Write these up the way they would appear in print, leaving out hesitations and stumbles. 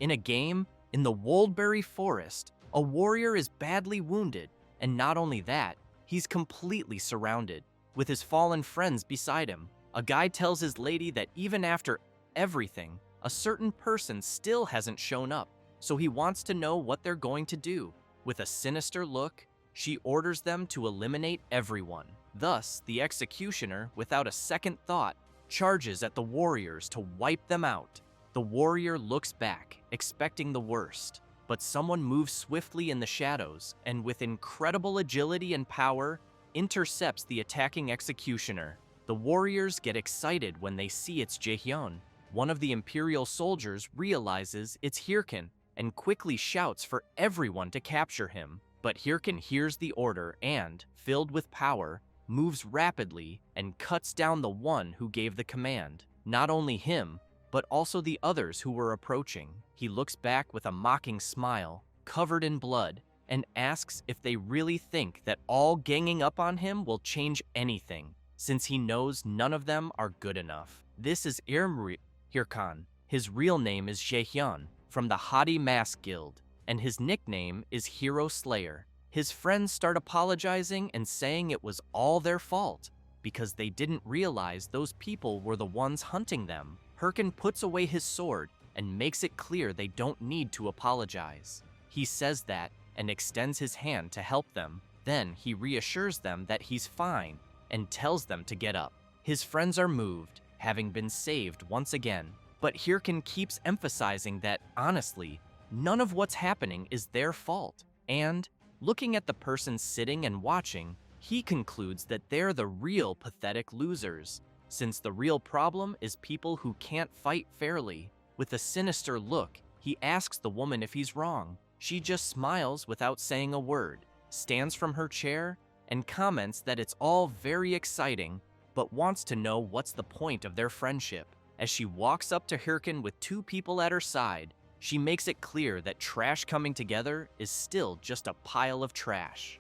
In a game, in the Woldberry Forest, a warrior is badly wounded, and not only that, he's completely surrounded, with his fallen friends beside him. A guy tells his lady that even after everything, a certain person still hasn't shown up, so he wants to know what they're going to do. With a sinister look, she orders them to eliminate everyone. Thus, the executioner, without a second thought, charges at the warriors to wipe them out. The warrior looks back, expecting the worst, but someone moves swiftly in the shadows and with incredible agility and power, intercepts the attacking executioner. The warriors get excited when they see it's Jaehyun. One of the Imperial soldiers realizes it's Hirkin and quickly shouts for everyone to capture him. But Hirkin hears the order and, filled with power, moves rapidly and cuts down the one who gave the command. Not only him, but also the others who were approaching. He looks back with a mocking smile, covered in blood, and asks if they really think that all ganging up on him will change anything, since he knows none of them are good enough. This is Hirkan. His real name is Jaehyun, from the Haughty Mask Guild, and his nickname is Hero Slayer. His friends start apologizing and saying it was all their fault, because they didn't realize those people were the ones hunting them. Hirkan puts away his sword and makes it clear they don't need to apologize. He says that and extends his hand to help them. Then he reassures them that he's fine and tells them to get up. His friends are moved, having been saved once again. But Hirkan keeps emphasizing that, honestly, none of what's happening is their fault. And, looking at the person sitting and watching, he concludes that they're the real pathetic losers, since the real problem is people who can't fight fairly. With a sinister look, he asks the woman if he's wrong. She just smiles without saying a word, stands from her chair, and comments that it's all very exciting, but wants to know what's the point of their friendship. As she walks up to Hirkan with two people at her side, she makes it clear that trash coming together is still just a pile of trash.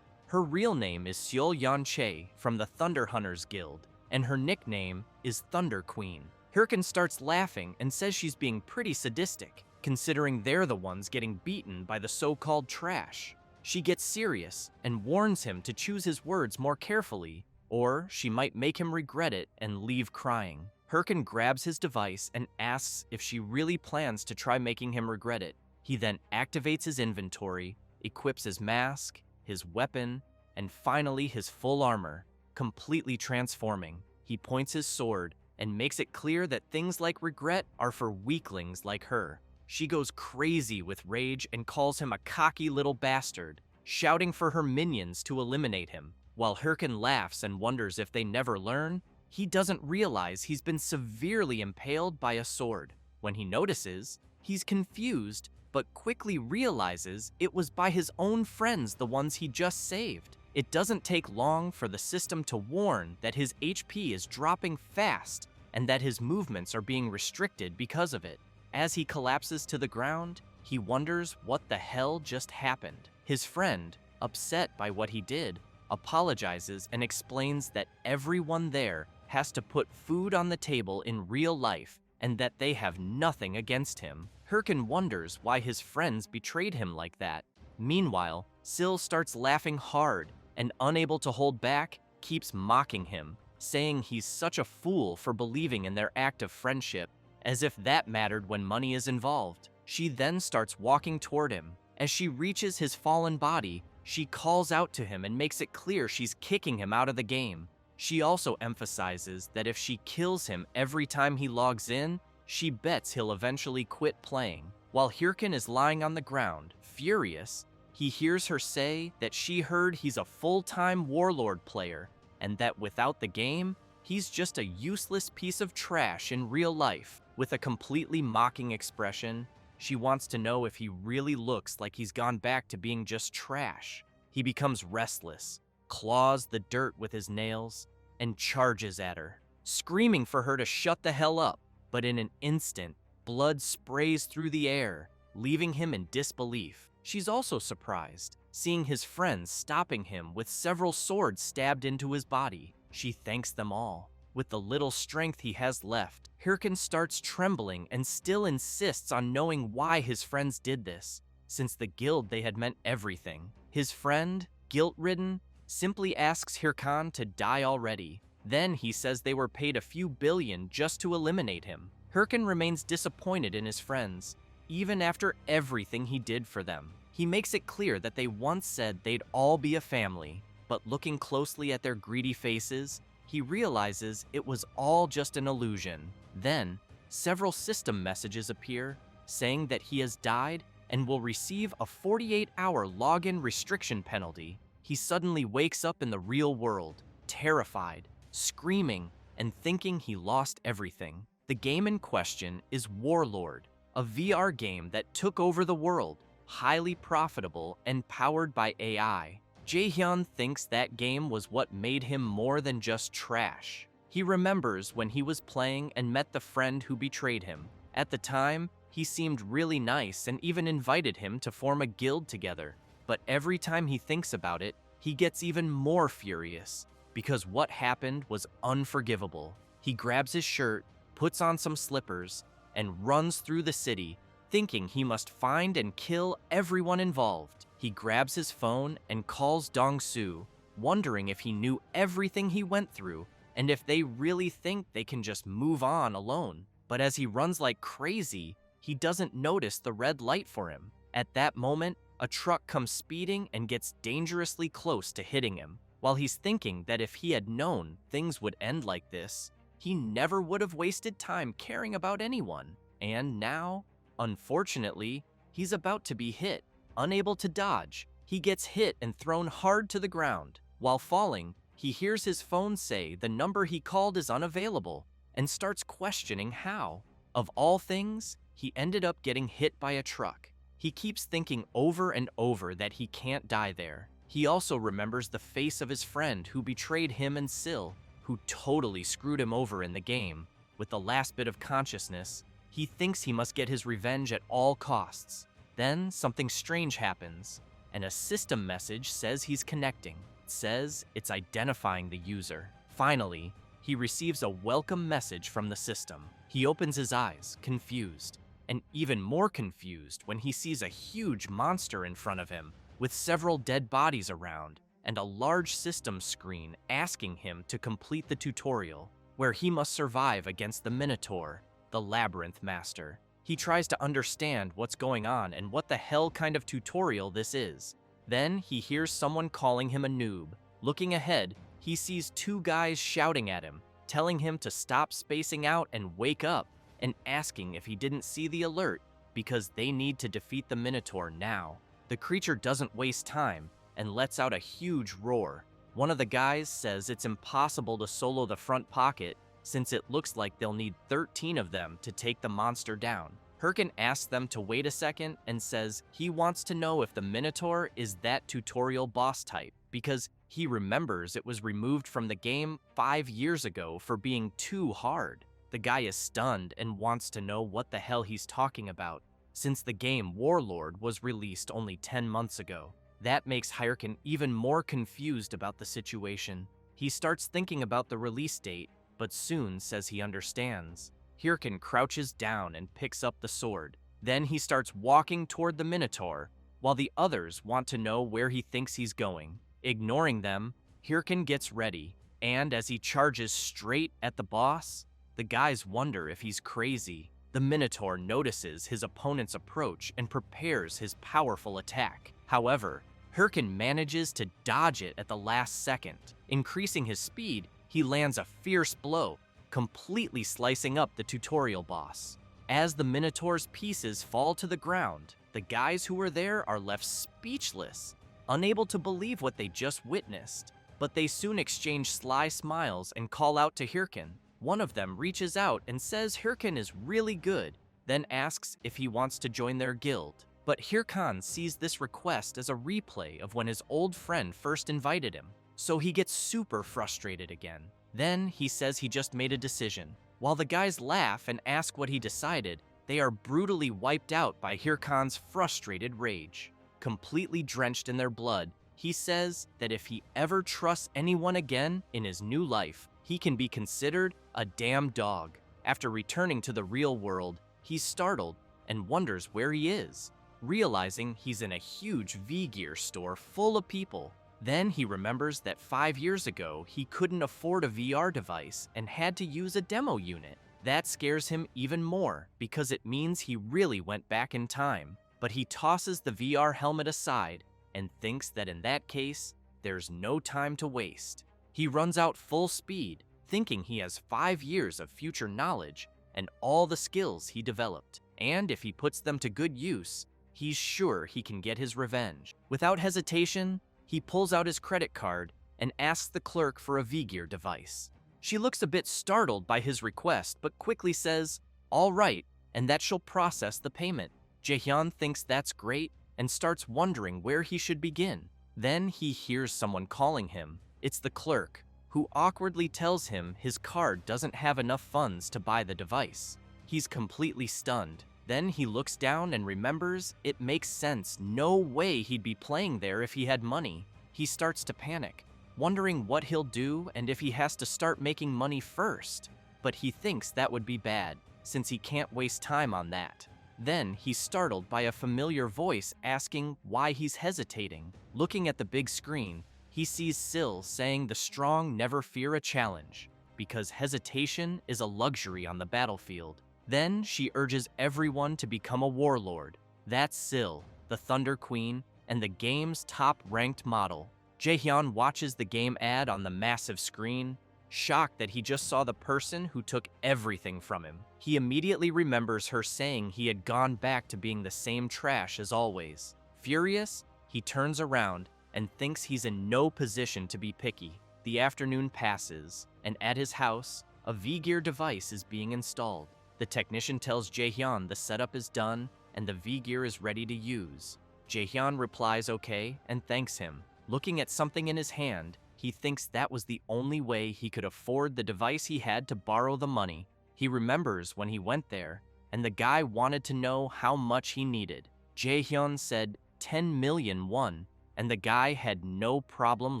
Her real name is Seol Yeon Chae from the Thunder Hunters Guild, and her nickname is Thunder Queen. Hirkan starts laughing and says she's being pretty sadistic, considering they're the ones getting beaten by the so-called trash. She gets serious and warns him to choose his words more carefully, or she might make him regret it and leave crying. Hirkan grabs his device and asks if she really plans to try making him regret it. He then activates his inventory, equips his mask, his weapon, and finally his full armor, completely transforming. He points his sword and makes it clear that things like regret are for weaklings like her. She goes crazy with rage and calls him a cocky little bastard, shouting for her minions to eliminate him. While Hirkan laughs and wonders if they never learn, he doesn't realize he's been severely impaled by a sword. When he notices, he's confused, but quickly realizes it was by his own friends, the ones he just saved. It doesn't take long for the system to warn that his HP is dropping fast and that his movements are being restricted because of it. As he collapses to the ground, he wonders what the hell just happened. His friend, upset by what he did, apologizes and explains that everyone there has to put food on the table in real life and that they have nothing against him. Hirkan wonders why his friends betrayed him like that. Meanwhile, Sil starts laughing hard and, unable to hold back, keeps mocking him, saying he's such a fool for believing in their act of friendship, as if that mattered when money is involved. She then starts walking toward him. As she reaches his fallen body, she calls out to him and makes it clear she's kicking him out of the game. She also emphasizes that if she kills him every time he logs in, she bets he'll eventually quit playing. While Hirkan is lying on the ground, furious, he hears her say that she heard he's a full-time warlord player and that without the game, he's just a useless piece of trash in real life. With a completely mocking expression, she wants to know if he really looks like he's gone back to being just trash. He becomes restless, claws the dirt with his nails, and charges at her, screaming for her to shut the hell up. But in an instant, blood sprays through the air, leaving him in disbelief. She's also surprised, seeing his friends stopping him with several swords stabbed into his body. She thanks them all, With the little strength he has left, Hirkin starts trembling and still insists on knowing why his friends did this, since the guild they had meant everything. His friend, guilt-ridden, simply asks Hirkan to die already. Then he says they were paid a few billion just to eliminate him. Hirkin remains disappointed in his friends, even after everything he did for them. He makes it clear that they once said they'd all be a family, but looking closely at their greedy faces, he realizes it was all just an illusion. Then, several system messages appear, saying that he has died and will receive a 48-hour login restriction penalty. He suddenly wakes up in the real world, terrified, screaming, and thinking he lost everything. The game in question is Warlord, a VR game that took over the world, highly profitable and powered by AI. Jaehyun thinks that game was what made him more than just trash. He remembers when he was playing and met the friend who betrayed him. At the time, he seemed really nice and even invited him to form a guild together. But every time he thinks about it, he gets even more furious, because what happened was unforgivable. He grabs his shirt, puts on some slippers, and runs through the city, thinking he must find and kill everyone involved. He grabs his phone and calls Dong-soo, wondering if he knew everything he went through and if they really think they can just move on alone. But as he runs like crazy, he doesn't notice the red light for him. At that moment, a truck comes speeding and gets dangerously close to hitting him. While he's thinking that if he had known things would end like this, he never would have wasted time caring about anyone. And now, unfortunately, he's about to be hit. Unable to dodge, he gets hit and thrown hard to the ground. While falling, he hears his phone say the number he called is unavailable and starts questioning how. Of all things, he ended up getting hit by a truck. He keeps thinking over and over that he can't die there. He also remembers the face of his friend who betrayed him and Sil, who totally screwed him over in the game. With the last bit of consciousness, he thinks he must get his revenge at all costs. Then something strange happens, and a system message says he's connecting. It says it's identifying the user. Finally, he receives a welcome message from the system. He opens his eyes, confused, and even more confused when he sees a huge monster in front of him, with several dead bodies around, and a large system screen asking him to complete the tutorial, where he must survive against the Minotaur, the Labyrinth Master. He tries to understand what's going on and what the hell kind of tutorial this is. Then he hears someone calling him a noob. Looking ahead, he sees two guys shouting at him, telling him to stop spacing out and wake up, and asking if he didn't see the alert because they need to defeat the Minotaur now. The creature doesn't waste time and lets out a huge roar. One of the guys says it's impossible to solo the front pocket since it looks like they'll need 13 of them to take the monster down. Hirkin asks them to wait a second and says he wants to know if the Minotaur is that tutorial boss type, because he remembers it was removed from the game 5 years ago for being too hard. The guy is stunned and wants to know what the hell he's talking about, since the game Warlord was released only 10 months ago. That makes Hirkin even more confused about the situation. He starts thinking about the release date, but soon says he understands. Hirkin crouches down and picks up the sword. Then he starts walking toward the Minotaur, while the others want to know where he thinks he's going. Ignoring them, Hirkin gets ready, and as he charges straight at the boss, the guys wonder if he's crazy. The Minotaur notices his opponent's approach and prepares his powerful attack. However, Hirkin manages to dodge it at the last second. Increasing his speed, he lands a fierce blow, completely slicing up the tutorial boss. As the Minotaur's pieces fall to the ground, the guys who were there are left speechless, unable to believe what they just witnessed. But they soon exchange sly smiles and call out to Hirkin. One of them reaches out and says Hirkin is really good, then asks if he wants to join their guild. But Hirkan sees this request as a replay of when his old friend first invited him, so he gets super frustrated again. Then he says he just made a decision. While the guys laugh and ask what he decided, they are brutally wiped out by Hirkan's frustrated rage. Completely drenched in their blood, he says that if he ever trusts anyone again in his new life, he can be considered a damn dog. After returning to the real world, he's startled and wonders where he is, realizing he's in a huge V-Gear store full of people. Then he remembers that 5 years ago, he couldn't afford a VR device and had to use a demo unit. That scares him even more because it means he really went back in time. But he tosses the VR helmet aside and thinks that in that case, there's no time to waste. He runs out full speed, thinking he has 5 years of future knowledge and all the skills he developed. And if he puts them to good use, he's sure he can get his revenge. Without hesitation, he pulls out his credit card and asks the clerk for a V-Gear device. She looks a bit startled by his request, but quickly says, "All right," and that she'll process the payment. Jaehyun thinks that's great and starts wondering where he should begin. Then he hears someone calling him. It's the clerk, who awkwardly tells him his card doesn't have enough funds to buy the device. He's completely stunned. Then he looks down and remembers it makes sense. No way he'd be playing there if he had money. He starts to panic, wondering what he'll do and if he has to start making money first. But he thinks that would be bad, since he can't waste time on that. Then he's startled by a familiar voice asking why he's hesitating. Looking at the big screen, he sees Sil saying the strong never fear a challenge, because hesitation is a luxury on the battlefield. Then she urges everyone to become a warlord. That's Sil, the Thunder Queen, and the game's top-ranked model. Jaehyun watches the game ad on the massive screen, shocked that he just saw the person who took everything from him. He immediately remembers her saying he had gone back to being the same trash as always. Furious, he turns around and thinks he's in no position to be picky. The afternoon passes, and at his house, a V-Gear device is being installed. The technician tells Jaehyun the setup is done and the V-Gear is ready to use. Jaehyun replies okay and thanks him. Looking at something in his hand, he thinks that was the only way he could afford the device he had to borrow the money. He remembers when he went there, and the guy wanted to know how much he needed. Jaehyun said 10 million won, and the guy had no problem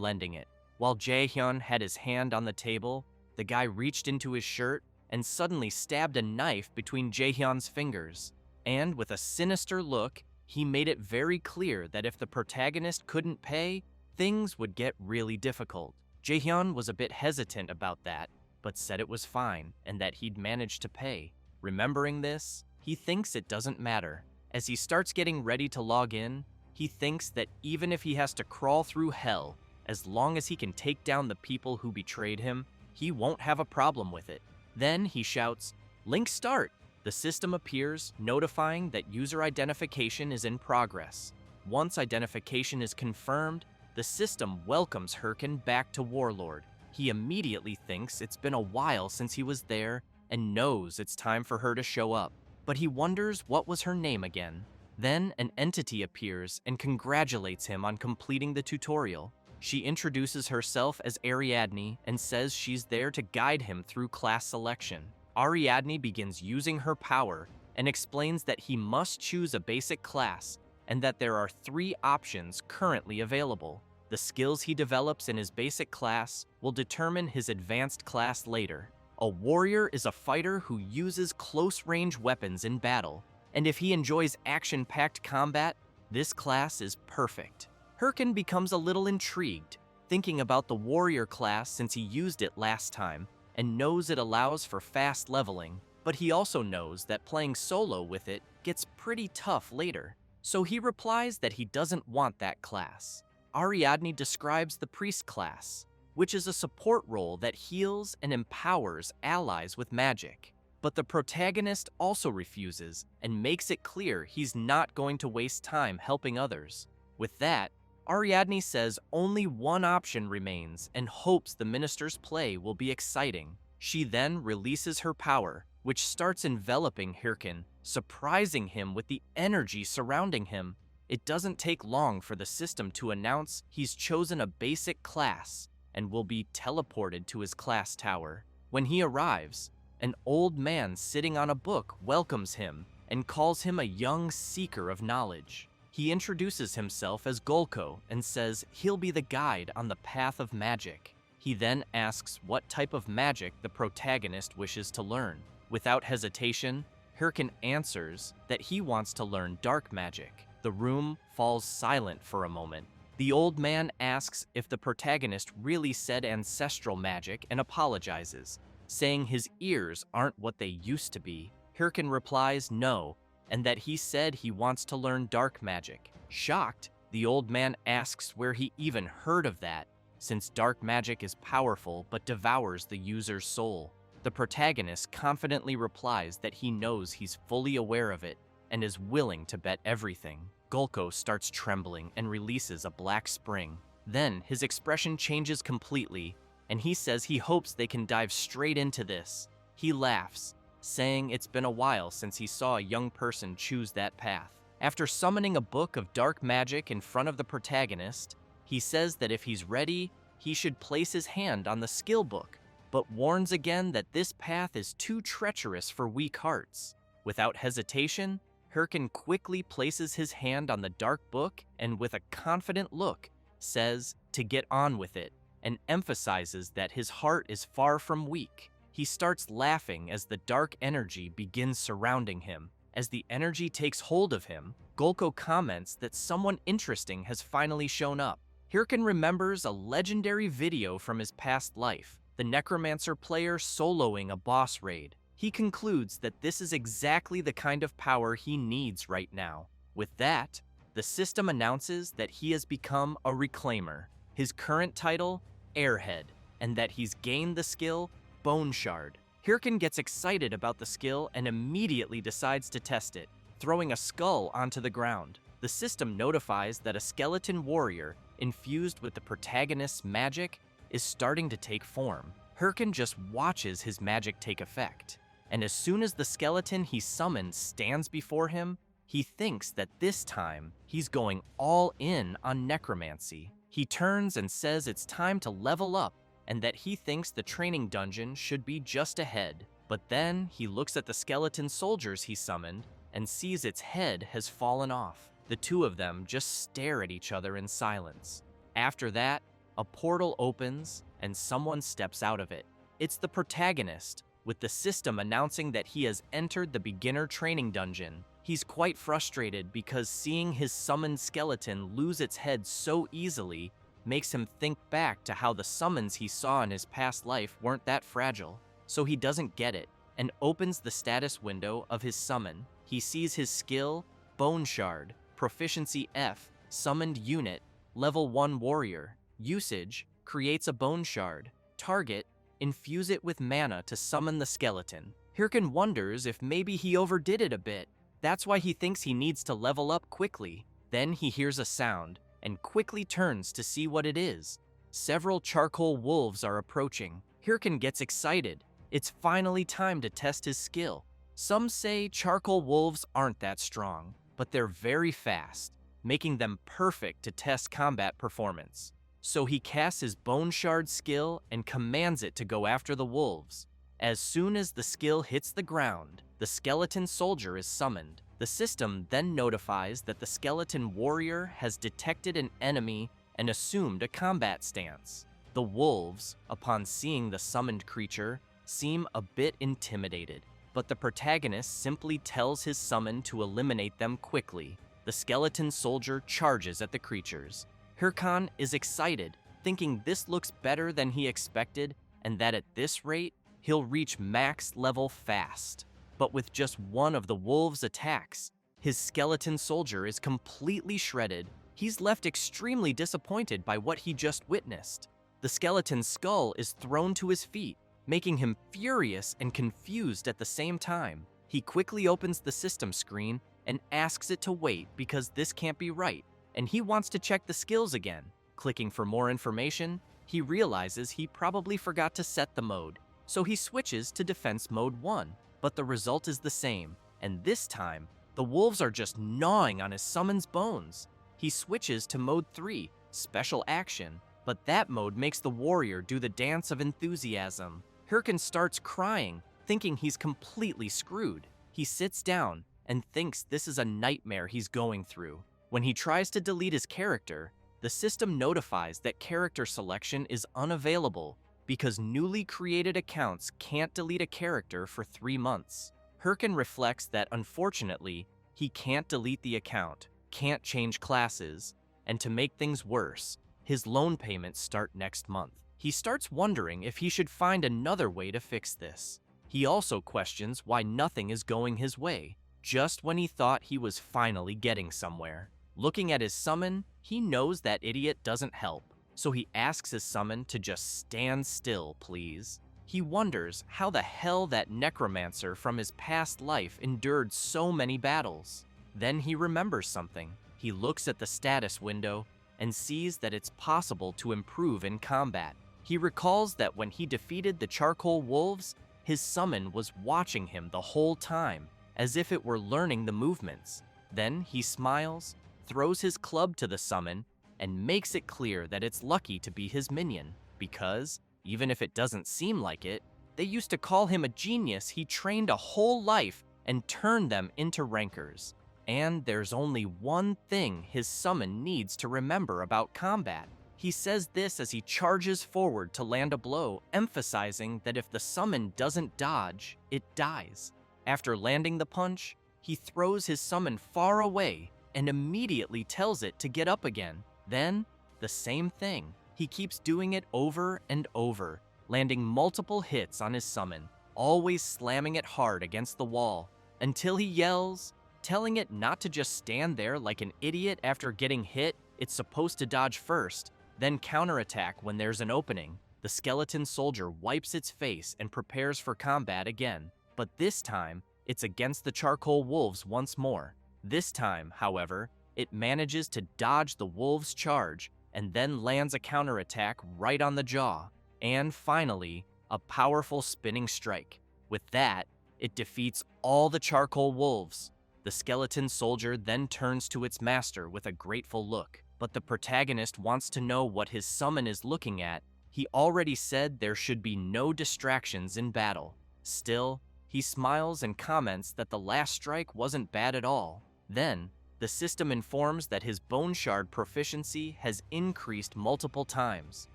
lending it. While Jaehyun had his hand on the table, the guy reached into his shirt and suddenly stabbed a knife between Jaehyun's fingers. And with a sinister look, he made it very clear that if the protagonist couldn't pay, things would get really difficult. Jaehyun was a bit hesitant about that, but said it was fine and that he'd manage to pay. Remembering this, he thinks it doesn't matter. As he starts getting ready to log in, he thinks that even if he has to crawl through hell, as long as he can take down the people who betrayed him, he won't have a problem with it. Then he shouts, "Link start!" The system appears, notifying that user identification is in progress. Once identification is confirmed, the system welcomes Hirkin back to Warlord. He immediately thinks it's been a while since he was there and knows it's time for her to show up. But he wonders what was her name again. Then an entity appears and congratulates him on completing the tutorial. She introduces herself as Ariadne and says she's there to guide him through class selection. Ariadne begins using her power and explains that he must choose a basic class and that there are 3 options currently available. The skills he develops in his basic class will determine his advanced class later. A warrior is a fighter who uses close-range weapons in battle, and if he enjoys action-packed combat, this class is perfect. Hirkin becomes a little intrigued, thinking about the warrior class since he used it last time, and knows it allows for fast leveling, but he also knows that playing solo with it gets pretty tough later. So he replies that he doesn't want that class. Ariadne describes the priest class, which is a support role that heals and empowers allies with magic. But the protagonist also refuses and makes it clear he's not going to waste time helping others. With that, Ariadne says only one option remains and hopes the minister's play will be exciting. She then releases her power, which starts enveloping Hirkin, surprising him with the energy surrounding him. It doesn't take long for the system to announce he's chosen a basic class and will be teleported to his class tower. When he arrives, an old man sitting on a book welcomes him and calls him a young seeker of knowledge. He introduces himself as Golko and says he'll be the guide on the path of magic. He then asks what type of magic the protagonist wishes to learn. Without hesitation, Hirkin answers that he wants to learn dark magic. The room falls silent for a moment. The old man asks if the protagonist really said ancestral magic and apologizes, saying his ears aren't what they used to be. Hirkin replies no, and that he said he wants to learn dark magic. Shocked, the old man asks where he even heard of that, since dark magic is powerful but devours the user's soul. The protagonist confidently replies that he knows he's fully aware of it and is willing to bet everything. Gulko starts trembling and releases a black spring. Then his expression changes completely, and he says he hopes they can dive straight into this. He laughs, saying it's been a while since he saw a young person choose that path. After summoning a book of dark magic in front of the protagonist, he says that if he's ready, he should place his hand on the skill book, but warns again that this path is too treacherous for weak hearts. Without hesitation, Hirkin quickly places his hand on the dark book and with a confident look says to get on with it and emphasizes that his heart is far from weak. He starts laughing as the dark energy begins surrounding him. As the energy takes hold of him, Gulko comments that someone interesting has finally shown up. Hirkin remembers a legendary video from his past life, the Necromancer player soloing a boss raid. He concludes that this is exactly the kind of power he needs right now. With that, the system announces that he has become a Reclaimer, his current title, Airhead, and that he's gained the skill, Bone Shard. Hirkin gets excited about the skill and immediately decides to test it, throwing a skull onto the ground. The system notifies that a skeleton warrior, infused with the protagonist's magic, is starting to take form. Hirkin just watches his magic take effect, and as soon as the skeleton he summoned stands before him, he thinks that this time he's going all in on necromancy. He turns and says it's time to level up and that he thinks the training dungeon should be just ahead. But then he looks at the skeleton soldiers he summoned and sees its head has fallen off. The two of them just stare at each other in silence. After that, a portal opens and someone steps out of it. It's the protagonist, with the system announcing that he has entered the beginner training dungeon. He's quite frustrated because seeing his summoned skeleton lose its head so easily makes him think back to how the summons he saw in his past life weren't that fragile. So he doesn't get it and opens the status window of his summon. He sees his skill, Bone Shard, Proficiency F, Summoned Unit, Level 1 Warrior. Usage, creates a Bone Shard. Target, infuse it with mana to summon the skeleton. Hirkin wonders if maybe he overdid it a bit. That's why he thinks he needs to level up quickly. Then he hears a sound and quickly turns to see what it is. Several charcoal wolves are approaching. Hirkin gets excited. It's finally time to test his skill. Some say charcoal wolves aren't that strong, but they're very fast, making them perfect to test combat performance. So he casts his Bone Shard skill and commands it to go after the wolves. As soon as the skill hits the ground, the skeleton soldier is summoned. The system then notifies that the skeleton warrior has detected an enemy and assumed a combat stance. The wolves, upon seeing the summoned creature, seem a bit intimidated, but the protagonist simply tells his summon to eliminate them quickly. The skeleton soldier charges at the creatures. Hirkin is excited, thinking this looks better than he expected and that at this rate, he'll reach max level fast. But with just one of the wolves' attacks, his skeleton soldier is completely shredded. He's left extremely disappointed by what he just witnessed. The skeleton's skull is thrown to his feet, making him furious and confused at the same time. He quickly opens the system screen and asks it to wait because this can't be right, and he wants to check the skills again. Clicking for more information, he realizes he probably forgot to set the mode, so he switches to Defense Mode 1. But the result is the same, and this time, the wolves are just gnawing on his summon's bones. He switches to Mode 3, Special Action, but that mode makes the warrior do the dance of enthusiasm. Hirkin starts crying, thinking he's completely screwed. He sits down and thinks this is a nightmare he's going through. When he tries to delete his character, the system notifies that character selection is unavailable because newly created accounts can't delete a character for 3 months. Hirkin reflects that unfortunately, he can't delete the account, can't change classes, and to make things worse, his loan payments start next month. He starts wondering if he should find another way to fix this. He also questions why nothing is going his way, just when he thought he was finally getting somewhere. Looking at his summon, he knows that idiot doesn't help, so he asks his summon to just stand still, please. He wonders how the hell that necromancer from his past life endured so many battles. Then he remembers something. He looks at the status window and sees that it's possible to improve in combat. He recalls that when he defeated the charcoal wolves, his summon was watching him the whole time, as if it were learning the movements. Then he smiles, throws his club to the summon, and makes it clear that it's lucky to be his minion, because, even if it doesn't seem like it, they used to call him a genius he trained a whole life and turned them into rankers. And there's only one thing his summon needs to remember about combat. He says this as he charges forward to land a blow, emphasizing that if the summon doesn't dodge, it dies. After landing the punch, he throws his summon far away and immediately tells it to get up again. Then, the same thing. He keeps doing it over and over, landing multiple hits on his summon, always slamming it hard against the wall, until he yells, telling it not to just stand there like an idiot after getting hit. It's supposed to dodge first, then counterattack when there's an opening. The skeleton soldier wipes its face and prepares for combat again, but this time, it's against the charcoal wolves once more. This time, however, it manages to dodge the wolves' charge and then lands a counterattack right on the jaw, and finally, a powerful spinning strike. With that, it defeats all the charcoal wolves. The skeleton soldier then turns to its master with a grateful look, but the protagonist wants to know what his summon is looking at. He already said there should be no distractions in battle. Still, he smiles and comments that the last strike wasn't bad at all. Then, the system informs that his bone shard proficiency has increased multiple times.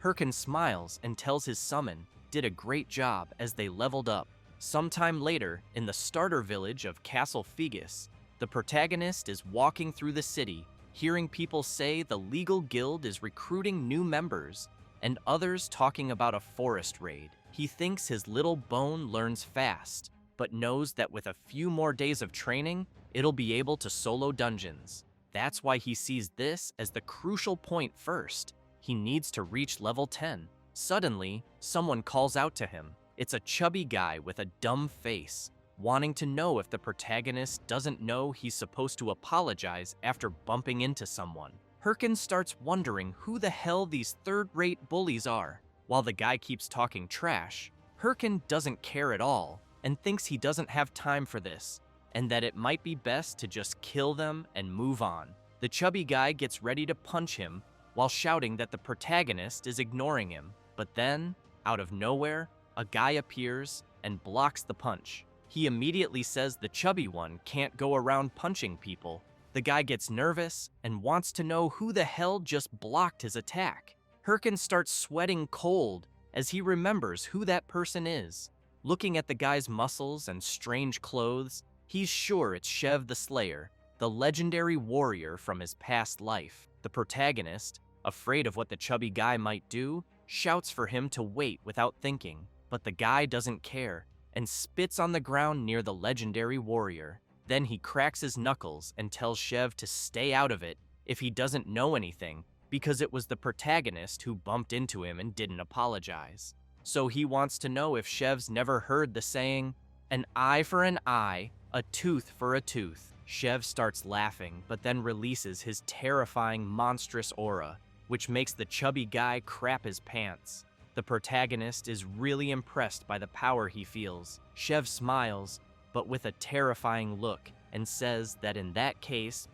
Hirkin smiles and tells his summon did a great job as they leveled up. Sometime later, in the starter village of Castle Fegus, the protagonist is walking through the city, hearing people say the legal guild is recruiting new members, and others talking about a forest raid. He thinks his little bone learns fast, but knows that with a few more days of training, it'll be able to solo dungeons. That's why he sees this as the crucial point first. He needs to reach level 10. Suddenly, someone calls out to him. It's a chubby guy with a dumb face, wanting to know if the protagonist doesn't know he's supposed to apologize after bumping into someone. Hirkin starts wondering who the hell these third-rate bullies are. While the guy keeps talking trash, Hirkin doesn't care at all and thinks he doesn't have time for this, and that it might be best to just kill them and move on. The chubby guy gets ready to punch him while shouting that the protagonist is ignoring him. But then, out of nowhere, a guy appears and blocks the punch. He immediately says the chubby one can't go around punching people. The guy gets nervous and wants to know who the hell just blocked his attack. Hirkin starts sweating cold as he remembers who that person is. Looking at the guy's muscles and strange clothes, he's sure it's Shev the Slayer, the legendary warrior from his past life. The protagonist, afraid of what the chubby guy might do, shouts for him to wait without thinking, but the guy doesn't care and spits on the ground near the legendary warrior. Then he cracks his knuckles and tells Shev to stay out of it if he doesn't know anything, because it was the protagonist who bumped into him and didn't apologize. So he wants to know if Shev's never heard the saying, "An eye for an eye, a tooth for a tooth." Shev starts laughing, but then releases his terrifying monstrous aura, which makes the chubby guy crap his pants. The protagonist is really impressed by the power he feels. Shev smiles, but with a terrifying look, and says that in that case,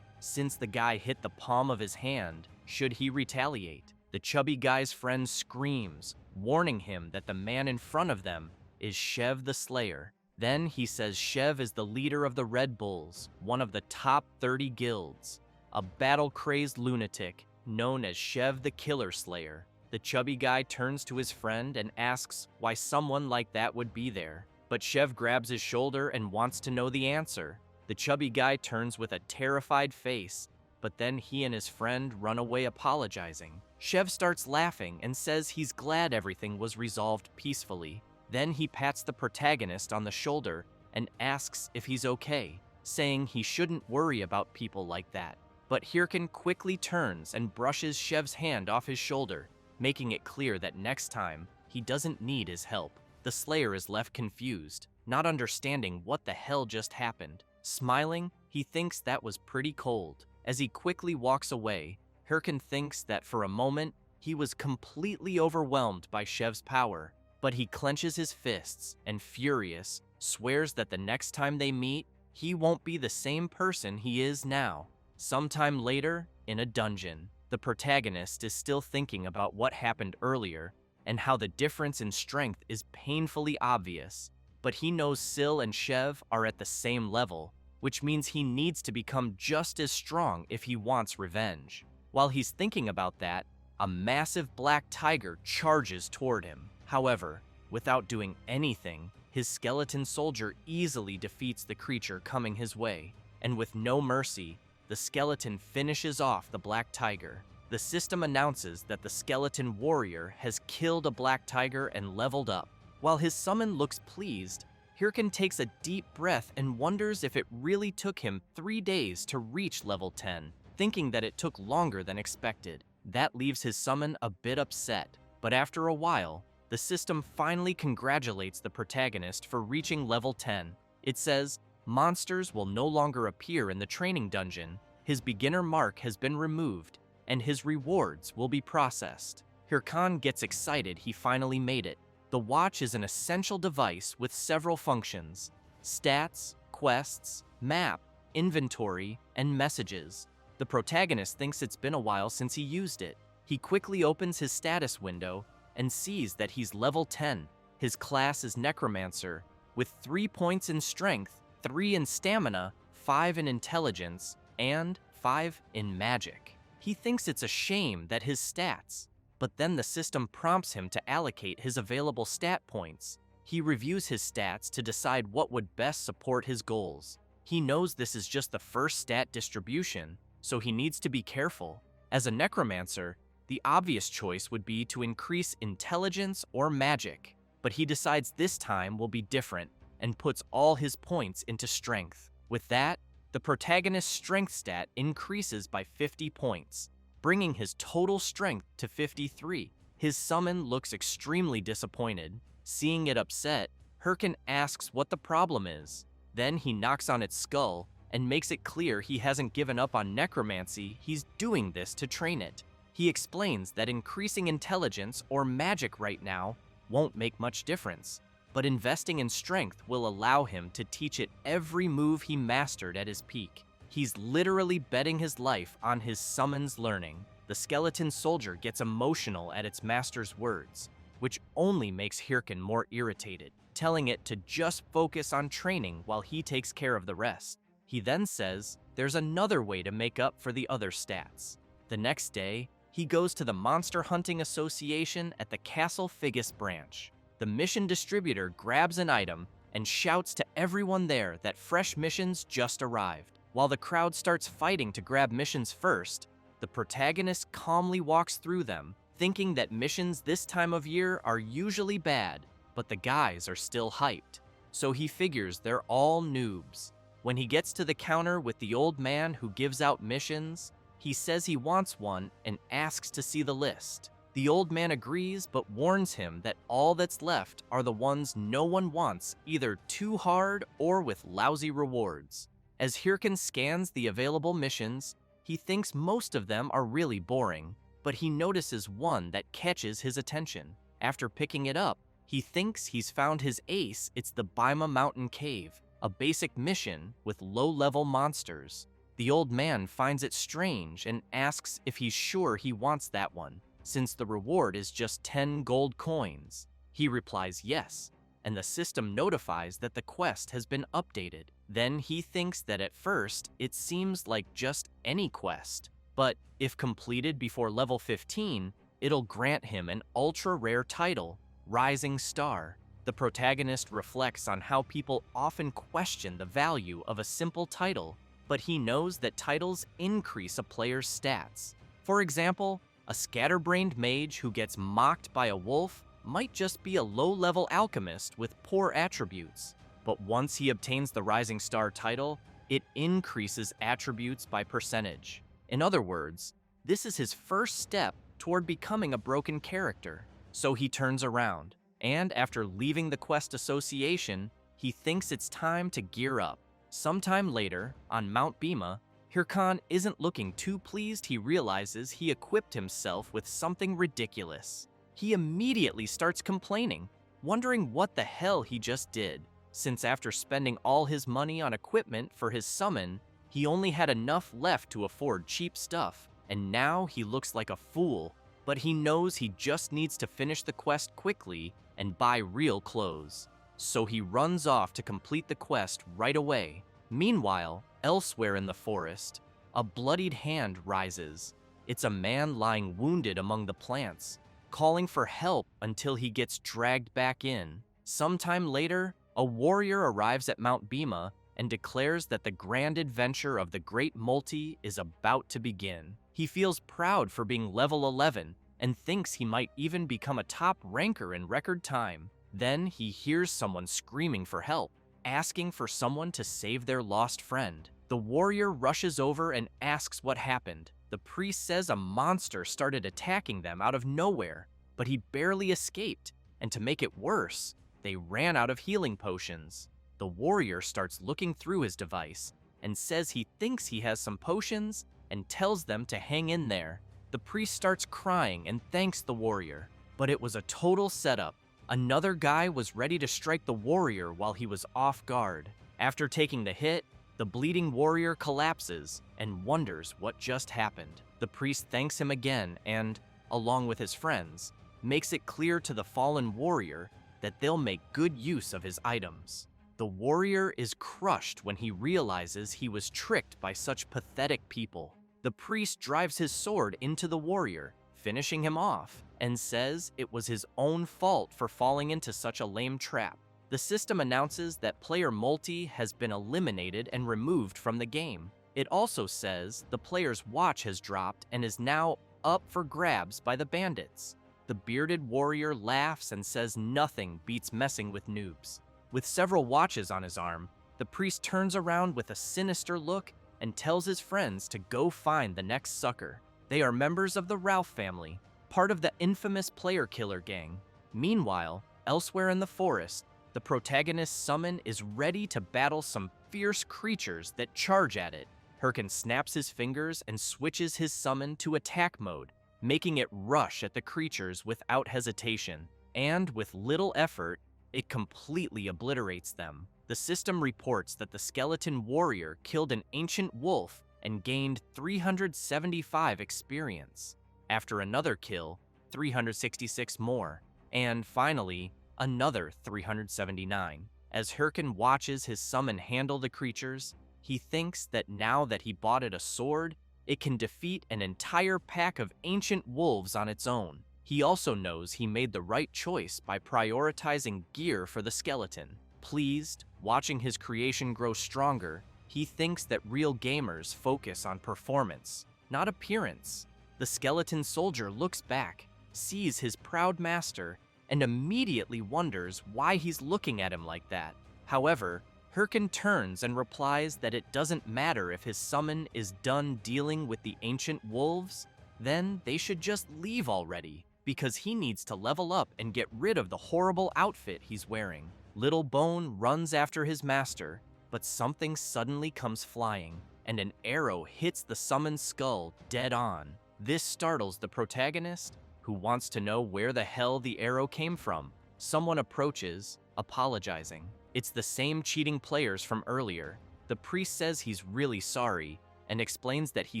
since the guy hit the palm of his hand, should he retaliate? The chubby guy's friend screams, warning him that the man in front of them is Shev the Slayer. Then he says Shev is the leader of the Red Bulls, one of the top 30 guilds. a battle-crazed lunatic known as Shev the Killer Slayer. The chubby guy turns to his friend and asks why someone like that would be there. But Shev grabs his shoulder and wants to know the answer. The chubby guy turns with a terrified face, but then he and his friend run away apologizing. Shev starts laughing and says he's glad everything was resolved peacefully. Then he pats the protagonist on the shoulder and asks if he's okay, saying he shouldn't worry about people like that. But Hirkin quickly turns and brushes Shev's hand off his shoulder, making it clear that next time, he doesn't need his help. The Slayer is left confused, not understanding what the hell just happened. Smiling, he thinks that was pretty cold. As he quickly walks away, Hirkin thinks that for a moment, he was completely overwhelmed by Shev's power. But he clenches his fists and, furious, swears that the next time they meet, he won't be the same person he is now. Sometime later, in a dungeon, the protagonist is still thinking about what happened earlier and how the difference in strength is painfully obvious. But he knows Sil and Shev are at the same level, which means he needs to become just as strong if he wants revenge. While he's thinking about that, a massive black tiger charges toward him. However, without doing anything, his skeleton soldier easily defeats the creature coming his way, and with no mercy, the skeleton finishes off the black tiger. The system announces that the skeleton warrior has killed a black tiger and leveled up. While his summon looks pleased, Hirkin takes a deep breath and wonders if it really took him 3 days to reach level 10, thinking that it took longer than expected. That leaves his summon a bit upset, but after a while, the system finally congratulates the protagonist for reaching level 10. It says, monsters will no longer appear in the training dungeon, his beginner mark has been removed, and his rewards will be processed. Hirkan gets excited he finally made it. The watch is an essential device with several functions: stats, quests, map, inventory, and messages. The protagonist thinks it's been a while since he used it. He quickly opens his status window and sees that he's level 10. His class is Necromancer, with 3 points in strength, 3 in stamina, 5 in intelligence, and 5 in magic. He thinks it's a shame that his stats, but then the system prompts him to allocate his available stat points. He reviews his stats to decide what would best support his goals. He knows this is just the first stat distribution, so he needs to be careful. As a necromancer, the obvious choice would be to increase intelligence or magic, but he decides this time will be different and puts all his points into strength. With that, the protagonist's strength stat increases by 50 points, bringing his total strength to 53. His summon looks extremely disappointed. Seeing it upset, Hirkin asks what the problem is. Then he knocks on its skull and makes it clear he hasn't given up on necromancy, he's doing this to train it. He explains that increasing intelligence or magic right now won't make much difference, but investing in strength will allow him to teach it every move he mastered at his peak. He's literally betting his life on his summon's learning. The skeleton soldier gets emotional at its master's words, which only makes Hirkin more irritated, telling it to just focus on training while he takes care of the rest. He then says there's another way to make up for the other stats. The next day, he goes to the Monster Hunting Association at the Castle Figus branch. The mission distributor grabs an item and shouts to everyone there that fresh missions just arrived. While the crowd starts fighting to grab missions first, the protagonist calmly walks through them, thinking that missions this time of year are usually bad, but the guys are still hyped, so he figures they're all noobs. When he gets to the counter with the old man who gives out missions, he says he wants one and asks to see the list. The old man agrees but warns him that all that's left are the ones no one wants, either too hard or with lousy rewards. As Hirkin scans the available missions, he thinks most of them are really boring, but he notices one that catches his attention. After picking it up, he thinks he's found his ace. It's the Baima Mountain Cave, a basic mission with low-level monsters. The old man finds it strange and asks if he's sure he wants that one, since the reward is just 10 gold coins. He replies yes, and the system notifies that the quest has been updated. Then he thinks that at first, it seems like just any quest. But if completed before level 15, it'll grant him an ultra-rare title, Rising Star. The protagonist reflects on how people often question the value of a simple title, but he knows that titles increase a player's stats. For example, a scatterbrained mage who gets mocked by a wolf might just be a low-level alchemist with poor attributes. But once he obtains the Rising Star title, it increases attributes by percentage. In other words, this is his first step toward becoming a broken character. So he turns around, and after leaving the quest association, he thinks it's time to gear up. Sometime later, on Mount Bima, Hirkan isn't looking too pleased. He realizes he equipped himself with something ridiculous. He immediately starts complaining, wondering what the hell he just did, since after spending all his money on equipment for his summon, he only had enough left to afford cheap stuff, and now he looks like a fool. But he knows he just needs to finish the quest quickly and buy real clothes. So he runs off to complete the quest right away. Meanwhile, elsewhere in the forest, a bloodied hand rises. It's a man lying wounded among the plants, calling for help until he gets dragged back in. Sometime later, a warrior arrives at Mount Bima and declares that the grand adventure of the Great Multi is about to begin. He feels proud for being level 11 and thinks he might even become a top ranker in record time. Then he hears someone screaming for help, asking for someone to save their lost friend. The warrior rushes over and asks what happened. The priest says a monster started attacking them out of nowhere, but he barely escaped, and to make it worse, they ran out of healing potions. The warrior starts looking through his device and says he thinks he has some potions and tells them to hang in there. The priest starts crying and thanks the warrior, but it was a total setup. Another guy was ready to strike the warrior while he was off guard. After taking the hit, the bleeding warrior collapses and wonders what just happened. The priest thanks him again and, along with his friends, makes it clear to the fallen warrior that they'll make good use of his items. The warrior is crushed when he realizes he was tricked by such pathetic people. The priest drives his sword into the warrior, finishing him off, and says it was his own fault for falling into such a lame trap. The system announces that player multi has been eliminated and removed from the game. It also says the player's watch has dropped and is now up for grabs by the bandits. The bearded warrior laughs and says nothing beats messing with noobs. With several watches on his arm, the priest turns around with a sinister look and tells his friends to go find the next sucker. They are members of the Ralph family, part of the infamous player killer gang. Meanwhile, elsewhere in the forest, the protagonist's summon is ready to battle some fierce creatures that charge at it. Hirkan snaps his fingers and switches his summon to attack mode, making it rush at the creatures without hesitation. And with little effort, it completely obliterates them. The system reports that the skeleton warrior killed an ancient wolf and gained 375 experience. After another kill, 366 more. And finally, another 379. As Hirkan watches his summon handle the creatures, he thinks that now that he bought it a sword, it can defeat an entire pack of ancient wolves on its own. He also knows he made the right choice by prioritizing gear for the skeleton. Pleased, watching his creation grow stronger, he thinks that real gamers focus on performance, not appearance. The skeleton soldier looks back, sees his proud master, and immediately wonders why he's looking at him like that. However, Hirkan turns and replies that it doesn't matter if his summon is done dealing with the ancient wolves, then they should just leave already, because he needs to level up and get rid of the horrible outfit he's wearing. Little Bone runs after his master, but something suddenly comes flying, and an arrow hits the summoned skull dead on. This startles the protagonist, who wants to know where the hell the arrow came from. Someone approaches, apologizing. It's the same cheating players from earlier. The priest says he's really sorry, and explains that he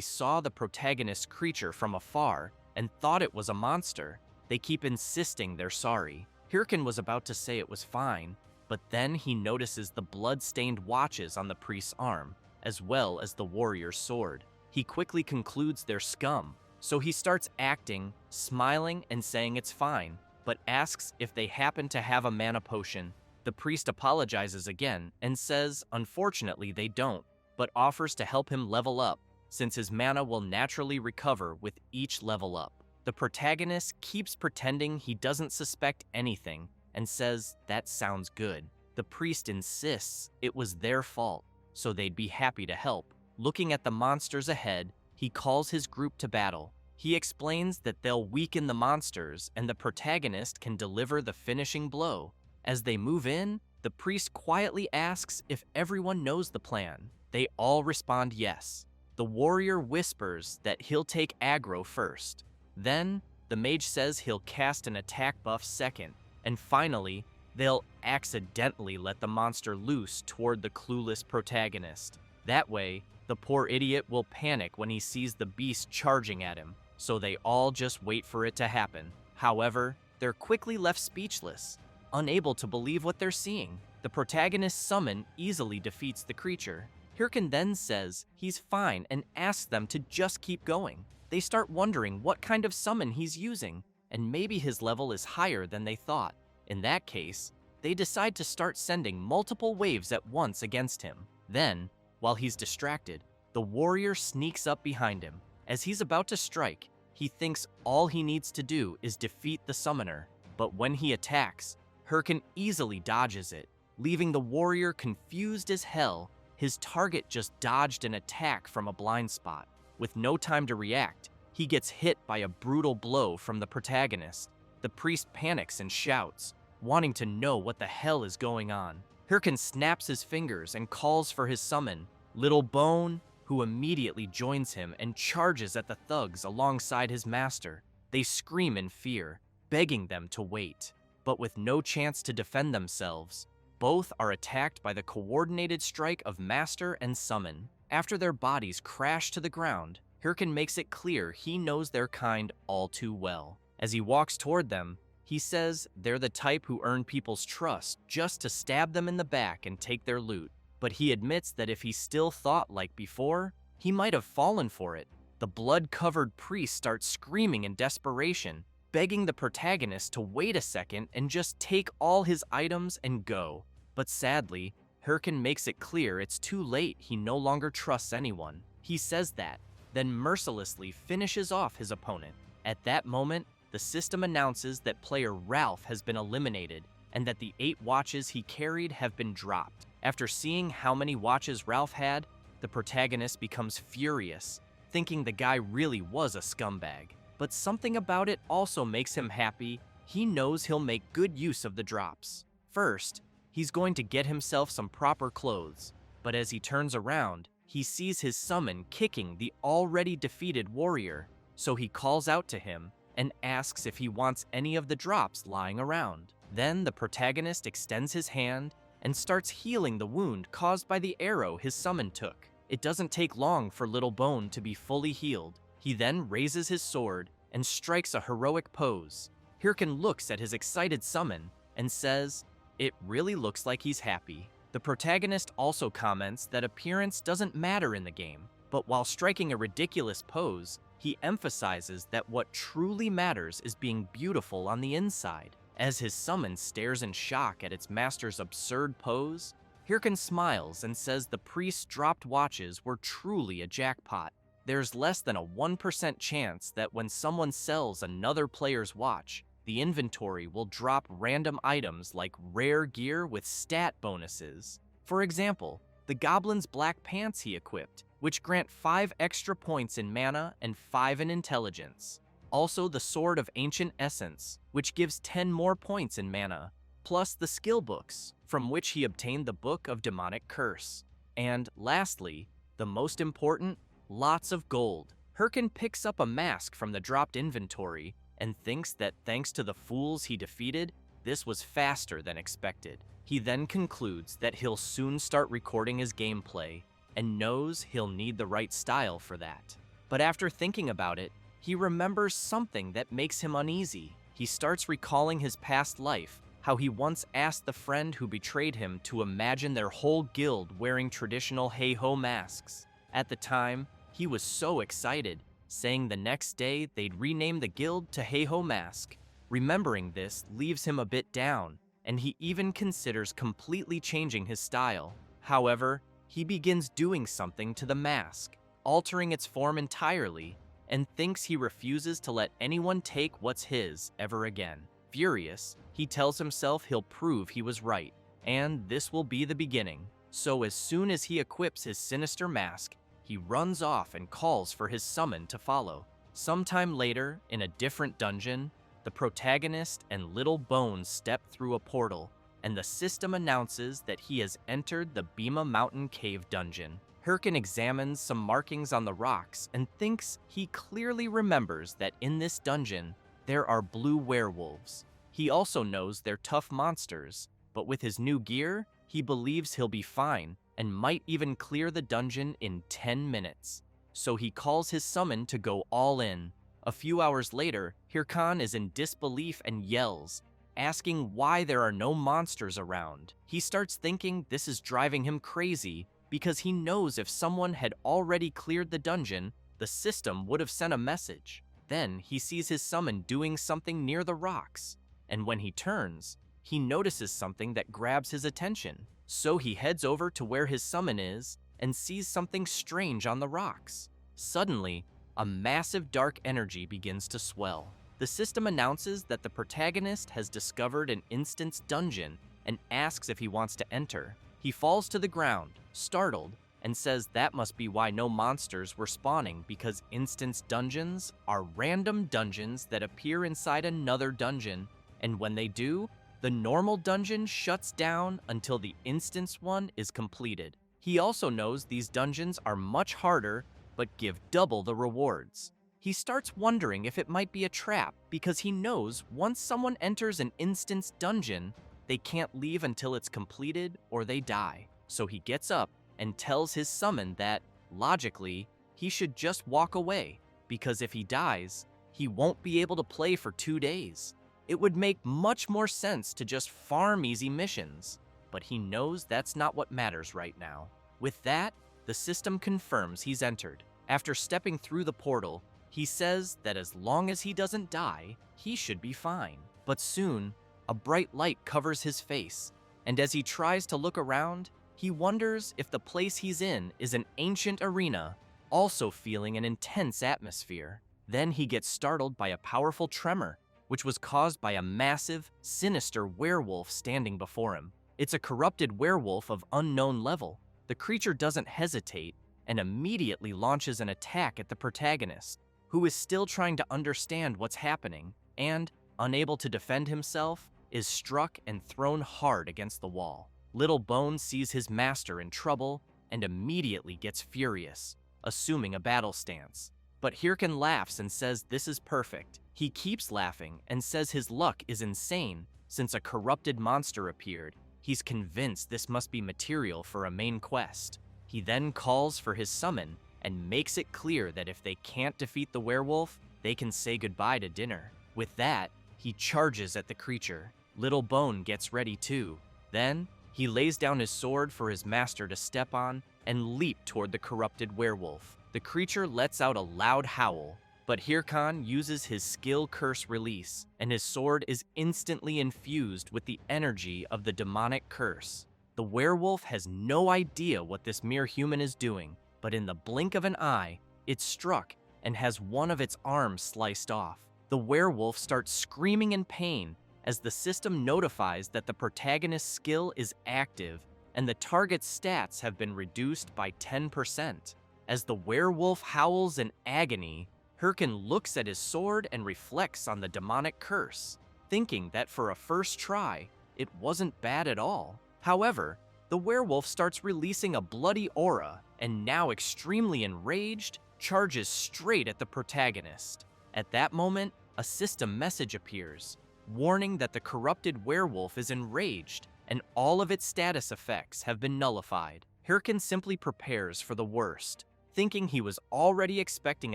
saw the protagonist's creature from afar and thought it was a monster. They keep insisting they're sorry. Hirkan was about to say it was fine, But then he notices the blood-stained watches on the priest's arm, as well as the warrior's sword. He quickly concludes they're scum, so he starts acting, smiling and saying it's fine, but asks if they happen to have a mana potion. The priest apologizes again and says unfortunately they don't, but offers to help him level up, since his mana will naturally recover with each level up. The protagonist keeps pretending he doesn't suspect anything and says that sounds good. The priest insists it was their fault, so they'd be happy to help. Looking at the monsters ahead, he calls his group to battle. He explains that they'll weaken the monsters and the protagonist can deliver the finishing blow. As they move in, the priest quietly asks if everyone knows the plan. They all respond yes. The warrior whispers that he'll take aggro first. Then, the mage says he'll cast an attack buff second. And finally, they'll accidentally let the monster loose toward the clueless protagonist. That way, the poor idiot will panic when he sees the beast charging at him, so they all just wait for it to happen. However, they're quickly left speechless, unable to believe what they're seeing. The protagonist's summon easily defeats the creature. Hirkin then says he's fine and asks them to just keep going. They start wondering what kind of summon he's using, and maybe his level is higher than they thought. In that case, they decide to start sending multiple waves at once against him. Then, while he's distracted, the warrior sneaks up behind him. As he's about to strike, he thinks all he needs to do is defeat the summoner. But when he attacks, Hirkin easily dodges it, leaving the warrior confused as hell. His target just dodged an attack from a blind spot. With no time to react, he gets hit by a brutal blow from the protagonist. The priest panics and shouts, wanting to know what the hell is going on. Hirkin snaps his fingers and calls for his summon, Little Bone, who immediately joins him and charges at the thugs alongside his master. They scream in fear, begging them to wait. But with no chance to defend themselves, both are attacked by the coordinated strike of master and summon. After their bodies crash to the ground, Hirkin makes it clear he knows their kind all too well. As he walks toward them, he says they're the type who earn people's trust just to stab them in the back and take their loot. But he admits that if he still thought like before, he might have fallen for it. The blood-covered priest starts screaming in desperation, begging the protagonist to wait a second and just take all his items and go. But sadly, Hirkin makes it clear it's too late. He no longer trusts anyone. He says that, then mercilessly finishes off his opponent. At that moment, the system announces that player Ralph has been eliminated and that the 8 watches he carried have been dropped. After seeing how many watches Ralph had, the protagonist becomes furious, thinking the guy really was a scumbag. But something about it also makes him happy. He knows he'll make good use of the drops. First, he's going to get himself some proper clothes, but as he turns around, he sees his summon kicking the already defeated warrior, so he calls out to him and asks if he wants any of the drops lying around. Then the protagonist extends his hand and starts healing the wound caused by the arrow his summon took. It doesn't take long for Little Bone to be fully healed. He then raises his sword and strikes a heroic pose. Hirkin looks at his excited summon and says, "It really looks like he's happy." The protagonist also comments that appearance doesn't matter in the game, but while striking a ridiculous pose, he emphasizes that what truly matters is being beautiful on the inside. As his summon stares in shock at its master's absurd pose, Hirkin smiles and says the priest's dropped watches were truly a jackpot. There's less than a 1% chance that when someone sells another player's watch, the inventory will drop random items like rare gear with stat bonuses. For example, the goblin's black pants he equipped, which grant 5 extra points in mana and 5 in intelligence. Also the Sword of Ancient Essence, which gives 10 more points in mana, plus the skill books, from which he obtained the Book of Demonic Curse. And lastly, the most important, lots of gold. Hirkin picks up a mask from the dropped inventory and thinks that thanks to the fools he defeated, this was faster than expected. He then concludes that he'll soon start recording his gameplay and knows he'll need the right style for that. But after thinking about it, he remembers something that makes him uneasy. He starts recalling his past life, how he once asked the friend who betrayed him to imagine their whole guild wearing traditional hey-ho masks. At the time, he was so excited, saying the next day they'd rename the guild to Hey-Ho Mask. Remembering this leaves him a bit down, and he even considers completely changing his style. However, he begins doing something to the mask, altering its form entirely, and thinks he refuses to let anyone take what's his ever again. Furious, he tells himself he'll prove he was right, and this will be the beginning. So as soon as he equips his sinister mask, he runs off and calls for his summon to follow. Sometime later, in a different dungeon, the protagonist and Little Bones step through a portal, and the system announces that he has entered the Bima Mountain Cave dungeon. Hirkin examines some markings on the rocks and thinks he clearly remembers that in this dungeon, there are blue werewolves. He also knows they're tough monsters, but with his new gear, he believes he'll be fine and might even clear the dungeon in 10 minutes. So he calls his summon to go all in. A few hours later, Hirkan is in disbelief and yells, asking why there are no monsters around. He starts thinking this is driving him crazy because he knows if someone had already cleared the dungeon, the system would have sent a message. Then he sees his summon doing something near the rocks, and when he turns, he notices something that grabs his attention. So he heads over to where his summon is and sees something strange on the rocks. Suddenly, a massive dark energy begins to swell. The system announces that the protagonist has discovered an instance dungeon and asks if he wants to enter. He falls to the ground, startled, and says that must be why no monsters were spawning, because instance dungeons are random dungeons that appear inside another dungeon, and when they do, the normal dungeon shuts down until the instance one is completed. He also knows these dungeons are much harder, but give double the rewards. He starts wondering if it might be a trap because he knows once someone enters an instance dungeon, they can't leave until it's completed or they die. So he gets up and tells his summon that, logically, he should just walk away because if he dies, he won't be able to play for 2 days. It would make much more sense to just farm easy missions, but he knows that's not what matters right now. With that, the system confirms he's entered. After stepping through the portal, he says that as long as he doesn't die, he should be fine. But soon, a bright light covers his face, and as he tries to look around, he wonders if the place he's in is an ancient arena, also feeling an intense atmosphere. Then he gets startled by a powerful tremor, which was caused by a massive, sinister werewolf standing before him. It's a corrupted werewolf of unknown level. The creature doesn't hesitate and immediately launches an attack at the protagonist, who is still trying to understand what's happening and, unable to defend himself, is struck and thrown hard against the wall. Little Bones sees his master in trouble and immediately gets furious, assuming a battle stance. But Hirkan laughs and says this is perfect. He keeps laughing and says his luck is insane since a corrupted monster appeared. He's convinced this must be material for a main quest. He then calls for his summon and makes it clear that if they can't defeat the werewolf, they can say goodbye to dinner. With that, he charges at the creature. Little Bone gets ready too. Then, he lays down his sword for his master to step on and leap toward the corrupted werewolf. The creature lets out a loud howl, but Hirkan uses his skill curse release, and his sword is instantly infused with the energy of the demonic curse. The werewolf has no idea what this mere human is doing, but in the blink of an eye, it's struck and has one of its arms sliced off. The werewolf starts screaming in pain as the system notifies that the protagonist's skill is active and the target's stats have been reduced by 10%. As the werewolf howls in agony, Hirkan looks at his sword and reflects on the demonic curse, thinking that for a first try, it wasn't bad at all. However, the werewolf starts releasing a bloody aura and, now extremely enraged, charges straight at the protagonist. At that moment, a system message appears, warning that the corrupted werewolf is enraged and all of its status effects have been nullified. Hirkan simply prepares for the worst, thinking he was already expecting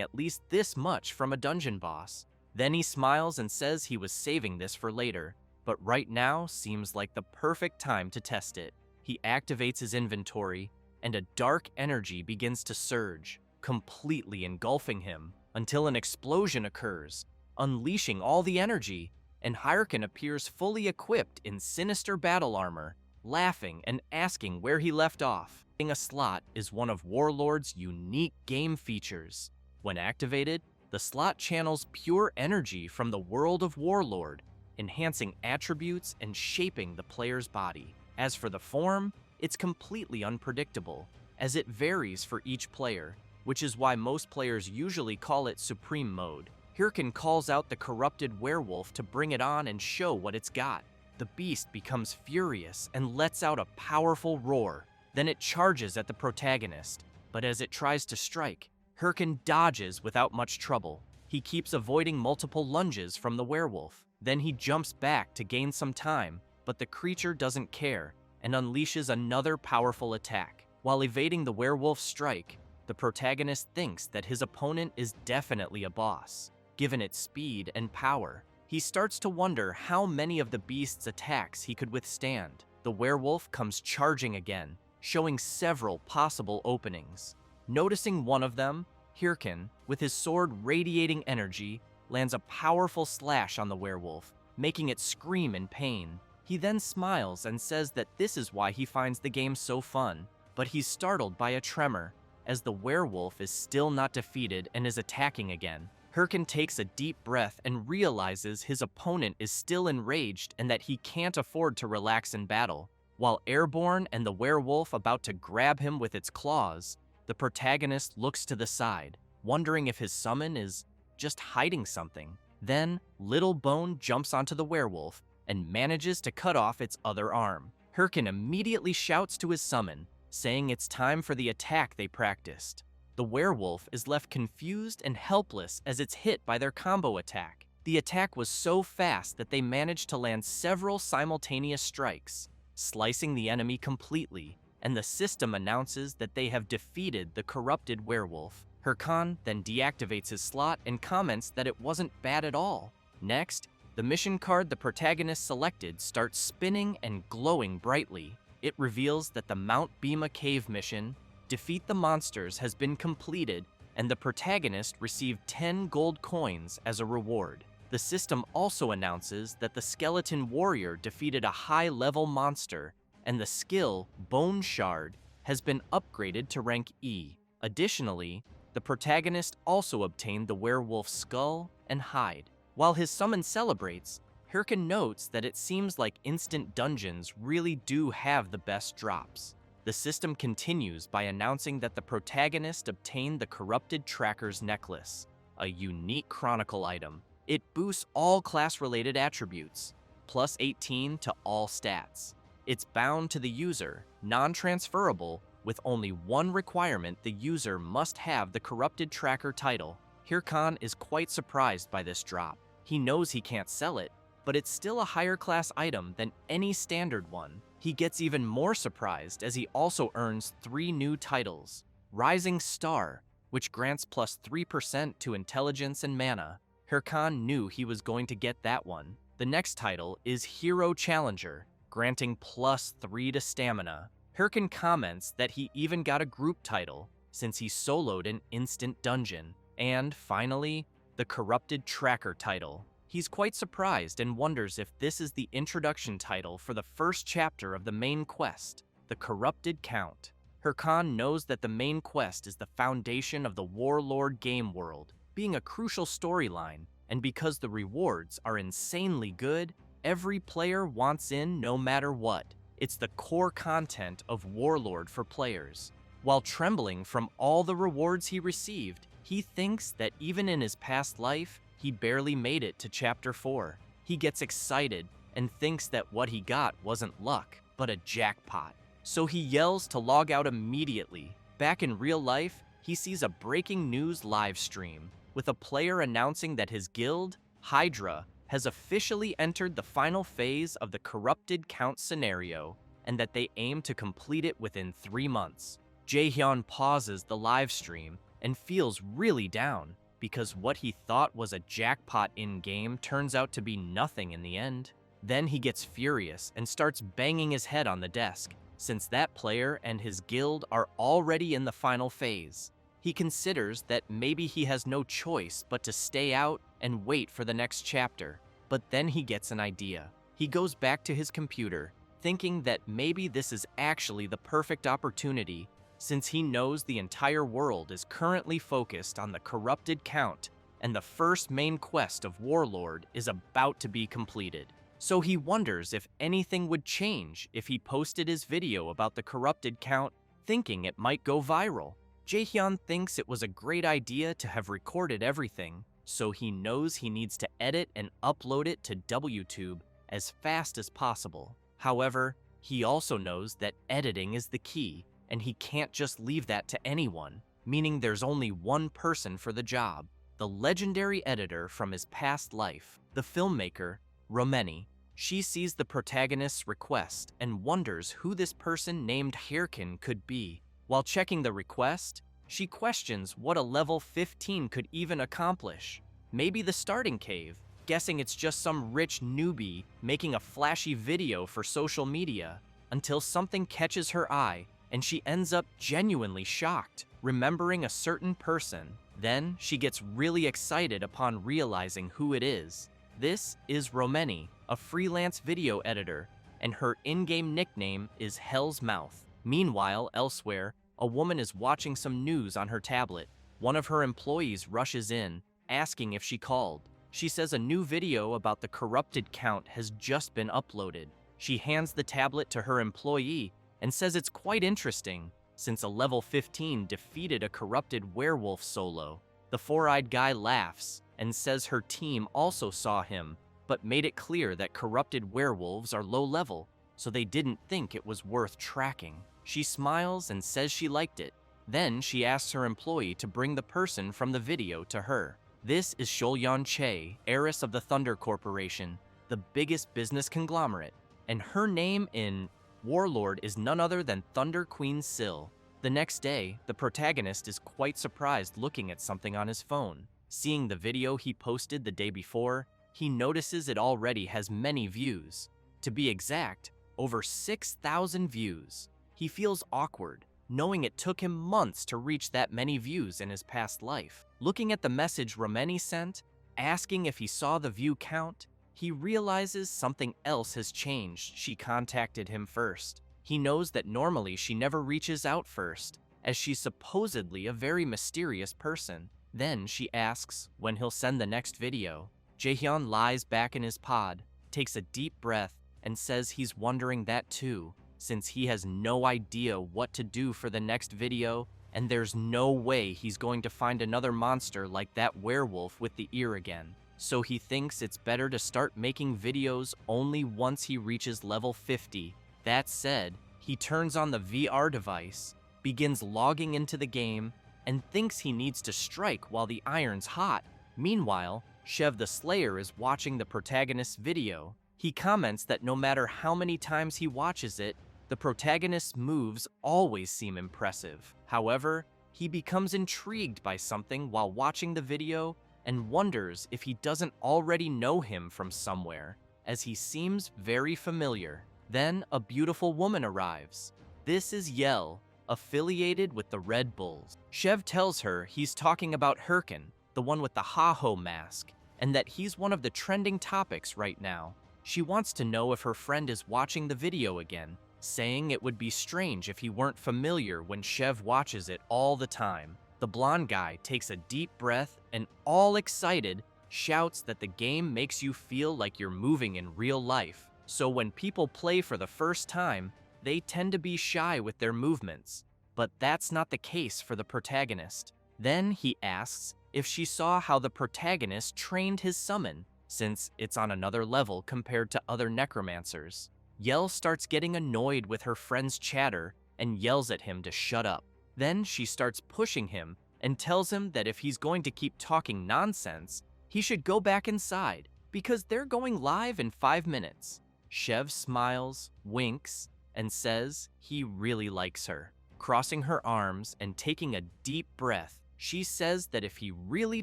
at least this much from a dungeon boss. Then he smiles and says he was saving this for later, but right now seems like the perfect time to test it. He activates his inventory, and a dark energy begins to surge, completely engulfing him, until an explosion occurs, unleashing all the energy, and Hyrule appears fully equipped in sinister battle armor, laughing and asking where he left off. A slot is one of Warlord's unique game features. When activated, the slot channels pure energy from the world of Warlord, enhancing attributes and shaping the player's body. As for the form, it's completely unpredictable, as it varies for each player, which is why most players usually call it Supreme Mode. Hyrule calls out the corrupted werewolf to bring it on and show what it's got. The beast becomes furious and lets out a powerful roar. Then it charges at the protagonist, but as it tries to strike, Hyrule dodges without much trouble. He keeps avoiding multiple lunges from the werewolf. Then he jumps back to gain some time, but the creature doesn't care and unleashes another powerful attack. While evading the werewolf's strike, the protagonist thinks that his opponent is definitely a boss. Given its speed and power, he starts to wonder how many of the beast's attacks he could withstand. The werewolf comes charging again, showing several possible openings. Noticing one of them, Hyrule, with his sword radiating energy, lands a powerful slash on the werewolf, making it scream in pain. He then smiles and says that this is why he finds the game so fun, but he's startled by a tremor, as the werewolf is still not defeated and is attacking again. Hyrule takes a deep breath and realizes his opponent is still enraged and that he can't afford to relax in battle. While airborne and the werewolf about to grab him with its claws, the protagonist looks to the side, wondering if his summon is just hiding something. Then, Little Bone jumps onto the werewolf and manages to cut off its other arm. Hyrule immediately shouts to his summon, saying it's time for the attack they practiced. The werewolf is left confused and helpless as it's hit by their combo attack. The attack was so fast that they managed to land several simultaneous strikes, slicing the enemy completely, and the system announces that they have defeated the corrupted werewolf. Hyrule then deactivates his slot and comments that it wasn't bad at all. Next, the mission card the protagonist selected starts spinning and glowing brightly. It reveals that the Mount Bima Cave mission, Defeat the Monsters, has been completed, and the protagonist received 10 gold coins as a reward. The system also announces that the skeleton warrior defeated a high-level monster, and the skill, Bone Shard, has been upgraded to rank E. Additionally, the protagonist also obtained the werewolf's skull and hide. While his summon celebrates, Hyrule notes that it seems like instant dungeons really do have the best drops. The system continues by announcing that the protagonist obtained the Corrupted Tracker's Necklace, a unique chronicle item. It boosts all class-related attributes, plus 18 to all stats. It's bound to the user, non-transferable, with only one requirement: the user must have the Corrupted Tracker title. Hyrule is quite surprised by this drop. He knows he can't sell it, but it's still a higher class item than any standard one. He gets even more surprised as he also earns 3 new titles. Rising Star, which grants plus 3% to intelligence and mana. Hyrule knew he was going to get that one. The next title is Hero Challenger, granting plus 3 to stamina. Hyrule comments that he even got a group title, since he soloed an instant dungeon. And finally, the Corrupted Tracker title. He's quite surprised and wonders if this is the introduction title for the first chapter of the main quest, the Corrupted Count. Hyrule knows that the main quest is the foundation of the Warlord game world, being a crucial storyline, and because the rewards are insanely good, every player wants in no matter what. It's the core content of Warlord for players. While trembling from all the rewards he received, he thinks that even in his past life, he barely made it to Chapter 4. He gets excited and thinks that what he got wasn't luck, but a jackpot. So he yells to log out immediately. Back in real life, he sees a breaking news live stream, with a player announcing that his guild, Hydra, has officially entered the final phase of the Corrupted Count scenario, and that they aim to complete it within 3 months. Jaehyun pauses the live stream and feels really down, because what he thought was a jackpot in-game turns out to be nothing in the end. Then he gets furious and starts banging his head on the desk, since that player and his guild are already in the final phase. He considers that maybe he has no choice but to stay out and wait for the next chapter. But then he gets an idea. He goes back to his computer, thinking that maybe this is actually the perfect opportunity, since he knows the entire world is currently focused on the corrupted count, and the first main quest of Warlord is about to be completed. So he wonders if anything would change if he posted his video about the corrupted count, thinking it might go viral. Jaehyun thinks it was a great idea to have recorded everything, so he knows he needs to edit and upload it to WTube as fast as possible. However, he also knows that editing is the key, and he can't just leave that to anyone, meaning there's only one person for the job: the legendary editor from his past life, the filmmaker, Romeni. She sees the protagonist's request and wonders who this person named Hirkin could be. While checking the request, she questions what a level 15 could even accomplish. Maybe the starting cave, guessing it's just some rich newbie making a flashy video for social media, until something catches her eye and she ends up genuinely shocked, remembering a certain person. Then she gets really excited upon realizing who it is. This is Romeni, a freelance video editor, and her in-game nickname is Hell's Mouth. Meanwhile, elsewhere, a woman is watching some news on her tablet. One of her employees rushes in, asking if she called. She says a new video about the corrupted count has just been uploaded. She hands the tablet to her employee and says it's quite interesting, since a level 15 defeated a corrupted werewolf solo. The four-eyed guy laughs and says her team also saw him, but made it clear that corrupted werewolves are low level, so they didn't think it was worth tracking. She smiles and says she liked it. Then she asks her employee to bring the person from the video to her. This is Sholyon Che, heiress of the Thunder Corporation, the biggest business conglomerate, and her name in Warlord is none other than Thunder Queen Syl. The next day, the protagonist is quite surprised looking at something on his phone. Seeing the video he posted the day before, he notices it already has many views. To be exact, over 6,000 views. He feels awkward, knowing it took him months to reach that many views in his past life. Looking at the message Romeni sent, asking if he saw the view count, he realizes something else has changed. She contacted him first. He knows that normally she never reaches out first, as she's supposedly a very mysterious person. Then she asks when he'll send the next video. Jaehyun lies back in his pod, takes a deep breath, and says he's wondering that too, since he has no idea what to do for the next video, and there's no way he's going to find another monster like that werewolf with the ear again. So he thinks it's better to start making videos only once he reaches level 50. That said, he turns on the VR device, begins logging into the game, and thinks he needs to strike while the iron's hot. Meanwhile, Shev the Slayer is watching the protagonist's video. He comments that no matter how many times he watches it, the protagonist's moves always seem impressive. However, he becomes intrigued by something while watching the video and wonders if he doesn't already know him from somewhere, as he seems very familiar. Then a beautiful woman arrives. This is Yell, affiliated with the Red Bulls. Shev tells her he's talking about Hirkin, the one with the Ha-Ho mask, and that he's one of the trending topics right now. She wants to know if her friend is watching the video again, saying it would be strange if he weren't familiar when Shev watches it all the time. The blonde guy takes a deep breath and, all excited, shouts that the game makes you feel like you're moving in real life. So when people play for the first time, they tend to be shy with their movements. But that's not the case for the protagonist. Then he asks if she saw how the protagonist trained his summon, since it's on another level compared to other necromancers. Yell starts getting annoyed with her friend's chatter and yells at him to shut up. Then she starts pushing him and tells him that if he's going to keep talking nonsense, he should go back inside because they're going live in 5 minutes. Shev smiles, winks, and says he really likes her. Crossing her arms and taking a deep breath, she says that if he really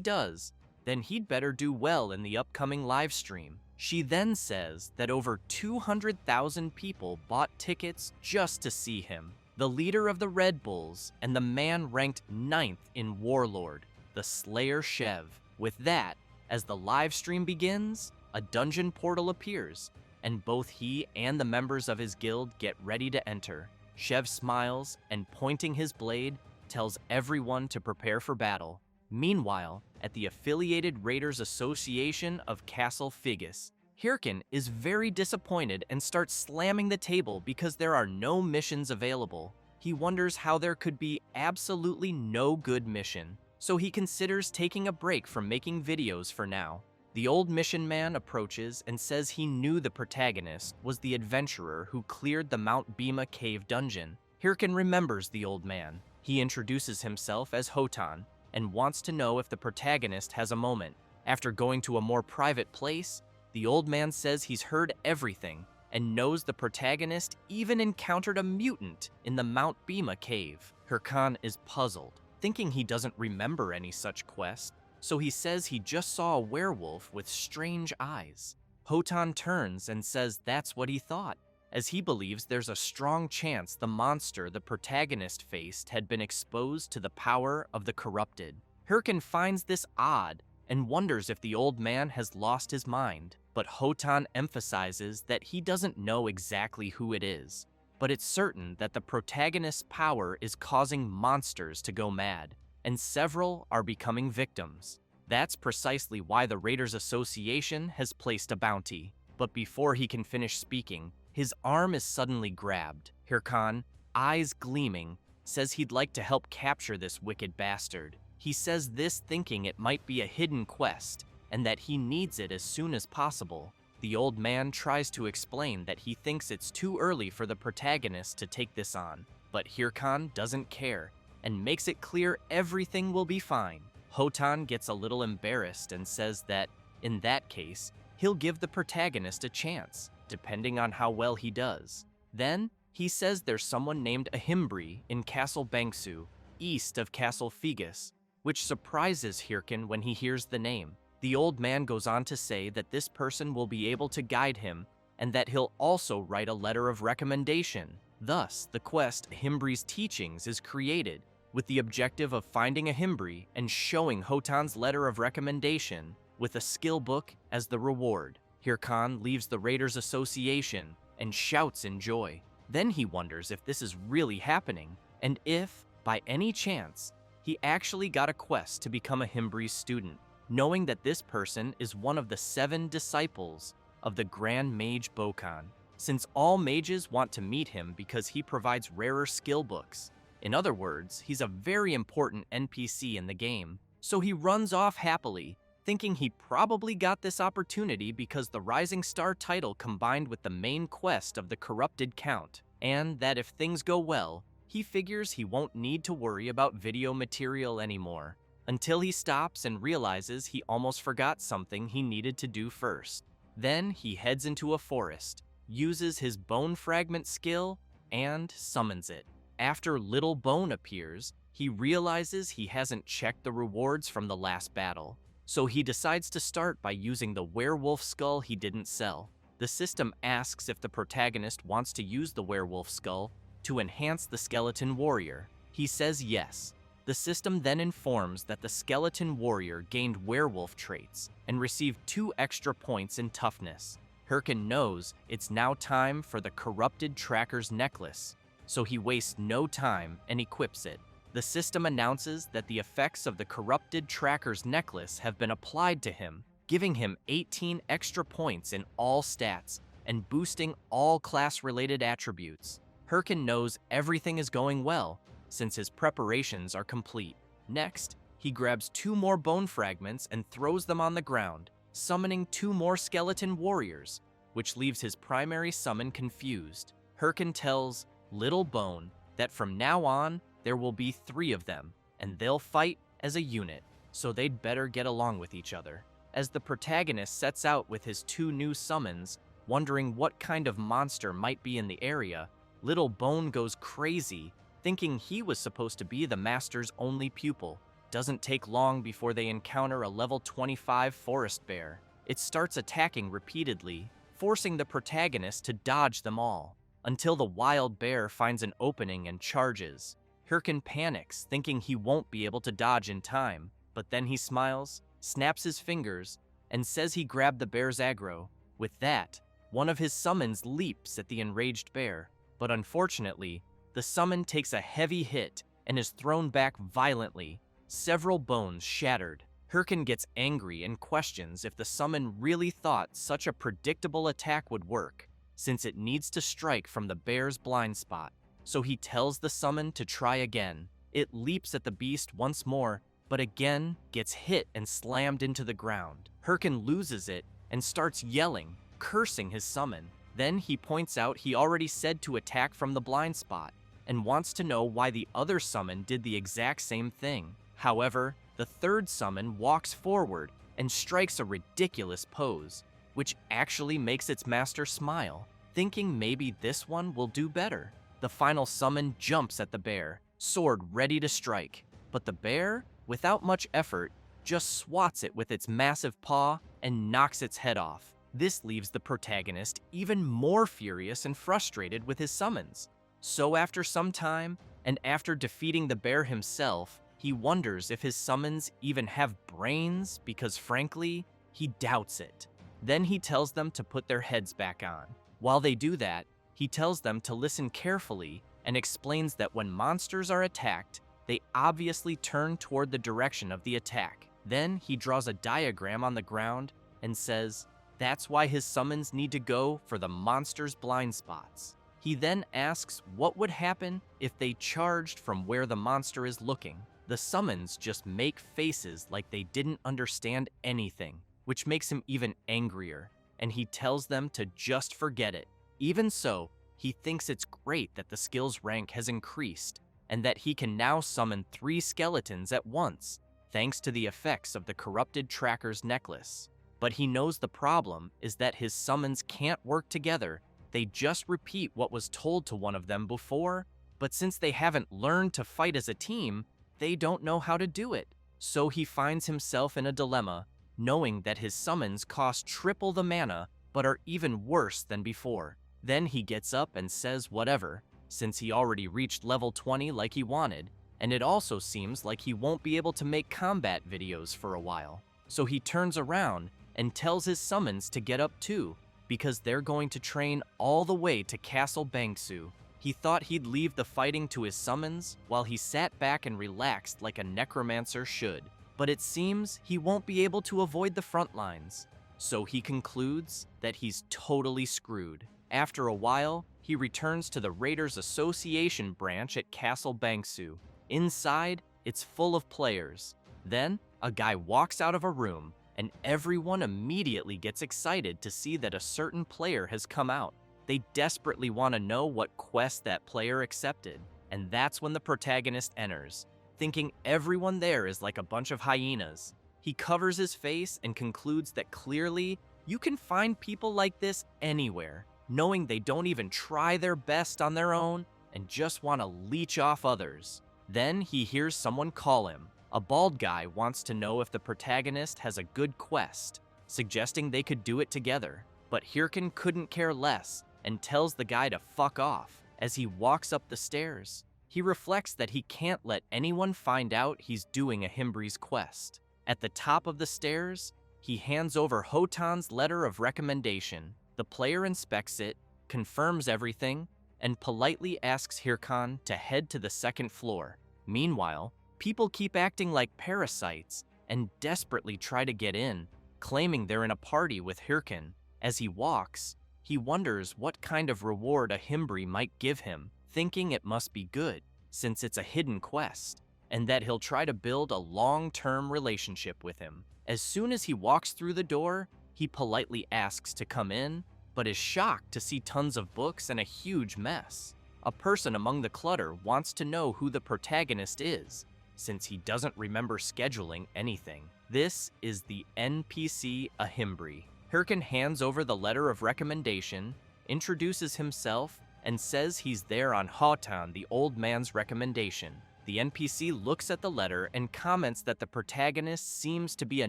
does, then he'd better do well in the upcoming live stream. She then says that over 200,000 people bought tickets just to see him, the leader of the Red Bulls and the man ranked 9th in Warlord, the Slayer Shev. With that, as the live stream begins, a dungeon portal appears, and both he and the members of his guild get ready to enter. Shev smiles and, pointing his blade, tells everyone to prepare for battle. Meanwhile, at the affiliated Raiders Association of Castle Figus, Hirkin is very disappointed and starts slamming the table because there are no missions available. He wonders how there could be absolutely no good mission, so he considers taking a break from making videos for now. The old mission man approaches and says he knew the protagonist was the adventurer who cleared the Mount Bima cave dungeon. Hirkin remembers the old man. He introduces himself as Hotan and wants to know if the protagonist has a moment. After going to a more private place, the old man says he's heard everything and knows the protagonist even encountered a mutant in the Mount Bima cave. Hirkan is puzzled, thinking he doesn't remember any such quest, so he says he just saw a werewolf with strange eyes. Hotan turns and says that's what he thought, as he believes there's a strong chance the monster the protagonist faced had been exposed to the power of the corrupted. Hirkin finds this odd and wonders if the old man has lost his mind, but Hotan emphasizes that he doesn't know exactly who it is, but it's certain that the protagonist's power is causing monsters to go mad, and several are becoming victims. That's precisely why the Raiders Association has placed a bounty. But before he can finish speaking, his arm is suddenly grabbed. Hirkan, eyes gleaming, says he'd like to help capture this wicked bastard. He says this thinking it might be a hidden quest, and that he needs it as soon as possible. The old man tries to explain that he thinks it's too early for the protagonist to take this on, but Hirkan doesn't care and makes it clear everything will be fine. Hotan gets a little embarrassed and says that, in that case, he'll give the protagonist a chance, depending on how well he does. Then, he says there's someone named Ahimbri in Castle Bangsu, east of Castle Figus, which surprises Hirkin when he hears the name. The old man goes on to say that this person will be able to guide him and that he'll also write a letter of recommendation. Thus, the quest Ahimbri's Teachings is created, with the objective of finding Ahimbri and showing Hotan's letter of recommendation with a skill book as the reward. Hirkan leaves the Raiders Association and shouts in joy. Then he wonders if this is really happening, and if, by any chance, he actually got a quest to become Ahimbri's student, knowing that this person is one of the 7 disciples of the Grand Mage Bokan, since all mages want to meet him because he provides rarer skill books. In other words, he's a very important NPC in the game, so he runs off happily, thinking he probably got this opportunity because the Rising Star title combined with the main quest of the Corrupted Count, and that if things go well, he figures he won't need to worry about video material anymore, until he stops and realizes he almost forgot something he needed to do first. Then he heads into a forest, uses his bone fragment skill, and summons it. After Little Bone appears, he realizes he hasn't checked the rewards from the last battle, so he decides to start by using the werewolf skull he didn't sell. The system asks if the protagonist wants to use the werewolf skull to enhance the skeleton warrior. He says yes. The system then informs that the skeleton warrior gained werewolf traits and received 2 extra points in toughness. Hirkin knows it's now time for the Corrupted Tracker's necklace, so he wastes no time and equips it. The system announces that the effects of the Corrupted Tracker's necklace have been applied to him, giving him 18 extra points in all stats and boosting all class-related attributes. Hirkin knows everything is going well, since his preparations are complete. Next, he grabs 2 more bone fragments and throws them on the ground, summoning 2 more skeleton warriors, which leaves his primary summon confused. Hirkin tells Little Bone that from now on, there will be 3 of them, and they'll fight as a unit, so they'd better get along with each other. As the protagonist sets out with his 2 new summons, wondering what kind of monster might be in the area, Little Bone goes crazy, thinking he was supposed to be the master's only pupil. Doesn't take long before they encounter a level 25 forest bear. it starts attacking repeatedly, forcing the protagonist to dodge them all, until the wild bear finds an opening and charges. Hirkin panics, thinking he won't be able to dodge in time, but then he smiles, snaps his fingers, and says he grabbed the bear's aggro. With that, one of his summons leaps at the enraged bear, but unfortunately, the summon takes a heavy hit and is thrown back violently, several bones shattered. Hirkin gets angry and questions if the summon really thought such a predictable attack would work, since it needs to strike from the bear's blind spot. So he tells the summon to try again. It leaps at the beast once more, but again gets hit and slammed into the ground. Hirkin loses it and starts yelling, cursing his summon. Then he points out he already said to attack from the blind spot, and wants to know why the other summon did the exact same thing. However, the third summon walks forward and strikes a ridiculous pose, which actually makes its master smile, thinking maybe this one will do better. The final summon jumps at the bear, sword ready to strike, but the bear, without much effort, just swats it with its massive paw and knocks its head off. This leaves the protagonist even more furious and frustrated with his summons. So after some time, and after defeating the bear himself, he wonders if his summons even have brains because frankly, he doubts it. Then he tells them to put their heads back on. While they do that, he tells them to listen carefully and explains that when monsters are attacked, they obviously turn toward the direction of the attack. Then he draws a diagram on the ground and says that's why his summons need to go for the monster's blind spots. He then asks what would happen if they charged from where the monster is looking. The summons just make faces like they didn't understand anything, which makes him even angrier, and he tells them to just forget it. Even so, he thinks it's great that the skills rank has increased, and that he can now summon 3 skeletons at once, thanks to the effects of the corrupted tracker's necklace. But he knows the problem is that his summons can't work together. They just repeat what was told to one of them before, but since they haven't learned to fight as a team, they don't know how to do it. So he finds himself in a dilemma, knowing that his summons cost triple the mana, but are even worse than before. Then he gets up and says whatever, since he already reached level 20 like he wanted, and it also seems like he won't be able to make combat videos for a while. So he turns around and tells his summons to get up too, because they're going to train all the way to Castle Bangsu. He thought he'd leave the fighting to his summons while he sat back and relaxed like a necromancer should, but it seems he won't be able to avoid the front lines. So he concludes that he's totally screwed. After a while, he returns to the Raiders Association branch at Castle Bangsu. Inside, it's full of players. Then, a guy walks out of a room, and everyone immediately gets excited to see that a certain player has come out. They desperately want to know what quest that player accepted, and that's when the protagonist enters, thinking everyone there is like a bunch of hyenas. He covers his face and concludes that clearly, you can find people like this anywhere, knowing they don't even try their best on their own and just want to leech off others. Then he hears someone call him. A bald guy wants to know if the protagonist has a good quest, suggesting they could do it together. But Hirkin couldn't care less and tells the guy to fuck off. As he walks up the stairs, he reflects that he can't let anyone find out he's doing a Himbri's quest. At the top of the stairs, he hands over Hotan's letter of recommendation. The player inspects it, confirms everything, and politely asks Hirkan to head to the second floor. Meanwhile, people keep acting like parasites and desperately try to get in, claiming they're in a party with Hirkin. As he walks, he wonders what kind of reward a Himbri might give him, thinking it must be good, since it's a hidden quest, and that he'll try to build a long-term relationship with him. As soon as he walks through the door, he politely asks to come in, but is shocked to see tons of books and a huge mess. A person among the clutter wants to know who the protagonist is, since he doesn't remember scheduling anything. This is the NPC Ahimbri. Hirkin hands over the letter of recommendation, introduces himself, and says he's there on Hotan, the old man's recommendation. The NPC looks at the letter and comments that the protagonist seems to be a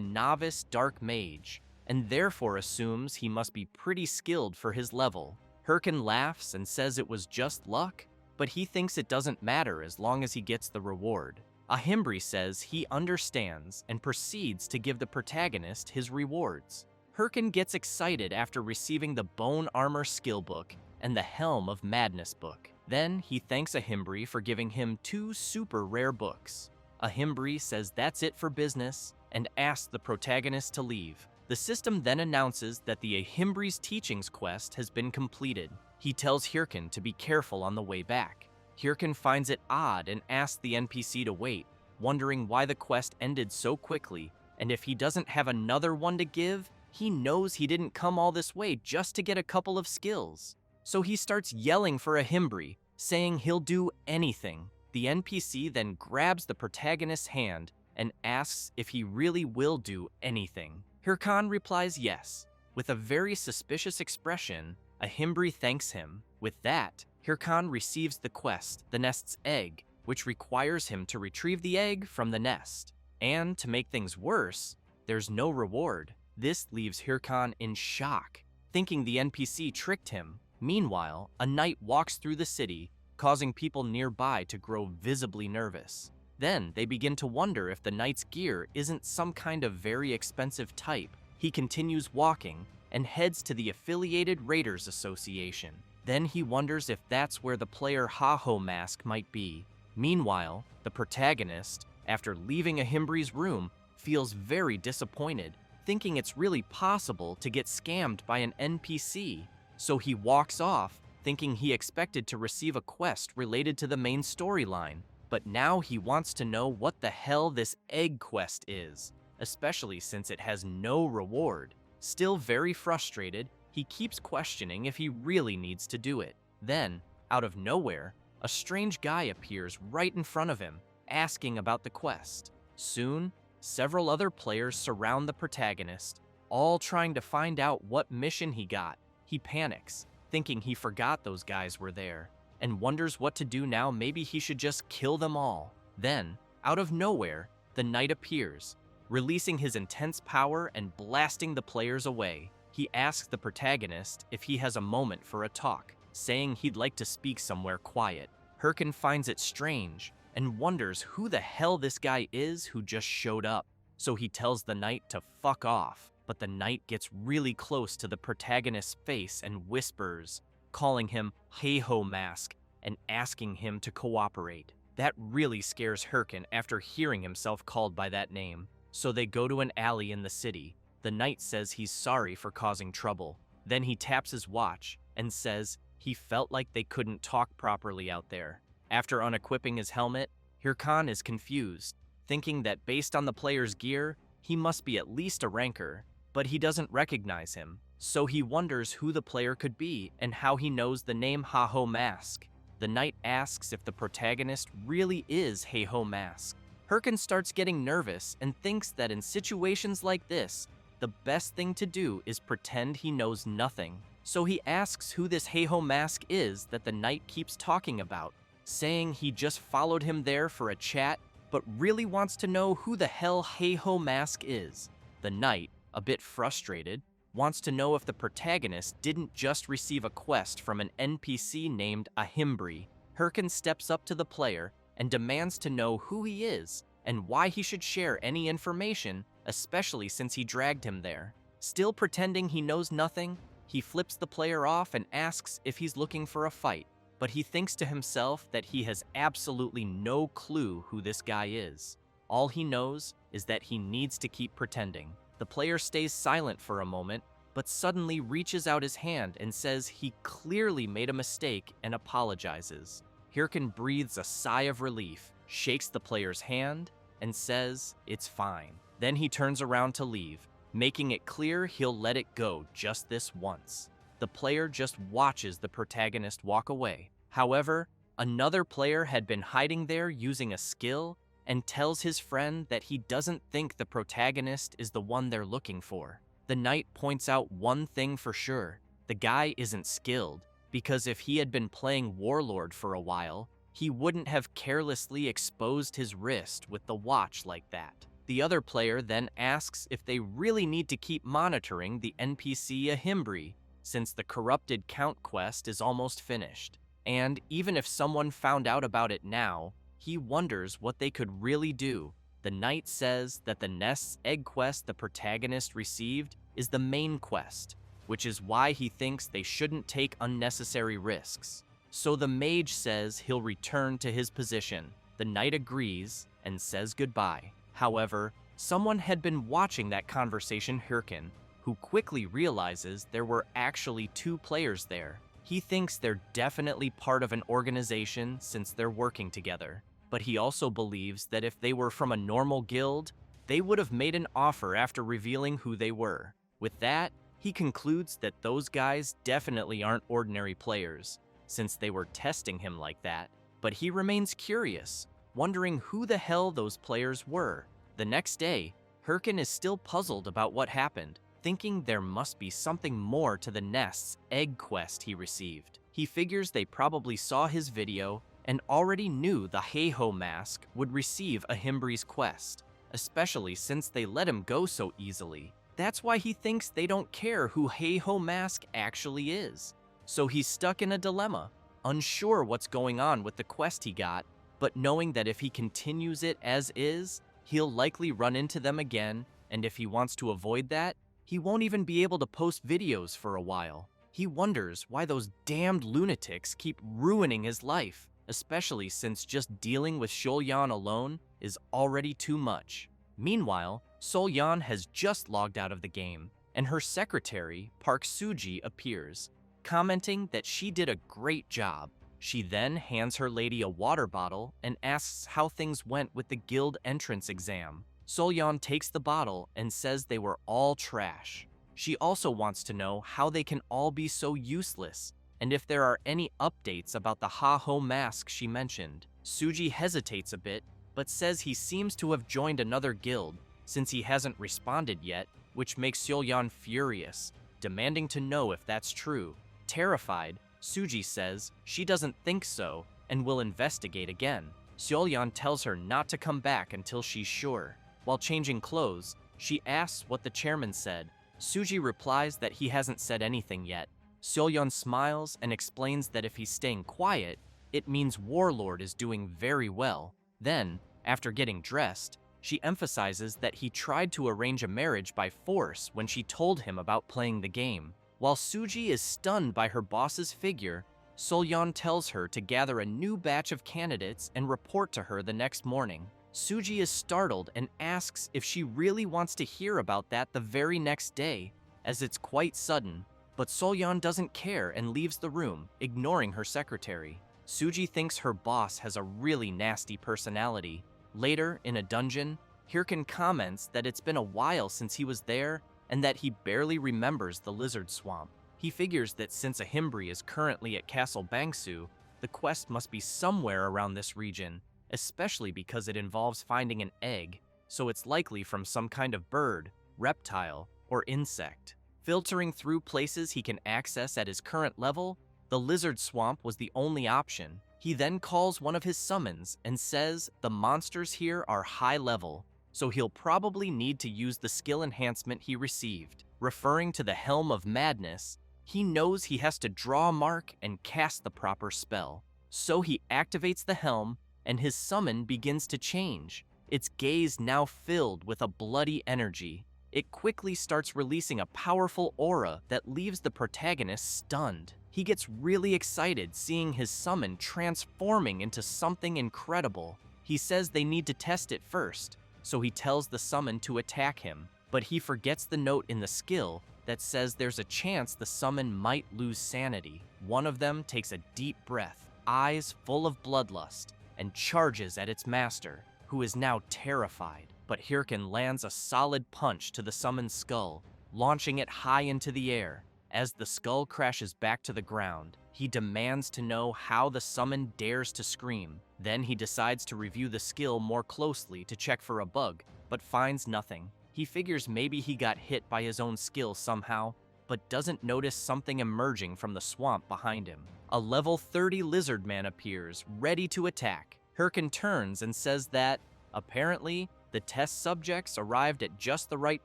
novice dark mage, and therefore assumes he must be pretty skilled for his level. Hirkin laughs and says it was just luck, but he thinks it doesn't matter as long as he gets the reward. Ahimbri says he understands and proceeds to give the protagonist his rewards. Hirkin gets excited after receiving the Bone Armor Skill Book and the Helm of Madness book. Then he thanks Ahimbri for giving him 2 super rare books. Ahimbri says that's it for business and asks the protagonist to leave. The system then announces that the Ahimbri's Teachings quest has been completed. He tells Hirkin to be careful on the way back. Hirkin finds it odd and asks the NPC to wait, wondering why the quest ended so quickly, and if he doesn't have another one to give, he knows he didn't come all this way just to get a couple of skills. So he starts yelling for Ahimbri, saying he'll do anything. The NPC then grabs the protagonist's hand and asks if he really will do anything. Hirkan replies yes. With a very suspicious expression, Ahimbri thanks him. With that, Hirkan receives the quest, the nest's egg, which requires him to retrieve the egg from the nest. And to make things worse, there's no reward. This leaves Hirkan in shock, thinking the NPC tricked him. Meanwhile, a knight walks through the city, causing people nearby to grow visibly nervous. Then they begin to wonder if the knight's gear isn't some kind of very expensive type. He continues walking and heads to the Affiliated Raiders Association. Then he wonders if that's where the player Ha-Ho Mask might be. Meanwhile, the protagonist, after leaving Ahimbri's room, feels very disappointed, thinking it's really possible to get scammed by an NPC. So he walks off, thinking he expected to receive a quest related to the main storyline. But now he wants to know what the hell this egg quest is, especially since it has no reward. Still very frustrated, he keeps questioning if he really needs to do it. Then, out of nowhere, a strange guy appears right in front of him, asking about the quest. Soon, several other players surround the protagonist, all trying to find out what mission he got. He panics, thinking he forgot those guys were there, and wonders what to do now. Maybe he should just kill them all. Then, out of nowhere, the knight appears, releasing his intense power and blasting the players away. He asks the protagonist if he has a moment for a talk, saying he'd like to speak somewhere quiet. Hirkin finds it strange and wonders who the hell this guy is who just showed up. So he tells the knight to fuck off, but the knight gets really close to the protagonist's face and whispers, calling him Ha-Ho Mask and asking him to cooperate. That really scares Hirkin after hearing himself called by that name. So they go to an alley in the city. The knight says he's sorry for causing trouble. Then he taps his watch and says he felt like they couldn't talk properly out there. After unequipping his helmet, Hirkan is confused, thinking that based on the player's gear, he must be at least a ranker, but he doesn't recognize him. So he wonders who the player could be and how he knows the name Ha-Ho Mask. The knight asks if the protagonist really is Ha-Ho Mask. Hirkin starts getting nervous and thinks that in situations like this, the best thing to do is pretend he knows nothing. So he asks who this Ha-Ho Mask is that the knight keeps talking about, saying he just followed him there for a chat, but really wants to know who the hell Ha-Ho Mask is. The knight, a bit frustrated, wants to know if the protagonist didn't just receive a quest from an NPC named Ahimbri. Hirkin steps up to the player and demands to know who he is and why he should share any information, especially since he dragged him there. Still pretending he knows nothing, he flips the player off and asks if he's looking for a fight, but he thinks to himself that he has absolutely no clue who this guy is. All he knows is that he needs to keep pretending. The player stays silent for a moment, but suddenly reaches out his hand and says he clearly made a mistake and apologizes. Hirkin breathes a sigh of relief, shakes the player's hand, and says it's fine. Then he turns around to leave, making it clear he'll let it go just this once. The player just watches the protagonist walk away. However, another player had been hiding there using a skill and tells his friend that he doesn't think the protagonist is the one they're looking for. The knight points out one thing for sure: the guy isn't skilled, because if he had been playing Warlord for a while, he wouldn't have carelessly exposed his wrist with the watch like that. The other player then asks if they really need to keep monitoring the NPC Ahimbri, since the corrupted Count quest is almost finished. And even if someone found out about it now, he wonders what they could really do. The knight says that the nest's egg quest the protagonist received is the main quest, which is why he thinks they shouldn't take unnecessary risks. So the mage says he'll return to his position. The knight agrees and says goodbye. However, someone had been watching that conversation, Hirkin, who quickly realizes there were actually two players there. He thinks they're definitely part of an organization since they're working together, but he also believes that if they were from a normal guild, they would have made an offer after revealing who they were. With that, he concludes that those guys definitely aren't ordinary players, since they were testing him like that, but he remains curious, wondering who the hell those players were. The next day, Hirkin is still puzzled about what happened, thinking there must be something more to the nest's egg quest he received. He figures they probably saw his video and already knew the Heiho mask would receive Ahimbri's quest, especially since they let him go so easily. That's why he thinks they don't care who Heiho mask actually is. So he's stuck in a dilemma, unsure what's going on with the quest he got, but knowing that if he continues it as is, he'll likely run into them again, and if he wants to avoid that, he won't even be able to post videos for a while. He wonders why those damned lunatics keep ruining his life, especially since just dealing with Solyan alone is already too much. Meanwhile, Solyan has just logged out of the game, and her secretary, Park Suji, appears, commenting that she did a great job. She then hands her lady a water bottle and asks how things went with the guild entrance exam. Solyan takes the bottle and says they were all trash. She also wants to know how they can all be so useless, and if there are any updates about the Ha-Ho mask she mentioned. Suji hesitates a bit, but says he seems to have joined another guild, since he hasn't responded yet, which makes Solyan furious, demanding to know if that's true. Terrified, Suji says she doesn't think so and will investigate again. Solyan tells her not to come back until she's sure. While changing clothes, she asks what the chairman said. Suji replies that he hasn't said anything yet. Solyan smiles and explains that if he's staying quiet, it means Warlord is doing very well. Then, after getting dressed, she emphasizes that he tried to arrange a marriage by force when she told him about playing the game. While Suji is stunned by her boss's figure, Solyan tells her to gather a new batch of candidates and report to her the next morning. Suji is startled and asks if she really wants to hear about that the very next day, as it's quite sudden, but Solyan doesn't care and leaves the room, ignoring her secretary. Suji thinks her boss has a really nasty personality. Later, in a dungeon, Hirkin comments that it's been a while since he was there and that he barely remembers the lizard swamp. He figures that since Ahimbri is currently at Castle Bangsu, the quest must be somewhere around this region, especially because it involves finding an egg, so it's likely from some kind of bird, reptile, or insect. Filtering through places he can access at his current level, the lizard swamp was the only option. He then calls one of his summons and says the monsters here are high level, so he'll probably need to use the skill enhancement he received. Referring to the Helm of Madness, he knows he has to draw a mark and cast the proper spell. So he activates the helm, and his summon begins to change, its gaze now filled with a bloody energy. It quickly starts releasing a powerful aura that leaves the protagonist stunned. He gets really excited seeing his summon transforming into something incredible. He says they need to test it first, so he tells the summon to attack him, but he forgets the note in the skill that says there's a chance the summon might lose sanity. One of them takes a deep breath, eyes full of bloodlust, and charges at its master, who is now terrified. But Hirkin lands a solid punch to the summon's skull, launching it high into the air. As the skull crashes back to the ground, he demands to know how the summon dares to scream. Then he decides to review the skill more closely to check for a bug, but finds nothing. He figures maybe he got hit by his own skill somehow, but doesn't notice something emerging from the swamp behind him. A level 30 lizard man appears, ready to attack. Hirkin turns and says that, apparently, The test subjects arrived at just the right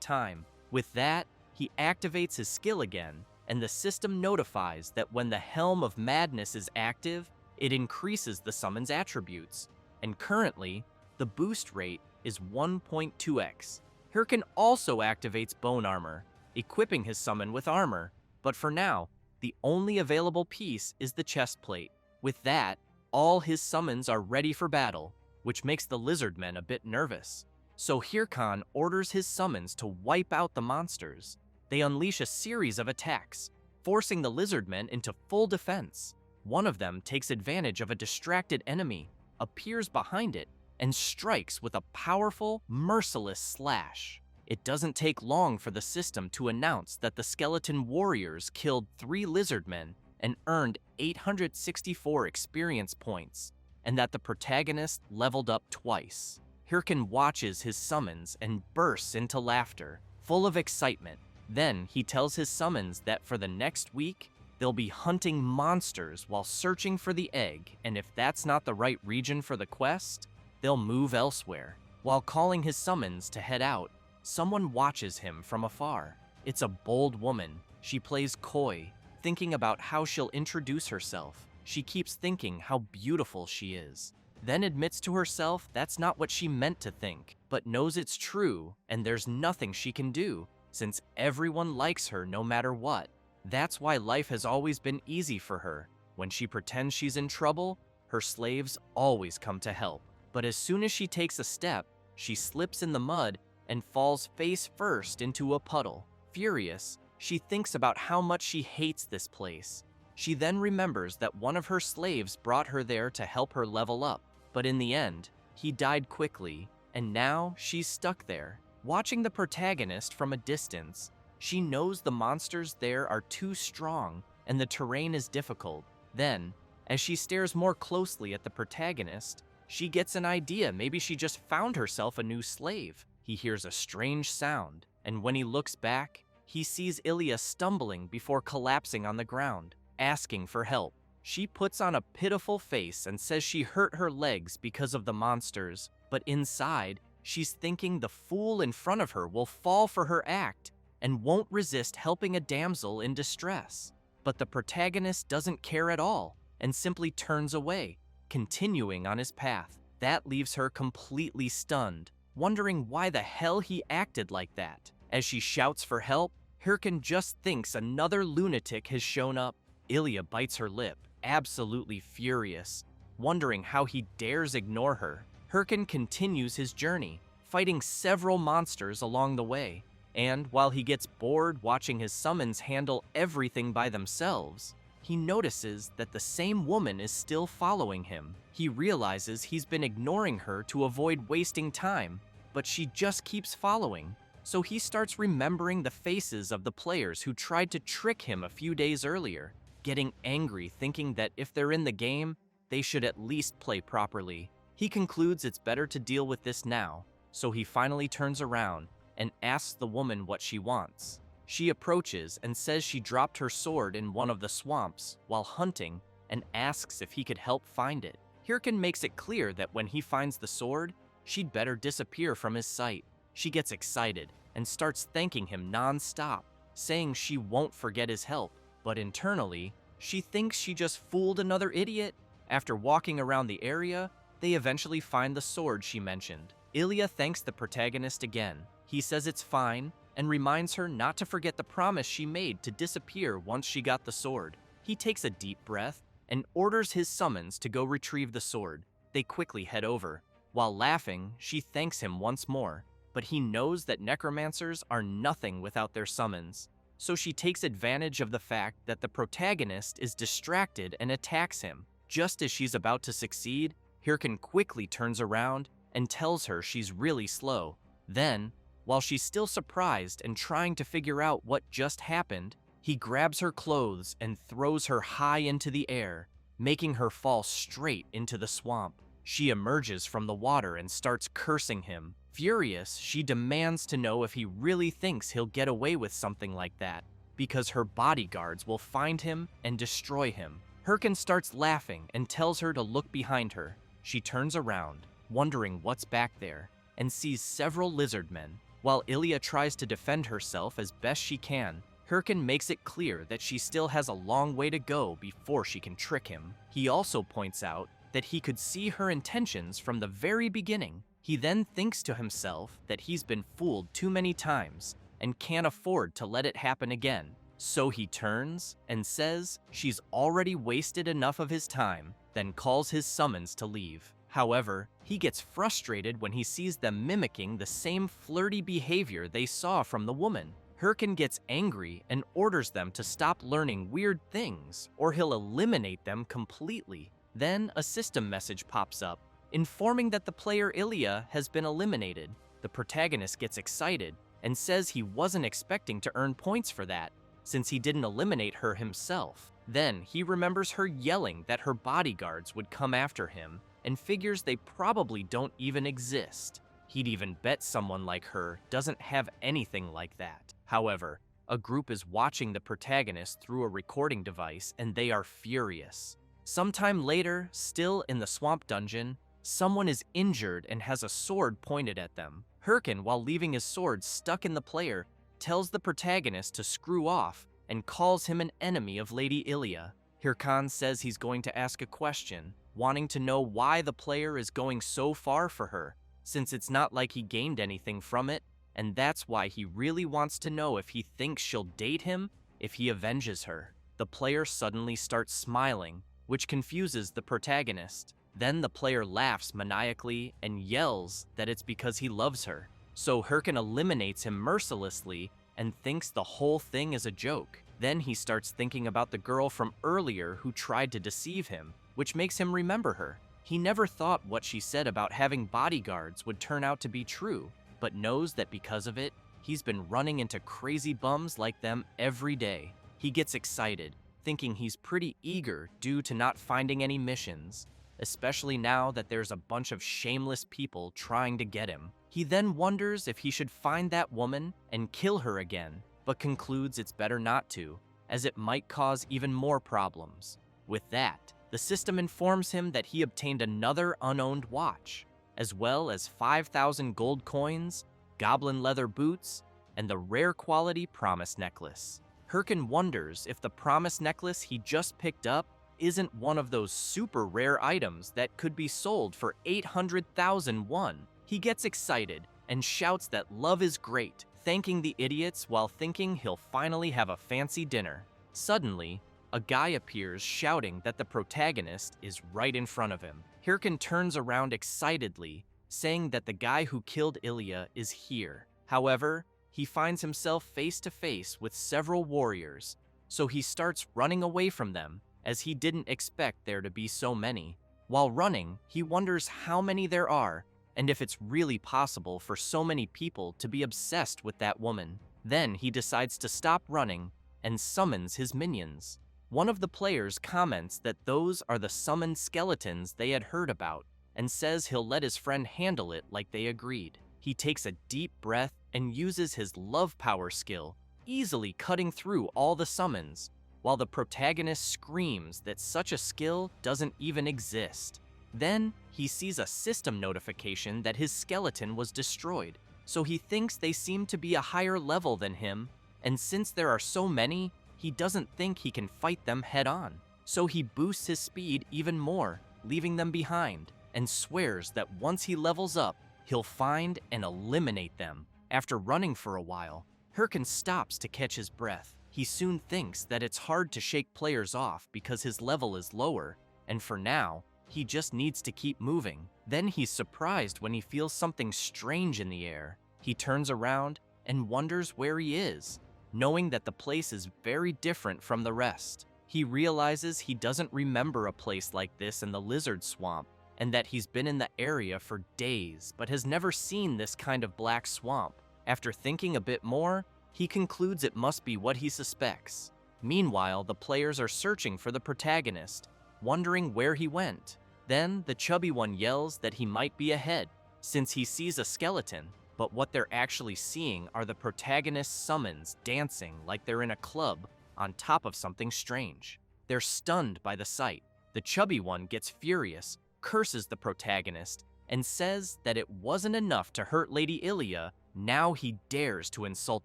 time. With that, he activates his skill again, and the system notifies that when the Helm of Madness is active, it increases the summon's attributes. And currently, the boost rate is 1.2x. Hirkin also activates Bone Armor, equipping his summon with armor, but for now, the only available piece is the chest plate. With that, all his summons are ready for battle, which makes the lizardmen a bit nervous. So Hirkan orders his summons to wipe out the monsters. They unleash a series of attacks, forcing the lizardmen into full defense. One of them takes advantage of a distracted enemy, appears behind it, and strikes with a powerful, merciless slash. It doesn't take long for the system to announce that the skeleton warriors killed 3 lizardmen and earned 864 experience points, and that the protagonist leveled up twice. Hirkin watches his summons and bursts into laughter, full of excitement. Then he tells his summons that for the next week, they'll be hunting monsters while searching for the egg, and if that's not the right region for the quest, they'll move elsewhere. While calling his summons to head out, someone watches him from afar. It's a bold woman. She plays coy, thinking about how she'll introduce herself. She keeps thinking how beautiful she is, then admits to herself that's not what she meant to think, but knows it's true, and there's nothing she can do, since everyone likes her no matter what. That's why life has always been easy for her. When she pretends she's in trouble, her slaves always come to help. But as soon as she takes a step, she slips in the mud and falls face first into a puddle. Furious, she thinks about how much she hates this place. She then remembers that one of her slaves brought her there to help her level up, but in the end, he died quickly, and now she's stuck there. Watching the protagonist from a distance, she knows the monsters there are too strong and the terrain is difficult. Then, as she stares more closely at the protagonist, she gets an idea. Maybe she just found herself a new slave. He hears a strange sound, and when he looks back, he sees Ilya stumbling before collapsing on the ground, asking for help. She puts on a pitiful face and says she hurt her legs because of the monsters, but inside, she's thinking the fool in front of her will fall for her act and won't resist helping a damsel in distress. But the protagonist doesn't care at all and simply turns away, continuing on his path. That leaves her completely stunned, wondering why the hell he acted like that. As she shouts for help, Hirkin just thinks another lunatic has shown up. Ilya bites her lip, absolutely furious, wondering how he dares ignore her. Hirkin continues his journey, fighting several monsters along the way, and while he gets bored watching his summons handle everything by themselves, he notices that the same woman is still following him. He realizes he's been ignoring her to avoid wasting time, but she just keeps following. So he starts remembering the faces of the players who tried to trick him a few days earlier, getting angry thinking that if they're in the game, they should at least play properly. He concludes it's better to deal with this now, so he finally turns around and asks the woman what she wants. She approaches and says she dropped her sword in one of the swamps while hunting and asks if he could help find it. Hirkin makes it clear that when he finds the sword, she'd better disappear from his sight. She gets excited and starts thanking him non-stop, saying she won't forget his help, but internally, she thinks she just fooled another idiot. After walking around the area, they eventually find the sword she mentioned. Ilya thanks the protagonist again. He says it's fine and reminds her not to forget the promise she made to disappear once she got the sword. He takes a deep breath and orders his summons to go retrieve the sword. They quickly head over. While laughing, she thanks him once more, but he knows that necromancers are nothing without their summons. So she takes advantage of the fact that the protagonist is distracted and attacks him. Just as she's about to succeed, Hirkin quickly turns around and tells her she's really slow. Then, while she's still surprised and trying to figure out what just happened, he grabs her clothes and throws her high into the air, making her fall straight into the swamp. She emerges from the water and starts cursing him. Furious, she demands to know if he really thinks he'll get away with something like that, because her bodyguards will find him and destroy him. Hirkin starts laughing and tells her to look behind her. She turns around, wondering what's back there, and sees several lizard men. While Ilya tries to defend herself as best she can, Hirkin makes it clear that she still has a long way to go before she can trick him. He also points out that he could see her intentions from the very beginning. He then thinks to himself that he's been fooled too many times and can't afford to let it happen again. So he turns and says she's already wasted enough of his time, then calls his summons to leave. However, he gets frustrated when he sees them mimicking the same flirty behavior they saw from the woman. Hirkin gets angry and orders them to stop learning weird things, or he'll eliminate them completely. Then a system message pops up, informing that the player Ilya has been eliminated. The protagonist gets excited and says he wasn't expecting to earn points for that, since he didn't eliminate her himself. Then he remembers her yelling that her bodyguards would come after him, and figures they probably don't even exist. He'd even bet someone like her doesn't have anything like that. However, a group is watching the protagonist through a recording device, and they are furious. Sometime later, still in the swamp dungeon, someone is injured and has a sword pointed at them. Hirkin, while leaving his sword stuck in the player, tells the protagonist to screw off and calls him an enemy of Lady Ilya. Hirkan says he's going to ask a question, wanting to know why the player is going so far for her, since it's not like he gained anything from it, and that's why he really wants to know if he thinks she'll date him if he avenges her. The player suddenly starts smiling, which confuses the protagonist. Then the player laughs maniacally and yells that it's because he loves her. So Hirkin eliminates him mercilessly and thinks the whole thing is a joke. Then he starts thinking about the girl from earlier who tried to deceive him, which makes him remember her. He never thought what she said about having bodyguards would turn out to be true, but knows that because of it, he's been running into crazy bums like them every day. He gets excited, thinking he's pretty eager due to not finding any missions, especially now that there's a bunch of shameless people trying to get him. He then wonders if he should find that woman and kill her again, but concludes it's better not to, as it might cause even more problems. With that, the system informs him that he obtained another unowned watch, as well as 5,000 gold coins, goblin leather boots, and the rare quality promise necklace. Hirkin wonders if the promise necklace he just picked up isn't one of those super rare items that could be sold for 800,000 won. He gets excited and shouts that love is great, thanking the idiots while thinking he'll finally have a fancy dinner. Suddenly, a guy appears shouting that the protagonist is right in front of him. Hirkin turns around excitedly, saying that the guy who killed Ilya is here. However, he finds himself face to face with several warriors, so he starts running away from them, as he didn't expect there to be so many. While running, he wonders how many there are, and if it's really possible for so many people to be obsessed with that woman. Then he decides to stop running and summons his minions. One of the players comments that those are the summoned skeletons they had heard about, and says he'll let his friend handle it like they agreed. He takes a deep breath and uses his love power skill, easily cutting through all the summons, while the protagonist screams that such a skill doesn't even exist. Then, he sees a system notification that his skeleton was destroyed, so he thinks they seem to be a higher level than him, and since there are so many, he doesn't think he can fight them head-on. So he boosts his speed even more, leaving them behind, and swears that once he levels up, he'll find and eliminate them. After running for a while, Hirkin stops to catch his breath. He soon thinks that it's hard to shake players off because his level is lower, and for now, he just needs to keep moving. Then he's surprised when he feels something strange in the air. He turns around and wonders where he is, knowing that the place is very different from the rest. He realizes he doesn't remember a place like this in the lizard swamp, and that he's been in the area for days but has never seen this kind of black swamp. After thinking a bit more, he concludes it must be what he suspects. Meanwhile, the players are searching for the protagonist, wondering where he went. Then, the chubby one yells that he might be ahead, since he sees a skeleton, but what they're actually seeing are the protagonist's summons dancing like they're in a club on top of something strange. They're stunned by the sight. The chubby one gets furious, curses the protagonist, and says that it wasn't enough to hurt Lady Ilia, now he dares to insult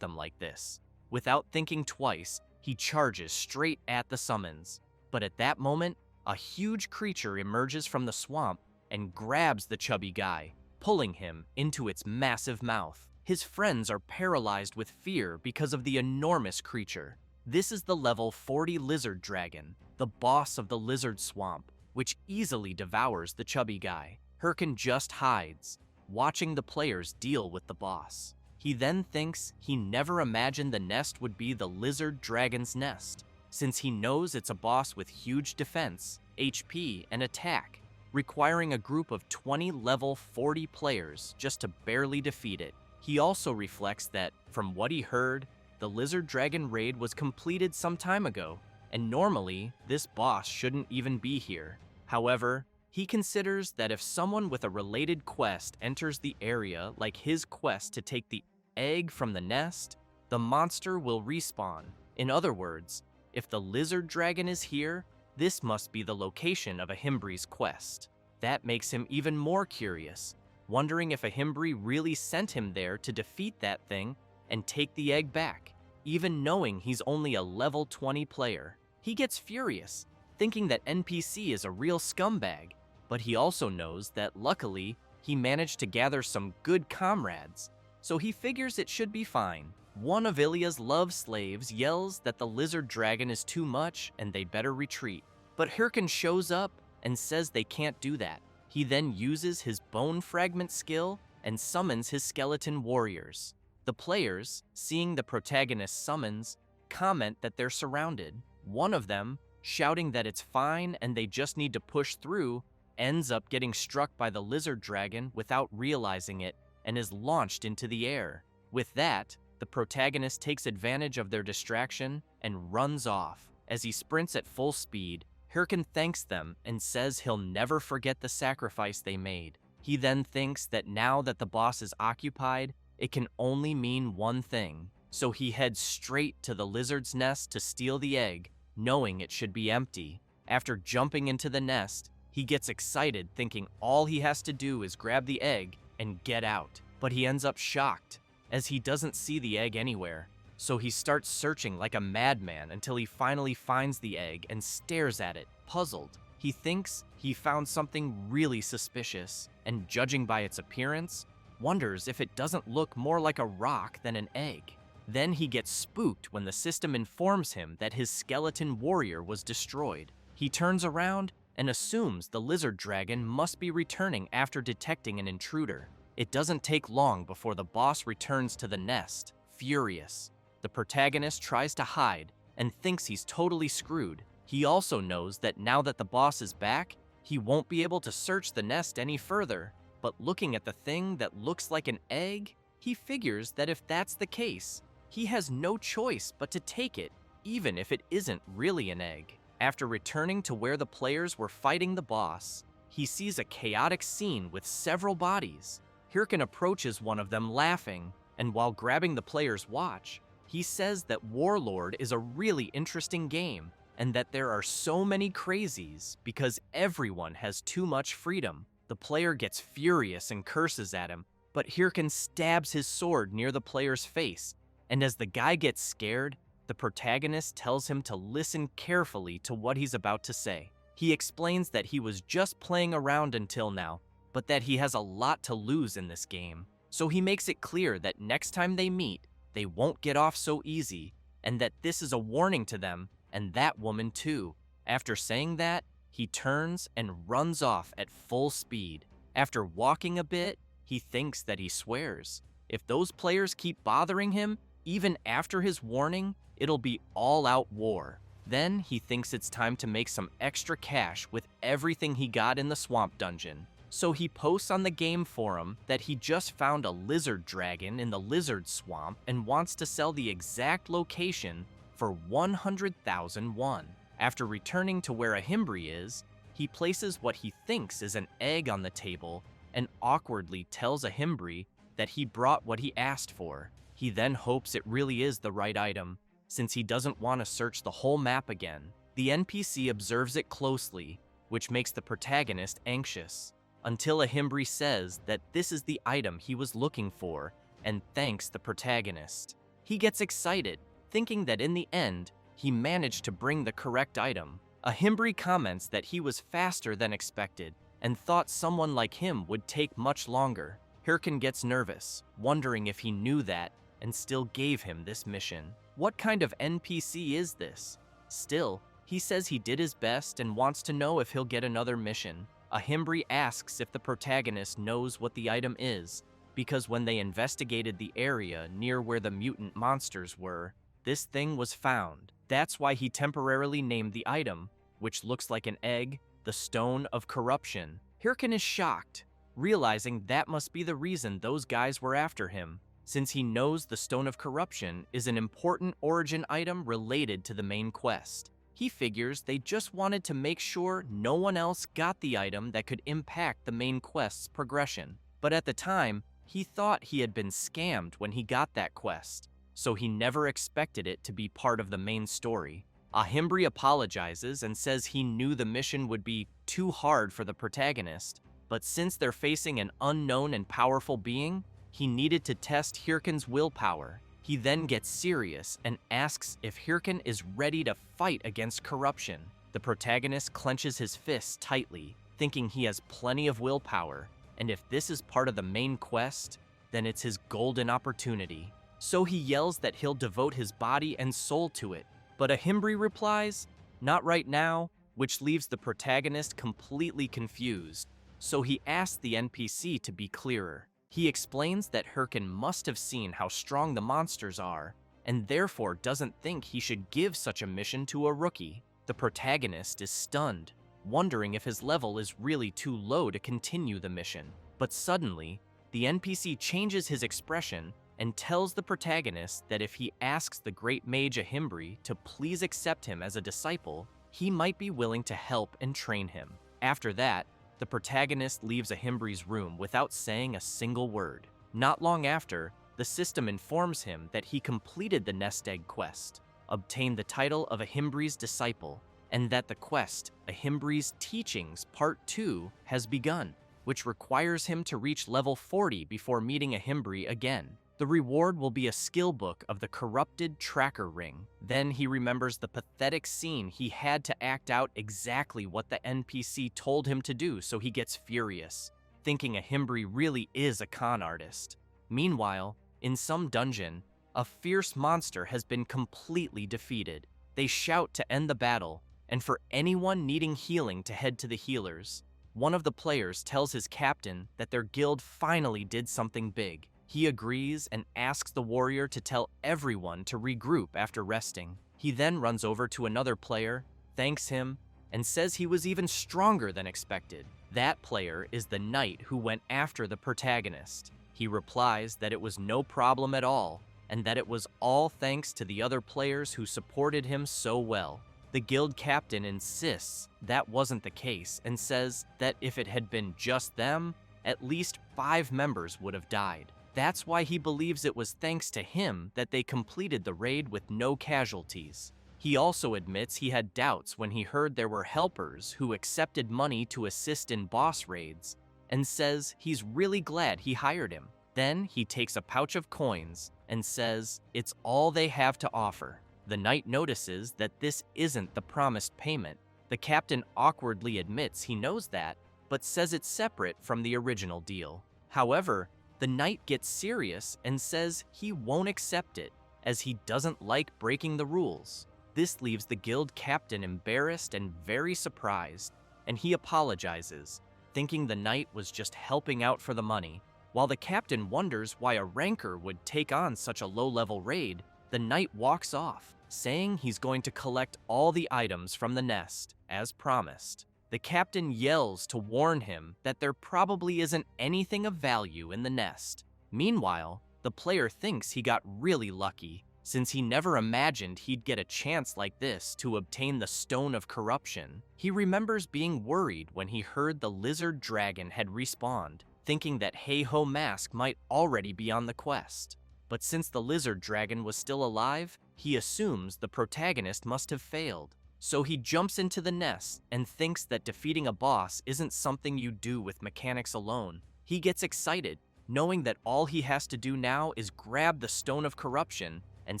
them like this. Without thinking twice, he charges straight at the summons. But at that moment, a huge creature emerges from the swamp and grabs the chubby guy, pulling him into its massive mouth. His friends are paralyzed with fear because of the enormous creature. This is the level 40 lizard dragon, the boss of the lizard swamp, which easily devours the chubby guy. Hirkin just hides, watching the players deal with the boss. He then thinks he never imagined the nest would be the lizard dragon's nest, since he knows it's a boss with huge defense, HP, and attack, requiring a group of 20 level 40 players just to barely defeat it. He also reflects that, from what he heard, the lizard dragon raid was completed some time ago, and normally, this boss shouldn't even be here. However, he considers that if someone with a related quest enters the area like his quest to take the egg from the nest, the monster will respawn. In other words, if the lizard dragon is here, this must be the location of Ahimbri's quest. That makes him even more curious, wondering if Ahimbri really sent him there to defeat that thing and take the egg back, even knowing he's only a level 20 player. He gets furious, thinking that NPC is a real scumbag, but he also knows that luckily, he managed to gather some good comrades, so he figures it should be fine. One of Ilya's love slaves yells that the lizard dragon is too much and they better retreat, but Hirkin shows up and says they can't do that. He then uses his bone fragment skill and summons his skeleton warriors. The players, seeing the protagonist's summons, comment that they're surrounded. One of them, shouting that it's fine and they just need to push through, ends up getting struck by the lizard dragon without realizing it and is launched into the air. With that, the protagonist takes advantage of their distraction and runs off. As he sprints at full speed, Hirkin thanks them and says he'll never forget the sacrifice they made. He then thinks that now that the boss is occupied, it can only mean one thing, so he heads straight to the lizard's nest to steal the egg, knowing it should be empty. After jumping into the nest, he gets excited thinking all he has to do is grab the egg and get out. But he ends up shocked, as he doesn't see the egg anywhere. So he starts searching like a madman until he finally finds the egg and stares at it, puzzled. He thinks he found something really suspicious, and judging by its appearance, wonders if it doesn't look more like a rock than an egg. Then he gets spooked when the system informs him that his skeleton warrior was destroyed. He turns around and assumes the lizard dragon must be returning after detecting an intruder. It doesn't take long before the boss returns to the nest, furious. The protagonist tries to hide and thinks he's totally screwed. He also knows that now that the boss is back, he won't be able to search the nest any further. But looking at the thing that looks like an egg, he figures that if that's the case, he has no choice but to take it, even if it isn't really an egg. After returning to where the players were fighting the boss, he sees a chaotic scene with several bodies. Hirkin approaches one of them laughing, and while grabbing the player's watch, he says that Warlord is a really interesting game, and that there are so many crazies because everyone has too much freedom. The player gets furious and curses at him, but Hirkin stabs his sword near the player's face, and as the guy gets scared, the protagonist tells him to listen carefully to what he's about to say. He explains that he was just playing around until now, but that he has a lot to lose in this game. So he makes it clear that next time they meet, they won't get off so easy, and that this is a warning to them, and that woman too. After saying that, he turns and runs off at full speed. After walking a bit, he thinks that he swears. If those players keep bothering him, even after his warning, it'll be all-out war. Then he thinks it's time to make some extra cash with everything he got in the swamp dungeon. So he posts on the game forum that he just found a lizard dragon in the lizard swamp and wants to sell the exact location for 100,000 won. After returning to where Ahimbri is, he places what he thinks is an egg on the table and awkwardly tells Ahimbri that he brought what he asked for. He then hopes it really is the right item, since he doesn't want to search the whole map again. The NPC observes it closely, which makes the protagonist anxious. until a Himbri says that this is the item he was looking for and thanks the protagonist. He gets excited, thinking that in the end, he managed to bring the correct item. A Himbri comments that he was faster than expected and thought someone like him would take much longer. Hirkin gets nervous, wondering if he knew that and still gave him this mission. What kind of NPC is this? Still, he says he did his best and wants to know if he'll get another mission. A Himbri asks if the protagonist knows what the item is, because when they investigated the area near where the mutant monsters were, this thing was found. That's why he temporarily named the item, which looks like an egg, the Stone of Corruption. Hirkin is shocked, realizing that must be the reason those guys were after him, since he knows the Stone of Corruption is an important origin item related to the main quest. He figures they just wanted to make sure no one else got the item that could impact the main quest's progression. But at the time, he thought he had been scammed when he got that quest, so he never expected it to be part of the main story. A Himbri apologizes and says he knew the mission would be too hard for the protagonist, but since they're facing an unknown and powerful being, he needed to test Hirkin's willpower. He then gets serious and asks if Hirkin is ready to fight against corruption. The protagonist clenches his fists tightly, thinking he has plenty of willpower, and if this is part of the main quest, then it's his golden opportunity. So he yells that he'll devote his body and soul to it, but a Himbri replies, "Not right now," which leaves the protagonist completely confused. So he asks the NPC to be clearer. He explains that Hirkin must have seen how strong the monsters are, and therefore doesn't think he should give such a mission to a rookie. The protagonist is stunned, wondering if his level is really too low to continue the mission. But suddenly, the NPC changes his expression and tells the protagonist that if he asks the great mage Ahimbri to please accept him as a disciple, he might be willing to help and train him. After that, the protagonist leaves Ahimbri's room without saying a single word. Not long after, the system informs him that he completed the nest egg quest, obtained the title of Ahimbri's disciple, and that the quest, Ahimbri's Teachings Part 2, has begun, which requires him to reach level 40 before meeting Ahimbri again. The reward will be a skill book of the corrupted tracker ring. Then he remembers the pathetic scene he had to act out exactly what the NPC told him to do, so he gets furious, thinking Ahimbri really is a con artist. Meanwhile, in some dungeon, a fierce monster has been completely defeated. They shout to end the battle, and for anyone needing healing to head to the healers. One of the players tells his captain that their guild finally did something big. He agrees and asks the warrior to tell everyone to regroup after resting. He then runs over to another player, thanks him, and says he was even stronger than expected. That player is the knight who went after the protagonist. He replies that it was no problem at all, and that it was all thanks to the other players who supported him so well. The guild captain insists that wasn't the case and says that if it had been just them, at least 5 members would have died. That's why he believes it was thanks to him that they completed the raid with no casualties. He also admits he had doubts when he heard there were helpers who accepted money to assist in boss raids, and says he's really glad he hired him. Then he takes a pouch of coins and says it's all they have to offer. The knight notices that this isn't the promised payment. The captain awkwardly admits he knows that, but says it's separate from the original deal. However, the knight gets serious and says he won't accept it, as he doesn't like breaking the rules. This leaves the guild captain embarrassed and very surprised, and he apologizes, thinking the knight was just helping out for the money. While the captain wonders why a ranker would take on such a low-level raid, the knight walks off, saying he's going to collect all the items from the nest, as promised. The captain yells to warn him that there probably isn't anything of value in the nest. Meanwhile, the player thinks he got really lucky, since he never imagined he'd get a chance like this to obtain the Stone of Corruption. He remembers being worried when he heard the lizard dragon had respawned, thinking that Hey-Ho Mask might already be on the quest. But since the lizard dragon was still alive, he assumes the protagonist must have failed. So he jumps into the nest and thinks that defeating a boss isn't something you do with mechanics alone. He gets excited, knowing that all he has to do now is grab the Stone of Corruption and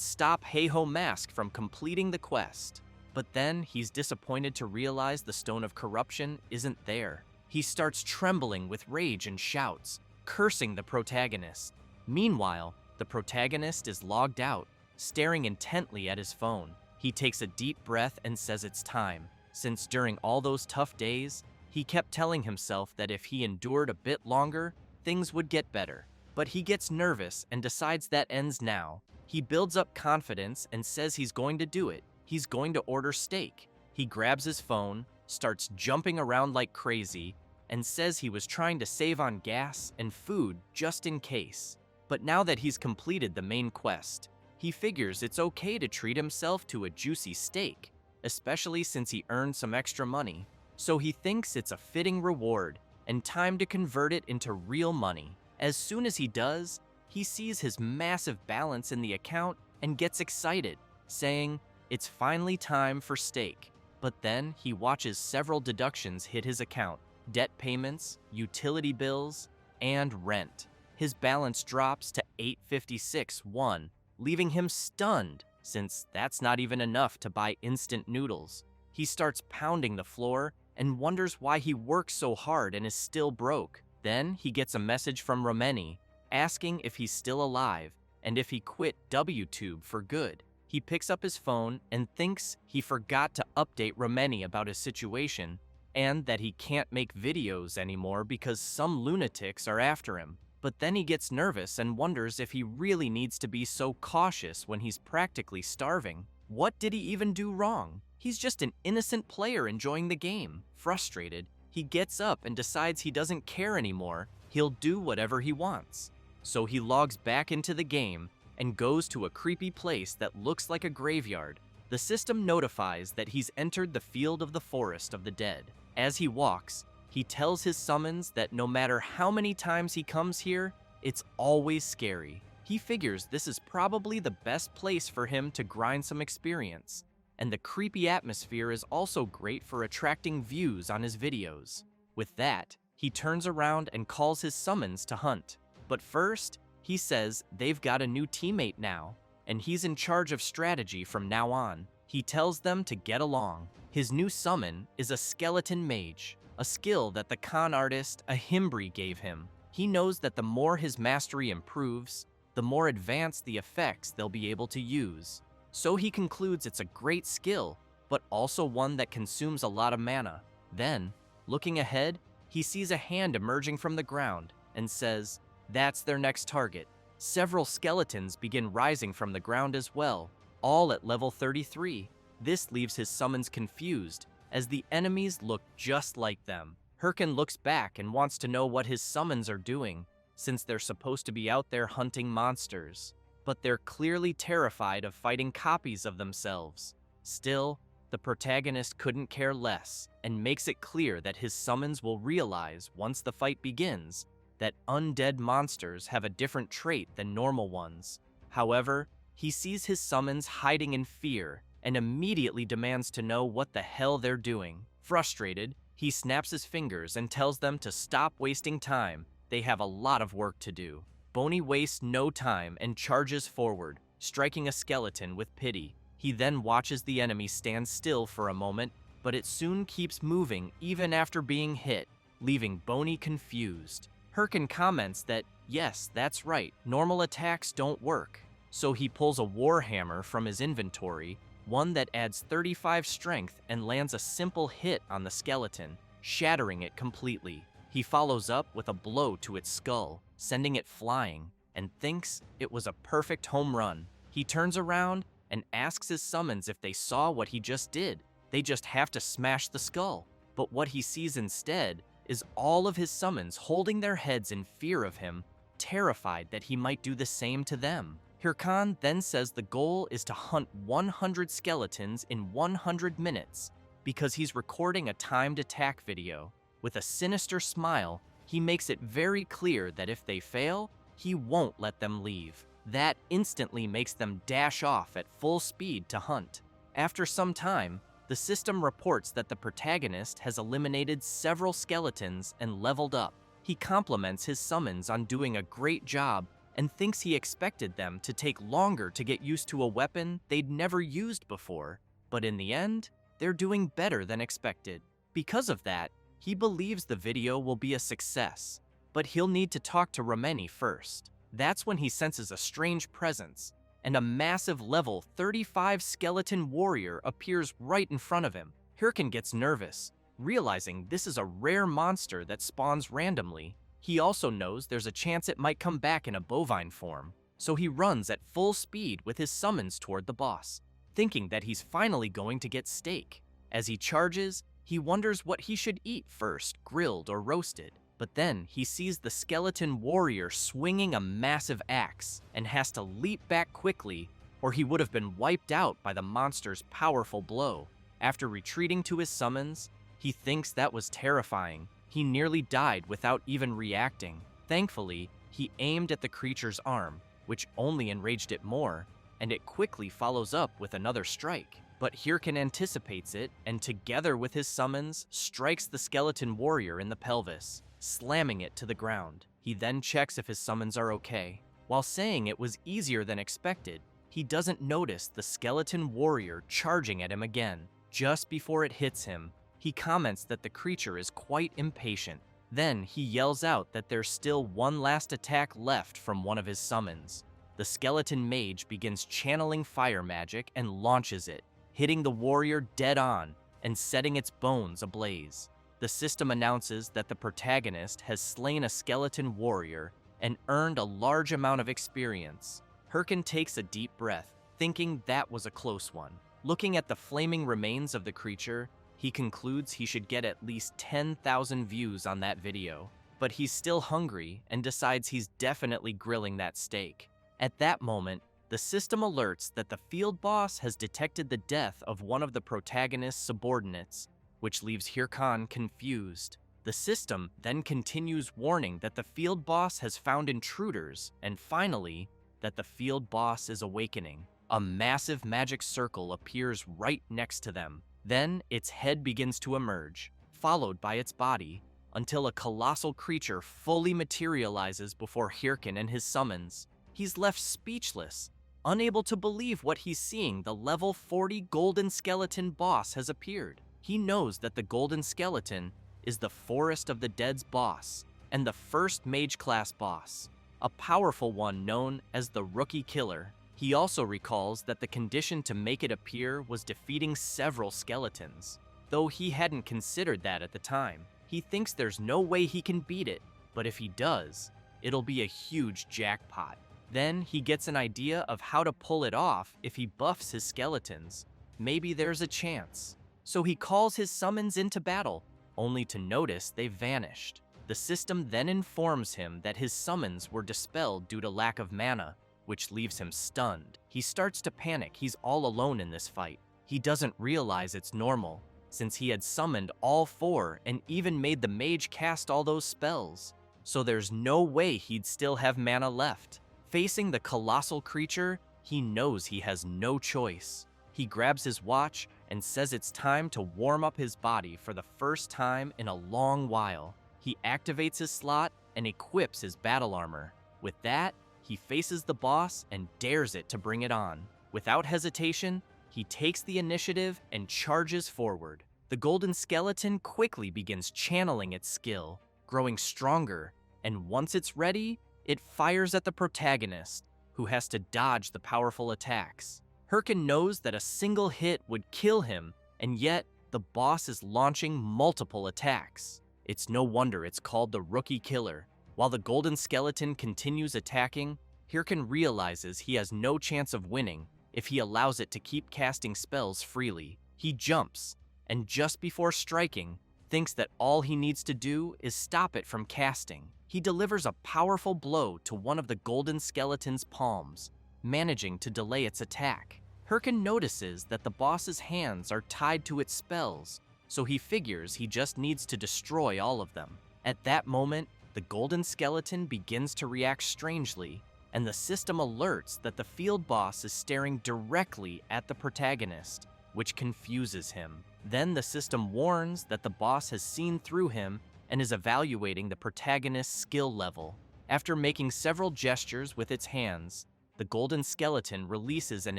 stop Heiho Mask from completing the quest. But then he's disappointed to realize the Stone of Corruption isn't there. He starts trembling with rage and shouts, cursing the protagonist. Meanwhile, the protagonist is logged out, staring intently at his phone. He takes a deep breath and says it's time, since during all those tough days, he kept telling himself that if he endured a bit longer, things would get better. But he gets nervous and decides that ends now. He builds up confidence and says he's going to do it. He's going to order steak. He grabs his phone, starts jumping around like crazy, and says he was trying to save on gas and food just in case. But now that he's completed the main quest, he figures it's okay to treat himself to a juicy steak, especially since he earned some extra money. So he thinks it's a fitting reward and time to convert it into real money. As soon as he does, he sees his massive balance in the account and gets excited, saying, "It's finally time for steak." But then he watches several deductions hit his account: debt payments, utility bills, and rent. His balance drops to 856.1, leaving him stunned, since that's not even enough to buy instant noodles. He starts pounding the floor and wonders why he works so hard and is still broke. Then he gets a message from Romeni, asking if he's still alive and if he quit WTube for good. He picks up his phone and thinks he forgot to update Romeni about his situation and that he can't make videos anymore because some lunatics are after him. But then he gets nervous and wonders if he really needs to be so cautious when he's practically starving. What did he even do wrong? He's just an innocent player enjoying the game. Frustrated, he gets up and decides he doesn't care anymore. He'll do whatever he wants. So he logs back into the game and goes to a creepy place that looks like a graveyard. The system notifies that he's entered the field of the forest of the dead. As he walks, he tells his summons that no matter how many times he comes here, it's always scary. He figures this is probably the best place for him to grind some experience, and the creepy atmosphere is also great for attracting views on his videos. With that, he turns around and calls his summons to hunt. But first, he says they've got a new teammate now, and he's in charge of strategy from now on. He tells them to get along. His new summon is a skeleton mage, a skill that the con artist Ahimbri gave him. He knows that the more his mastery improves, the more advanced the effects they'll be able to use. So he concludes it's a great skill, but also one that consumes a lot of mana. Then, looking ahead, he sees a hand emerging from the ground and says, that's their next target. Several skeletons begin rising from the ground as well, all at level 33. This leaves his summons confused, as the enemies look just like them. Hirkin looks back and wants to know what his summons are doing, since they're supposed to be out there hunting monsters. But they're clearly terrified of fighting copies of themselves. Still, the protagonist couldn't care less, and makes it clear that his summons will realize once the fight begins that undead monsters have a different trait than normal ones. However, he sees his summons hiding in fear and immediately demands to know what the hell they're doing. Frustrated, he snaps his fingers and tells them to stop wasting time. They have a lot of work to do. Boney wastes no time and charges forward, striking a skeleton with pity. He then watches the enemy stand still for a moment, but it soon keeps moving even after being hit, leaving Boney confused. Hirkin comments that, yes, that's right, normal attacks don't work. So he pulls a warhammer from his inventory, one that adds 35 strength and lands a simple hit on the skeleton, shattering it completely. He follows up with a blow to its skull, sending it flying, and thinks it was a perfect home run. He turns around and asks his summons if they saw what he just did. They just have to smash the skull. But what he sees instead is all of his summons holding their heads in fear of him, terrified that he might do the same to them. Hirkan then says the goal is to hunt 100 skeletons in 100 minutes, because he's recording a timed attack video. With a sinister smile, he makes it very clear that if they fail, he won't let them leave. That instantly makes them dash off at full speed to hunt. After some time, The system reports that the protagonist has eliminated several skeletons and leveled up. He compliments his summons on doing a great job and thinks he expected them to take longer to get used to a weapon they'd never used before, but in the end, they're doing better than expected. Because of that, he believes the video will be a success, but he'll need to talk to Rameni first. That's when he senses a strange presence, and a massive level 35 skeleton warrior appears right in front of him. Hirkin gets nervous, realizing this is a rare monster that spawns randomly. He also knows there's a chance it might come back in a bovine form, so he runs at full speed with his summons toward the boss, thinking that he's finally going to get steak. As he charges, he wonders what he should eat first, grilled or roasted. But then he sees the skeleton warrior swinging a massive axe and has to leap back quickly, or he would have been wiped out by the monster's powerful blow. After retreating to his summons, he thinks that was terrifying. He nearly died without even reacting. Thankfully, he aimed at the creature's arm, which only enraged it more, and it quickly follows up with another strike. But Hirkin anticipates it, and together with his summons, strikes the skeleton warrior in the pelvis, slamming it to the ground. He then checks if his summons are okay. While saying it was easier than expected, he doesn't notice the skeleton warrior charging at him again. Just before it hits him, he comments that the creature is quite impatient. Then he yells out that there's still one last attack left from one of his summons. The skeleton mage begins channeling fire magic and launches it, hitting the warrior dead on and setting its bones ablaze. The system announces that the protagonist has slain a skeleton warrior and earned a large amount of experience. Hirkin takes a deep breath, thinking that was a close one. Looking at the flaming remains of the creature, he concludes he should get at least 10,000 views on that video. But he's still hungry and decides he's definitely grilling that steak. At that moment, the system alerts that the field boss has detected the death of one of the protagonist's subordinates, which leaves Hirkan confused. The system then continues warning that the field boss has found intruders, and finally, that the field boss is awakening. A massive magic circle appears right next to them. Then, its head begins to emerge, followed by its body, until a colossal creature fully materializes before Hirkin and his summons. He's left speechless, unable to believe what he's seeing. The level 40 golden skeleton boss has appeared. He knows that the golden skeleton is the Forest of the Dead's boss, and the first mage class boss, a powerful one known as the Rookie Killer. He also recalls that the condition to make it appear was defeating several skeletons. Though he hadn't considered that at the time, he thinks there's no way he can beat it, but if he does, it'll be a huge jackpot. Then he gets an idea of how to pull it off if he buffs his skeletons. Maybe there's a chance. So he calls his summons into battle, only to notice they've vanished. The system then informs him that his summons were dispelled due to lack of mana, which leaves him stunned. He starts to panic. He's all alone in this fight. He doesn't realize it's normal, since he had summoned all four and even made the mage cast all those spells. So there's no way he'd still have mana left. Facing the colossal creature, he knows he has no choice. He grabs his watch and says it's time to warm up his body for the first time in a long while. He activates his slot and equips his battle armor. With that, he faces the boss and dares it to bring it on. Without hesitation, he takes the initiative and charges forward. The golden skeleton quickly begins channeling its skill, growing stronger, and once it's ready, it fires at the protagonist, who has to dodge the powerful attacks. Hirkin knows that a single hit would kill him, and yet the boss is launching multiple attacks. It's no wonder it's called the Rookie Killer. While the golden skeleton continues attacking, Hirkin realizes he has no chance of winning if he allows it to keep casting spells freely. He jumps, and just before striking, thinks that all he needs to do is stop it from casting. He delivers a powerful blow to one of the golden skeleton's palms, managing to delay its attack. Hirkin notices that the boss's hands are tied to its spells, so he figures he just needs to destroy all of them. At that moment, the golden skeleton begins to react strangely, and the system alerts that the field boss is staring directly at the protagonist. which confuses him. Then the system warns that the boss has seen through him and is evaluating the protagonist's skill level. After making several gestures with its hands, the golden skeleton releases an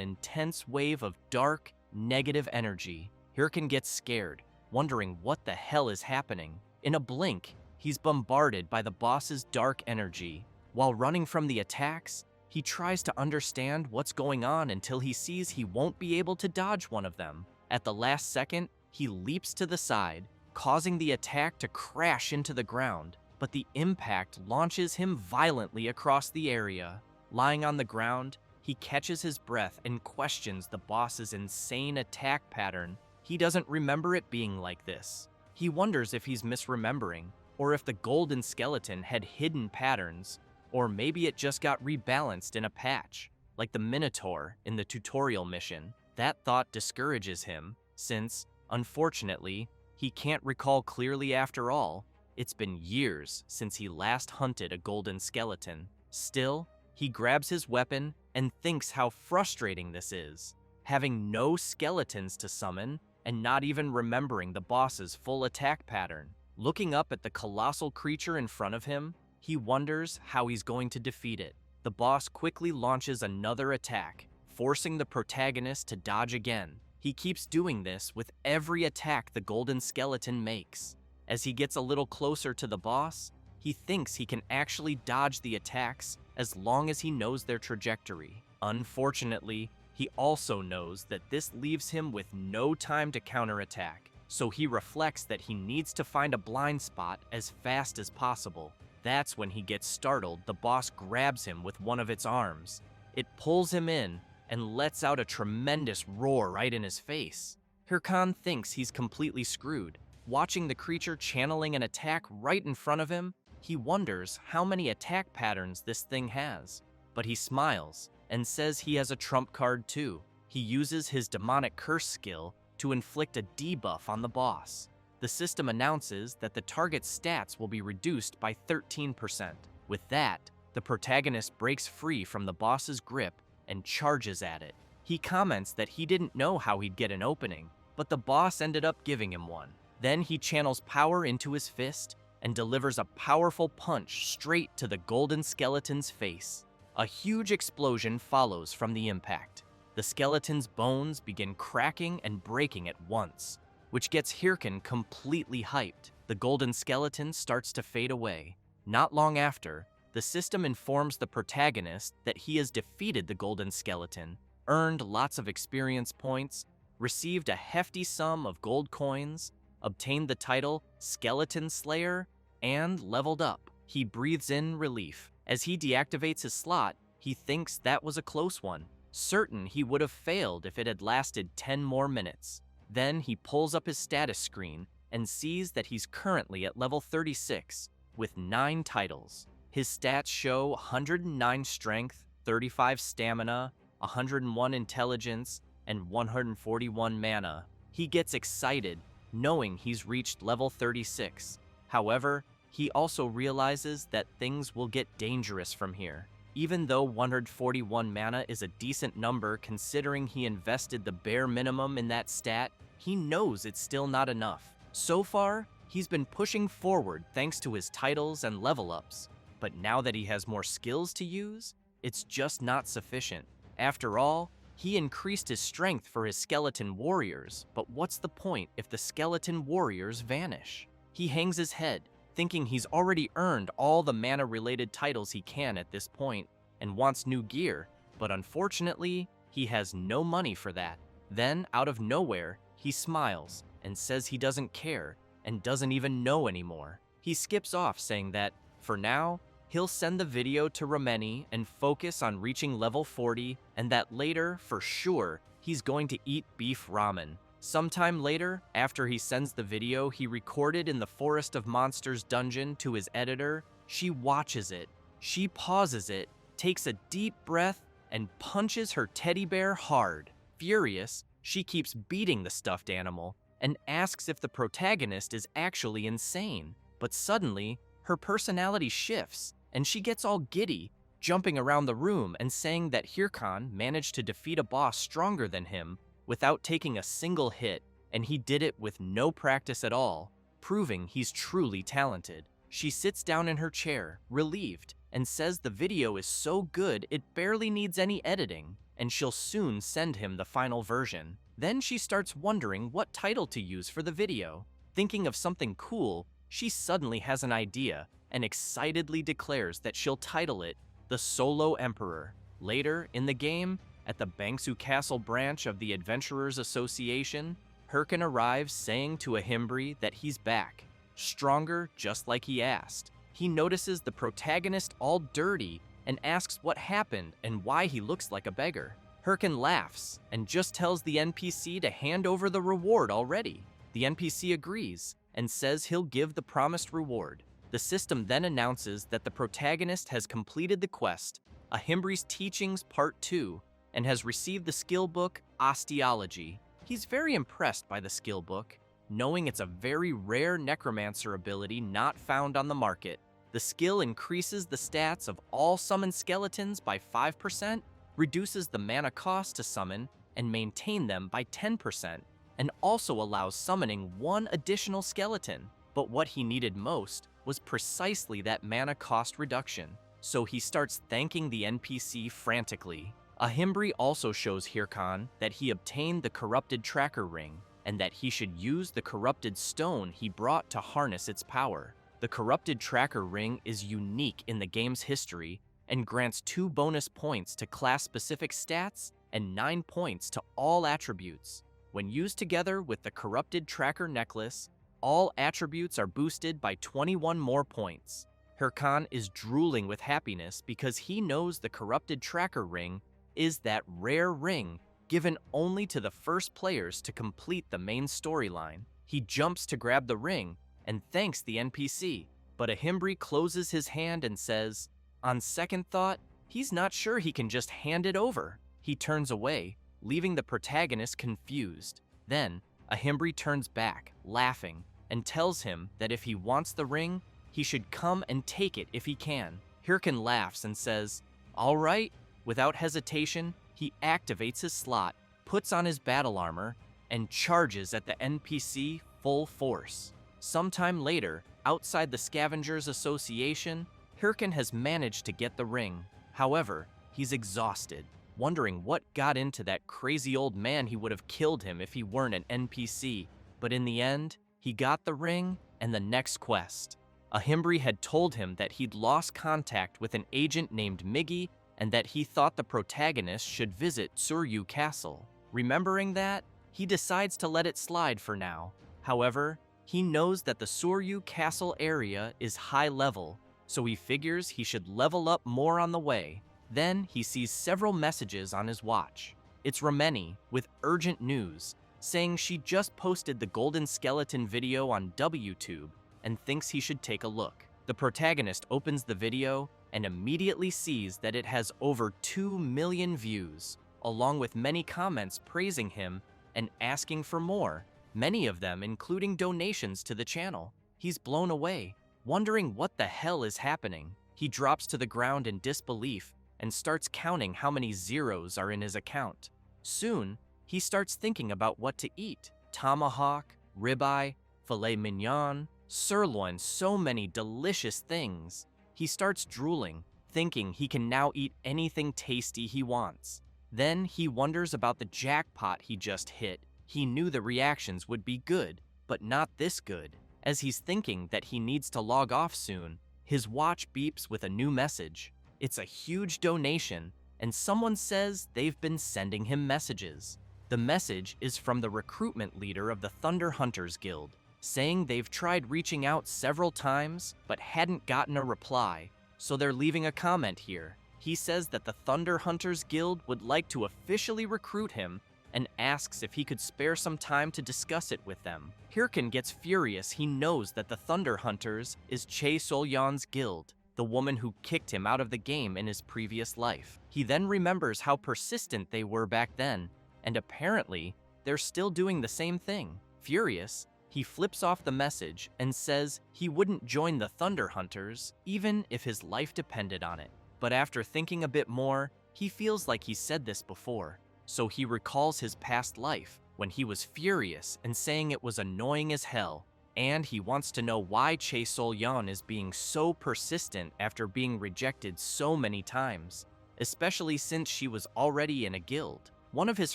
intense wave of dark, negative energy. Hirkin gets scared, wondering what the hell is happening. In a blink, he's bombarded by the boss's dark energy. While running from the attacks, he tries to understand what's going on until he sees he won't be able to dodge one of them. At the last second, he leaps to the side, causing the attack to crash into the ground, but the impact launches him violently across the area. Lying on the ground, he catches his breath and questions the boss's insane attack pattern. He doesn't remember it being like this. He wonders if he's misremembering, or if the golden skeleton had hidden patterns, or maybe it just got rebalanced in a patch, like the Minotaur in the tutorial mission. That thought discourages him, since, unfortunately, he can't recall clearly after all. It's been years since he last hunted a golden skeleton. Still, he grabs his weapon and thinks how frustrating this is, having no skeletons to summon and not even remembering the boss's full attack pattern. Looking up at the colossal creature in front of him, he wonders how he's going to defeat it. The boss quickly launches another attack, forcing the protagonist to dodge again. He keeps doing this with every attack the golden skeleton makes. As he gets a little closer to the boss, he thinks he can actually dodge the attacks as long as he knows their trajectory. Unfortunately, he also knows that this leaves him with no time to counterattack, so he reflects that he needs to find a blind spot as fast as possible. That's when he gets startled. The boss grabs him with one of its arms. It pulls him in and lets out a tremendous roar right in his face. Hirkan thinks he's completely screwed. Watching the creature channeling an attack right in front of him, he wonders how many attack patterns this thing has. But he smiles and says he has a trump card too. He uses his demonic curse skill to inflict a debuff on the boss. The system announces that the target's stats will be reduced by 13%. With that, the protagonist breaks free from the boss's grip and charges at it. He comments that he didn't know how he'd get an opening, but the boss ended up giving him one. Then he channels power into his fist and delivers a powerful punch straight to the golden skeleton's face. A huge explosion follows from the impact. The skeleton's bones begin cracking and breaking at once, which gets Hirkan completely hyped. The golden skeleton starts to fade away. Not long after, the system informs the protagonist that he has defeated the golden skeleton, earned lots of experience points, received a hefty sum of gold coins, obtained the title Skeleton Slayer, and leveled up. He breathes in relief. As he deactivates his slot, he thinks that was a close one, certain he would have failed if it had lasted 10 more minutes. Then he pulls up his status screen and sees that he's currently at level 36, with 9 titles. His stats show 109 strength, 35 stamina, 101 intelligence, and 141 mana. He gets excited, knowing he's reached level 36. However, he also realizes that things will get dangerous from here. Even though 141 mana is a decent number considering he invested the bare minimum in that stat, he knows it's still not enough. So far, he's been pushing forward thanks to his titles and level ups. But now that he has more skills to use, it's just not sufficient. After all, he increased his strength for his skeleton warriors, but what's the point if the skeleton warriors vanish? He hangs his head, thinking he's already earned all the mana-related titles he can at this point, and wants new gear, but unfortunately, he has no money for that. Then, out of nowhere, he smiles and says he doesn't care and doesn't even know anymore. He skips off saying that, for now, he'll send the video to Rameni and focus on reaching level 40, and that later, for sure, he's going to eat beef ramen. Sometime later, after he sends the video he recorded in the Forest of Monsters dungeon to his editor, she watches it. She pauses it, takes a deep breath, and punches her teddy bear hard. Furious, she keeps beating the stuffed animal and asks if the protagonist is actually insane. But suddenly, her personality shifts, and she gets all giddy, jumping around the room and saying that Hirkan managed to defeat a boss stronger than him without taking a single hit, and he did it with no practice at all, proving he's truly talented. She sits down in her chair, relieved, and says the video is so good it barely needs any editing, and she'll soon send him the final version. Then she starts wondering what title to use for the video. Thinking of something cool, she suddenly has an idea and excitedly declares that she'll title it The Solo Emperor. Later, in the game, at the Bangsu Castle branch of the Adventurers Association, Hirkin arrives saying to Ahimbri that he's back, stronger just like he asked. He notices the protagonist all dirty and asks what happened and why he looks like a beggar. Hirkin laughs and just tells the NPC to hand over the reward already. The NPC agrees and says he'll give the promised reward. The system then announces that the protagonist has completed the quest, Ahimbri's Teachings Part 2, and has received the skill book, Osteology. He's very impressed by the skill book, knowing it's a very rare necromancer ability not found on the market. The skill increases the stats of all summoned skeletons by 5%, reduces the mana cost to summon and maintain them by 10%, and also allows summoning one additional skeleton. But what he needed most was precisely that mana cost reduction, so he starts thanking the NPC frantically. Ahimbri also shows Hirkan that he obtained the corrupted tracker ring, and that he should use the corrupted stone he brought to harness its power. The corrupted tracker ring is unique in the game's history and grants 2 bonus points to class-specific stats and 9 points to all attributes. When used together with the corrupted tracker necklace, all attributes are boosted by 21 more points. Hirkan is drooling with happiness because he knows the corrupted tracker ring is that rare ring given only to the first players to complete the main storyline. He jumps to grab the ring and thanks the NPC, but Ahimbri closes his hand and says, on second thought, he's not sure he can just hand it over. He turns away, leaving the protagonist confused. Then, Ahimbri turns back, laughing, and tells him that if he wants the ring, he should come and take it if he can. Hirkan laughs and says, all right. Without hesitation, he activates his slot, puts on his battle armor, and charges at the NPC full force. Sometime later, outside the Scavengers Association, Hirkan has managed to get the ring. However, he's exhausted, wondering what got into that crazy old man. He would have killed him if he weren't an NPC. But in the end, he got the ring and the next quest. Ahimbri had told him that he'd lost contact with an agent named Miggy and that he thought the protagonist should visit Suryu Castle. Remembering that, he decides to let it slide for now. However, he knows that the Suryu Castle area is high level, so he figures he should level up more on the way. Then he sees several messages on his watch. It's Rameni with urgent news, saying she just posted the Golden Skeleton video on WTube and thinks he should take a look. The protagonist opens the video and immediately sees that it has over 2 million views, along with many comments praising him and asking for more, many of them including donations to the channel. He's blown away, wondering what the hell is happening. He drops to the ground in disbelief and starts counting how many zeros are in his account. Soon, he starts thinking about what to eat. Tomahawk, ribeye, filet mignon, sirloin, so many delicious things. He starts drooling, thinking he can now eat anything tasty he wants. Then he wonders about the jackpot he just hit. He knew the reactions would be good, but not this good. As he's thinking that he needs to log off soon, his watch beeps with a new message. It's a huge donation, and someone says they've been sending him messages. The message is from the recruitment leader of the Thunder Hunters Guild, saying they've tried reaching out several times but hadn't gotten a reply, so they're leaving a comment here. He says that the Thunder Hunters Guild would like to officially recruit him and asks if he could spare some time to discuss it with them. Hirkan gets furious. He knows that the Thunder Hunters is Chae Solyan's guild, the woman who kicked him out of the game in his previous life. He then remembers how persistent they were back then, and apparently, they're still doing the same thing. Furious, he flips off the message and says he wouldn't join the Thunder Hunters even if his life depended on it. But after thinking a bit more, he feels like he said this before. so he recalls his past life when he was furious and saying it was annoying as hell, and he wants to know why Chae Sol-yeon is being so persistent after being rejected so many times, especially since she was already in a guild. One of his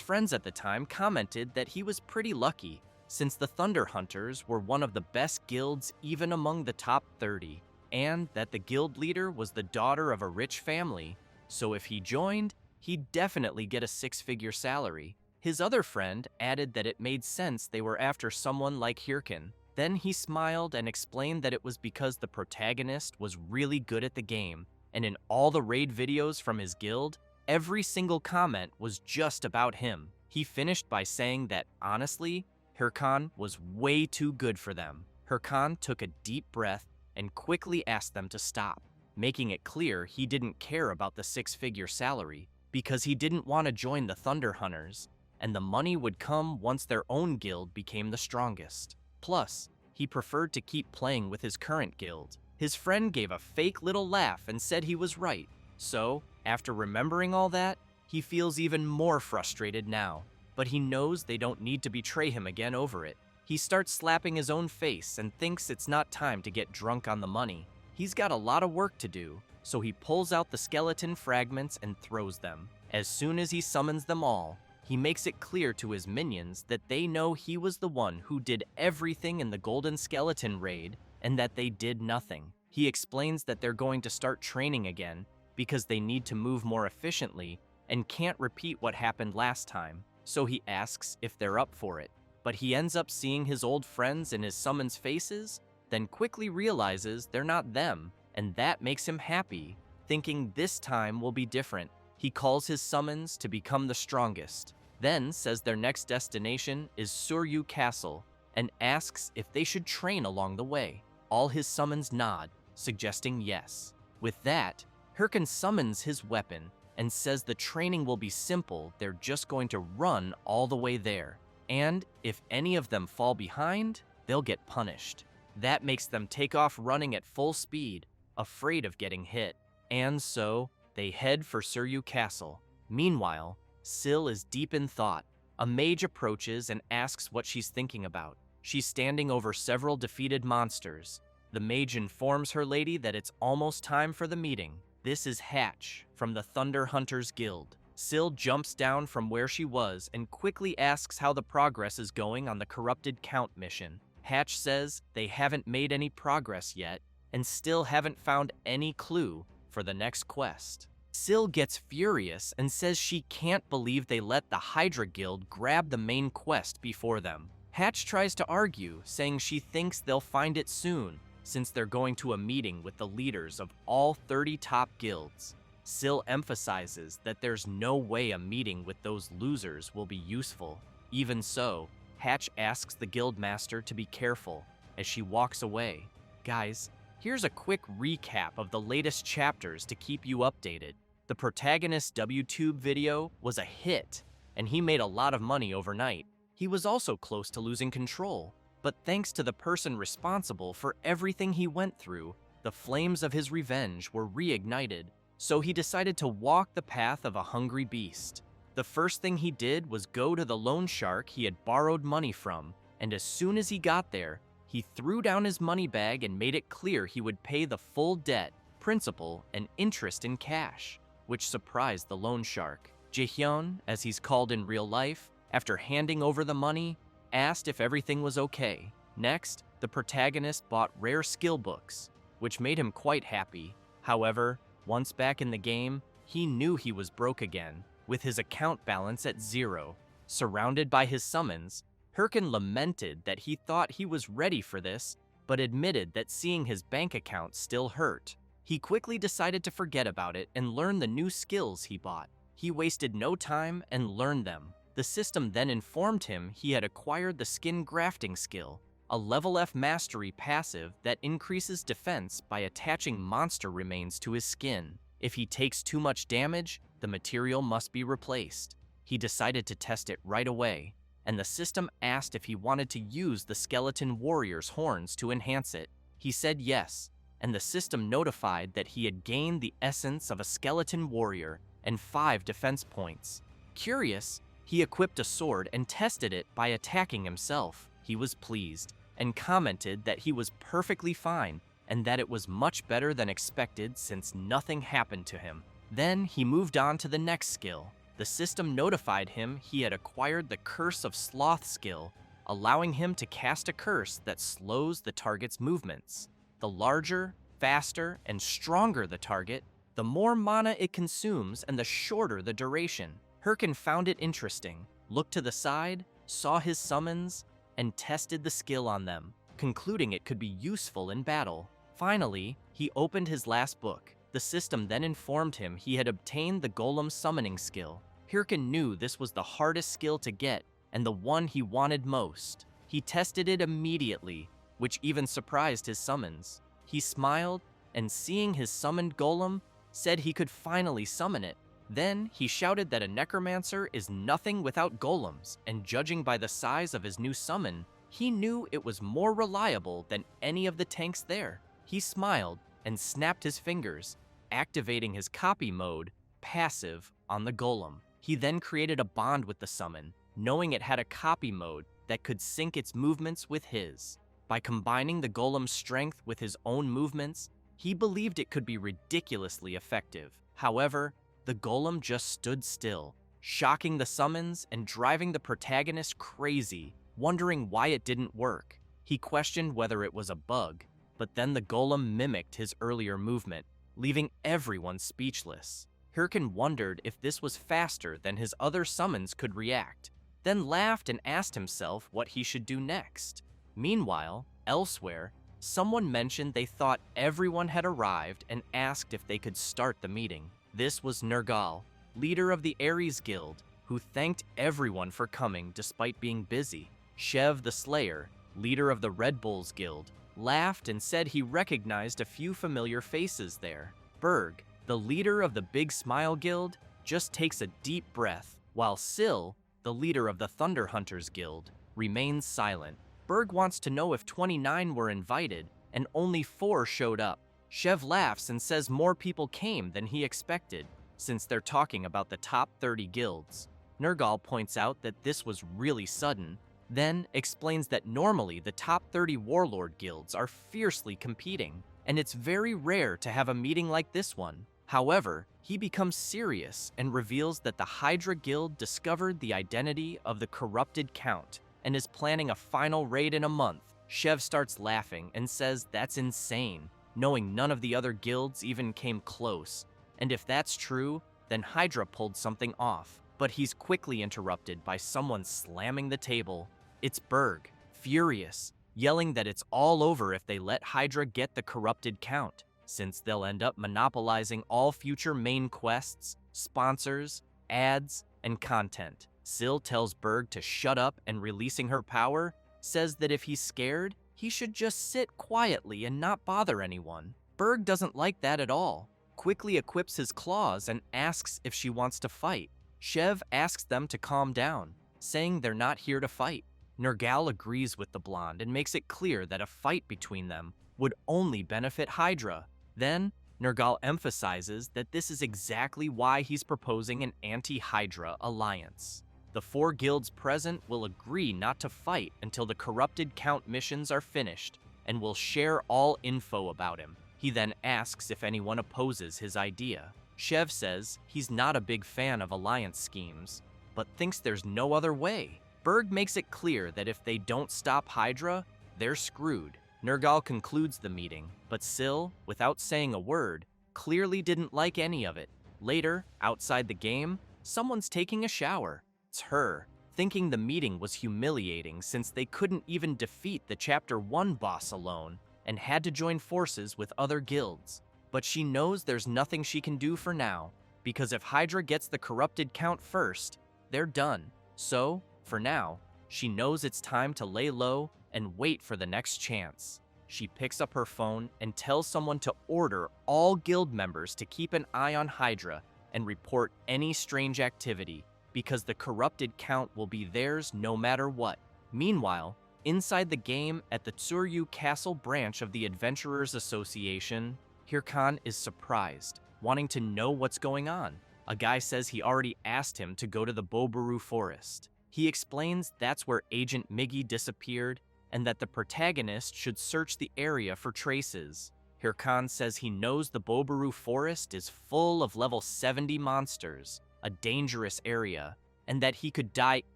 friends at the time commented that he was pretty lucky, since the Thunder Hunters were one of the best guilds even among the top 30, and that the guild leader was the daughter of a rich family, so if he joined, he'd definitely get a six-figure salary. His other friend added that it made sense they were after someone like Hirkin. Then he smiled and explained that it was because the protagonist was really good at the game, and in all the raid videos from his guild, every single comment was just about him. He finished by saying that, honestly, Hirkan was way too good for them. Hirkan took a deep breath and quickly asked them to stop, making it clear he didn't care about the six-figure salary because he didn't want to join the Thunder Hunters, and the money would come once their own guild became the strongest. Plus, he preferred to keep playing with his current guild. His friend gave a fake little laugh and said he was right. So, after remembering all that, he feels even more frustrated now, but he knows they don't need to betray him again over it. He starts slapping his own face and thinks it's not time to get drunk on the money. He's got a lot of work to do, so he pulls out the skeleton fragments and throws them. As soon as he summons them all, he makes it clear to his minions that they know he was the one who did everything in the Golden Skeleton raid and that they did nothing. He explains that they're going to start training again because they need to move more efficiently and can't repeat what happened last time, so he asks if they're up for it. But he ends up seeing his old friends in his summons faces, then quickly realizes they're not them, and that makes him happy, thinking this time will be different. He calls his summons to become the strongest, then says their next destination is Suryu Castle, and asks if they should train along the way. All his summons nod, suggesting yes. With that, Hirkin summons his weapon and says the training will be simple, they're just going to run all the way there. And if any of them fall behind, they'll get punished. That makes them take off running at full speed, afraid of getting hit. And so, they head for Suryu Castle. Meanwhile, Syl is deep in thought. A mage approaches and asks what she's thinking about. She's standing over several defeated monsters. The mage informs her lady that it's almost time for the meeting. This is Hatch from the Thunder Hunters Guild. Syl jumps down from where she was and quickly asks how the progress is going on the Corrupted Count mission. Hatch says they haven't made any progress yet and still haven't found any clue for the next quest. Syl gets furious and says she can't believe they let the Hydra Guild grab the main quest before them. Hatch tries to argue, saying she thinks they'll find it soon, since they're going to a meeting with the leaders of all 30 top guilds. Syl emphasizes that there's no way a meeting with those losers will be useful. Even so, Hatch asks the guildmaster to be careful as she walks away. Guys, here's a quick recap of the latest chapters to keep you updated. The protagonist's WTube video was a hit, and he made a lot of money overnight. He was also close to losing control, but thanks to the person responsible for everything he went through, the flames of his revenge were reignited, so he decided to walk the path of a hungry beast. The first thing he did was go to the loan shark he had borrowed money from, and as soon as he got there, he threw down his money bag and made it clear he would pay the full debt, principal, and interest in cash, which surprised the loan shark. Jaehyun, as he's called in real life, after handing over the money, asked if everything was okay. Next, the protagonist bought rare skill books, which made him quite happy. However, once back in the game, he knew he was broke again, with his account balance at 0. Surrounded by his summons, Hirkin lamented that he thought he was ready for this, but admitted that seeing his bank account still hurt. He quickly decided to forget about it and learn the new skills he bought. He wasted no time and learned them. The system then informed him he had acquired the skin grafting skill, a level F mastery passive that increases defense by attaching monster remains to his skin. If he takes too much damage, the material must be replaced. He decided to test it right away, and the system asked if he wanted to use the skeleton warrior's horns to enhance it. He said yes, and the system notified that he had gained the essence of a skeleton warrior and 5 defense points. Curious, he equipped a sword and tested it by attacking himself. He was pleased and commented that he was perfectly fine and that it was much better than expected since nothing happened to him. Then he moved on to the next skill. The system notified him he had acquired the Curse of Sloth skill, allowing him to cast a curse that slows the target's movements. The larger, faster, and stronger the target, the more mana it consumes and the shorter the duration. Hirkin found it interesting, looked to the side, saw his summons, and tested the skill on them, concluding it could be useful in battle. Finally, he opened his last book. The system then informed him he had obtained the Golem summoning skill. Hirkin knew this was the hardest skill to get and the one he wanted most. He tested it immediately, which even surprised his summons. He smiled, and seeing his summoned golem, said he could finally summon it. Then he shouted that a necromancer is nothing without golems, and judging by the size of his new summon, he knew it was more reliable than any of the tanks there. He smiled and snapped his fingers, activating his copy mode, passive, on the golem. He then created a bond with the summon, knowing it had a copy mode that could sync its movements with his. By combining the golem's strength with his own movements, he believed it could be ridiculously effective. However, the golem just stood still, shocking the summons and driving the protagonist crazy, wondering why it didn't work. He questioned whether it was a bug, but then the golem mimicked his earlier movement, leaving everyone speechless. Hirkin wondered if this was faster than his other summons could react, then laughed and asked himself what he should do next. Meanwhile, elsewhere, someone mentioned they thought everyone had arrived and asked if they could start the meeting. This was Nergal, leader of the Ares Guild, who thanked everyone for coming despite being busy. Shev the Slayer, leader of the Red Bulls Guild, laughed and said he recognized a few familiar faces there. Berg, the leader of the Big Smile Guild, just takes a deep breath, while Syl, the leader of the Thunder Hunters Guild, remains silent. Berg wants to know if 29 were invited, and only 4 showed up. Shev laughs and says more people came than he expected, since they're talking about the top 30 guilds. Nergal points out that this was really sudden, then explains that normally the top 30 warlord guilds are fiercely competing, and it's very rare to have a meeting like this one. However, he becomes serious and reveals that the Hydra Guild discovered the identity of the corrupted Count and is planning a final raid in a month. Shev starts laughing and says that's insane, knowing none of the other guilds even came close. And if that's true, then Hydra pulled something off. But he's quickly interrupted by someone slamming the table. It's Berg, furious, yelling that it's all over if they let Hydra get the corrupted Count, since they'll end up monopolizing all future main quests, sponsors, ads, and content. Syl tells Berg to shut up and releasing her power, says that if he's scared, he should just sit quietly and not bother anyone. Berg doesn't like that at all, quickly equips his claws and asks if she wants to fight. Shev asks them to calm down, saying they're not here to fight. Nergal agrees with the blonde and makes it clear that a fight between them would only benefit Hydra. Then, Nergal emphasizes that this is exactly why he's proposing an anti-Hydra alliance. The 4 guilds present will agree not to fight until the corrupted Count missions are finished, and will share all info about him. He then asks if anyone opposes his idea. Shev says he's not a big fan of alliance schemes, but thinks there's no other way. Berg makes it clear that if they don't stop Hydra, they're screwed. Nergal concludes the meeting, but Syl, without saying a word, clearly didn't like any of it. Later, outside the game, someone's taking a shower. It's her, thinking the meeting was humiliating since they couldn't even defeat the Chapter 1 boss alone and had to join forces with other guilds. But she knows there's nothing she can do for now, because if Hydra gets the corrupted Count first, they're done. So, for now, she knows it's time to lay low and wait for the next chance. She picks up her phone and tells someone to order all guild members to keep an eye on Hydra and report any strange activity, because the corrupted Count will be theirs no matter what. Meanwhile, inside the game at the Tsuryu Castle branch of the Adventurers Association, Hirkan is surprised, wanting to know what's going on. A guy says he already asked him to go to the Bobaru forest. He explains that's where Agent Miggy disappeared and that the protagonist should search the area for traces. Hirkan says he knows the Bobaru forest is full of level 70 monsters, a dangerous area, and that he could die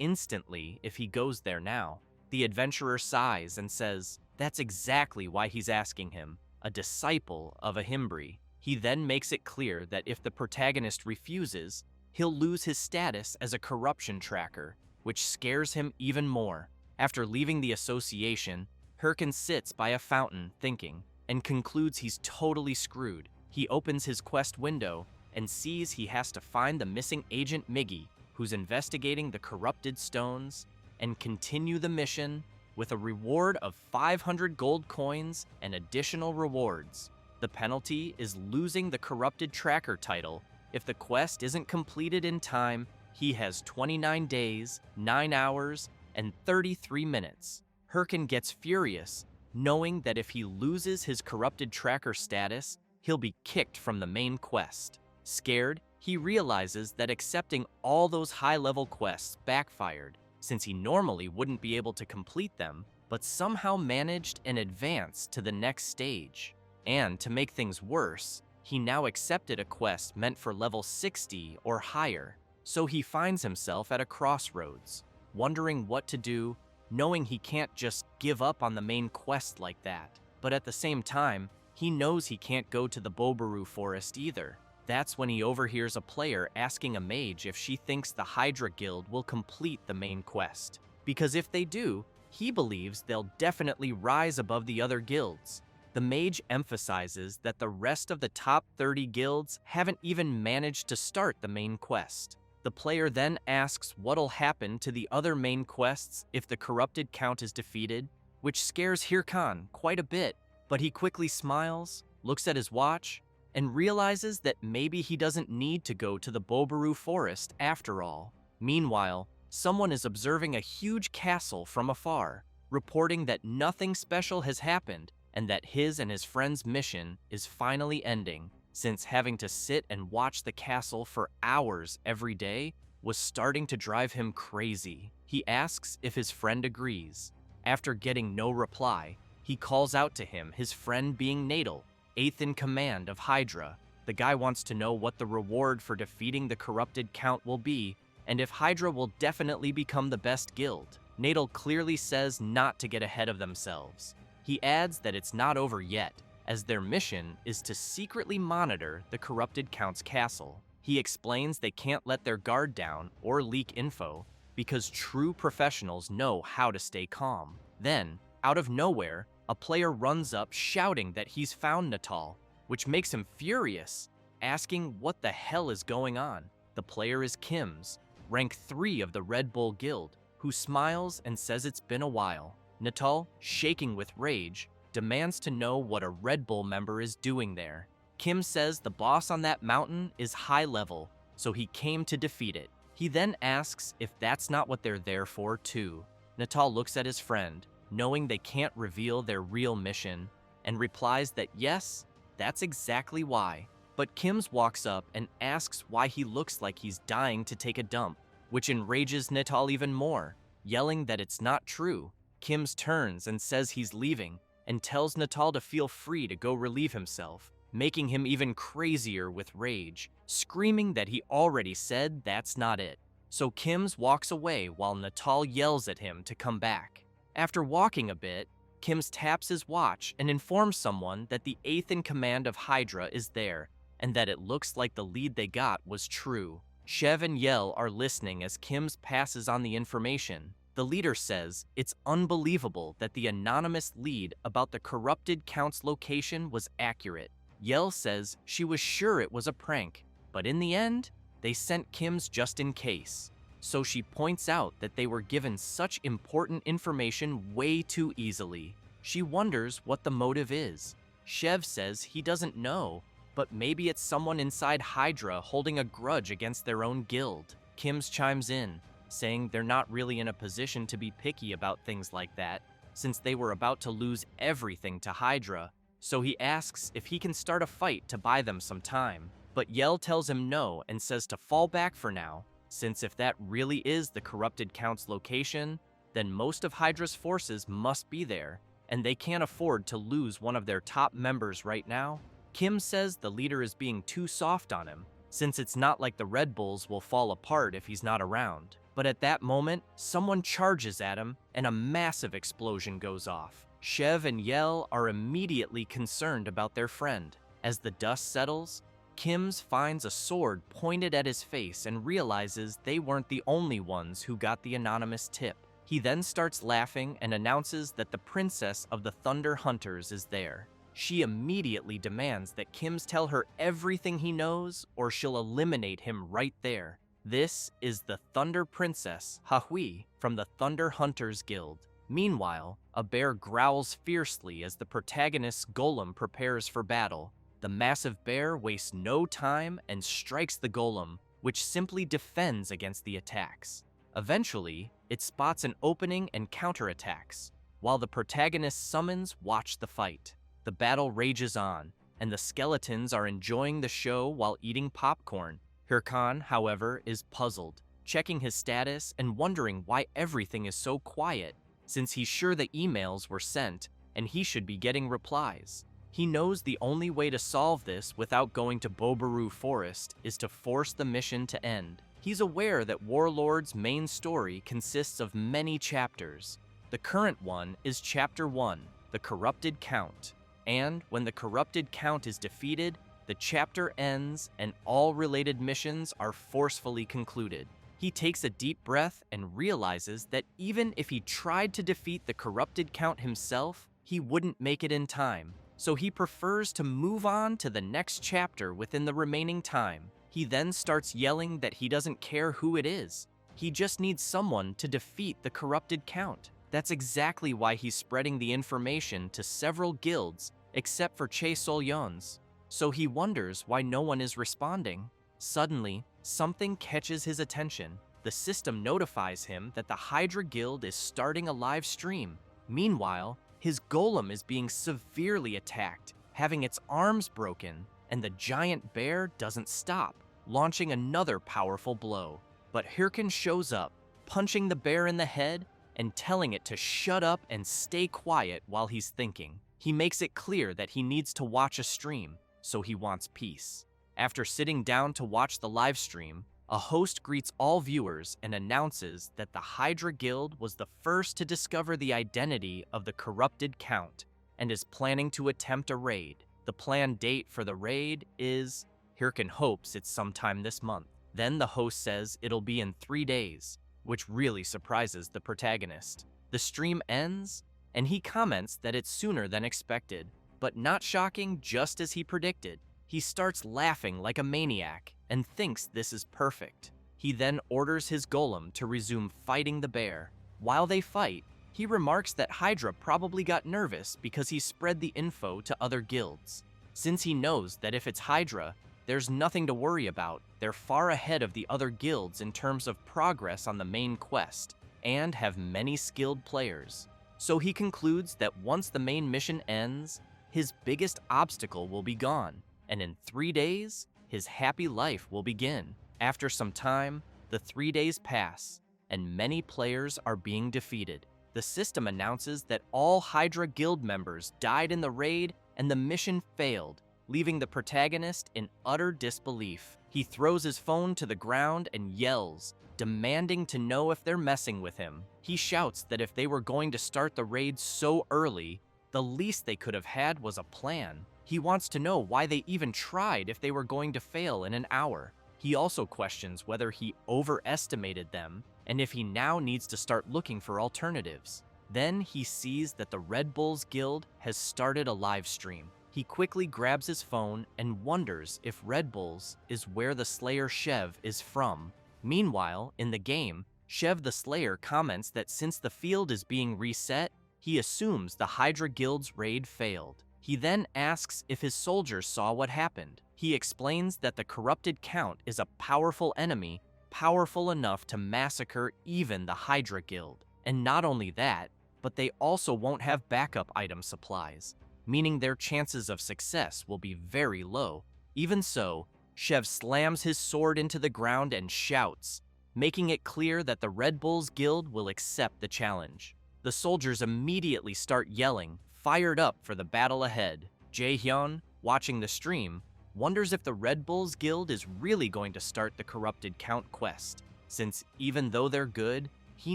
instantly if he goes there now. The adventurer sighs and says that's exactly why he's asking him, a disciple of a Himbri. He then makes it clear that if the protagonist refuses, he'll lose his status as a corruption tracker, which scares him even more. After leaving the association, Hirkan sits by a fountain thinking, and concludes he's totally screwed. He opens his quest window and sees he has to find the missing Agent Miggy, who's investigating the corrupted stones, and continue the mission with a reward of 500 gold coins and additional rewards. The penalty is losing the corrupted tracker title. If the quest isn't completed in time, he has 29 days, 9 hours, and 33 minutes. Hirkan gets furious, knowing that if he loses his corrupted tracker status, he'll be kicked from the main quest. Scared, he realizes that accepting all those high-level quests backfired, since he normally wouldn't be able to complete them, but somehow managed and advanced to the next stage. And to make things worse, he now accepted a quest meant for level 60 or higher, so he finds himself at a crossroads, wondering what to do, knowing he can't just give up on the main quest like that. But at the same time, he knows he can't go to the Bobaru forest either. That's when he overhears a player asking a mage if she thinks the Hydra Guild will complete the main quest. Because if they do, he believes they'll definitely rise above the other guilds. The mage emphasizes that the rest of the top 30 guilds haven't even managed to start the main quest. The player then asks what'll happen to the other main quests if the corrupted count is defeated, which scares Hirkan quite a bit, but he quickly smiles, looks at his watch, and realizes that maybe he doesn't need to go to the Bobaru forest after all. Meanwhile, someone is observing a huge castle from afar, reporting that nothing special has happened and that his and his friend's mission is finally ending, since having to sit and watch the castle for hours every day was starting to drive him crazy. He asks if his friend agrees. After getting no reply, he calls out to him, his friend being Nadal, 8th in command of Hydra. The guy wants to know what the reward for defeating the corrupted count will be, and if Hydra will definitely become the best guild. Nadal clearly says not to get ahead of themselves. He adds that it's not over yet, as their mission is to secretly monitor the corrupted count's castle. He explains they can't let their guard down or leak info, because true professionals know how to stay calm. Then, out of nowhere, a player runs up shouting that he's found Natal, which makes him furious, asking what the hell is going on. The player is Kim's, rank 3 of the Red Bull Guild, who smiles and says it's been a while. Natal, shaking with rage, demands to know what a Red Bull member is doing there. Kim says the boss on that mountain is high level, so he came to defeat it. He then asks if that's not what they're there for too. Natal looks at his friend, knowing they can't reveal their real mission, and replies that yes, that's exactly why. But Kim's walks up and asks why he looks like he's dying to take a dump, which enrages Natal even more, yelling that it's not true. Kim's turns and says he's leaving, and tells Natal to feel free to go relieve himself, making him even crazier with rage, screaming that he already said that's not it. So Kim's walks away while Natal yells at him to come back. After walking a bit, Kim's taps his watch and informs someone that the 8th in command of Hydra is there, and that it looks like the lead they got was true. Shev and Yel are listening as Kim's passes on the information. The leader says it's unbelievable that the anonymous lead about the corrupted count's location was accurate. Yel says she was sure it was a prank, but in the end, they sent Kim's just in case. So she points out that they were given such important information way too easily. She wonders what the motive is. Shev says he doesn't know, but maybe it's someone inside Hydra holding a grudge against their own guild. Kim's chimes in, saying they're not really in a position to be picky about things like that, since they were about to lose everything to Hydra, so he asks if he can start a fight to buy them some time. But Yell tells him no and says to fall back for now, since if that really is the corrupted Count's location, then most of Hydra's forces must be there, and they can't afford to lose one of their top members right now. Kim says the leader is being too soft on him, since it's not like the Red Bulls will fall apart if he's not around. But at that moment, someone charges at him and a massive explosion goes off. Chev and Yell are immediately concerned about their friend. As the dust settles, Kims finds a sword pointed at his face and realizes they weren't the only ones who got the anonymous tip. He then starts laughing and announces that the princess of the Thunder Hunters is there. She immediately demands that Kims tell her everything he knows or she'll eliminate him right there. This is the Thunder Princess, Hahui, from the Thunder Hunters Guild. Meanwhile, a bear growls fiercely as the protagonist's golem prepares for battle. The massive bear wastes no time and strikes the golem, which simply defends against the attacks. Eventually, it spots an opening and counterattacks, while the protagonist's summons watch the fight. The battle rages on, and the skeletons are enjoying the show while eating popcorn. Hirkan, however, is puzzled, checking his status and wondering why everything is so quiet, since he's sure the emails were sent and he should be getting replies. He knows the only way to solve this without going to Bobaru Forest is to force the mission to end. He's aware that Warlord's main story consists of many chapters. The current one is Chapter 1, The Corrupted Count. And when the Corrupted Count is defeated, the chapter ends and all related missions are forcefully concluded. He takes a deep breath and realizes that even if he tried to defeat the Corrupted Count himself, he wouldn't make it in time. So he prefers to move on to the next chapter within the remaining time. He then starts yelling that he doesn't care who it is. He just needs someone to defeat the Corrupted Count. That's exactly why he's spreading the information to several guilds, except for Che Solyon's. So he wonders why no one is responding. Suddenly, something catches his attention. The system notifies him that the Hydra Guild is starting a live stream. Meanwhile, his golem is being severely attacked, having its arms broken, and the giant bear doesn't stop, launching another powerful blow. But Hirkan shows up, punching the bear in the head and telling it to shut up and stay quiet while he's thinking. He makes it clear that he needs to watch a stream, so he wants peace. After sitting down to watch the live stream, a host greets all viewers and announces that the Hydra Guild was the first to discover the identity of the Corrupted Count and is planning to attempt a raid. The planned date for the raid is, Hirkan hopes it's sometime this month. Then the host says it'll be in 3 days, which really surprises the protagonist. The stream ends, and he comments that it's sooner than expected, but not shocking, just as he predicted. He starts laughing like a maniac and thinks this is perfect. He then orders his golem to resume fighting the bear. While they fight, he remarks that Hydra probably got nervous because he spread the info to other guilds. Since he knows that if it's Hydra, there's nothing to worry about. They're far ahead of the other guilds in terms of progress on the main quest, and have many skilled players. So he concludes that once the main mission ends, his biggest obstacle will be gone, and in 3 days, his happy life will begin. After some time, the 3 days pass, and many players are being defeated. The system announces that all Hydra Guild members died in the raid and the mission failed, leaving the protagonist in utter disbelief. He throws his phone to the ground and yells, demanding to know if they're messing with him. He shouts that if they were going to start the raid so early, the least they could have had was a plan. He wants to know why they even tried if they were going to fail in an hour. He also questions whether he overestimated them and if he now needs to start looking for alternatives. Then he sees that the Red Bulls Guild has started a live stream. He quickly grabs his phone and wonders if Red Bulls is where the Slayer Chev is from. Meanwhile, in the game, Chev the Slayer comments that since the field is being reset, he assumes the Hydra Guild's raid failed. He then asks if his soldiers saw what happened. He explains that the Corrupted Count is a powerful enemy, powerful enough to massacre even the Hydra Guild. And not only that, but they also won't have backup item supplies, meaning their chances of success will be very low. Even so, Chev slams his sword into the ground and shouts, making it clear that the Red Bulls Guild will accept the challenge. The soldiers immediately start yelling, fired up for the battle ahead. Jae-hyun, watching the stream, wonders if the Red Bulls Guild is really going to start the corrupted Count quest, since even though they're good, he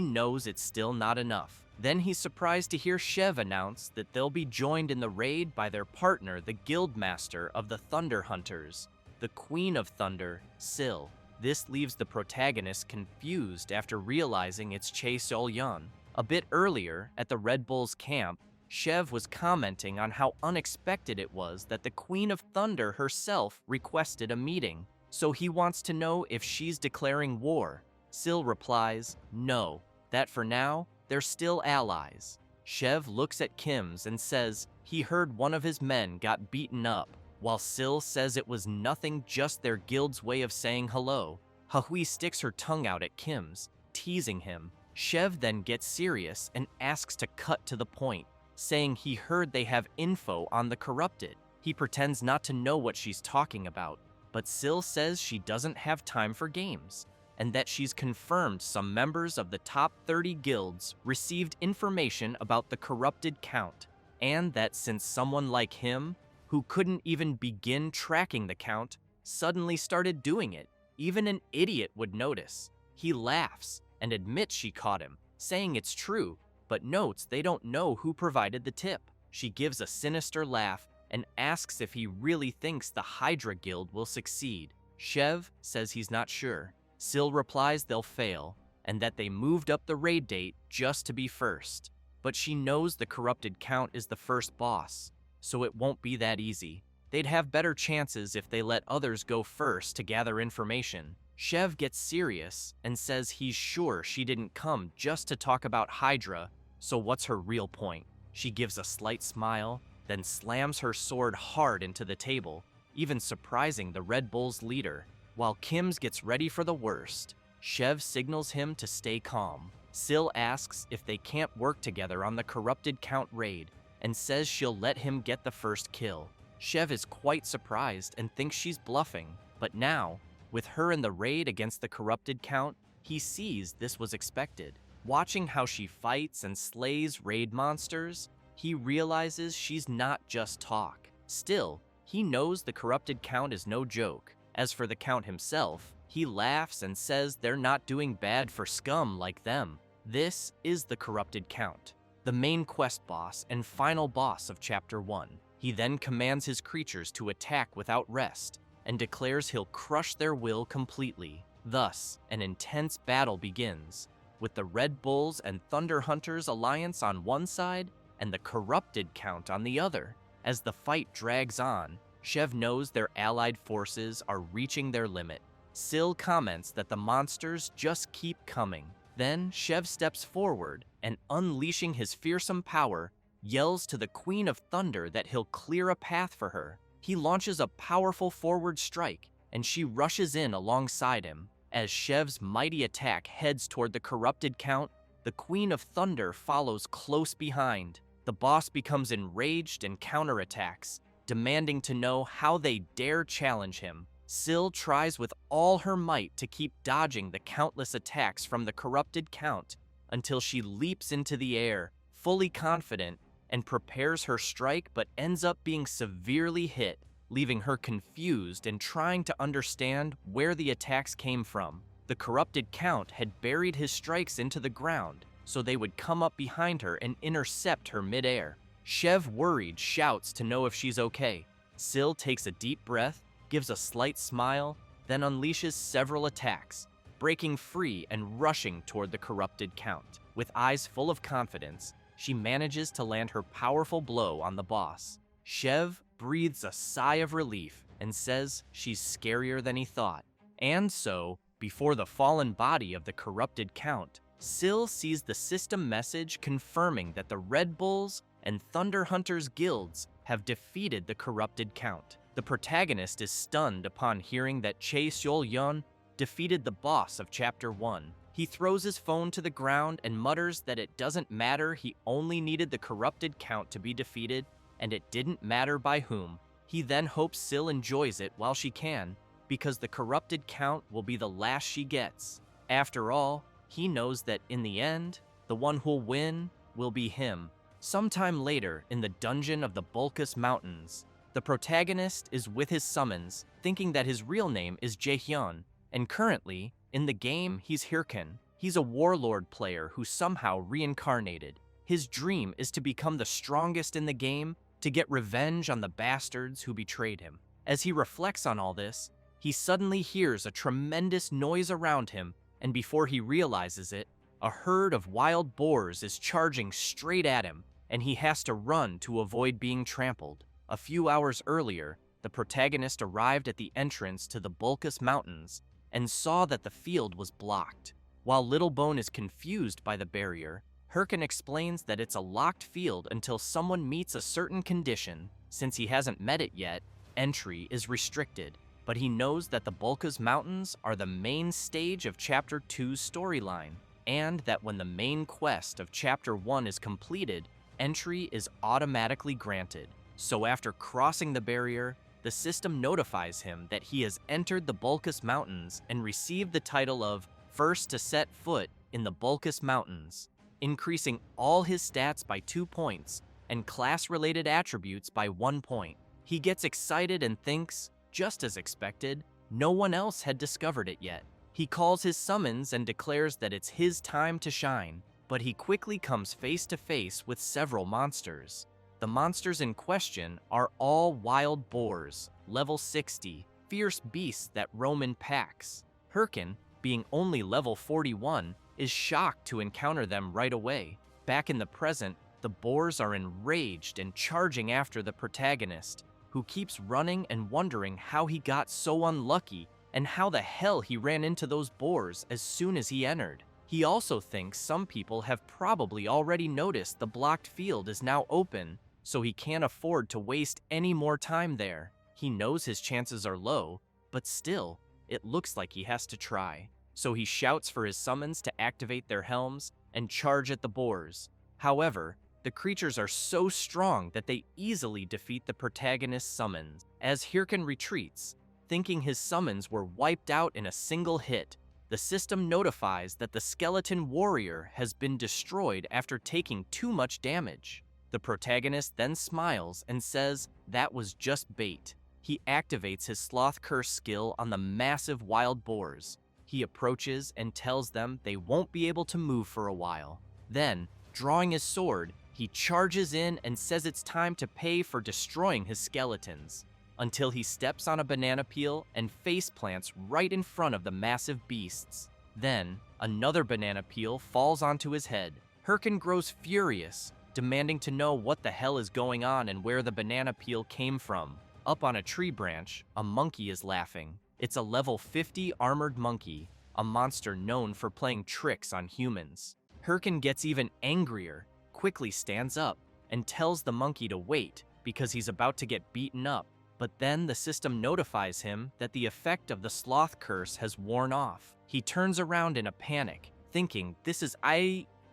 knows it's still not enough. Then he's surprised to hear Chev announce that they'll be joined in the raid by their partner, the Guildmaster of the Thunder Hunters, the Queen of Thunder, Sil. This leaves the protagonist confused after realizing it's Chae Sol-yeon. A bit earlier, at the Red Bulls camp, Chev was commenting on how unexpected it was that the Queen of Thunder herself requested a meeting, so he wants to know if she's declaring war. Sil replies, no, that for now, they're still allies. Chev looks at Kim's and says he heard one of his men got beaten up, while Sil says it was nothing, just their guild's way of saying hello. Hahui sticks her tongue out at Kim's, teasing him. Chev then gets serious and asks to cut to the point, saying he heard they have info on the corrupted. He pretends not to know what she's talking about, but Sil says she doesn't have time for games, and that she's confirmed some members of the top 30 guilds received information about the corrupted Count, and that since someone like him, who couldn't even begin tracking the Count, suddenly started doing it, even an idiot would notice. He laughs and admits she caught him, saying it's true, but notes they don't know who provided the tip. She gives a sinister laugh and asks if he really thinks the Hydra Guild will succeed. Chev says he's not sure. Sil replies they'll fail, and that they moved up the raid date just to be first. But she knows the corrupted Count is the first boss, so it won't be that easy. They'd have better chances if they let others go first to gather information. Chev gets serious and says he's sure she didn't come just to talk about Hydra, so what's her real point? She gives a slight smile, then slams her sword hard into the table, even surprising the Red Bulls leader. While Kim's gets ready for the worst, Chev signals him to stay calm. Sil asks if they can't work together on the corrupted Count raid, and says she'll let him get the first kill. Chev is quite surprised and thinks she's bluffing, but now, with her in the raid against the corrupted Count, he sees this was expected. Watching how she fights and slays raid monsters, he realizes she's not just talk. Still, he knows the corrupted Count is no joke. As for the Count himself, he laughs and says they're not doing bad for scum like them. This is the corrupted Count, the main quest boss and final boss of Chapter 1. He then commands his creatures to attack without rest, and declares he'll crush their will completely. Thus, an intense battle begins, with the Red Bulls and Thunder Hunters alliance on one side, and the corrupted Count on the other. As the fight drags on, Chev knows their allied forces are reaching their limit. Sil comments that the monsters just keep coming. Then Chev steps forward and, unleashing his fearsome power, yells to the Queen of Thunder that he'll clear a path for her. He launches a powerful forward strike, and she rushes in alongside him. As Chev's mighty attack heads toward the corrupted Count, the Queen of Thunder follows close behind. The boss becomes enraged and counterattacks, demanding to know how they dare challenge him. Sil tries with all her might to keep dodging the countless attacks from the corrupted Count until she leaps into the air, fully confident, and prepares her strike, but ends up being severely hit, leaving her confused and trying to understand where the attacks came from. The corrupted Count had buried his strikes into the ground, so they would come up behind her and intercept her midair. Chev, worried, shouts to know if she's okay. Sil takes a deep breath, gives a slight smile, then unleashes several attacks, breaking free and rushing toward the corrupted Count. With eyes full of confidence, she manages to land her powerful blow on the boss. Chev breathes a sigh of relief and says she's scarier than he thought. And so, before the fallen body of the corrupted Count, Sil sees the system message confirming that the Red Bulls and Thunder Hunters guilds have defeated the corrupted Count. The protagonist is stunned upon hearing that Chae Sol-yeon defeated the boss of Chapter 1. He throws his phone to the ground and mutters that it doesn't matter, he only needed the corrupted Count to be defeated, and it didn't matter by whom. He then hopes Sil enjoys it while she can, because the corrupted count will be the last she gets. After all, he knows that in the end, the one who'll win will be him. Sometime later, in the dungeon of the Bulkus Mountains, the protagonist is with his summons, thinking that his real name is Jaehyun, and currently, in the game, he's Hirkan. He's a warlord player who somehow reincarnated. His dream is to become the strongest in the game, to get revenge on the bastards who betrayed him. As he reflects on all this, he suddenly hears a tremendous noise around him, and before he realizes it, a herd of wild boars is charging straight at him, and he has to run to avoid being trampled. A few hours earlier, the protagonist arrived at the entrance to the Bulkus Mountains and saw that the field was blocked. While Littlebone is confused by the barrier, Hirkan explains that it's a locked field until someone meets a certain condition. Since he hasn't met it yet, entry is restricted, but he knows that the Bulkus Mountains are the main stage of Chapter 2's storyline, and that when the main quest of Chapter 1 is completed, entry is automatically granted. So after crossing the barrier, the system notifies him that he has entered the Bulkus Mountains and received the title of first to set foot in the Bulkus Mountains, increasing all his stats by 2 points and class-related attributes by 1 point. He gets excited and thinks, just as expected, no one else had discovered it yet. He calls his summons and declares that it's his time to shine, but he quickly comes face to face with several monsters. The monsters in question are all wild boars, level 60, fierce beasts that roam in packs. Hirkan, being only level 41, is shocked to encounter them right away. Back in the present, the boars are enraged and charging after the protagonist, who keeps running and wondering how he got so unlucky and how the hell he ran into those boars as soon as he entered. He also thinks some people have probably already noticed the blocked field is now open, so he can't afford to waste any more time there. He knows his chances are low, but still, it looks like he has to try. So he shouts for his summons to activate their helms and charge at the boars. However, the creatures are so strong that they easily defeat the protagonist's summons. As Hirkan retreats, thinking his summons were wiped out in a single hit, the system notifies that the skeleton warrior has been destroyed after taking too much damage. The protagonist then smiles and says that was just bait. He activates his sloth curse skill on the massive wild boars. He approaches and tells them they won't be able to move for a while. Then, drawing his sword, he charges in and says it's time to pay for destroying his skeletons, until he steps on a banana peel and face plants right in front of the massive beasts. Then, another banana peel falls onto his head. Hirkan grows furious, demanding to know what the hell is going on and where the banana peel came from. Up on a tree branch, a monkey is laughing. It's a level 50 armored monkey, a monster known for playing tricks on humans. Hirkan gets even angrier, quickly stands up, and tells the monkey to wait because he's about to get beaten up. But then the system notifies him that the effect of the sloth curse has worn off. He turns around in a panic, thinking this is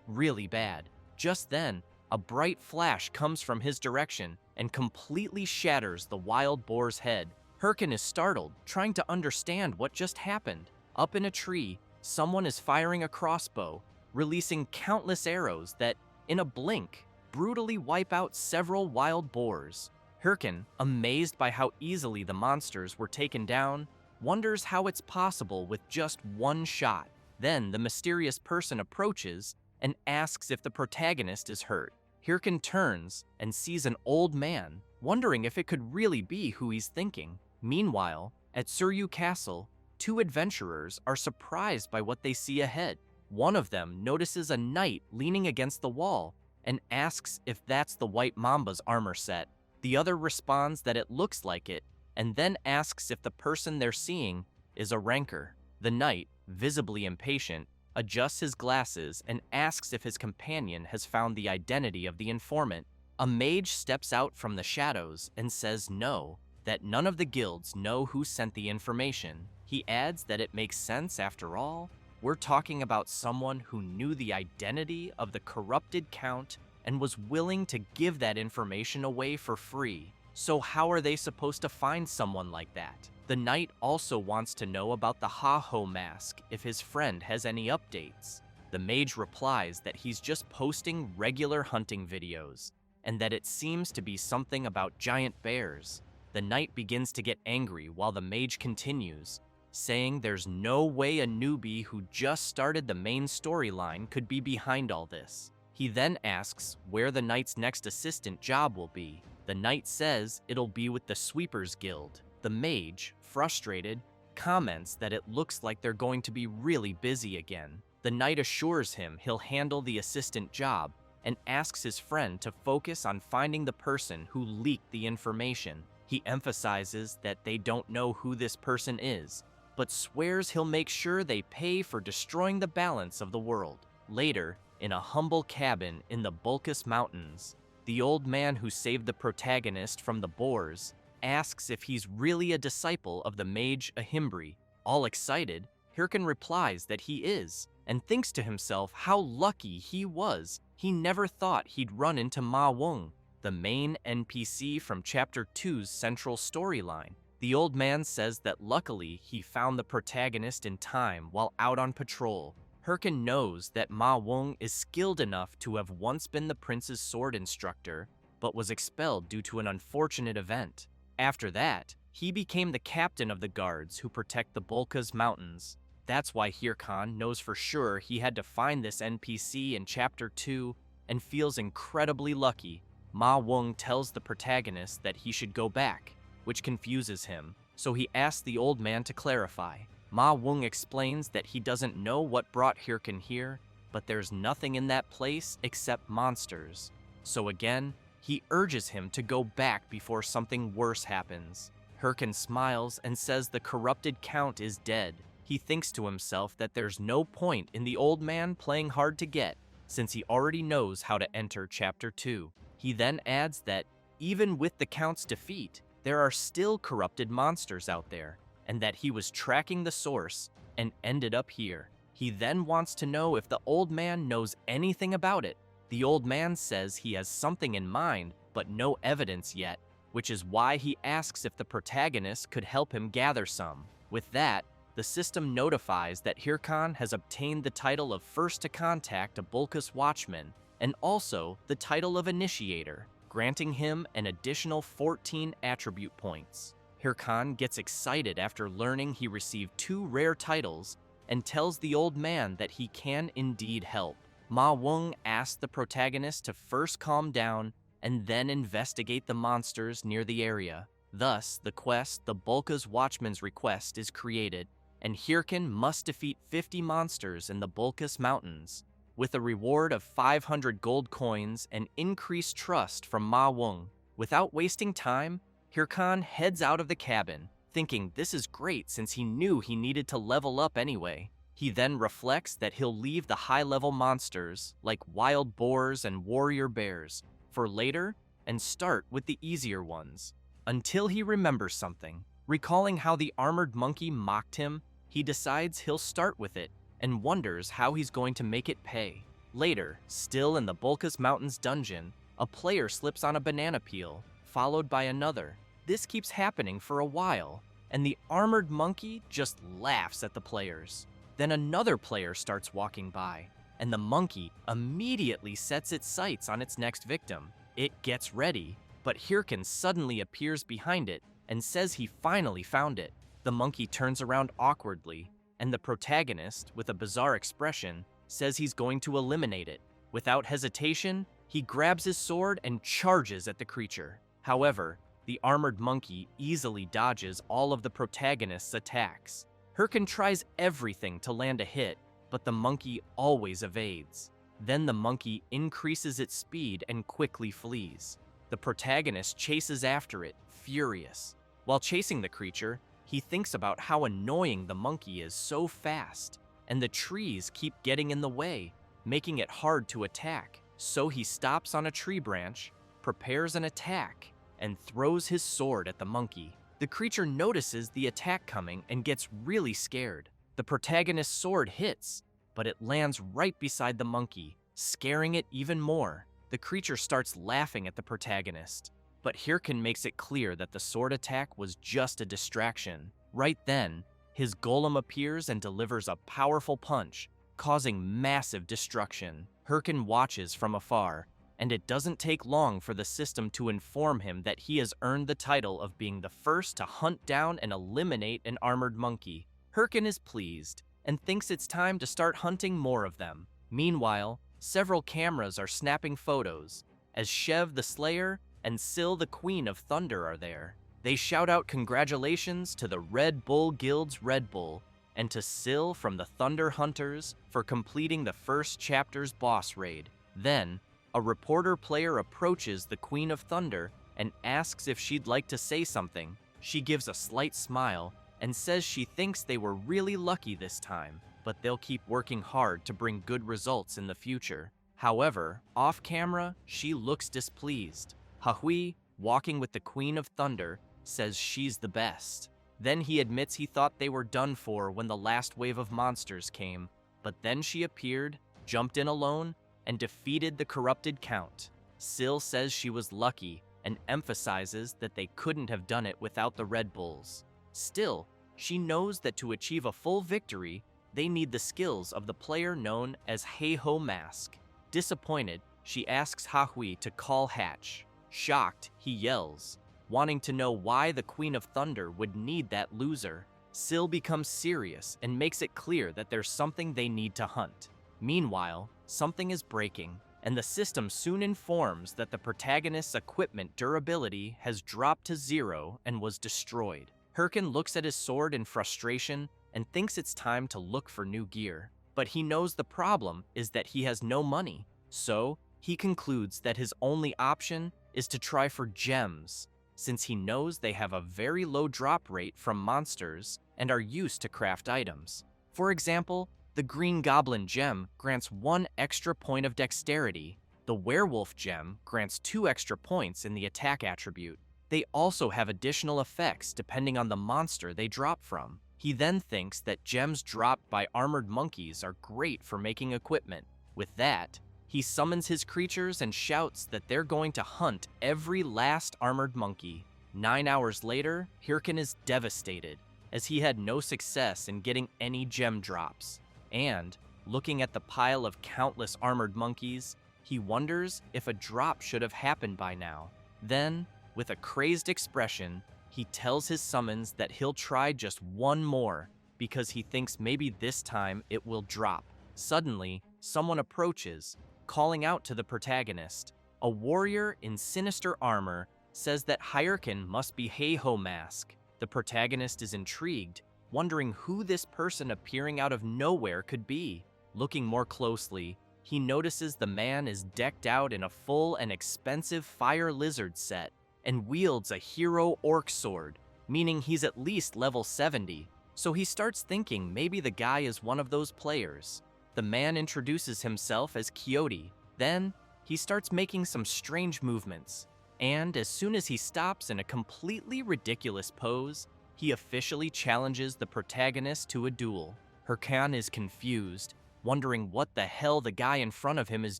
really bad. Just then, a bright flash comes from his direction and completely shatters the wild boar's head. Hirkan is startled, trying to understand what just happened. Up in a tree, someone is firing a crossbow, releasing countless arrows that, in a blink, brutally wipe out several wild boars. Hirkan, amazed by how easily the monsters were taken down, wonders how it's possible with just one shot. Then the mysterious person approaches and asks if the protagonist is hurt. Hirkan turns and sees an old man, wondering if it could really be who he's thinking. Meanwhile, at Suryu Castle, 2 adventurers are surprised by what they see ahead. One of them notices a knight leaning against the wall and asks if that's the White Mamba's armor set. The other responds that it looks like it, and then asks if the person they're seeing is a ranker. The knight, visibly impatient, adjusts his glasses and asks if his companion has found the identity of the informant. A mage steps out from the shadows and says no, that none of the guilds know who sent the information. He adds that it makes sense after all. We're talking about someone who knew the identity of the corrupted count and was willing to give that information away for free. So how are they supposed to find someone like that? The knight also wants to know about the Ha-Ho mask if his friend has any updates. The mage replies that he's just posting regular hunting videos, and that it seems to be something about giant bears. The knight begins to get angry while the mage continues, saying there's no way a newbie who just started the main storyline could be behind all this. He then asks where the knight's next assistant job will be. The knight says it'll be with the Sweepers Guild. The mage, frustrated, comments that it looks like they're going to be really busy again. The knight assures him he'll handle the assistant job and asks his friend to focus on finding the person who leaked the information. He emphasizes that they don't know who this person is, but swears he'll make sure they pay for destroying the balance of the world. Later, in a humble cabin in the Bulkus Mountains, the old man who saved the protagonist from the boars asks if he's really a disciple of the mage Ahimbri. All excited, Hirkan replies that he is, and thinks to himself how lucky he was. He never thought he'd run into Ma Wong, the main NPC from Chapter 2's central storyline. The old man says that luckily he found the protagonist in time while out on patrol. Hirkan knows that Ma Wong is skilled enough to have once been the prince's sword instructor, but was expelled due to an unfortunate event. After that, he became the captain of the guards who protect the Bulkus Mountains. That's why Hirkan knows for sure he had to find this NPC in Chapter 2 and feels incredibly lucky. Ma Wong tells the protagonist that he should go back, which confuses him, so he asks the old man to clarify. Ma Wong explains that he doesn't know what brought Hirkan here, but there's nothing in that place except monsters. So again, he urges him to go back before something worse happens. Hirkan smiles and says the corrupted count is dead. He thinks to himself that there's no point in the old man playing hard to get, since he already knows how to enter Chapter 2. He then adds that, even with the count's defeat, there are still corrupted monsters out there, and that he was tracking the source and ended up here. He then wants to know if the old man knows anything about it. The old man says he has something in mind, but no evidence yet, which is why he asks if the protagonist could help him gather some. With that, the system notifies that Hirkan has obtained the title of First to Contact a Bulkus Watchman, and also the title of Initiator, granting him an additional 14 attribute points. Hirkan gets excited after learning he received 2 rare titles and tells the old man that he can indeed help. Ma Wong asks the protagonist to first calm down and then investigate the monsters near the area. Thus, the quest, the Bulkus Watchman's Request, is created, and Hirkan must defeat 50 monsters in the Bulkus Mountains, with a reward of 500 gold coins and increased trust from Ma Wong. Without wasting time, Hirkan heads out of the cabin, thinking this is great since he knew he needed to level up anyway. He then reflects that he'll leave the high-level monsters, like wild boars and warrior bears, for later and start with the easier ones. Until he remembers something. Recalling how the armored monkey mocked him, he decides he'll start with it and wonders how he's going to make it pay. Later, still in the Bulkus Mountains dungeon, a player slips on a banana peel, followed by another. This keeps happening for a while, and the armored monkey just laughs at the players. Then another player starts walking by, and the monkey immediately sets its sights on its next victim. It gets ready, but Hirkan suddenly appears behind it and says he finally found it. The monkey turns around awkwardly, and the protagonist, with a bizarre expression, says he's going to eliminate it. Without hesitation, he grabs his sword and charges at the creature. However, the armored monkey easily dodges all of the protagonist's attacks. Hirkan tries everything to land a hit, but the monkey always evades. Then the monkey increases its speed and quickly flees. The protagonist chases after it, furious. While chasing the creature, he thinks about how annoying the monkey is so fast, and the trees keep getting in the way, making it hard to attack. So he stops on a tree branch, prepares an attack, and throws his sword at the monkey. The creature notices the attack coming and gets really scared. The protagonist's sword hits, but it lands right beside the monkey, scaring it even more. The creature starts laughing at the protagonist, but Hirkin makes it clear that the sword attack was just a distraction. Right then, his golem appears and delivers a powerful punch, causing massive destruction. Hirkin watches from afar, and it doesn't take long for the system to inform him that he has earned the title of being the first to hunt down and eliminate an armored monkey. Hirkin is pleased, and thinks it's time to start hunting more of them. Meanwhile, several cameras are snapping photos, as Shev the Slayer and Syl the Queen of Thunder are there. They shout out congratulations to the Red Bull Guild's Red Bull, and to Syl from the Thunder Hunters for completing the first chapter's boss raid. Then, a reporter player approaches the Queen of Thunder and asks if she'd like to say something. She gives a slight smile and says she thinks they were really lucky this time, but they'll keep working hard to bring good results in the future. However, off camera, she looks displeased. Hahui, walking with the Queen of Thunder, says she's the best. Then he admits he thought they were done for when the last wave of monsters came, but then she appeared, jumped in alone, and defeated the corrupted Count. Syl says she was lucky and emphasizes that they couldn't have done it without the Red Bulls. Still, she knows that to achieve a full victory, they need the skills of the player known as Heiho Mask. Disappointed, she asks Hahui to call Hatch. Shocked, he yells, wanting to know why the Queen of Thunder would need that loser. Syl becomes serious and makes it clear that there's something they need to hunt. Meanwhile, something is breaking, and the system soon informs that the protagonist's equipment durability has dropped to 0 and was destroyed. Hirkin looks at his sword in frustration and thinks it's time to look for new gear. But he knows the problem is that he has no money, so he concludes that his only option is to try for gems, since he knows they have a very low drop rate from monsters and are used to craft items. For example, the Green Goblin gem grants 1 extra point of dexterity. The Werewolf gem grants 2 extra points in the attack attribute. They also have additional effects depending on the monster they drop from. He then thinks that gems dropped by armored monkeys are great for making equipment. With that, he summons his creatures and shouts that they're going to hunt every last armored monkey. 9 hours later, Hirkin is devastated, as he had no success in getting any gem drops. And, looking at the pile of countless armored monkeys, he wonders if a drop should have happened by now. Then, with a crazed expression, he tells his summons that he'll try just one more, because he thinks maybe this time it will drop. Suddenly, someone approaches, calling out to the protagonist. A warrior in sinister armor says that Hirkin must be Heiho Mask. The protagonist is intrigued, wondering who this person appearing out of nowhere could be. Looking more closely, he notices the man is decked out in a full and expensive fire lizard set and wields a hero orc sword, meaning he's at least level 70. So he starts thinking maybe the guy is one of those players. The man introduces himself as Quixote. Then, he starts making some strange movements, and as soon as he stops in a completely ridiculous pose, he officially challenges the protagonist to a duel. Hirkin is confused, wondering what the hell the guy in front of him is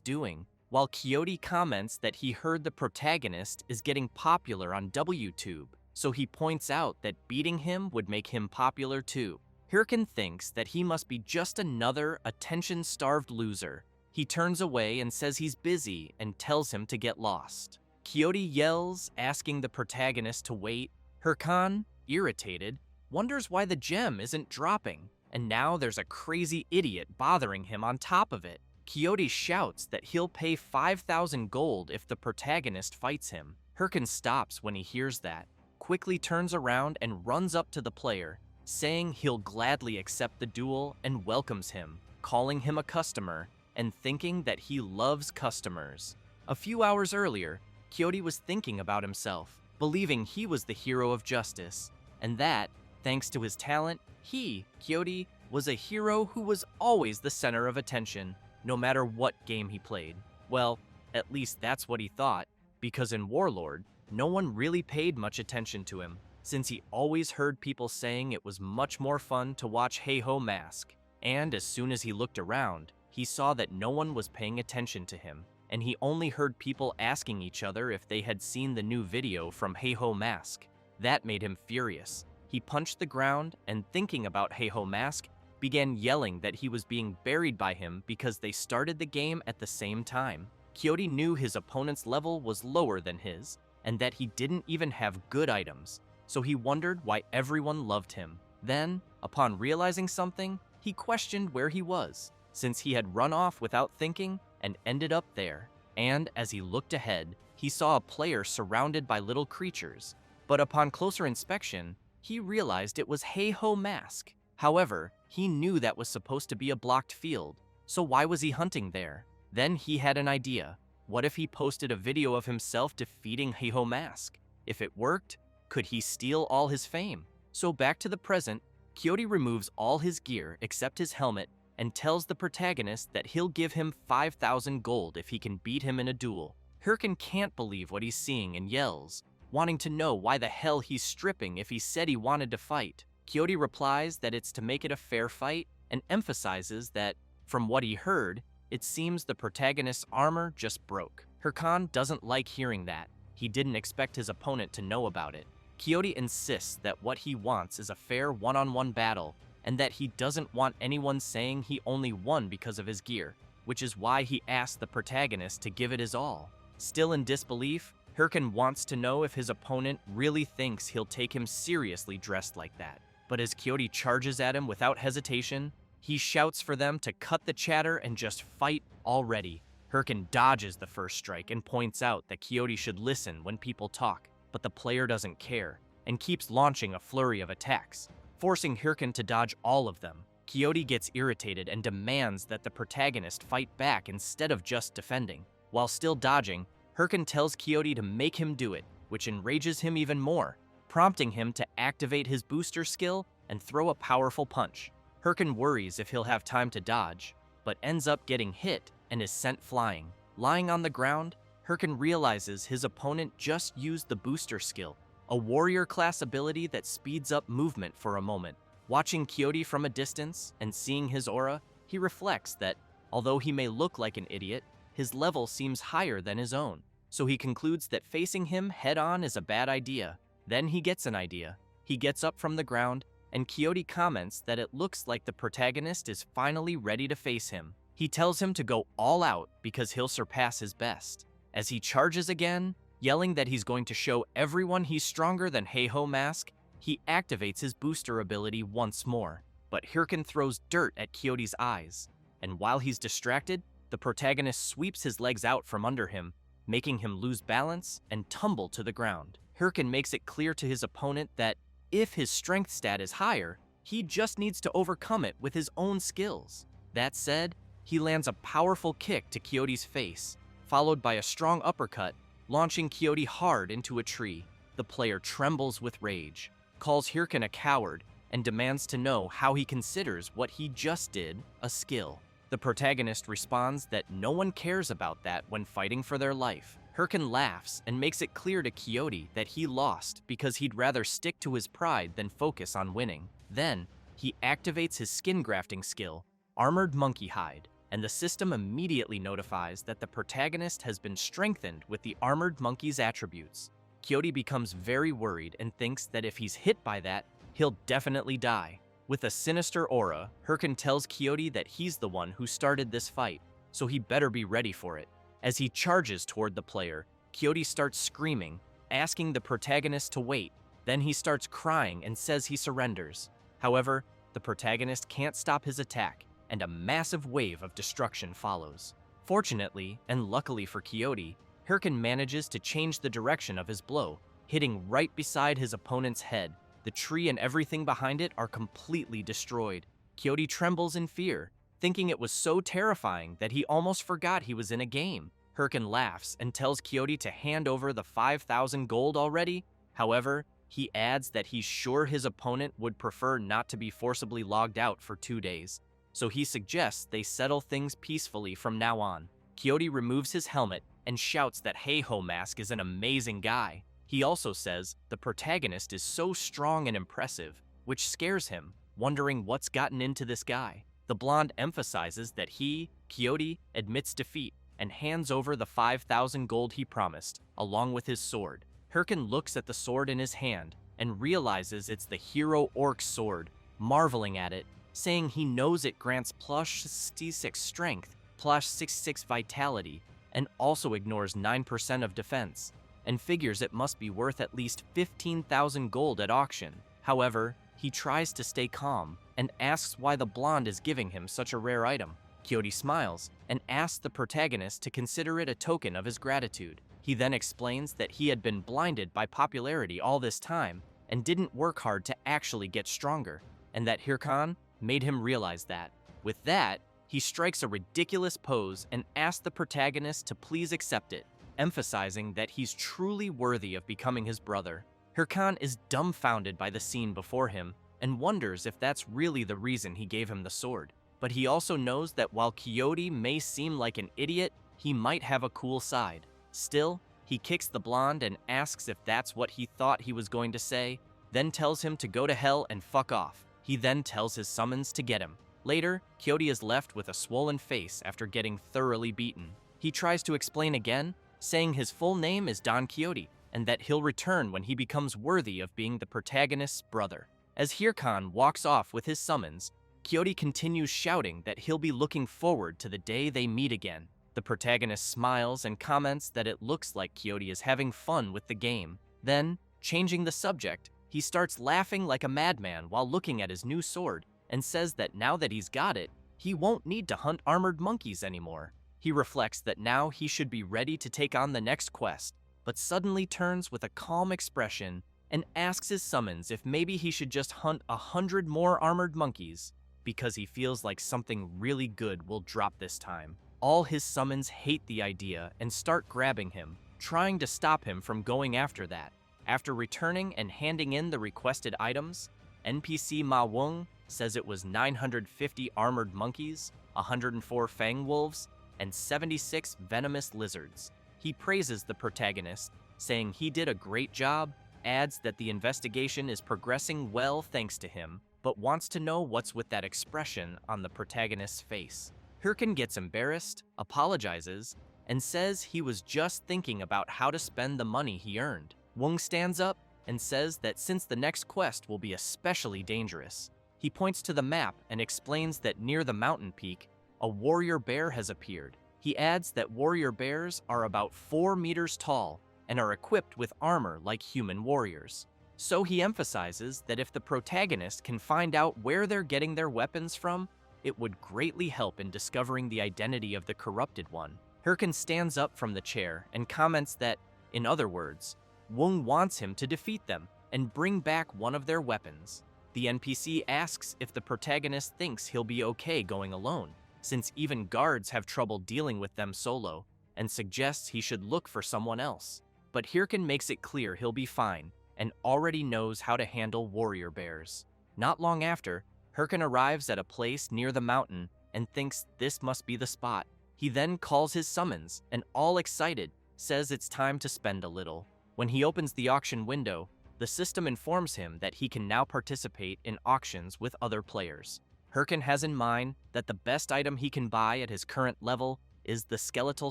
doing, while Quixote comments that he heard the protagonist is getting popular on WTube, so he points out that beating him would make him popular too. Hirkin thinks that he must be just another attention-starved loser. He turns away and says he's busy and tells him to get lost. Quixote yells, asking the protagonist to wait. Hirkin, irritated, wonders why the gem isn't dropping, and now there's a crazy idiot bothering him on top of it. Quixote shouts that he'll pay 5,000 gold if the protagonist fights him. Hirkin stops when he hears that, quickly turns around and runs up to the player, saying he'll gladly accept the duel and welcomes him, calling him a customer, and thinking that he loves customers. A few hours earlier, Quixote was thinking about himself, believing he was the hero of justice, and that, thanks to his talent, he, Quixote, was a hero who was always the center of attention, no matter what game he played. Well, at least that's what he thought, because in Warlord, no one really paid much attention to him, since he always heard people saying it was much more fun to watch Heiho Mask, and as soon as he looked around, he saw that no one was paying attention to him. and he only heard people asking each other if they had seen the new video from Heiho Mask. That made him furious. He punched the ground and, thinking about Heiho Mask, began yelling that he was being buried by him because they started the game at the same time. Kyoto knew his opponent's level was lower than his, and that he didn't even have good items, so he wondered why everyone loved him. Then, upon realizing something, he questioned where he was, since he had run off without thinking and ended up there. And as he looked ahead, he saw a player surrounded by little creatures. But upon closer inspection, he realized it was Heiho Mask. However, he knew that was supposed to be a blocked field, so why was he hunting there? Then he had an idea. What if he posted a video of himself defeating Heiho Mask? If it worked, could he steal all his fame? So back to the present, Kyoto removes all his gear except his helmet and tells the protagonist that he'll give him 5,000 gold if he can beat him in a duel. Hirkin can't believe what he's seeing and yells, wanting to know why the hell he's stripping if he said he wanted to fight. Kyoto replies that it's to make it a fair fight and emphasizes that, from what he heard, it seems the protagonist's armor just broke. Hirkan doesn't like hearing that. He didn't expect his opponent to know about it. Kyoto insists that what he wants is a fair one-on-one battle and that he doesn't want anyone saying he only won because of his gear, which is why he asked the protagonist to give it his all. Still in disbelief, Hirkan wants to know if his opponent really thinks he'll take him seriously dressed like that. But as Kyoto charges at him without hesitation, he shouts for them to cut the chatter and just fight already. Hirkan dodges the first strike and points out that Kyoto should listen when people talk, but the player doesn't care and keeps launching a flurry of attacks, forcing Hirkan to dodge all of them. Kyoto gets irritated and demands that the protagonist fight back instead of just defending. While still dodging, Hirkan tells Kyoto to make him do it, which enrages him even more, prompting him to activate his booster skill and throw a powerful punch. Hirkan worries if he'll have time to dodge, but ends up getting hit and is sent flying. Lying on the ground, Hirkan realizes his opponent just used the booster skill, a warrior class ability that speeds up movement for a moment. Watching Kyoto from a distance and seeing his aura, he reflects that, although he may look like an idiot, his level seems higher than his own, so he concludes that facing him head-on is a bad idea. Then he gets an idea. He gets up from the ground, and Kyoto comments that it looks like the protagonist is finally ready to face him. He tells him to go all out because he'll surpass his best. As he charges again, yelling that he's going to show everyone he's stronger than Heiho Mask, he activates his booster ability once more. But Hirkan throws dirt at Kyoto's eyes, and while he's distracted, the protagonist sweeps his legs out from under him, making him lose balance and tumble to the ground. Hirkan makes it clear to his opponent that if his strength stat is higher, he just needs to overcome it with his own skills. That said, he lands a powerful kick to Kyoto's face, followed by a strong uppercut, launching Kyoto hard into a tree. The player trembles with rage, calls Hirkan a coward, and demands to know how he considers what he just did a skill. The protagonist responds that no one cares about that when fighting for their life. Hirkan laughs and makes it clear to Kyoto that he lost because he'd rather stick to his pride than focus on winning. Then, he activates his skin grafting skill, Armored Monkey Hide, and the system immediately notifies that the protagonist has been strengthened with the Armored Monkey's attributes. Kyoto becomes very worried and thinks that if he's hit by that, he'll definitely die. With a sinister aura, Hirkan tells Kyoto that he's the one who started this fight, so he better be ready for it. As he charges toward the player, Kyoto starts screaming, asking the protagonist to wait. Then he starts crying and says he surrenders. However, the protagonist can't stop his attack, and a massive wave of destruction follows. Fortunately, and luckily for Kyoto, Hirkan manages to change the direction of his blow, hitting right beside his opponent's head. The tree and everything behind it are completely destroyed. Kyoto trembles in fear, thinking it was so terrifying that he almost forgot he was in a game. Hirkan laughs and tells Kyoto to hand over the 5,000 gold already. However, he adds that he's sure his opponent would prefer not to be forcibly logged out for 2 days, so he suggests they settle things peacefully from now on. Kyoto removes his helmet and shouts that Heiho Mask is an amazing guy. He also says the protagonist is so strong and impressive, which scares him, wondering what's gotten into this guy. The blonde emphasizes that he, Kyoto, admits defeat, and hands over the 5,000 gold he promised, along with his sword. Hirkin looks at the sword in his hand and realizes it's the hero orc sword, marveling at it, saying he knows it grants plus 66 strength, plus 66 vitality, and also ignores 9% of defense, and figures it must be worth at least 15,000 gold at auction. However, he tries to stay calm and asks why the blonde is giving him such a rare item. Kyoto smiles and asks the protagonist to consider it a token of his gratitude. He then explains that he had been blinded by popularity all this time and didn't work hard to actually get stronger, and that Hirkan made him realize that. With that, he strikes a ridiculous pose and asks the protagonist to please accept it, emphasizing that he's truly worthy of becoming his brother. Hirkan is dumbfounded by the scene before him and wonders if that's really the reason he gave him the sword. But he also knows that while Kyoto may seem like an idiot, he might have a cool side. Still, he kicks the blonde and asks if that's what he thought he was going to say, then tells him to go to hell and fuck off. He then tells his summons to get him. Later, Kyoto is left with a swollen face after getting thoroughly beaten. He tries to explain again, saying his full name is Don Quixote, and that he'll return when he becomes worthy of being the protagonist's brother. As Hirkan walks off with his summons, Quixote continues shouting that he'll be looking forward to the day they meet again. The protagonist smiles and comments that it looks like Quixote is having fun with the game. Then, changing the subject, he starts laughing like a madman while looking at his new sword, and says that now that he's got it, he won't need to hunt armored monkeys anymore. He reflects that now he should be ready to take on the next quest, but suddenly turns with a calm expression and asks his summons if maybe he should just hunt 100 more armored monkeys, because he feels like something really good will drop this time. All his summons hate the idea and start grabbing him, trying to stop him from going after that. After returning and handing in the requested items, NPC Ma Wung says it was 950 armored monkeys, 104 fang wolves, and 76 venomous lizards. He praises the protagonist, saying he did a great job, adds that the investigation is progressing well thanks to him, but wants to know what's with that expression on the protagonist's face. Hirkan gets embarrassed, apologizes, and says he was just thinking about how to spend the money he earned. Wung stands up and says that since the next quest will be especially dangerous, he points to the map and explains that near the mountain peak, a warrior bear has appeared. He adds that warrior bears are about 4 meters tall and are equipped with armor like human warriors. So he emphasizes that if the protagonist can find out where they're getting their weapons from, it would greatly help in discovering the identity of the corrupted one. Hirkan stands up from the chair and comments that, in other words, Wung wants him to defeat them and bring back one of their weapons. The NPC asks if the protagonist thinks he'll be okay going alone, since even guards have trouble dealing with them solo, and suggests he should look for someone else. But Hirkan makes it clear he'll be fine, and already knows how to handle warrior bears. Not long after, Hirkan arrives at a place near the mountain and thinks this must be the spot. He then calls his summons, and all excited, says it's time to spend a little. When he opens the auction window, the system informs him that he can now participate in auctions with other players. Hirkan has in mind that the best item he can buy at his current level is the skeletal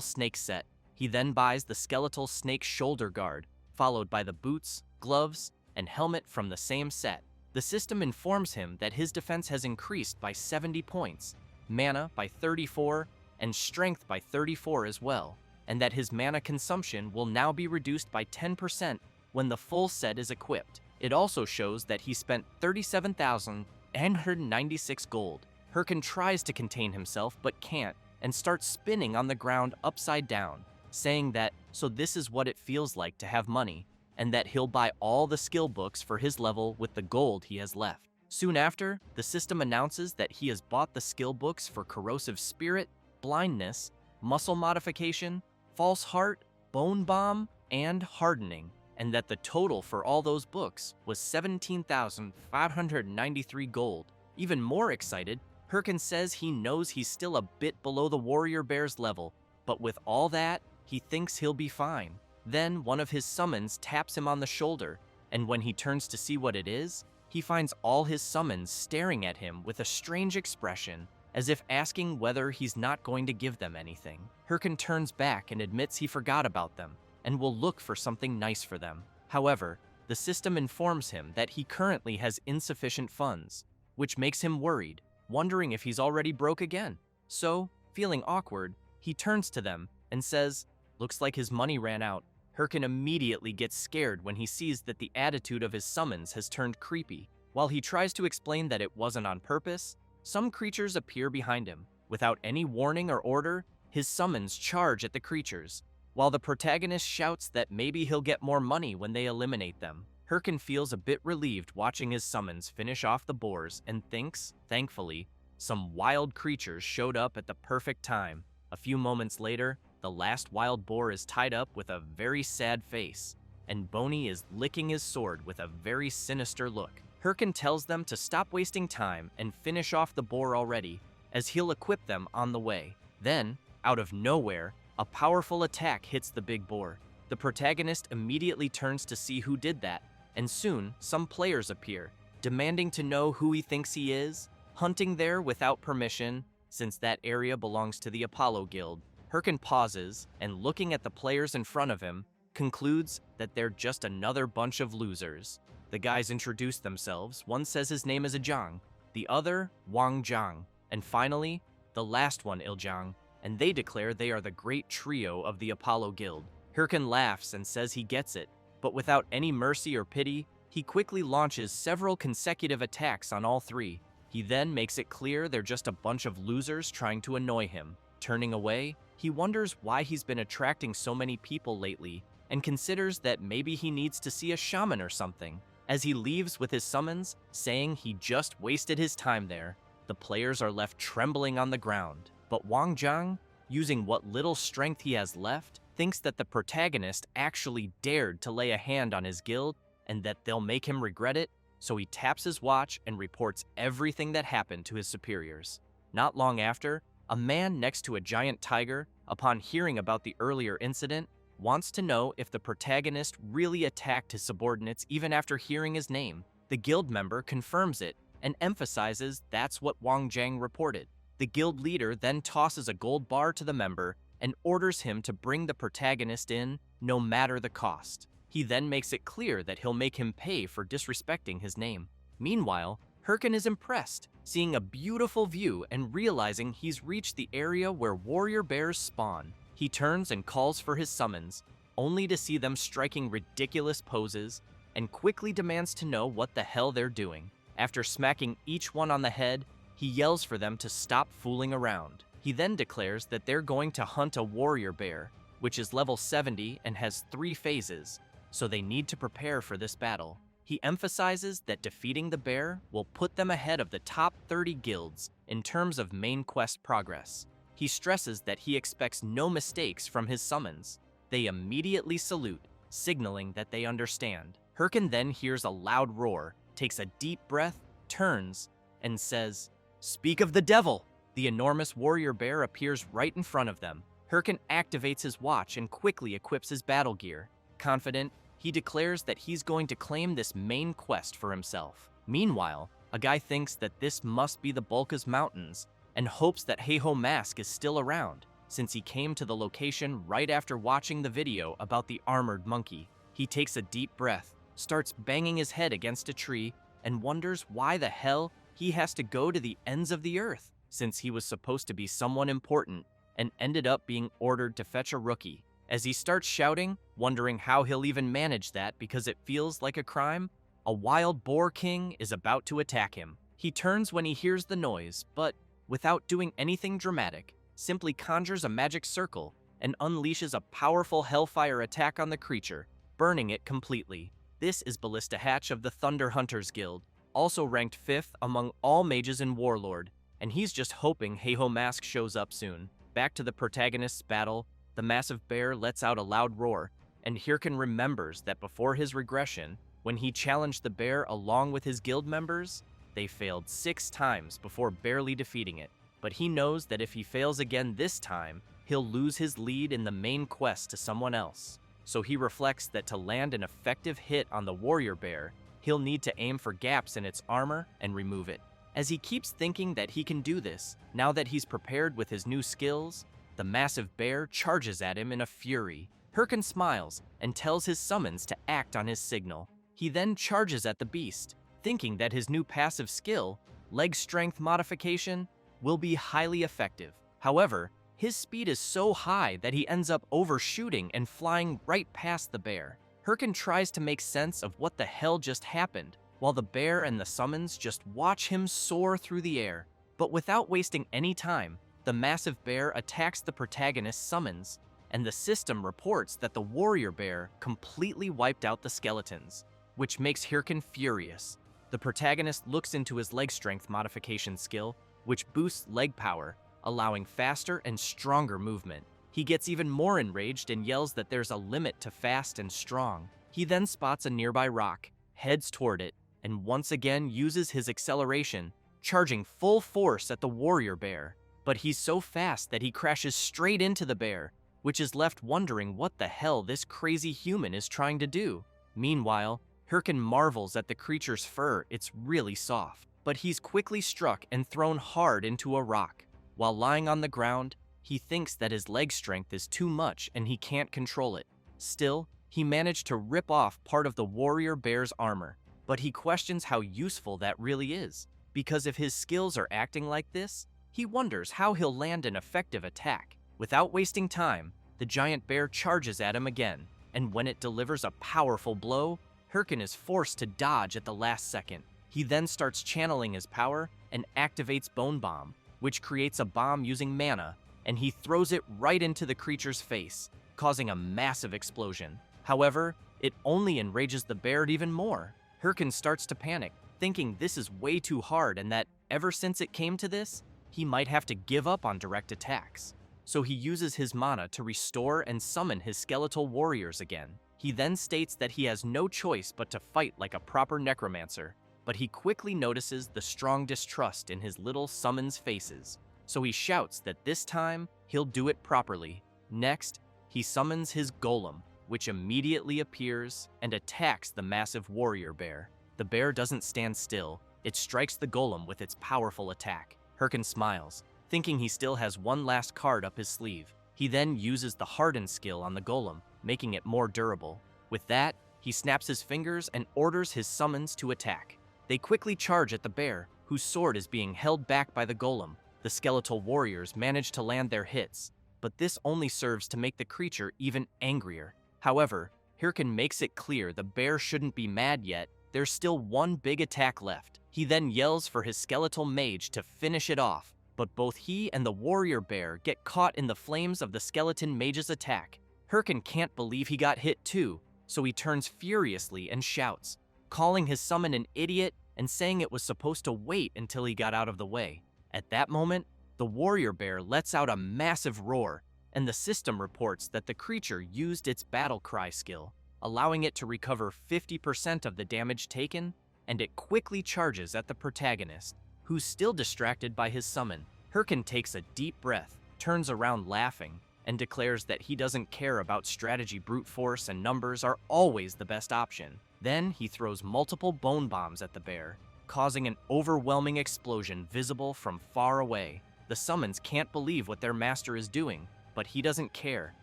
snake set. He then buys the skeletal snake shoulder guard, followed by the boots, gloves, and helmet from the same set. The system informs him that his defense has increased by 70 points, mana by 34, and strength by 34 as well, and that his mana consumption will now be reduced by 10% when the full set is equipped. It also shows that he spent 37,996 gold. Hirkan tries to contain himself but can't, and starts spinning on the ground upside down, saying that, so this is what it feels like to have money, and that he'll buy all the skill books for his level with the gold he has left. Soon after, the system announces that he has bought the skill books for corrosive spirit, blindness, muscle modification, false heart, bone bomb, and hardening, and that the total for all those books was 17,593 gold. Even more excited, Hirkan says he knows he's still a bit below the warrior bear's level, but with all that, he thinks he'll be fine. Then one of his summons taps him on the shoulder, and when he turns to see what it is, he finds all his summons staring at him with a strange expression as if asking whether he's not going to give them anything. Hirkin turns back and admits he forgot about them and will look for something nice for them. However, the system informs him that he currently has insufficient funds, which makes him worried, wondering if he's already broke again. So, feeling awkward, he turns to them and says, "Looks like his money ran out." Hirkin immediately gets scared when he sees that the attitude of his summons has turned creepy. While he tries to explain that it wasn't on purpose, some creatures appear behind him. Without any warning or order, his summons charge at the creatures, while the protagonist shouts that maybe he'll get more money when they eliminate them. Hirkin feels a bit relieved watching his summons finish off the boars and thinks, thankfully, some wild creatures showed up at the perfect time. A few moments later, the last wild boar is tied up with a very sad face, and Boney is licking his sword with a very sinister look. Hirkin tells them to stop wasting time and finish off the boar already, as he'll equip them on the way. Then, out of nowhere, a powerful attack hits the big boar. The protagonist immediately turns to see who did that, and soon some players appear, demanding to know who he thinks he is, hunting there without permission, since that area belongs to the Apollo Guild. Hirkin pauses, and looking at the players in front of him, concludes that they're just another bunch of losers. The guys introduce themselves. One says his name is Ajang, the other Wang Zhang, and finally, the last one Iljang, and they declare they are the great trio of the Apollo Guild. Hirkin laughs and says he gets it, but without any mercy or pity, he quickly launches several consecutive attacks on all three. He then makes it clear they're just a bunch of losers trying to annoy him. Turning away, he wonders why he's been attracting so many people lately, and considers that maybe he needs to see a shaman or something. As he leaves with his summons, saying he just wasted his time there, the players are left trembling on the ground. But Wang Zhang, using what little strength he has left, thinks that the protagonist actually dared to lay a hand on his guild and that they'll make him regret it, so he taps his watch and reports everything that happened to his superiors. Not long after, a man next to a giant tiger, upon hearing about the earlier incident, wants to know if the protagonist really attacked his subordinates even after hearing his name. The guild member confirms it and emphasizes that's what Wang Zhang reported. The guild leader then tosses a gold bar to the member and orders him to bring the protagonist in, no matter the cost. He then makes it clear that he'll make him pay for disrespecting his name. Meanwhile, Hirkin is impressed, seeing a beautiful view and realizing he's reached the area where warrior bears spawn. He turns and calls for his summons, only to see them striking ridiculous poses, and quickly demands to know what the hell they're doing. After smacking each one on the head, he yells for them to stop fooling around. He then declares that they're going to hunt a warrior bear, which is level 70 and has 3 phases, so they need to prepare for this battle. He emphasizes that defeating the bear will put them ahead of the top 30 guilds in terms of main quest progress. He stresses that he expects no mistakes from his summons. They immediately salute, signaling that they understand. Hirkin then hears a loud roar, takes a deep breath, turns, and says, "Speak of the devil!" The enormous warrior bear appears right in front of them. Hirkin activates his watch and quickly equips his battle gear. Confident, he declares that he's going to claim this main quest for himself. Meanwhile, a guy thinks that this must be the Bulka's Mountains and hopes that Heiho Mask is still around, since he came to the location right after watching the video about the armored monkey. He takes a deep breath, starts banging his head against a tree, and wonders why the hell he has to go to the ends of the earth, since he was supposed to be someone important and ended up being ordered to fetch a rookie. As he starts shouting, wondering how he'll even manage that because it feels like a crime, a wild boar king is about to attack him. He turns when he hears the noise, but without doing anything dramatic, simply conjures a magic circle and unleashes a powerful hellfire attack on the creature, burning it completely. This is Ballista Hatch of the Thunder Hunters Guild, also ranked 5th among all mages in Warlord, and he's just hoping Heiho Mask shows up soon. Back to the protagonist's battle, the massive bear lets out a loud roar, and Hirkin remembers that before his regression, when he challenged the bear along with his guild members, they failed 6 times before barely defeating it. But he knows that if he fails again this time, he'll lose his lead in the main quest to someone else. So he reflects that to land an effective hit on the warrior bear, he'll need to aim for gaps in its armor and remove it. As he keeps thinking that he can do this, now that he's prepared with his new skills, the massive bear charges at him in a fury. Hirkin smiles and tells his summons to act on his signal. He then charges at the beast, thinking that his new passive skill, leg strength modification, will be highly effective. However, his speed is so high that he ends up overshooting and flying right past the bear. Hirkin tries to make sense of what the hell just happened, while the bear and the summons just watch him soar through the air. But without wasting any time, the massive bear attacks the protagonist's summons, and the system reports that the warrior bear completely wiped out the skeletons, which makes Hirkin furious. The protagonist looks into his leg strength modification skill, which boosts leg power, allowing faster and stronger movement. He gets even more enraged and yells that there's a limit to fast and strong. He then spots a nearby rock, heads toward it, and once again uses his acceleration, charging full force at the warrior bear. But he's so fast that he crashes straight into the bear, which is left wondering what the hell this crazy human is trying to do. Meanwhile, Hirkin marvels at the creature's fur. It's really soft, but he's quickly struck and thrown hard into a rock. While lying on the ground, he thinks that his leg strength is too much and he can't control it. Still, he managed to rip off part of the warrior bear's armor, but he questions how useful that really is, because if his skills are acting like this, he wonders how he'll land an effective attack. Without wasting time, the giant bear charges at him again, and when it delivers a powerful blow, Hirkin is forced to dodge at the last second. He then starts channeling his power and activates Bone Bomb, which creates a bomb using mana, and he throws it right into the creature's face, causing a massive explosion. However, it only enrages the bear even more. Hirkin starts to panic, thinking this is way too hard and that ever since it came to this, he might have to give up on direct attacks. So he uses his mana to restore and summon his skeletal warriors again. He then states that he has no choice but to fight like a proper necromancer, but he quickly notices the strong distrust in his little summons faces. So he shouts that this time, he'll do it properly. Next, he summons his golem, which immediately appears and attacks the massive warrior bear. The bear doesn't stand still. It strikes the golem with its powerful attack. Hirkin smiles, thinking he still has one last card up his sleeve. He then uses the harden skill on the golem, making it more durable. With that, he snaps his fingers and orders his summons to attack. They quickly charge at the bear, whose sword is being held back by the golem. The skeletal warriors manage to land their hits, but this only serves to make the creature even angrier. However, Hirkin makes it clear the bear shouldn't be mad yet. There's still one big attack left. He then yells for his skeletal mage to finish it off, but both he and the warrior bear get caught in the flames of the skeleton mage's attack. Hirkin can't believe he got hit too, so he turns furiously and shouts, calling his summon an idiot and saying it was supposed to wait until he got out of the way. At that moment, the warrior bear lets out a massive roar, and the system reports that the creature used its battle cry skill, allowing it to recover 50% of the damage taken, and it quickly charges at the protagonist, who's still distracted by his summon. Hirkin takes a deep breath, turns around laughing, and declares that he doesn't care about strategy. Brute force and numbers are always the best option. Then he throws multiple bone bombs at the bear, causing an overwhelming explosion visible from far away. The summons can't believe what their master is doing, but he doesn't care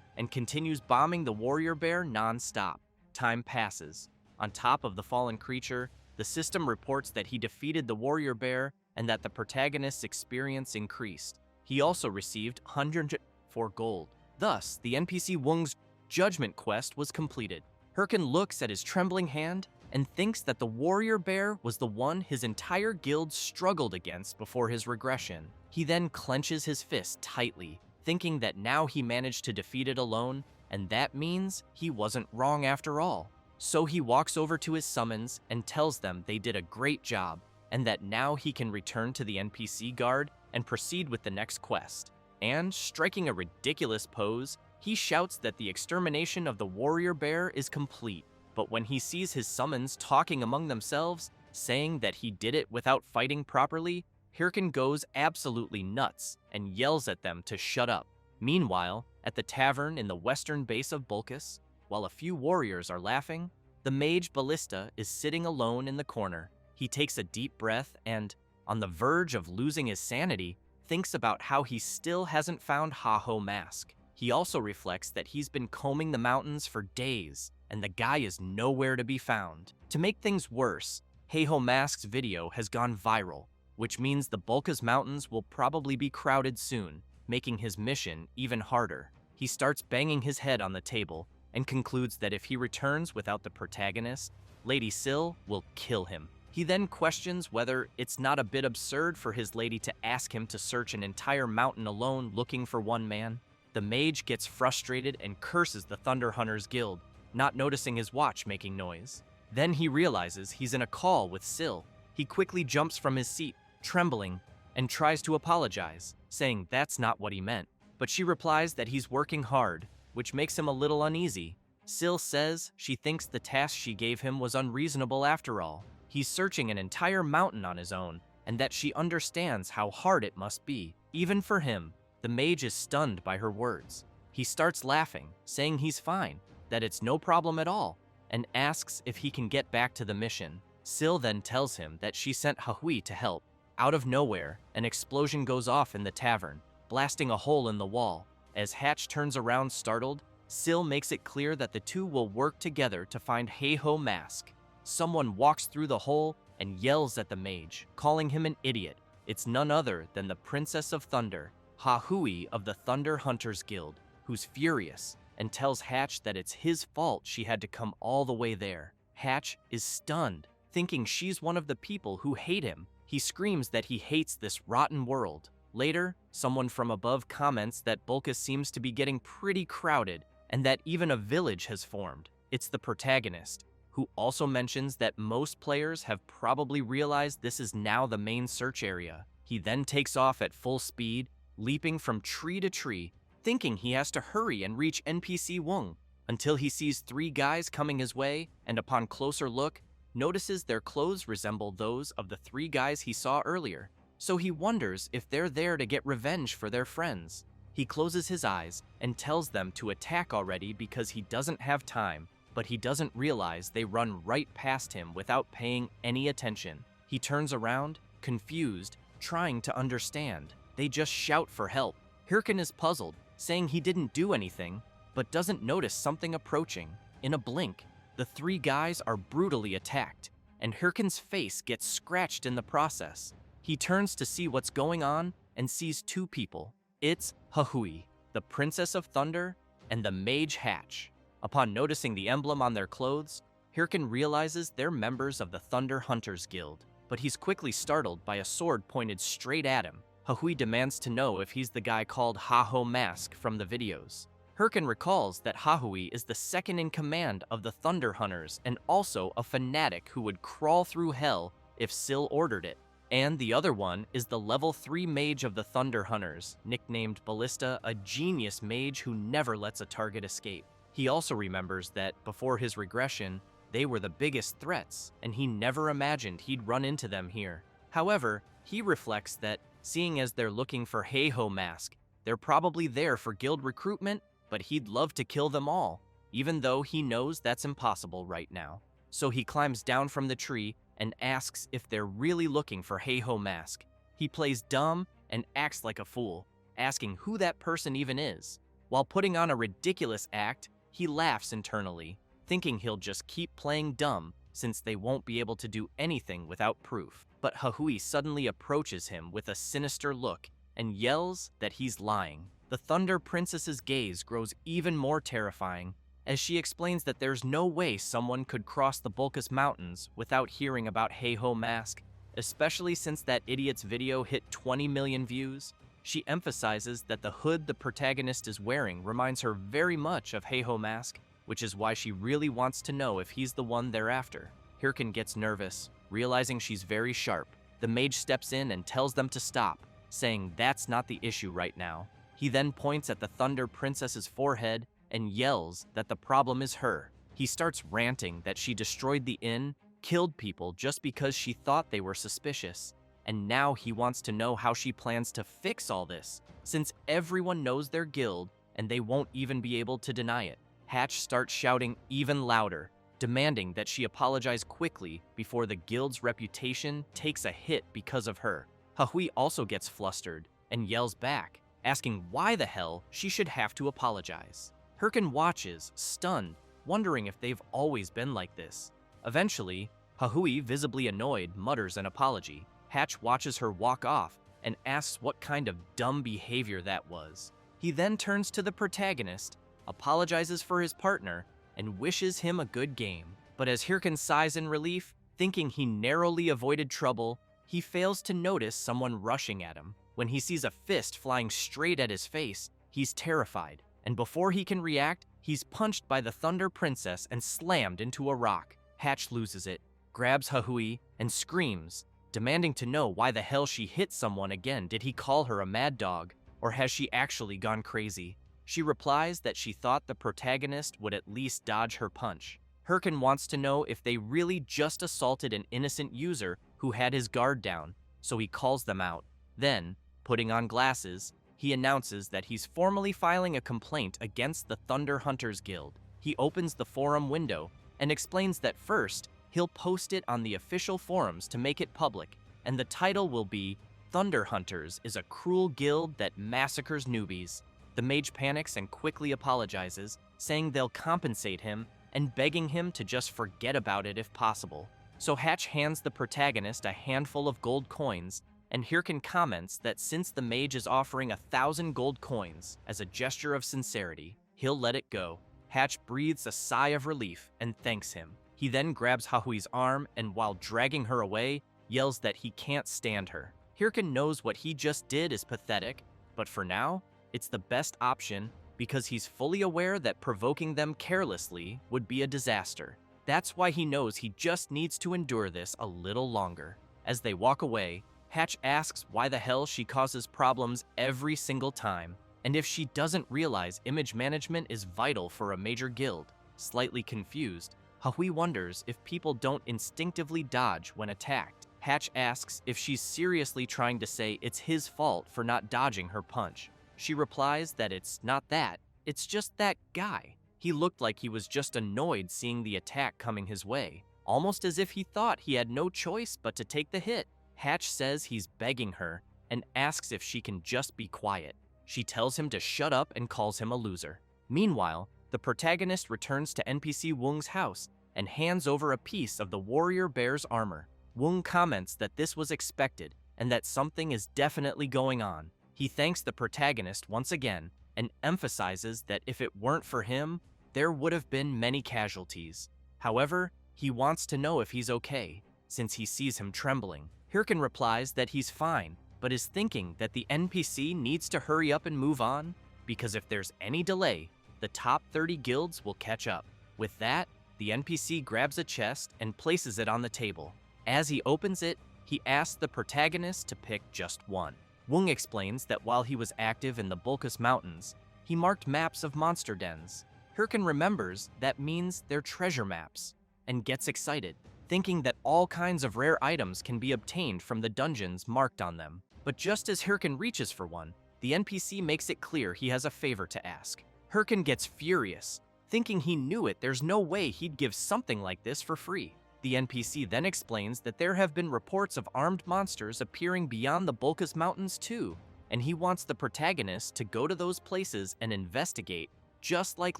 and continues bombing the warrior bear non-stop. Time passes. On top of the fallen creature, the system reports that he defeated the warrior bear and that the protagonist's experience increased. He also received 104 gold. Thus, the NPC Wung's judgment quest was completed. Hirkin looks at his trembling hand and thinks that the warrior bear was the one his entire guild struggled against before his regression. He then clenches his fist tightly, thinking that now he managed to defeat it alone, and that means he wasn't wrong after all. So he walks over to his summons and tells them they did a great job, and that now he can return to the NPC guard and proceed with the next quest. And, striking a ridiculous pose, he shouts that the extermination of the warrior bear is complete. But when he sees his summons talking among themselves, saying that he did it without fighting properly, Hirkin goes absolutely nuts and yells at them to shut up. Meanwhile, at the tavern in the western base of Bulkus, while a few warriors are laughing, the mage Ballista is sitting alone in the corner. He takes a deep breath and, on the verge of losing his sanity, thinks about how he still hasn't found Ha-Ho Mask. He also reflects that he's been combing the mountains for days, and the guy is nowhere to be found. To make things worse, Ha-Ho Mask's video has gone viral, which means the Bulka's Mountains will probably be crowded soon, making his mission even harder. He starts banging his head on the table and concludes that if he returns without the protagonist, Lady Sil will kill him. He then questions whether it's not a bit absurd for his lady to ask him to search an entire mountain alone looking for one man. The mage gets frustrated and curses the Thunder Hunters Guild, not noticing his watch making noise. Then he realizes he's in a call with Sil. He quickly jumps from his seat, trembling, and tries to apologize, saying that's not what he meant. But she replies that he's working hard, which makes him a little uneasy. Sil says she thinks the task she gave him was unreasonable after all. He's searching an entire mountain on his own, and that she understands how hard it must be, even for him. The mage is stunned by her words. He starts laughing, saying he's fine, that it's no problem at all, and asks if he can get back to the mission. Sil then tells him that she sent Hahui to help. Out of nowhere, an explosion goes off in the tavern, blasting a hole in the wall. As Hatch turns around startled, Sil makes it clear that the two will work together to find Ha-Ho Mask. Someone walks through the hole and yells at the mage, calling him an idiot. It's none other than the Princess of Thunder, Hahui of the Thunder Hunters Guild, who's furious and tells Hatch that it's his fault she had to come all the way there. Hatch is stunned, thinking she's one of the people who hate him. He screams that he hates this rotten world. Later, someone from above comments that Bulka seems to be getting pretty crowded and that even a village has formed. It's the protagonist, who also mentions that most players have probably realized this is now the main search area. He then takes off at full speed, leaping from tree to tree, thinking he has to hurry and reach NPC Wung, until he sees three guys coming his way and upon closer look, notices their clothes resemble those of the three guys he saw earlier. So he wonders if they're there to get revenge for their friends. He closes his eyes and tells them to attack already because he doesn't have time, but he doesn't realize they run right past him without paying any attention. He turns around, confused, trying to understand. They just shout for help. Hirkin is puzzled, saying he didn't do anything, but doesn't notice something approaching. In a blink, the three guys are brutally attacked, and Hirkin's face gets scratched in the process. He turns to see what's going on and sees two people. It's Hahui, the Princess of Thunder, and the Mage Hatch. Upon noticing the emblem on their clothes, Hirkin realizes they're members of the Thunder Hunters Guild, but he's quickly startled by a sword pointed straight at him. Hahui demands to know if he's the guy called Ha-Ho Mask from the videos. Hirkin recalls that Hahui is the second in command of the Thunder Hunters and also a fanatic who would crawl through hell if Sil ordered it. And the other one is the level 3 mage of the Thunder Hunters, nicknamed Ballista, a genius mage who never lets a target escape. He also remembers that, before his regression, they were the biggest threats, and he never imagined he'd run into them here. However, he reflects that, seeing as they're looking for Ha-Ho Mask, they're probably there for guild recruitment, but he'd love to kill them all, even though he knows that's impossible right now. So he climbs down from the tree and asks if they're really looking for Ha-Ho Mask. He plays dumb and acts like a fool, asking who that person even is. While putting on a ridiculous act, he laughs internally, thinking he'll just keep playing dumb since they won't be able to do anything without proof. But Hahui suddenly approaches him with a sinister look and yells that he's lying. The Thunder Princess's gaze grows even more terrifying as she explains that there's no way someone could cross the Bulkas Mountains without hearing about Ha-Ho Mask, especially since that idiot's video hit 20 million views. She emphasizes that the hood the protagonist is wearing reminds her very much of Ha-Ho Mask, which is why she really wants to know if he's the one they're after. Hirkin gets nervous, realizing she's very sharp. The mage steps in and tells them to stop, saying that's not the issue right now. He then points at the Thunder Princess's forehead and yells that the problem is her. He starts ranting that she destroyed the inn, killed people just because she thought they were suspicious, and now he wants to know how she plans to fix all this, since everyone knows their guild and they won't even be able to deny it. Hatch starts shouting even louder, demanding that she apologize quickly before the guild's reputation takes a hit because of her. Hahui also gets flustered and yells back, asking why the hell she should have to apologize. Hirkin watches, stunned, wondering if they've always been like this. Eventually, Hahui, visibly annoyed, mutters an apology. Hatch watches her walk off and asks what kind of dumb behavior that was. He then turns to the protagonist, apologizes for his partner, and wishes him a good game. But as Hirkin sighs in relief, thinking he narrowly avoided trouble, he fails to notice someone rushing at him. When he sees a fist flying straight at his face, he's terrified, and before he can react, he's punched by the Thunder Princess and slammed into a rock. Hatch loses it, grabs Hahui, and screams, demanding to know why the hell she hit someone again. Did he call her a mad dog, or has she actually gone crazy? She replies that she thought the protagonist would at least dodge her punch. Hirkin wants to know if they really just assaulted an innocent user who had his guard down, so he calls them out. Then, putting on glasses, he announces that he's formally filing a complaint against the Thunder Hunters Guild. He opens the forum window and explains that first, he'll post it on the official forums to make it public, and the title will be Thunder Hunters is a cruel guild that massacres newbies. The mage panics and quickly apologizes, saying they'll compensate him and begging him to just forget about it if possible. So Hatch hands the protagonist a handful of gold coins, and Hirkin comments that since the mage is offering 1,000 gold coins as a gesture of sincerity, he'll let it go. Hatch breathes a sigh of relief and thanks him. He then grabs Hahui's arm and while dragging her away, yells that he can't stand her. Hirkin knows what he just did is pathetic, but for now, it's the best option because he's fully aware that provoking them carelessly would be a disaster. That's why he knows he just needs to endure this a little longer. As they walk away, Hatch asks why the hell she causes problems every single time, and if she doesn't realize image management is vital for a major guild. Slightly confused, Hahui wonders if people don't instinctively dodge when attacked. Hatch asks if she's seriously trying to say it's his fault for not dodging her punch. She replies that it's not that, it's just that guy. He looked like he was just annoyed seeing the attack coming his way, almost as if he thought he had no choice but to take the hit. Hatch says he's begging her and asks if she can just be quiet. She tells him to shut up and calls him a loser. Meanwhile, the protagonist returns to NPC Wung's house and hands over a piece of the warrior bear's armor. Wung comments that this was expected and that something is definitely going on. He thanks the protagonist once again and emphasizes that if it weren't for him, there would have been many casualties. However, he wants to know if he's okay, since he sees him trembling. Hirkin replies that he's fine, but is thinking that the NPC needs to hurry up and move on, because if there's any delay, the top 30 guilds will catch up. With that, the NPC grabs a chest and places it on the table. As he opens it, he asks the protagonist to pick just one. Wung explains that while he was active in the Bulkus Mountains, he marked maps of monster dens. Hirkin remembers that means they're treasure maps, and gets excited, thinking that all kinds of rare items can be obtained from the dungeons marked on them. But just as Hirkin reaches for one, the NPC makes it clear he has a favor to ask. Hirkin gets furious, thinking he knew it, there's no way he'd give something like this for free. The NPC then explains that there have been reports of armed monsters appearing beyond the Bulkus Mountains too, and he wants the protagonist to go to those places and investigate, just like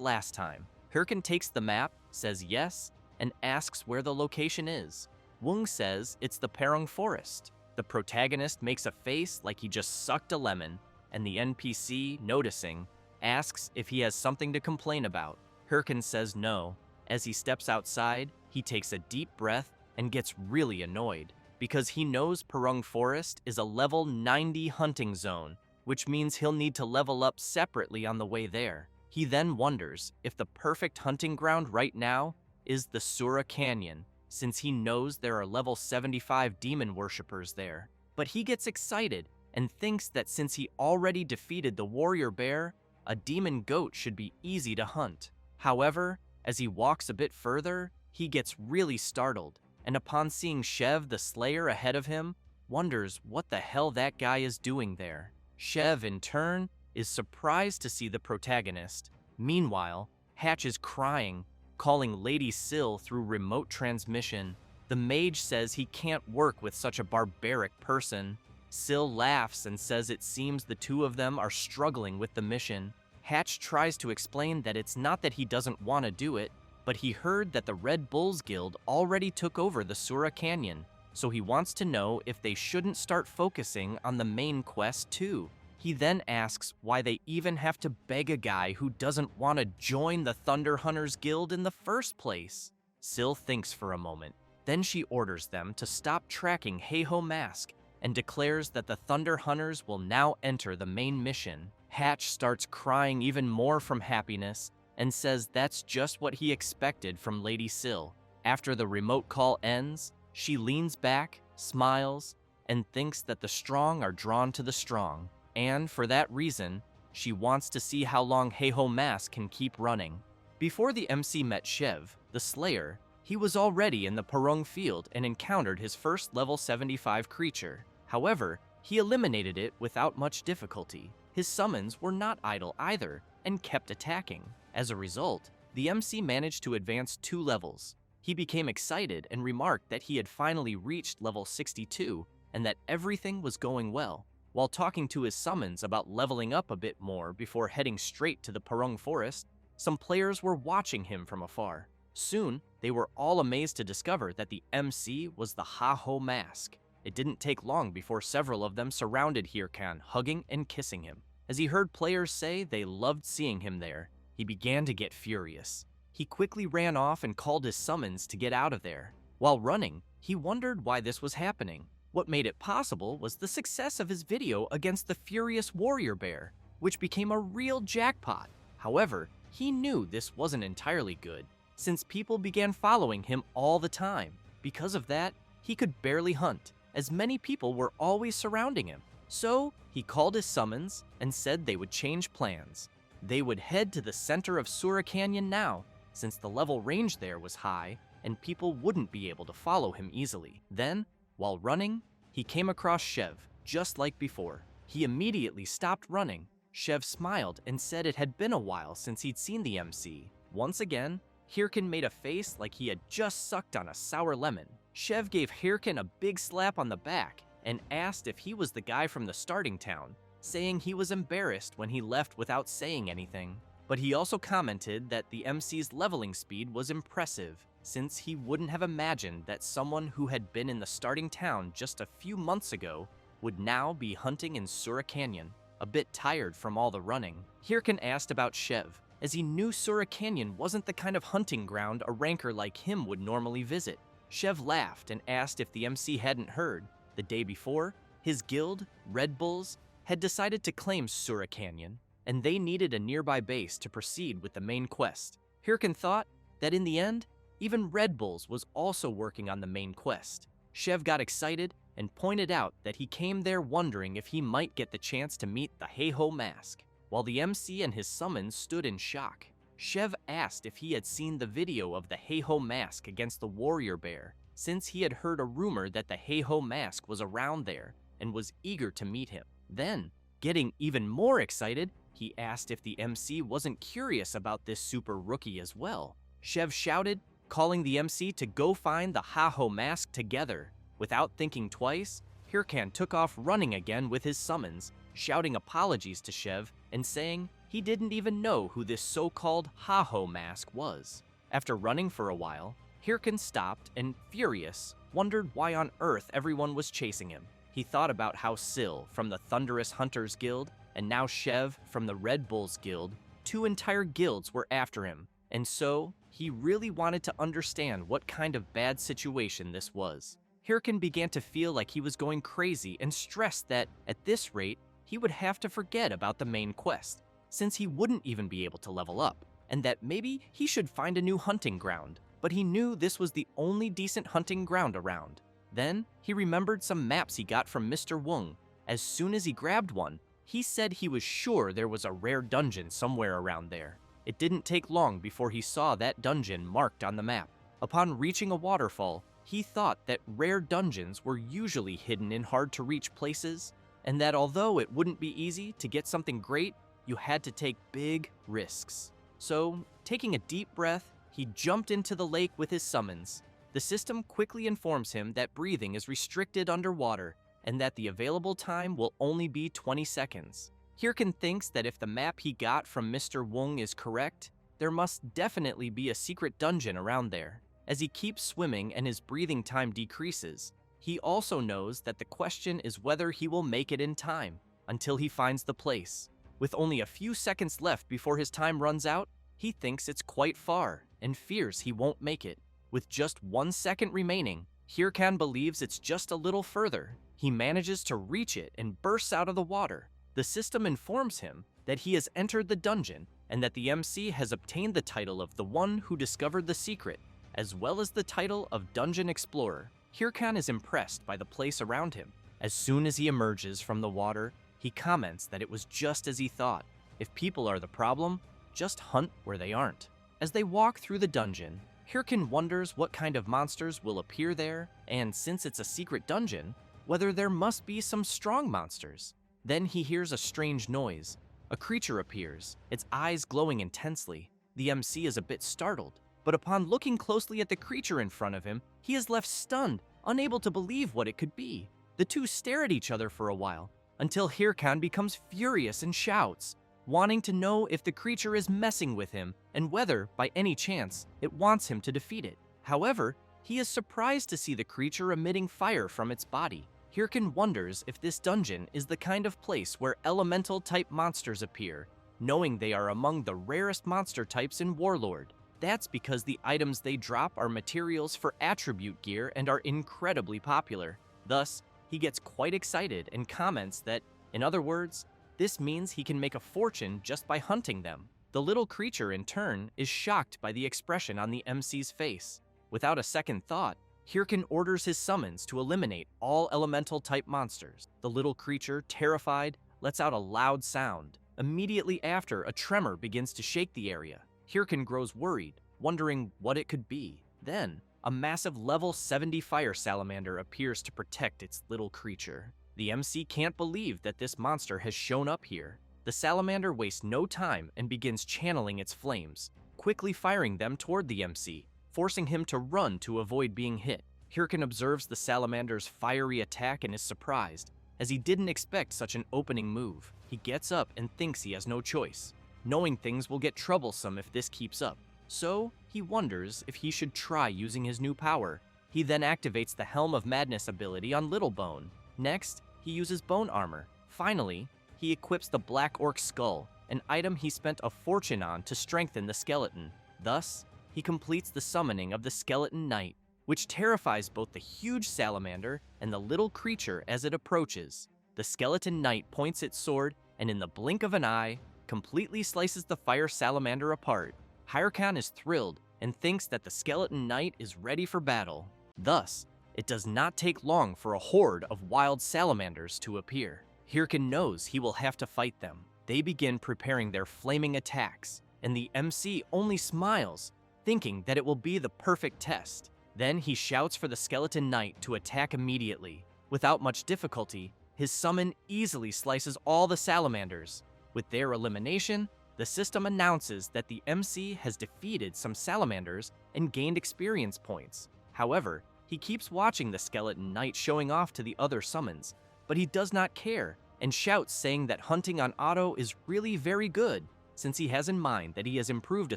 last time. Hirkin takes the map, says yes, and asks where the location is. Wung says it's the Perung Forest. The protagonist makes a face like he just sucked a lemon, and the NPC, noticing, asks if he has something to complain about. Hirkin says no. As he steps outside, he takes a deep breath and gets really annoyed, because he knows Perung Forest is a level 90 hunting zone, which means he'll need to level up separately on the way there. He then wonders if the perfect hunting ground right now is the Sura Canyon, since he knows there are level 75 demon worshippers there. But he gets excited and thinks that since he already defeated the warrior bear, a demon goat should be easy to hunt. However, as he walks a bit further, he gets really startled, and upon seeing Shev the Slayer ahead of him, wonders what the hell that guy is doing there. Shev, in turn, is surprised to see the protagonist. Meanwhile, Hatch is crying, calling Lady Syl through remote transmission. The mage says he can't work with such a barbaric person. Syl laughs and says it seems the two of them are struggling with the mission. Hatch tries to explain that it's not that he doesn't want to do it, but he heard that the Red Bulls Guild already took over the Sura Canyon, so he wants to know if they shouldn't start focusing on the main quest too. He then asks why they even have to beg a guy who doesn't want to join the Thunder Hunters Guild in the first place. Syl thinks for a moment. Then she orders them to stop tracking Heiho Mask and declares that the Thunder Hunters will now enter the main mission. Hatch starts crying even more from happiness and says that's just what he expected from Lady Syl. After the remote call ends, she leans back, smiles, and thinks that the strong are drawn to the strong. And for that reason, she wants to see how long Heiho Mask can keep running. Before the MC met Shev, the Slayer, he was already in the Purung field and encountered his first level 75 creature. However, he eliminated it without much difficulty. His summons were not idle either and kept attacking. As a result, the MC managed to advance 2 levels. He became excited and remarked that he had finally reached level 62 and that everything was going well. While talking to his summons about leveling up a bit more before heading straight to the Purung Forest, some players were watching him from afar. Soon, they were all amazed to discover that the MC was the Heiho Mask. It didn't take long before several of them surrounded Hirkan, hugging and kissing him. As he heard players say they loved seeing him there, he began to get furious. He quickly ran off and called his summons to get out of there. While running, he wondered why this was happening. What made it possible was the success of his video against the furious warrior bear, which became a real jackpot. However, he knew this wasn't entirely good, since people began following him all the time. Because of that, he could barely hunt, as many people were always surrounding him. So, he called his summons and said they would change plans. They would head to the center of Sura Canyon now, since the level range there was high and people wouldn't be able to follow him easily. Then, while running, he came across Shev, just like before. He immediately stopped running. Shev smiled and said it had been a while since he'd seen the MC. Once again, Hirkan made a face like he had just sucked on a sour lemon. Shev gave Hirkan a big slap on the back and asked if he was the guy from the starting town, saying he was embarrassed when he left without saying anything. But he also commented that the MC's leveling speed was impressive, since he wouldn't have imagined that someone who had been in the starting town just a few months ago would now be hunting in Sura Canyon. A bit tired from all the running, Hirkan asked about Shev, as he knew Sura Canyon wasn't the kind of hunting ground a ranker like him would normally visit. Shev laughed and asked if the MC hadn't heard. The day before, his guild, Red Bulls, had decided to claim Sura Canyon, and they needed a nearby base to proceed with the main quest. Hirkan thought that in the end, even Red Bulls was also working on the main quest. Shev got excited and pointed out that he came there wondering if he might get the chance to meet the Heiho Mask. While the MC and his summons stood in shock, Shev asked if he had seen the video of the Heiho Mask against the warrior bear, since he had heard a rumor that the Heiho Mask was around there and was eager to meet him. Then, getting even more excited, he asked if the MC wasn't curious about this super rookie as well. Shev shouted, calling the MC to go find the Heiho Mask together. Without thinking twice, Hirkan took off running again with his summons, shouting apologies to Shev and saying he didn't even know who this so-called Heiho Mask was. After running for a while, Hirkan stopped and, furious, wondered why on earth everyone was chasing him. He thought about how Syl from the Thunderous Hunters Guild and now Shev from the Red Bulls Guild, 2 entire guilds were after him, and so he really wanted to understand what kind of bad situation this was. Hirkan began to feel like he was going crazy and stressed that, at this rate, he would have to forget about the main quest, since he wouldn't even be able to level up, and that maybe he should find a new hunting ground, but he knew this was the only decent hunting ground around. Then, he remembered some maps he got from Mr. Wung. As soon as he grabbed one, he said he was sure there was a rare dungeon somewhere around there. It didn't take long before he saw that dungeon marked on the map. Upon reaching a waterfall, he thought that rare dungeons were usually hidden in hard-to-reach places, and that although it wouldn't be easy to get something great, you had to take big risks. So, taking a deep breath, he jumped into the lake with his summons. The system quickly informs him that breathing is restricted underwater and that the available time will only be 20 seconds. Hirkin thinks that if the map he got from Mr. Wong is correct, there must definitely be a secret dungeon around there. As he keeps swimming and his breathing time decreases, he also knows that the question is whether he will make it in time until he finds the place. With only a few seconds left before his time runs out, he thinks it's quite far and fears he won't make it. With just 1 second remaining, Hirkan believes it's just a little further. He manages to reach it and bursts out of the water. The system informs him that he has entered the dungeon and that the MC has obtained the title of the one who discovered the secret, as well as the title of Dungeon Explorer. Hirkan is impressed by the place around him. As soon as he emerges from the water, he comments that it was just as he thought. If people are the problem, just hunt where they aren't. As they walk through the dungeon, Hirkan wonders what kind of monsters will appear there, and since it's a secret dungeon, whether there must be some strong monsters. Then he hears a strange noise. A creature appears, its eyes glowing intensely. The MC is a bit startled, but upon looking closely at the creature in front of him, he is left stunned, unable to believe what it could be. The two stare at each other for a while, until Hirkan becomes furious and shouts, wanting to know if the creature is messing with him and whether, by any chance, it wants him to defeat it. However, he is surprised to see the creature emitting fire from its body. Hirkan wonders if this dungeon is the kind of place where elemental-type monsters appear, knowing they are among the rarest monster types in Warlord. That's because the items they drop are materials for attribute gear and are incredibly popular. Thus, he gets quite excited and comments that, in other words, this means he can make a fortune just by hunting them. The little creature, in turn, is shocked by the expression on the MC's face. Without a second thought, Hirkan orders his summons to eliminate all elemental-type monsters. The little creature, terrified, lets out a loud sound. Immediately after, a tremor begins to shake the area. Hirkan grows worried, wondering what it could be. Then, a massive level 70 fire salamander appears to protect its little creature. The MC can't believe that this monster has shown up here. The salamander wastes no time and begins channeling its flames, quickly firing them toward the MC, forcing him to run to avoid being hit. Hirkan observes the salamander's fiery attack and is surprised, as he didn't expect such an opening move. He gets up and thinks he has no choice, knowing things will get troublesome if this keeps up. So, he wonders if he should try using his new power. He then activates the Helm of Madness ability on Little Bone. Next, he uses bone armor. Finally, he equips the Black Orc Skull, an item he spent a fortune on to strengthen the skeleton. Thus, he completes the summoning of the Skeleton Knight, which terrifies both the huge salamander and the little creature as it approaches. The Skeleton Knight points its sword and in the blink of an eye, completely slices the fire salamander apart. Hirkan is thrilled and thinks that the Skeleton Knight is ready for battle. Thus, it does not take long for a horde of wild salamanders to appear. Hirkan knows he will have to fight them. They begin preparing their flaming attacks, and the MC only smiles, thinking that it will be the perfect test. Then he shouts for the Skeleton Knight to attack immediately. Without much difficulty, his summon easily slices all the salamanders. With their elimination, the system announces that the MC has defeated some salamanders and gained experience points. However, he keeps watching the Skeleton Knight showing off to the other summons, but he does not care and shouts saying that hunting on auto is really very good, since he has in mind that he has improved a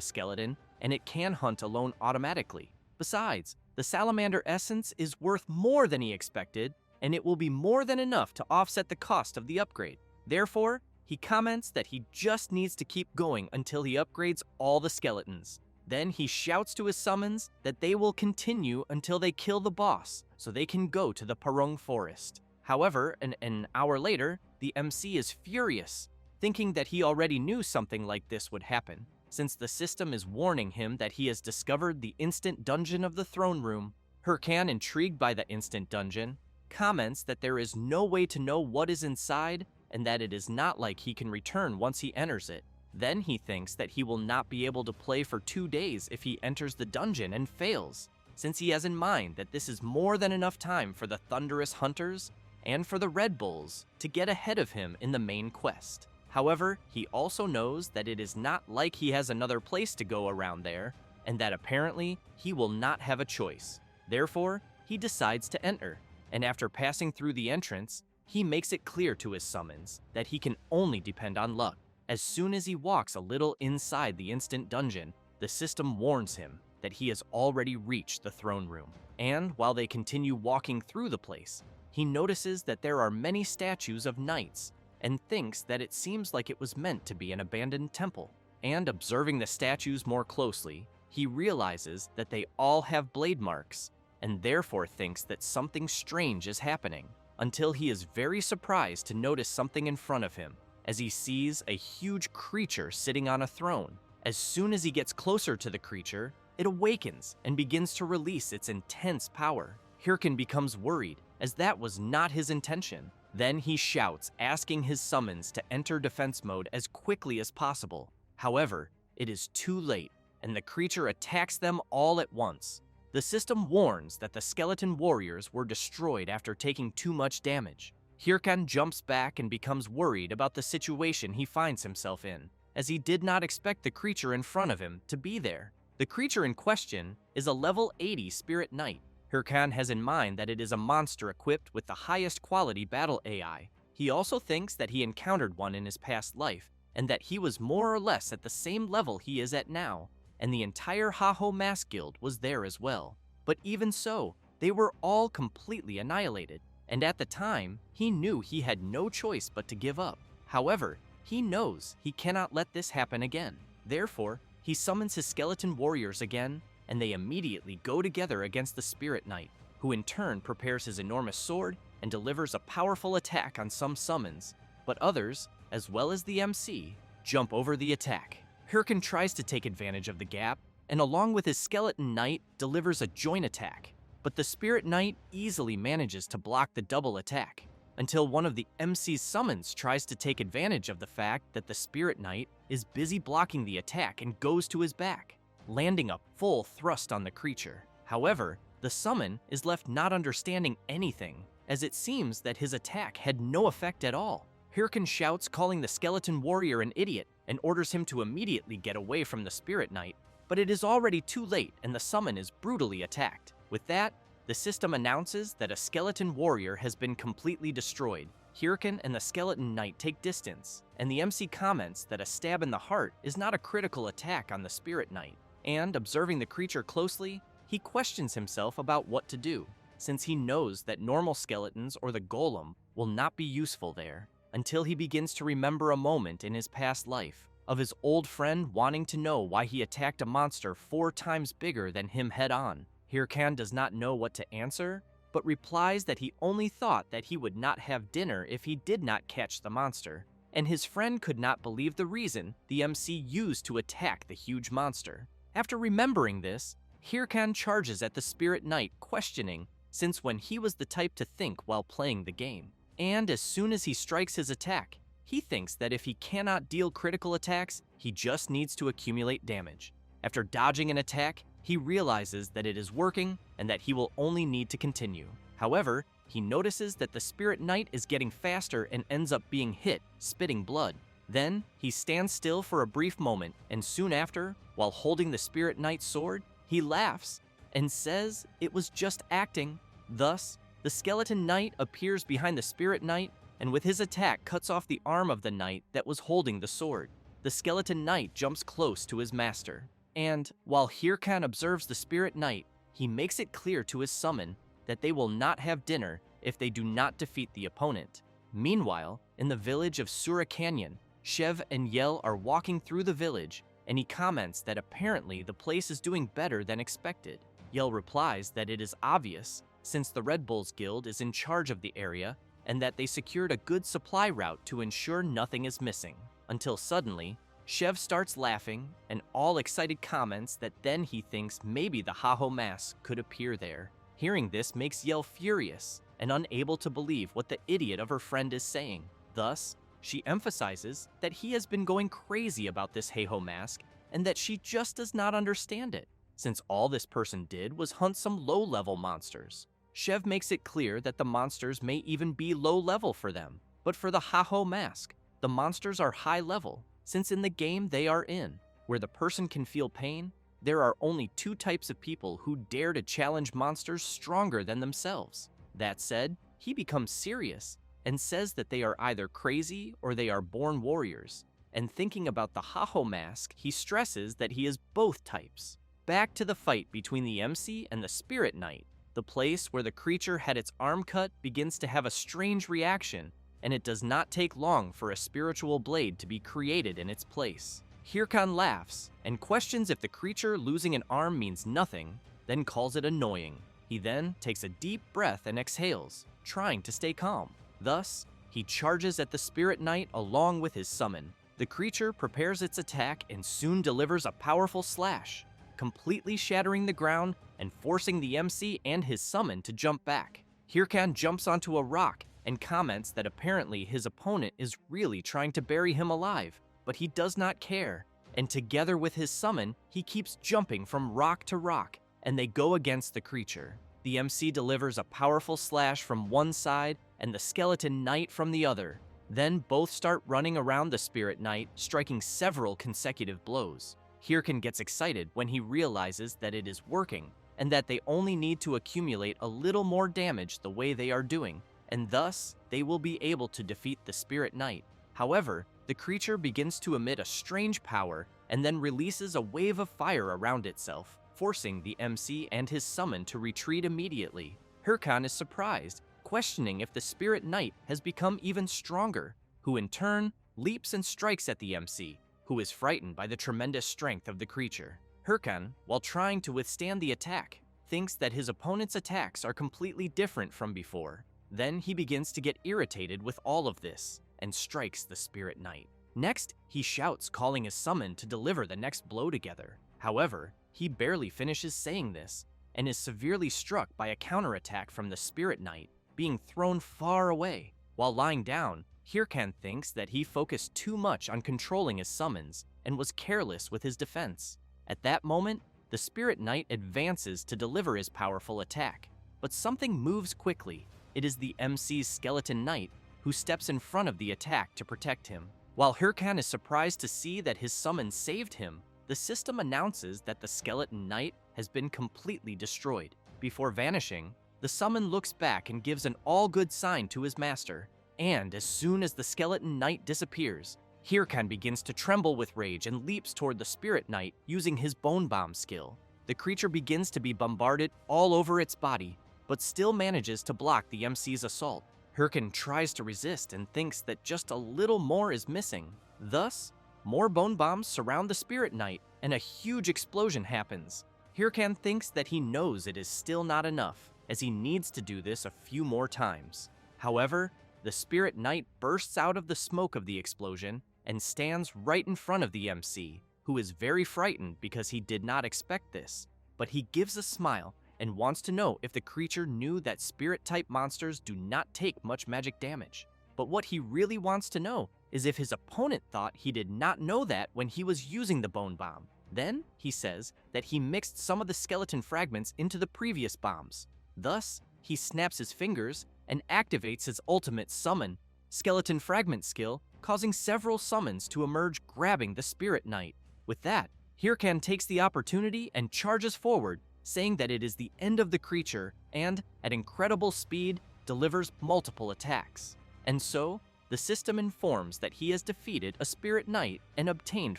skeleton and it can hunt alone automatically. Besides, the salamander essence is worth more than he expected, and it will be more than enough to offset the cost of the upgrade. Therefore, he comments that he just needs to keep going until he upgrades all the skeletons. Then he shouts to his summons that they will continue until they kill the boss, so they can go to the Parung Forest. However, an hour later, the MC is furious, thinking that he already knew something like this would happen, since the system is warning him that he has discovered the instant dungeon of the throne room. Hirkan, intrigued by the instant dungeon, comments that there is no way to know what is inside and that it is not like he can return once he enters it. Then he thinks that he will not be able to play for 2 days if he enters the dungeon and fails, since he has in mind that this is more than enough time for the Thunderous Hunters and for the Red Bulls to get ahead of him in the main quest. However, he also knows that it is not like he has another place to go around there, and that apparently he will not have a choice. Therefore, he decides to enter, and after passing through the entrance, he makes it clear to his summons that he can only depend on luck. As soon as he walks a little inside the instant dungeon, the system warns him that he has already reached the throne room. And while they continue walking through the place, he notices that there are many statues of knights and thinks that it seems like it was meant to be an abandoned temple. And observing the statues more closely, he realizes that they all have blade marks and therefore thinks that something strange is happening, until he is very surprised to notice something in front of him as he sees a huge creature sitting on a throne. As soon as he gets closer to the creature, it awakens and begins to release its intense power. Hirkan becomes worried, as that was not his intention. Then he shouts, asking his summons to enter defense mode as quickly as possible. However, it is too late, and the creature attacks them all at once. The system warns that the skeleton warriors were destroyed after taking too much damage. Hirkan jumps back and becomes worried about the situation he finds himself in, as he did not expect the creature in front of him to be there. The creature in question is a level 80 spirit knight. Hirkan has in mind that it is a monster equipped with the highest quality battle AI. He also thinks that he encountered one in his past life, and that he was more or less at the same level he is at now, and the entire Haho Mask Guild was there as well. But even so, they were all completely annihilated, and at the time, he knew he had no choice but to give up. However, he knows he cannot let this happen again. Therefore, he summons his skeleton warriors again, and they immediately go together against the Spirit Knight, who in turn prepares his enormous sword and delivers a powerful attack on some summons, but others, as well as the MC, jump over the attack. Hirkan tries to take advantage of the gap, and along with his skeleton knight, delivers a joint attack, but the Spirit Knight easily manages to block the double attack, until one of the MC's summons tries to take advantage of the fact that the Spirit Knight is busy blocking the attack and goes to his back, landing a full thrust on the creature. However, the summon is left not understanding anything, as it seems that his attack had no effect at all. Hirkan shouts, calling the skeleton warrior an idiot, and orders him to immediately get away from the Spirit Knight, but it is already too late and the summon is brutally attacked. With that, the system announces that a skeleton warrior has been completely destroyed. Hirkan and the skeleton knight take distance, and the MC comments that a stab in the heart is not a critical attack on the Spirit Knight. And observing the creature closely, he questions himself about what to do, since he knows that normal skeletons or the golem will not be useful there, until he begins to remember a moment in his past life of his old friend wanting to know why he attacked a monster 4 times bigger than him head-on. Hirkan does not know what to answer, but replies that he only thought that he would not have dinner if he did not catch the monster, and his friend could not believe the reason the MC used to attack the huge monster. After remembering this, Hirkan charges at the Spirit Knight, questioning since when he was the type to think while playing the game. And as soon as he strikes his attack, he thinks that if he cannot deal critical attacks, he just needs to accumulate damage. After dodging an attack, he realizes that it is working and that he will only need to continue. However, he notices that the Spirit Knight is getting faster and ends up being hit, spitting blood. Then, he stands still for a brief moment, and soon after, while holding the Spirit Knight's sword, he laughs and says it was just acting. Thus, the Skeleton Knight appears behind the Spirit Knight, and with his attack cuts off the arm of the knight that was holding the sword. The Skeleton Knight jumps close to his master, and while Hirkan observes the Spirit Knight, he makes it clear to his summon that they will not have dinner if they do not defeat the opponent. Meanwhile, in the village of Sura Canyon, Shev and Yel are walking through the village, and he comments that apparently the place is doing better than expected. Yel replies that it is obvious, since the Red Bulls Guild is in charge of the area, and that they secured a good supply route to ensure nothing is missing. Until suddenly, Shev starts laughing, and all excited comments that then he thinks maybe the Haho Mask could appear there. Hearing this makes Yel furious, and unable to believe what the idiot of her friend is saying. Thus, she emphasizes that he has been going crazy about this Haho Mask, and that she just does not understand it, since all this person did was hunt some low-level monsters. Shev makes it clear that the monsters may even be low-level for them, but for the Haho Mask, the monsters are high-level, since in the game they are in, where the person can feel pain, there are only two types of people who dare to challenge monsters stronger than themselves. That said, he becomes serious and says that they are either crazy or they are born warriors. And thinking about the Haho mask, he stresses that he is both types. Back to the fight between the MC and the Spirit Knight. The place where the creature had its arm cut begins to have a strange reaction, and it does not take long for a spiritual blade to be created in its place. Hirkan laughs and questions if the creature losing an arm means nothing, then calls it annoying. He then takes a deep breath and exhales, trying to stay calm. Thus, he charges at the Spirit Knight along with his summon. The creature prepares its attack and soon delivers a powerful slash, completely shattering the ground and forcing the MC and his summon to jump back. Hirkan jumps onto a rock and comments that apparently his opponent is really trying to bury him alive, but he does not care, and together with his summon, he keeps jumping from rock to rock, and they go against the creature. The MC delivers a powerful slash from one side and the Skeleton Knight from the other. Then both start running around the Spirit Knight, striking several consecutive blows. Hirkan gets excited when he realizes that it is working, and that they only need to accumulate a little more damage the way they are doing, and thus they will be able to defeat the Spirit Knight. However, the creature begins to emit a strange power and then releases a wave of fire around itself, forcing the MC and his summon to retreat immediately. Hirkan is surprised, questioning if the Spirit Knight has become even stronger, who in turn leaps and strikes at the MC, who is frightened by the tremendous strength of the creature. Hirkan, while trying to withstand the attack, thinks that his opponent's attacks are completely different from before. Then he begins to get irritated with all of this and strikes the Spirit Knight. Next, he shouts, calling his summon to deliver the next blow together. However, he barely finishes saying this and is severely struck by a counterattack from the Spirit Knight, being thrown far away. While lying down, Hirkan thinks that he focused too much on controlling his summons and was careless with his defense. At that moment, the Spirit Knight advances to deliver his powerful attack, but something moves quickly. It is the MC's Skeleton Knight who steps in front of the attack to protect him. While Hirkan is surprised to see that his summon saved him, the system announces that the Skeleton Knight has been completely destroyed. Before vanishing, the summon looks back and gives an all-good sign to his master, and as soon as the Skeleton Knight disappears, Hirkan begins to tremble with rage and leaps toward the Spirit Knight using his Bone Bomb skill. The creature begins to be bombarded all over its body, but still manages to block the MC's assault. Hirkan tries to resist and thinks that just a little more is missing. Thus, more bone bombs surround the Spirit Knight, and a huge explosion happens. Hirkan thinks that he knows it is still not enough, as he needs to do this a few more times. However, the Spirit Knight bursts out of the smoke of the explosion and stands right in front of the MC, who is very frightened because he did not expect this. But he gives a smile and wants to know if the creature knew that Spirit-type monsters do not take much magic damage. But what he really wants to know is if his opponent thought he did not know that when he was using the Bone Bomb. Then, he says that he mixed some of the skeleton fragments into the previous bombs. Thus, he snaps his fingers and activates his ultimate summon, Skeleton Fragment skill, causing several summons to emerge, grabbing the Spirit Knight. With that, Hirkan takes the opportunity and charges forward, saying that it is the end of the creature and, at incredible speed, delivers multiple attacks. And so, the system informs that he has defeated a Spirit Knight and obtained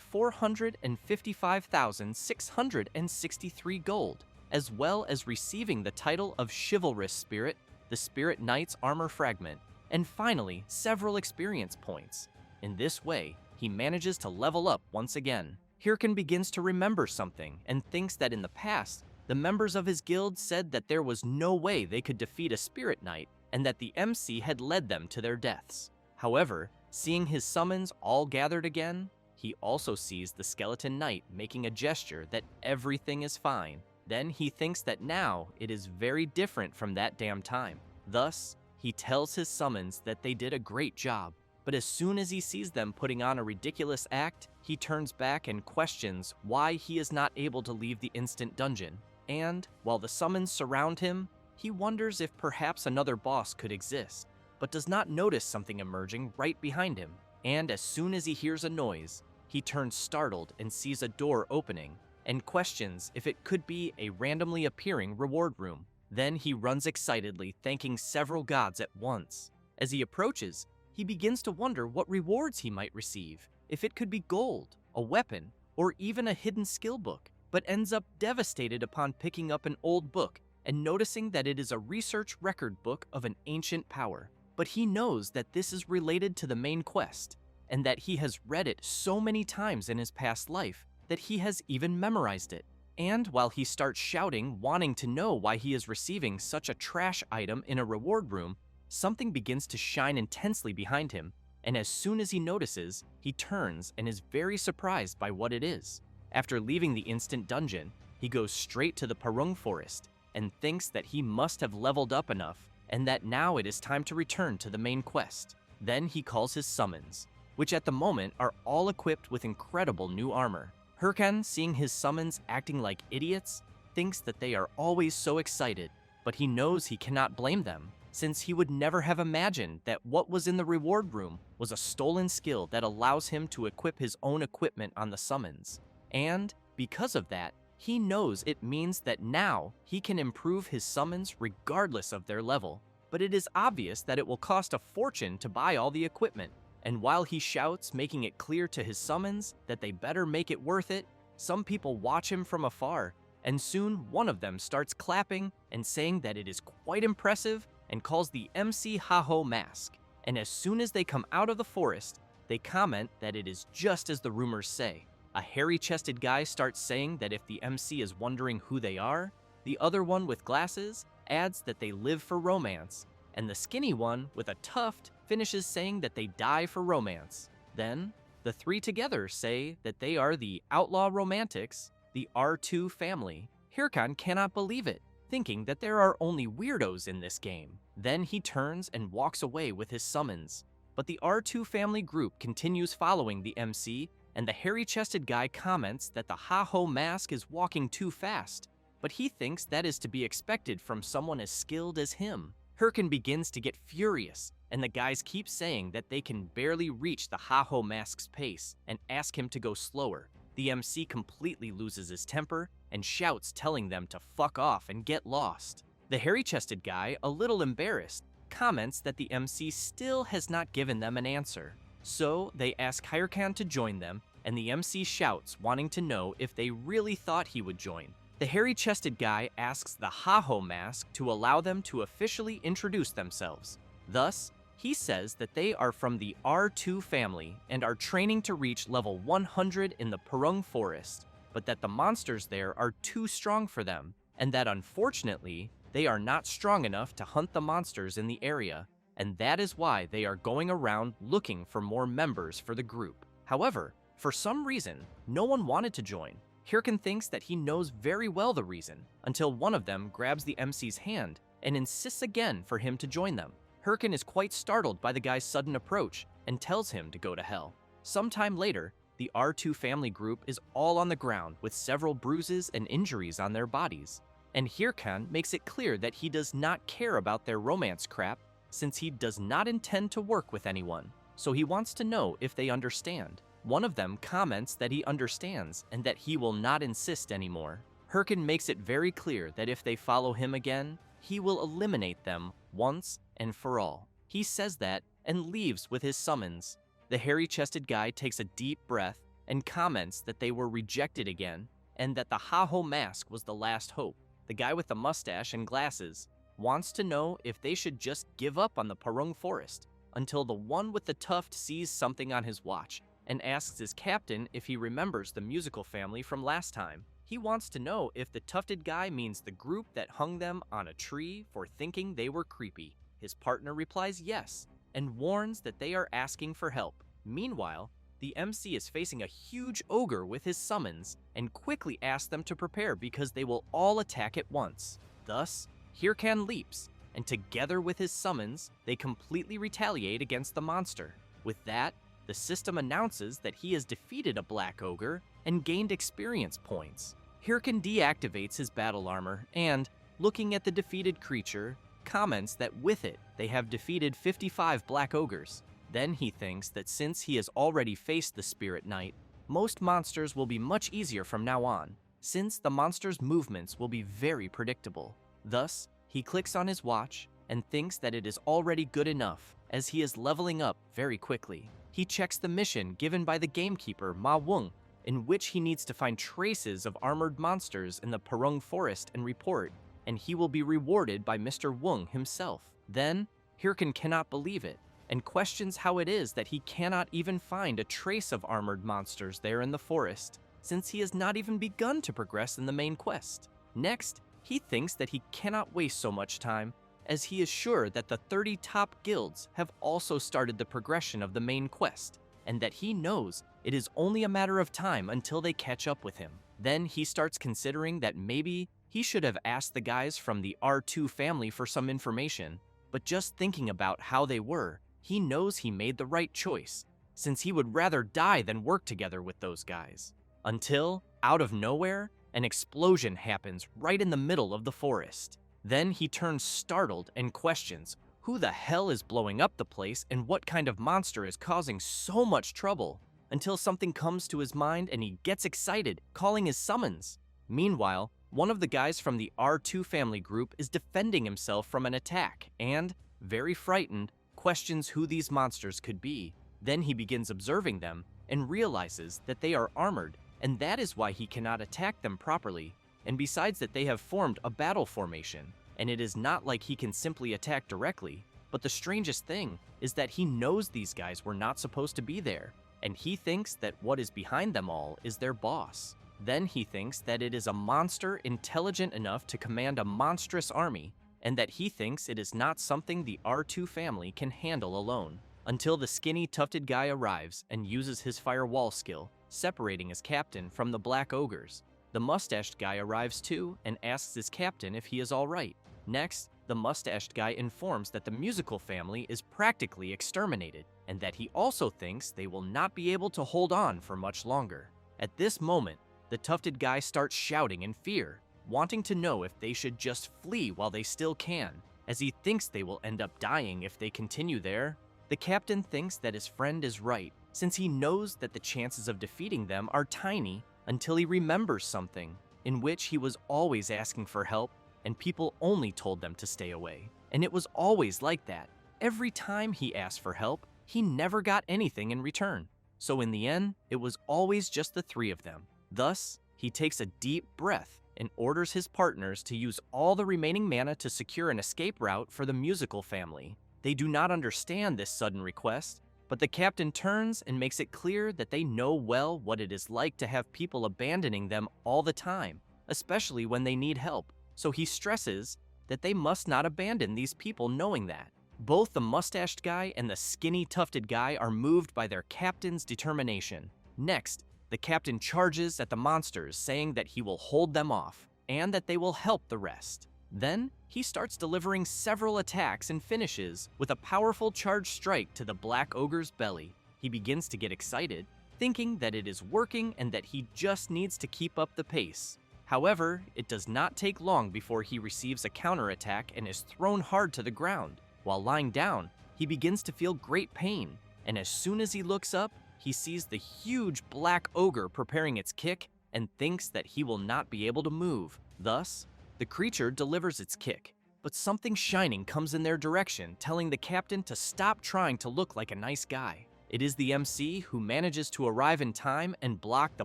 455,663 gold, as well as receiving the title of Chivalrous Spirit, the Spirit Knight's armor fragment, and finally, several experience points. In this way, he manages to level up once again. Hirkan begins to remember something and thinks that in the past, the members of his guild said that there was no way they could defeat a Spirit Knight and that the MC had led them to their deaths. However, seeing his summons all gathered again, he also sees the Skeleton Knight making a gesture that everything is fine. Then he thinks that now it is very different from that damn time. Thus, he tells his summons that they did a great job, but as soon as he sees them putting on a ridiculous act, he turns back and questions why he is not able to leave the instant dungeon. And, while the summons surround him, he wonders if perhaps another boss could exist, but does not notice something emerging right behind him. And as soon as he hears a noise, he turns startled and sees a door opening, and questions if it could be a randomly appearing reward room. Then he runs excitedly, thanking several gods at once. As he approaches, he begins to wonder what rewards he might receive, if it could be gold, a weapon, or even a hidden skill book, but ends up devastated upon picking up an old book and noticing that it is a research record book of an ancient power. But he knows that this is related to the main quest, and that he has read it so many times in his past life that he has even memorized it. And while he starts shouting, wanting to know why he is receiving such a trash item in a reward room, something begins to shine intensely behind him, and as soon as he notices, he turns and is very surprised by what it is. After leaving the instant dungeon, he goes straight to the Parung forest and thinks that he must have leveled up enough and that now it is time to return to the main quest. Then he calls his summons, which at the moment are all equipped with incredible new armor. Hirkan, seeing his summons acting like idiots, thinks that they are always so excited, but he knows he cannot blame them, since he would never have imagined that what was in the reward room was a stolen skill that allows him to equip his own equipment on the summons. And because of that, he knows it means that now he can improve his summons regardless of their level. But it is obvious that it will cost a fortune to buy all the equipment. And while he shouts, making it clear to his summons that they better make it worth it, some people watch him from afar, and soon one of them starts clapping and saying that it is quite impressive and calls the MC Haho mask. And as soon as they come out of the forest, they comment that it is just as the rumors say. A hairy-chested guy starts saying that if the MC is wondering who they are, the other one with glasses adds that they live for romance, and the skinny one with a tuft finishes saying that they die for romance. Then, the three together say that they are the outlaw romantics, the R2 family. Hirkan cannot believe it, thinking that there are only weirdos in this game. Then he turns and walks away with his summons. But the R2 family group continues following the MC, and the hairy-chested guy comments that the Haho mask is walking too fast, but he thinks that is to be expected from someone as skilled as him. Hirkan begins to get furious, and the guys keep saying that they can barely reach the Haho mask's pace and ask him to go slower. The MC completely loses his temper and shouts, telling them to fuck off and get lost. The hairy-chested guy, a little embarrassed, comments that the MC still has not given them an answer. So they ask Hirkan to join them, and the MC shouts, wanting to know if they really thought he would join. The hairy-chested guy asks the Haho mask to allow them to officially introduce themselves. Thus, he says that they are from the R2 family and are training to reach level 100 in the Parung forest, but that the monsters there are too strong for them, and that unfortunately, they are not strong enough to hunt the monsters in the area, and that is why they are going around looking for more members for the group. However, for some reason, no one wanted to join. Hirkan thinks that he knows very well the reason, until one of them grabs the MC's hand and insists again for him to join them. Hirkan is quite startled by the guy's sudden approach and tells him to go to hell. Sometime later, the R2 family group is all on the ground with several bruises and injuries on their bodies. And Hirkan makes it clear that he does not care about their romance crap, since he does not intend to work with anyone, so he wants to know if they understand. One of them comments that he understands and that he will not insist anymore. Hirkan makes it very clear that if they follow him again, he will eliminate them once and for all. He says that and leaves with his summons. The hairy-chested guy takes a deep breath and comments that they were rejected again and that the Haho mask was the last hope. The guy with the mustache and glasses wants to know if they should just give up on the Parung forest until the one with the tuft sees something on his watch and asks his captain if he remembers the musical family from last time. He wants to know if the tufted guy means the group that hung them on a tree for thinking they were creepy. His partner replies yes, and warns that they are asking for help. Meanwhile, the MC is facing a huge ogre with his summons and quickly asks them to prepare because they will all attack at once. Thus, Hirkan leaps, and together with his summons, they completely retaliate against the monster. With that, the system announces that he has defeated a black ogre and gained experience points. Hirkan deactivates his battle armor and, looking at the defeated creature, comments that with it, they have defeated 55 black ogres. Then he thinks that since he has already faced the Spirit Knight, most monsters will be much easier from now on. since the monster's movements will be very predictable. Thus, he clicks on his watch and thinks that it is already good enough, as he is leveling up very quickly. He checks the mission given by the gamekeeper Ma Wung, in which he needs to find traces of armored monsters in the Perung Forest and report, and he will be rewarded by Mr. Wung himself. Then, Hirkan cannot believe it, and questions how it is that he cannot even find a trace of armored monsters there in the forest, since he has not even begun to progress in the main quest. Next, he thinks that he cannot waste so much time, as he is sure that the 30 top guilds have also started the progression of the main quest, and that he knows it is only a matter of time until they catch up with him. Then he starts considering that maybe he should have asked the guys from the R2 family for some information, but just thinking about how they were, he knows he made the right choice, since he would rather die than work together with those guys. Until, out of nowhere, an explosion happens right in the middle of the forest. Then he turns startled and questions who the hell is blowing up the place and what kind of monster is causing so much trouble, until something comes to his mind and he gets excited, calling his summons. Meanwhile, one of the guys from the R2 family group is defending himself from an attack and, very frightened, questions who these monsters could be. Then he begins observing them and realizes that they are armored, and that is why he cannot attack them properly. And besides that, they have formed a battle formation, and it is not like he can simply attack directly. But the strangest thing is that he knows these guys were not supposed to be there, and he thinks that what is behind them all is their boss. Then he thinks that it is a monster intelligent enough to command a monstrous army, and that he thinks it is not something the R2 family can handle alone, until the skinny tufted guy arrives and uses his firewall skill, separating his captain from the black ogres. The mustached guy arrives too and asks his captain if he is alright. Next, the mustached guy informs that the musical family is practically exterminated, and that he also thinks they will not be able to hold on for much longer. At this moment, the tufted guy starts shouting in fear, wanting to know if they should just flee while they still can, as he thinks they will end up dying if they continue there. The captain thinks that his friend is right, since he knows that the chances of defeating them are tiny, until he remembers something, in which he was always asking for help, and people only told them to stay away. And it was always like that. Every time he asked for help, he never got anything in return. So in the end, it was always just the three of them. Thus, he takes a deep breath and orders his partners to use all the remaining mana to secure an escape route for the musical family. They do not understand this sudden request, but the captain turns and makes it clear that they know well what it is like to have people abandoning them all the time, especially when they need help. So he stresses that they must not abandon these people knowing that. Both the mustached guy and the skinny tufted guy are moved by their captain's determination. Next, the captain charges at the monsters, saying that he will hold them off, and that they will help the rest. Then, he starts delivering several attacks and finishes with a powerful charge strike to the black ogre's belly. He begins to get excited, thinking that it is working and that he just needs to keep up the pace. However, it does not take long before he receives a counterattack and is thrown hard to the ground. While lying down, he begins to feel great pain, and as soon as he looks up, he sees the huge black ogre preparing its kick and thinks that he will not be able to move. Thus, the creature delivers its kick, but something shining comes in their direction, telling the captain to stop trying to look like a nice guy. It is the MC who manages to arrive in time and block the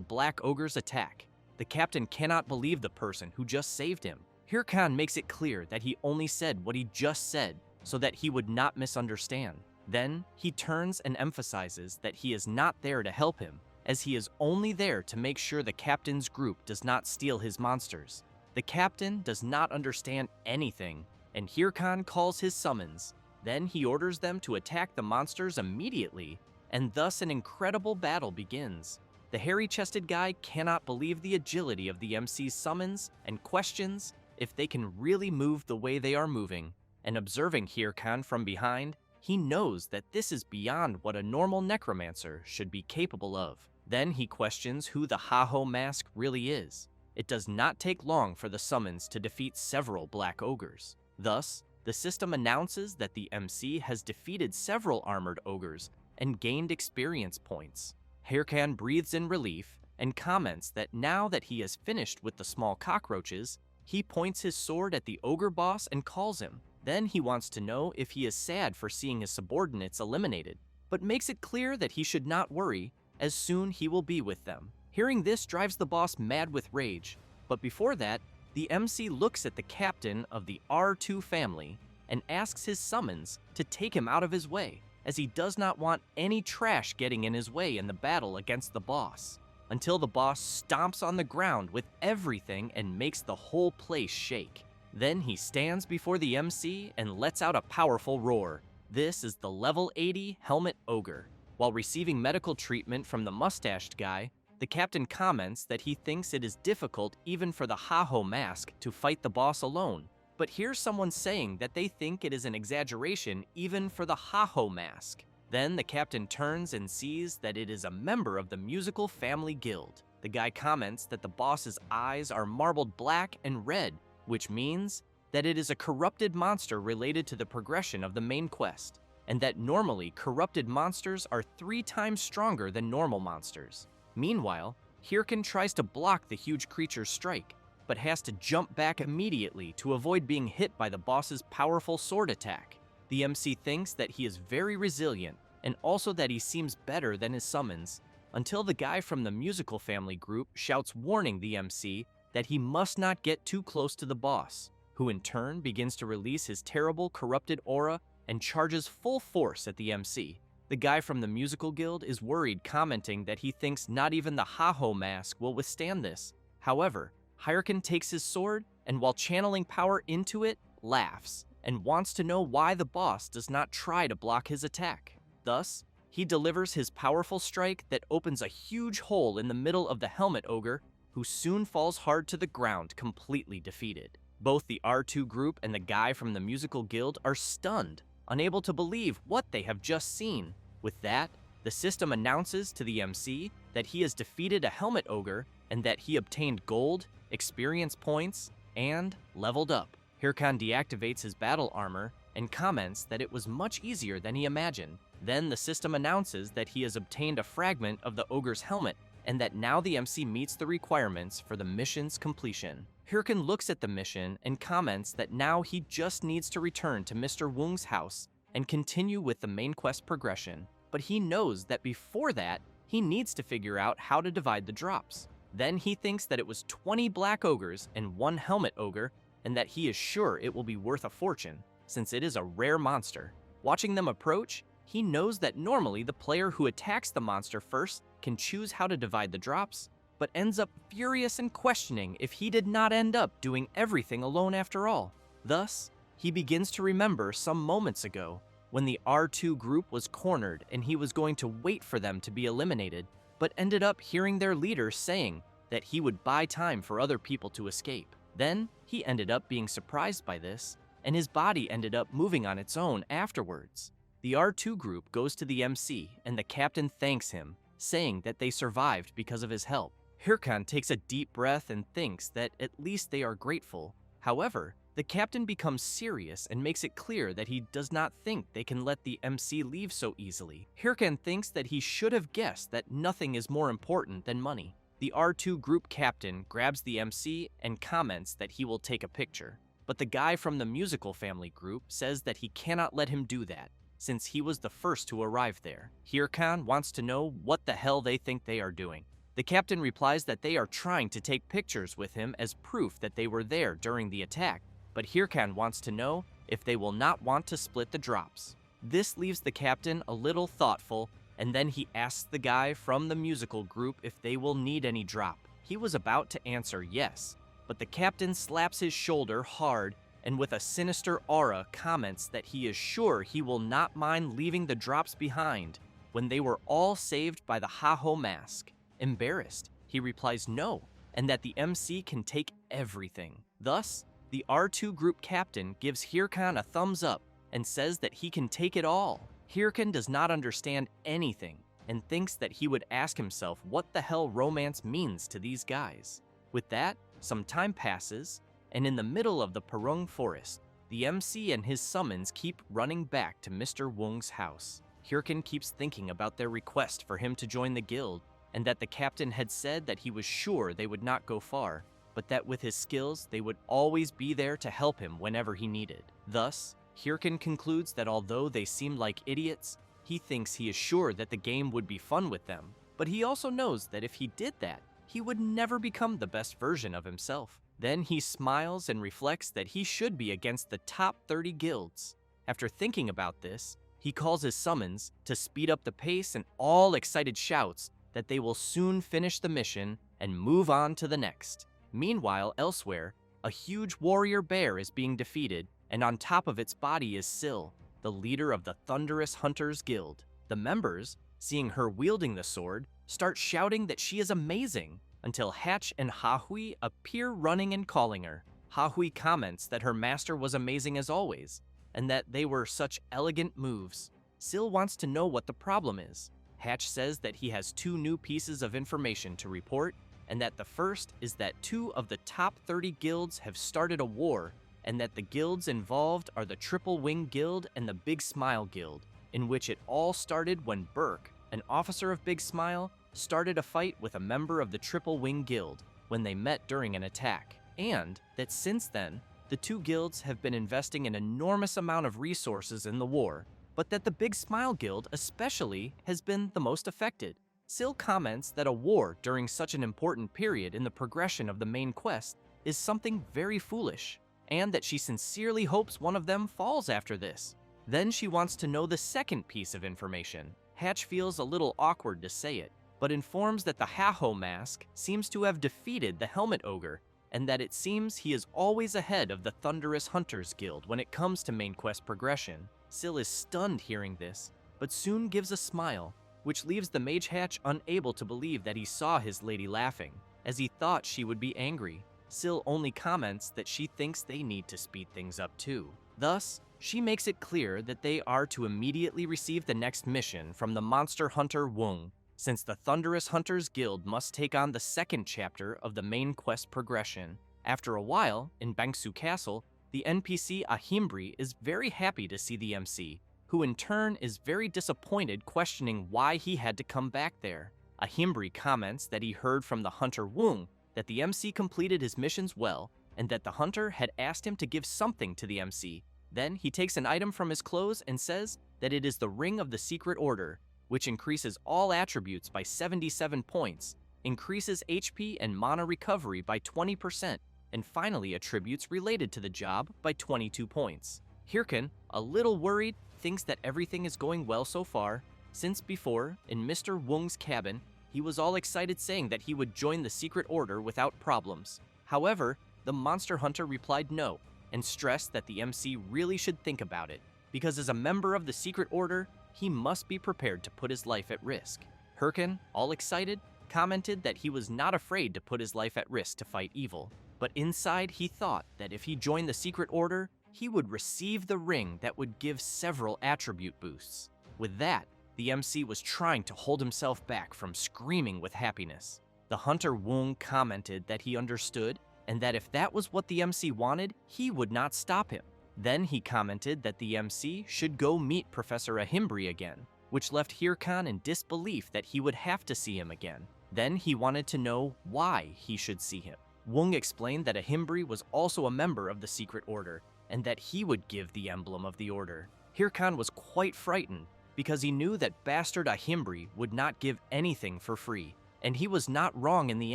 black ogre's attack. The captain cannot believe the person who just saved him. Hirkan makes it clear that he only said what he just said so that he would not misunderstand. Then, he turns and emphasizes that he is not there to help him, as he is only there to make sure the captain's group does not steal his monsters. The captain does not understand anything, and Hirkan calls his summons. Then he orders them to attack the monsters immediately, and thus an incredible battle begins. The hairy-chested guy cannot believe the agility of the MC's summons and questions if they can really move the way they are moving. And observing Hirkan from behind, he knows that this is beyond what a normal necromancer should be capable of. Then he questions who the Haho mask really is. It does not take long for the summons to defeat several black ogres. Thus, the system announces that the MC has defeated several armored ogres and gained experience points. Hirkan breathes in relief and comments that now that he has finished with the small cockroaches, he points his sword at the ogre boss and calls him. Then he wants to know if he is sad for seeing his subordinates eliminated, but makes it clear that he should not worry, as soon he will be with them. Hearing this drives the boss mad with rage, but before that, the MC looks at the captain of the R2 family and asks his summons to take him out of his way, as he does not want any trash getting in his way in the battle against the boss, until the boss stomps on the ground with everything and makes the whole place shake. Then he stands before the MC and lets out a powerful roar. This is the level 80 Helmet Ogre. While receiving medical treatment from the mustached guy, the captain comments that he thinks it is difficult even for the Ha-Ho mask to fight the boss alone, but hears someone saying that they think it is an exaggeration even for the Ha-Ho mask. Then the captain turns and sees that it is a member of the musical family guild. The guy comments that the boss's eyes are marbled black and red, which means that it is a corrupted monster related to the progression of the main quest, and that normally corrupted monsters are 3 times stronger than normal monsters. Meanwhile, Hirkan tries to block the huge creature's strike, but has to jump back immediately to avoid being hit by the boss's powerful sword attack. The MC thinks that he is very resilient, and also that he seems better than his summons, until the guy from the musical family group shouts warning the MC that he must not get too close to the boss, who in turn begins to release his terrible corrupted aura and charges full force at the MC. The guy from the musical guild is worried, commenting that he thinks not even the Ha-Ho mask will withstand this. However, Hirkan takes his sword and while channeling power into it, laughs and wants to know why the boss does not try to block his attack. Thus, he delivers his powerful strike that opens a huge hole in the middle of the Helmet Ogre, who soon falls hard to the ground, completely defeated. Both the R2 group and the guy from the musical guild are stunned, unable to believe what they have just seen. With that, the system announces to the MC that he has defeated a Helmet Ogre and that he obtained gold, experience points, and leveled up. Hirkan deactivates his battle armor and comments that it was much easier than he imagined. Then the system announces that he has obtained a fragment of the ogre's helmet and that now the MC meets the requirements for the mission's completion. Hirkan looks at the mission and comments that now he just needs to return to Mr. Woong's house and continue with the main quest progression, but he knows that before that, he needs to figure out how to divide the drops. Then he thinks that it was 20 black ogres and 1 helmet ogre, and that he is sure it will be worth a fortune, since it is a rare monster. Watching them approach, he knows that normally the player who attacks the monster first can choose how to divide the drops, but ends up furious and questioning if he did not end up doing everything alone after all. Thus, he begins to remember some moments ago when the R2 group was cornered and he was going to wait for them to be eliminated, but ended up hearing their leader saying that he would buy time for other people to escape. Then, he ended up being surprised by this, and his body ended up moving on its own afterwards. The R2 group goes to the MC, and the captain thanks him, saying that they survived because of his help. Hirkan takes a deep breath and thinks that at least they are grateful. However, the captain becomes serious and makes it clear that he does not think they can let the MC leave so easily. Hirkan thinks that he should have guessed that nothing is more important than money. The R2 group captain grabs the MC and comments that he will take a picture, but the guy from the musical family group says that he cannot let him do that, since he was the first to arrive there. Hirkan wants to know what the hell they think they are doing. The captain replies that they are trying to take pictures with him as proof that they were there during the attack, but Hirkan wants to know if they will not want to split the drops. This leaves the captain a little thoughtful, and then he asks the guy from the musical group if they will need any drop. He was about to answer yes, but the captain slaps his shoulder hard and with a sinister aura comments that he is sure he will not mind leaving the drops behind when they were all saved by the Ha-Ho mask. Embarrassed, he replies no, and that the MC can take everything. Thus, the R2 group captain gives Hirkan a thumbs up and says that he can take it all. Hirkan does not understand anything and thinks that he would ask himself what the hell romance means to these guys. With that, some time passes, and in the middle of the Purung forest, the MC and his summons keep running back to Mr. Woong's house. Hirkan keeps thinking about their request for him to join the guild, and that the captain had said that he was sure they would not go far, but that with his skills, they would always be there to help him whenever he needed. Thus, Hirkin concludes that although they seem like idiots, he thinks he is sure that the game would be fun with them, but he also knows that if he did that, he would never become the best version of himself. Then he smiles and reflects that he should be against the top 30 guilds. After thinking about this, he calls his summons to speed up the pace and all excited shouts that they will soon finish the mission and move on to the next. Meanwhile, elsewhere, a huge warrior bear is being defeated, and on top of its body is Syl, the leader of the Thunderous Hunters Guild. The members, seeing her wielding the sword, start shouting that she is amazing, until Hatch and Hahui appear running and calling her. Hahui comments that her master was amazing as always, and that they were such elegant moves. Syl wants to know what the problem is. Hatch says that he has 2 new pieces of information to report, and that the first is that 2 of the top 30 guilds have started a war, and that the guilds involved are the Triple Wing Guild and the Big Smile Guild, in which it all started when Burke, an officer of Big Smile, started a fight with a member of the Triple Wing Guild when they met during an attack, and that since then, the 2 guilds have been investing an enormous amount of resources in the war, but that the Big Smile Guild especially has been the most affected. Syl comments that a war during such an important period in the progression of the main quest is something very foolish, and that she sincerely hopes one of them falls after this. Then she wants to know the second piece of information. Hatch feels a little awkward to say it, but informs that the Haho mask seems to have defeated the Helmet Ogre, and that it seems he is always ahead of the Thunderous Hunters Guild when it comes to main quest progression. Syl is stunned hearing this, but soon gives a smile, which leaves the Mage Hatch unable to believe that he saw his lady laughing, as he thought she would be angry. Syl only comments that she thinks they need to speed things up too. Thus, she makes it clear that they are to immediately receive the next mission from the monster hunter Wung, since the Thunderous Hunters Guild must take on the second chapter of the main quest progression. After a while, in Bangsu Castle, the NPC Ahimbri is very happy to see the MC, who in turn is very disappointed, questioning why he had to come back there. Ahimbri comments that he heard from the hunter Wung that the MC completed his missions well, and that the hunter had asked him to give something to the MC. Then he takes an item from his clothes and says that it is the Ring of the Secret Order, which increases all attributes by 77 points, increases HP and mana recovery by 20%, and finally attributes related to the job by 22 points. Hirkin, a little worried, thinks that everything is going well so far, since before, in Mr. Wung's cabin, he was all excited saying that he would join the Secret Order without problems. However, the monster hunter replied no, and stressed that the MC really should think about it, because as a member of the Secret Order, he must be prepared to put his life at risk. Hirkin, all excited, commented that he was not afraid to put his life at risk to fight evil, but inside he thought that if he joined the Secret Order, he would receive the ring that would give several attribute boosts. With that, the MC was trying to hold himself back from screaming with happiness. The hunter Wung commented that he understood, and that if that was what the MC wanted, he would not stop him. Then he commented that the MC should go meet Professor Ahimbri again, which left Hirkan in disbelief that he would have to see him again. Then he wanted to know why he should see him. Wung explained that Ahimbri was also a member of the Secret Order, and that he would give the emblem of the order. Hirkan was quite frightened, because he knew that bastard Ahimbri would not give anything for free, and he was not wrong in the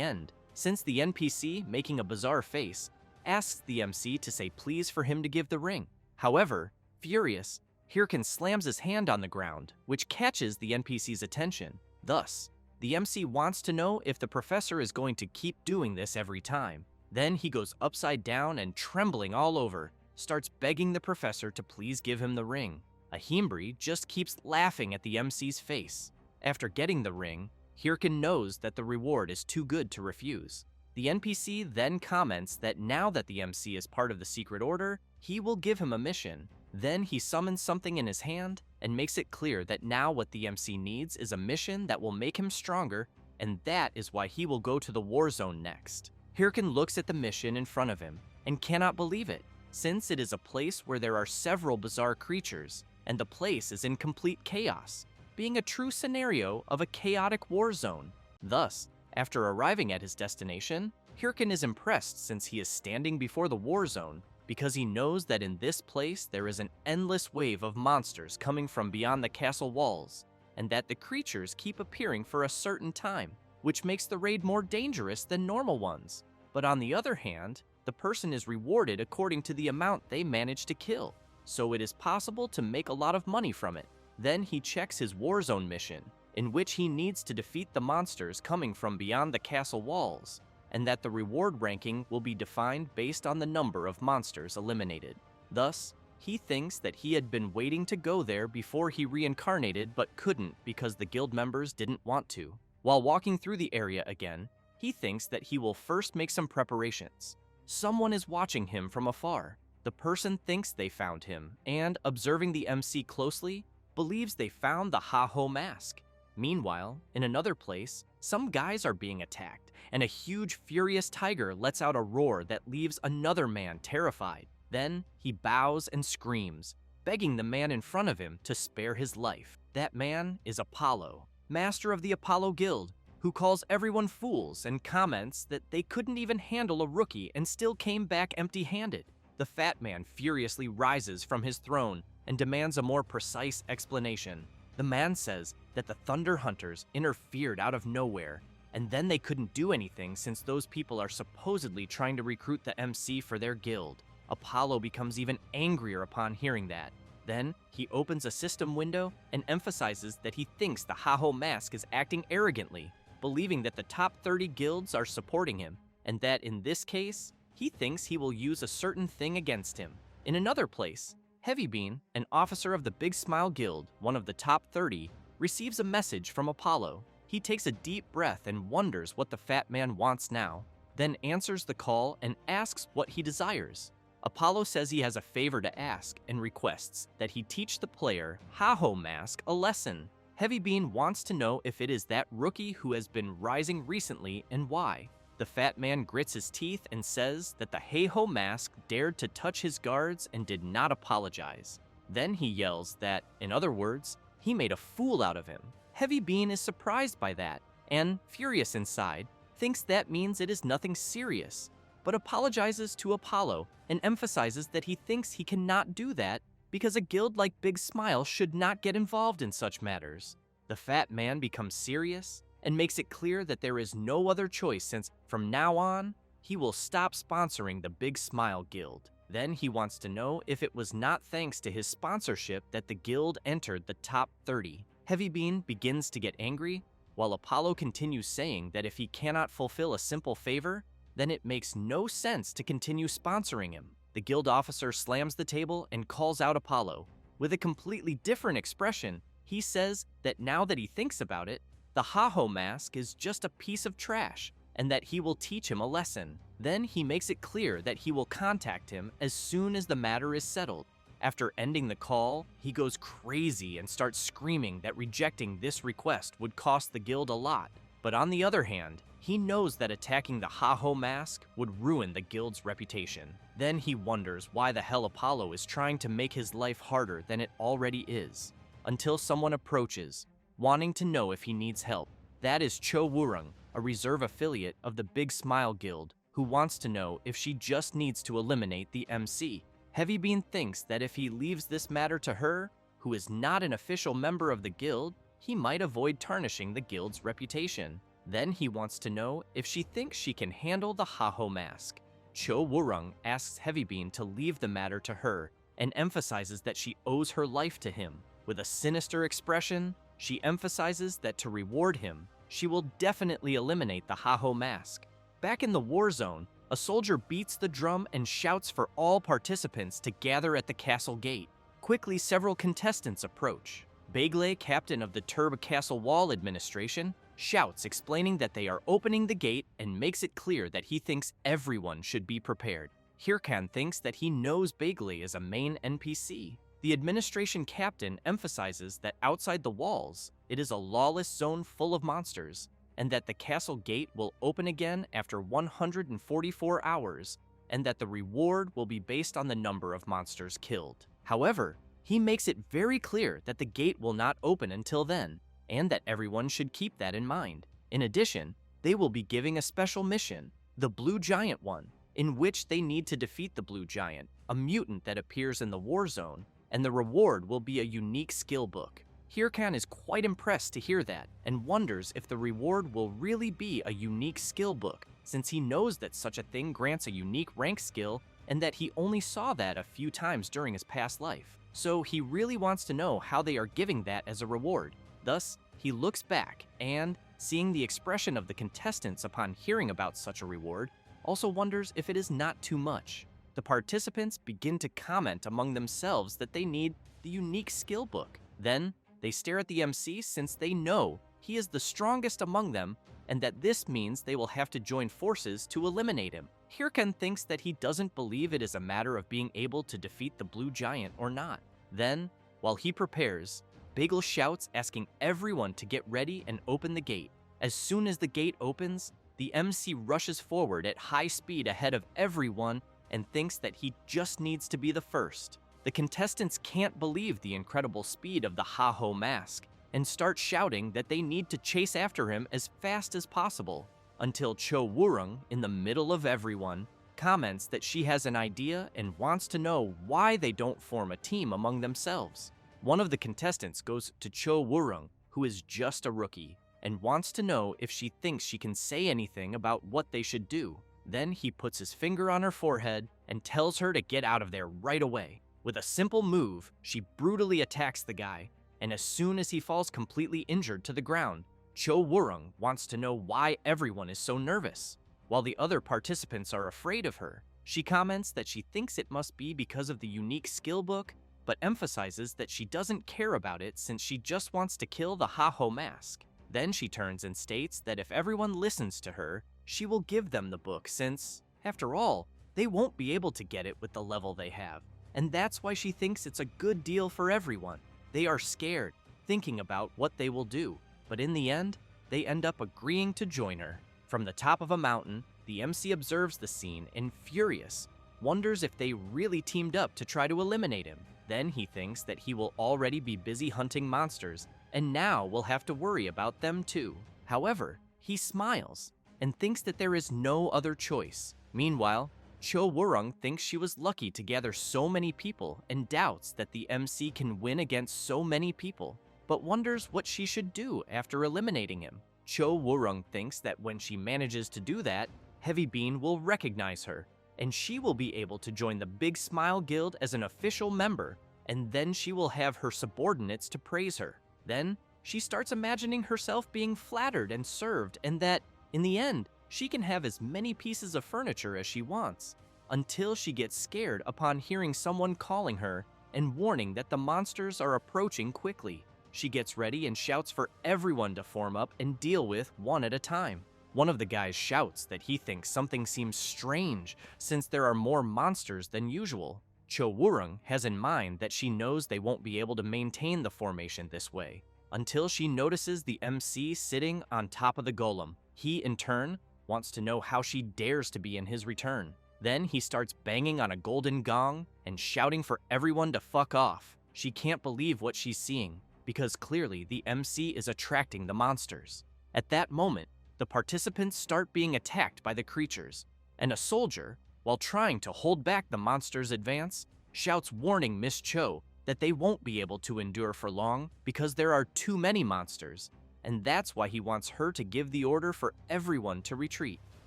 end, since the NPC, making a bizarre face, asks the MC to say please for him to give the ring. However, furious, Hirkan slams his hand on the ground, which catches the NPC's attention. Thus, the MC wants to know if the professor is going to keep doing this every time. Then he goes upside down and, trembling all over, starts begging the professor to please give him the ring. Ahimbri just keeps laughing at the MC's face. After getting the ring, Hirkan knows that the reward is too good to refuse. The NPC then comments that now that the MC is part of the Secret Order, he will give him a mission. Then he summons something in his hand and makes it clear that now what the MC needs is a mission that will make him stronger, and that is why he will go to the war zone next. Hirkan looks at the mission in front of him and cannot believe it, since it is a place where there are several bizarre creatures, and the place is in complete chaos, being a true scenario of a chaotic war zone. Thus, after arriving at his destination, Hirkin is impressed since he is standing before the war zone because he knows that in this place there is an endless wave of monsters coming from beyond the castle walls, and that the creatures keep appearing for a certain time, which makes the raid more dangerous than normal ones. But on the other hand, the person is rewarded according to the amount they manage to kill, so it is possible to make a lot of money from it. Then he checks his Warzone mission, in which he needs to defeat the monsters coming from beyond the castle walls, and that the reward ranking will be defined based on the number of monsters eliminated. Thus, he thinks that he had been waiting to go there before he reincarnated but couldn't because the guild members didn't want to. While walking through the area again, he thinks that he will first make some preparations. Someone is watching him from afar. The person thinks they found him, and observing the MC closely, believes they found the Ha-Ho mask. Meanwhile, in another place, some guys are being attacked, and a huge furious tiger lets out a roar that leaves another man terrified. Then, he bows and screams, begging the man in front of him to spare his life. That man is Apollo, master of the Apollo Guild, who calls everyone fools and comments that they couldn't even handle a rookie and still came back empty-handed. The fat man furiously rises from his throne and demands a more precise explanation. The man says that the Thunder Hunters interfered out of nowhere, and then they couldn't do anything since those people are supposedly trying to recruit the MC for their guild. Apollo becomes even angrier upon hearing that. Then, he opens a system window and emphasizes that he thinks the Ha-Ho mask is acting arrogantly, believing that the top 30 guilds are supporting him, and that in this case, he thinks he will use a certain thing against him. In another place, Heavybean, an officer of the Big Smile Guild, one of the top 30, receives a message from Apollo. He takes a deep breath and wonders what the fat man wants now, then answers the call and asks what he desires. Apollo says he has a favor to ask and requests that he teach the player Ha-Ho mask a lesson. Heavybean wants to know if it is that rookie who has been rising recently and why. The fat man grits his teeth and says that the Ha-Ho mask dared to touch his guards and did not apologize. Then he yells that, in other words, he made a fool out of him. Heavybean is surprised by that, and, furious inside, thinks that means it is nothing serious, but apologizes to Apollo and emphasizes that he thinks he cannot do that because a guild like Big Smile should not get involved in such matters. The fat man becomes serious and makes it clear that there is no other choice since, from now on, he will stop sponsoring the Big Smile Guild. Then he wants to know if it was not thanks to his sponsorship that the guild entered the top 30. Heavybean begins to get angry, while Apollo continues saying that if he cannot fulfill a simple favor, then it makes no sense to continue sponsoring him. The guild officer slams the table and calls out Apollo. With a completely different expression, he says that now that he thinks about it, the Ha-Ho mask is just a piece of trash, and that he will teach him a lesson. Then he makes it clear that he will contact him as soon as the matter is settled. After ending the call, he goes crazy and starts screaming that rejecting this request would cost the guild a lot. But on the other hand, he knows that attacking the Ha-Ho mask would ruin the guild's reputation. Then he wonders why the hell Apollo is trying to make his life harder than it already is, until someone approaches, wanting to know if he needs help. That is Cho Wurung, a reserve affiliate of the Big Smile Guild, who wants to know if she just needs to eliminate the MC. Heavybean thinks that if he leaves this matter to her, who is not an official member of the guild, he might avoid tarnishing the guild's reputation. Then he wants to know if she thinks she can handle the Ha-Ho mask. Cho Wurung asks Heavybean to leave the matter to her and emphasizes that she owes her life to him. With a sinister expression, she emphasizes that to reward him, she will definitely eliminate the Ha-Ho mask. Back in the war zone, a soldier beats the drum and shouts for all participants to gather at the castle gate. Quickly, several contestants approach. Begley, captain of the Turb Castle Wall administration, shouts explaining that they are opening the gate and makes it clear that he thinks everyone should be prepared. Hirkan thinks that he knows Begley is a main NPC. The administration captain emphasizes that outside the walls, it is a lawless zone full of monsters, and that the castle gate will open again after 144 hours, and that the reward will be based on the number of monsters killed. However, he makes it very clear that the gate will not open until then, and that everyone should keep that in mind. In addition, they will be giving a special mission, the Blue Giant one, in which they need to defeat the Blue Giant, a mutant that appears in the war zone, and the reward will be a unique skill book. Hirkan is quite impressed to hear that and wonders if the reward will really be a unique skill book, since he knows that such a thing grants a unique rank skill and that he only saw that a few times during his past life. So he really wants to know how they are giving that as a reward. Thus, he looks back and, seeing the expression of the contestants upon hearing about such a reward, also wonders if it is not too much. The participants begin to comment among themselves that they need the unique skill book. Then, they stare at the MC since they know he is the strongest among them and that this means they will have to join forces to eliminate him. Hirkan thinks that he doesn't believe it is a matter of being able to defeat the Blue Giant or not. Then, while he prepares, Bagel shouts asking everyone to get ready and open the gate. As soon as the gate opens, the MC rushes forward at high speed ahead of everyone and thinks that he just needs to be the first. The contestants can't believe the incredible speed of the Ha-Ho mask and start shouting that they need to chase after him as fast as possible, until Cho Woo-rung, in the middle of everyone, comments that she has an idea and wants to know why they don't form a team among themselves. One of the contestants goes to Cho Woo-rung, who is just a rookie, and wants to know if she thinks she can say anything about what they should do. Then he puts his finger on her forehead and tells her to get out of there right away. With a simple move, she brutally attacks the guy, and as soon as he falls completely injured to the ground, Cho Woo-rung wants to know why everyone is so nervous. While the other participants are afraid of her, she comments that she thinks it must be because of the unique skill book, but emphasizes that she doesn't care about it since she just wants to kill the Ha-Ho mask. Then she turns and states that if everyone listens to her, she will give them the book since, after all, they won't be able to get it with the level they have. And that's why she thinks it's a good deal for everyone. They are scared, thinking about what they will do, but in the end, they end up agreeing to join her. From the top of a mountain, the MC observes the scene and, furious, wonders if they really teamed up to try to eliminate him. Then he thinks that he will already be busy hunting monsters, and now will have to worry about them too. However, he smiles and thinks that there is no other choice. Meanwhile, Cho Woo-rung thinks she was lucky to gather so many people and doubts that the MC can win against so many people, but wonders what she should do after eliminating him. Cho Woo-rung thinks that when she manages to do that, Heavy Bean will recognize her, and she will be able to join the Big Smile Guild as an official member, and then she will have her subordinates to praise her. Then, she starts imagining herself being flattered and served, and that, in the end, she can have as many pieces of furniture as she wants, until she gets scared upon hearing someone calling her and warning that the monsters are approaching quickly. She gets ready and shouts for everyone to form up and deal with one at a time. One of the guys shouts that he thinks something seems strange since there are more monsters than usual. Cho Woo-rung has in mind that she knows they won't be able to maintain the formation this way, until she notices the MC sitting on top of the golem. He, in turn, wants to know how she dares to be in his return. Then he starts banging on a golden gong and shouting for everyone to fuck off. She can't believe what she's seeing, because clearly the MC is attracting the monsters. At that moment, the participants start being attacked by the creatures, and a soldier, while trying to hold back the monsters' advance, shouts warning Miss Cho that they won't be able to endure for long because there are too many monsters, and that's why he wants her to give the order for everyone to retreat.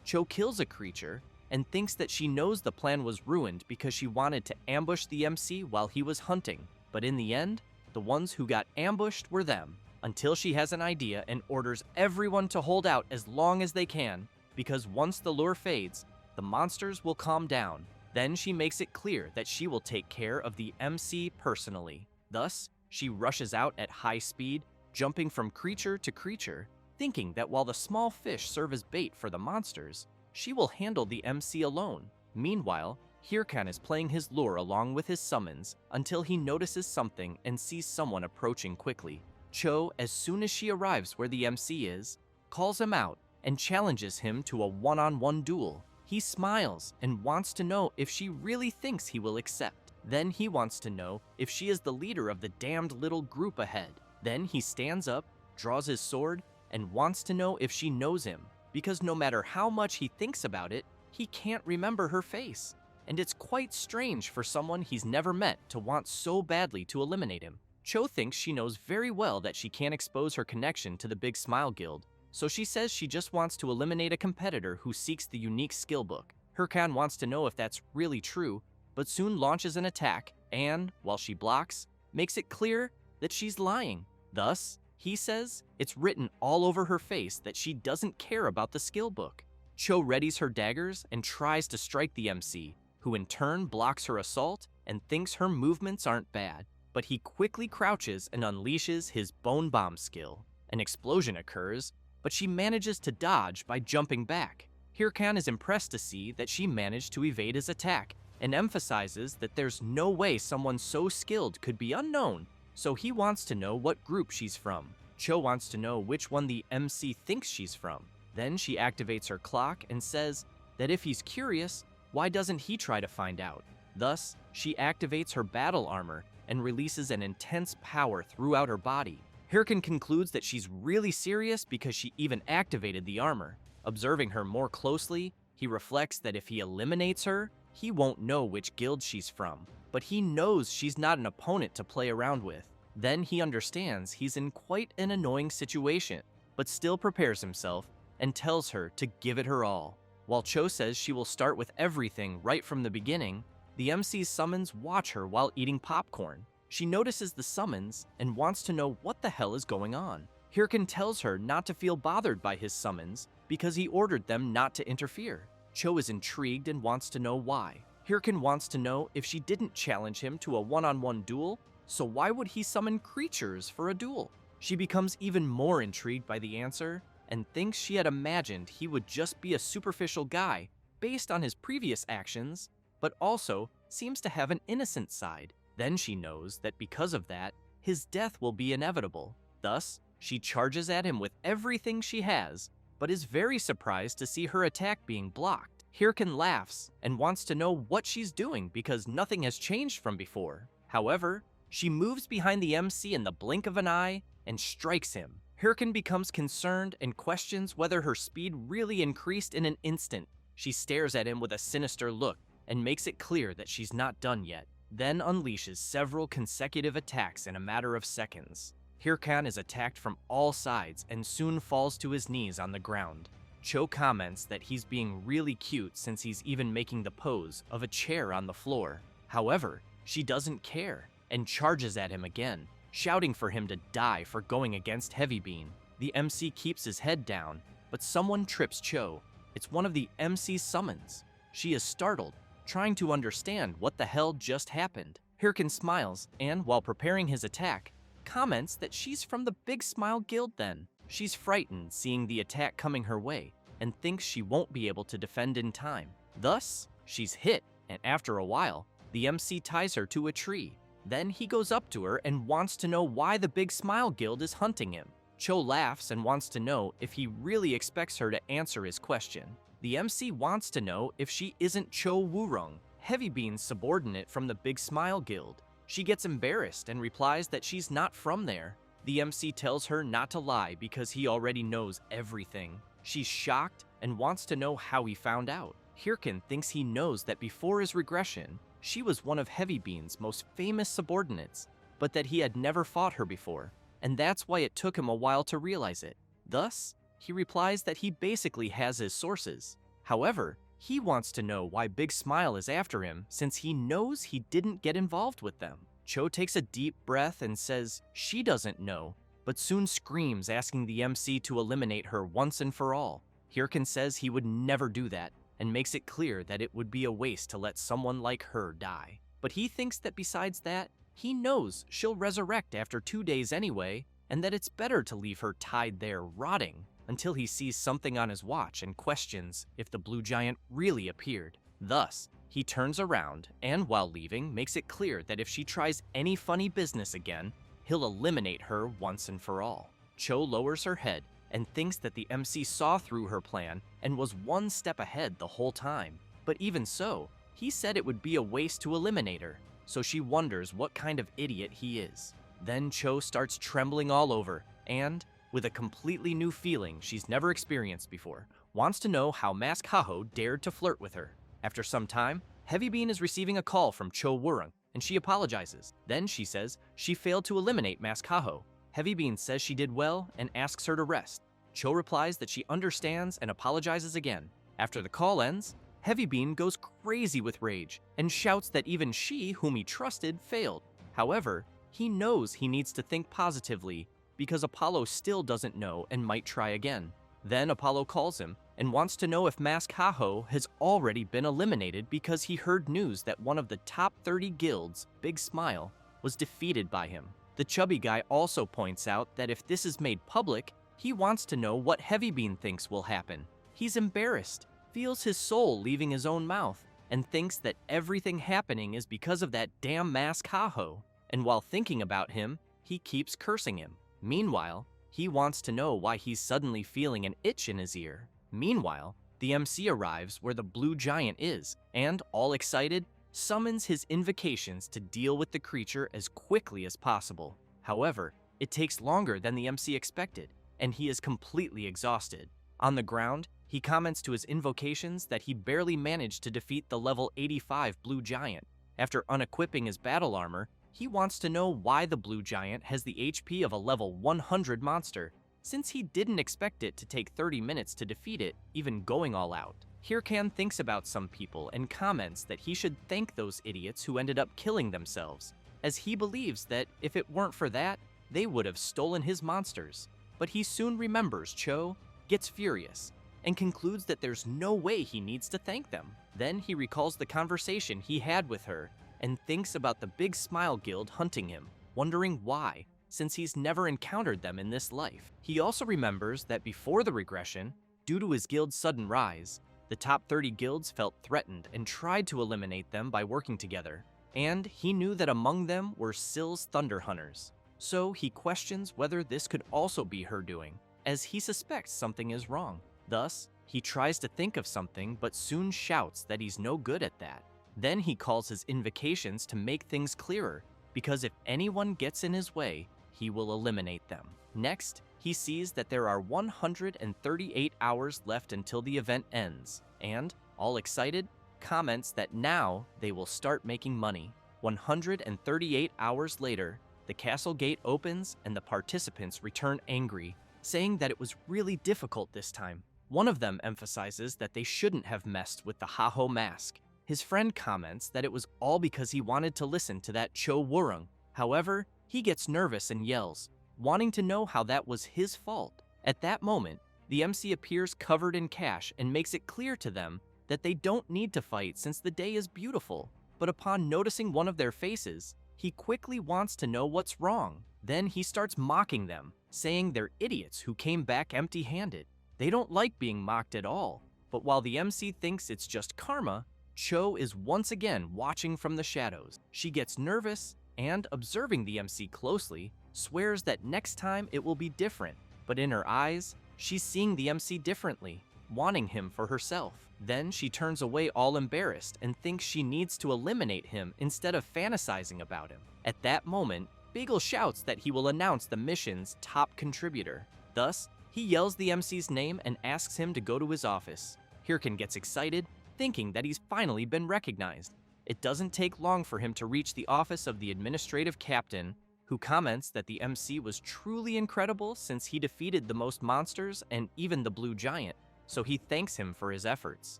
Cho kills a creature and thinks that she knows the plan was ruined because she wanted to ambush the MC while he was hunting, but in the end, the ones who got ambushed were them, until she has an idea and orders everyone to hold out as long as they can, because once the lure fades, the monsters will calm down. Then she makes it clear that she will take care of the MC personally. Thus, she rushes out at high speed, jumping from creature to creature, thinking that while the small fish serve as bait for the monsters, she will handle the MC alone. Meanwhile, Hirkan is playing his lure along with his summons until he notices something and sees someone approaching quickly. Cho, as soon as she arrives where the MC is, calls him out and challenges him to a one-on-one duel. He smiles and wants to know if she really thinks he will accept. Then he wants to know if she is the leader of the damned little group ahead. Then he stands up, draws his sword, and wants to know if she knows him, because no matter how much he thinks about it, he can't remember her face. And it's quite strange for someone he's never met to want so badly to eliminate him. Cho thinks she knows very well that she can't expose her connection to the Big Smile Guild, so she says she just wants to eliminate a competitor who seeks the unique skill book. Hirkan wants to know if that's really true, but soon launches an attack and, while she blocks, makes it clear that she's lying. Thus, he says it's written all over her face that she doesn't care about the skill book. Cho readies her daggers and tries to strike the MC, who in turn blocks her assault and thinks her movements aren't bad. But he quickly crouches and unleashes his Bone Bomb skill. An explosion occurs, but she manages to dodge by jumping back. Hirkan is impressed to see that she managed to evade his attack and emphasizes that there's no way someone so skilled could be unknown, so he wants to know what group she's from. Cho wants to know which one the MC thinks she's from. Then she activates her clock and says that if he's curious, why doesn't he try to find out? Thus, she activates her battle armor and releases an intense power throughout her body. Hirkan concludes that she's really serious because she even activated the armor. Observing her more closely, he reflects that if he eliminates her, he won't know which guild she's from, but he knows she's not an opponent to play around with. Then he understands he's in quite an annoying situation, but still prepares himself and tells her to give it her all. While Cho says she will start with everything right from the beginning, the MC's summons watch her while eating popcorn. She notices the summons and wants to know what the hell is going on. Hirkan tells her not to feel bothered by his summons because he ordered them not to interfere. Cho is intrigued and wants to know why. Hirkan wants to know if she didn't challenge him to a one-on-one duel, so why would he summon creatures for a duel? She becomes even more intrigued by the answer and thinks she had imagined he would just be a superficial guy based on his previous actions, but also seems to have an innocent side. Then she knows that because of that, his death will be inevitable. Thus, she charges at him with everything she has, but is very surprised to see her attack being blocked. Hirkan laughs and wants to know what she's doing because nothing has changed from before. However, she moves behind the MC in the blink of an eye and strikes him. Hirkan becomes concerned and questions whether her speed really increased in an instant. She stares at him with a sinister look and makes it clear that she's not done yet, then unleashes several consecutive attacks in a matter of seconds. Hirkan is attacked from all sides and soon falls to his knees on the ground. Cho comments that he's being really cute since he's even making the pose of a chair on the floor. However, she doesn't care and charges at him again, shouting for him to die for going against Heavy Bean. The MC keeps his head down, but someone trips Cho. It's one of the MC's summons. She is startled, trying to understand what the hell just happened. Hirkan smiles and, while preparing his attack, comments that she's from the Big Smile Guild then. She's frightened seeing the attack coming her way and thinks she won't be able to defend in time. Thus, she's hit, and after a while, the MC ties her to a tree. Then he goes up to her and wants to know why the Big Smile Guild is hunting him. Cho laughs and wants to know if he really expects her to answer his question. The MC wants to know if she isn't Cho Wurong, Heavy Bean's subordinate from the Big Smile Guild. She gets embarrassed and replies that she's not from there. The MC tells her not to lie because he already knows everything. She's shocked and wants to know how he found out. Hirkan thinks he knows that before his regression, she was one of Heavy Bean's most famous subordinates, but that he had never fought her before, and that's why it took him a while to realize it. Thus, he replies that he basically has his sources. However, he wants to know why Big Smile is after him since he knows he didn't get involved with them. Cho takes a deep breath and says she doesn't know, but soon screams asking the MC to eliminate her once and for all. Hirkan says he would never do that and makes it clear that it would be a waste to let someone like her die. But he thinks that besides that, he knows she'll resurrect after 2 days anyway, and that it's better to leave her tied there rotting until he sees something on his watch and questions if the blue giant really appeared. Thus, he turns around and, while leaving, makes it clear that if she tries any funny business again, he'll eliminate her once and for all. Cho lowers her head and thinks that the MC saw through her plan and was one step ahead the whole time. But even so, he said it would be a waste to eliminate her, so she wonders what kind of idiot he is. Then Cho starts trembling all over and, with a completely new feeling she's never experienced before, wants to know how Mask Haho dared to flirt with her. After some time, Heavy Bean is receiving a call from Cho Wurung, and she apologizes. Then she says she failed to eliminate Mask Haho. Heavy Bean says she did well and asks her to rest. Cho replies that she understands and apologizes again. After the call ends, Heavy Bean goes crazy with rage and shouts that even she, whom he trusted, failed. However, he knows he needs to think positively because Apollo still doesn't know and might try again. Then Apollo calls him and wants to know if Mask Haho has already been eliminated because he heard news that one of the top 30 guilds, Big Smile, was defeated by him. The chubby guy also points out that if this is made public, he wants to know what Heavy Bean thinks will happen. He's embarrassed, feels his soul leaving his own mouth, and thinks that everything happening is because of that damn Mask Haho. And while thinking about him, he keeps cursing him. Meanwhile, he wants to know why he's suddenly feeling an itch in his ear. Meanwhile, the MC arrives where the blue giant is, and, all excited, summons his invocations to deal with the creature as quickly as possible. However, it takes longer than the MC expected, and he is completely exhausted. On the ground, he comments to his invocations that he barely managed to defeat the level 85 blue giant. After unequipping his battle armor, he wants to know why the blue giant has the HP of a level 100 monster, since he didn't expect it to take 30 minutes to defeat it, even going all out. Hirkan thinks about some people and comments that he should thank those idiots who ended up killing themselves, as he believes that if it weren't for that, they would have stolen his monsters. But he soon remembers Cho, gets furious, and concludes that there's no way he needs to thank them. Then he recalls the conversation he had with her and thinks about the Big Smile Guild hunting him, wondering why, since he's never encountered them in this life. He also remembers that before the regression, due to his guild's sudden rise, the top 30 guilds felt threatened and tried to eliminate them by working together, and he knew that among them were Sill's Thunder Hunters. So he questions whether this could also be her doing, as he suspects something is wrong. Thus, he tries to think of something but soon shouts that he's no good at that. Then he calls his invocations to make things clearer, because if anyone gets in his way, he will eliminate them. Next, he sees that there are 138 hours left until the event ends, and, all excited, comments that now they will start making money. 138 hours later, the castle gate opens and the participants return angry, saying that it was really difficult this time. One of them emphasizes that they shouldn't have messed with the Haho mask. His friend comments that it was all because he wanted to listen to that Cho Wurung. However, he gets nervous and yells, wanting to know how that was his fault. At that moment, the MC appears covered in cash and makes it clear to them that they don't need to fight since the day is beautiful. But upon noticing one of their faces, he quickly wants to know what's wrong. Then he starts mocking them, saying they're idiots who came back empty-handed. They don't like being mocked at all. But while the MC thinks it's just karma, Cho is once again watching from the shadows. She gets nervous and, observing the MC closely, swears that next time it will be different. But in her eyes, she's seeing the MC differently, wanting him for herself. Then she turns away all embarrassed and thinks she needs to eliminate him instead of fantasizing about him. At that moment, Beagle shouts that he will announce the mission's top contributor. Thus, he yells the MC's name and asks him to go to his office. Hirkan gets excited, thinking that he's finally been recognized. It doesn't take long for him to reach the office of the administrative captain, who comments that the MC was truly incredible since he defeated the most monsters and even the blue giant, so he thanks him for his efforts.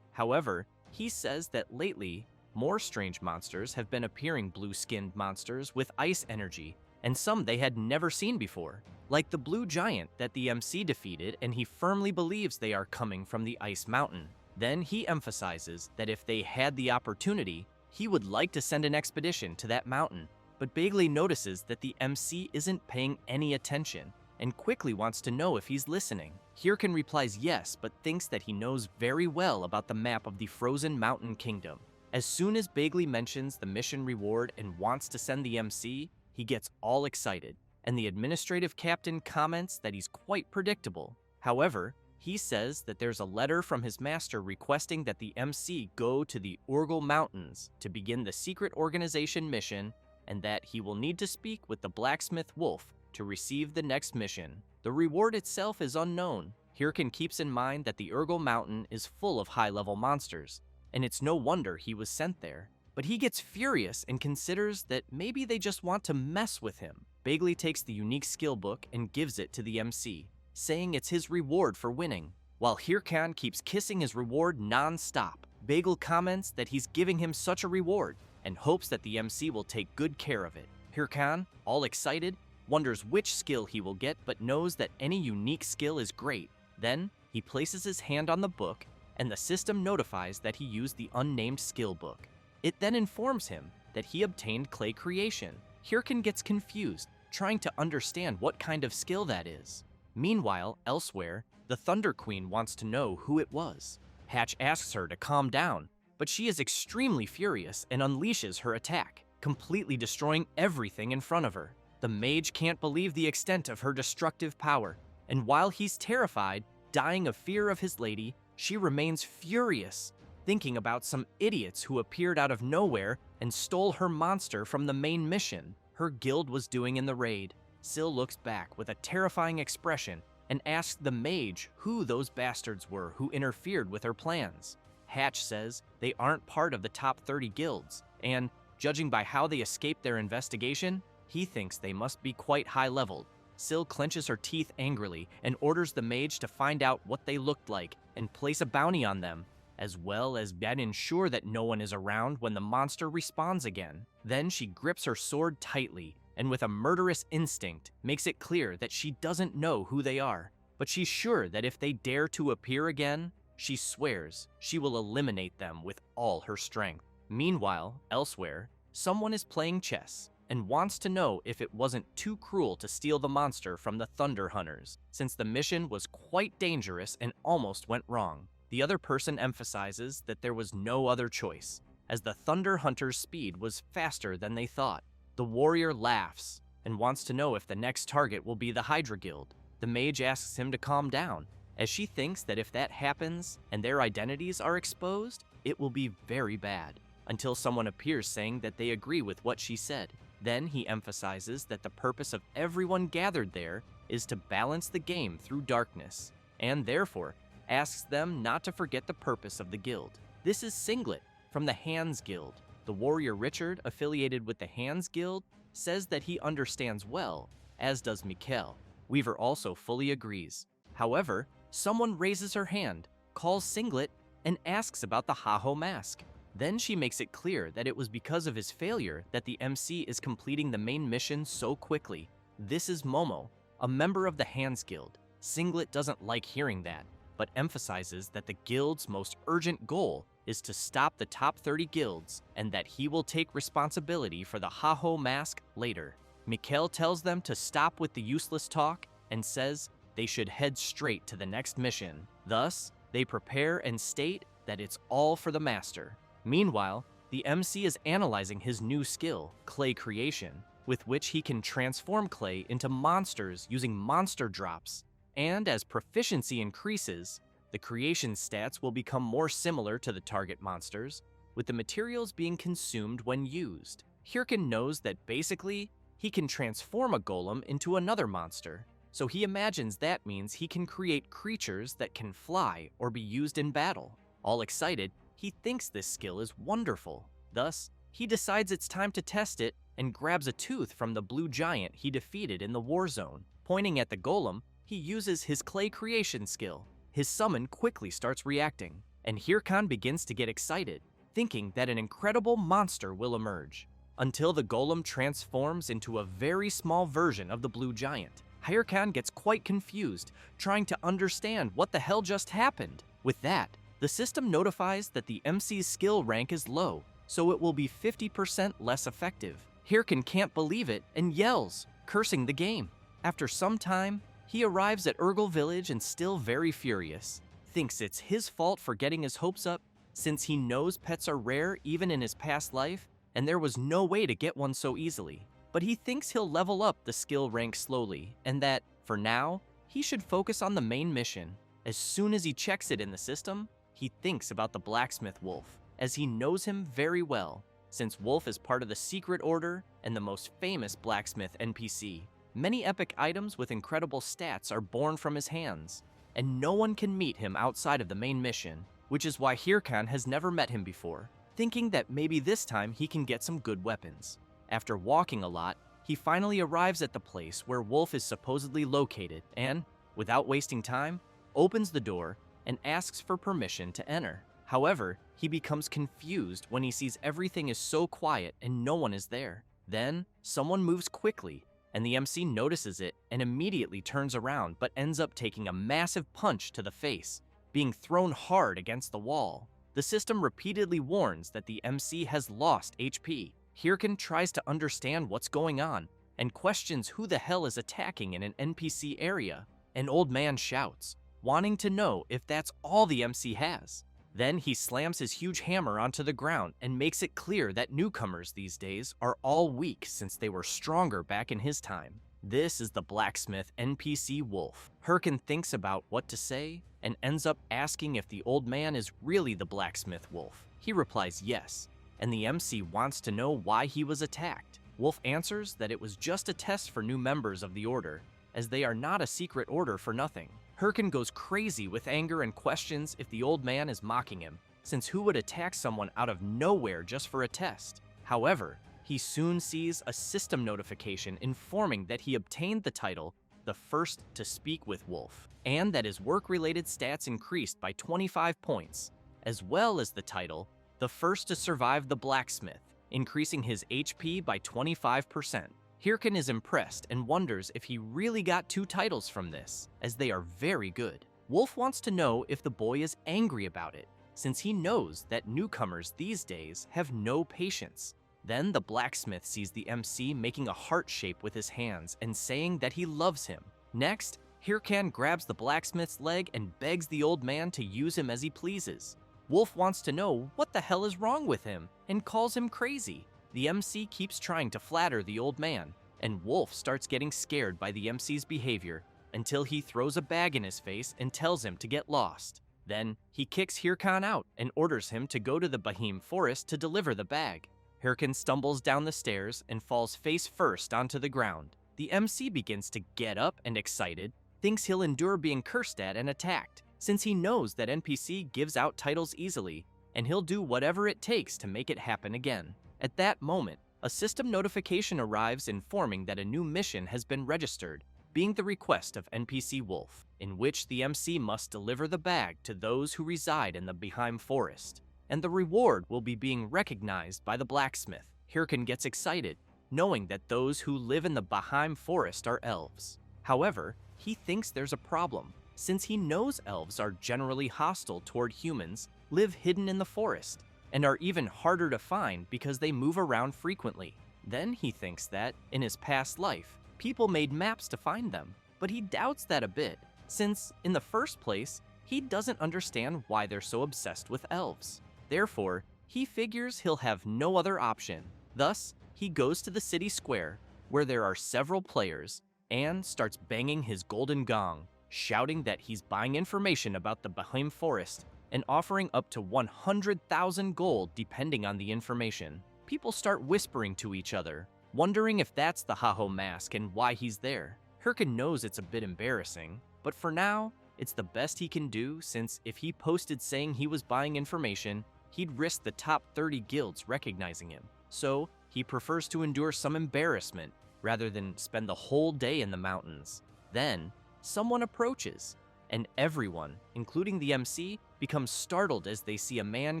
However, he says that lately, more strange monsters have been appearing, blue-skinned monsters with ice energy, and some they had never seen before, like the blue giant that the MC defeated, and he firmly believes they are coming from the ice mountain. Then he emphasizes that if they had the opportunity, he would like to send an expedition to that mountain, but Bagley notices that the MC isn't paying any attention and quickly wants to know if he's listening. Hirkan replies yes, but thinks that he knows very well about the map of the Frozen Mountain Kingdom. As soon as Bagley mentions the mission reward and wants to send the MC, he gets all excited, and the administrative captain comments that he's quite predictable. However, he says that there's a letter from his master requesting that the MC go to the Urgel Mountains to begin the secret organization mission, and that he will need to speak with the blacksmith Wolf to receive the next mission. The reward itself is unknown. Hirkan keeps in mind that the Urgel Mountain is full of high-level monsters, and it's no wonder he was sent there. But he gets furious and considers that maybe they just want to mess with him. Bagley takes the unique skill book and gives it to the MC, saying it's his reward for winning. While Hirkan keeps kissing his reward non-stop, Bagel comments that he's giving him such a reward and hopes that the MC will take good care of it. Hirkan, all excited, wonders which skill he will get but knows that any unique skill is great. Then, he places his hand on the book and the system notifies that he used the unnamed skill book. It then informs him that he obtained clay creation. Hirkan gets confused, trying to understand what kind of skill that is. Meanwhile, elsewhere, the Thunder Queen wants to know who it was. Hatch asks her to calm down, but she is extremely furious and unleashes her attack, completely destroying everything in front of her. The mage can't believe the extent of her destructive power, and while he's terrified, dying of fear of his lady, she remains furious, thinking about some idiots who appeared out of nowhere and stole her monster from the main mission her guild was doing in the raid. Syl looks back with a terrifying expression and asks the mage who those bastards were who interfered with her plans. Hatch says they aren't part of the top 30 guilds, and, judging by how they escaped their investigation, he thinks they must be quite high-leveled. Syl clenches her teeth angrily and orders the mage to find out what they looked like and place a bounty on them, as well as ensure that no one is around when the monster respawns again. Then she grips her sword tightly and with a murderous instinct makes it clear that she doesn't know who they are, but she's sure that if they dare to appear again, she swears she will eliminate them with all her strength. Meanwhile, elsewhere, someone is playing chess and wants to know if it wasn't too cruel to steal the monster from the Thunder Hunters, since the mission was quite dangerous and almost went wrong. The other person emphasizes that there was no other choice, as the Thunder Hunters' speed was faster than they thought. The warrior laughs and wants to know if the next target will be the Hydra Guild. The mage asks him to calm down, as she thinks that if that happens and their identities are exposed, it will be very bad, until someone appears saying that they agree with what she said. Then he emphasizes that the purpose of everyone gathered there is to balance the game through darkness, and therefore asks them not to forget the purpose of the guild. This is Singlet from the Hands Guild. The warrior Richard, affiliated with the Hands Guild, says that he understands well, as does Mikkel. Weaver also fully agrees. However, someone raises her hand, calls Singlet, and asks about the Haho mask. Then she makes it clear that it was because of his failure that the MC is completing the main mission so quickly. This is Momo, a member of the Hands Guild. Singlet doesn't like hearing that, but emphasizes that the guild's most urgent goal is to stop the top 30 guilds and that he will take responsibility for the Haho mask later. Mikkel tells them to stop with the useless talk and says they should head straight to the next mission. Thus, they prepare and state that it's all for the master. Meanwhile, the MC is analyzing his new skill, clay creation, with which he can transform clay into monsters using monster drops. And as proficiency increases, the creation stats will become more similar to the target monsters, with the materials being consumed when used. Hirkan knows that basically, he can transform a golem into another monster, so he imagines that means he can create creatures that can fly or be used in battle. All excited, he thinks this skill is wonderful. Thus, he decides it's time to test it and grabs a tooth from the blue giant he defeated in the war zone. Pointing at the golem, he uses his clay creation skill. His summon quickly starts reacting, and Hirkan begins to get excited, thinking that an incredible monster will emerge, until the golem transforms into a very small version of the blue giant. Hirkan gets quite confused, trying to understand what the hell just happened. With that, the system notifies that the MC's skill rank is low, so it will be 50% less effective. Hirkan can't believe it and yells, cursing the game. After some time, he arrives at Urgel Village and still very furious, thinks it's his fault for getting his hopes up, since he knows pets are rare even in his past life, and there was no way to get one so easily. But he thinks he'll level up the skill rank slowly, and that, for now, he should focus on the main mission. As soon as he checks it in the system, he thinks about the blacksmith Wolf, as he knows him very well, since Wolf is part of the Secret Order and the most famous blacksmith NPC. Many epic items with incredible stats are born from his hands, and no one can meet him outside of the main mission, which is why Hirkan has never met him before, thinking that maybe this time he can get some good weapons. After walking a lot, he finally arrives at the place where Wolf is supposedly located and, without wasting time, opens the door and asks for permission to enter. However, he becomes confused when he sees everything is so quiet and no one is there. Then, someone moves quickly, and the MC notices it and immediately turns around but ends up taking a massive punch to the face, being thrown hard against the wall. The system repeatedly warns that the MC has lost HP. Hirkan tries to understand what's going on and questions who the hell is attacking in an NPC area. An old man shouts, wanting to know if that's all the MC has. Then he slams his huge hammer onto the ground and makes it clear that newcomers these days are all weak since they were stronger back in his time. This is the blacksmith NPC Wolf. Hirkan thinks about what to say and ends up asking if the old man is really the blacksmith Wolf. He replies yes, and the MC wants to know why he was attacked. Wolf answers that it was just a test for new members of the order, as they are not a secret order for nothing. Hirkan goes crazy with anger and questions if the old man is mocking him, since who would attack someone out of nowhere just for a test? However, he soon sees a system notification informing that he obtained the title, the first to speak with Wolf, and that his work-related stats increased by 25 points, as well as the title, the first to survive the blacksmith, increasing his HP by 25%. Hirkan is impressed and wonders if he really got 2 titles from this, as they are very good. Wolf wants to know if the boy is angry about it, since he knows that newcomers these days have no patience. Then the blacksmith sees the MC making a heart shape with his hands and saying that he loves him. Next, Hirkan grabs the blacksmith's leg and begs the old man to use him as he pleases. Wolf wants to know what the hell is wrong with him and calls him crazy. The MC keeps trying to flatter the old man, and Wolf starts getting scared by the MC's behavior until he throws a bag in his face and tells him to get lost. Then, he kicks Hirkan out and orders him to go to the Bahim forest to deliver the bag. Hirkan stumbles down the stairs and falls face first onto the ground. The MC begins to get up and excited, thinks he'll endure being cursed at and attacked, since he knows that NPC gives out titles easily, and he'll do whatever it takes to make it happen again. At that moment, a system notification arrives informing that a new mission has been registered, being the request of NPC Wolf, in which the MC must deliver the bag to those who reside in the Bahim forest, and the reward will be being recognized by the blacksmith. Hirkan gets excited, knowing that those who live in the Bahim forest are elves. However, he thinks there's a problem, since he knows elves are generally hostile toward humans, live hidden in the forest, and are even harder to find because they move around frequently. Then he thinks that, in his past life, people made maps to find them, but he doubts that a bit, since, in the first place, he doesn't understand why they're so obsessed with elves. Therefore, he figures he'll have no other option. Thus, he goes to the city square, where there are several players, and starts banging his golden gong, shouting that he's buying information about the Bahim forest and offering up to 100,000 gold depending on the information. People start whispering to each other, wondering if that's the Haho mask and why he's there. Hirkan knows it's a bit embarrassing, but for now, it's the best he can do, since if he posted saying he was buying information, he'd risk the top 30 guilds recognizing him. So, he prefers to endure some embarrassment rather than spend the whole day in the mountains. Then, someone approaches, and everyone, including the MC, becomes startled as they see a man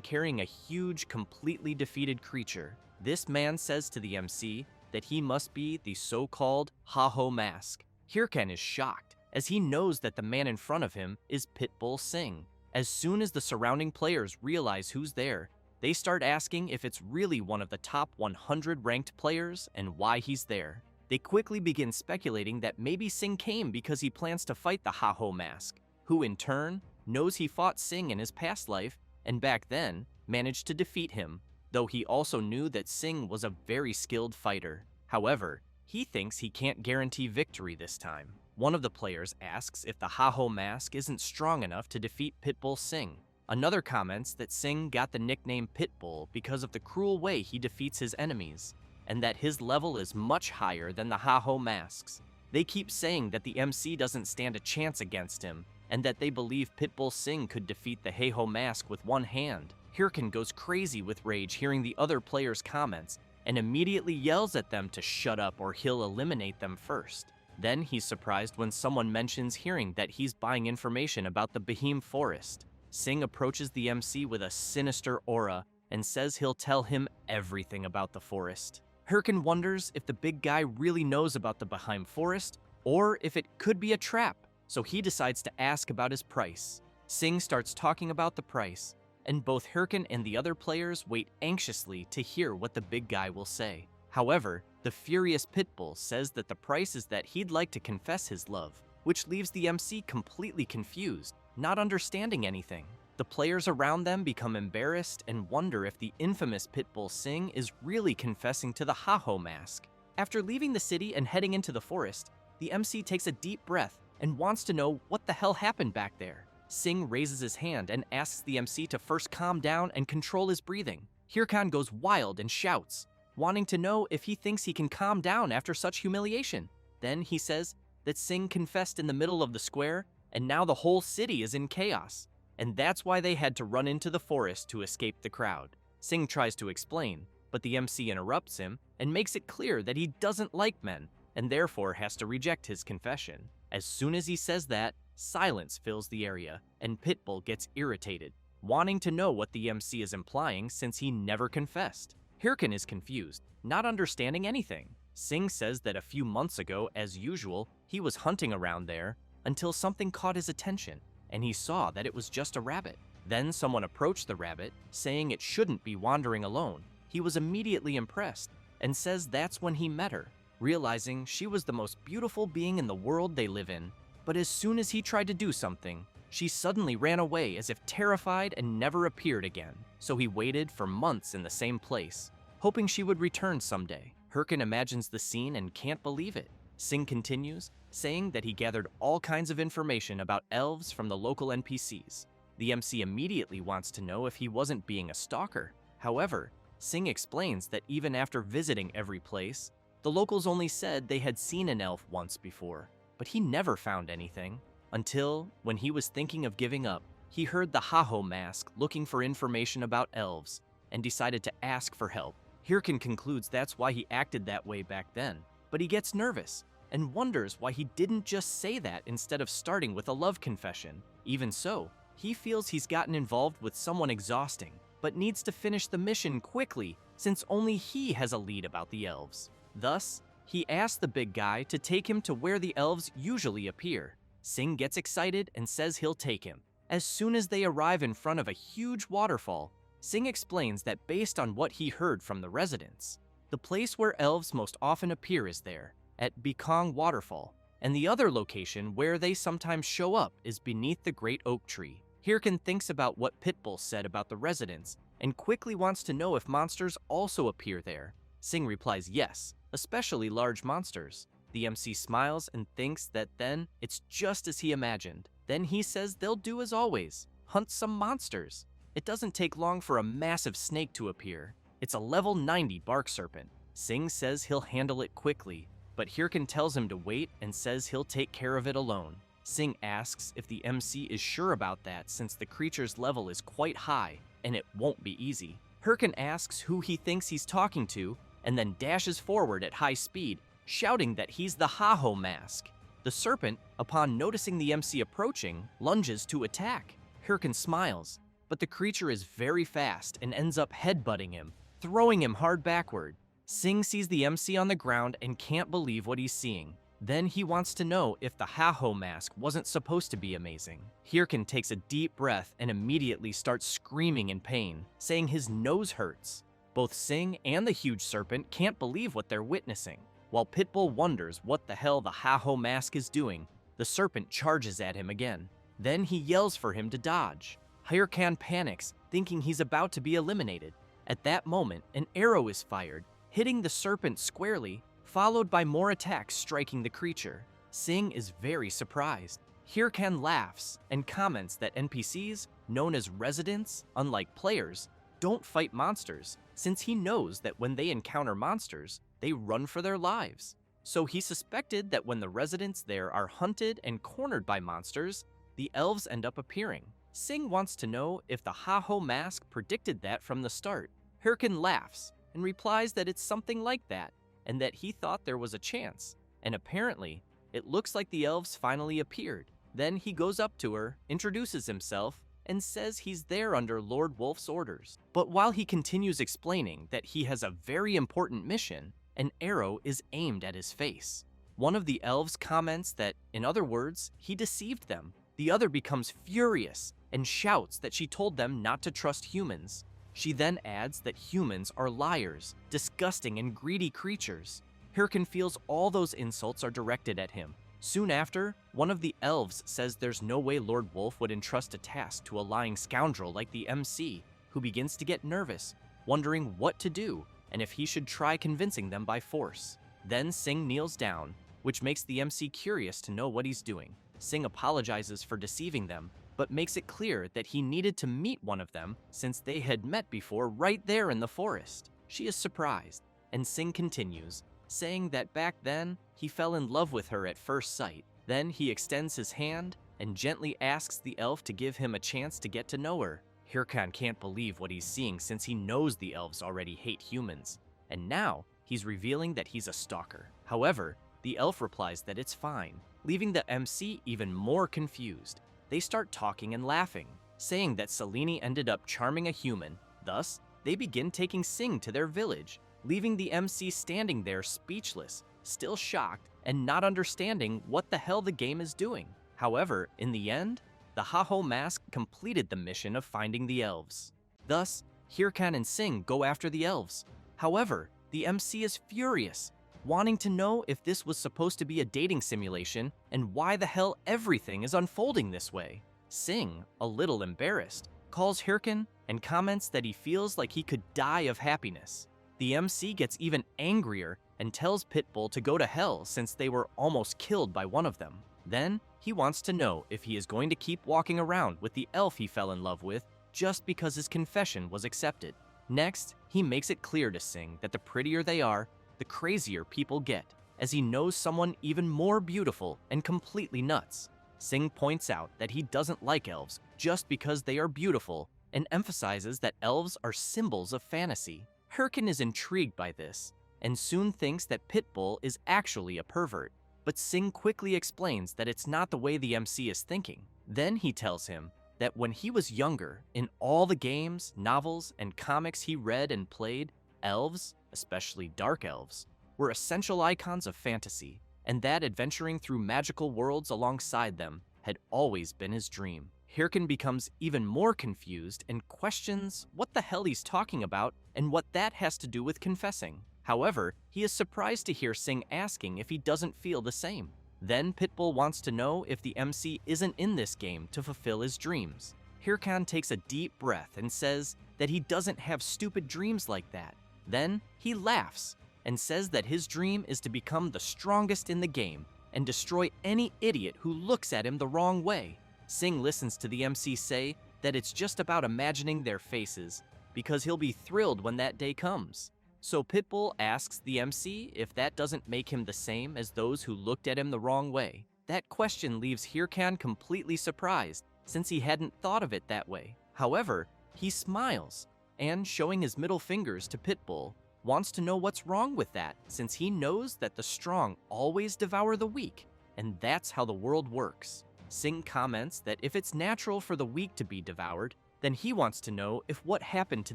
carrying a huge, completely defeated creature. This man says to the MC that he must be the so-called Haho mask. Hirkan is shocked, as he knows that the man in front of him is Pitbull Singh. As soon as the surrounding players realize who's there, they start asking if it's really one of the top 100 ranked players and why he's there. They quickly begin speculating that maybe Singh came because he plans to fight the Haho mask, who in turn knows he fought Singh in his past life and back then managed to defeat him, though he also knew that Singh was a very skilled fighter. However, he thinks he can't guarantee victory this time. One of the players asks if the Haho mask isn't strong enough to defeat Pitbull Singh. Another comments that Singh got the nickname Pitbull because of the cruel way he defeats his enemies, and that his level is much higher than the Haho masks. They keep saying that the MC doesn't stand a chance against him, and that they believe Pitbull Singh could defeat the Heiho mask with one hand. Hirkin goes crazy with rage hearing the other players' comments, and immediately yells at them to shut up or he'll eliminate them first. Then he's surprised when someone mentions hearing that he's buying information about the Behemoth Forest. Singh approaches the MC with a sinister aura and says he'll tell him everything about the forest. Hirkin wonders if the big guy really knows about the Behemoth Forest or if it could be a trap, so he decides to ask about his price. Singh starts talking about the price, and both Hirkin and the other players wait anxiously to hear what the big guy will say. However, the furious Pitbull says that the price is that he'd like to confess his love, which leaves the MC completely confused, not understanding anything. The players around them become embarrassed and wonder if the infamous Pitbull Singh is really confessing to the Heiho mask. After leaving the city and heading into the forest, the MC takes a deep breath and wants to know what the hell happened back there. Singh raises his hand and asks the MC to first calm down and control his breathing. Hirkan goes wild and shouts, wanting to know if he thinks he can calm down after such humiliation. Then he says that Singh confessed in the middle of the square, and now the whole city is in chaos, and that's why they had to run into the forest to escape the crowd. Singh tries to explain, but the MC interrupts him and makes it clear that he doesn't like men, and therefore has to reject his confession. As soon as he says that, silence fills the area, and Pitbull gets irritated, wanting to know what the MC is implying since he never confessed. Hirkin is confused, not understanding anything. Singh says that a few months ago, as usual, he was hunting around there until something caught his attention, and he saw that it was just a rabbit. Then someone approached the rabbit, saying it shouldn't be wandering alone. He was immediately impressed, and says that's when he met her, realizing she was the most beautiful being in the world they live in. But as soon as he tried to do something, she suddenly ran away as if terrified and never appeared again. So he waited for months in the same place, hoping she would return someday. Hirkin imagines the scene and can't believe it. Singh continues, saying that he gathered all kinds of information about elves from the local NPCs. The MC immediately wants to know if he wasn't being a stalker. However, Singh explains that even after visiting every place, the locals only said they had seen an elf once before, but he never found anything, until, when he was thinking of giving up, he heard the Heiho mask looking for information about elves, and decided to ask for help. Hirkin concludes that's why he acted that way back then, but he gets nervous, and wonders why he didn't just say that instead of starting with a love confession. Even so, he feels he's gotten involved with someone exhausting, but needs to finish the mission quickly since only he has a lead about the elves. Thus, he asks the big guy to take him to where the elves usually appear. Singh gets excited and says he'll take him. As soon as they arrive in front of a huge waterfall, Singh explains that based on what he heard from the residents, the place where elves most often appear is there, at Bekong Waterfall, and the other location where they sometimes show up is beneath the great oak tree. Hirkin thinks about what Pitbull said about the residents and quickly wants to know if monsters also appear there. Singh replies yes, especially large monsters. The MC smiles and thinks that then it's just as he imagined. Then he says they'll do as always, hunt some monsters. It doesn't take long for a massive snake to appear. It's a level 90 bark serpent. Singh says he'll handle it quickly, but Hirkin tells him to wait and says he'll take care of it alone. Singh asks if the MC is sure about that since the creature's level is quite high and it won't be easy. Hirkin asks who he thinks he's talking to and then dashes forward at high speed, shouting that he's the Heiho mask. The serpent, upon noticing the MC approaching, lunges to attack. Hirkin smiles, but the creature is very fast and ends up headbutting him, throwing him hard backward. Singh sees the MC on the ground and can't believe what he's seeing. Then he wants to know if the Heiho mask wasn't supposed to be amazing. Hirkin takes a deep breath and immediately starts screaming in pain, saying his nose hurts. Both Singh and the huge serpent can't believe what they're witnessing. While Pitbull wonders what the hell the Heiho mask is doing, the serpent charges at him again. Then he yells for him to dodge. Hirkan panics, thinking he's about to be eliminated. At that moment, an arrow is fired, hitting the serpent squarely, followed by more attacks striking the creature. Singh is very surprised. Hirkan laughs and comments that NPCs, known as residents, unlike players, don't fight monsters, since he knows that when they encounter monsters, they run for their lives. So he suspected that when the residents there are hunted and cornered by monsters, the elves end up appearing. Sing wants to know if the Ha-Ho mask predicted that from the start. Hirkin laughs and replies that it's something like that, and that he thought there was a chance. And apparently, it looks like the elves finally appeared. Then he goes up to her, introduces himself, and says he's there under Lord Wolf's orders. But while he continues explaining that he has a very important mission, an arrow is aimed at his face. One of the elves comments that, in other words, he deceived them. The other becomes furious and shouts that she told them not to trust humans. She then adds that humans are liars, disgusting and greedy creatures. Hirkin feels all those insults are directed at him. Soon after, one of the elves says there's no way Lord Wolf would entrust a task to a lying scoundrel like the MC, who begins to get nervous, wondering what to do and if he should try convincing them by force. Then Sing kneels down, which makes the MC curious to know what he's doing. Sing apologizes for deceiving them, but makes it clear that he needed to meet one of them since they had met before right there in the forest. She is surprised, and Sing continues, saying that back then, he fell in love with her at first sight. Then he extends his hand and gently asks the elf to give him a chance to get to know her. Hirkan can't believe what he's seeing since he knows the elves already hate humans, and now he's revealing that he's a stalker. However, the elf replies that it's fine, leaving the MC even more confused. They start talking and laughing, saying that Selene ended up charming a human. Thus, they begin taking Sing to their village, leaving the MC standing there speechless, still shocked and not understanding what the hell the game is doing. However, in the end, the Ha-Ho mask completed the mission of finding the elves. Thus, Hirkan and Sing go after the elves. However, the MC is furious, wanting to know if this was supposed to be a dating simulation and why the hell everything is unfolding this way. Sing, a little embarrassed, calls Hirkan and comments that he feels like he could die of happiness. The MC gets even angrier and tells Pitbull to go to hell since they were almost killed by one of them. Then, he wants to know if he is going to keep walking around with the elf he fell in love with just because his confession was accepted. Next, he makes it clear to Sing that the prettier they are, the crazier people get, as he knows someone even more beautiful and completely nuts. Sing points out that he doesn't like elves just because they are beautiful and emphasizes that elves are symbols of fantasy. Hirkin is intrigued by this and soon thinks that Pitbull is actually a pervert, but Sing quickly explains that it's not the way the MC is thinking. Then he tells him that when he was younger, in all the games, novels, and comics he read and played, elves, especially dark elves, were essential icons of fantasy, and that adventuring through magical worlds alongside them had always been his dream. Hirkin becomes even more confused and questions what the hell he's talking about and what that has to do with confessing. However, he is surprised to hear Sing asking if he doesn't feel the same. Then Pitbull wants to know if the MC isn't in this game to fulfill his dreams. Hirkan takes a deep breath and says that he doesn't have stupid dreams like that. Then he laughs and says that his dream is to become the strongest in the game and destroy any idiot who looks at him the wrong way. Sing listens to the MC say that it's just about imagining their faces because he'll be thrilled when that day comes. So Pitbull asks the MC if that doesn't make him the same as those who looked at him the wrong way. That question leaves Hirkan completely surprised since he hadn't thought of it that way. However, he smiles and, showing his middle fingers to Pitbull, wants to know what's wrong with that since he knows that the strong always devour the weak, and that's how the world works. Sing comments that if it's natural for the weak to be devoured, then he wants to know if what happened to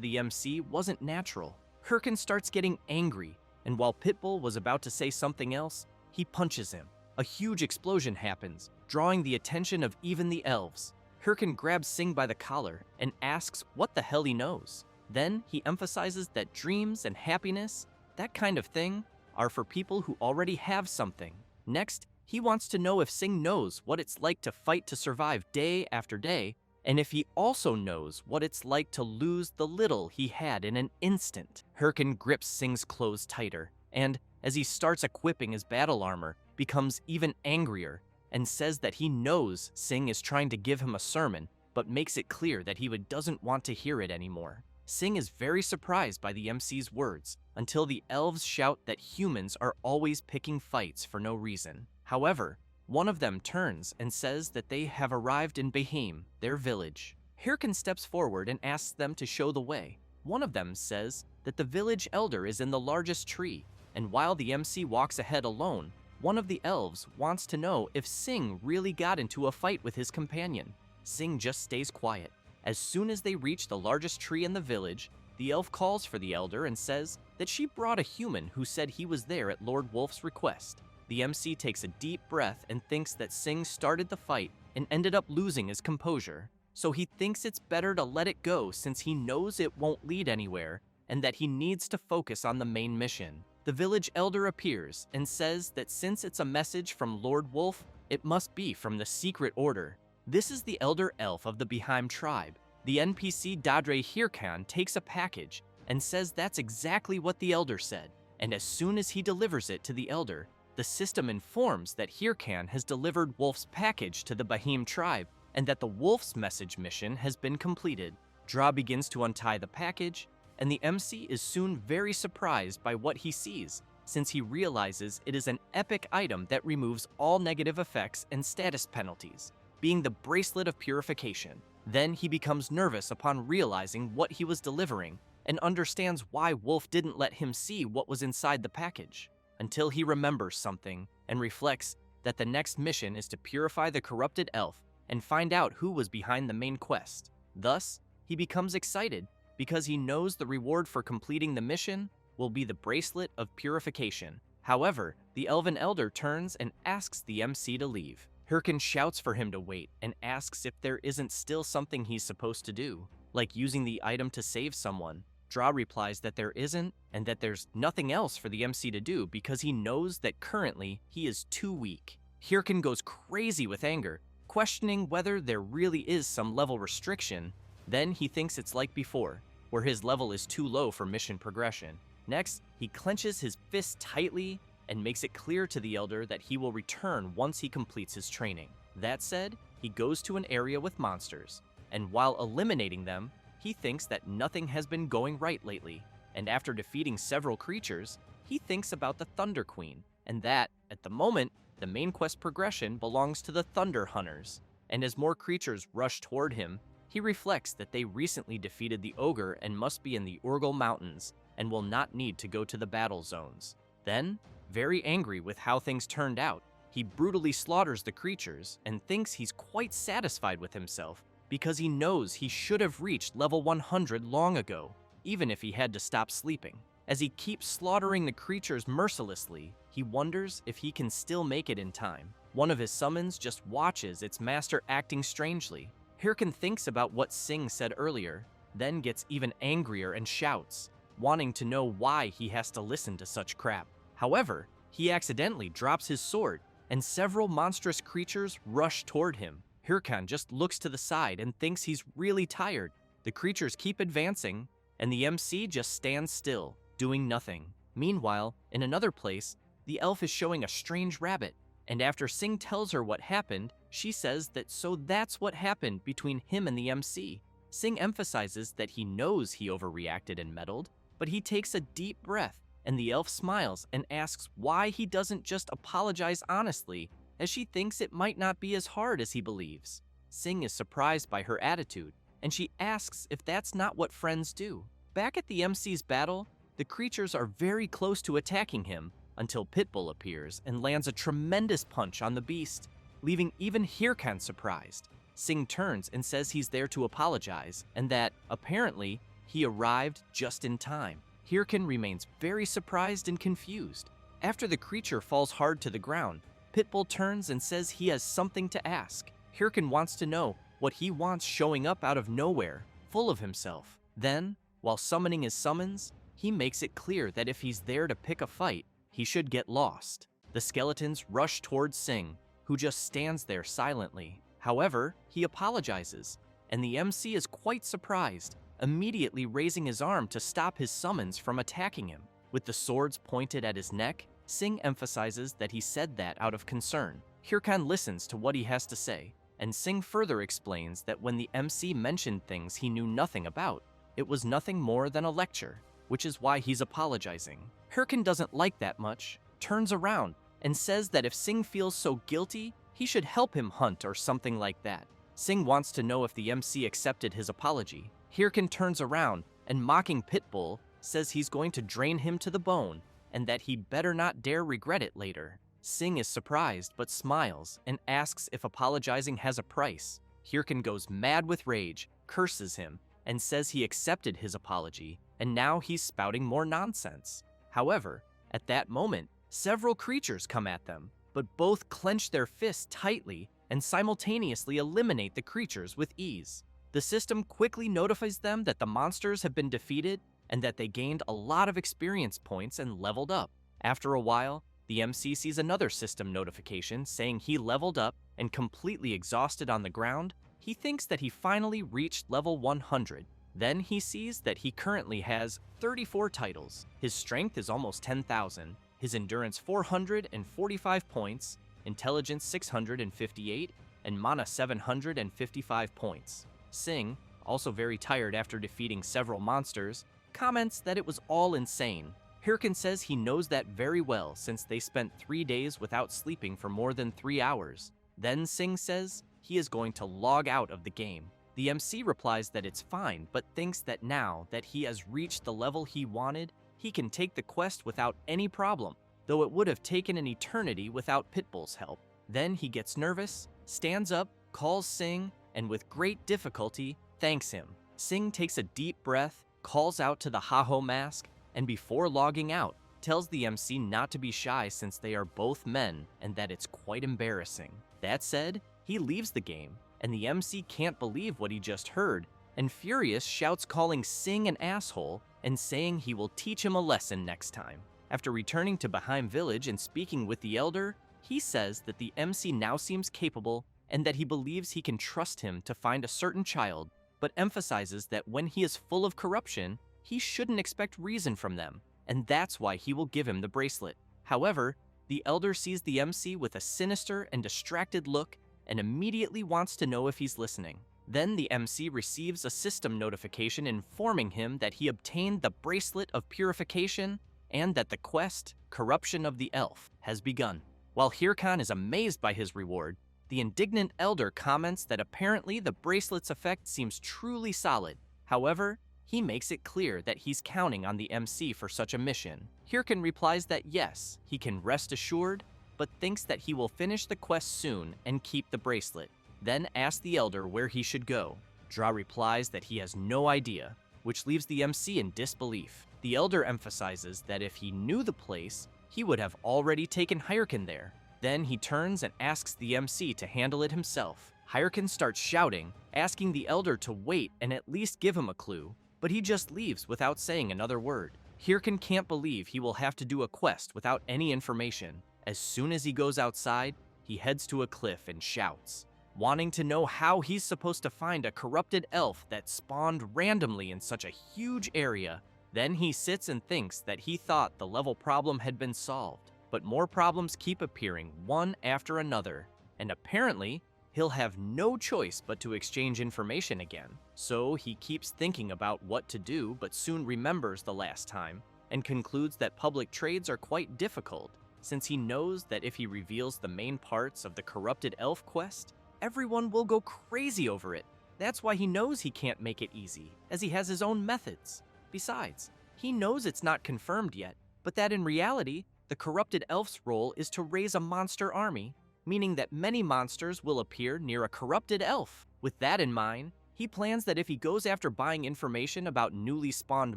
the MC wasn't natural. Hirkan starts getting angry, and while Pitbull was about to say something else, he punches him. A huge explosion happens, drawing the attention of even the elves. Hirkan grabs Sing by the collar and asks what the hell he knows. Then he emphasizes that dreams and happiness, that kind of thing, are for people who already have something. Next, he wants to know if Sing knows what it's like to fight to survive day after day, and if he also knows what it's like to lose the little he had in an instant. Hirkan grips Sing's clothes tighter, and as he starts equipping his battle armor, becomes even angrier, and says that he knows Sing is trying to give him a sermon, but makes it clear that he doesn't want to hear it anymore. Sing is very surprised by the MC's words until the elves shout that humans are always picking fights for no reason. However, one of them turns and says that they have arrived in Behaim, their village. Hirkin steps forward and asks them to show the way. One of them says that the village elder is in the largest tree, and while the MC walks ahead alone, one of the elves wants to know if Sing really got into a fight with his companion. Sing just stays quiet. As soon as they reach the largest tree in the village, the elf calls for the elder and says that she brought a human who said he was there at Lord Wolf's request. The MC takes a deep breath and thinks that Sing started the fight and ended up losing his composure. So he thinks it's better to let it go since he knows it won't lead anywhere and that he needs to focus on the main mission. The village elder appears and says that since it's a message from Lord Wolf, it must be from the secret order. This is the elder elf of the Behaim tribe. The NPC Dadre Hirkan takes a package and says that's exactly what the elder said, and as soon as he delivers it to the elder, the system informs that Hirkan has delivered Wolf's package to the Behaim tribe and that the Wolf's message mission has been completed. Dra begins to untie the package, and the MC is soon very surprised by what he sees, since he realizes it is an epic item that removes all negative effects and status penalties, being the Bracelet of Purification. Then he becomes nervous upon realizing what he was delivering and understands why Wolf didn't let him see what was inside the package, until he remembers something and reflects that the next mission is to purify the corrupted elf and find out who was behind the main quest. Thus, he becomes excited because he knows the reward for completing the mission will be the Bracelet of Purification. However, the Elven Elder turns and asks the MC to leave. Hirkin shouts for him to wait and asks if there isn't still something he's supposed to do, like using the item to save someone. Dra replies that there isn't and that there's nothing else for the MC to do because he knows that currently he is too weak. Hirkin goes crazy with anger, questioning whether there really is some level restriction. Then he thinks it's like before, where his level is too low for mission progression. Next, he clenches his fist tightly and makes it clear to the elder that he will return once he completes his training. That said, he goes to an area with monsters, and while eliminating them, he thinks that nothing has been going right lately, and after defeating several creatures, he thinks about the Thunder Queen, and that, at the moment, the main quest progression belongs to the Thunder Hunters. And as more creatures rush toward him, he reflects that they recently defeated the ogre and must be in the Urgal Mountains, and will not need to go to the battle zones. Then, very angry with how things turned out, he brutally slaughters the creatures and thinks he's quite satisfied with himself because he knows he should have reached level 100 long ago, even if he had to stop sleeping. As he keeps slaughtering the creatures mercilessly, he wonders if he can still make it in time. One of his summons just watches its master acting strangely. Hirkin thinks about what Sing said earlier, then gets even angrier and shouts, wanting to know why he has to listen to such crap. However, he accidentally drops his sword, and several monstrous creatures rush toward him. Hirkan just looks to the side and thinks he's really tired. The creatures keep advancing, and the MC just stands still, doing nothing. Meanwhile, in another place, the elf is showing a strange rabbit, and after Sing tells her what happened, she says that so that's what happened between him and the MC. Sing emphasizes that he knows he overreacted and meddled, but he takes a deep breath, and the elf smiles and asks why he doesn't just apologize honestly, as she thinks it might not be as hard as he believes. Sing is surprised by her attitude, and she asks if that's not what friends do. Back at the MC's battle, the creatures are very close to attacking him until Pitbull appears and lands a tremendous punch on the beast, leaving even Hirkan surprised. Sing turns and says he's there to apologize, and that, apparently, he arrived just in time. Hirkan remains very surprised and confused. After the creature falls hard to the ground, Pitbull turns and says he has something to ask. Hirkan wants to know what he wants showing up out of nowhere, full of himself. Then, while summoning his summons, he makes it clear that if he's there to pick a fight, he should get lost. The skeletons rush towards Sing, who just stands there silently. However, he apologizes, and the MC is quite surprised, immediately raising his arm to stop his summons from attacking him. With the swords pointed at his neck, Sing emphasizes that he said that out of concern. Hirkan listens to what he has to say, and Sing further explains that when the MC mentioned things he knew nothing about, it was nothing more than a lecture, which is why he's apologizing. Hirkan doesn't like that much, turns around, and says that if Sing feels so guilty, he should help him hunt or something like that. Sing wants to know if the MC accepted his apology. Hirkan turns around and, mocking Pitbull, says he's going to drain him to the bone and that he better not dare regret it later. Sing is surprised but smiles and asks if apologizing has a price. Hirkan goes mad with rage, curses him, and says he accepted his apology and now he's spouting more nonsense. However, at that moment, several creatures come at them, but both clench their fists tightly and simultaneously eliminate the creatures with ease. The system quickly notifies them that the monsters have been defeated and that they gained a lot of experience points and leveled up. After a while, the MC sees another system notification saying he leveled up and, completely exhausted on the ground, he thinks that he finally reached level 100. Then he sees that he currently has 34 titles. His strength is almost 10,000, his endurance 445 points, intelligence 658, and mana 755 points. Sing, also very tired after defeating several monsters, comments that it was all insane. Hirkan says he knows that very well since they spent 3 days without sleeping for more than 3 hours. Then Sing says he is going to log out of the game. The MC replies that it's fine, but thinks that now that he has reached the level he wanted, he can take the quest without any problem, though it would have taken an eternity without Pitbull's help. Then he gets nervous, stands up, calls Sing, and with great difficulty, thanks him. Sing takes a deep breath, calls out to the Haho mask, and before logging out, tells the MC not to be shy since they are both men and that it's quite embarrassing. That said, he leaves the game, and the MC can't believe what he just heard, and furious shouts calling Sing an asshole and saying he will teach him a lesson next time. After returning to Baheim Village and speaking with the Elder, he says that the MC now seems capable and that he believes he can trust him to find a certain child, but emphasizes that when he is full of corruption, he shouldn't expect reason from them, and that's why he will give him the bracelet. However, the Elder sees the MC with a sinister and distracted look and immediately wants to know if he's listening. Then the MC receives a system notification informing him that he obtained the Bracelet of Purification and that the quest, Corruption of the Elf, has begun. While Hirkan is amazed by his reward, the indignant Elder comments that apparently the bracelet's effect seems truly solid. However, he makes it clear that he's counting on the MC for such a mission. Hirkan replies that yes, he can rest assured, but thinks that he will finish the quest soon and keep the bracelet. Then asks the Elder where he should go. Dra replies that he has no idea, which leaves the MC in disbelief. The Elder emphasizes that if he knew the place, he would have already taken Hirkan there. Then he turns and asks the MC to handle it himself. Hirkan starts shouting, asking the Elder to wait and at least give him a clue, but he just leaves without saying another word. Hirkan can't believe he will have to do a quest without any information. As soon as he goes outside, he heads to a cliff and shouts, wanting to know how he's supposed to find a corrupted elf that spawned randomly in such a huge area. Then he sits and thinks that he thought the level problem had been solved, but more problems keep appearing one after another, and apparently, he'll have no choice but to exchange information again. So he keeps thinking about what to do, but soon remembers the last time, and concludes that public trades are quite difficult, since he knows that if he reveals the main parts of the corrupted elf quest, everyone will go crazy over it. That's why he knows he can't make it easy, as he has his own methods. Besides, he knows it's not confirmed yet, but that in reality, the corrupted elf's role is to raise a monster army, meaning that many monsters will appear near a corrupted elf. With that in mind, he plans that if he goes after buying information about newly spawned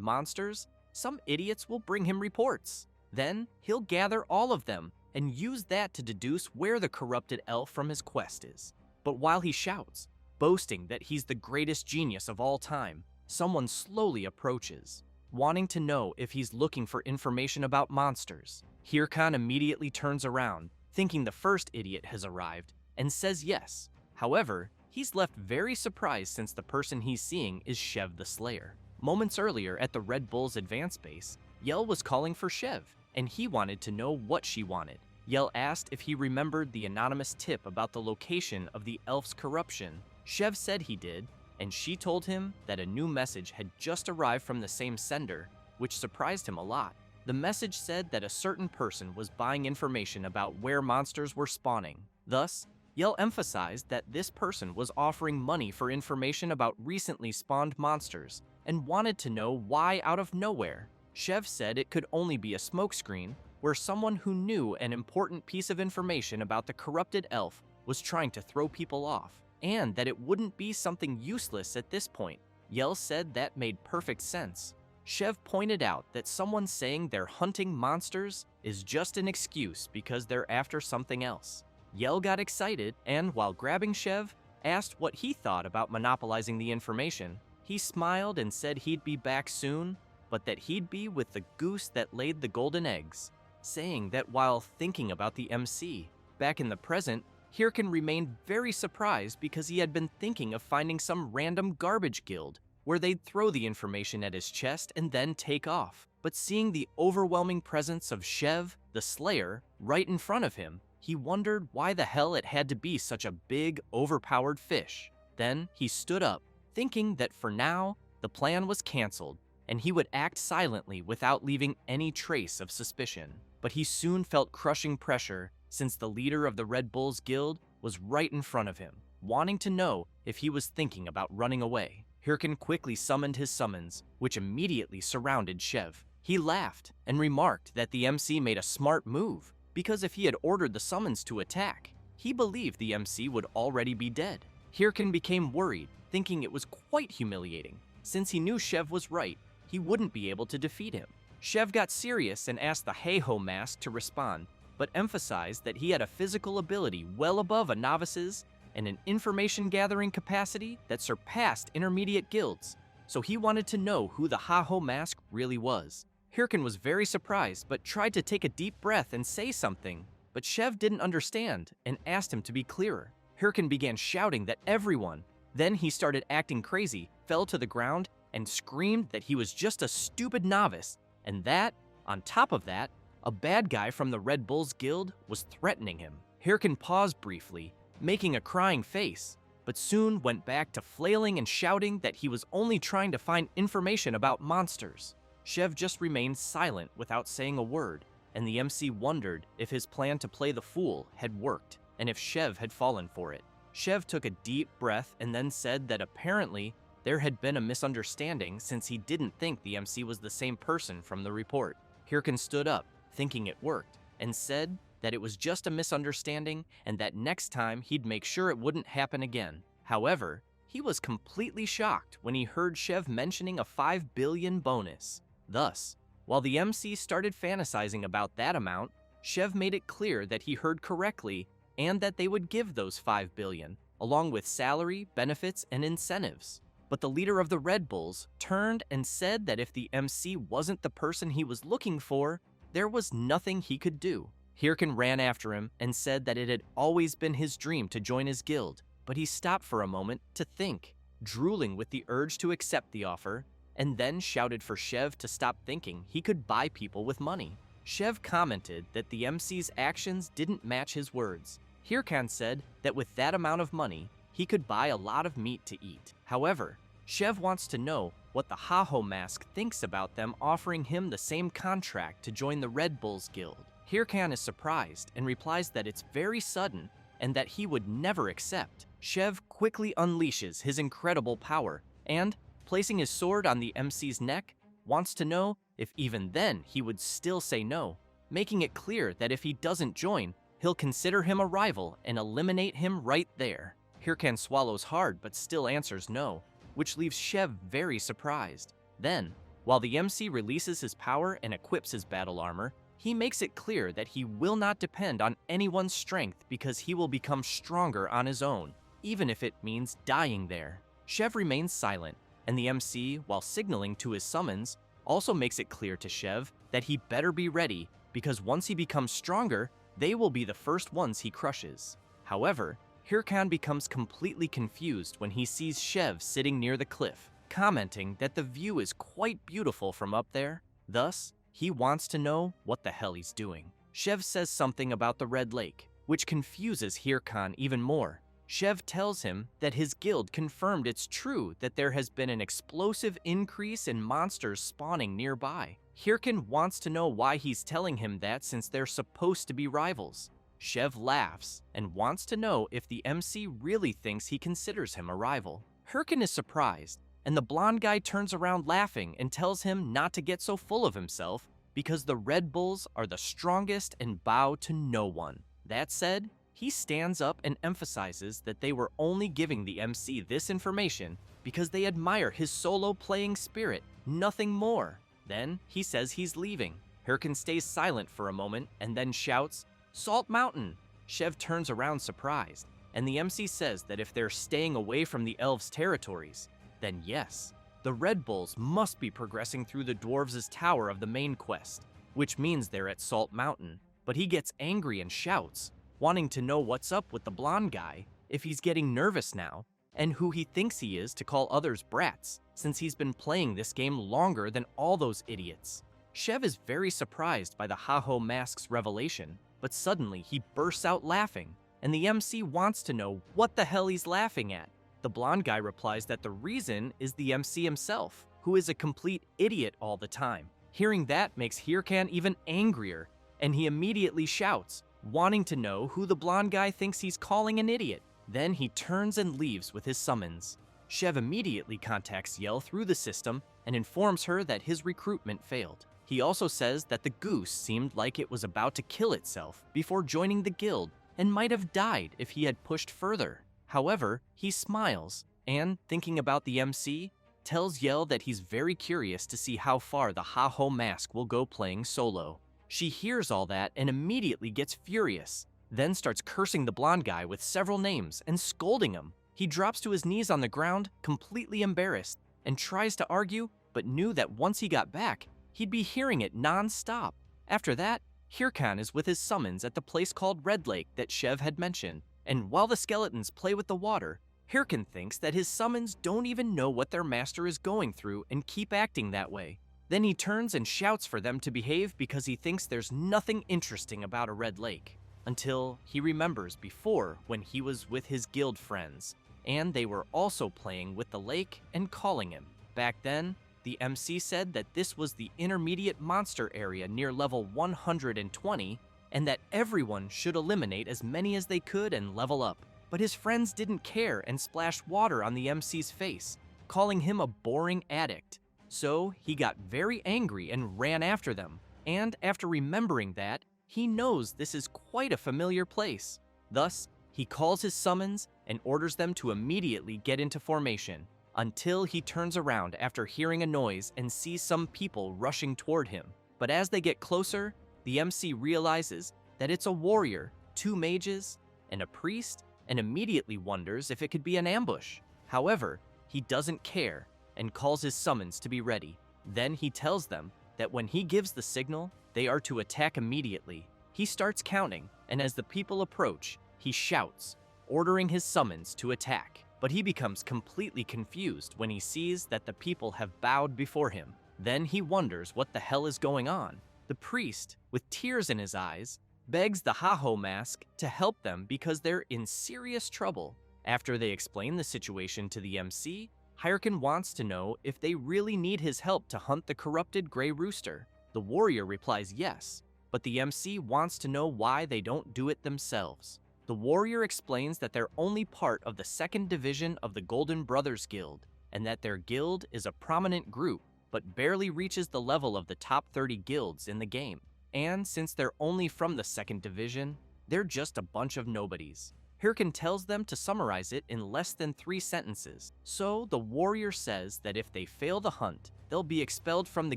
monsters, some idiots will bring him reports. Then, he'll gather all of them and use that to deduce where the corrupted elf from his quest is. But while he shouts, boasting that he's the greatest genius of all time, someone slowly approaches, wanting to know if he's looking for information about monsters. Hirkan immediately turns around, thinking the first idiot has arrived, and says yes. However, he's left very surprised since the person he's seeing is Shev the Slayer. Moments earlier at the Red Bull's advance base, Yell was calling for Shev, and he wanted to know what she wanted. Yell asked if he remembered the anonymous tip about the location of the elf's corruption. Shev said he did, and she told him that a new message had just arrived from the same sender, which surprised him a lot. The message said that a certain person was buying information about where monsters were spawning. Thus, Yell emphasized that this person was offering money for information about recently spawned monsters and wanted to know why out of nowhere. Chev said it could only be a smokescreen where someone who knew an important piece of information about the corrupted elf was trying to throw people off, and that it wouldn't be something useless at this point. Yell said that made perfect sense. Chev pointed out that someone saying they're hunting monsters is just an excuse because they're after something else. Yell got excited and, while grabbing Chev, asked what he thought about monopolizing the information. He smiled and said he'd be back soon, but that he'd be with the goose that laid the golden eggs, saying that while thinking about the MC. Back in the present, Hirkin remained very surprised because he had been thinking of finding some random garbage guild where they'd throw the information at his chest and then take off. But seeing the overwhelming presence of Chev, the Slayer, right in front of him, he wondered why the hell it had to be such a big, overpowered fish. Then he stood up, thinking that for now, the plan was canceled, and he would act silently without leaving any trace of suspicion. But he soon felt crushing pressure since the leader of the Red Bulls Guild was right in front of him, wanting to know if he was thinking about running away. Hirkin quickly summoned his summons, which immediately surrounded Chev. He laughed and remarked that the MC made a smart move, because if he had ordered the summons to attack, he believed the MC would already be dead. Hirkin became worried, thinking it was quite humiliating. Since he knew Chev was right, he wouldn't be able to defeat him. Chev got serious and asked the Heiho mask to respond, but emphasized that he had a physical ability well above a novice's and an information-gathering capacity that surpassed intermediate guilds, so he wanted to know who the Heiho mask really was. Hirkin was very surprised, but tried to take a deep breath and say something, but Chev didn't understand and asked him to be clearer. Hirkin began shouting that everyone. Then he started acting crazy, fell to the ground, and screamed that he was just a stupid novice, and that, on top of that, a bad guy from the Red Bulls Guild was threatening him. Hirkin paused briefly, making a crying face, but soon went back to flailing and shouting that he was only trying to find information about monsters. Chev just remained silent without saying a word, and the MC wondered if his plan to play the fool had worked, and if Chev had fallen for it. Chev took a deep breath and then said that apparently there had been a misunderstanding since he didn't think the MC was the same person from the report. Hirkin stood up, thinking it worked, and said that it was just a misunderstanding and that next time he'd make sure it wouldn't happen again. However, he was completely shocked when he heard Chev mentioning a 5 billion bonus. Thus, while the MC started fantasizing about that amount, Chev made it clear that he heard correctly and that they would give those 5 billion, along with salary, benefits, and incentives. But the leader of the Red Bulls turned and said that if the MC wasn't the person he was looking for, there was nothing he could do. Hirkin ran after him and said that it had always been his dream to join his guild, but he stopped for a moment to think, drooling with the urge to accept the offer, and then shouted for Chev to stop thinking he could buy people with money. Chev commented that the MC's actions didn't match his words. Hirkin said that with that amount of money, he could buy a lot of meat to eat. However, Chev wants to know what the Heiho mask thinks about them offering him the same contract to join the Red Bulls Guild. Hirkin is surprised and replies that it's very sudden and that he would never accept. Chev quickly unleashes his incredible power and, placing his sword on the MC's neck, wants to know if even then he would still say no, making it clear that if he doesn't join, he'll consider him a rival and eliminate him right there. Hirkin swallows hard but still answers no, which leaves Chev very surprised. Then, while the MC releases his power and equips his battle armor, he makes it clear that he will not depend on anyone's strength because he will become stronger on his own, even if it means dying there. Chev remains silent, and the MC, while signaling to his summons, also makes it clear to Chev that he better be ready because once he becomes stronger, they will be the first ones he crushes. However, Hirkin becomes completely confused when he sees Chev sitting near the cliff, commenting that the view is quite beautiful from up there. Thus, he wants to know what the hell he's doing. Chev says something about the Red Lake, which confuses Hirkin even more, Chev tells him that his guild confirmed it's true that there has been an explosive increase in monsters spawning nearby. Hirkin wants to know why he's telling him that since they're supposed to be rivals. Chev laughs and wants to know if the MC really thinks he considers him a rival. Hirkin is surprised, and the blonde guy turns around laughing and tells him not to get so full of himself because the Red Bulls are the strongest and bow to no one. That said, he stands up and emphasizes that they were only giving the MC this information because they admire his solo playing spirit, nothing more. Then he says he's leaving. Hirkin stays silent for a moment and then shouts, "Salt Mountain!" Chev turns around surprised, and the MC says that if they're staying away from the elves' territories, then yes, the Red Bulls must be progressing through the dwarves' tower of the main quest, which means they're at Salt Mountain. But he gets angry and shouts, wanting to know what's up with the blonde guy, if he's getting nervous now, and who he thinks he is to call others brats, since he's been playing this game longer than all those idiots. Chev is very surprised by the Ha-Ho Mask's revelation, but suddenly he bursts out laughing, and the MC wants to know what the hell he's laughing at. The blonde guy replies that the reason is the MC himself, who is a complete idiot all the time. Hearing that makes Hirkan even angrier, and he immediately shouts, wanting to know who the blonde guy thinks he's calling an idiot. Then he turns and leaves with his summons. Chev immediately contacts Yell through the system and informs her that his recruitment failed. He also says that the goose seemed like it was about to kill itself before joining the guild and might have died if he had pushed further. However, he smiles and, thinking about the MC, tells Yell that he's very curious to see how far the Ha-Ho Mask will go playing solo. She hears all that and immediately gets furious, then starts cursing the blonde guy with several names and scolding him. He drops to his knees on the ground, completely embarrassed, and tries to argue, but knew that once he got back, he'd be hearing it non-stop. After that, Hirkan is with his summons at the place called Red Lake that Chev had mentioned, and while the skeletons play with the water, Hirkan thinks that his summons don't even know what their master is going through and keep acting that way. Then he turns and shouts for them to behave because he thinks there's nothing interesting about a red lake, until he remembers before when he was with his guild friends, and they were also playing with the lake and calling him. Back then, the MC said that this was the intermediate monster area near level 120, and that everyone should eliminate as many as they could and level up. But his friends didn't care and splashed water on the MC's face, calling him a boring addict. So he got very angry and ran after them, and after remembering that, he knows this is quite a familiar place. Thus, he calls his summons and orders them to immediately get into formation, until he turns around after hearing a noise and sees some people rushing toward him. But as they get closer, the MC realizes that it's a warrior, 2 mages, and a priest, and immediately wonders if it could be an ambush. However, he doesn't care and calls his summons to be ready. Then he tells them that when he gives the signal, they are to attack immediately. He starts counting, and as the people approach, he shouts, ordering his summons to attack. But he becomes completely confused when he sees that the people have bowed before him. Then he wonders what the hell is going on. The priest, with tears in his eyes, begs the Ha-Ho Mask to help them because they're in serious trouble. After they explain the situation to the MC, Hirkan wants to know if they really need his help to hunt the corrupted gray rooster. The warrior replies yes, but the MC wants to know why they don't do it themselves. The warrior explains that they're only part of the 2nd division of the Golden Brothers Guild, and that their guild is a prominent group, but barely reaches the level of the top 30 guilds in the game. And since they're only from the 2nd division, they're just a bunch of nobodies. Hirkan tells them to summarize it in less than 3 sentences. So the warrior says that if they fail the hunt, they'll be expelled from the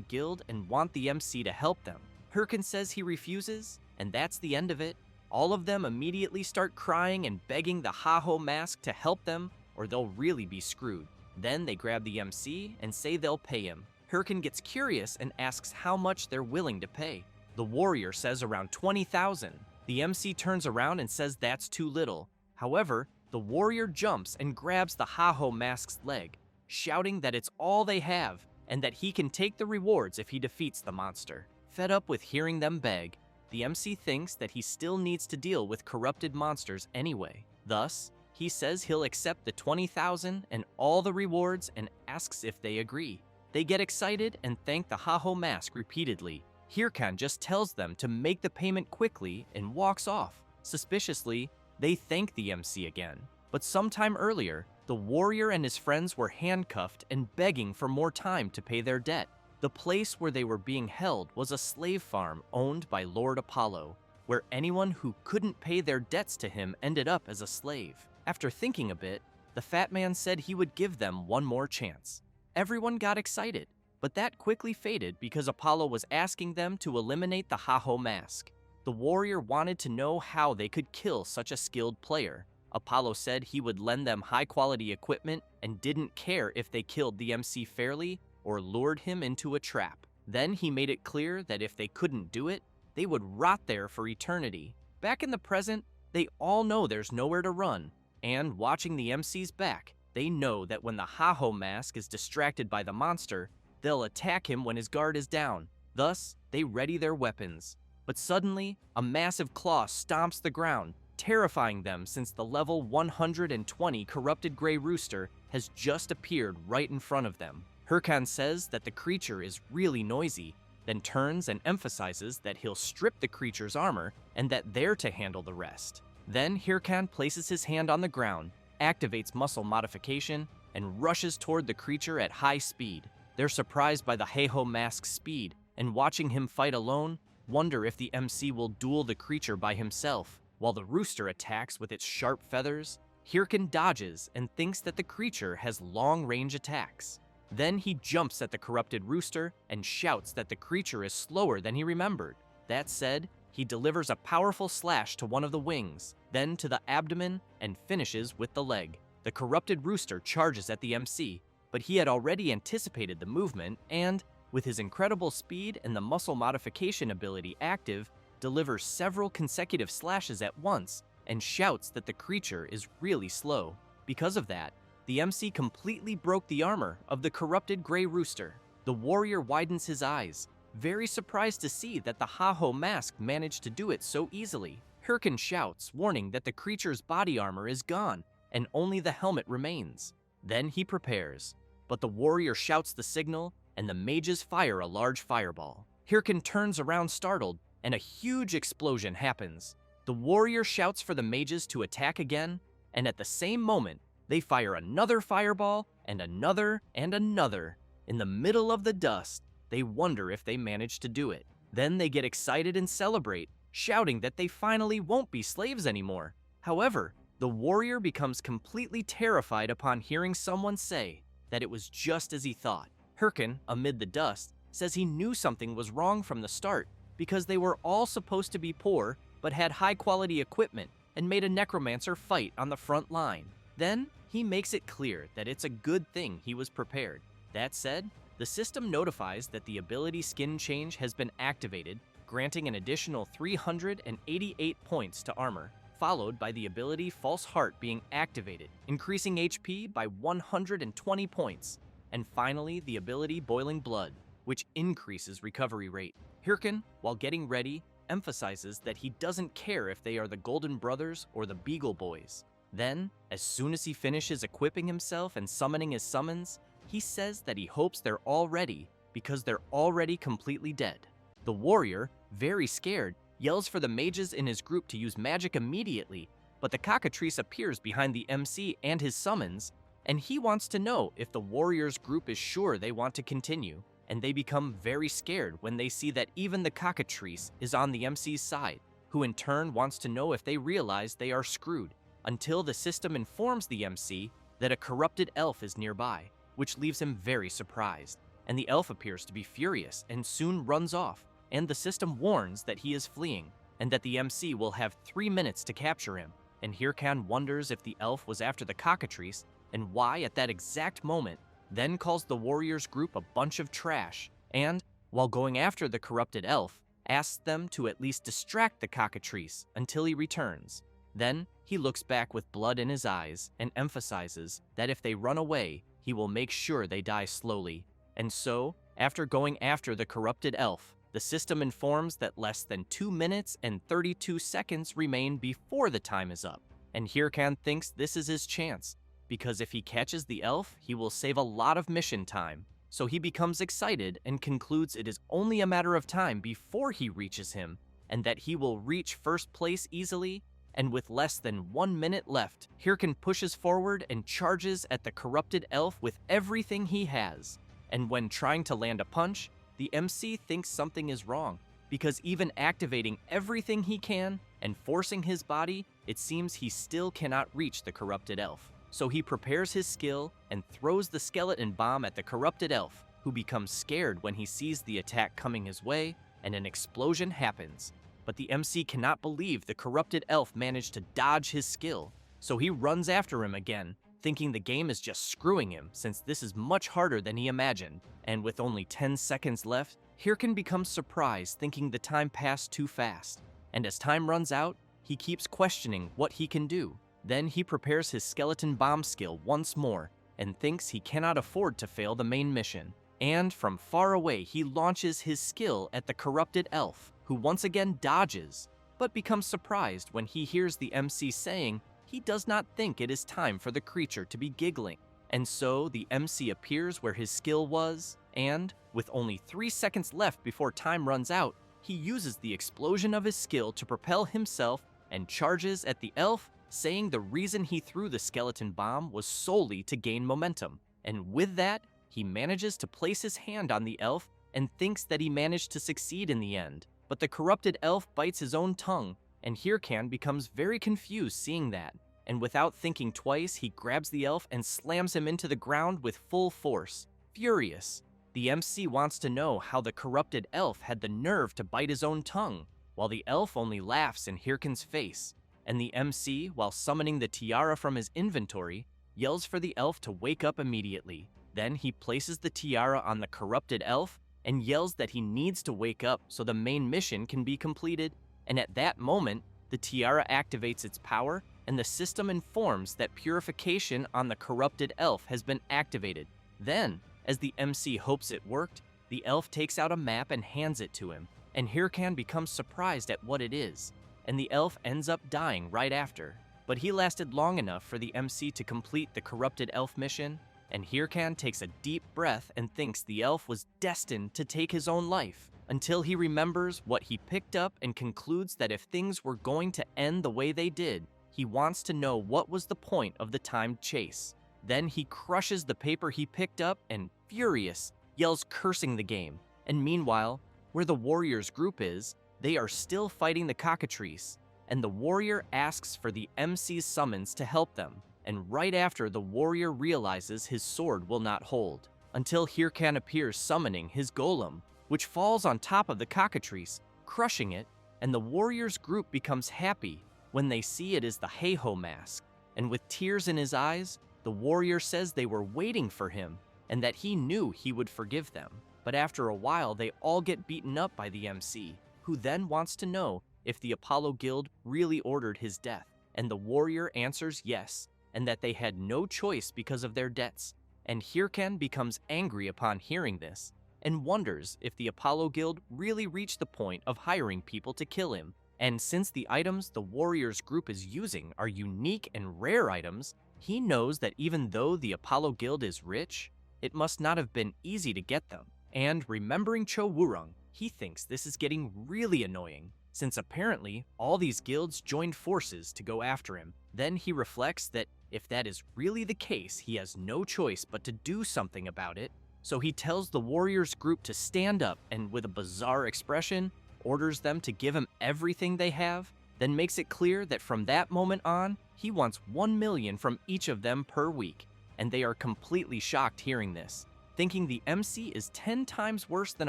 guild and want the MC to help them. Hirkan says he refuses, and that's the end of it. All of them immediately start crying and begging the Ha-Ho Mask to help them, or they'll really be screwed. Then they grab the MC and say they'll pay him. Hirkan gets curious and asks how much they're willing to pay. The warrior says around 20,000. The MC turns around and says that's too little. However, the warrior jumps and grabs the Ha-Ho Mask's leg, shouting that it's all they have and that he can take the rewards if he defeats the monster. Fed up with hearing them beg, the MC thinks that he still needs to deal with corrupted monsters anyway. Thus, He says he'll accept the 20,000 and all the rewards and asks if they agree. They get excited and thank the Haho mask repeatedly. Hirkan just tells them to make the payment quickly and walks off. Suspiciously, they thank the MC again. But sometime earlier, the warrior and his friends were handcuffed and begging for more time to pay their debt. The place where they were being held was a slave farm owned by Lord Apollo, where anyone who couldn't pay their debts to him ended up as a slave. After thinking a bit, the fat man said he would give them one more chance. Everyone got excited, but that quickly faded because Apollo was asking them to eliminate the Haho mask. The warrior wanted to know how they could kill such a skilled player. Apollo said he would lend them high-quality equipment and didn't care if they killed the MC fairly or lured him into a trap. Then he made it clear that if they couldn't do it, they would rot there for eternity. Back in the present, they all know there's nowhere to run, and watching the MC's back, they know that when the Haho mask is distracted by the monster, they'll attack him when his guard is down. Thus, they ready their weapons. But suddenly, a massive claw stomps the ground, terrifying them since the level 120 corrupted gray rooster has just appeared right in front of them. Hirkan says that the creature is really noisy, then turns and emphasizes that he'll strip the creature's armor and that they're to handle the rest. Then Hirkan places his hand on the ground, activates muscle modification, and rushes toward the creature at high speed. They're surprised by the Haho mask's speed, and watching him fight alone, wonder if the MC will duel the creature by himself. While the rooster attacks with its sharp feathers, Hirkan dodges and thinks that the creature has long-range attacks. Then he jumps at the corrupted rooster and shouts that the creature is slower than he remembered. That said, he delivers a powerful slash to one of the wings, then to the abdomen, and finishes with the leg. The corrupted rooster charges at the MC, but he had already anticipated the movement and, with his incredible speed and the muscle modification ability active, delivers several consecutive slashes at once and shouts that the creature is really slow. Because of that, the MC completely broke the armor of the corrupted gray rooster. The warrior widens his eyes, very surprised to see that the Haho mask managed to do it so easily. Hirkan shouts, warning that the creature's body armor is gone and only the helmet remains. Then he prepares, but the warrior shouts the signal and the mages fire a large fireball. Hirkan turns around startled, and a huge explosion happens. The warrior shouts for the mages to attack again, and at the same moment, they fire another fireball and another and another. In the middle of the dust, they wonder if they managed to do it. Then they get excited and celebrate, shouting that they finally won't be slaves anymore. However, the warrior becomes completely terrified upon hearing someone say that it was just as he thought. Hirkan, amid the dust, says he knew something was wrong from the start because they were all supposed to be poor but had high-quality equipment and made a necromancer fight on the front line. Then, he makes it clear that it's a good thing he was prepared. That said, the system notifies that the ability skin change has been activated, granting an additional 388 points to armor, followed by the ability False Heart being activated, increasing HP by 120 points, and finally the ability Boiling Blood, which increases recovery rate. Hirkan, while getting ready, emphasizes that he doesn't care if they are the Golden Brothers or the Beagle Boys. Then, as soon as he finishes equipping himself and summoning his summons, he says that he hopes they're all ready because they're already completely dead. The warrior, very scared, yells for the mages in his group to use magic immediately, but the cockatrice appears behind the MC and his summons, and he wants to know if the warrior's group is sure they want to continue, and they become very scared when they see that even the cockatrice is on the MC's side, who in turn wants to know if they realize they are screwed, until the system informs the MC that a corrupted elf is nearby, which leaves him very surprised, and the elf appears to be furious and soon runs off, and the system warns that he is fleeing, and that the MC will have 3 minutes to capture him, and Hirkan wonders if the elf was after the cockatrice, and why at that exact moment, then calls the warrior's group a bunch of trash, and, while going after the corrupted elf, asks them to at least distract the cockatrice until he returns. Then, he looks back with blood in his eyes and emphasizes that if they run away, he will make sure they die slowly. And so, after going after the corrupted elf, the system informs that less than 2 minutes and 32 seconds remain before the time is up. and Hirkan thinks this is his chance, because if he catches the elf, he will save a lot of mission time. So he becomes excited and concludes it is only a matter of time before he reaches him, and that he will reach first place easily. And with less than 1 minute left, Hirkan pushes forward and charges at the corrupted elf with everything he has. And when trying to land a punch, the MC thinks something is wrong, because even activating everything he can and forcing his body, it seems he still cannot reach the corrupted elf. So he prepares his skill and throws the skeleton bomb at the corrupted elf, who becomes scared when he sees the attack coming his way, and an explosion happens. But the MC cannot believe the corrupted elf managed to dodge his skill, so he runs after him again, thinking the game is just screwing him since this is much harder than he imagined. And with only 10 seconds left, Hirkan becomes surprised, thinking the time passed too fast. And as time runs out, he keeps questioning what he can do. Then he prepares his skeleton bomb skill once more and thinks he cannot afford to fail the main mission. And from far away, he launches his skill at the corrupted elf, who once again dodges, but becomes surprised when he hears the MC saying he does not think it is time for the creature to be giggling. And so the MC appears where his skill was, and, with only 3 seconds left before time runs out, he uses the explosion of his skill to propel himself and charges at the elf, saying the reason he threw the skeleton bomb was solely to gain momentum. And with that, he manages to place his hand on the elf and thinks that he managed to succeed in the end. But the corrupted elf bites his own tongue, and Hirkan becomes very confused seeing that. And without thinking twice, he grabs the elf and slams him into the ground with full force. Furious, the MC wants to know how the corrupted elf had the nerve to bite his own tongue, while the elf only laughs in Hirkan's face. And the MC, while summoning the tiara from his inventory, yells for the elf to wake up immediately. Then he places the tiara on the corrupted elf and yells that he needs to wake up so the main mission can be completed. And at that moment, the tiara activates its power, and the system informs that purification on the corrupted elf has been activated. Then, as the MC hopes it worked, the elf takes out a map and hands it to him, and Hirkan becomes surprised at what it is, and the elf ends up dying right after. But he lasted long enough for the MC to complete the corrupted elf mission, and Hirkan takes a deep breath and thinks the elf was destined to take his own life, until he remembers what he picked up and concludes that if things were going to end the way they did, he wants to know what was the point of the timed chase. Then he crushes the paper he picked up and, furious, yells cursing the game. And meanwhile, where the warriors group is, they are still fighting the cockatrice, and the warrior asks for the MC's summons to help them. And right after, the warrior realizes his sword will not hold, until Hirkan appears summoning his golem, which falls on top of the cockatrice, crushing it, and the warrior's group becomes happy when they see it is the Heiho mask. And with tears in his eyes, the warrior says they were waiting for him, and that he knew he would forgive them. But after a while, they all get beaten up by the MC, who then wants to know if the Apollo Guild really ordered his death. And the warrior answers yes, and that they had no choice because of their debts. And Hirkan becomes angry upon hearing this, and wonders if the Apollo Guild really reached the point of hiring people to kill him. And since the items the warrior's group is using are unique and rare items, he knows that even though the Apollo Guild is rich, it must not have been easy to get them. And remembering Cho Wurung, he thinks this is getting really annoying, since apparently all these guilds joined forces to go after him. Then he reflects that if that is really the case, he has no choice but to do something about it. So he tells the warriors group to stand up and, with a bizarre expression, orders them to give him everything they have, then makes it clear that from that moment on, he wants 1 million from each of them per week. And they are completely shocked hearing this, thinking the MC is 10 times worse than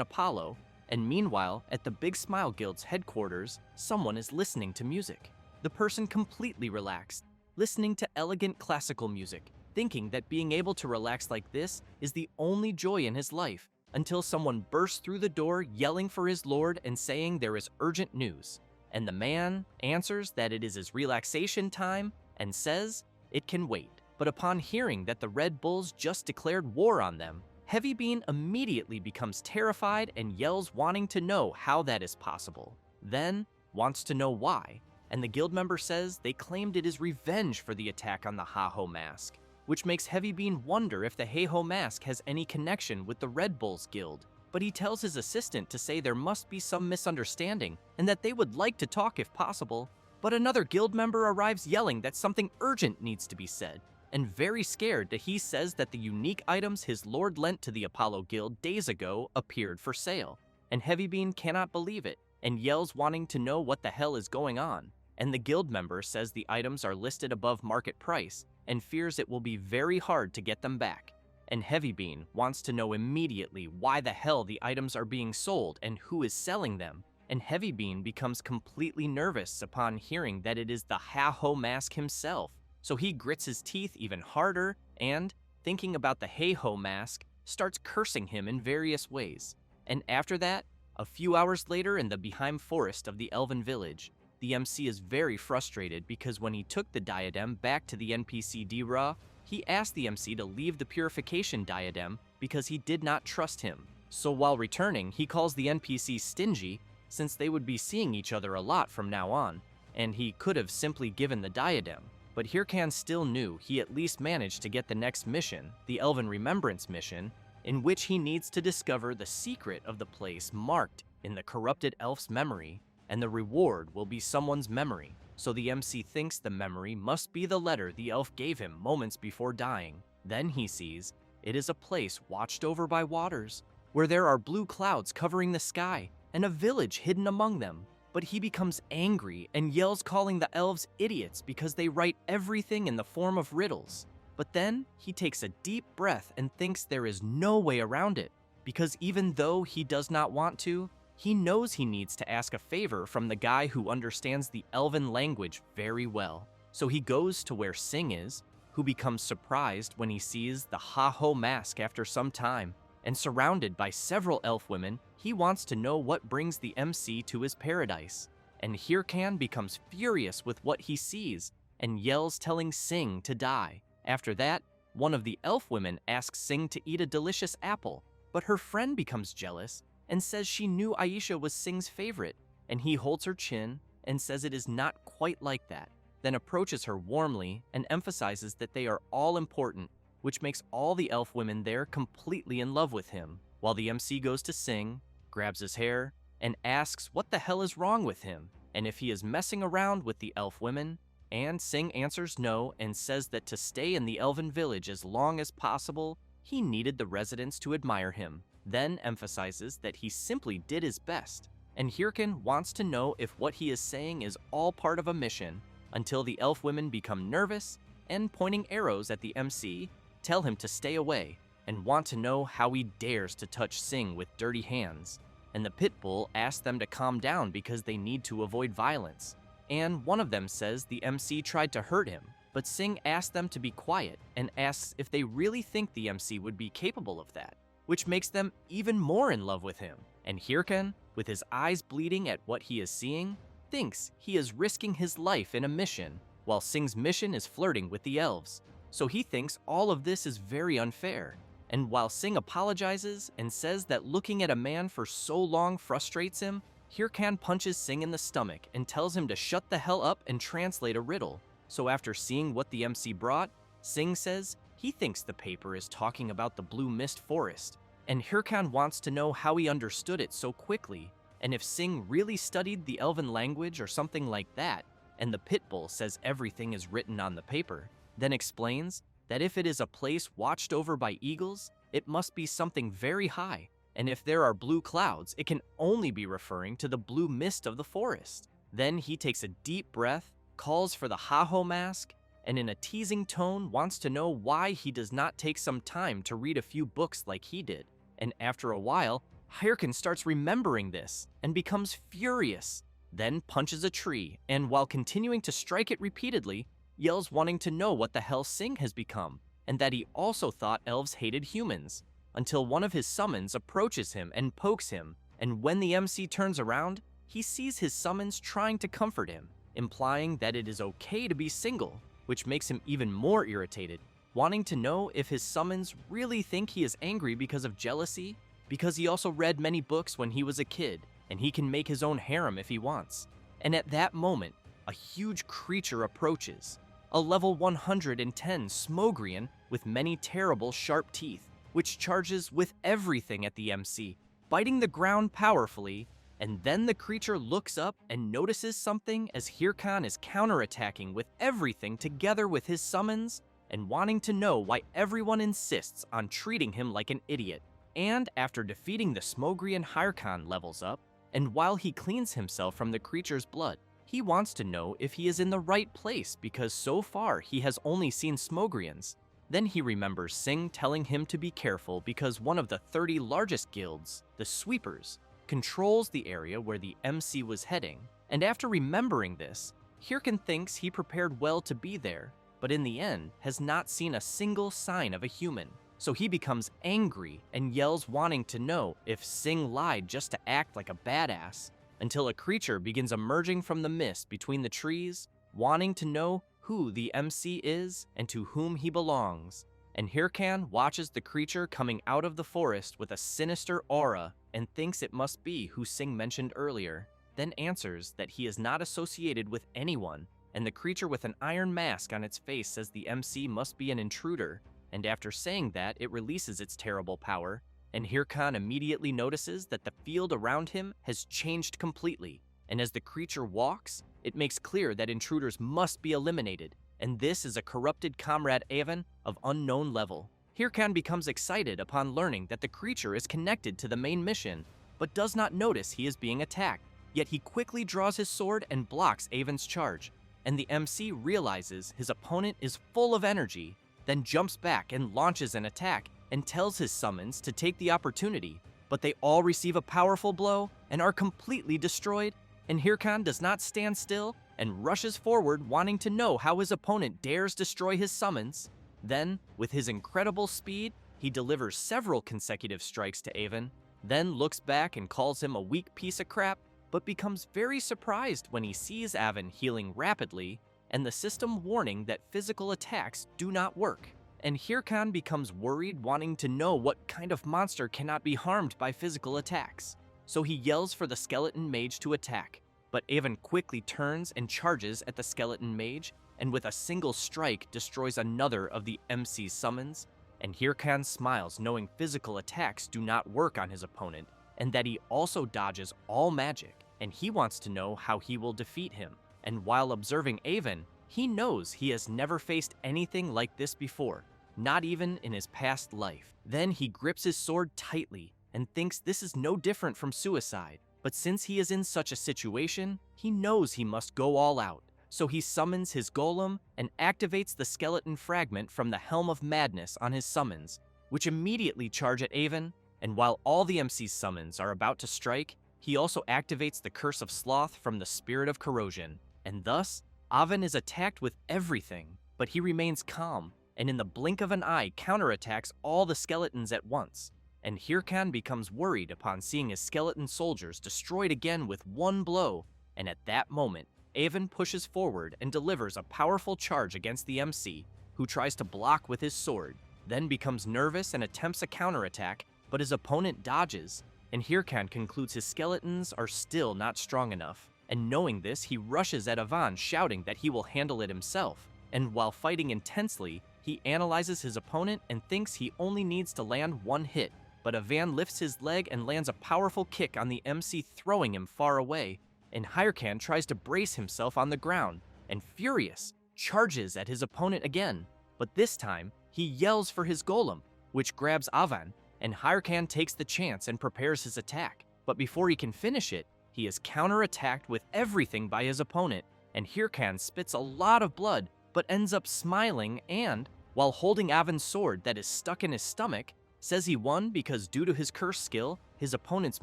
Apollo. And meanwhile, at the Big Smile Guild's headquarters, someone is listening to music. The person completely relaxed, listening to elegant classical music, thinking that being able to relax like this is the only joy in his life, until someone bursts through the door yelling for his lord and saying there is urgent news. And the man answers that it is his relaxation time and says it can wait. But upon hearing that the Red Bulls just declared war on them, Heavy Bean immediately becomes terrified and yells, wanting to know how that is possible. Then wants to know why. and the guild member says they claimed it is revenge for the attack on the Ha-Ho mask, which makes Heavy Bean wonder if the Heiho mask has any connection with the Red Bulls Guild. But he tells his assistant to say there must be some misunderstanding and that they would like to talk if possible. But another guild member arrives yelling that something urgent needs to be said, and very scared that he says that the unique items his lord lent to the Apollo Guild days ago appeared for sale. And Heavy Bean cannot believe it and yells wanting to know what the hell is going on. And the guild member says the items are listed above market price and fears it will be very hard to get them back. And Heavy Bean wants to know immediately why the hell the items are being sold and who is selling them. And Heavy Bean becomes completely nervous upon hearing that it is the Ha-Ho mask himself. So he grits his teeth even harder and, thinking about the Heiho mask, starts cursing him in various ways. And after that, a few hours later in the Beheim forest of the Elven village, the MC is very frustrated because when he took the diadem back to the NPC Dra, he asked the MC to leave the purification diadem because he did not trust him. So while returning, he calls the NPC stingy since they would be seeing each other a lot from now on, and he could have simply given the diadem. But Hirkan still knew he at least managed to get the next mission, the Elven Remembrance mission, in which he needs to discover the secret of the place marked in the corrupted elf's memory, and the reward will be someone's memory. So the MC thinks the memory must be the letter the elf gave him moments before dying. Then he sees it is a place watched over by waters, where there are blue clouds covering the sky, and a village hidden among them. But he becomes angry and yells calling the elves idiots because they write everything in the form of riddles. But then he takes a deep breath and thinks there is no way around it, because even though he does not want to, he knows he needs to ask a favor from the guy who understands the elven language very well. So he goes to where Sing is, who becomes surprised when he sees the Ha-Ho mask after some time, and surrounded by several elf women, he wants to know what brings the MC to his paradise. And Hirkan becomes furious with what he sees and yells telling Sing to die. After that, one of the elf women asks Sing to eat a delicious apple, but her friend becomes jealous and says she knew Aisha was Sing's favorite, and he holds her chin and says it is not quite like that, then approaches her warmly and emphasizes that they are all important, which makes all the elf women there completely in love with him, while the MC goes to Sing, grabs his hair, and asks what the hell is wrong with him, and if he is messing around with the elf women, and Sing answers no and says that to stay in the elven village as long as possible, he needed the residents to admire him, then emphasizes that he simply did his best, and Hirkan wants to know if what he is saying is all part of a mission, until the elf women become nervous and, pointing arrows at the MC, tell him to stay away, and want to know how he dares to touch Sing with dirty hands. And the pit bull asks them to calm down because they need to avoid violence. And one of them says the MC tried to hurt him, but Sing asks them to be quiet and asks if they really think the MC would be capable of that, which makes them even more in love with him. And Hirkan, with his eyes bleeding at what he is seeing, thinks he is risking his life in a mission, while Sing's mission is flirting with the elves. So he thinks all of this is very unfair. And while Sing apologizes and says that looking at a man for so long frustrates him, Hirkan punches Sing in the stomach and tells him to shut the hell up and translate a riddle. So after seeing what the MC brought, Sing says he thinks the paper is talking about the Blue Mist Forest, and Hirkan wants to know how he understood it so quickly, and if Sing really studied the elven language or something like that, and the pit bull says everything is written on the paper, then explains that if it is a place watched over by eagles, it must be something very high, and if there are blue clouds, it can only be referring to the blue mist of the forest. Then he takes a deep breath, calls for the Ha-Ho mask, and in a teasing tone wants to know why he does not take some time to read a few books like he did. And after a while, Hirkan starts remembering this and becomes furious, then punches a tree, and while continuing to strike it repeatedly, yells wanting to know what the hell Sing has become, and that he also thought elves hated humans, until one of his summons approaches him and pokes him, and when the MC turns around, he sees his summons trying to comfort him, implying that it is okay to be single, which makes him even more irritated, wanting to know if his summons really think he is angry because of jealousy, because he also read many books when he was a kid, and he can make his own harem if he wants. And at that moment, a huge creature approaches. A level 110 Smogrian with many terrible sharp teeth, which charges with everything at the MC, biting the ground powerfully, and then the creature looks up and notices something as Hirkan is counterattacking with everything together with his summons and wanting to know why everyone insists on treating him like an idiot. And after defeating the Smogrian, Hirkan levels up, and while he cleans himself from the creature's blood, he wants to know if he is in the right place because so far he has only seen Smogrians. Then he remembers Sing telling him to be careful because one of the 30 largest guilds, the Sweepers, controls the area where the MC was heading. And after remembering this, Hirkan thinks he prepared well to be there, but in the end has not seen a single sign of a human. So he becomes angry and yells wanting to know if Sing lied just to act like a badass, until a creature begins emerging from the mist between the trees, wanting to know who the MC is and to whom he belongs. And Hirkan watches the creature coming out of the forest with a sinister aura and thinks it must be who Sing mentioned earlier, then answers that he is not associated with anyone, and the creature with an iron mask on its face says the MC must be an intruder, and after saying that, it releases its terrible power, and Hirkan immediately notices that the field around him has changed completely, and as the creature walks, it makes clear that intruders must be eliminated, and this is a corrupted comrade Avon of unknown level. Hirkan becomes excited upon learning that the creature is connected to the main mission, but does not notice he is being attacked, yet he quickly draws his sword and blocks Avon's charge, and the MC realizes his opponent is full of energy, then jumps back and launches an attack and tells his summons to take the opportunity, but they all receive a powerful blow and are completely destroyed, and Hirkan does not stand still and rushes forward wanting to know how his opponent dares destroy his summons. Then, with his incredible speed, he delivers several consecutive strikes to Avon, then looks back and calls him a weak piece of crap, but becomes very surprised when he sees Avon healing rapidly and the system warning that physical attacks do not work. And Hirkan becomes worried wanting to know what kind of monster cannot be harmed by physical attacks. So he yells for the skeleton mage to attack, but Avon quickly turns and charges at the skeleton mage, and with a single strike destroys another of the MC's summons, and Hirkan smiles knowing physical attacks do not work on his opponent, and that he also dodges all magic, and he wants to know how he will defeat him. And while observing Avon, he knows he has never faced anything like this before, not even in his past life. Then he grips his sword tightly and thinks this is no different from suicide, but since he is in such a situation, he knows he must go all out. So he summons his golem and activates the skeleton fragment from the Helm of Madness on his summons, which immediately charge at Avon, and while all the MC's summons are about to strike, he also activates the Curse of Sloth from the Spirit of Corrosion, and thus, Avon is attacked with everything, but he remains calm, and in the blink of an eye counterattacks all the skeletons at once, and Hirkan becomes worried upon seeing his skeleton soldiers destroyed again with one blow, and at that moment, Avon pushes forward and delivers a powerful charge against the MC, who tries to block with his sword, then becomes nervous and attempts a counterattack, but his opponent dodges, and Hirkan concludes his skeletons are still not strong enough. And knowing this, he rushes at Avon shouting that he will handle it himself, and while fighting intensely, he analyzes his opponent and thinks he only needs to land one hit, but Avon lifts his leg and lands a powerful kick on the MC, throwing him far away, and Hirkan tries to brace himself on the ground, and furious, charges at his opponent again, but this time, he yells for his golem, which grabs Avon, and Hirkan takes the chance and prepares his attack, but before he can finish it, he is counterattacked with everything by his opponent, and Hirkan spits a lot of blood, but ends up smiling and, while holding Avon's sword that is stuck in his stomach, says he won because due to his curse skill, his opponent's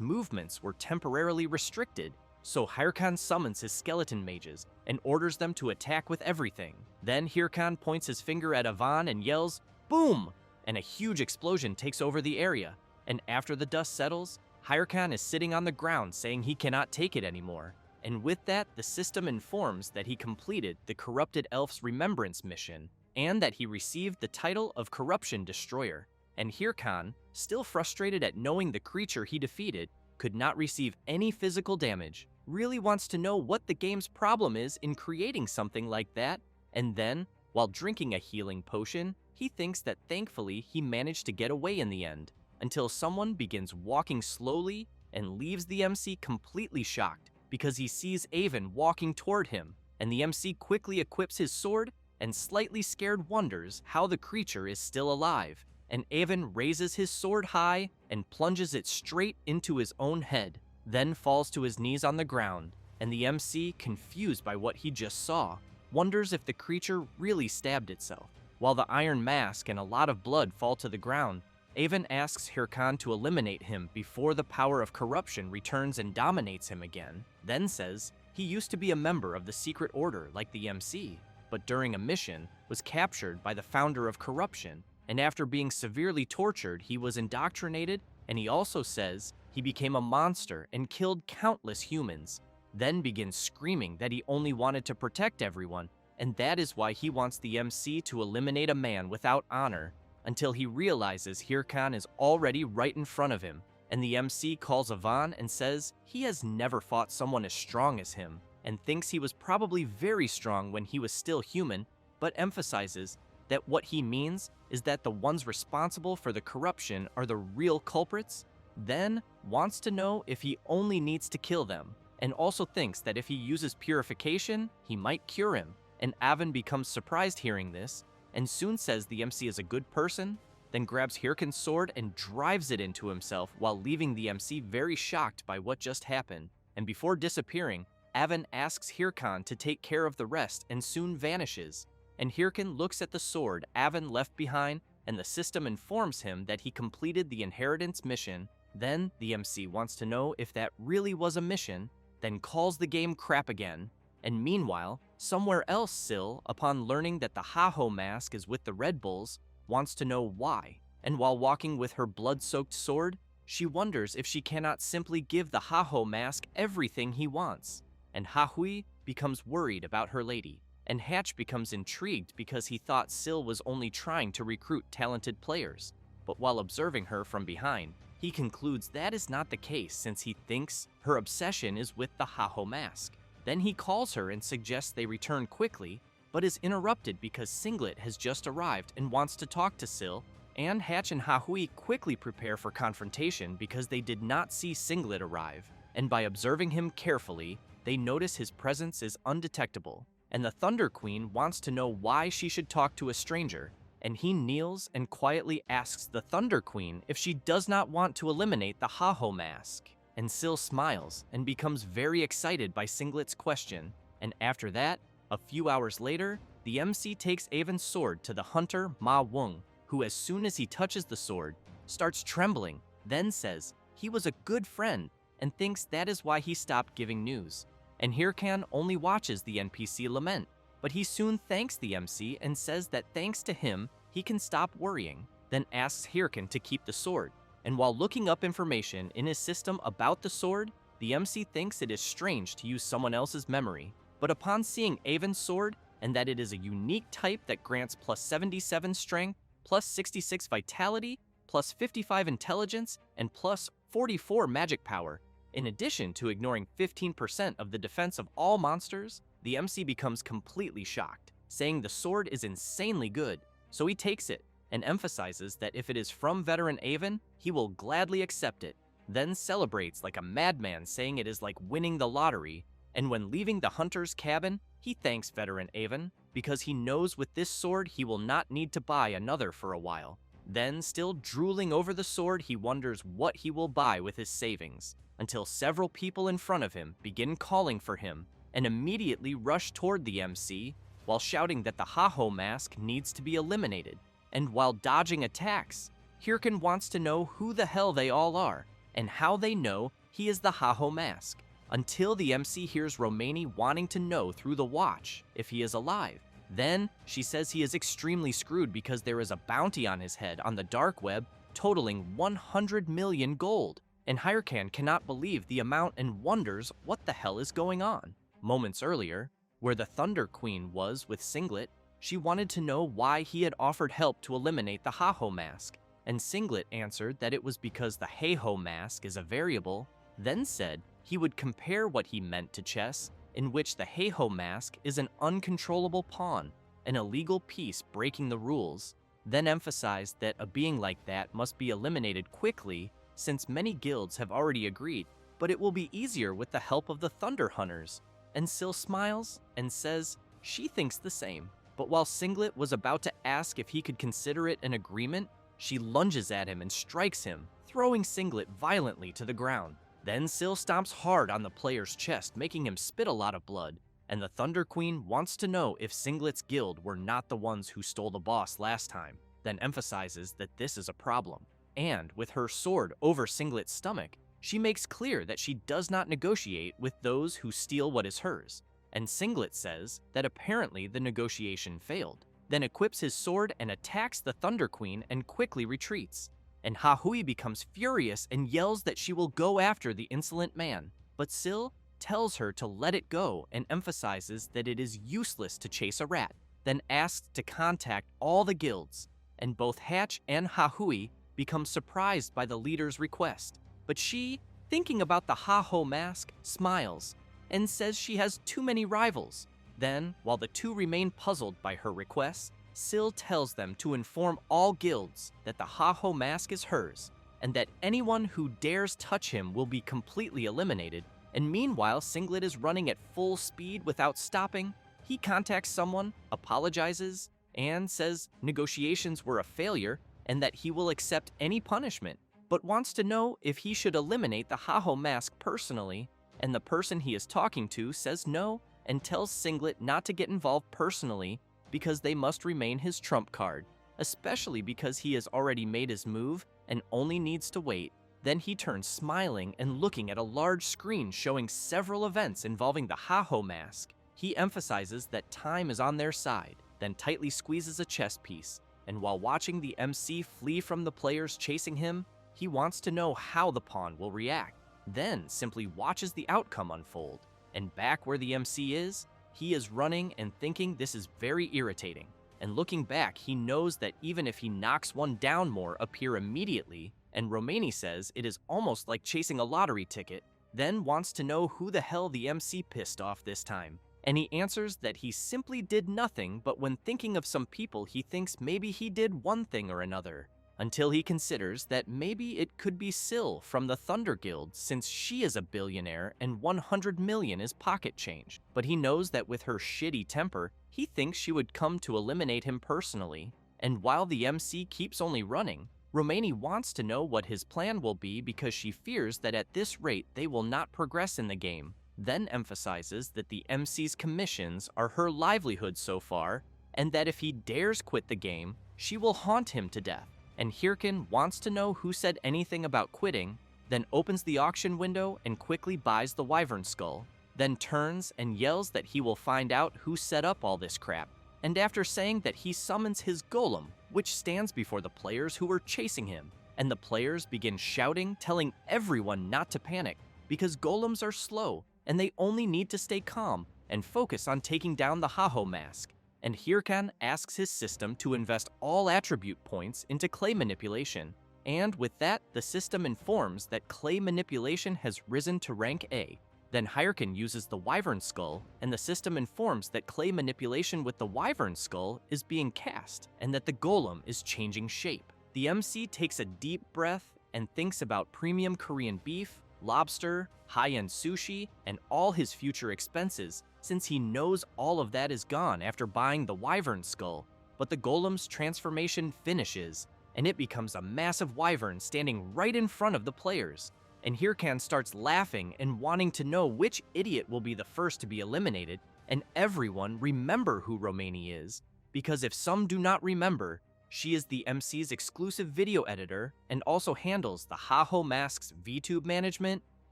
movements were temporarily restricted. So Hirkan summons his skeleton mages and orders them to attack with everything. Then Hirkan points his finger at Avon and yells, "Boom!" and a huge explosion takes over the area, and after the dust settles, Hirkan is sitting on the ground saying he cannot take it anymore, and with that, the system informs that he completed the Corrupted Elf's Remembrance mission, and that he received the title of Corruption Destroyer, and Hirkan, still frustrated at knowing the creature he defeated, could not receive any physical damage, really wants to know what the game's problem is in creating something like that, and then, while drinking a healing potion, he thinks that thankfully he managed to get away in the end, until someone begins walking slowly and leaves the MC completely shocked because he sees Avon walking toward him, and the MC quickly equips his sword and slightly scared wonders how the creature is still alive, and Avon raises his sword high and plunges it straight into his own head, then falls to his knees on the ground, and the MC, confused by what he just saw, wonders if the creature really stabbed itself. While the iron mask and a lot of blood fall to the ground, Avon asks Hirkan to eliminate him before the power of corruption returns and dominates him again, then says he used to be a member of the secret order like the MC, but during a mission was captured by the founder of corruption, and after being severely tortured, he was indoctrinated, and he also says he became a monster and killed countless humans, then begins screaming that he only wanted to protect everyone, and that is why he wants the MC to eliminate a man without honor, until he realizes Hirkan is already right in front of him, and the MC calls Ivan and says he has never fought someone as strong as him, and thinks he was probably very strong when he was still human, but emphasizes that what he means is that the ones responsible for the corruption are the real culprits, then wants to know if he only needs to kill them, and also thinks that if he uses purification, he might cure him, and Avon becomes surprised hearing this, and soon says the MC is a good person, then grabs Hirkan's sword and drives it into himself while leaving the MC very shocked by what just happened, and before disappearing, Avon asks Hirkan to take care of the rest and soon vanishes, and Hirkan looks at the sword Avon left behind, and the system informs him that he completed the inheritance mission. Then the MC wants to know if that really was a mission, then calls the game crap again, and meanwhile, somewhere else Syl, upon learning that the Ha-Ho mask is with the Red Bulls, wants to know why, and while walking with her blood-soaked sword, she wonders if she cannot simply give the Ha-Ho mask everything he wants, and Ha-Hui becomes worried about her lady, and Hatch becomes intrigued because he thought Syl was only trying to recruit talented players, but while observing her from behind, he concludes that is not the case since he thinks her obsession is with the Ha-Ho mask. Then he calls her and suggests they return quickly, but is interrupted because Singlet has just arrived and wants to talk to Syl, and Hatch and Ha-Hui quickly prepare for confrontation because they did not see Singlet arrive, and by observing him carefully, they notice his presence is undetectable, and the Thunder Queen wants to know why she should talk to a stranger, and he kneels and quietly asks the Thunder Queen if she does not want to eliminate the Ha-Ho mask. And Syl smiles and becomes very excited by Singlet's question, and after that, a few hours later, the MC takes Avon's sword to the hunter Ma Wung, who as soon as he touches the sword, starts trembling, then says he was a good friend and thinks that is why he stopped giving news. And Hirkan only watches the NPC lament, but he soon thanks the MC and says that thanks to him, he can stop worrying, then asks Hirkan to keep the sword. And while looking up information in his system about the sword, the MC thinks it is strange to use someone else's memory, but upon seeing Avon's sword and that it is a unique type that grants plus 77 strength, plus 66 vitality, plus 55 intelligence, and plus 44 magic power, in addition to ignoring 15% of the defense of all monsters, the MC becomes completely shocked, saying the sword is insanely good, so he takes it, and emphasizes that if it is from veteran Avon, he will gladly accept it, then celebrates like a madman saying it is like winning the lottery, and when leaving the hunter's cabin, he thanks veteran Avon because he knows with this sword he will not need to buy another for a while. Then, still drooling over the sword, he wonders what he will buy with his savings, until several people in front of him begin calling for him, and immediately rush toward the MC, while shouting that the Ha-Ho mask needs to be eliminated. And while dodging attacks, Hirkan wants to know who the hell they all are, and how they know he is the Ha-Ho mask, until the MC hears Romani wanting to know through the watch if he is alive. Then, she says he is extremely screwed because there is a bounty on his head on the dark web totaling 100 million gold, and Hirkan cannot believe the amount and wonders what the hell is going on. Moments earlier, where the Thunder Queen was with Singlet, she wanted to know why he had offered help to eliminate the Ha-Ho mask, and Singlet answered that it was because the Hey-Ho mask is a variable, then said he would compare what he meant to chess, in which the Heiho mask is an uncontrollable pawn, an illegal piece breaking the rules, then emphasized that a being like that must be eliminated quickly since many guilds have already agreed, but it will be easier with the help of the Thunder Hunters. And Syl smiles and says she thinks the same. But while Singlet was about to ask if he could consider it an agreement, she lunges at him and strikes him, throwing Singlet violently to the ground. Then Syl stomps hard on the player's chest, making him spit a lot of blood, and the Thunder Queen wants to know if Singlet's guild were not the ones who stole the boss last time, then emphasizes that this is a problem. And with her sword over Singlet's stomach, she makes clear that she does not negotiate with those who steal what is hers. And Singlet says that apparently the negotiation failed, then equips his sword and attacks the Thunder Queen and quickly retreats. And Hahui becomes furious and yells that she will go after the insolent man, but Syl tells her to let it go and emphasizes that it is useless to chase a rat, then asks to contact all the guilds, and both Hatch and Hahui become surprised by the leader's request. But she, thinking about the Ha-Ho mask, smiles and says she has too many rivals. Then, while the two remain puzzled by her requests, Syl tells them to inform all guilds that the Ha-Ho mask is hers, and that anyone who dares touch him will be completely eliminated. And meanwhile, Singlet is running at full speed without stopping. He contacts someone, apologizes, and says negotiations were a failure and that he will accept any punishment, but wants to know if he should eliminate the Ha-Ho mask personally, and the person he is talking to says no and tells Singlet not to get involved personally because they must remain his trump card, especially because he has already made his move and only needs to wait. Then he turns smiling and looking at a large screen showing several events involving the Ha-Ho mask. He emphasizes that time is on their side, then tightly squeezes a chess piece, and while watching the MC flee from the players chasing him, he wants to know how the pawn will react, then simply watches the outcome unfold. And back where the MC is, he is running and thinking this is very irritating. And looking back, he knows that even if he knocks one down, more appear immediately, and Romani says it is almost like chasing a lottery ticket, then wants to know who the hell the MC pissed off this time. And he answers that he simply did nothing, but when thinking of some people he thinks maybe he did one thing or another, until he considers that maybe it could be Syl from the Thunder Guild since she is a billionaire and 100 million is pocket change. But he knows that with her shitty temper, he thinks she would come to eliminate him personally. And while the MC keeps only running, Romani wants to know what his plan will be because she fears that at this rate they will not progress in the game, then emphasizes that the MC's commissions are her livelihood so far, and that if he dares quit the game, she will haunt him to death. And Hirkin wants to know who said anything about quitting, then opens the auction window and quickly buys the wyvern skull, then turns and yells that he will find out who set up all this crap. And after saying that he summons his golem, which stands before the players who were chasing him, and the players begin shouting, telling everyone not to panic, because golems are slow and they only need to stay calm and focus on taking down the Ha-Ho mask. And Hirkan asks his system to invest all attribute points into clay manipulation, and with that, the system informs that clay manipulation has risen to rank A. Then Hirkan uses the wyvern skull, and the system informs that clay manipulation with the wyvern skull is being cast, and that the golem is changing shape. The MC takes a deep breath and thinks about premium Korean beef, lobster, high-end sushi, and all his future expenses, since he knows all of that is gone after buying the wyvern skull. But the golem's transformation finishes, and it becomes a massive wyvern standing right in front of the players. And Hirkan starts laughing and wanting to know which idiot will be the first to be eliminated, and everyone remember who Romani is, because if some do not remember, she is the MC's exclusive video editor and also handles the Ha-Ho Mask's VTube management,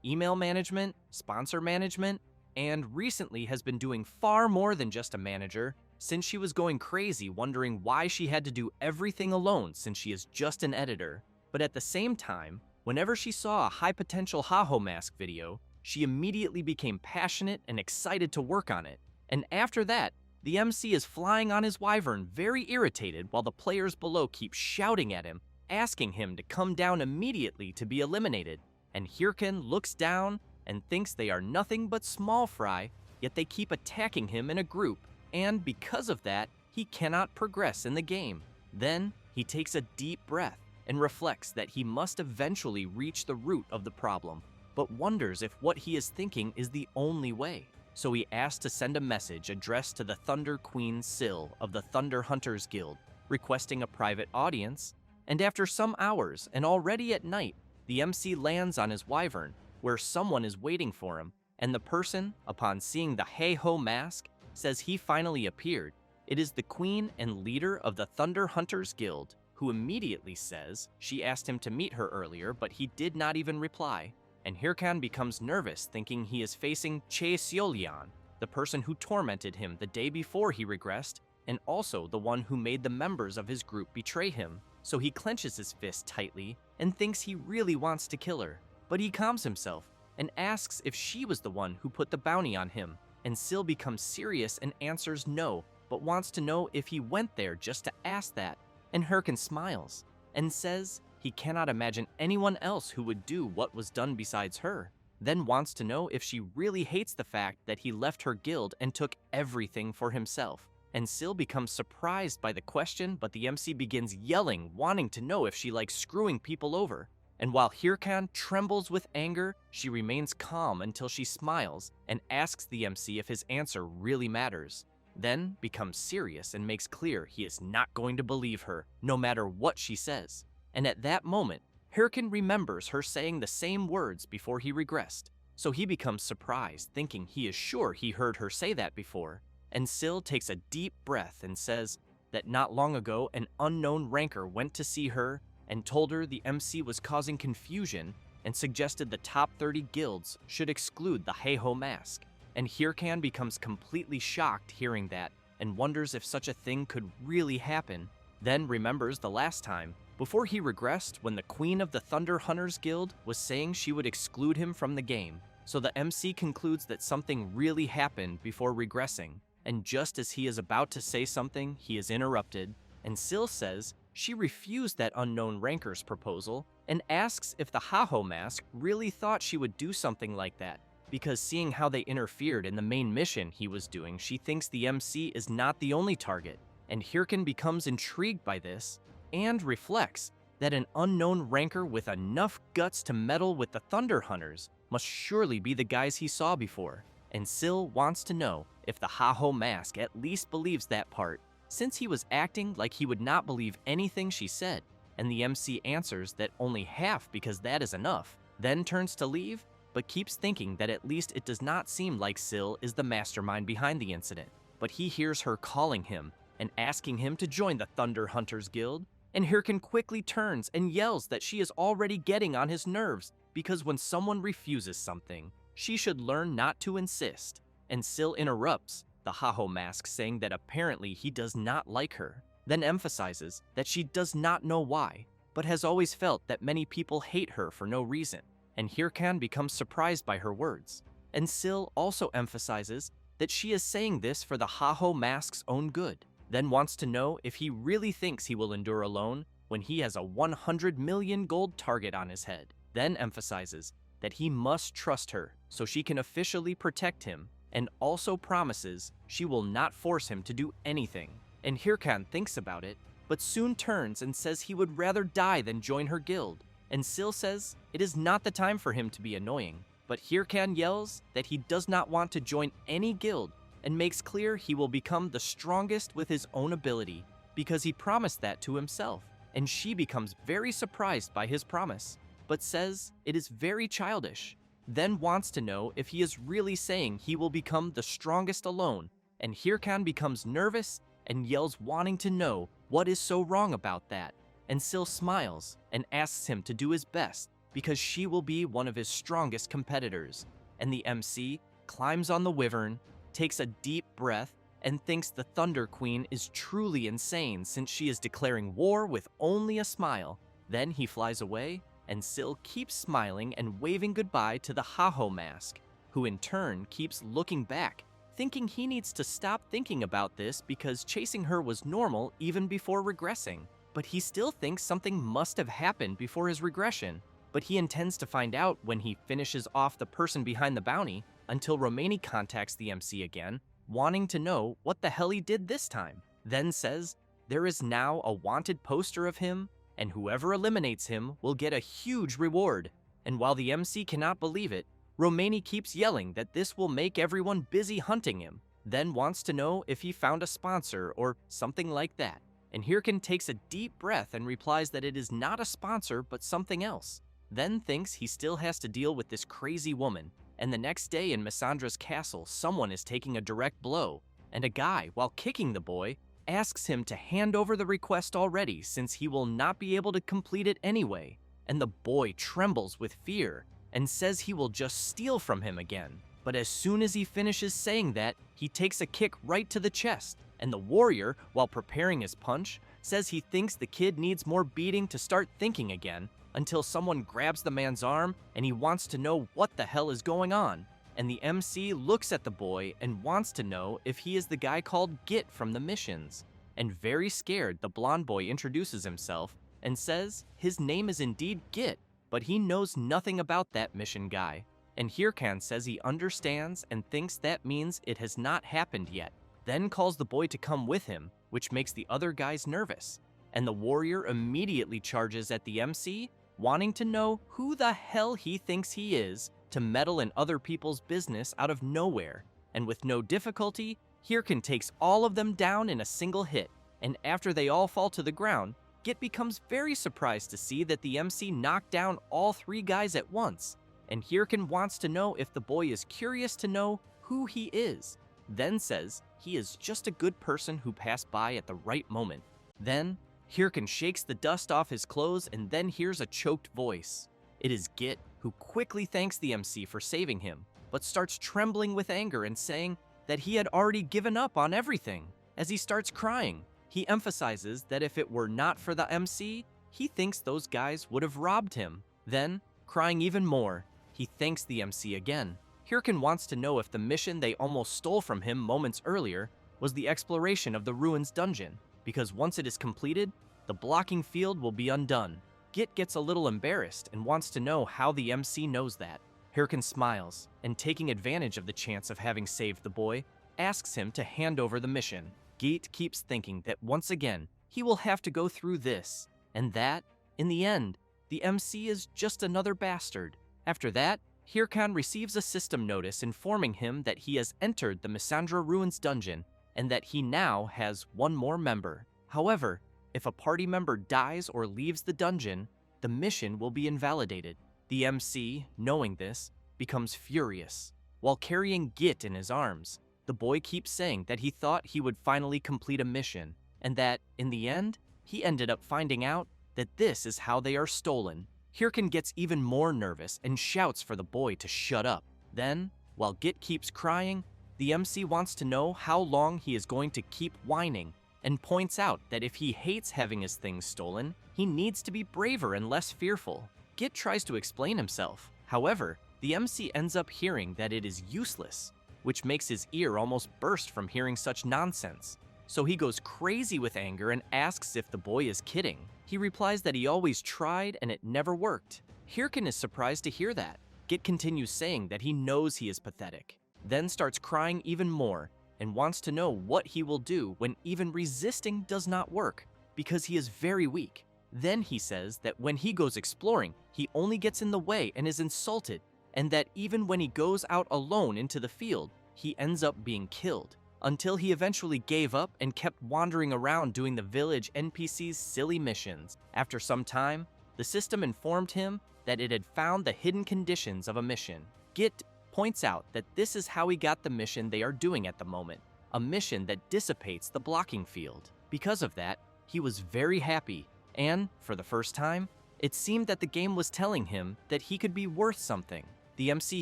email management, sponsor management, and recently has been doing far more than just a manager, since she was going crazy wondering why she had to do everything alone since she is just an editor. But at the same time, whenever she saw a high-potential Ha-Ho Mask video, she immediately became passionate and excited to work on it. And after that, the MC is flying on his wyvern very irritated while the players below keep shouting at him, asking him to come down immediately to be eliminated. And Hirkan looks down and thinks they are nothing but small fry, yet they keep attacking him in a group, and because of that, he cannot progress in the game. Then, he takes a deep breath and reflects that he must eventually reach the root of the problem, but wonders if what he is thinking is the only way. So he asks to send a message addressed to the Thunder Queen Syl of the Thunder Hunters Guild, requesting a private audience, and after some hours and already at night, the MC lands on his wyvern, where someone is waiting for him, and the person, upon seeing the hey-ho mask, says he finally appeared. It is the queen and leader of the Thunder Hunters Guild, who immediately says she asked him to meet her earlier, but he did not even reply. And Hirkan becomes nervous, thinking he is facing Chae Seolyeon, the person who tormented him the day before he regressed, and also the one who made the members of his group betray him. So he clenches his fist tightly and thinks he really wants to kill her. But he calms himself and asks if she was the one who put the bounty on him, and Syl becomes serious and answers no, but wants to know if he went there just to ask that. And Hirkan smiles and says he cannot imagine anyone else who would do what was done besides her, then wants to know if she really hates the fact that he left her guild and took everything for himself. And Syl becomes surprised by the question, but the MC begins yelling, wanting to know if she likes screwing people over. And while Hirkan trembles with anger, she remains calm until she smiles and asks the MC if his answer really matters. Then becomes serious and makes clear he is not going to believe her, no matter what she says. And at that moment, Hirkan remembers her saying the same words before he regressed. So he becomes surprised, thinking he is sure he heard her say that before. And Syl takes a deep breath and says that not long ago, an unknown ranker went to see her and told her the MC was causing confusion and suggested the top 30 guilds should exclude the Heiho mask. And Hirkan becomes completely shocked hearing that and wonders if such a thing could really happen. Then remembers the last time, before he regressed, when the Queen of the Thunder Hunters Guild was saying she would exclude him from the game. So the MC concludes that something really happened before regressing, and just as he is about to say something, he is interrupted, and Syl says she refused that unknown ranker's proposal and asks if the Haho mask really thought she would do something like that, because seeing how they interfered in the main mission he was doing, she thinks the MC is not the only target, and Hirkan becomes intrigued by this and reflects that an unknown ranker with enough guts to meddle with the Thunder Hunters must surely be the guys he saw before, and Syl wants to know if the Haho mask at least believes that part, since he was acting like he would not believe anything she said, and the MC answers that only half because that is enough, then turns to leave, but keeps thinking that at least it does not seem like Syl is the mastermind behind the incident. But he hears her calling him and asking him to join the Thunder Hunters Guild, and Hirkan quickly turns and yells that she is already getting on his nerves because when someone refuses something, she should learn not to insist. And Syl interrupts the Haho mask, saying that apparently he does not like her, then emphasizes that she does not know why, but has always felt that many people hate her for no reason. And Hirkan becomes surprised by her words. And Syl also emphasizes that she is saying this for the Haho mask's own good, then wants to know if he really thinks he will endure alone when he has a 100 million gold target on his head, then emphasizes that he must trust her so she can officially protect him, and also promises she will not force him to do anything. And Hirkan thinks about it, but soon turns and says he would rather die than join her guild. And Syl says it is not the time for him to be annoying, but Hirkan yells that he does not want to join any guild and makes clear he will become the strongest with his own ability because he promised that to himself. And she becomes very surprised by his promise, but says it is very childish, then wants to know if he is really saying he will become the strongest alone. And Hirkan becomes nervous and yells, wanting to know what is so wrong about that. And Syl smiles and asks him to do his best because she will be one of his strongest competitors. And the MC climbs on the wyvern, takes a deep breath, and thinks the Thunder Queen is truly insane since she is declaring war with only a smile. Then he flies away, and Syl keeps smiling and waving goodbye to the Haho mask, who in turn keeps looking back, thinking he needs to stop thinking about this because chasing her was normal even before regressing. But he still thinks something must have happened before his regression, but he intends to find out when he finishes off the person behind the bounty until Romani contacts the MC again, wanting to know what the hell he did this time. Then says there is now a wanted poster of him, and whoever eliminates him will get a huge reward. And while the MC cannot believe it, Romani keeps yelling that this will make everyone busy hunting him, then wants to know if he found a sponsor or something like that. And Hirkin takes a deep breath and replies that it is not a sponsor but something else, then thinks he still has to deal with this crazy woman. And the next day in Missandra's castle, someone is taking a direct blow, and a guy, while kicking the boy, asks him to hand over the request already since he will not be able to complete it anyway. And the boy trembles with fear and says he will just steal from him again. But as soon as he finishes saying that, he takes a kick right to the chest, and the warrior, while preparing his punch, says he thinks the kid needs more beating to start thinking again, until someone grabs the man's arm and he wants to know what the hell is going on. And the MC looks at the boy and wants to know if he is the guy called Git from the missions. And very scared, the blonde boy introduces himself and says his name is indeed Git, but he knows nothing about that mission guy. And Hirkan says he understands and thinks that means it has not happened yet, then calls the boy to come with him, which makes the other guys nervous. And the warrior immediately charges at the MC, wanting to know who the hell he thinks he is to meddle in other people's business out of nowhere. And with no difficulty, Hirkan takes all of them down in a single hit, and after they all fall to the ground, Git becomes very surprised to see that the MC knocked down all three guys at once, and Hirkan wants to know if the boy is curious to know who he is, then says he is just a good person who passed by at the right moment. Then, Hirkan shakes the dust off his clothes and then hears a choked voice. It is Git, who quickly thanks the MC for saving him, but starts trembling with anger and saying that he had already given up on everything. As he starts crying, he emphasizes that if it were not for the MC, he thinks those guys would have robbed him. Then, crying even more, he thanks the MC again. Hirkan wants to know if the mission they almost stole from him moments earlier was the exploration of the ruins dungeon, because once it is completed, the blocking field will be undone. Git gets a little embarrassed and wants to know how the MC knows that. Hirkan smiles, and taking advantage of the chance of having saved the boy, asks him to hand over the mission. Git keeps thinking that once again, he will have to go through this, and that, in the end, the MC is just another bastard. After that, Hirkan receives a system notice informing him that he has entered the Misandra Ruins dungeon and that he now has one more member. However, if a party member dies or leaves the dungeon, the mission will be invalidated. The MC, knowing this, becomes furious. While carrying Git in his arms, the boy keeps saying that he thought he would finally complete a mission, and that, in the end, he ended up finding out that this is how they are stolen. Hirkan gets even more nervous and shouts for the boy to shut up. Then, while Git keeps crying, the MC wants to know how long he is going to keep whining, and points out that if he hates having his things stolen, he needs to be braver and less fearful. Git tries to explain himself. However, the MC ends up hearing that it is useless, which makes his ear almost burst from hearing such nonsense. So he goes crazy with anger and asks if the boy is kidding. He replies that he always tried and it never worked. Hirkan is surprised to hear that. Git continues saying that he knows he is pathetic, then starts crying even more and wants to know what he will do when even resisting does not work, because he is very weak. Then he says that when he goes exploring, he only gets in the way and is insulted, and that even when he goes out alone into the field, he ends up being killed, until he eventually gave up and kept wandering around doing the village NPC's silly missions. After some time, the system informed him that it had found the hidden conditions of a mission. Git points out that this is how he got the mission they are doing at the moment, a mission that dissipates the blocking field. Because of that, he was very happy, and, for the first time, it seemed that the game was telling him that he could be worth something. The MC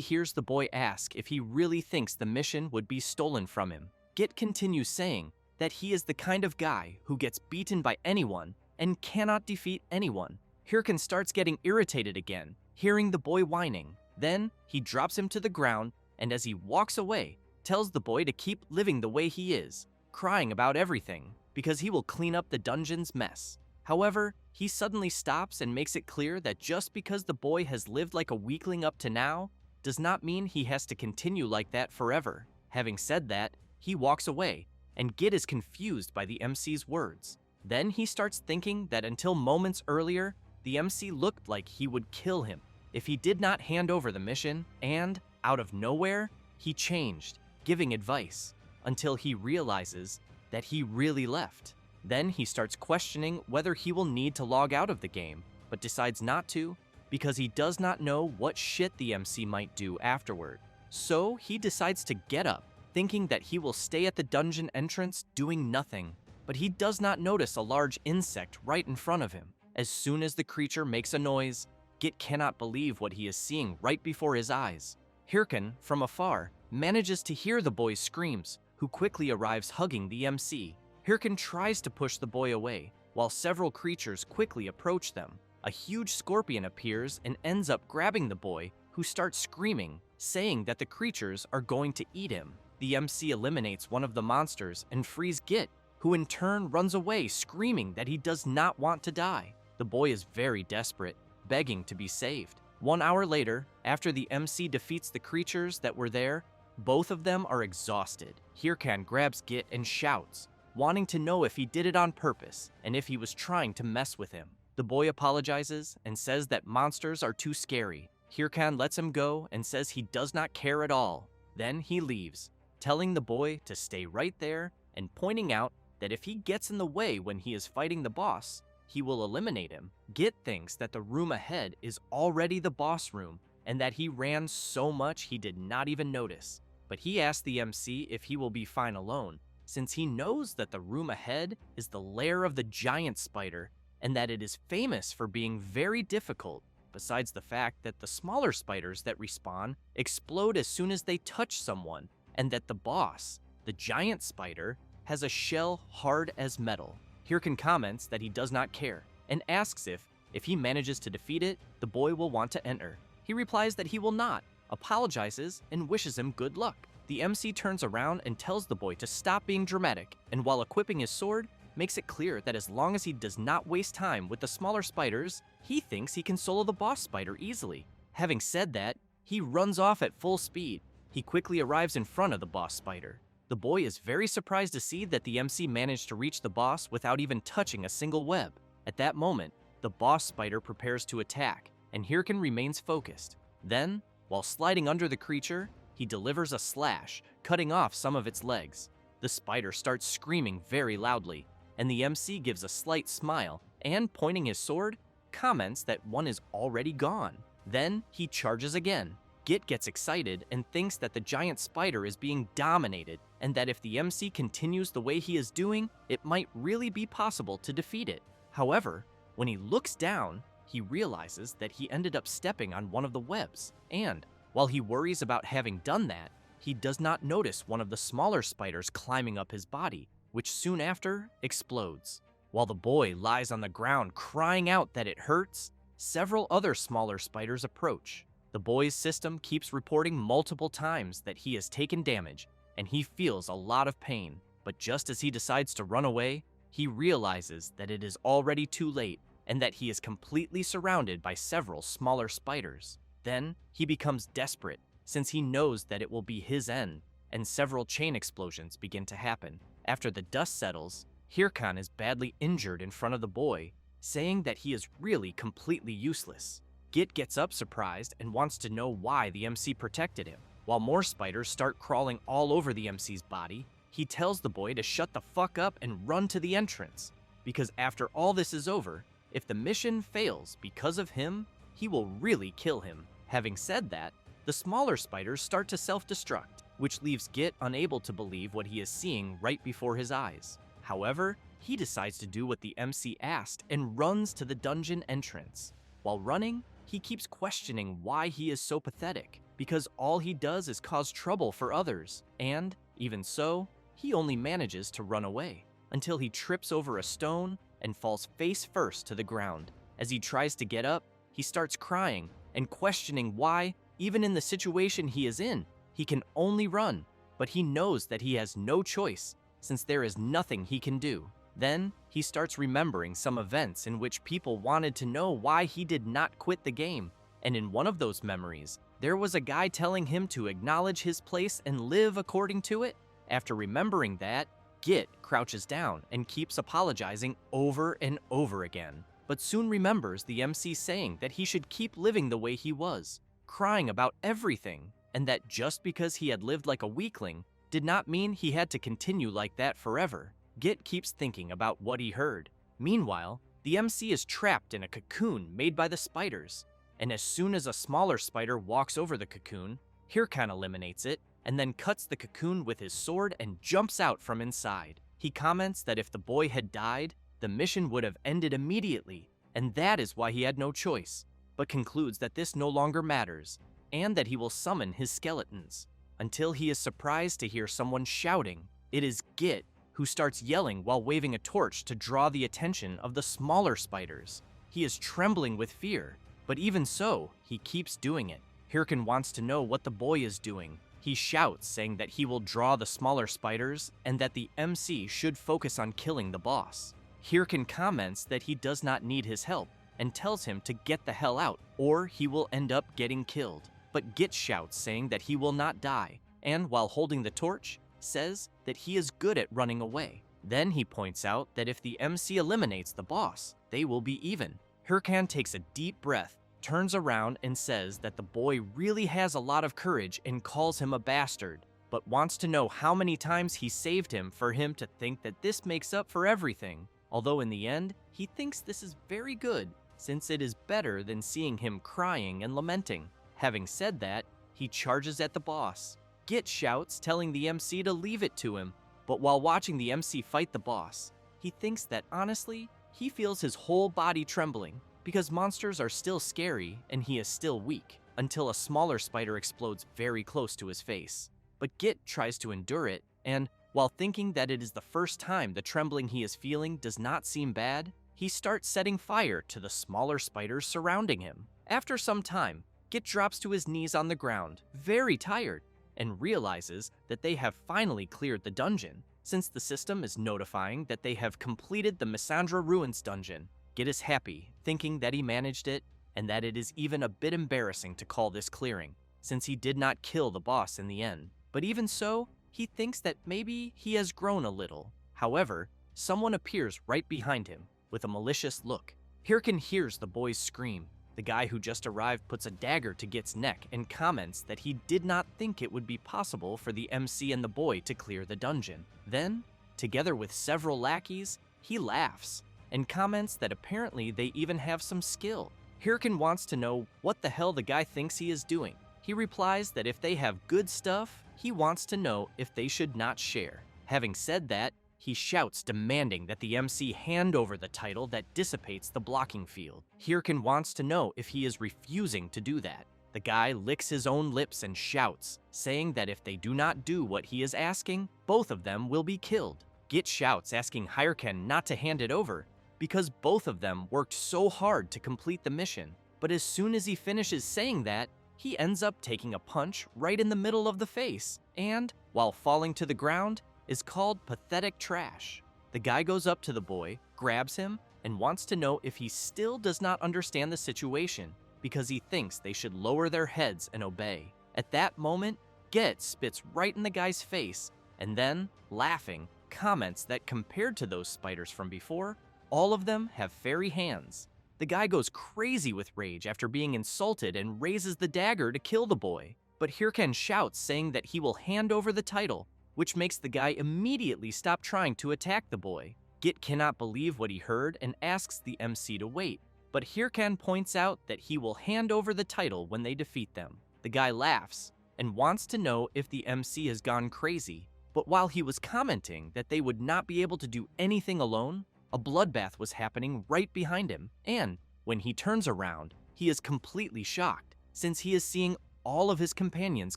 hears the boy ask if he really thinks the mission would be stolen from him. Git continues saying that he is the kind of guy who gets beaten by anyone and cannot defeat anyone. Hirkan starts getting irritated again, hearing the boy whining. Then, he drops him to the ground, and as he walks away, tells the boy to keep living the way he is, crying about everything, because he will clean up the dungeon's mess. However, he suddenly stops and makes it clear that just because the boy has lived like a weakling up to now, does not mean he has to continue like that forever. Having said that, he walks away, and Git is confused by the MC's words. Then he starts thinking that until moments earlier, the MC looked like he would kill him if he did not hand over the mission, and, out of nowhere, he changed, giving advice, until he realizes that he really left. Then he starts questioning whether he will need to log out of the game, but decides not to because he does not know what shit the MC might do afterward. So he decides to get up, thinking that he will stay at the dungeon entrance doing nothing, but he does not notice a large insect right in front of him. As soon as the creature makes a noise, Git cannot believe what he is seeing right before his eyes. Hirkan, from afar, manages to hear the boy's screams, who quickly arrives hugging the MC. Hirkan tries to push the boy away, while several creatures quickly approach them. A huge scorpion appears and ends up grabbing the boy, who starts screaming, saying that the creatures are going to eat him. The MC eliminates one of the monsters and frees Git, who in turn runs away screaming that he does not want to die. The boy is very desperate, begging to be saved. 1 hour later, after the MC defeats the creatures that were there, both of them are exhausted. Hirkan grabs Git and shouts, wanting to know if he did it on purpose and if he was trying to mess with him. The boy apologizes and says that monsters are too scary. Hirkan lets him go and says he does not care at all. Then he leaves, telling the boy to stay right there and pointing out that if he gets in the way when he is fighting the boss, he will eliminate him. Git thinks that the room ahead is already the boss room and that he ran so much he did not even notice. But he asks the MC if he will be fine alone, since he knows that the room ahead is the lair of the giant spider and that it is famous for being very difficult, besides the fact that the smaller spiders that respawn explode as soon as they touch someone, and that the boss, the giant spider, has a shell hard as metal. Hirkan comments that he does not care, and asks if he manages to defeat it, the boy will want to enter. He replies that he will not, apologizes, and wishes him good luck. The MC turns around and tells the boy to stop being dramatic, and while equipping his sword, makes it clear that as long as he does not waste time with the smaller spiders, he thinks he can solo the boss spider easily. Having said that, he runs off at full speed. He quickly arrives in front of the boss spider. The boy is very surprised to see that the MC managed to reach the boss without even touching a single web. At that moment, the boss spider prepares to attack, and Hirkan remains focused. Then, while sliding under the creature, he delivers a slash, cutting off some of its legs. The spider starts screaming very loudly, and the MC gives a slight smile and, pointing his sword, comments that one is already gone. Then he charges again. Git gets excited and thinks that the giant spider is being dominated and that if the MC continues the way he is doing, it might really be possible to defeat it. However, when he looks down, he realizes that he ended up stepping on one of the webs, and while he worries about having done that, he does not notice one of the smaller spiders climbing up his body, which soon after explodes. While the boy lies on the ground crying out that it hurts, several other smaller spiders approach. The boy's system keeps reporting multiple times that he has taken damage, and he feels a lot of pain. But just as he decides to run away, he realizes that it is already too late and that he is completely surrounded by several smaller spiders. Then he becomes desperate, since he knows that it will be his end, and several chain explosions begin to happen. After the dust settles, Hirkan is badly injured in front of the boy, saying that he is really completely useless. Git gets up surprised and wants to know why the MC protected him. While more spiders start crawling all over the MC's body, he tells the boy to shut the fuck up and run to the entrance, because after all this is over, if the mission fails because of him, he will really kill him. Having said that, the smaller spiders start to self-destruct, which leaves Git unable to believe what he is seeing right before his eyes. However, he decides to do what the MC asked and runs to the dungeon entrance. While running, he keeps questioning why he is so pathetic, because all he does is cause trouble for others, and, even so, he only manages to run away, until he trips over a stone and falls face first to the ground. As he tries to get up, he starts crying and questioning why, even in the situation he is in, he can only run, but he knows that he has no choice, since there is nothing he can do. Then, he starts remembering some events in which people wanted to know why he did not quit the game, and in one of those memories, there was a guy telling him to acknowledge his place and live according to it. After remembering that, Git crouches down and keeps apologizing over and over again, but soon remembers the MC saying that he should keep living the way he was, crying about everything, and that just because he had lived like a weakling did not mean he had to continue like that forever. Git keeps thinking about what he heard. Meanwhile, the MC is trapped in a cocoon made by the spiders, and as soon as a smaller spider walks over the cocoon, Hirkan eliminates it and then cuts the cocoon with his sword and jumps out from inside. He comments that if the boy had died, the mission would have ended immediately, and that is why he had no choice, but concludes that this no longer matters, and that he will summon his skeletons, until he is surprised to hear someone shouting. It is Git, who starts yelling while waving a torch to draw the attention of the smaller spiders. He is trembling with fear, but even so, he keeps doing it. Hirkan wants to know what the boy is doing. He shouts, saying that he will draw the smaller spiders and that the MC should focus on killing the boss. Hirkan comments that he does not need his help and tells him to get the hell out or he will end up getting killed. But Git shouts, saying that he will not die, and while holding the torch, says that he is good at running away. Then he points out that if the MC eliminates the boss, they will be even. Hirkan takes a deep breath, turns around and says that the boy really has a lot of courage and calls him a bastard, but wants to know how many times he saved him for him to think that this makes up for everything. Although in the end, he thinks this is very good, since it is better than seeing him crying and lamenting. Having said that, he charges at the boss. Git shouts, telling the MC to leave it to him, but while watching the MC fight the boss, he thinks that honestly, he feels his whole body trembling, because monsters are still scary and he is still weak, until a smaller spider explodes very close to his face. But Git tries to endure it, and while thinking that it is the first time the trembling he is feeling does not seem bad, he starts setting fire to the smaller spiders surrounding him. After some time, Git drops to his knees on the ground, very tired, and realizes that they have finally cleared the dungeon, since the system is notifying that they have completed the Misandra Ruins dungeon. Git is happy, thinking that he managed it, and that it is even a bit embarrassing to call this clearing, since he did not kill the boss in the end. But even so, he thinks that maybe he has grown a little. However, someone appears right behind him, with a malicious look. Hirkan hears the boys scream. The guy who just arrived puts a dagger to Git's neck and comments that he did not think it would be possible for the MC and the boy to clear the dungeon. Then, together with several lackeys, he laughs and comments that apparently they even have some skill. Hirkan wants to know what the hell the guy thinks he is doing. He replies that if they have good stuff, he wants to know if they should not share. Having said that, he shouts, demanding that the MC hand over the title that dissipates the blocking field. Hirkan wants to know if he is refusing to do that. The guy licks his own lips and shouts, saying that if they do not do what he is asking, both of them will be killed. Git shouts, asking Hirkan not to hand it over, because both of them worked so hard to complete the mission. But as soon as he finishes saying that, he ends up taking a punch right in the middle of the face, and, while falling to the ground, is called pathetic trash. The guy goes up to the boy, grabs him, and wants to know if he still does not understand the situation, because he thinks they should lower their heads and obey. At that moment, Git spits right in the guy's face, and then, laughing, comments that compared to those spiders from before, all of them have fairy hands. The guy goes crazy with rage after being insulted and raises the dagger to kill the boy, but Hirkan shouts, saying that he will hand over the title, which makes the guy immediately stop trying to attack the boy. Git cannot believe what he heard and asks the MC to wait, but Hirkan points out that he will hand over the title when they defeat them. The guy laughs and wants to know if the MC has gone crazy, but while he was commenting that they would not be able to do anything alone, a bloodbath was happening right behind him, and when he turns around, he is completely shocked, since he is seeing all of his companions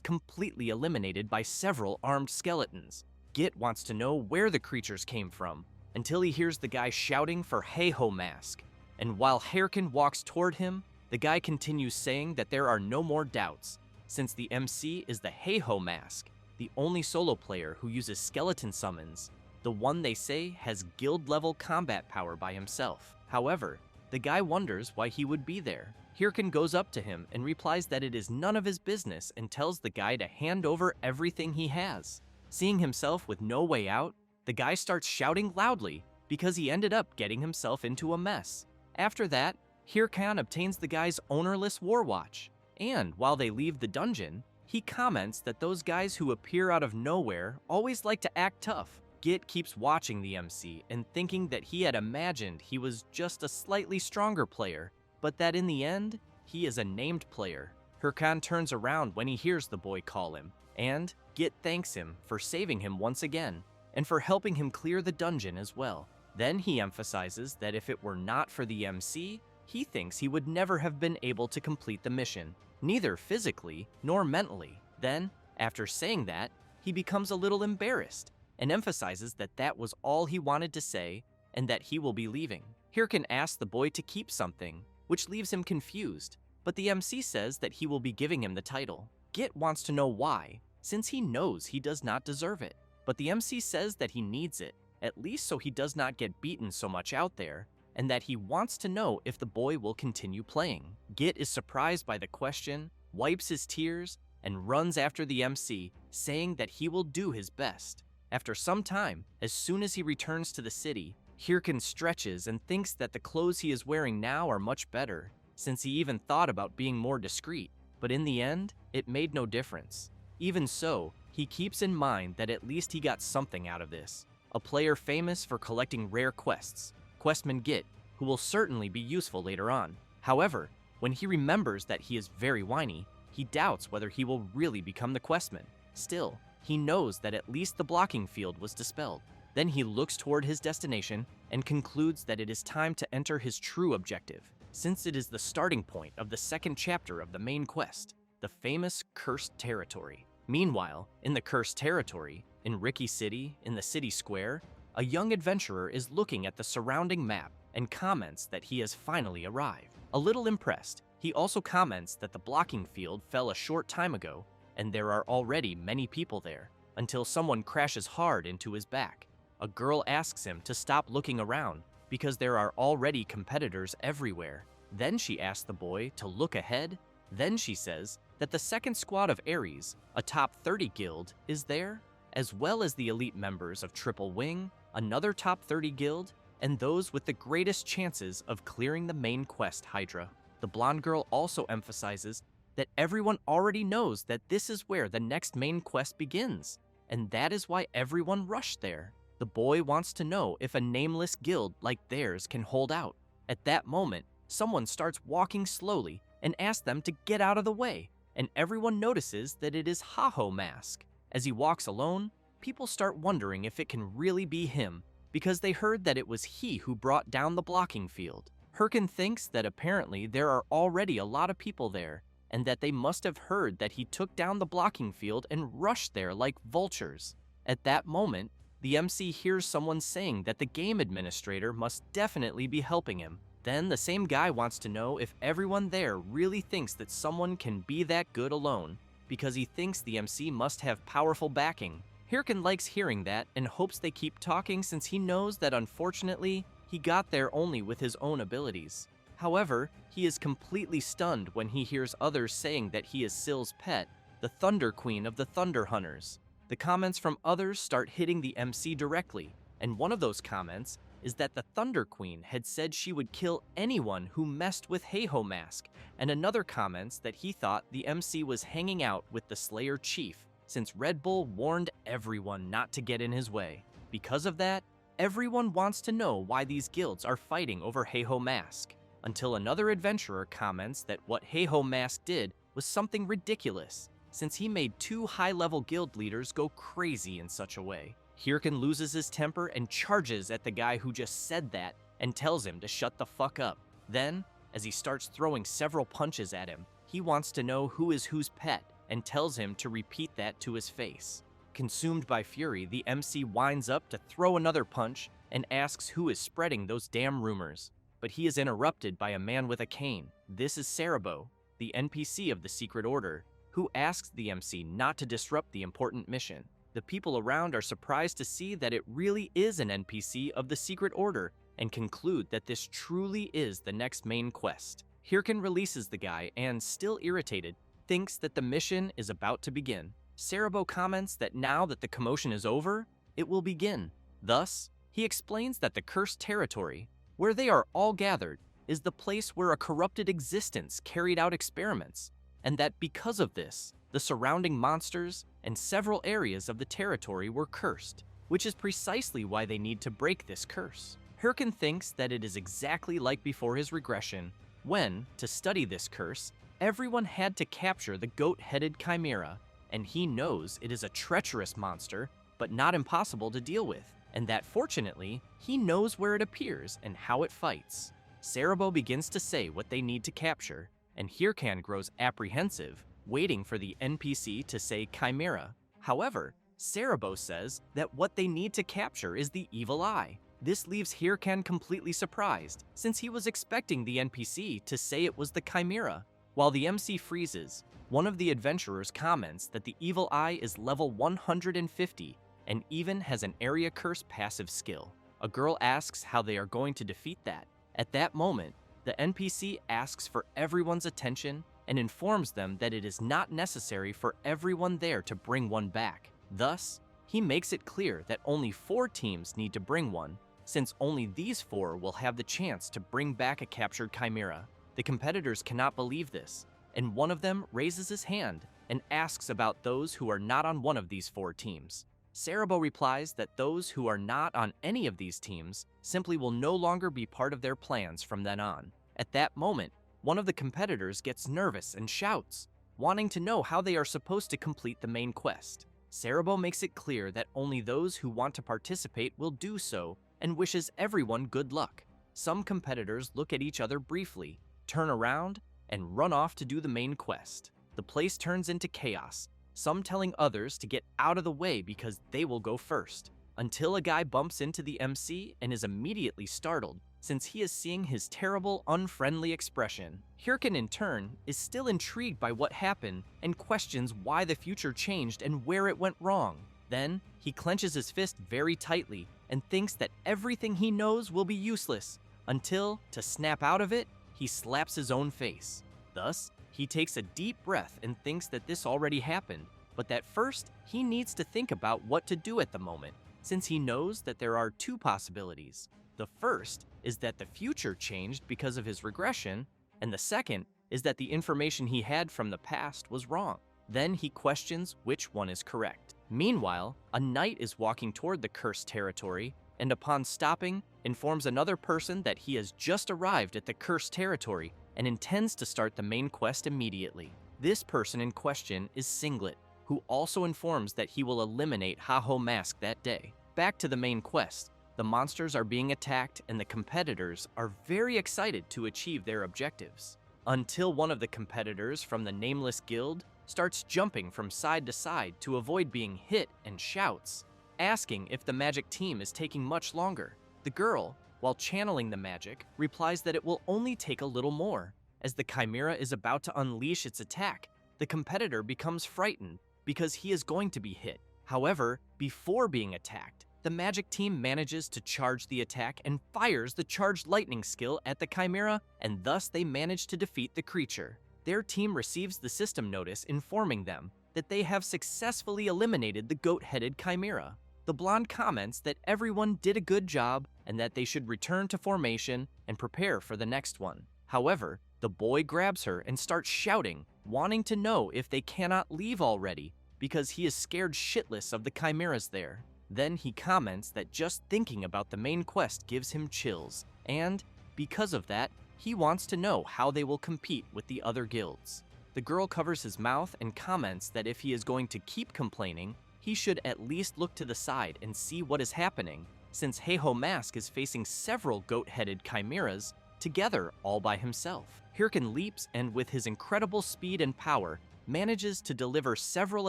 completely eliminated by several armed skeletons. Git wants to know where the creatures came from, until he hears the guy shouting for Heiho Mask, and while Hirkan walks toward him, the guy continues saying that there are no more doubts, since the MC is the Heiho Mask, the only solo player who uses skeleton summons, the one they say has guild-level combat power by himself. However, the guy wonders why he would be there. Hirkin goes up to him and replies that it is none of his business and tells the guy to hand over everything he has. Seeing himself with no way out, the guy starts shouting loudly because he ended up getting himself into a mess. After that, Hirkan obtains the guy's ownerless war watch, and while they leave the dungeon, he comments that those guys who appear out of nowhere always like to act tough. Git keeps watching the MC and thinking that he had imagined he was just a slightly stronger player, but that in the end, he is a named player. Hirkan turns around when he hears the boy call him, and Git thanks him for saving him once again, and for helping him clear the dungeon as well. Then he emphasizes that if it were not for the MC, he thinks he would never have been able to complete the mission, neither physically nor mentally. Then, after saying that, he becomes a little embarrassed and emphasizes that that was all he wanted to say and that he will be leaving. Hirkin asks the boy to keep something, which leaves him confused, but the MC says that he will be giving him the title. Git wants to know why, since he knows he does not deserve it, but the MC says that he needs it, at least so he does not get beaten so much out there, and that he wants to know if the boy will continue playing. Git is surprised by the question, wipes his tears, and runs after the MC, saying that he will do his best. After some time, as soon as he returns to the city, Hirkin stretches and thinks that the clothes he is wearing now are much better, since he even thought about being more discreet, but in the end, it made no difference. Even so, he keeps in mind that at least he got something out of this, a player famous for collecting rare quests, Questman Git, who will certainly be useful later on. However, when he remembers that he is very whiny, he doubts whether he will really become the Questman. Still, he knows that at least the blocking field was dispelled. Then he looks toward his destination and concludes that it is time to enter his true objective, since it is the starting point of the second chapter of the main quest, the famous Cursed Territory. Meanwhile, in the Cursed Territory, in Ricky City, in the city square, a young adventurer is looking at the surrounding map and comments that he has finally arrived. A little impressed, he also comments that the blocking field fell a short time ago and there are already many people there, until someone crashes hard into his back. A girl asks him to stop looking around because there are already competitors everywhere. Then she asks the boy to look ahead. Then she says that the second squad of Ares, a top 30 guild, is there, as well as the elite members of Triple Wing, another top 30 guild, and those with the greatest chances of clearing the main quest Hydra. The blonde girl also emphasizes that everyone already knows that this is where the next main quest begins, and that is why everyone rushed there. The boy wants to know if a nameless guild like theirs can hold out. At that moment, someone starts walking slowly and asks them to get out of the way, and everyone notices that it is Haho Mask. As he walks alone, people start wondering if it can really be him, because they heard that it was he who brought down the blocking field. Hirkin thinks that apparently there are already a lot of people there, and that they must have heard that he took down the blocking field and rushed there like vultures. At that moment, the MC hears someone saying that the game administrator must definitely be helping him. Then the same guy wants to know if everyone there really thinks that someone can be that good alone, because he thinks the MC must have powerful backing. Hirkin likes hearing that and hopes they keep talking since he knows that unfortunately, he got there only with his own abilities. However, he is completely stunned when he hears others saying that he is Sill's pet, the Thunder Queen of the Thunder Hunters. The comments from others start hitting the MC directly, and one of those comments is that the Thunder Queen had said she would kill anyone who messed with Heiho Mask, and another comments that he thought the MC was hanging out with the Slayer Chief, since Red Bull warned everyone not to get in his way. Because of that, everyone wants to know why these guilds are fighting over Heiho Mask, until another adventurer comments that what Heiho Mask did was something ridiculous, since he made 2 high-level guild leaders go crazy in such a way. Hirkin loses his temper and charges at the guy who just said that and tells him to shut the fuck up. Then, as he starts throwing several punches at him, he wants to know who is whose pet and tells him to repeat that to his face. Consumed by fury, the MC winds up to throw another punch and asks who is spreading those damn rumors. But he is interrupted by a man with a cane. This is Cerebro, the NPC of the Secret Order, who asks the MC not to disrupt the important mission. The people around are surprised to see that it really is an NPC of the Secret Order and conclude that this truly is the next main quest. Hirkin releases the guy and, still irritated, thinks that the mission is about to begin. Cerebro comments that now that the commotion is over, it will begin. Thus, he explains that the cursed territory, where they are all gathered, is the place where a corrupted existence carried out experiments, and that because of this, the surrounding monsters and several areas of the territory were cursed, which is precisely why they need to break this curse. Hirkin thinks that it is exactly like before his regression, when, to study this curse, everyone had to capture the goat-headed chimera, and he knows it is a treacherous monster, but not impossible to deal with, and that fortunately, he knows where it appears and how it fights. Cerebro begins to say what they need to capture, and Hirkan grows apprehensive, waiting for the NPC to say chimera. However, Cerebro says that what they need to capture is the evil eye. This leaves Hirkan completely surprised, since he was expecting the NPC to say it was the chimera. While the MC freezes, one of the adventurers comments that the evil eye is level 150 and even has an area curse passive skill. A girl asks how they are going to defeat that. At that moment, the NPC asks for everyone's attention and informs them that it is not necessary for everyone there to bring one back. Thus, he makes it clear that only 4 teams need to bring one, since only these 4 will have the chance to bring back a captured chimera. The competitors cannot believe this, and one of them raises his hand and asks about those who are not on one of these 4 teams. Cerebro replies that those who are not on any of these teams simply will no longer be part of their plans from then on. At that moment, one of the competitors gets nervous and shouts, wanting to know how they are supposed to complete the main quest. Cerebro makes it clear that only those who want to participate will do so and wishes everyone good luck. Some competitors look at each other briefly, turn around, and run off to do the main quest. The place turns into chaos, some telling others to get out of the way because they will go first, until a guy bumps into the MC and is immediately startled since he is seeing his terrible, unfriendly expression. Hirkin, in turn, is still intrigued by what happened and questions why the future changed and where it went wrong. Then, he clenches his fist very tightly and thinks that everything he knows will be useless, until, to snap out of it, he slaps his own face. Thus, he takes a deep breath and thinks that this already happened, but that first, he needs to think about what to do at the moment, since he knows that there are 2 possibilities. The first is that the future changed because of his regression, and the second is that the information he had from the past was wrong. Then he questions which one is correct. Meanwhile, a knight is walking toward the cursed territory, and upon stopping, informs another person that he has just arrived at the cursed territory and intends to start the main quest immediately. This person in question is Singlet, who also informs that he will eliminate Ha-Ho Mask that day. Back to the main quest. The monsters are being attacked and the competitors are very excited to achieve their objectives. Until one of the competitors from the Nameless Guild starts jumping from side to side to avoid being hit and shouts, asking if the magic team is taking much longer. The girl, while channeling the magic, replies that it will only take a little more. As the chimera is about to unleash its attack, the competitor becomes frightened because he is going to be hit. However, before being attacked, the magic team manages to charge the attack and fires the charged lightning skill at the chimera, and thus they manage to defeat the creature. Their team receives the system notice informing them that they have successfully eliminated the goat-headed chimera. The blonde comments that everyone did a good job and that they should return to formation and prepare for the next one. However, the boy grabs her and starts shouting, wanting to know if they cannot leave already because he is scared shitless of the chimeras there. Then he comments that just thinking about the main quest gives him chills, and because of that, he wants to know how they will compete with the other guilds. The girl covers his mouth and comments that if he is going to keep complaining, he should at least look to the side and see what is happening, since Ha-Ho Mask is facing several goat-headed chimeras together all by himself. Hirkin leaps and with his incredible speed and power, manages to deliver several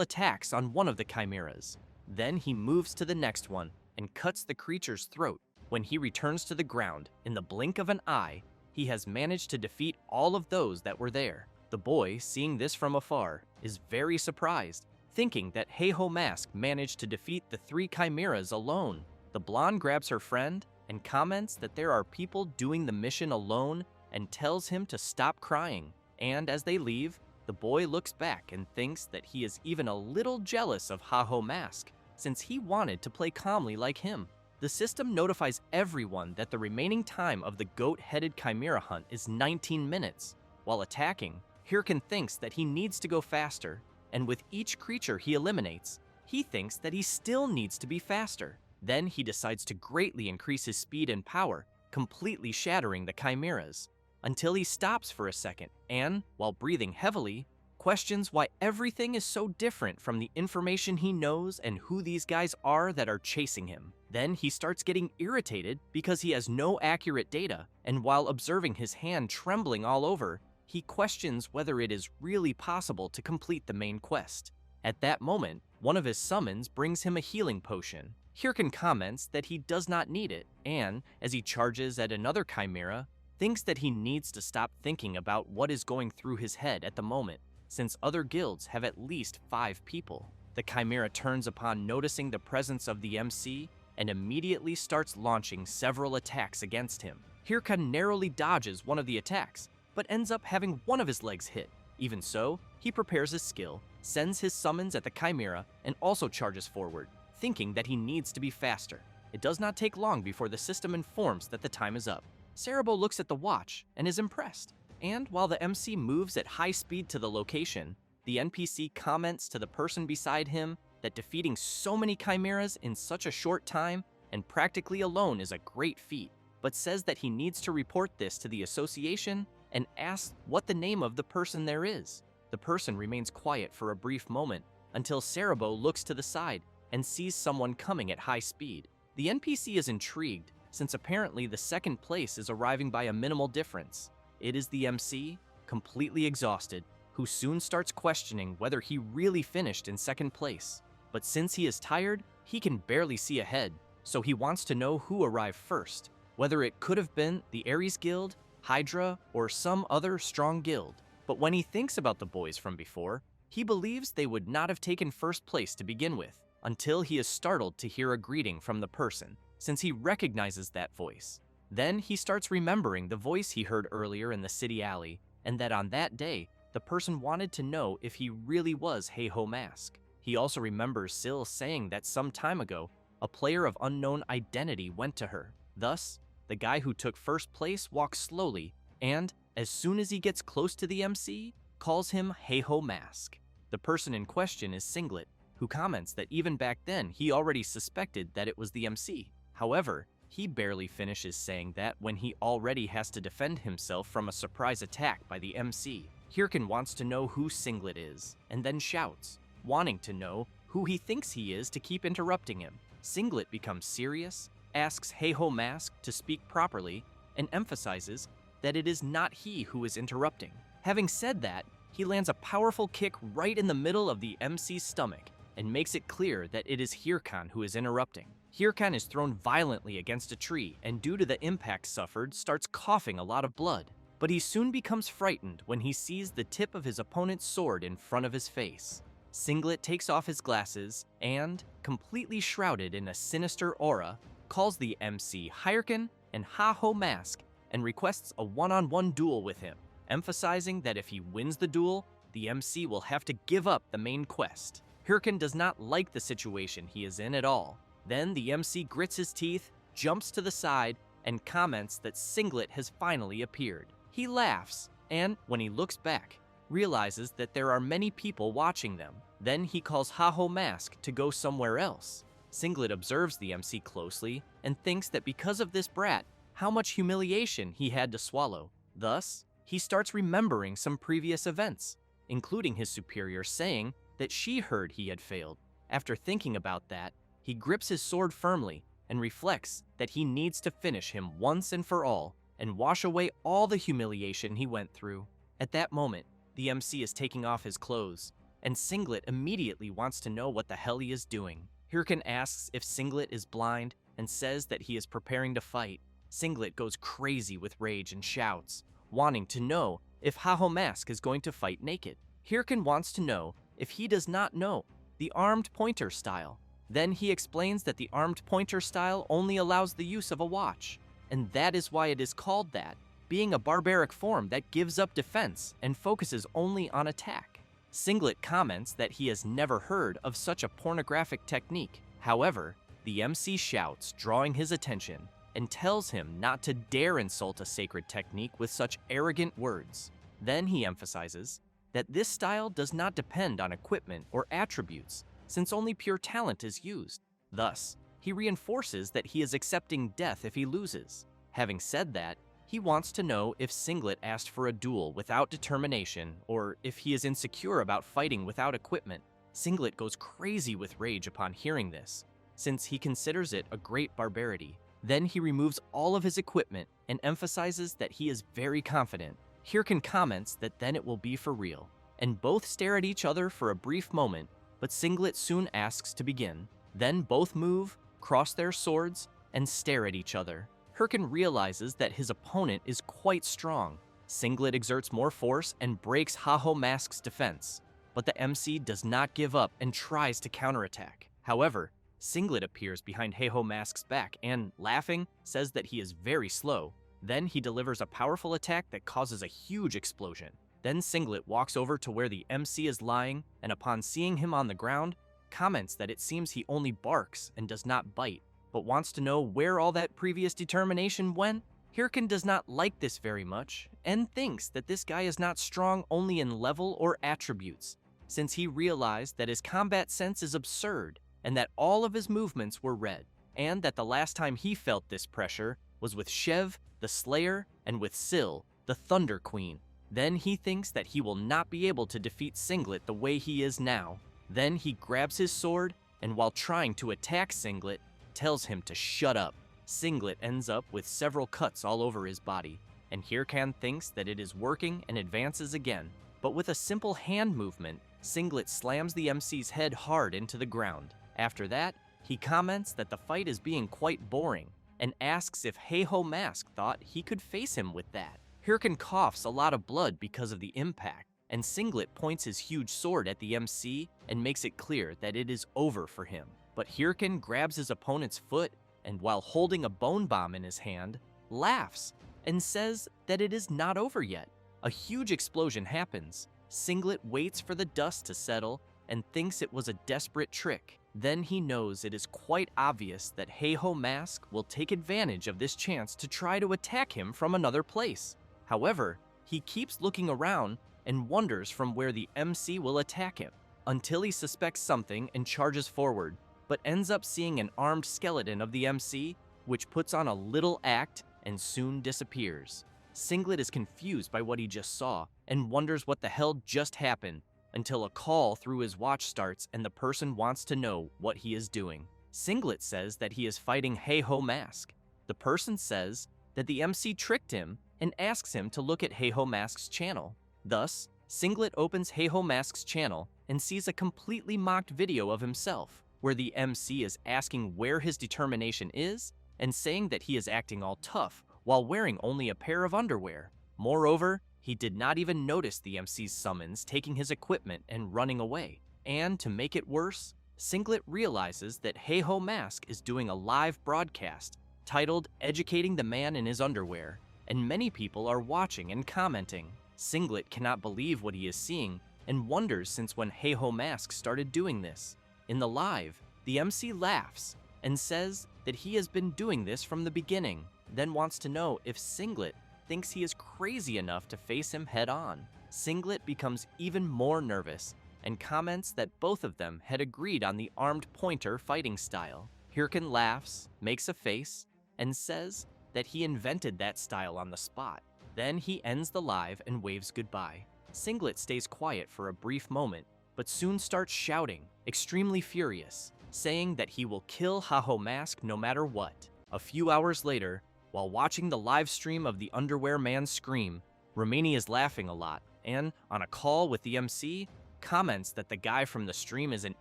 attacks on one of the chimeras. Then he moves to the next one and cuts the creature's throat. When he returns to the ground, in the blink of an eye, he has managed to defeat all of those that were there. The boy, seeing this from afar, is very surprised, thinking that Heiho Mask managed to defeat the 3 chimeras alone. The blonde grabs her friend and comments that there are people doing the mission alone and tells him to stop crying. And as they leave, the boy looks back and thinks that he is even a little jealous of Heiho Mask, since he wanted to play calmly like him. The system notifies everyone that the remaining time of the goat-headed chimera hunt is 19 minutes. While attacking, Hirkan thinks that he needs to go faster, and with each creature he eliminates, he thinks that he still needs to be faster. Then he decides to greatly increase his speed and power, completely shattering the chimeras, until he stops for a second and, while breathing heavily, questions why everything is so different from the information he knows and who these guys are that are chasing him. Then he starts getting irritated because he has no accurate data, and while observing his hand trembling all over, he questions whether it is really possible to complete the main quest. At that moment, one of his summons brings him a healing potion. Hirkan comments that he does not need it, and, as he charges at another chimera, thinks that he needs to stop thinking about what is going through his head at the moment, since other guilds have at least 5 people. The chimera turns upon noticing the presence of the MC and immediately starts launching several attacks against him. Hirkan narrowly dodges one of the attacks, but ends up having one of his legs hit. Even so, he prepares his skill, sends his summons at the chimera, and also charges forward, thinking that he needs to be faster. It does not take long before the system informs that the time is up. Cerebro looks at the watch and is impressed, and while the MC moves at high speed to the location, the NPC comments to the person beside him that defeating so many chimeras in such a short time and practically alone is a great feat, but says that he needs to report this to the association and asks what the name of the person there is. The person remains quiet for a brief moment until Cerebro looks to the side and sees someone coming at high speed. The NPC is intrigued, since apparently the second place is arriving by a minimal difference. It is the MC, completely exhausted, who soon starts questioning whether he really finished in second place. But since he is tired, he can barely see ahead, so he wants to know who arrived first, whether it could have been the Ares Guild, Hydra, or some other strong guild. But when he thinks about the boys from before, he believes they would not have taken first place to begin with, until he is startled to hear a greeting from the person, since he recognizes that voice. Then he starts remembering the voice he heard earlier in the city alley, and that on that day, the person wanted to know if he really was Heiho Mask. He also remembers Syl saying that some time ago, a player of unknown identity went to her. Thus, the guy who took first place walks slowly, and, as soon as he gets close to the MC, calls him Heiho Mask. The person in question is Singlet, who comments that even back then he already suspected that it was the MC. However, he barely finishes saying that when he already has to defend himself from a surprise attack by the MC. Hirkan wants to know who Singlet is, and then shouts, wanting to know who he thinks he is to keep interrupting him. Singlet becomes serious, asks Heiho Mask to speak properly, and emphasizes that it is not he who is interrupting. Having said that, he lands a powerful kick right in the middle of the MC's stomach and makes it clear that it is Hirkan who is interrupting. Hirkan is thrown violently against a tree and due to the impact suffered starts coughing a lot of blood. But he soon becomes frightened when he sees the tip of his opponent's sword in front of his face. Singlet takes off his glasses and, completely shrouded in a sinister aura, calls the MC Hirkan and Heiho Mask and requests a one-on-one duel with him, emphasizing that if he wins the duel, the MC will have to give up the main quest. Hirkan does not like the situation he is in at all. Then the MC grits his teeth, jumps to the side, and comments that Singlet has finally appeared. He laughs, and when he looks back, realizes that there are many people watching them. Then he calls Heiho Mask to go somewhere else. Singlet observes the MC closely and thinks that because of this brat, how much humiliation he had to swallow. Thus, he starts remembering some previous events, including his superior saying that she heard he had failed. After thinking about that, he grips his sword firmly and reflects that he needs to finish him once and for all and wash away all the humiliation he went through. At that moment, the MC is taking off his clothes, and Singlet immediately wants to know what the hell he is doing. Hirkan asks if Singlet is blind and says that he is preparing to fight. Singlet goes crazy with rage and shouts, wanting to know if Heiho Mask is going to fight naked. Hirkan wants to know if he does not know the armed pointer style. Then he explains that the armed pointer style only allows the use of a watch, and that is why it is called that, being a barbaric form that gives up defense and focuses only on attack. Singlet comments that he has never heard of such a pornographic technique. However, the MC shouts, drawing his attention, and tells him not to dare insult a sacred technique with such arrogant words. Then he emphasizes that this style does not depend on equipment or attributes, since only pure talent is used. Thus, he reinforces that he is accepting death if he loses. Having said that, he wants to know if Singlet asked for a duel without determination, or if he is insecure about fighting without equipment. Singlet goes crazy with rage upon hearing this, since he considers it a great barbarity. Then he removes all of his equipment and emphasizes that he is very confident. Hirkin comments that then it will be for real, and both stare at each other for a brief moment, but Singlet soon asks to begin. Then both move, cross their swords, and stare at each other. Hirkin realizes that his opponent is quite strong. Singlet exerts more force and breaks Haho Mask's defense, but the MC does not give up and tries to counterattack. However, Singlet appears behind Heiho Mask's back and, laughing, says that he is very slow. Then he delivers a powerful attack that causes a huge explosion. Then Singlet walks over to where the MC is lying, and upon seeing him on the ground, comments that it seems he only barks and does not bite, but wants to know where all that previous determination went. Hirkin does not like this very much, and thinks that this guy is not strong only in level or attributes, since he realized that his combat sense is absurd, and that all of his movements were read, and that the last time he felt this pressure was with Shev, the Slayer, and with Syl, the Thunder Queen. Then he thinks that he will not be able to defeat Singlet the way he is now. Then he grabs his sword, and while trying to attack Singlet, tells him to shut up. Singlet ends up with several cuts all over his body, and Hirkan thinks that it is working and advances again. But with a simple hand movement, Singlet slams the MC's head hard into the ground. After that, he comments that the fight is being quite boring, and asks if Heiho Mask thought he could face him with that. Hirkan coughs a lot of blood because of the impact, and Singlet points his huge sword at the MC and makes it clear that it is over for him. But Hirkan grabs his opponent's foot, and while holding a bone bomb in his hand, laughs and says that it is not over yet. A huge explosion happens. Singlet waits for the dust to settle and thinks it was a desperate trick. Then he knows it is quite obvious that Heiho Mask will take advantage of this chance to try to attack him from another place. However, he keeps looking around and wonders from where the MC will attack him, until he suspects something and charges forward, but ends up seeing an armed skeleton of the MC, which puts on a little act and soon disappears. Singlet is confused by what he just saw and wonders what the hell just happened, until a call through his watch starts and the person wants to know what he is doing. Singlet says that he is fighting Heiho Mask. The person says that the MC tricked him and asks him to look at Heiho Mask's channel. Thus, Singlet opens Heiho Mask's channel and sees a completely mocked video of himself, where the MC is asking where his determination is and saying that he is acting all tough while wearing only a pair of underwear. Moreover, he did not even notice the MC's summons taking his equipment and running away. And to make it worse, Singlet realizes that Heiho Mask is doing a live broadcast titled "Educating the Man in His Underwear," and many people are watching and commenting. Singlet cannot believe what he is seeing and wonders since when Heiho Mask started doing this. In the live, the MC laughs and says that he has been doing this from the beginning, then wants to know if Singlet thinks he is crazy enough to face him head on. Singlet becomes even more nervous and comments that both of them had agreed on the armed pointer fighting style. Hirkan laughs, makes a face, and says that he invented that style on the spot. Then he ends the live and waves goodbye. Singlet stays quiet for a brief moment, but soon starts shouting, extremely furious, saying that he will kill Haho Mask no matter what. A few hours later, while watching the live stream of the Underwear Man scream, Romani is laughing a lot, and, on a call with the MC, comments that the guy from the stream is an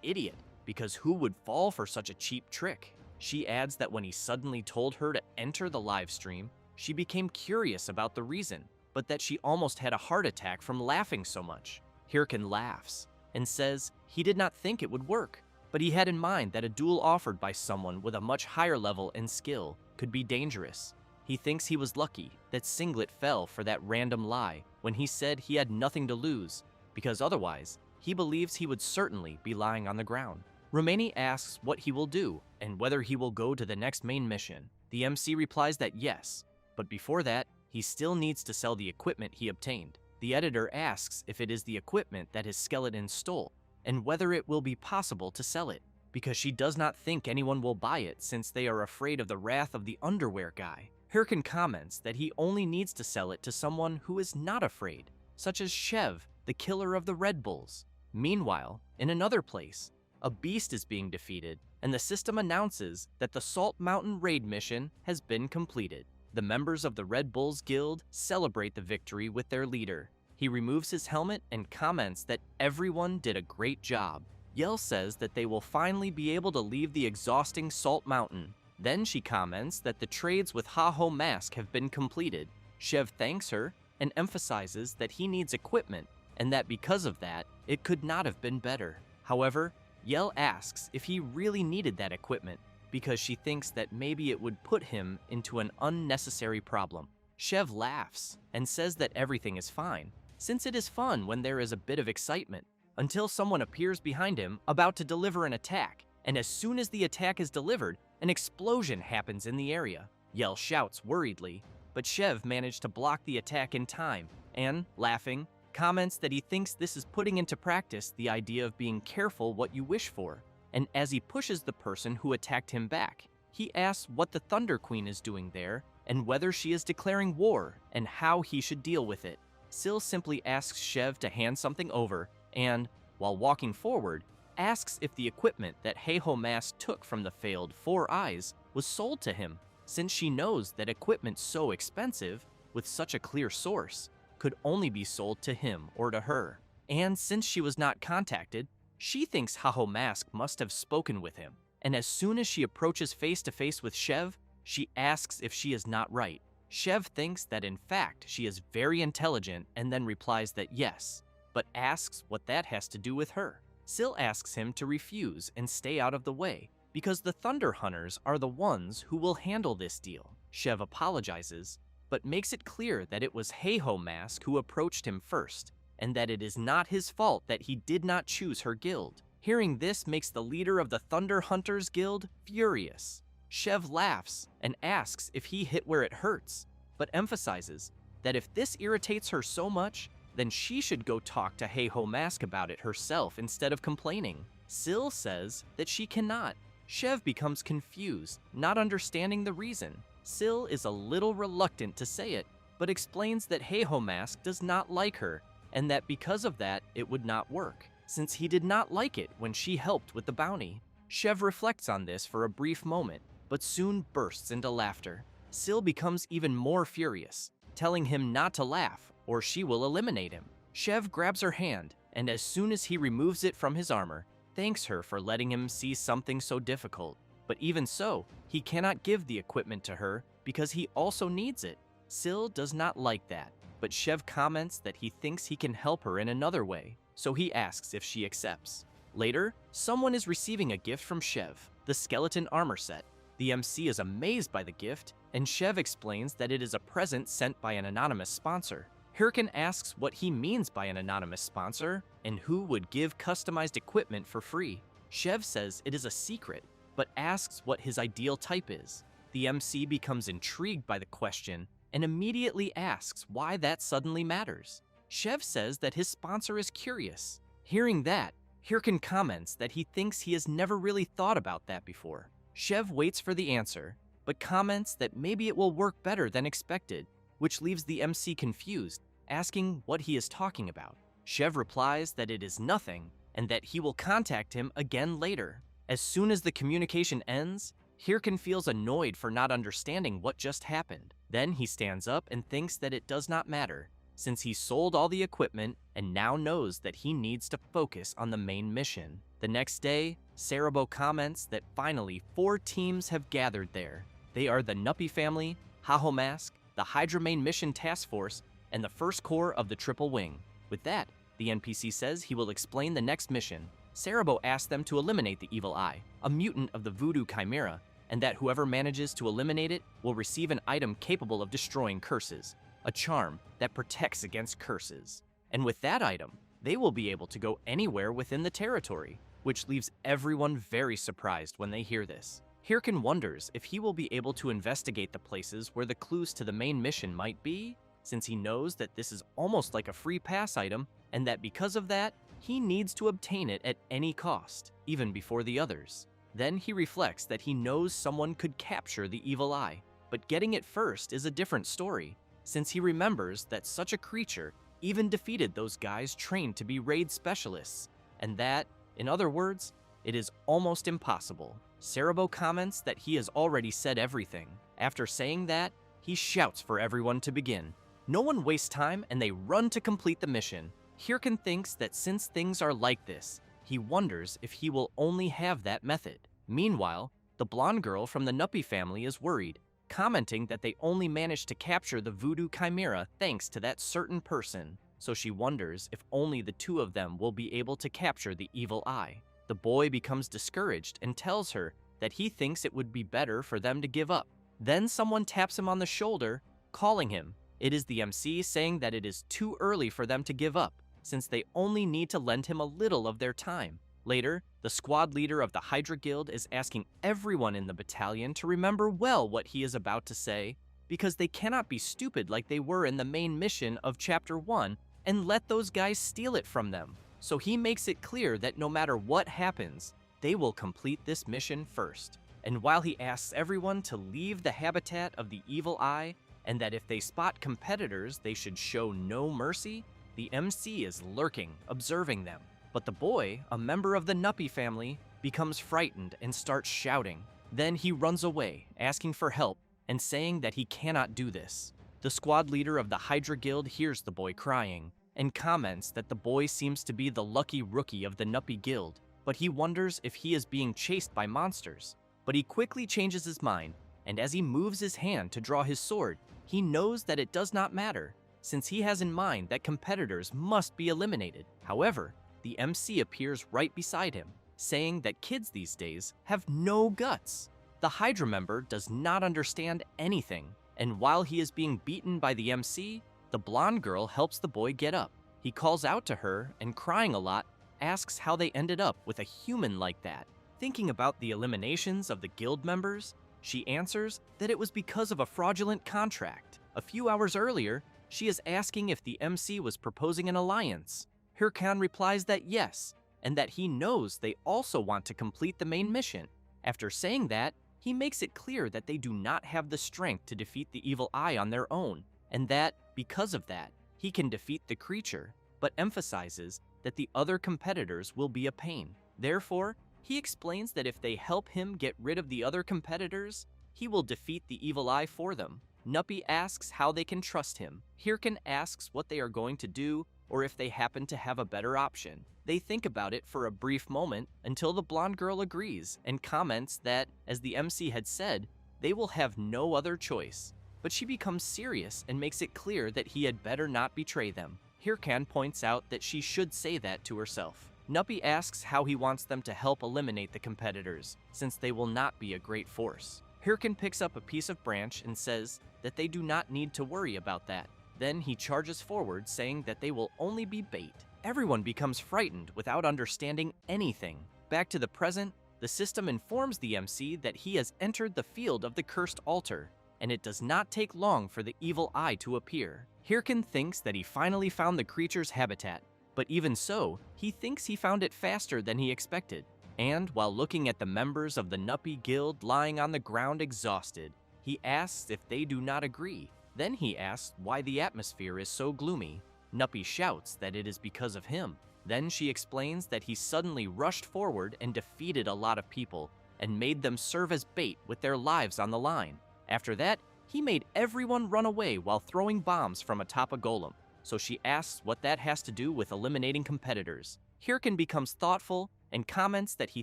idiot, because who would fall for such a cheap trick? She adds that when he suddenly told her to enter the live stream, she became curious about the reason, but that she almost had a heart attack from laughing so much. Hirkan laughs, and says he did not think it would work, but he had in mind that a duel offered by someone with a much higher level and skill could be dangerous. He thinks he was lucky that Singlet fell for that random lie when he said he had nothing to lose, because otherwise, he believes he would certainly be lying on the ground. Romani asks what he will do and whether he will go to the next main mission. The MC replies that yes, but before that, he still needs to sell the equipment he obtained. The editor asks if it is the equipment that his skeleton stole, and whether it will be possible to sell it, because she does not think anyone will buy it since they are afraid of the wrath of the underwear guy. Hirkin comments that he only needs to sell it to someone who is not afraid, such as Shev, the killer of the Red Bulls. Meanwhile, in another place, a beast is being defeated, and the system announces that the Salt Mountain raid mission has been completed. The members of the Red Bulls Guild celebrate the victory with their leader. He removes his helmet and comments that everyone did a great job. Yell says that they will finally be able to leave the exhausting Salt Mountain. Then she comments that the trades with Ha-Ho Mask have been completed. Shev thanks her and emphasizes that he needs equipment and that because of that, it could not have been better. However, Yell asks if he really needed that equipment because she thinks that maybe it would put him into an unnecessary problem. Shev laughs and says that everything is fine, since it is fun when there is a bit of excitement, until someone appears behind him about to deliver an attack, and as soon as the attack is delivered, an explosion happens in the area. Yell shouts worriedly, but Shev managed to block the attack in time and, laughing, comments that he thinks this is putting into practice the idea of being careful what you wish for. And as he pushes the person who attacked him back, he asks what the Thunder Queen is doing there and whether she is declaring war and how he should deal with it. Sil simply asks Shev to hand something over and, while walking forward, asks if the equipment that Ha-Ho Mask took from the failed Four Eyes was sold to him, since she knows that equipment so expensive, with such a clear source, could only be sold to him or to her. And since she was not contacted, she thinks Ha-Ho Mask must have spoken with him, and as soon as she approaches face-to-face with Shev, she asks if she is not right. Shev thinks that in fact she is very intelligent and then replies that yes, but asks what that has to do with her. Sil asks him to refuse and stay out of the way, because the Thunder Hunters are the ones who will handle this deal. Shev apologizes, but makes it clear that it was Ha-Ho Mask who approached him first, and that it is not his fault that he did not choose her guild. Hearing this makes the leader of the Thunder Hunters Guild furious. Shev laughs and asks if he hit where it hurts, but emphasizes that if this irritates her so much, then she should go talk to Ha-Ho Mask about it herself instead of complaining. Sil says that she cannot. Shev becomes confused, not understanding the reason. Sil is a little reluctant to say it, but explains that Ha-Ho Mask does not like her, and that because of that, it would not work, since he did not like it when she helped with the bounty. Shev reflects on this for a brief moment, but soon bursts into laughter. Sil becomes even more furious, telling him not to laugh, or she will eliminate him. Shev grabs her hand, and as soon as he removes it from his armor, thanks her for letting him see something so difficult. But even so, he cannot give the equipment to her because he also needs it. Sil does not like that, but Shev comments that he thinks he can help her in another way, so he asks if she accepts. Later, someone is receiving a gift from Shev, the skeleton armor set. The MC is amazed by the gift, and Shev explains that it is a present sent by an anonymous sponsor. Hirkin asks what he means by an anonymous sponsor, and who would give customized equipment for free. Shev says it is a secret, but asks what his ideal type is. The MC becomes intrigued by the question and immediately asks why that suddenly matters. Shev says that his sponsor is curious. Hearing that, Hirkin comments that he thinks he has never really thought about that before. Shev waits for the answer, but comments that maybe it will work better than expected, which leaves the MC confused, asking what he is talking about. Shev replies that it is nothing, and that he will contact him again later. As soon as the communication ends, Hirkin feels annoyed for not understanding what just happened. Then he stands up and thinks that it does not matter, since he sold all the equipment and now knows that he needs to focus on the main mission. The next day, Cerebro comments that finally 4 teams have gathered there. They are the Nuppy family, Ha-Ho Mask, the Hydra Main Mission Task Force, and the First Corps of the Triple Wing. With that, The NPC says he will explain the next mission. Cerebro asks them to eliminate the evil eye, a mutant of the voodoo chimera, and that whoever manages to eliminate it will receive an item capable of destroying curses, a charm that protects against curses. And with that item, they will be able to go anywhere within the territory, which leaves everyone very surprised when they hear this. Hirkin wonders if he will be able to investigate the places where the clues to the main mission might be, since he knows that this is almost like a free pass item, and that because of that, he needs to obtain it at any cost, even before the others. Then he reflects that he knows someone could capture the evil eye, but getting it first is a different story, since he remembers that such a creature even defeated those guys trained to be raid specialists, and that, in other words, it is almost impossible. Cerebro comments that he has already said everything. After saying that, he shouts for everyone to begin. No one wastes time and they run to complete the mission. Hirkin thinks that since things are like this, he wonders if he will only have that method. Meanwhile, the blonde girl from the Nuppy family is worried, commenting that they only managed to capture the voodoo chimera thanks to that certain person, so she wonders if only the two of them will be able to capture the evil eye. The boy becomes discouraged and tells her that he thinks it would be better for them to give up. Then someone taps him on the shoulder, calling him. It is the MC saying that it is too early for them to give up, since they only need to lend him a little of their time. Later, the squad leader of the Hydra Guild is asking everyone in the battalion to remember well what he is about to say, because they cannot be stupid like they were in the main mission of Chapter 1 and let those guys steal it from them. So he makes it clear that no matter what happens, they will complete this mission first. And while he asks everyone to leave the habitat of the evil eye, and that if they spot competitors, they should show no mercy, the MC is lurking, observing them. But the boy, a member of the Nuppy family, becomes frightened and starts shouting. Then he runs away, asking for help and saying that he cannot do this. The squad leader of the Hydra Guild hears the boy crying and comments that the boy seems to be the lucky rookie of the Nuppy Guild, but he wonders if he is being chased by monsters. But he quickly changes his mind, and as he moves his hand to draw his sword, he knows that it does not matter, since he has in mind that competitors must be eliminated. However, the MC appears right beside him, saying that kids these days have no guts. The Hydra member does not understand anything, and while he is being beaten by the MC, the blonde girl helps the boy get up. He calls out to her and, crying a lot, asks how they ended up with a human like that. Thinking about the eliminations of the guild members, she answers that it was because of a fraudulent contract. A few hours earlier, she is asking if the MC was proposing an alliance. Hirkan replies that yes, and that he knows they also want to complete the main mission. After saying that, he makes it clear that they do not have the strength to defeat the evil eye on their own, and that, because of that, he can defeat the creature, but emphasizes that the other competitors will be a pain. Therefore, he explains that if they help him get rid of the other competitors, he will defeat the evil eye for them. Nuppy asks how they can trust him. Hirkan asks what they are going to do, or if they happen to have a better option. They think about it for a brief moment until the blonde girl agrees and comments that, as the MC had said, they will have no other choice. But she becomes serious and makes it clear that he had better not betray them. Hirkan points out that she should say that to herself. Nuppy asks how he wants them to help eliminate the competitors, since they will not be a great force. Hirkan picks up a piece of branch and says that they do not need to worry about that. Then he charges forward, saying that they will only be bait. Everyone becomes frightened without understanding anything. Back to the present, the system informs the MC that he has entered the field of the cursed altar, and it does not take long for the evil eye to appear. Hirkan thinks that he finally found the creature's habitat, but even so, he thinks he found it faster than he expected. And while looking at the members of the Nuppy Guild lying on the ground exhausted, he asks if they do not agree. Then he asks why the atmosphere is so gloomy. Nuppy shouts that it is because of him. Then she explains that he suddenly rushed forward and defeated a lot of people and made them serve as bait with their lives on the line. After that, he made everyone run away while throwing bombs from atop a golem. So she asks what that has to do with eliminating competitors. Hirkan becomes thoughtful and comments that he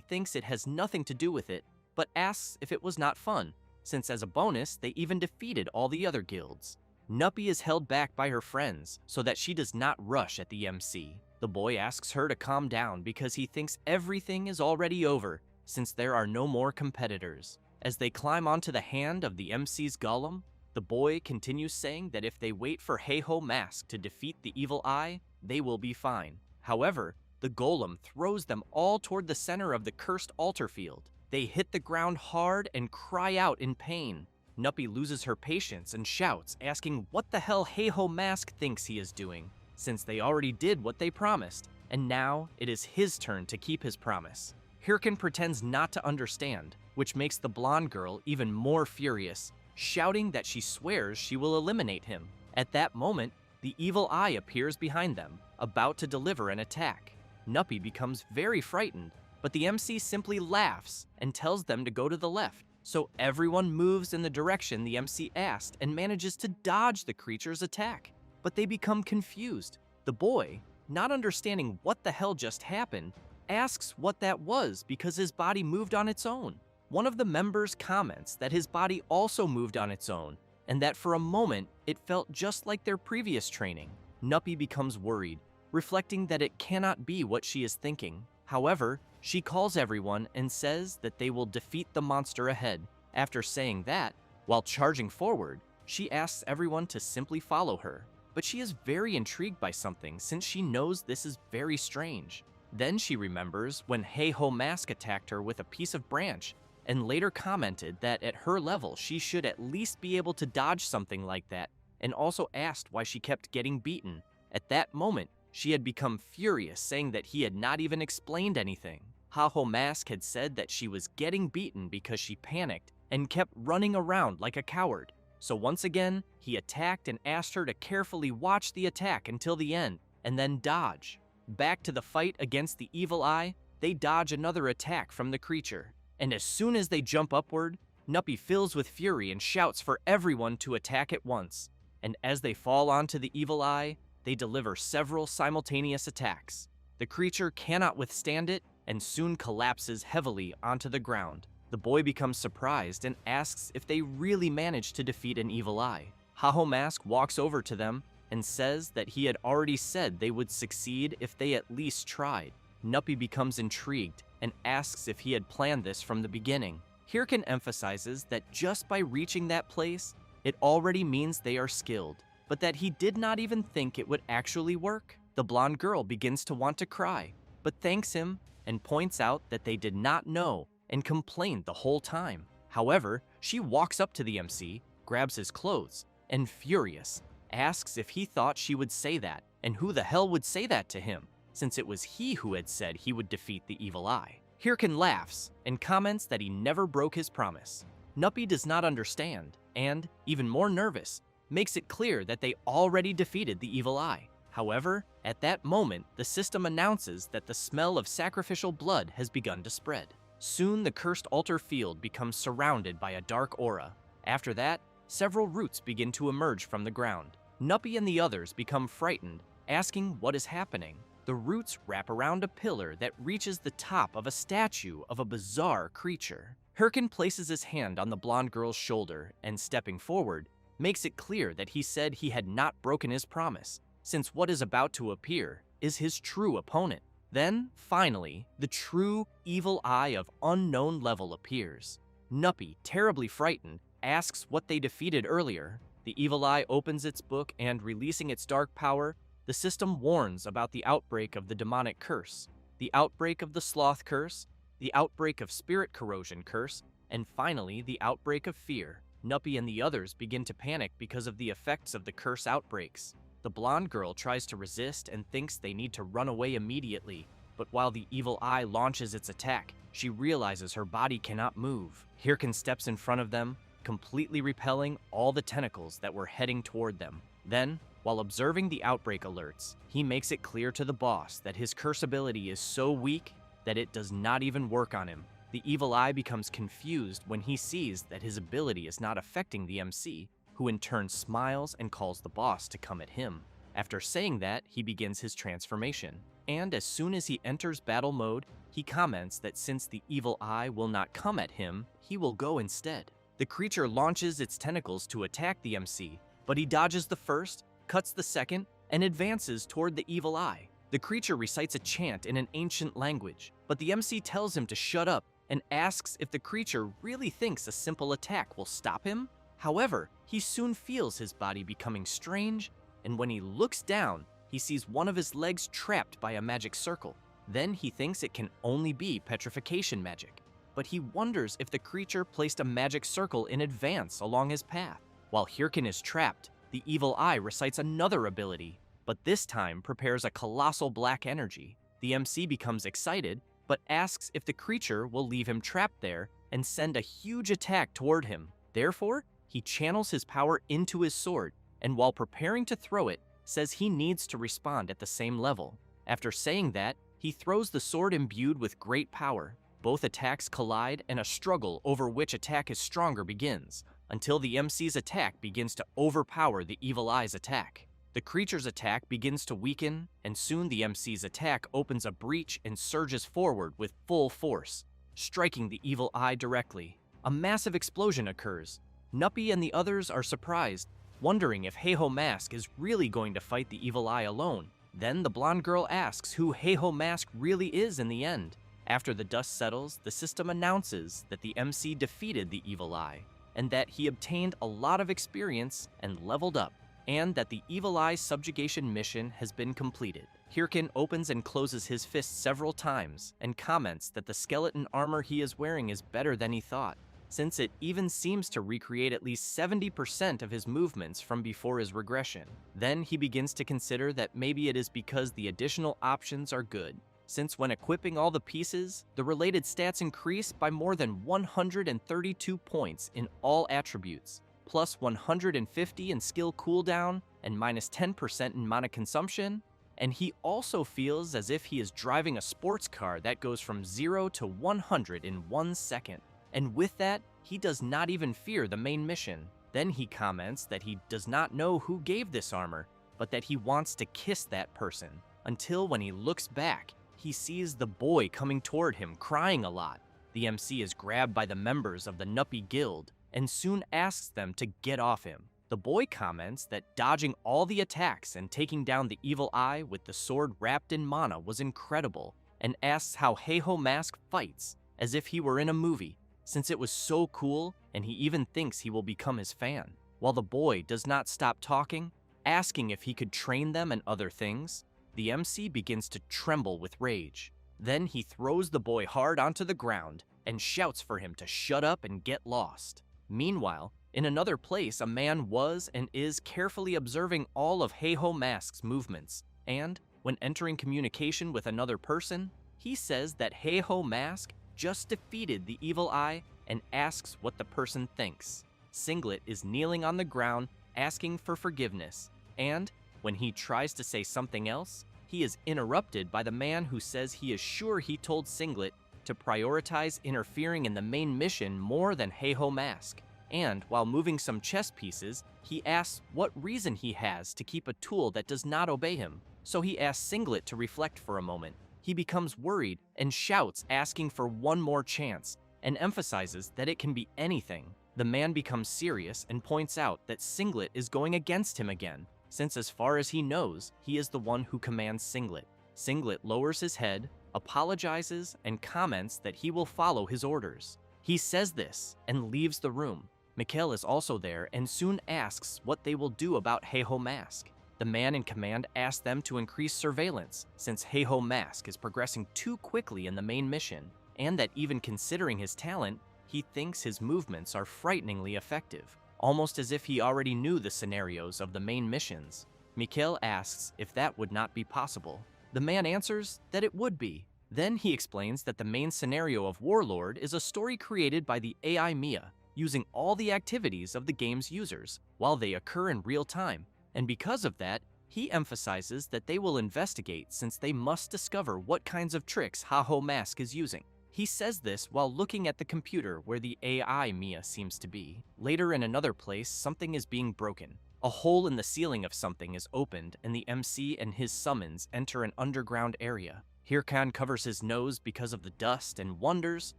thinks it has nothing to do with it, but asks if it was not fun, since as a bonus, they even defeated all the other guilds. Nuppy is held back by her friends so that she does not rush at the MC. The boy asks her to calm down because he thinks everything is already over since there are no more competitors. As they climb onto the hand of the MC's golem, the boy continues saying that if they wait for Heiho Mask to defeat the evil eye, they will be fine. However, the golem throws them all toward the center of the cursed altar field. They hit the ground hard and cry out in pain. Nuppy loses her patience and shouts, asking what the hell Heiho Mask thinks he is doing, since they already did what they promised, and now it is his turn to keep his promise. Hirkin pretends not to understand, which makes the blonde girl even more furious, shouting that she swears she will eliminate him. At that moment, the evil eye appears behind them, about to deliver an attack. Nuppy becomes very frightened, but the MC simply laughs and tells them to go to the left. So everyone moves in the direction the MC asked and manages to dodge the creature's attack. But they become confused. The boy, not understanding what the hell just happened, asks what that was because his body moved on its own. One of the members comments that his body also moved on its own, and that for a moment it felt just like their previous training. Nuppy becomes worried, reflecting that it cannot be what she is thinking. However, she calls everyone and says that they will defeat the monster ahead. After saying that, while charging forward, she asks everyone to simply follow her. But she is very intrigued by something since she knows this is very strange. Then she remembers when Heiho Mask attacked her with a piece of branch and later commented that at her level she should at least be able to dodge something like that, and also asked why she kept getting beaten. At that moment, she had become furious, saying that he had not even explained anything. Heiho Mask had said that she was getting beaten because she panicked and kept running around like a coward. So once again, he attacked and asked her to carefully watch the attack until the end, and then dodge. Back to the fight against the evil eye, they dodge another attack from the creature. And as soon as they jump upward, Nuppy fills with fury and shouts for everyone to attack at once. And as they fall onto the evil eye, they deliver several simultaneous attacks. The creature cannot withstand it and soon collapses heavily onto the ground. The boy becomes surprised and asks if they really managed to defeat an evil eye. Heiho Mask walks over to them and says that he had already said they would succeed if they at least tried. Nuppy becomes intrigued and asks if he had planned this from the beginning. Hirkin emphasizes that just by reaching that place, it already means they are skilled, but that he did not even think it would actually work. The blonde girl begins to want to cry, but thanks him and points out that they did not know and complained the whole time. However, she walks up to the MC, grabs his clothes, and furious, asks if he thought she would say that, and who the hell would say that to him, since it was he who had said he would defeat the evil eye. Hirkin laughs and comments that he never broke his promise. Nuppy does not understand, and, even more nervous, makes it clear that they already defeated the evil eye. However, at that moment, the system announces that the smell of sacrificial blood has begun to spread. Soon the cursed altar field becomes surrounded by a dark aura. After that, several roots begin to emerge from the ground. Nuppy and the others become frightened, asking what is happening. The roots wrap around a pillar that reaches the top of a statue of a bizarre creature. Hirkin places his hand on the blonde girl's shoulder and, stepping forward, makes it clear that he said he had not broken his promise, since what is about to appear is his true opponent. Then, finally, the true evil eye of unknown level appears. Nuppy, terribly frightened, asks what they defeated earlier. The evil eye opens its book and, releasing its dark power, the system warns about the outbreak of the demonic curse, the outbreak of the sloth curse, the outbreak of spirit corrosion curse, and finally the outbreak of fear. Nuppy and the others begin to panic because of the effects of the curse outbreaks. The blonde girl tries to resist and thinks they need to run away immediately, but while the evil eye launches its attack, she realizes her body cannot move. Hirkin steps in front of them, completely repelling all the tentacles that were heading toward them. Then, while observing the outbreak alerts, he makes it clear to the boss that his curse ability is so weak that it does not even work on him. The evil eye becomes confused when he sees that his ability is not affecting the MC, who in turn smiles and calls the boss to come at him. After saying that, he begins his transformation, and as soon as he enters battle mode, he comments that since the evil eye will not come at him, he will go instead. The creature launches its tentacles to attack the MC, but he dodges the first, cuts the second, and advances toward the evil eye. The creature recites a chant in an ancient language, but the MC tells him to shut up and asks if the creature really thinks a simple attack will stop him. However, he soon feels his body becoming strange, and when he looks down, he sees one of his legs trapped by a magic circle. Then he thinks it can only be petrification magic, but he wonders if the creature placed a magic circle in advance along his path. While Hirkin is trapped, the evil eye recites another ability, but this time prepares a colossal black energy. The MC becomes excited, but asks if the creature will leave him trapped there and send a huge attack toward him. Therefore, he channels his power into his sword, and while preparing to throw it, says he needs to respond at the same level. After saying that, he throws the sword imbued with great power. Both attacks collide, and a struggle over which attack is stronger begins, until the MC's attack begins to overpower the evil eye's attack. The creature's attack begins to weaken, and soon the MC's attack opens a breach and surges forward with full force, striking the evil eye directly. A massive explosion occurs. Nuppy and the others are surprised, wondering if Heiho Mask is really going to fight the evil eye alone. Then the blonde girl asks who Heiho Mask really is in the end. After the dust settles, the system announces that the MC defeated the evil eye, and that he obtained a lot of experience and leveled up, and that the evil eye's subjugation mission has been completed. Hirkin opens and closes his fist several times and comments that the skeleton armor he is wearing is better than he thought, since it even seems to recreate at least 70% of his movements from before his regression. Then he begins to consider that maybe it is because the additional options are good, since when equipping all the pieces, the related stats increase by more than 132 points in all attributes, plus 150 in skill cooldown and minus 10% in mana consumption, and he also feels as if he is driving a sports car that goes from 0 to 100 in 1 second. And with that, he does not even fear the main mission. Then he comments that he does not know who gave this armor, but that he wants to kiss that person, until when he looks back, he sees the boy coming toward him crying a lot. The MC is grabbed by the members of the Nuppy Guild and soon asks them to get off him. The boy comments that dodging all the attacks and taking down the evil eye with the sword wrapped in mana was incredible, and asks how Heiho Mask fights, as if he were in a movie, since it was so cool, and he even thinks he will become his fan. While the boy does not stop talking, asking if he could train them and other things, the MC begins to tremble with rage. Then he throws the boy hard onto the ground and shouts for him to shut up and get lost. Meanwhile, in another place, a man was and is carefully observing all of Heiho Mask's movements, and when entering communication with another person, he says that Heiho Mask just defeated the evil eye and asks what the person thinks. Singlet is kneeling on the ground asking for forgiveness, and when he tries to say something else, he is interrupted by the man who says he is sure he told Singlet to prioritize interfering in the main mission more than Heiho Mask. And while moving some chess pieces, he asks what reason he has to keep a tool that does not obey him. So he asks Singlet to reflect for a moment. He becomes worried and shouts, asking for one more chance, and emphasizes that it can be anything. The man becomes serious and points out that Singlet is going against him again, since as far as he knows, he is the one who commands Singlet. Singlet lowers his head, apologizes, and comments that he will follow his orders. He says this and leaves the room. Mikhail is also there and soon asks what they will do about Heiho Mask. The man in command asks them to increase surveillance, since Heiho Mask is progressing too quickly in the main mission, and that even considering his talent, he thinks his movements are frighteningly effective, almost as if he already knew the scenarios of the main missions. Mikhail asks if that would not be possible. The man answers that it would be. Then he explains that the main scenario of Warlord is a story created by the AI Mia, using all the activities of the game's users, while they occur in real time. And because of that, he emphasizes that they will investigate since they must discover what kinds of tricks Heiho Mask is using. He says this while looking at the computer where the AI Mia seems to be. Later in another place, something is being broken. A hole in the ceiling of something is opened and the MC and his summons enter an underground area. Hirkan covers his nose because of the dust and wonders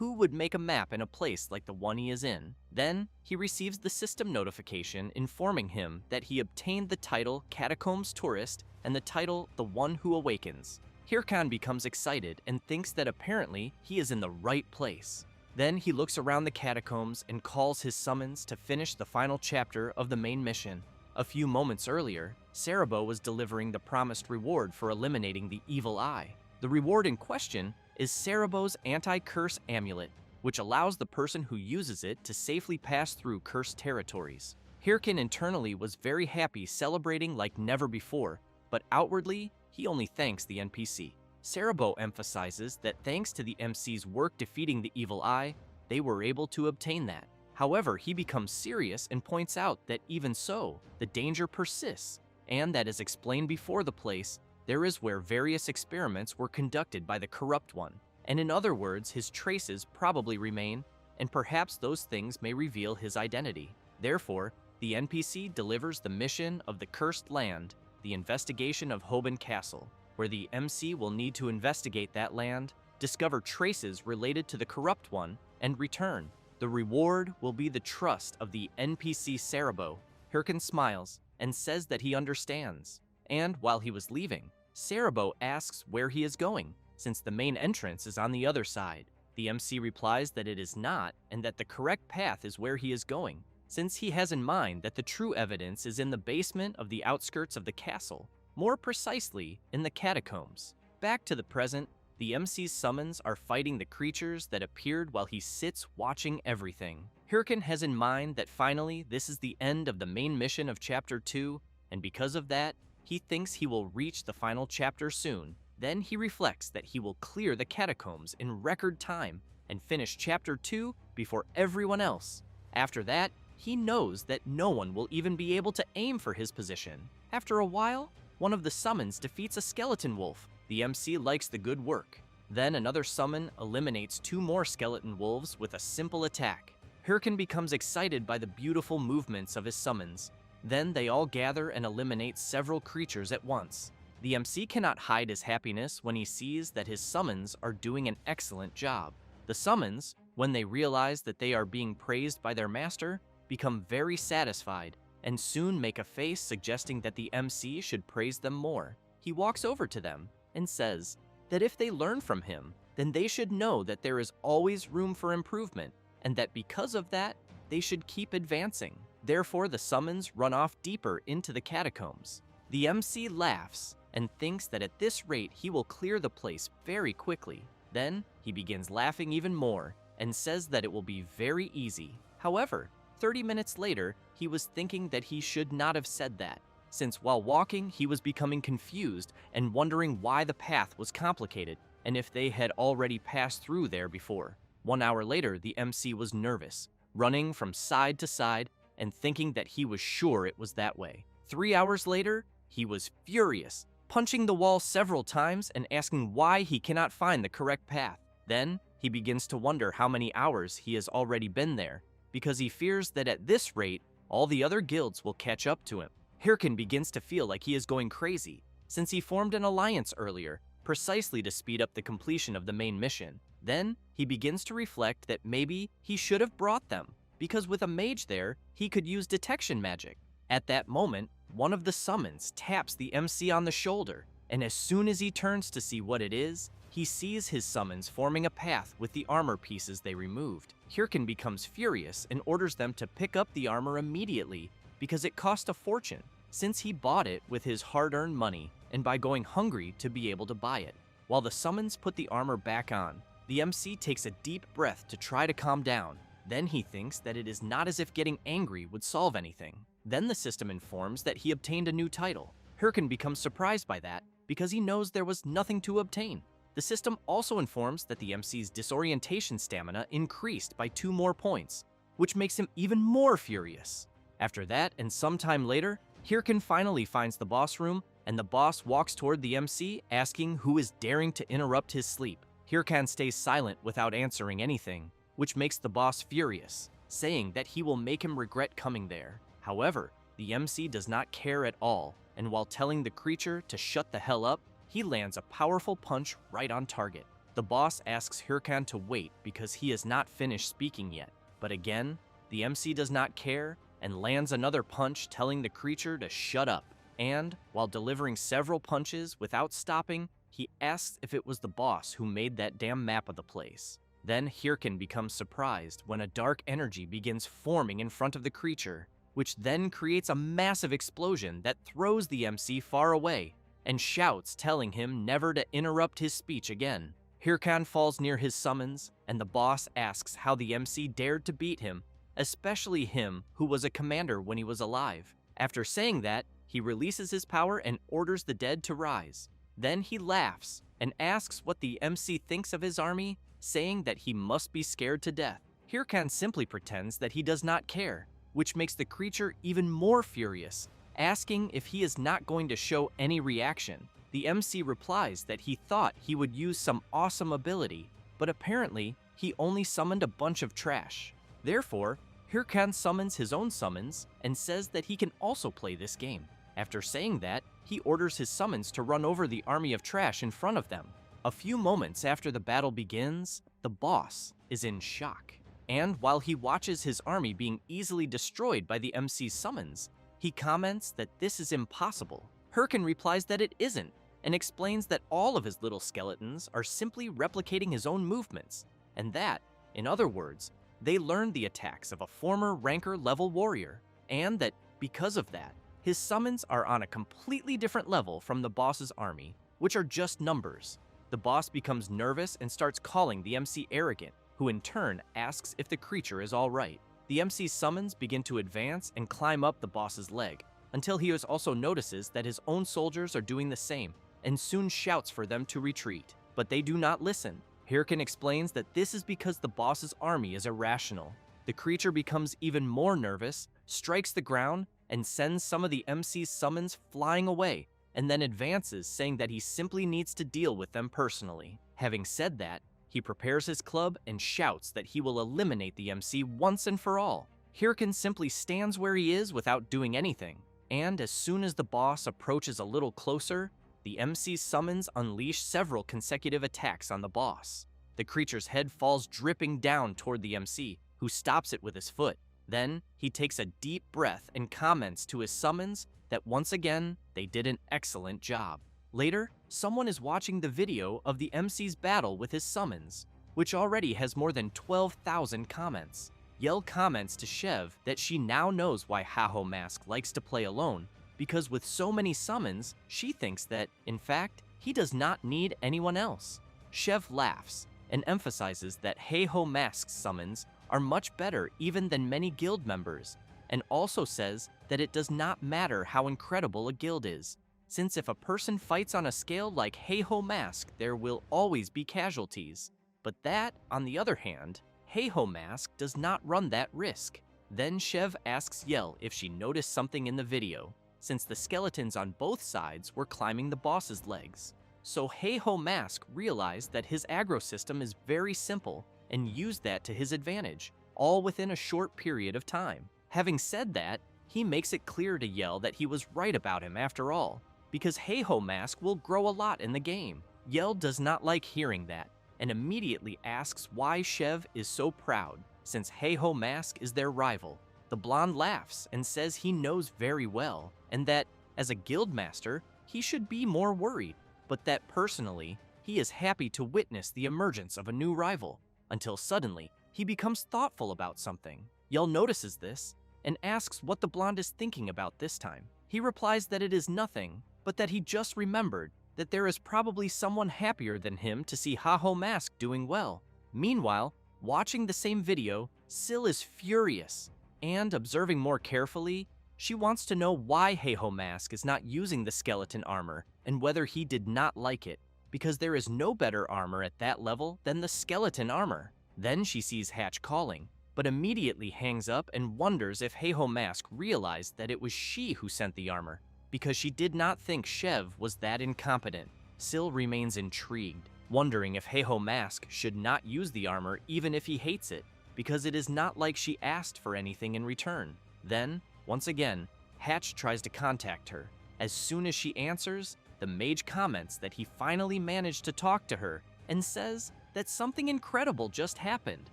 who would make a map in a place like the one he is in. Then, he receives the system notification informing him that he obtained the title Catacombs Tourist and the title The One Who Awakens. Hirkan becomes excited and thinks that apparently he is in the right place. Then he looks around the catacombs and calls his summons to finish the final chapter of the main mission. A few moments earlier, Cerebro was delivering the promised reward for eliminating the evil eye. The reward in question is Cerebro's anti-curse amulet, which allows the person who uses it to safely pass through cursed territories. Hirkan internally was very happy, celebrating like never before, but outwardly, he only thanks the NPC. Cerebro emphasizes that thanks to the MC's work defeating the evil eye, they were able to obtain that. However, he becomes serious and points out that even so, the danger persists, and that as explained before the place, there is where various experiments were conducted by the corrupt one, and in other words, his traces probably remain, and perhaps those things may reveal his identity. Therefore, the NPC delivers the mission of the Cursed Land, the investigation of Hoban Castle, where the MC will need to investigate that land, discover traces related to the corrupt one, and return. The reward will be the trust of the NPC Cerebro. Hirkan smiles and says that he understands. And while he was leaving, Cerebro asks where he is going, since the main entrance is on the other side. The MC replies that it is not, and that the correct path is where he is going, since he has in mind that the true evidence is in the basement of the outskirts of the castle, more precisely in the catacombs. Back to the present, the MC's summons are fighting the creatures that appeared while he sits watching everything. Hirkan has in mind that finally this is the end of the main mission of Chapter 2, and because of that, he thinks he will reach the final chapter soon. Then he reflects that he will clear the catacombs in record time and finish Chapter 2 before everyone else. After that, he knows that no one will even be able to aim for his position. After a while, one of the summons defeats a skeleton wolf. The MC likes the good work. Then another summon eliminates 2 more skeleton wolves with a simple attack. Hirkan becomes excited by the beautiful movements of his summons. Then they all gather and eliminate several creatures at once. The MC cannot hide his happiness when he sees that his summons are doing an excellent job. The summons, when they realize that they are being praised by their master, become very satisfied and soon make a face suggesting that the MC should praise them more. He walks over to them and says that if they learn from him, then they should know that there is always room for improvement, and that because of that, they should keep advancing. Therefore, the summons run off deeper into the catacombs. The MC laughs and thinks that at this rate he will clear the place very quickly. Then, he begins laughing even more and says that it will be very easy. However, 30 minutes later, he was thinking that he should not have said that, since while walking, he was becoming confused and wondering why the path was complicated and if they had already passed through there before. 1 hour later, the MC was nervous, running from side to side and thinking that he was sure it was that way. 3 hours later, he was furious, punching the wall several times and asking why he cannot find the correct path. Then, he begins to wonder how many hours he has already been there, because he fears that at this rate, all the other guilds will catch up to him. Hirkan begins to feel like he is going crazy, since he formed an alliance earlier, precisely to speed up the completion of the main mission. Then, he begins to reflect that maybe he should have brought them, because with a mage there, he could use detection magic. At that moment, one of the summons taps the MC on the shoulder, and as soon as he turns to see what it is, he sees his summons forming a path with the armor pieces they removed. Hirkan becomes furious and orders them to pick up the armor immediately because it cost a fortune, since he bought it with his hard-earned money and by going hungry to be able to buy it. While the summons put the armor back on, the MC takes a deep breath to try to calm down. Then he thinks that it is not as if getting angry would solve anything. Then the system informs that he obtained a new title. Hirkan becomes surprised by that because he knows there was nothing to obtain. The system also informs that the MC's disorientation stamina increased by 2 more points, which makes him even more furious. After that, and sometime later, Hirkan finally finds the boss room, and the boss walks toward the MC, asking who is daring to interrupt his sleep. Hirkan stays silent without answering anything, which makes the boss furious, saying that he will make him regret coming there. However, the MC does not care at all, and while telling the creature to shut the hell up, he lands a powerful punch right on target. The boss asks Hirkan to wait because he has not finished speaking yet, but again, the MC does not care and lands another punch telling the creature to shut up. And, while delivering several punches without stopping, he asks if it was the boss who made that damn map of the place. Then Hirkan becomes surprised when a dark energy begins forming in front of the creature, which then creates a massive explosion that throws the MC far away, and shouts telling him never to interrupt his speech again. Hirkan falls near his summons, and the boss asks how the MC dared to beat him, especially him who was a commander when he was alive. After saying that, he releases his power and orders the dead to rise. Then he laughs and asks what the MC thinks of his army, saying that he must be scared to death. Hirkan simply pretends that he does not care, which makes the creature even more furious, asking if he is not going to show any reaction. The MC replies that he thought he would use some awesome ability, but apparently he only summoned a bunch of trash. Therefore, Hirkan summons his own summons and says that he can also play this game. After saying that, he orders his summons to run over the army of trash in front of them. A few moments after the battle begins, the boss is in shock. And while he watches his army being easily destroyed by the MC's summons, he comments that this is impossible. Hirkan replies that it isn't, and explains that all of his little skeletons are simply replicating his own movements, and that, in other words, they learned the attacks of a former ranker-level warrior, and that, because of that, his summons are on a completely different level from the boss's army, which are just numbers. The boss becomes nervous and starts calling the MC arrogant, who in turn asks if the creature is alright. The MC's summons begin to advance and climb up the boss's leg, until he also notices that his own soldiers are doing the same, and soon shouts for them to retreat. But they do not listen. Hirkan explains that this is because the boss's army is irrational. The creature becomes even more nervous, strikes the ground, and sends some of the MC's summons flying away, and then advances, saying that he simply needs to deal with them personally. Having said that, he prepares his club and shouts that he will eliminate the MC once and for all. Hirkan simply stands where he is without doing anything, and as soon as the boss approaches a little closer, the MC's summons unleash several consecutive attacks on the boss. The creature's head falls dripping down toward the MC, who stops it with his foot. Then, he takes a deep breath and comments to his summons that once again, they did an excellent job. Later, someone is watching the video of the MC's battle with his summons, which already has more than 12,000 comments. Yell comments to Shev that she now knows why Haho Mask likes to play alone, because with so many summons, she thinks that, in fact, he does not need anyone else. Shev laughs and emphasizes that Heiho Mask's summons are much better even than many guild members, and also says that it does not matter how incredible a guild is, since if a person fights on a scale like Heiho Mask, there will always be casualties. But that, on the other hand, Heiho Mask does not run that risk. Then Shev asks Yell if she noticed something in the video, since the skeletons on both sides were climbing the boss's legs. So Heiho Mask realized that his aggro system is very simple and used that to his advantage, all within a short period of time. Having said that, he makes it clear to Yell that he was right about him after all, because Heiho Mask will grow a lot in the game. Yell does not like hearing that, and immediately asks why Shev is so proud, since Heiho Mask is their rival. The blonde laughs and says he knows very well, and that, as a guild master, he should be more worried, but that personally, he is happy to witness the emergence of a new rival, until suddenly, he becomes thoughtful about something. Yell notices this, and asks what the blonde is thinking about this time. He replies that it is nothing, but that he just remembered that there is probably someone happier than him to see Haho Mask doing well. Meanwhile, watching the same video, Syl is furious, and observing more carefully, she wants to know why Heiho Mask is not using the skeleton armor and whether he did not like it, because there is no better armor at that level than the skeleton armor. Then she sees Hatch calling, but immediately hangs up and wonders if Heiho Mask realized that it was she who sent the armor, because she did not think Shev was that incompetent. Syl remains intrigued, wondering if Heiho Mask should not use the armor even if he hates it, because it is not like she asked for anything in return. Then, once again, Hatch tries to contact her. As soon as she answers, the mage comments that he finally managed to talk to her and says that something incredible just happened.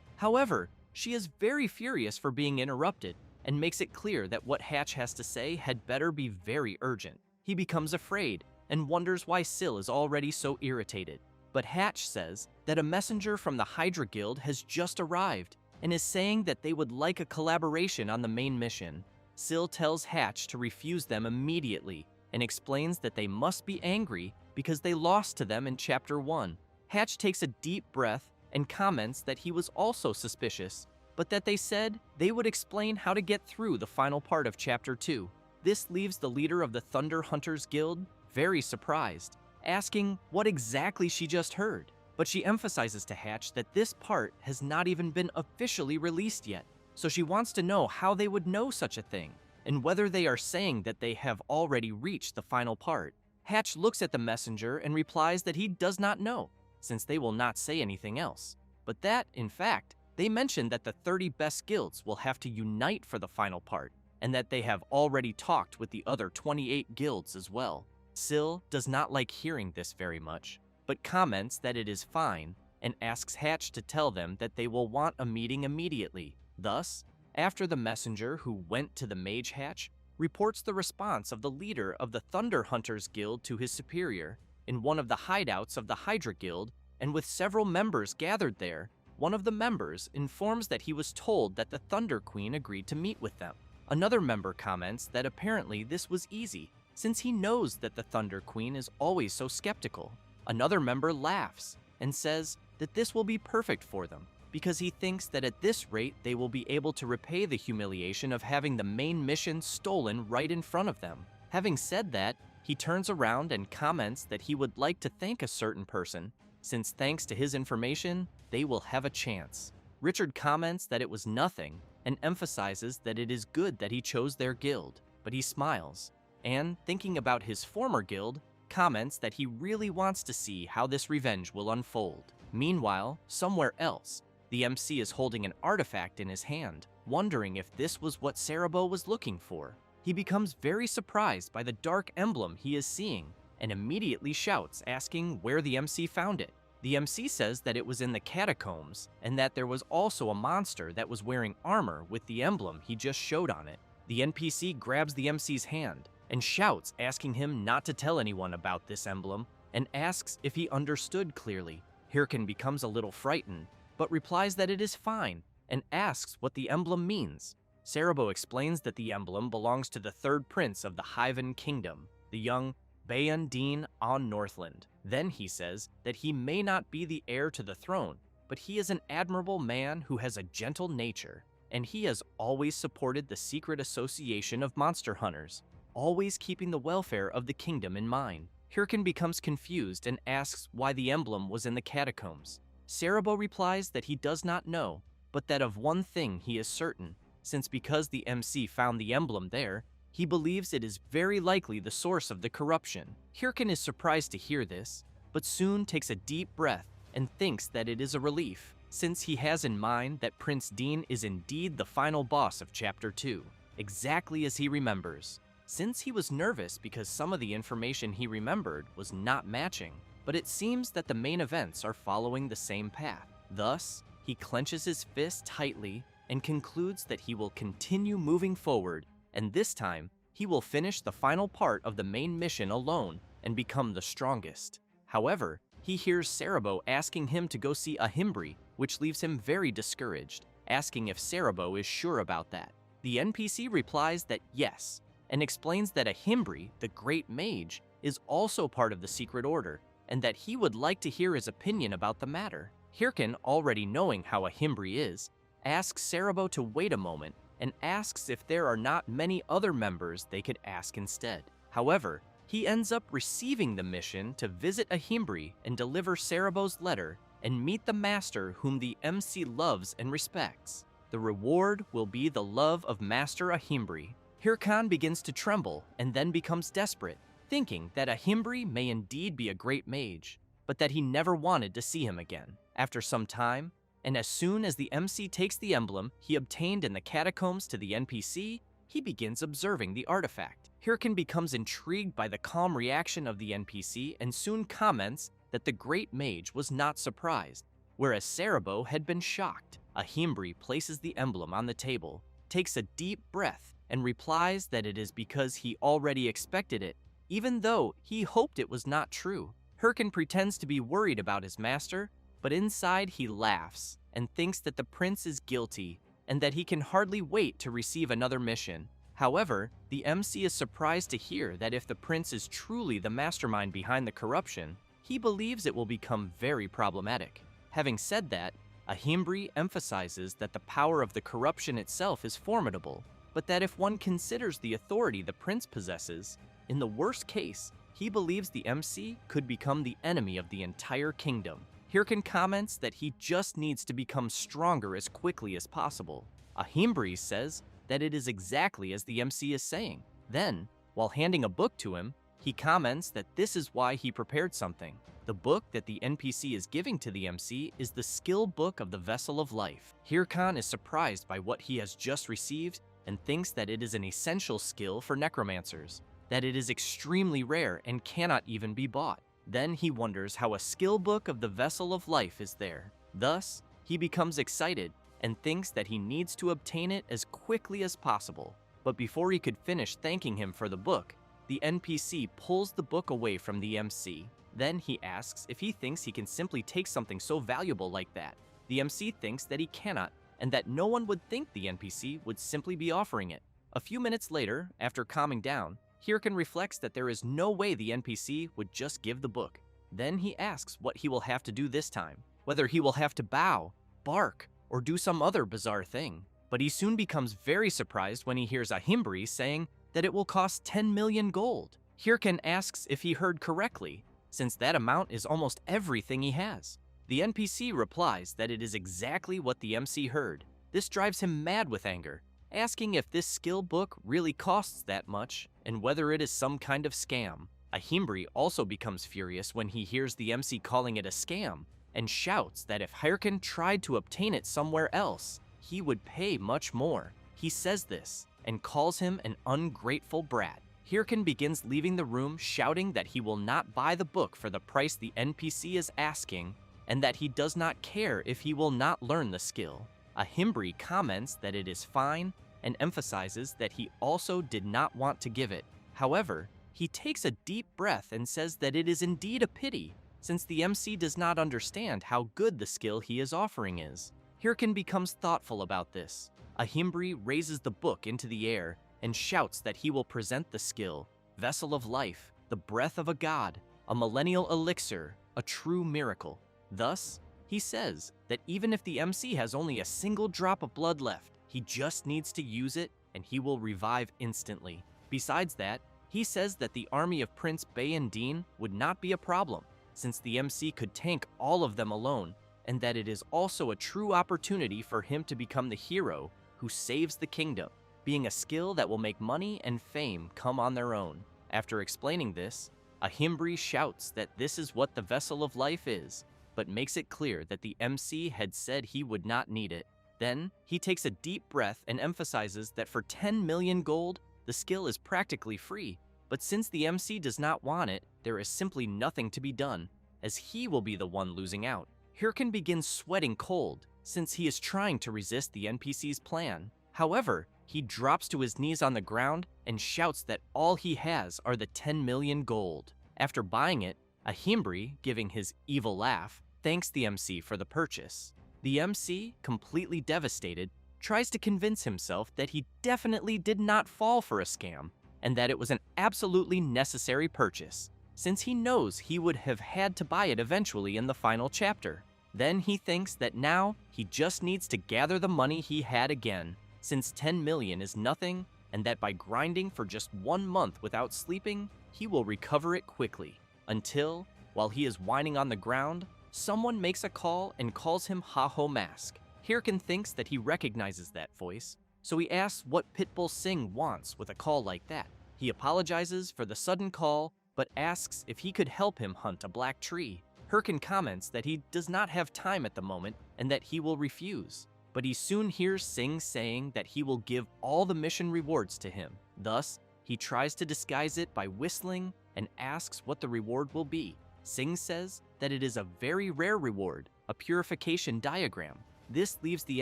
However, she is very furious for being interrupted and makes it clear that what Hatch has to say had better be very urgent. He becomes afraid and wonders why Syl is already so irritated. But Hatch says that a messenger from the Hydra Guild has just arrived and is saying that they would like a collaboration on the main mission. Syl tells Hatch to refuse them immediately and explains that they must be angry because they lost to them in Chapter 1. Hatch takes a deep breath and comments that he was also suspicious, but that they said they would explain how to get through the final part of Chapter 2. This leaves the leader of the Thunder Hunters Guild very surprised, asking what exactly she just heard. But she emphasizes to Hatch that this part has not even been officially released yet, so she wants to know how they would know such a thing, and whether they are saying that they have already reached the final part. Hatch looks at the messenger and replies that he does not know, since they will not say anything else, but that, in fact, they mentioned that the 30 best guilds will have to unite for the final part, and that they have already talked with the other 28 guilds as well. Syl does not like hearing this very much, but comments that it is fine and asks Hatch to tell them that they will want a meeting immediately. Thus, after the messenger who went to the Mage Hatch reports the response of the leader of the Thunder Hunters Guild to his superior in one of the hideouts of the Hydra Guild, and with several members gathered there, one of the members informs that he was told that the Thunder Queen agreed to meet with them. Another member comments that apparently this was easy, since he knows that the Thunder Queen is always so skeptical. Another member laughs and says that this will be perfect for them, because he thinks that at this rate they will be able to repay the humiliation of having the main mission stolen right in front of them. Having said that, he turns around and comments that he would like to thank a certain person, since thanks to his information, they will have a chance. Richard comments that it was nothing and emphasizes that it is good that he chose their guild, but he smiles, and, thinking about his former guild, comments that he really wants to see how this revenge will unfold. Meanwhile, somewhere else, the MC is holding an artifact in his hand, wondering if this was what Cerebro was looking for. He becomes very surprised by the dark emblem he is seeing, and immediately shouts, asking where the MC found it. The MC says that it was in the catacombs, and that there was also a monster that was wearing armor with the emblem he just showed on it. The NPC grabs the MC's hand and shouts, asking him not to tell anyone about this emblem, and asks if he understood clearly. Hirkin becomes a little frightened, but replies that it is fine, and asks what the emblem means. Cerebro explains that the emblem belongs to the third prince of the Hyven Kingdom, the young Bayan Dean on Northland. Then he says that he may not be the heir to the throne, but he is an admirable man who has a gentle nature, and he has always supported the secret association of monster hunters, always keeping the welfare of the kingdom in mind. Hirkin becomes confused and asks why the emblem was in the catacombs. Cerebro replies that he does not know, but that of one thing he is certain, since because the MC found the emblem there, he believes it is very likely the source of the corruption. Hirkin is surprised to hear this, but soon takes a deep breath and thinks that it is a relief, since he has in mind that Prince Dean is indeed the final boss of Chapter 2, exactly as he remembers. Since he was nervous because some of the information he remembered was not matching, but it seems that the main events are following the same path. Thus, he clenches his fist tightly and concludes that he will continue moving forward, and this time, he will finish the final part of the main mission alone and become the strongest. However, he hears Cerebro asking him to go see Ahimbri, which leaves him very discouraged, asking if Cerebro is sure about that. The NPC replies that yes, and explains that Ahimbri, the Great Mage, is also part of the Secret Order, and that he would like to hear his opinion about the matter. Hirkin, already knowing how Ahimbri is, asks Cerebro to wait a moment and asks if there are not many other members they could ask instead. However, he ends up receiving the mission to visit Ahimbri and deliver Cerebro's letter and meet the master whom the MC loves and respects. The reward will be the love of Master Ahimbri. Hirkan begins to tremble and then becomes desperate, thinking that Ahimbri may indeed be a great mage, but that he never wanted to see him again. After some time, and as soon as the MC takes the emblem he obtained in the catacombs to the NPC, he begins observing the artifact. Hirkin becomes intrigued by the calm reaction of the NPC and soon comments that the great mage was not surprised, whereas Cerebro had been shocked. Ahimbri places the emblem on the table, takes a deep breath, and replies that it is because he already expected it, even though he hoped it was not true. Hirkin pretends to be worried about his master, but inside he laughs and thinks that the prince is guilty and that he can hardly wait to receive another mission. However, the MC is surprised to hear that if the prince is truly the mastermind behind the corruption, he believes it will become very problematic. Having said that, Ahimbri emphasizes that the power of the corruption itself is formidable, but that if one considers the authority the prince possesses, in the worst case, he believes the MC could become the enemy of the entire kingdom. Hirkin comments that he just needs to become stronger as quickly as possible. Ahimbri says that it is exactly as the MC is saying. Then, while handing a book to him, he comments that this is why he prepared something. The book that the NPC is giving to the MC is the skill book of the Vessel of Life. Hirkan is surprised by what he has just received and thinks that it is an essential skill for necromancers, that it is extremely rare and cannot even be bought. Then he wonders how a skill book of the Vessel of Life is there. Thus, he becomes excited and thinks that he needs to obtain it as quickly as possible. But before he could finish thanking him for the book, the NPC pulls the book away from the MC. Then he asks if he thinks he can simply take something so valuable like that. The MC thinks that he cannot, and that no one would think the NPC would simply be offering it. A few minutes later, after calming down, Hirkin reflects that there is no way the NPC would just give the book. Then he asks what he will have to do this time, whether he will have to bow, bark, or do some other bizarre thing. But he soon becomes very surprised when he hears Ahimbri saying that it will cost 10 million gold. Hirkin asks if he heard correctly, since that amount is almost everything he has. The NPC replies that it is exactly what the MC heard. This drives him mad with anger, asking if this skill book really costs that much and whether it is some kind of scam. Ahimbri also becomes furious when he hears the MC calling it a scam and shouts that if Hirkin tried to obtain it somewhere else, he would pay much more. He says this and calls him an ungrateful brat. Hirkin begins leaving the room shouting that he will not buy the book for the price the NPC is asking and that he does not care if he will not learn the skill. Ahimbri comments that it is fine and emphasizes that he also did not want to give it. However, he takes a deep breath and says that it is indeed a pity, since the MC does not understand how good the skill he is offering is. Hirkin becomes thoughtful about this. Ahimbri raises the book into the air and shouts that he will present the skill, Vessel of Life, the breath of a god, a millennial elixir, a true miracle. Thus, he says that even if the MC has only a single drop of blood left, he just needs to use it and he will revive instantly. Besides that, he says that the army of Prince Bayandine would not be a problem, since the MC could tank all of them alone, and that it is also a true opportunity for him to become the hero who saves the kingdom, being a skill that will make money and fame come on their own. After explaining this, Ahimbri shouts that this is what the Vessel of Life is, but makes it clear that the MC had said he would not need it. Then, he takes a deep breath and emphasizes that for 10 million gold, the skill is practically free, but since the MC does not want it, there is simply nothing to be done, as he will be the one losing out. Hirkin begins sweating cold, since he is trying to resist the NPC's plan. However, he drops to his knees on the ground and shouts that all he has are the 10 million gold. After buying it, Ahimbri, giving his evil laugh, thanks the MC for the purchase. The MC, completely devastated, tries to convince himself that he definitely did not fall for a scam and that it was an absolutely necessary purchase, since he knows he would have had to buy it eventually in the final chapter. Then he thinks that now he just needs to gather the money he had again, since 10 million is nothing, and that by grinding for just 1 month without sleeping, he will recover it quickly. Until, while he is whining on the ground, someone makes a call and calls him Ha-Ho Mask. Hirkin thinks that he recognizes that voice, so he asks what Pitbull Singh wants with a call like that. He apologizes for the sudden call, but asks if he could help him hunt a black tree. Hirkin comments that he does not have time at the moment and that he will refuse, but he soon hears Singh saying that he will give all the mission rewards to him. Thus, he tries to disguise it by whistling and asks what the reward will be. Sing says that it is a very rare reward, a purification diagram. This leaves the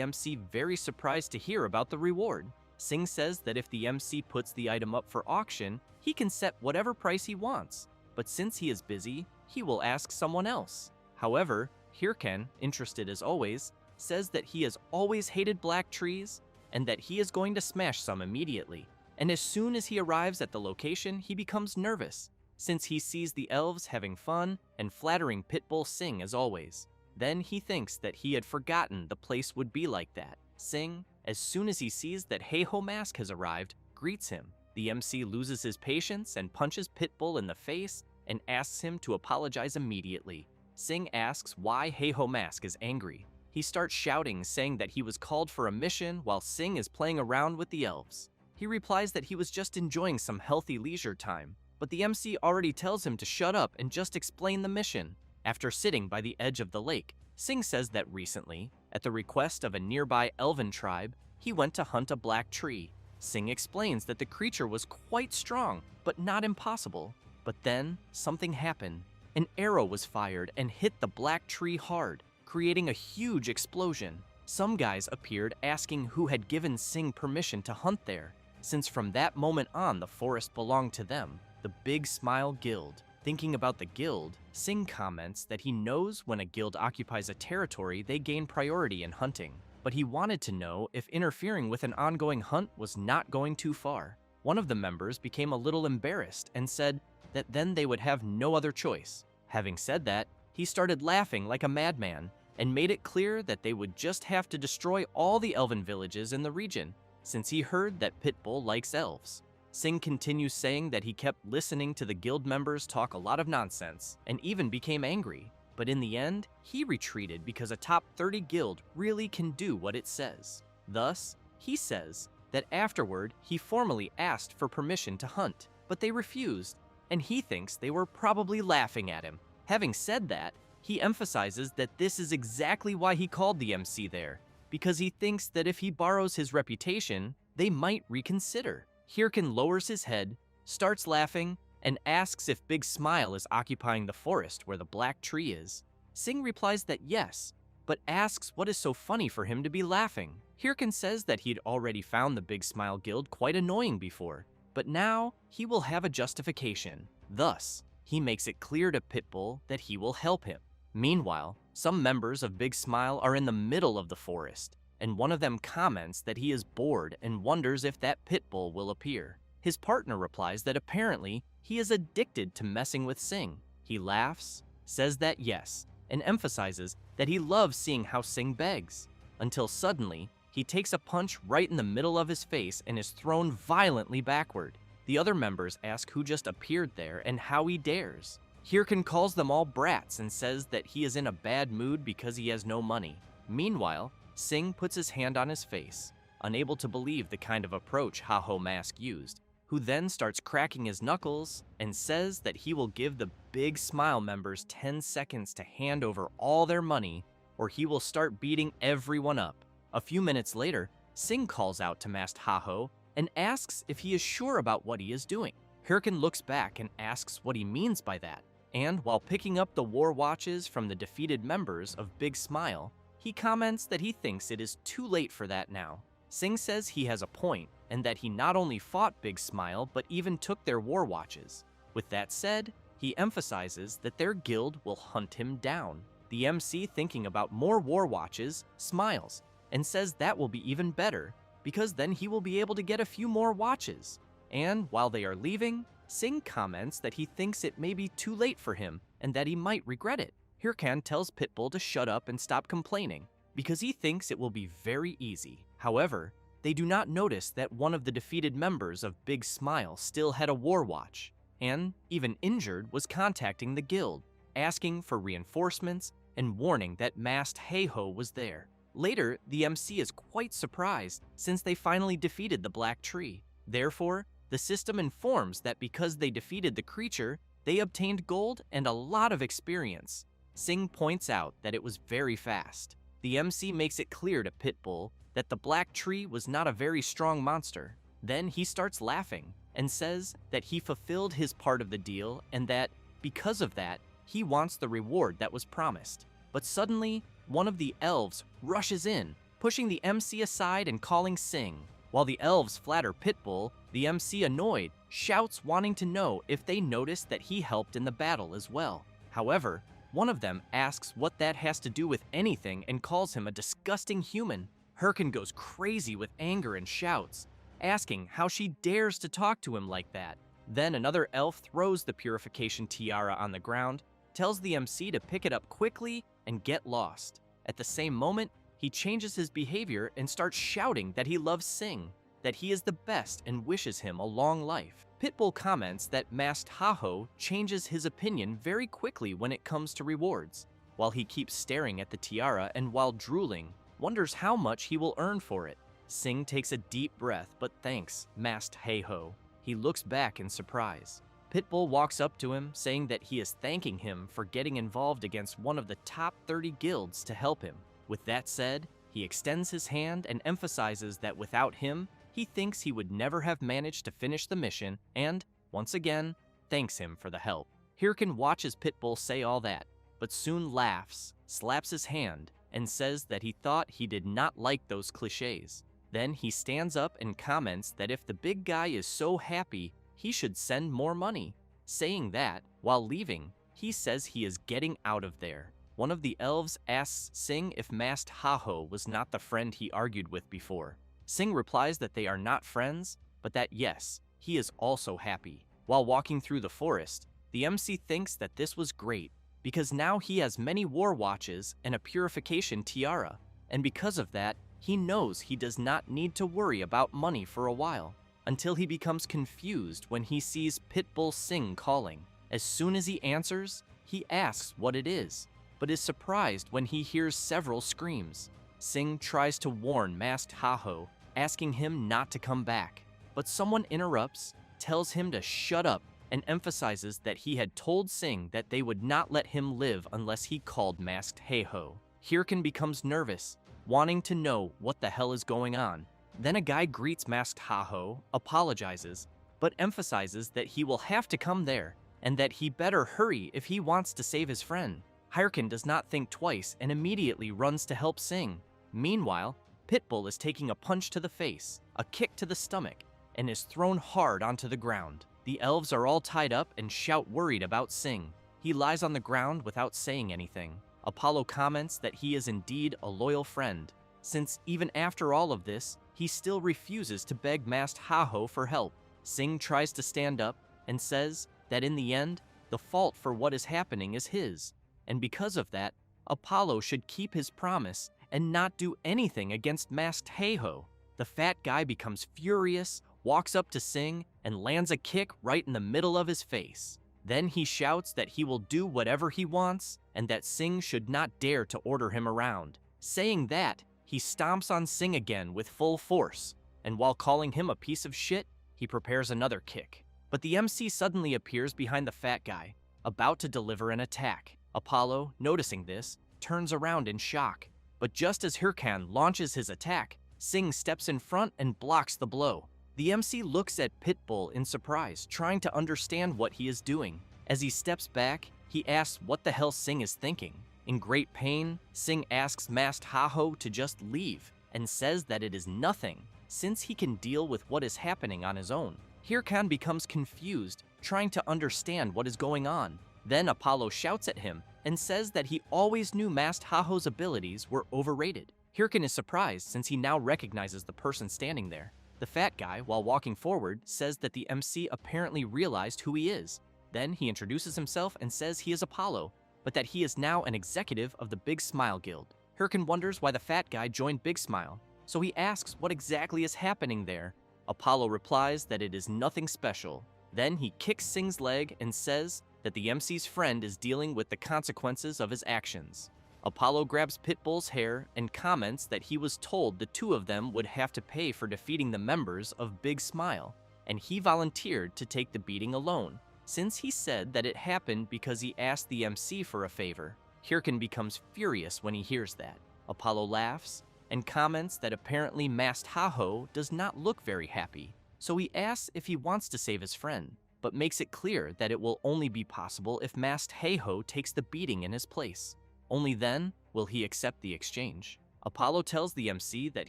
MC very surprised to hear about the reward. Sing says that if the MC puts the item up for auction, he can set whatever price he wants. But since he is busy, he will ask someone else. However, Hirken, interested as always, says that he has always hated black trees and that he is going to smash some immediately. And as soon as he arrives at the location, he becomes nervous, since he sees the elves having fun and flattering Pitbull Sing as always. Then he thinks that he had forgotten the place would be like that. Sing, as soon as he sees that Heiho Mask has arrived, greets him. The MC loses his patience and punches Pitbull in the face and asks him to apologize immediately. Sing asks why Heiho Mask is angry. He starts shouting, saying that he was called for a mission while Sing is playing around with the elves. He replies that he was just enjoying some healthy leisure time, but the MC already tells him to shut up and just explain the mission. After sitting by the edge of the lake, Sing says that recently, at the request of a nearby elven tribe, he went to hunt a black tree. Sing explains that the creature was quite strong, but not impossible. But then, something happened. An arrow was fired and hit the black tree hard, creating a huge explosion. Some guys appeared asking who had given Sing permission to hunt there, since from that moment on the forest belonged to them, the Big Smile Guild. Thinking about the guild, Sing comments that he knows when a guild occupies a territory, they gain priority in hunting. But he wanted to know if interfering with an ongoing hunt was not going too far. One of the members became a little embarrassed and said that then they would have no other choice. Having said that, he started laughing like a madman and made it clear that they would just have to destroy all the elven villages in the region, since he heard that Pitbull likes elves. Sing continues saying that he kept listening to the guild members talk a lot of nonsense and even became angry. But in the end, he retreated because a top 30 guild really can do what it says. Thus, he says that afterward he formally asked for permission to hunt, but they refused, and he thinks they were probably laughing at him. Having said that, he emphasizes that this is exactly why he called the MC there, because he thinks that if he borrows his reputation, they might reconsider. Hirken lowers his head, starts laughing, and asks if Big Smile is occupying the forest where the black tree is. Sing replies that yes, but asks what is so funny for him to be laughing. Hirken says that he'd already found the Big Smile Guild quite annoying before, but now he will have a justification. Thus, he makes it clear to Pitbull that he will help him. Meanwhile, some members of Big Smile are in the middle of the forest, and one of them comments that he is bored and wonders if that Pitbull will appear. His partner replies that apparently he is addicted to messing with Sing. He laughs, says that yes, and emphasizes that he loves seeing how Sing begs, until suddenly he takes a punch right in the middle of his face and is thrown violently backward. The other members ask who just appeared there and how he dares. Hirken calls them all brats and says that he is in a bad mood because he has no money. Meanwhile, Sing puts his hand on his face, unable to believe the kind of approach Heiho Mask used, who then starts cracking his knuckles and says that he will give the Big Smile members 10 seconds to hand over all their money or he will start beating everyone up. A few minutes later, Sing calls out to Masked Heiho and asks if he is sure about what he is doing. Hirken looks back and asks what he means by that, and while picking up the war watches from the defeated members of Big Smile, he comments that he thinks it is too late for that now. Sing says he has a point, and that he not only fought Big Smile, but even took their war watches. With that said, he emphasizes that their guild will hunt him down. The MC, thinking about more war watches, smiles, and says that will be even better, because then he will be able to get a few more watches. And while they are leaving, Sing comments that he thinks it may be too late for him, and that he might regret it. Hirken tells Pitbull to shut up and stop complaining, because he thinks it will be very easy. However, they do not notice that one of the defeated members of Big Smile still had a war watch, and, even injured, was contacting the guild, asking for reinforcements and warning that Masked Heiho was there. Later, the MC is quite surprised since they finally defeated the Black Tree. Therefore, the system informs that because they defeated the creature, they obtained gold and a lot of experience. Sing points out that it was very fast. The MC makes it clear to Pitbull that the Black Tree was not a very strong monster. Then he starts laughing and says that he fulfilled his part of the deal and that, because of that, He wants the reward that was promised. But suddenly, one of the elves rushes in, pushing the MC aside and calling Sing. While the elves flatter Pitbull, the MC, annoyed, shouts, wanting to know if they noticed that he helped in the battle as well. However, one of them asks what that has to do with anything and calls him a disgusting human. Hirkin goes crazy with anger and shouts, asking how she dares to talk to him like that. Then another elf throws the purification tiara on the ground, tells the MC to pick it up quickly and get lost. At the same moment, he changes his behavior and starts shouting that he loves Sing, that he is the best and wishes him a long life. Pitbull comments that Masked Haho changes his opinion very quickly when it comes to rewards, while he keeps staring at the tiara and while drooling, wonders how much he will earn for it. Sing takes a deep breath but thanks Masked Haho. He looks back in surprise. Pitbull walks up to him, saying that he is thanking him for getting involved against one of the top 30 guilds to help him. With that said, he extends his hand and emphasizes that without him, he thinks he would never have managed to finish the mission and, once again, thanks him for the help. Hirkin watches Pitbull say all that, but soon laughs, slaps his hand, and says that he thought he did not like those cliches. Then he stands up and comments that if the big guy is so happy, he should send more money. Saying that, while leaving, he says he is getting out of there. One of the elves asks Sing if Masked Haho was not the friend he argued with before. Sing replies that they are not friends, but that yes, he is also happy. While walking through the forest, the MC thinks that this was great, because now he has many war watches and a purification tiara, and because of that, he knows he does not need to worry about money for a while, until he becomes confused when he sees Pitbull Sing calling. As soon as he answers, he asks what it is, but is surprised when he hears several screams. Sing tries to warn Masked Haho, asking him not to come back, but someone interrupts, tells him to shut up, and emphasizes that he had told Sing that they would not let him live unless he called Masked Haho. Hirkin becomes nervous, wanting to know what the hell is going on. Then a guy greets Masked Haho, apologizes, but emphasizes that he will have to come there, and that he better hurry if he wants to save his friend. Hirkin does not think twice and immediately runs to help Sing. Meanwhile, Pitbull is taking a punch to the face, a kick to the stomach, and is thrown hard onto the ground. The elves are all tied up and shout worried about Sing. He lies on the ground without saying anything. Apollo comments that he is indeed a loyal friend, since even after all of this, he still refuses to beg Masked Haho for help. Sing tries to stand up and says that in the end, the fault for what is happening is his, and because of that, Apollo should keep his promise and not do anything against Masked Haho. The fat guy becomes furious, walks up to Sing, and lands a kick right in the middle of his face. Then he shouts that he will do whatever he wants, and that Sing should not dare to order him around. Saying that, he stomps on Sing again with full force, and while calling him a piece of shit, he prepares another kick. But the MC suddenly appears behind the fat guy, about to deliver an attack. Apollo, noticing this, turns around in shock. But just as Hirkan launches his attack, Sing steps in front and blocks the blow. The MC looks at Pitbull in surprise, trying to understand what he is doing. As he steps back, he asks what the hell Sing is thinking. In great pain, Sing asks Masked Haho to just leave, and says that it is nothing, since he can deal with what is happening on his own. Hirkan becomes confused, trying to understand what is going on. Then Apollo shouts at him and says that he always knew Masked Haho's abilities were overrated. Hirkan is surprised since he now recognizes the person standing there. The fat guy, while walking forward, says that the MC apparently realized who he is. Then he introduces himself and says he is Apollo, but that he is now an executive of the Big Smile Guild. Hirkan wonders why the fat guy joined Big Smile, so he asks what exactly is happening there. Apollo replies that it is nothing special. Then he kicks Sing's leg and says that the MC's friend is dealing with the consequences of his actions. Apollo grabs Pitbull's hair and comments that he was told the two of them would have to pay for defeating the members of Big Smile, and he volunteered to take the beating alone, since he said that it happened because he asked the MC for a favor. Hirkan becomes furious when he hears that. Apollo laughs and comments that apparently Masked Haho does not look very happy, so he asks if he wants to save his friend. but makes it clear that it will only be possible if Masked Heiho takes the beating in his place. Only then will he accept the exchange. Apollo tells the MC that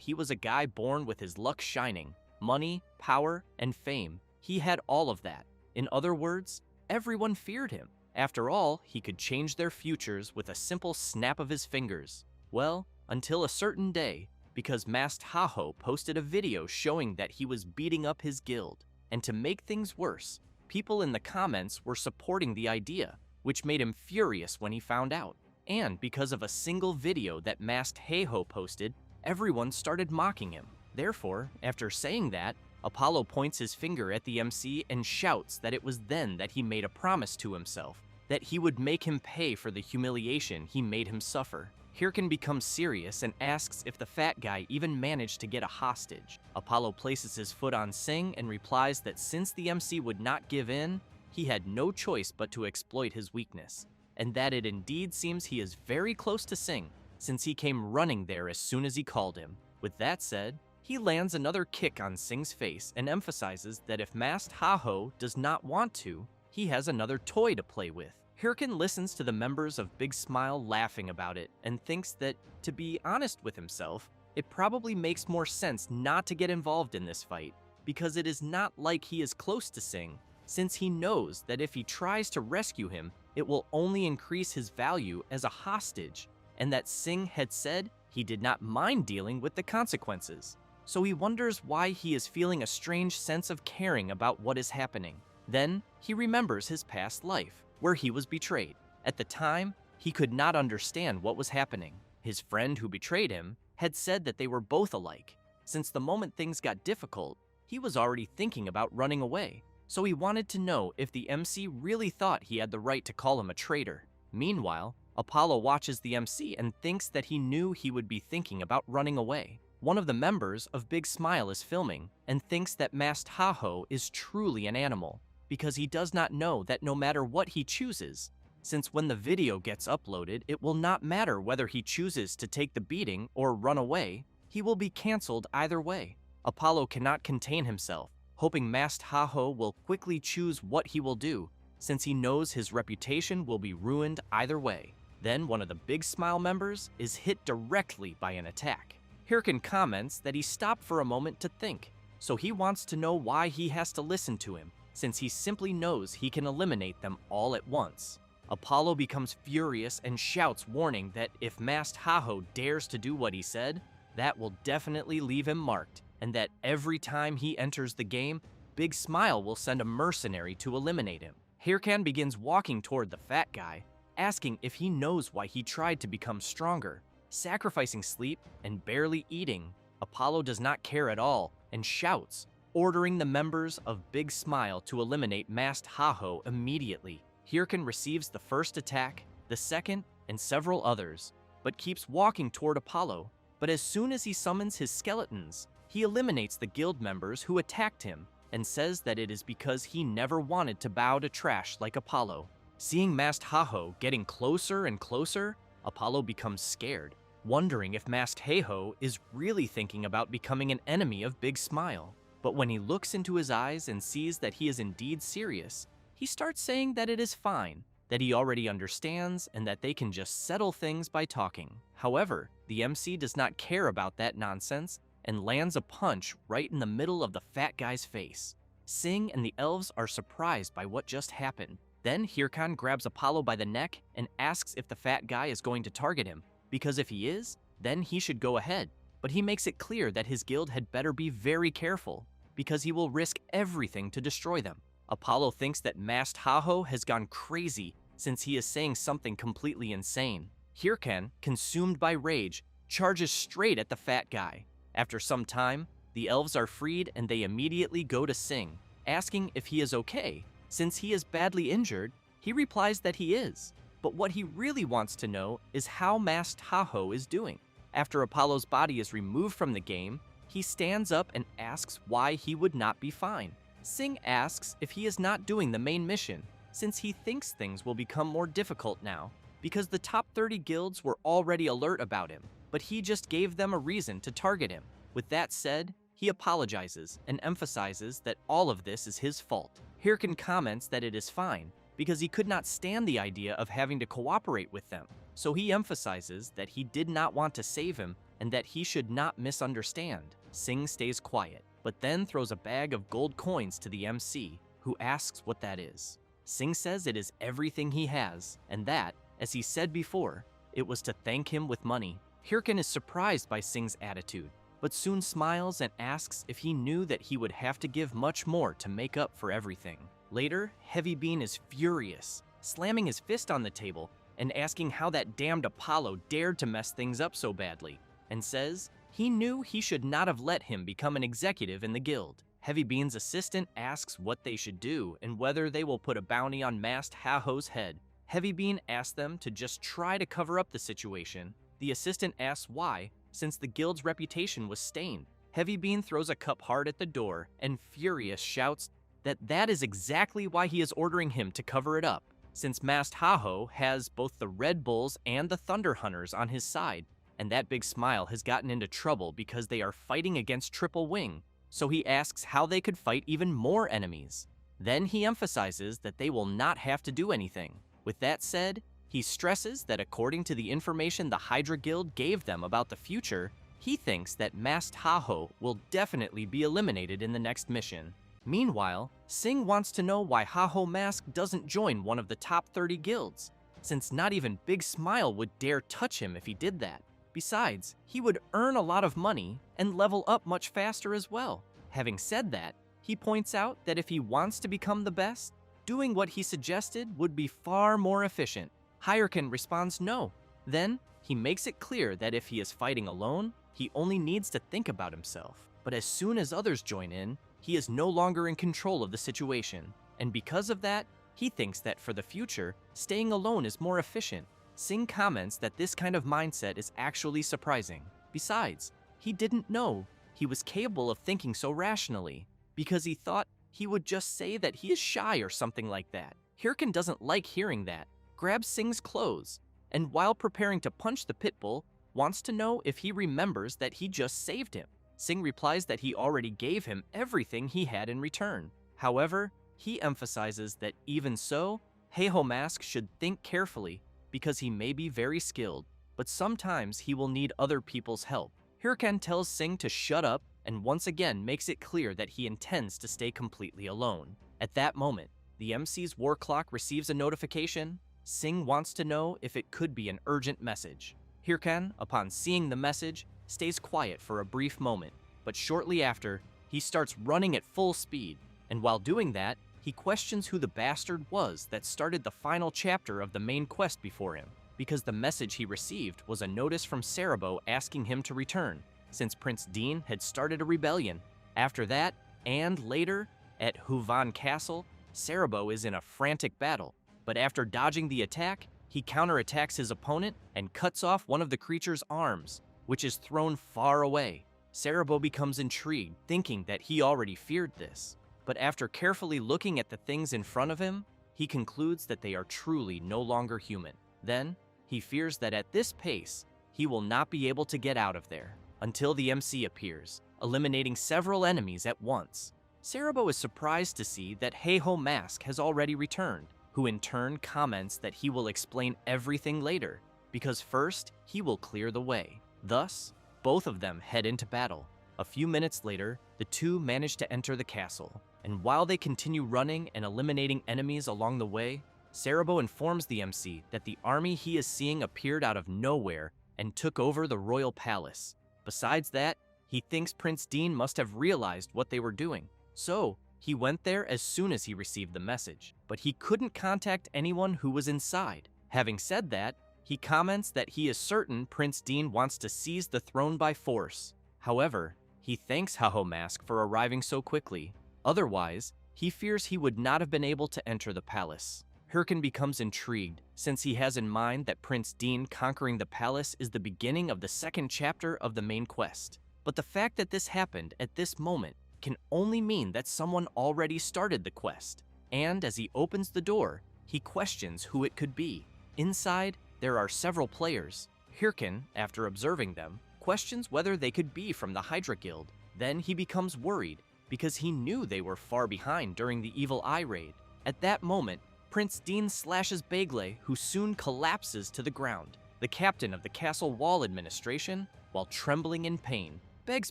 he was a guy born with his luck shining, money, power, and fame. He had all of that. In other words, everyone feared him. After all, he could change their futures with a simple snap of his fingers. Well, until a certain day, because Masked Heiho posted a video showing that he was beating up his guild. And to make things worse, people in the comments were supporting the idea, which made him furious when he found out. And because of a single video that Masked Heiho posted, everyone started mocking him. Therefore, after saying that, Apollo points his finger at the MC and shouts that it was then that he made a promise to himself, that he would make him pay for the humiliation he made him suffer. Hirkan becomes serious and asks if the fat guy even managed to get a hostage. Apollo places his foot on Sing and replies that since the MC would not give in, he had no choice but to exploit his weakness, and that it indeed seems he is very close to Sing, since he came running there as soon as he called him. With that said, he lands another kick on Sing's face and emphasizes that if Masked Heiho does not want to, he has another toy to play with. Hirkan listens to the members of Big Smile laughing about it and thinks that, to be honest with himself, it probably makes more sense not to get involved in this fight, because it is not like he is close to Sing, since he knows that if he tries to rescue him, it will only increase his value as a hostage, and that Sing had said he did not mind dealing with the consequences. So he wonders why he is feeling a strange sense of caring about what is happening. Then he remembers his past life, where he was betrayed. At the time, he could not understand what was happening. His friend who betrayed him had said that they were both alike. Since the moment things got difficult, he was already thinking about running away. So he wanted to know if the MC really thought he had the right to call him a traitor. Meanwhile, Apollo watches the MC and thinks that he knew he would be thinking about running away. One of the members of Big Smile is filming and thinks that Masked Heiho is truly an animal, because he does not know that no matter what he chooses, since when the video gets uploaded, it will not matter whether he chooses to take the beating or run away, he will be cancelled either way. Apollo cannot contain himself, hoping Masked Heiho will quickly choose what he will do, since he knows his reputation will be ruined either way. Then one of the Big Smile members is hit directly by an attack. Hirkan comments that he stopped for a moment to think, so he wants to know why he has to listen to him, since he simply knows he can eliminate them all at once. Apollo becomes furious and shouts, warning that if Masked Heiho dares to do what he said, that will definitely leave him marked, and that every time he enters the game, Big Smile will send a mercenary to eliminate him. Hirkan begins walking toward the fat guy, asking if he knows why he tried to become stronger, sacrificing sleep and barely eating. Apollo does not care at all and shouts, ordering the members of Big Smile to eliminate Masked Heiho immediately. Hirkan receives the first attack, the second, and several others, but keeps walking toward Apollo. But as soon as he summons his skeletons, he eliminates the guild members who attacked him and says that it is because he never wanted to bow to trash like Apollo. Seeing Masked Heiho getting closer and closer, Apollo becomes scared, wondering if Masked Heiho is really thinking about becoming an enemy of Big Smile. But when he looks into his eyes and sees that he is indeed serious, he starts saying that it is fine, that he already understands, and that they can just settle things by talking. However, the MC does not care about that nonsense and lands a punch right in the middle of the fat guy's face. Sing and the elves are surprised by what just happened. Then Hirkan grabs Apollo by the neck and asks if the fat guy is going to target him, because if he is, then he should go ahead. But he makes it clear that his guild had better be very careful, because he will risk everything to destroy them. Apollo thinks that Masked Heiho has gone crazy since he is saying something completely insane. Hirkan, consumed by rage, charges straight at the fat guy. After some time, the elves are freed and they immediately go to Sing, asking if he is okay. Since he is badly injured, he replies that he is. But what he really wants to know is how Masked Heiho is doing. After Apollo's body is removed from the game, he stands up and asks why he would not be fine. Sing asks if he is not doing the main mission, since he thinks things will become more difficult now, because the top 30 guilds were already alert about him, but he just gave them a reason to target him. With that said, he apologizes and emphasizes that all of this is his fault. Hirkin comments that it is fine, because he could not stand the idea of having to cooperate with them. So he emphasizes that he did not want to save him and that he should not misunderstand. Sing stays quiet, but then throws a bag of gold coins to the MC, who asks what that is. Sing says it is everything he has, and that, as he said before, it was to thank him with money. Hirkin is surprised by Sing's attitude, but soon smiles and asks if he knew that he would have to give much more to make up for everything. Later, Heavy Bean is furious, slamming his fist on the table and asking how that damned Apollo dared to mess things up so badly, and says he knew he should not have let him become an executive in the guild. Heavy Bean's assistant asks what they should do and whether they will put a bounty on Masked Ha-Ho's head. Heavy Bean asks them to just try to cover up the situation. The assistant asks why, since the guild's reputation was stained. Heavy Bean throws a cup hard at the door and furious shouts that is exactly why he is ordering him to cover it up, since Masked Ha-Ho has both the Red Bulls and the Thunder Hunters on his side, and that big smile has gotten into trouble because they are fighting against Triple Wing, so he asks how they could fight even more enemies. Then he emphasizes that they will not have to do anything. With that said, he stresses that according to the information the Hydra Guild gave them about the future, he thinks that Masked Ha-Ho will definitely be eliminated in the next mission. Meanwhile, Sing wants to know why Ha-Ho Mask doesn't join one of the top 30 guilds, since not even Big Smile would dare touch him if he did that. Besides, he would earn a lot of money and level up much faster as well. Having said that, he points out that if he wants to become the best, doing what he suggested would be far more efficient. Hirkin responds no. Then, he makes it clear that if he is fighting alone, he only needs to think about himself. But as soon as others join in, he is no longer in control of the situation, and because of that, he thinks that for the future, staying alone is more efficient. Sing comments that this kind of mindset is actually surprising. Besides, he didn't know he was capable of thinking so rationally, because he thought he would just say that he is shy or something like that. Hirkin doesn't like hearing that, grabs Sing's clothes, and while preparing to punch the pit bull, wants to know if he remembers that he just saved him. Sing replies that he already gave him everything he had in return. However, he emphasizes that even so, Ha-Ho Mask should think carefully because he may be very skilled, but sometimes he will need other people's help. Hirkin tells Sing to shut up and once again makes it clear that he intends to stay completely alone. At that moment, the MC's war clock receives a notification. Sing wants to know if it could be an urgent message. Hirkin, upon seeing the message, stays quiet for a brief moment, but shortly after, he starts running at full speed, and while doing that, he questions who the bastard was that started the final chapter of the main quest before him, because the message he received was a notice from Cerebro asking him to return, since Prince Dean had started a rebellion. After that, and later, at Huvan Castle, Cerebro is in a frantic battle, but after dodging the attack, he counterattacks his opponent and cuts off one of the creature's arms, which is thrown far away. Cerebro becomes intrigued, thinking that he already feared this. But after carefully looking at the things in front of him, he concludes that they are truly no longer human. Then, he fears that at this pace, he will not be able to get out of there, until the MC appears, eliminating several enemies at once. Cerebro is surprised to see that Ha-Ho Mask has already returned, who in turn comments that he will explain everything later, because first, he will clear the way. Thus, both of them head into battle. A few minutes later, the two manage to enter the castle, and while they continue running and eliminating enemies along the way, Cerebro informs the MC that the army he is seeing appeared out of nowhere and took over the royal palace. Besides that, he thinks Prince Dean must have realized what they were doing, so he went there as soon as he received the message, but he couldn't contact anyone who was inside. Having said that, he comments that he is certain Prince Dean wants to seize the throne by force. However, he thanks Ha-Ho Mask for arriving so quickly. Otherwise, he fears he would not have been able to enter the palace. Hirkin becomes intrigued, since he has in mind that Prince Dean conquering the palace is the beginning of the second chapter of the main quest. But the fact that this happened at this moment can only mean that someone already started the quest. And as he opens the door, he questions who it could be. Inside, there are several players. Hirkin, after observing them, questions whether they could be from the Hydra Guild. Then he becomes worried, because he knew they were far behind during the Evil Eye raid. At that moment, Prince Dean slashes Begley, who soon collapses to the ground. The captain of the castle wall administration, while trembling in pain, begs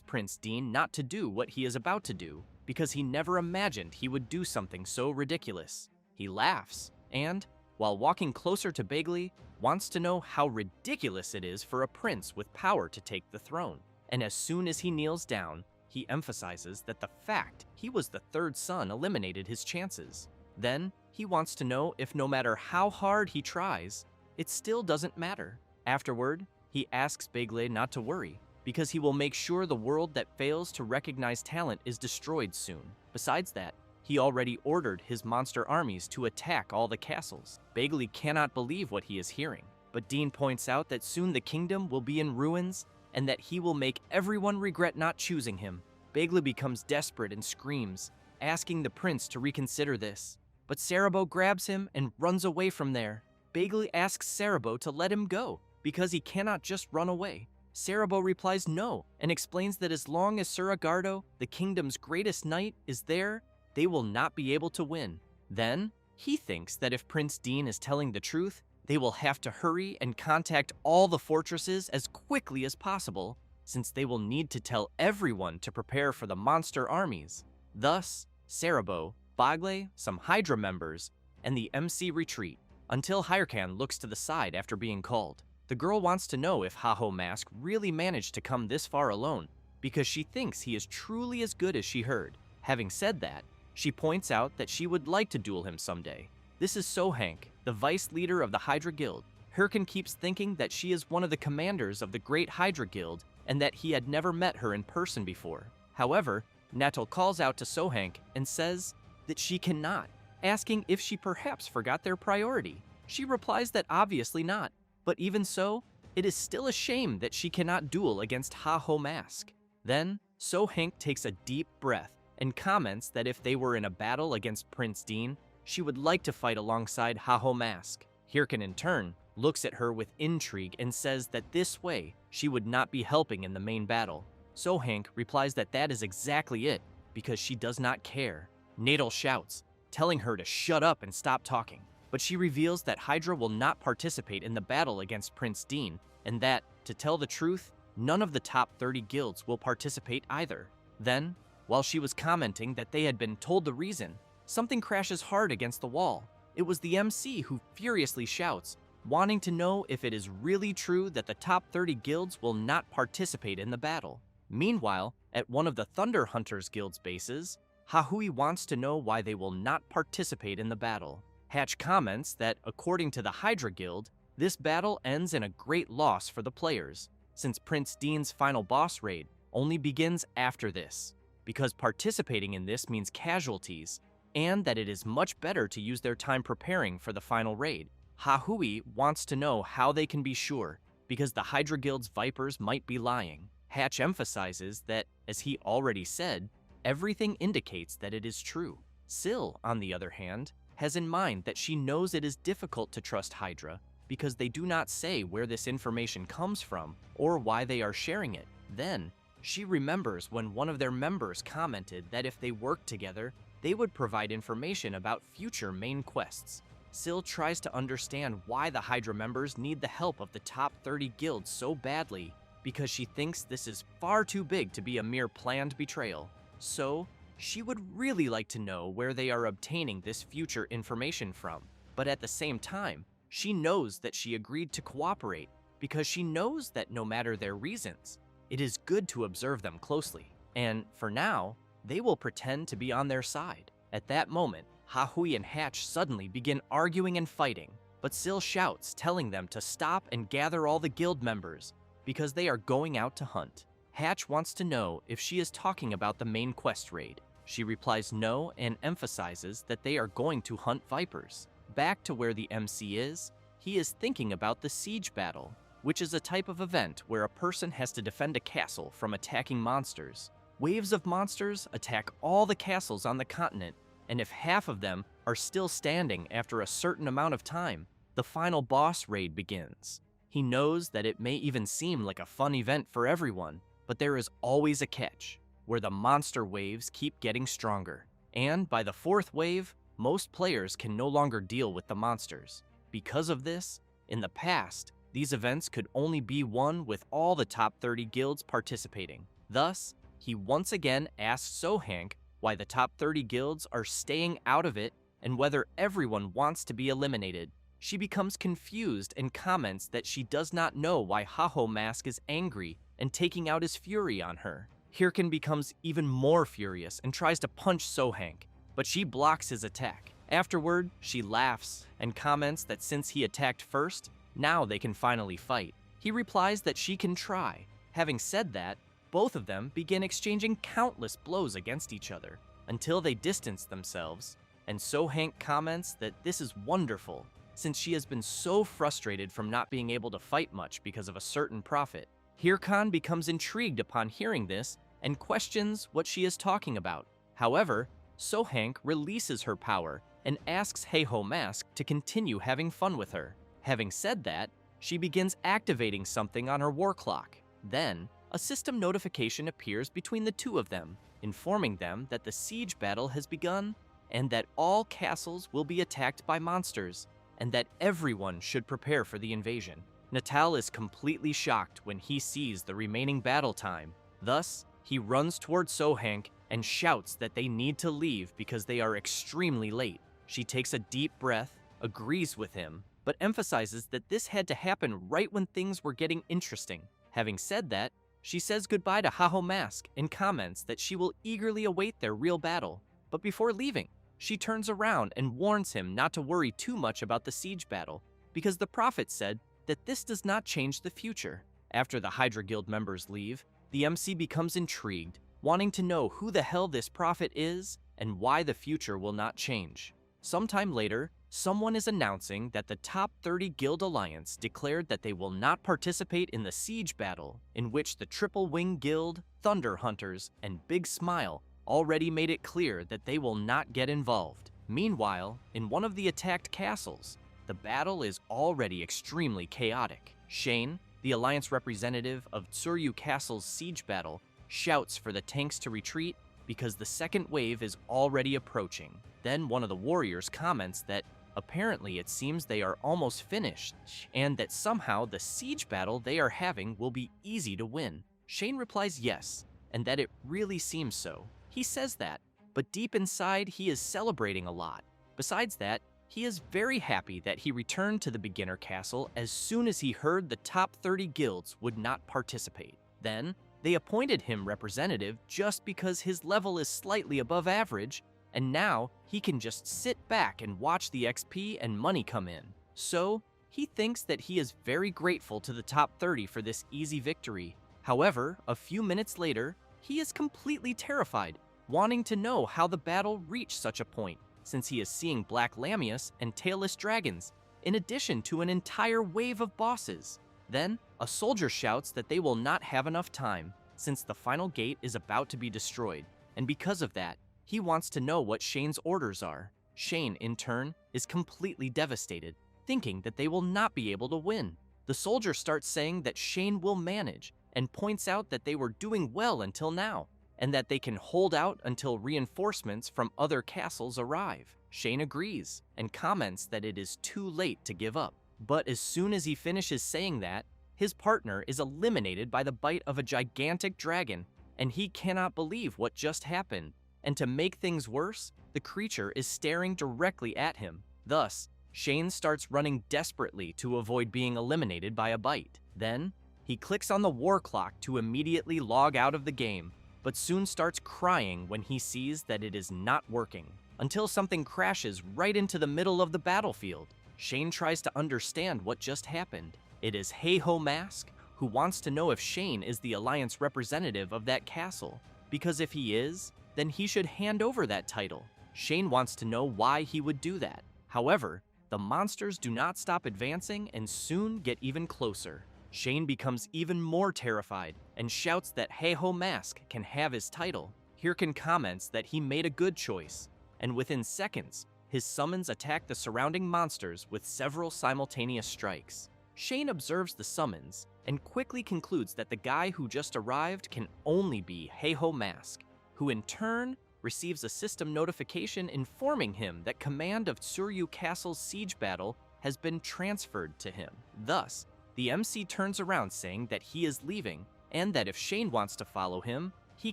Prince Dean not to do what he is about to do because he never imagined he would do something so ridiculous. He laughs and, while walking closer to Begley, wants to know how ridiculous it is for a prince with power to take the throne. And as soon as he kneels down, he emphasizes that the fact he was the third son eliminated his chances. Then, he wants to know if no matter how hard he tries, it still doesn't matter. Afterward, he asks Begley not to worry, because he will make sure the world that fails to recognize talent is destroyed soon. Besides that, he already ordered his monster armies to attack all the castles. Begley cannot believe what he is hearing, but Dean points out that soon the kingdom will be in ruins and that he will make everyone regret not choosing him. Begley becomes desperate and screams, asking the prince to reconsider this. But Cerebro grabs him and runs away from there. Begley asks Cerebro to let him go, because he cannot just run away. Cerebro replies no, and explains that as long as Suragardo, the kingdom's greatest knight, is there, they will not be able to win. Then, he thinks that if Prince Dean is telling the truth, they will have to hurry and contact all the fortresses as quickly as possible, since they will need to tell everyone to prepare for the monster armies. Thus, Cerebro, Begley, some Hydra members, and the MC retreat, until Hyrcan looks to the side after being called. The girl wants to know if Haho Mask really managed to come this far alone, because she thinks he is truly as good as she heard. Having said that, she points out that she would like to duel him someday. This is Sohank, the vice leader of the Hydra Guild. Hyrcan keeps thinking that she is one of the commanders of the Great Hydra Guild and that he had never met her in person before. However, Natal calls out to Sohank and says that she cannot, asking if she perhaps forgot their priority. She replies that obviously not, but even so, it is still a shame that she cannot duel against Haho Mask. Then, Sohank takes a deep breath and comments that if they were in a battle against Prince Dean, she would like to fight alongside Haho Mask. Hyrcan in turn looks at her with intrigue and says that this way she would not be helping in the main battle. Sohank replies that that is exactly it, because she does not care. Natal shouts, telling her to shut up and stop talking, but she reveals that Hydra will not participate in the battle against Prince Dean, and that, to tell the truth, none of the top 30 guilds will participate either. Then, while she was commenting that they had been told the reason, something crashes hard against the wall. It was the MC who furiously shouts, wanting to know if it is really true that the top 30 guilds will not participate in the battle. Meanwhile, at one of the Thunder Hunters Guild's bases, Hahui wants to know why they will not participate in the battle. Hatch comments that, according to the Hydra Guild, this battle ends in a great loss for the players, since Prince Dean's final boss raid only begins after this, because participating in this means casualties, and that it is much better to use their time preparing for the final raid. Hahui wants to know how they can be sure, because the Hydra Guild's Vipers might be lying. Hatch emphasizes that, as he already said, everything indicates that it is true. Syl, on the other hand, has in mind that she knows it is difficult to trust Hydra because they do not say where this information comes from or why they are sharing it. Then, she remembers when one of their members commented that if they worked together, they would provide information about future main quests. Syl tries to understand why the Hydra members need the help of the top 30 guilds so badly, because she thinks this is far too big to be a mere planned betrayal. So, she would really like to know where they are obtaining this future information from. But at the same time, she knows that she agreed to cooperate because she knows that no matter their reasons, it is good to observe them closely. And for now, they will pretend to be on their side. At that moment, Hahui and Hatch suddenly begin arguing and fighting, but Syl shouts, telling them to stop and gather all the guild members because they are going out to hunt. Hatch wants to know if she is talking about the main quest raid. She replies no and emphasizes that they are going to hunt Vipers. Back to where the MC is, he is thinking about the siege battle, which is a type of event where a person has to defend a castle from attacking monsters. Waves of monsters attack all the castles on the continent, and if half of them are still standing after a certain amount of time, the final boss raid begins. He knows that it may even seem like a fun event for everyone, but there is always a catch. where the monster waves keep getting stronger. And by the fourth wave, most players can no longer deal with the monsters. Because of this, in the past, these events could only be won with all the top 30 guilds participating. Thus, he once again asks Sohank why the top 30 guilds are staying out of it and whether everyone wants to be eliminated. She becomes confused and comments that she does not know why Haho Mask is angry and taking out his fury on her. Hirkan becomes even more furious and tries to punch Sohank, but she blocks his attack. Afterward, she laughs and comments that since he attacked first, now they can finally fight. He replies that she can try. Having said that, both of them begin exchanging countless blows against each other until they distance themselves, and Sohank comments that this is wonderful since she has been so frustrated from not being able to fight much because of a certain prophet. Hirkan becomes intrigued upon hearing this and questions what she is talking about. However, Sohank releases her power and asks Haho Mask to continue having fun with her. Having said that, she begins activating something on her war clock. Then, a system notification appears between the two of them, informing them that the siege battle has begun and that all castles will be attacked by monsters, and that everyone should prepare for the invasion. Natal is completely shocked when he sees the remaining battle time. Thus, he runs toward Sohank and shouts that they need to leave because they are extremely late. She takes a deep breath, agrees with him, but emphasizes that this had to happen right when things were getting interesting. Having said that, she says goodbye to Haho Mask and comments that she will eagerly await their real battle. But before leaving, she turns around and warns him not to worry too much about the siege battle because the prophet said that this does not change the future. After the Hydra Guild members leave, the MC becomes intrigued, wanting to know who the hell this prophet is and why the future will not change. Sometime later, someone is announcing that the top 30 Guild Alliance declared that they will not participate in the siege battle, in which the Triple Wing Guild, Thunder Hunters, and Big Smile already made it clear that they will not get involved. Meanwhile, in one of the attacked castles, the battle is already extremely chaotic. Shane, the Alliance representative of Tsuryu Castle's siege battle, shouts for the tanks to retreat because the second wave is already approaching. Then one of the warriors comments that apparently it seems they are almost finished, and that somehow the siege battle they are having will be easy to win. Shane replies yes, and that it really seems so. He says that, but deep inside he is celebrating a lot. Besides that, he is very happy that he returned to the beginner castle as soon as he heard the top 30 guilds would not participate. Then, they appointed him representative just because his level is slightly above average, and now he can just sit back and watch the XP and money come in. So, he thinks that he is very grateful to the top 30 for this easy victory. However, a few minutes later, he is completely terrified, wanting to know how the battle reached such a point, since he is seeing Black Lamius and Tailless Dragons, in addition to an entire wave of bosses. Then, a soldier shouts that they will not have enough time, since the final gate is about to be destroyed, and because of that, he wants to know what Shane's orders are. Shane, in turn, is completely devastated, thinking that they will not be able to win. The soldier starts saying that Shane will manage, and points out that they were doing well until now, and that they can hold out until reinforcements from other castles arrive. Shane agrees, and comments that it is too late to give up. But as soon as he finishes saying that, his partner is eliminated by the bite of a gigantic dragon, and he cannot believe what just happened. And to make things worse, the creature is staring directly at him. Thus, Shane starts running desperately to avoid being eliminated by a bite. Then, he clicks on the war clock to immediately log out of the game, but soon starts crying when he sees that it is not working, until something crashes right into the middle of the battlefield. Shane tries to understand what just happened. It is Haho Mask, who wants to know if Shane is the Alliance representative of that castle, because if he is, then he should hand over that title. Shane wants to know why he would do that. However, the monsters do not stop advancing and soon get even closer. Shane becomes even more terrified and shouts that Haho Mask can have his title. Hirkan comments that he made a good choice, and within seconds, his summons attack the surrounding monsters with several simultaneous strikes. Shane observes the summons and quickly concludes that the guy who just arrived can only be Heiho Mask, who in turn receives a system notification informing him that command of Tsuryu Castle's siege battle has been transferred to him. Thus, the MC turns around saying that he is leaving and that if Shane wants to follow him, he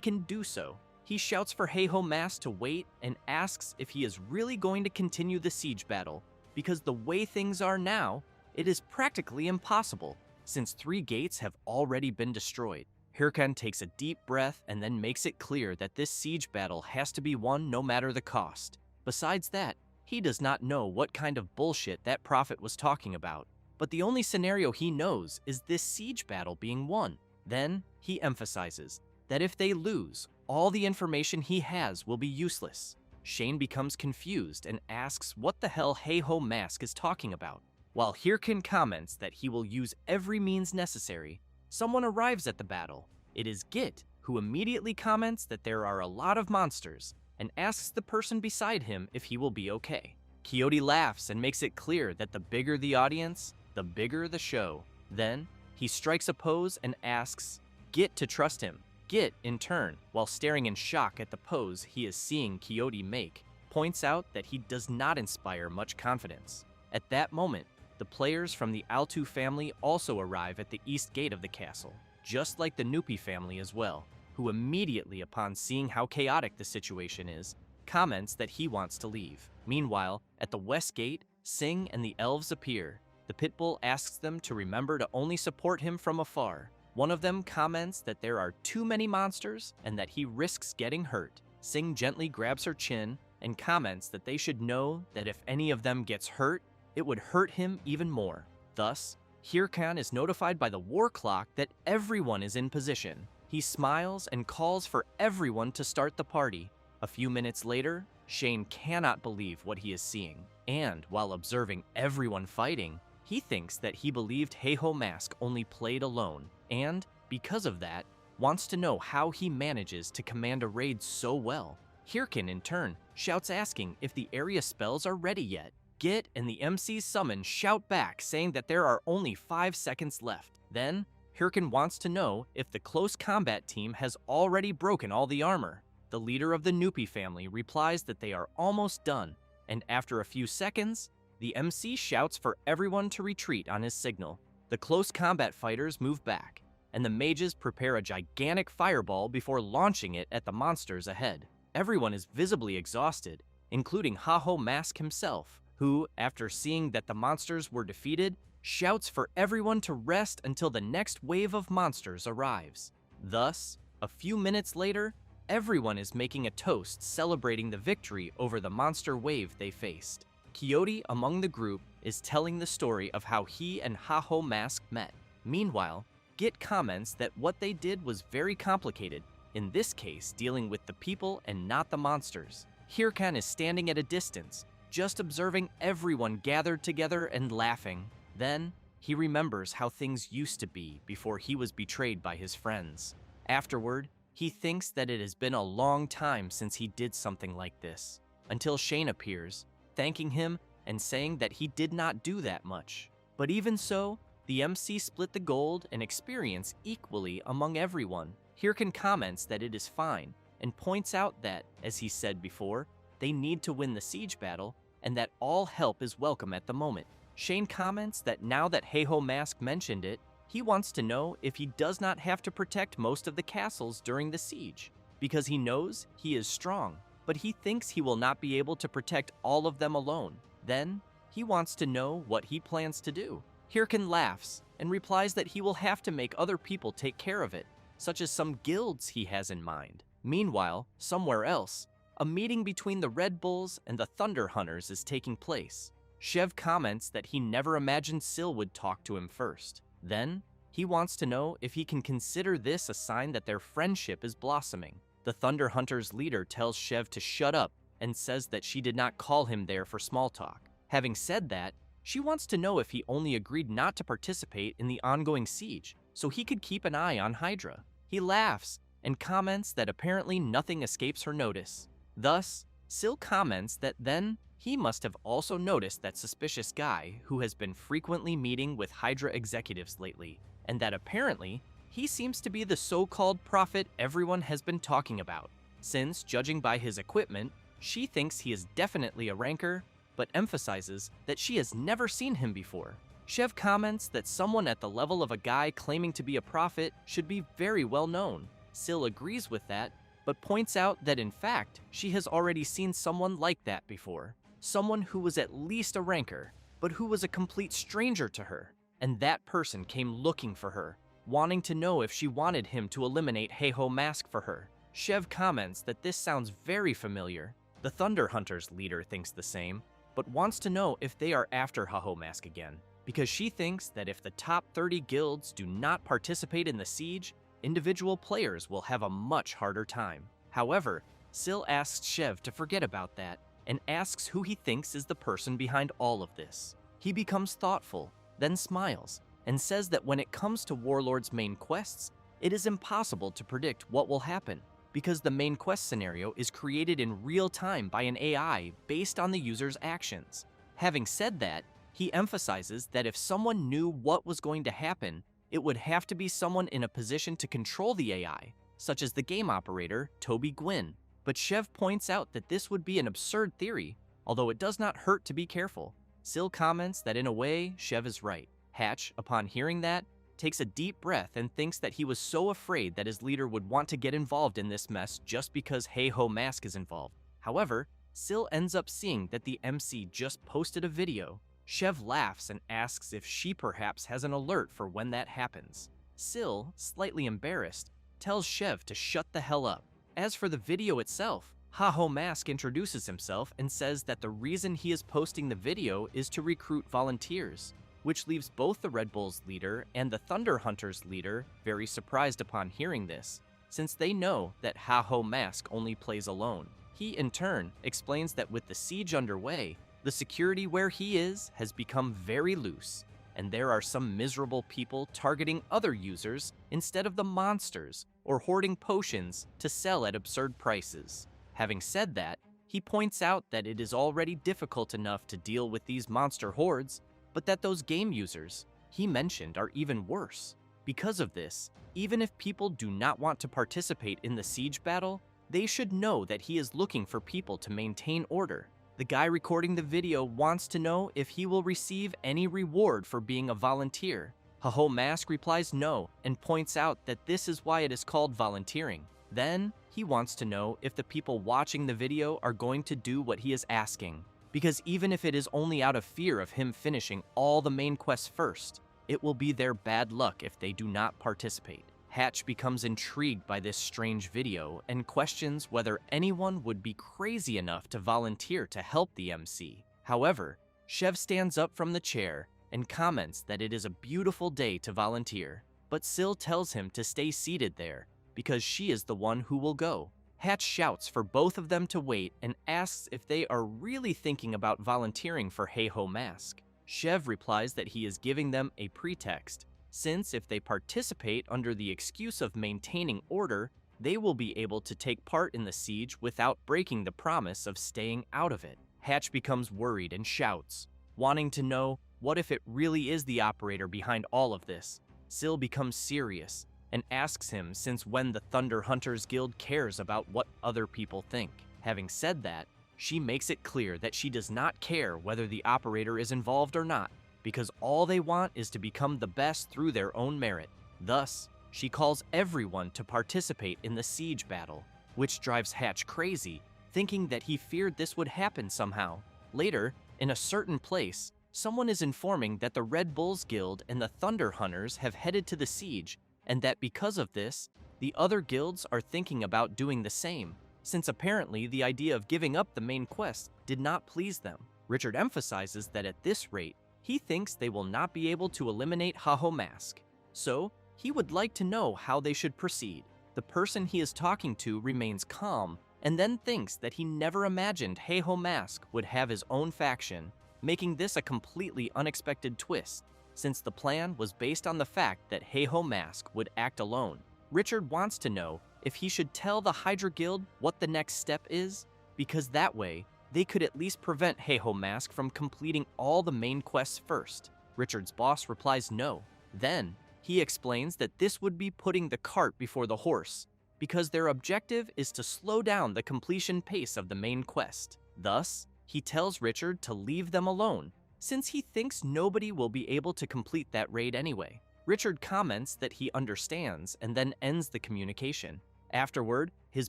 can do so. He shouts for Heiho Mask to wait and asks if he is really going to continue the siege battle, because the way things are now, it is practically impossible, since 3 gates have already been destroyed. Hirkan takes a deep breath and then makes it clear that this siege battle has to be won no matter the cost. Besides that, he does not know what kind of bullshit that prophet was talking about, but the only scenario he knows is this siege battle being won. Then, he emphasizes that if they lose, all the information he has will be useless. Shane becomes confused and asks what the hell Heiho Mask is talking about. While Hirkan comments that he will use every means necessary, someone arrives at the battle. It is Git, who immediately comments that there are a lot of monsters and asks the person beside him if he will be okay. Quixote laughs and makes it clear that the bigger the audience, the bigger the show. Then, he strikes a pose and asks Git to trust him. Git, in turn, while staring in shock at the pose he is seeing Quixote make, points out that he does not inspire much confidence. At that moment, the players from the Altu family also arrive at the east gate of the castle, just like the Nupi family as well, who immediately, upon seeing how chaotic the situation is, comments that he wants to leave. Meanwhile, at the west gate, Sing and the elves appear. The Pitbull asks them to remember to only support him from afar. One of them comments that there are too many monsters and that he risks getting hurt. Sing gently grabs her chin and comments that they should know that if any of them gets hurt, it would hurt him even more. Thus, Hirkan is notified by the war clock that everyone is in position. He smiles and calls for everyone to start the party. A few minutes later, Shane cannot believe what he is seeing, and while observing everyone fighting, he thinks that he believed Heiho Mask only played alone, and, because of that, wants to know how he manages to command a raid so well. Hirkan, in turn, shouts asking if the area spells are ready yet. Git and the MC's summon shout back saying that there are only 5 seconds left. Then, Hirkan wants to know if the close combat team has already broken all the armor. The leader of the Nupi family replies that they are almost done, and after a few seconds, the MC shouts for everyone to retreat on his signal. The close combat fighters move back, and the mages prepare a gigantic fireball before launching it at the monsters ahead. Everyone is visibly exhausted, including Heiho Mask himself, who, after seeing that the monsters were defeated, shouts for everyone to rest until the next wave of monsters arrives. Thus, a few minutes later, everyone is making a toast celebrating the victory over the monster wave they faced. Quixote, among the group, is telling the story of how he and Heiho Mask met. Meanwhile, Git comments that what they did was very complicated, in this case dealing with the people and not the monsters. Hirkan is standing at a distance, just observing everyone gathered together and laughing. Then, he remembers how things used to be before he was betrayed by his friends. Afterward, he thinks that it has been a long time since he did something like this, until Shane appears, thanking him and saying that he did not do that much. But even so, the MC split the gold and experience equally among everyone. Hirkan comments that it is fine, and points out that, as he said before, they need to win the siege battle, and that all help is welcome at the moment. Shane comments that now that Heiho Mask mentioned it, he wants to know if he does not have to protect most of the castles during the siege, because he knows he is strong, but he thinks he will not be able to protect all of them alone. Then, he wants to know what he plans to do. Hirkan laughs and replies that he will have to make other people take care of it, such as some guilds he has in mind. Meanwhile, somewhere else, a meeting between the Red Bulls and the Thunder Hunters is taking place. Shev comments that he never imagined Syl would talk to him first. Then, he wants to know if he can consider this a sign that their friendship is blossoming. The Thunder Hunters' leader tells Shev to shut up and says that she did not call him there for small talk. Having said that, she wants to know if he only agreed not to participate in the ongoing siege, so he could keep an eye on Hydra. He laughs and comments that apparently nothing escapes her notice. Thus, Syl comments that then He must have also noticed that suspicious guy who has been frequently meeting with Hydra executives lately, and that apparently he seems to be the so-called prophet everyone has been talking about, since, judging by his equipment, she thinks he is definitely a ranker, but emphasizes that she has never seen him before. Chev comments that someone at the level of a guy claiming to be a prophet should be very well known. Sil agrees with that, but points out that in fact, she has already seen someone like that before. Someone who was at least a ranker, but who was a complete stranger to her. And that person came looking for her, wanting to know if she wanted him to eliminate Heiho Mask for her. Chev comments that this sounds very familiar. The Thunder Hunters leader thinks the same, but wants to know if they are after Heiho Mask again, because she thinks that if the top 30 guilds do not participate in the siege, individual players will have a much harder time. However, Sil asks Chev to forget about that and asks who he thinks is the person behind all of this. He becomes thoughtful, then smiles, and says that when it comes to Warlord's main quests, it is impossible to predict what will happen, because the main quest scenario is created in real time by an AI based on the user's actions. Having said that, he emphasizes that if someone knew what was going to happen, it would have to be someone in a position to control the AI, such as the game operator, Toby Gwyn. But Chev points out that this would be an absurd theory, although it does not hurt to be careful. Sil comments that in a way, Chev is right. Hatch, upon hearing that, takes a deep breath and thinks that he was so afraid that his leader would want to get involved in this mess just because Heiho Mask is involved. However, Sil ends up seeing that the MC just posted a video. Chev laughs and asks if she perhaps has an alert for when that happens. Sil, slightly embarrassed, tells Chev to shut the hell up. As for the video itself, Heiho Mask introduces himself and says that the reason he is posting the video is to recruit volunteers, which leaves both the Red Bulls leader and the Thunder Hunters leader very surprised upon hearing this, since they know that Heiho Mask only plays alone. He, in turn, explains that with the siege underway, the security where he is has become very loose, and there are some miserable people targeting other users instead of the monsters or hoarding potions to sell at absurd prices. Having said that, he points out that it is already difficult enough to deal with these monster hordes, but that those game users he mentioned are even worse. Because of this, even if people do not want to participate in the siege battle, they should know that he is looking for people to maintain order. The guy recording the video wants to know if he will receive any reward for being a volunteer. Heiho Mask replies no and points out that this is why it is called volunteering. Then, he wants to know if the people watching the video are going to do what he is asking, because even if it is only out of fear of him finishing all the main quests first, it will be their bad luck if they do not participate. Hatch becomes intrigued by this strange video and questions whether anyone would be crazy enough to volunteer to help the MC. However, Chev stands up from the chair and comments that it is a beautiful day to volunteer, but Sil tells him to stay seated there because she is the one who will go. Hatch shouts for both of them to wait and asks if they are really thinking about volunteering for Heiho Mask. Chev replies that he is giving them a pretext, since if they participate under the excuse of maintaining order, they will be able to take part in the siege without breaking the promise of staying out of it. Hatch becomes worried and shouts, wanting to know what if it really is the operator behind all of this. Sil becomes serious and asks him since when the Thunder Hunters Guild cares about what other people think. Having said that, she makes it clear that she does not care whether the operator is involved or not, because all they want is to become the best through their own merit. Thus, she calls everyone to participate in the siege battle, which drives Hatch crazy, thinking that he feared this would happen somehow. Later, in a certain place, someone is informing that the Red Bulls Guild and the Thunder Hunters have headed to the siege, and that because of this, the other guilds are thinking about doing the same, since apparently the idea of giving up the main quest did not please them. Richard emphasizes that at this rate, he thinks they will not be able to eliminate Heiho Mask, so he would like to know how they should proceed. The person he is talking to remains calm and then thinks that he never imagined Heiho Mask would have his own faction, making this a completely unexpected twist, since the plan was based on the fact that Heiho Mask would act alone. Richard wants to know if he should tell the Hydra Guild what the next step is, because that way, they could at least prevent Heiho Mask from completing all the main quests first. Richard's boss replies no. Then, he explains that this would be putting the cart before the horse, because their objective is to slow down the completion pace of the main quest. Thus, he tells Richard to leave them alone, since he thinks nobody will be able to complete that raid anyway. Richard comments that he understands and then ends the communication. Afterward, his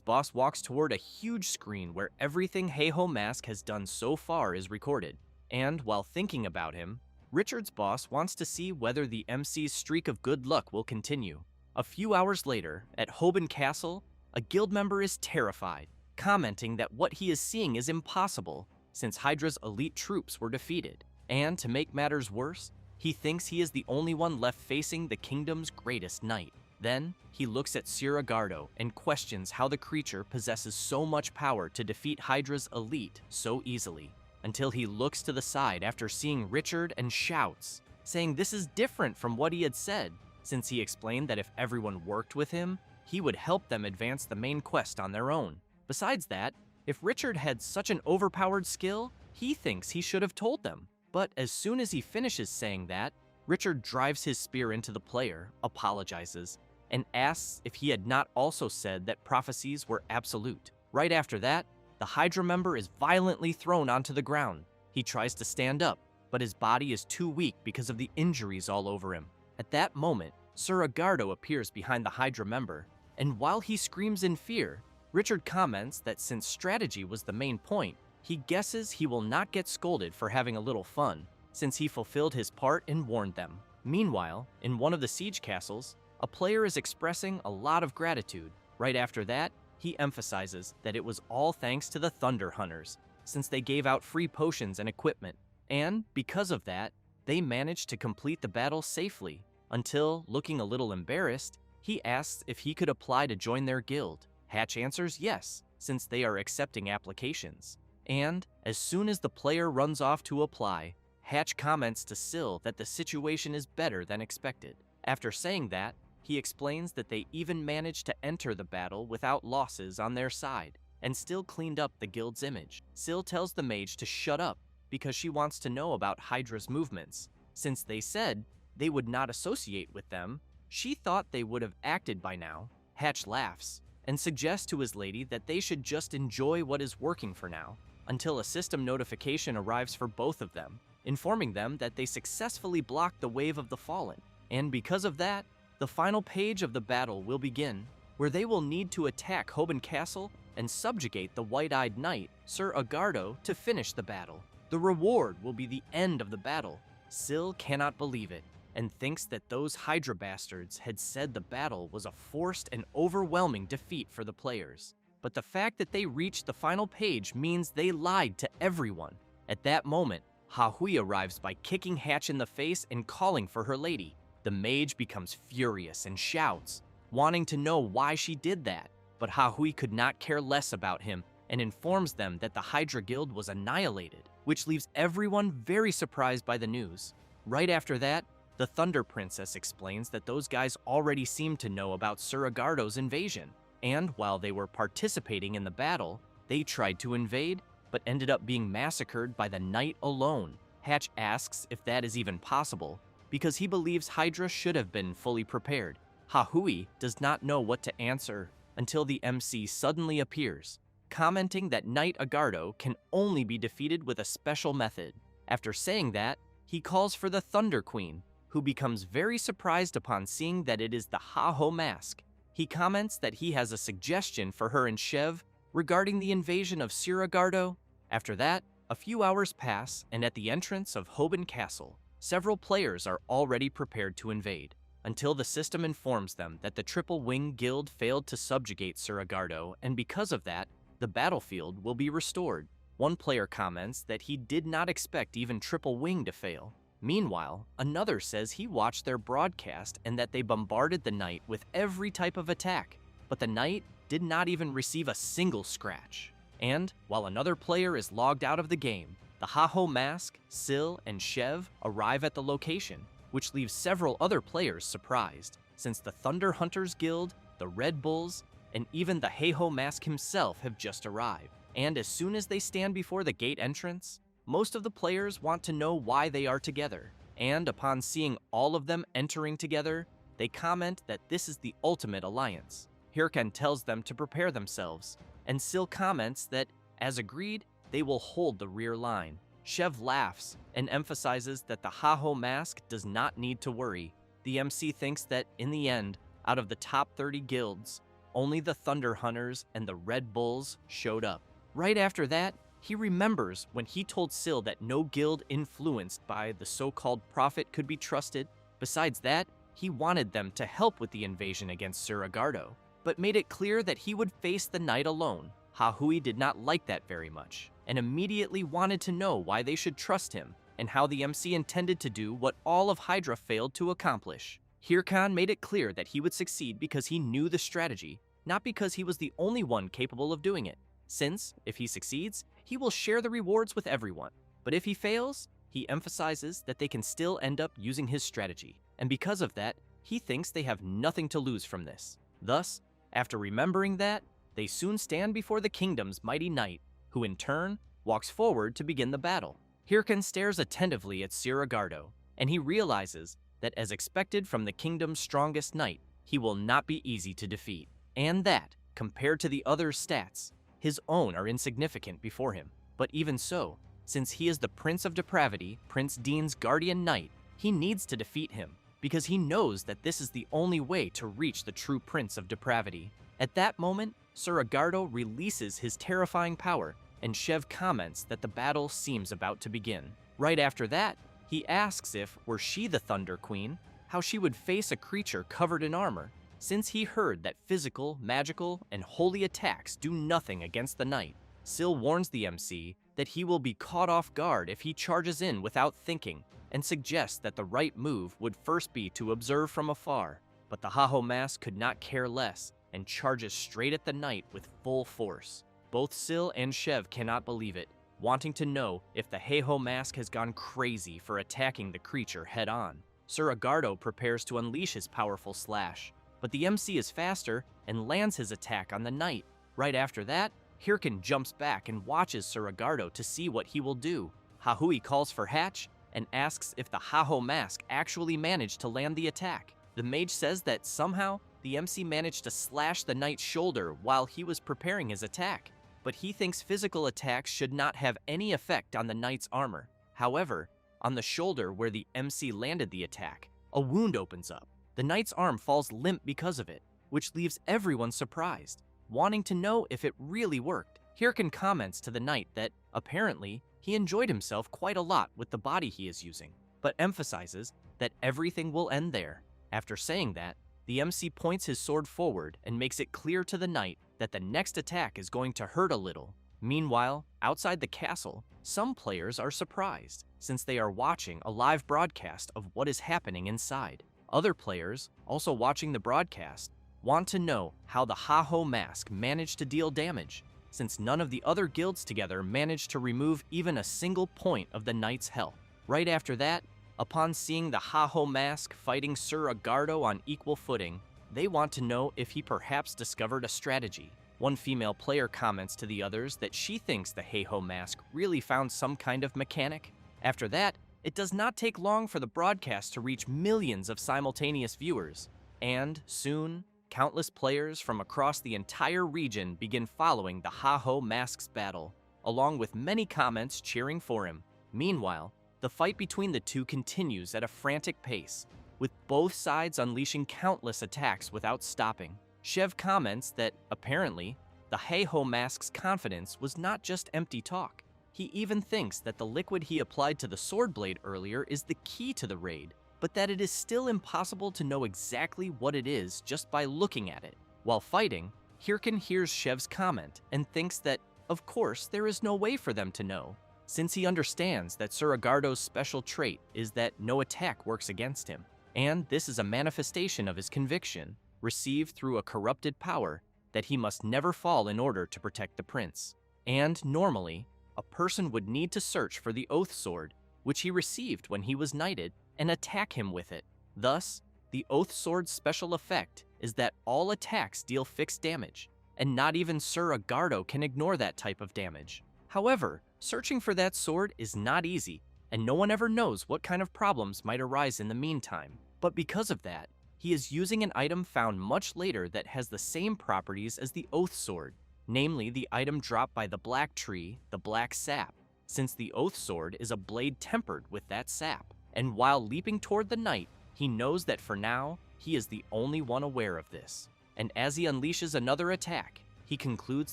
boss walks toward a huge screen where everything Heiho Mask has done so far is recorded. And while thinking about him, Richard's boss wants to see whether the MC's streak of good luck will continue. A few hours later, at Hoban Castle, a guild member is terrified, commenting that what he is seeing is impossible since Hydra's elite troops were defeated. And to make matters worse, he thinks he is the only one left facing the kingdom's greatest knight. Then, he looks at Siragardo and questions how the creature possesses so much power to defeat Hydra's elite so easily, until he looks to the side after seeing Richard and shouts, saying this is different from what he had said, since he explained that if everyone worked with him, he would help them advance the main quest on their own. Besides that, if Richard had such an overpowered skill, he thinks he should have told them. But as soon as he finishes saying that, Richard drives his spear into the player, apologizes, and asks if he had not also said that prophecies were absolute. Right after that, the Hydra member is violently thrown onto the ground. He tries to stand up, but his body is too weak because of the injuries all over him. At that moment, Siragardo appears behind the Hydra member, and while he screams in fear, Richard comments that since strategy was the main point, he guesses he will not get scolded for having a little fun, since he fulfilled his part and warned them. Meanwhile, in one of the siege castles, a player is expressing a lot of gratitude. Right after that, he emphasizes that it was all thanks to the Thunder Hunters, since they gave out free potions and equipment, and because of that, they managed to complete the battle safely, until, looking a little embarrassed, he asks if he could apply to join their guild. Hatch answers yes, since they are accepting applications. And, as soon as the player runs off to apply, Hatch comments to Syl that the situation is better than expected. After saying that, he explains that they even managed to enter the battle without losses on their side, and still cleaned up the guild's image. Syl tells the mage to shut up because she wants to know about Hydra's movements. Since they said they would not associate with them, she thought they would have acted by now. Hatch laughs and suggests to his lady that they should just enjoy what is working for now, until a system notification arrives for both of them, informing them that they successfully blocked the Wave of the Fallen. And because of that, the final page of the battle will begin, where they will need to attack Hoban Castle and subjugate the White-Eyed Knight, Sir Agardo, to finish the battle. The reward will be the end of the battle. Syl cannot believe it, and thinks that those Hydra bastards had said the battle was a forced and overwhelming defeat for the players. But the fact that they reached the final page means they lied to everyone. At that moment, Hahui arrives by kicking Hatch in the face and calling for her lady. The mage becomes furious and shouts, wanting to know why she did that. But Hahui could not care less about him and informs them that the Hydra Guild was annihilated, which leaves everyone very surprised by the news. Right after that, the Thunder Princess explains that those guys already seemed to know about Siragardo's invasion, and while they were participating in the battle, they tried to invade, but ended up being massacred by the knight alone. Hatch asks if that is even possible, because he believes Hydra should have been fully prepared. Hahui does not know what to answer until the MC suddenly appears, commenting that Knight Agardo can only be defeated with a special method. After saying that, he calls for the Thunder Queen, who becomes very surprised upon seeing that it is the Heiho Mask. He comments that he has a suggestion for her and Shev regarding the invasion of Siragardo. After that, a few hours pass, and at the entrance of Hoban Castle, several players are already prepared to invade, until the system informs them that the Triple Wing Guild failed to subjugate Siragardo, and because of that, the battlefield will be restored. One player comments that he did not expect even Triple Wing to fail. Meanwhile, another says he watched their broadcast and that they bombarded the knight with every type of attack, but the knight did not even receive a single scratch. And while another player is logged out of the game, the Heiho Mask, Syl, and Shev arrive at the location, which leaves several other players surprised, since the Thunder Hunters Guild, the Red Bulls, and even the Heiho Mask himself have just arrived. and as soon as they stand before the gate entrance, most of the players want to know why they are together, and upon seeing all of them entering together, they comment that this is the ultimate alliance. Hirkan tells them to prepare themselves, and Sil comments that, as agreed, they will hold the rear line. Shev laughs and emphasizes that the Haho mask does not need to worry. The MC thinks that, in the end, out of the top 30 guilds, only the Thunder Hunters and the Red Bulls showed up. Right after that, he remembers when he told Sil that no guild influenced by the so-called prophet could be trusted. Besides that, he wanted them to help with the invasion against Suragardo, but made it clear that he would face the night alone. Hahui did not like that very much, and immediately wanted to know why they should trust him, and how the MC intended to do what all of Hydra failed to accomplish. Hirkan made it clear that he would succeed because he knew the strategy, not because he was the only one capable of doing it, since, if he succeeds, he will share the rewards with everyone. But if he fails, he emphasizes that they can still end up using his strategy, and because of that, he thinks they have nothing to lose from this. Thus, after remembering that, they soon stand before the kingdom's mighty knight, who in turn walks forward to begin the battle. Hirkan stares attentively at Suragardo, and he realizes that, as expected from the kingdom's strongest knight, he will not be easy to defeat, and that, compared to the other stats, his own are insignificant before him. But even so, since he is the Prince of Depravity, Prince Dean's guardian knight, he needs to defeat him, because he knows that this is the only way to reach the true Prince of Depravity. At that moment, Suragardo releases his terrifying power, and Shev comments that the battle seems about to begin. Right after that, he asks if, were she the Thunder Queen, how she would face a creature covered in armor, since he heard that physical, magical, and holy attacks do nothing against the knight. Sil warns the MC that he will be caught off guard if he charges in without thinking, and suggests that the right move would first be to observe from afar. But the Haho mask could not care less, and charges straight at the knight with full force. Both Sil and Shev cannot believe it, wanting to know if the Haho mask has gone crazy for attacking the creature head-on. Suragardo prepares to unleash his powerful slash, but the MC is faster and lands his attack on the knight. Right after that, Hirkan jumps back and watches Suragardo to see what he will do. Hahui calls for Hatch and asks if the Haho mask actually managed to land the attack. The mage says that somehow the MC managed to slash the knight's shoulder while he was preparing his attack, but he thinks physical attacks should not have any effect on the knight's armor. However, on the shoulder where the MC landed the attack, a wound opens up. The knight's arm falls limp because of it, which leaves everyone surprised, wanting to know if it really worked. Hirkan comments to the knight that, apparently, he enjoyed himself quite a lot with the body he is using, but emphasizes that everything will end there. After saying that, the MC points his sword forward and makes it clear to the knight that the next attack is going to hurt a little. Meanwhile, outside the castle, some players are surprised, since they are watching a live broadcast of what is happening inside. Other players, also watching the broadcast, want to know how the Haho mask managed to deal damage, since none of the other guilds together managed to remove even a single point of the knight's health. Right after that, upon seeing the Haho mask fighting Suragardo on equal footing, they want to know if he perhaps discovered a strategy. One female player comments to the others that she thinks the Haho mask really found some kind of mechanic. After that, it does not take long for the broadcast to reach millions of simultaneous viewers, and soon, countless players from across the entire region begin following the Haho mask's battle, along with many comments cheering for him. Meanwhile, the fight between the two continues at a frantic pace, with both sides unleashing countless attacks without stopping. Shev comments that, apparently, the Haho mask's confidence was not just empty talk. He even thinks that the liquid he applied to the sword blade earlier is the key to the raid, but that it is still impossible to know exactly what it is just by looking at it. While fighting, Hirkan hears Shev's comment and thinks that, of course, there is no way for them to know, since he understands that Suragardo's special trait is that no attack works against him, and this is a manifestation of his conviction, received through a corrupted power, that he must never fall in order to protect the prince. And normally, a person would need to search for the Oath Sword, which he received when he was knighted, and attack him with it. Thus, the Oath Sword's special effect is that all attacks deal fixed damage, and not even Sir Agardo can ignore that type of damage. However, searching for that sword is not easy, and no one ever knows what kind of problems might arise in the meantime. But because of that, he is using an item found much later that has the same properties as the Oath Sword, namely the item dropped by the Black Tree, the Black Sap, since the Oath Sword is a blade tempered with that sap. And while leaping toward the knight, he knows that for now, he is the only one aware of this. And as he unleashes another attack, he concludes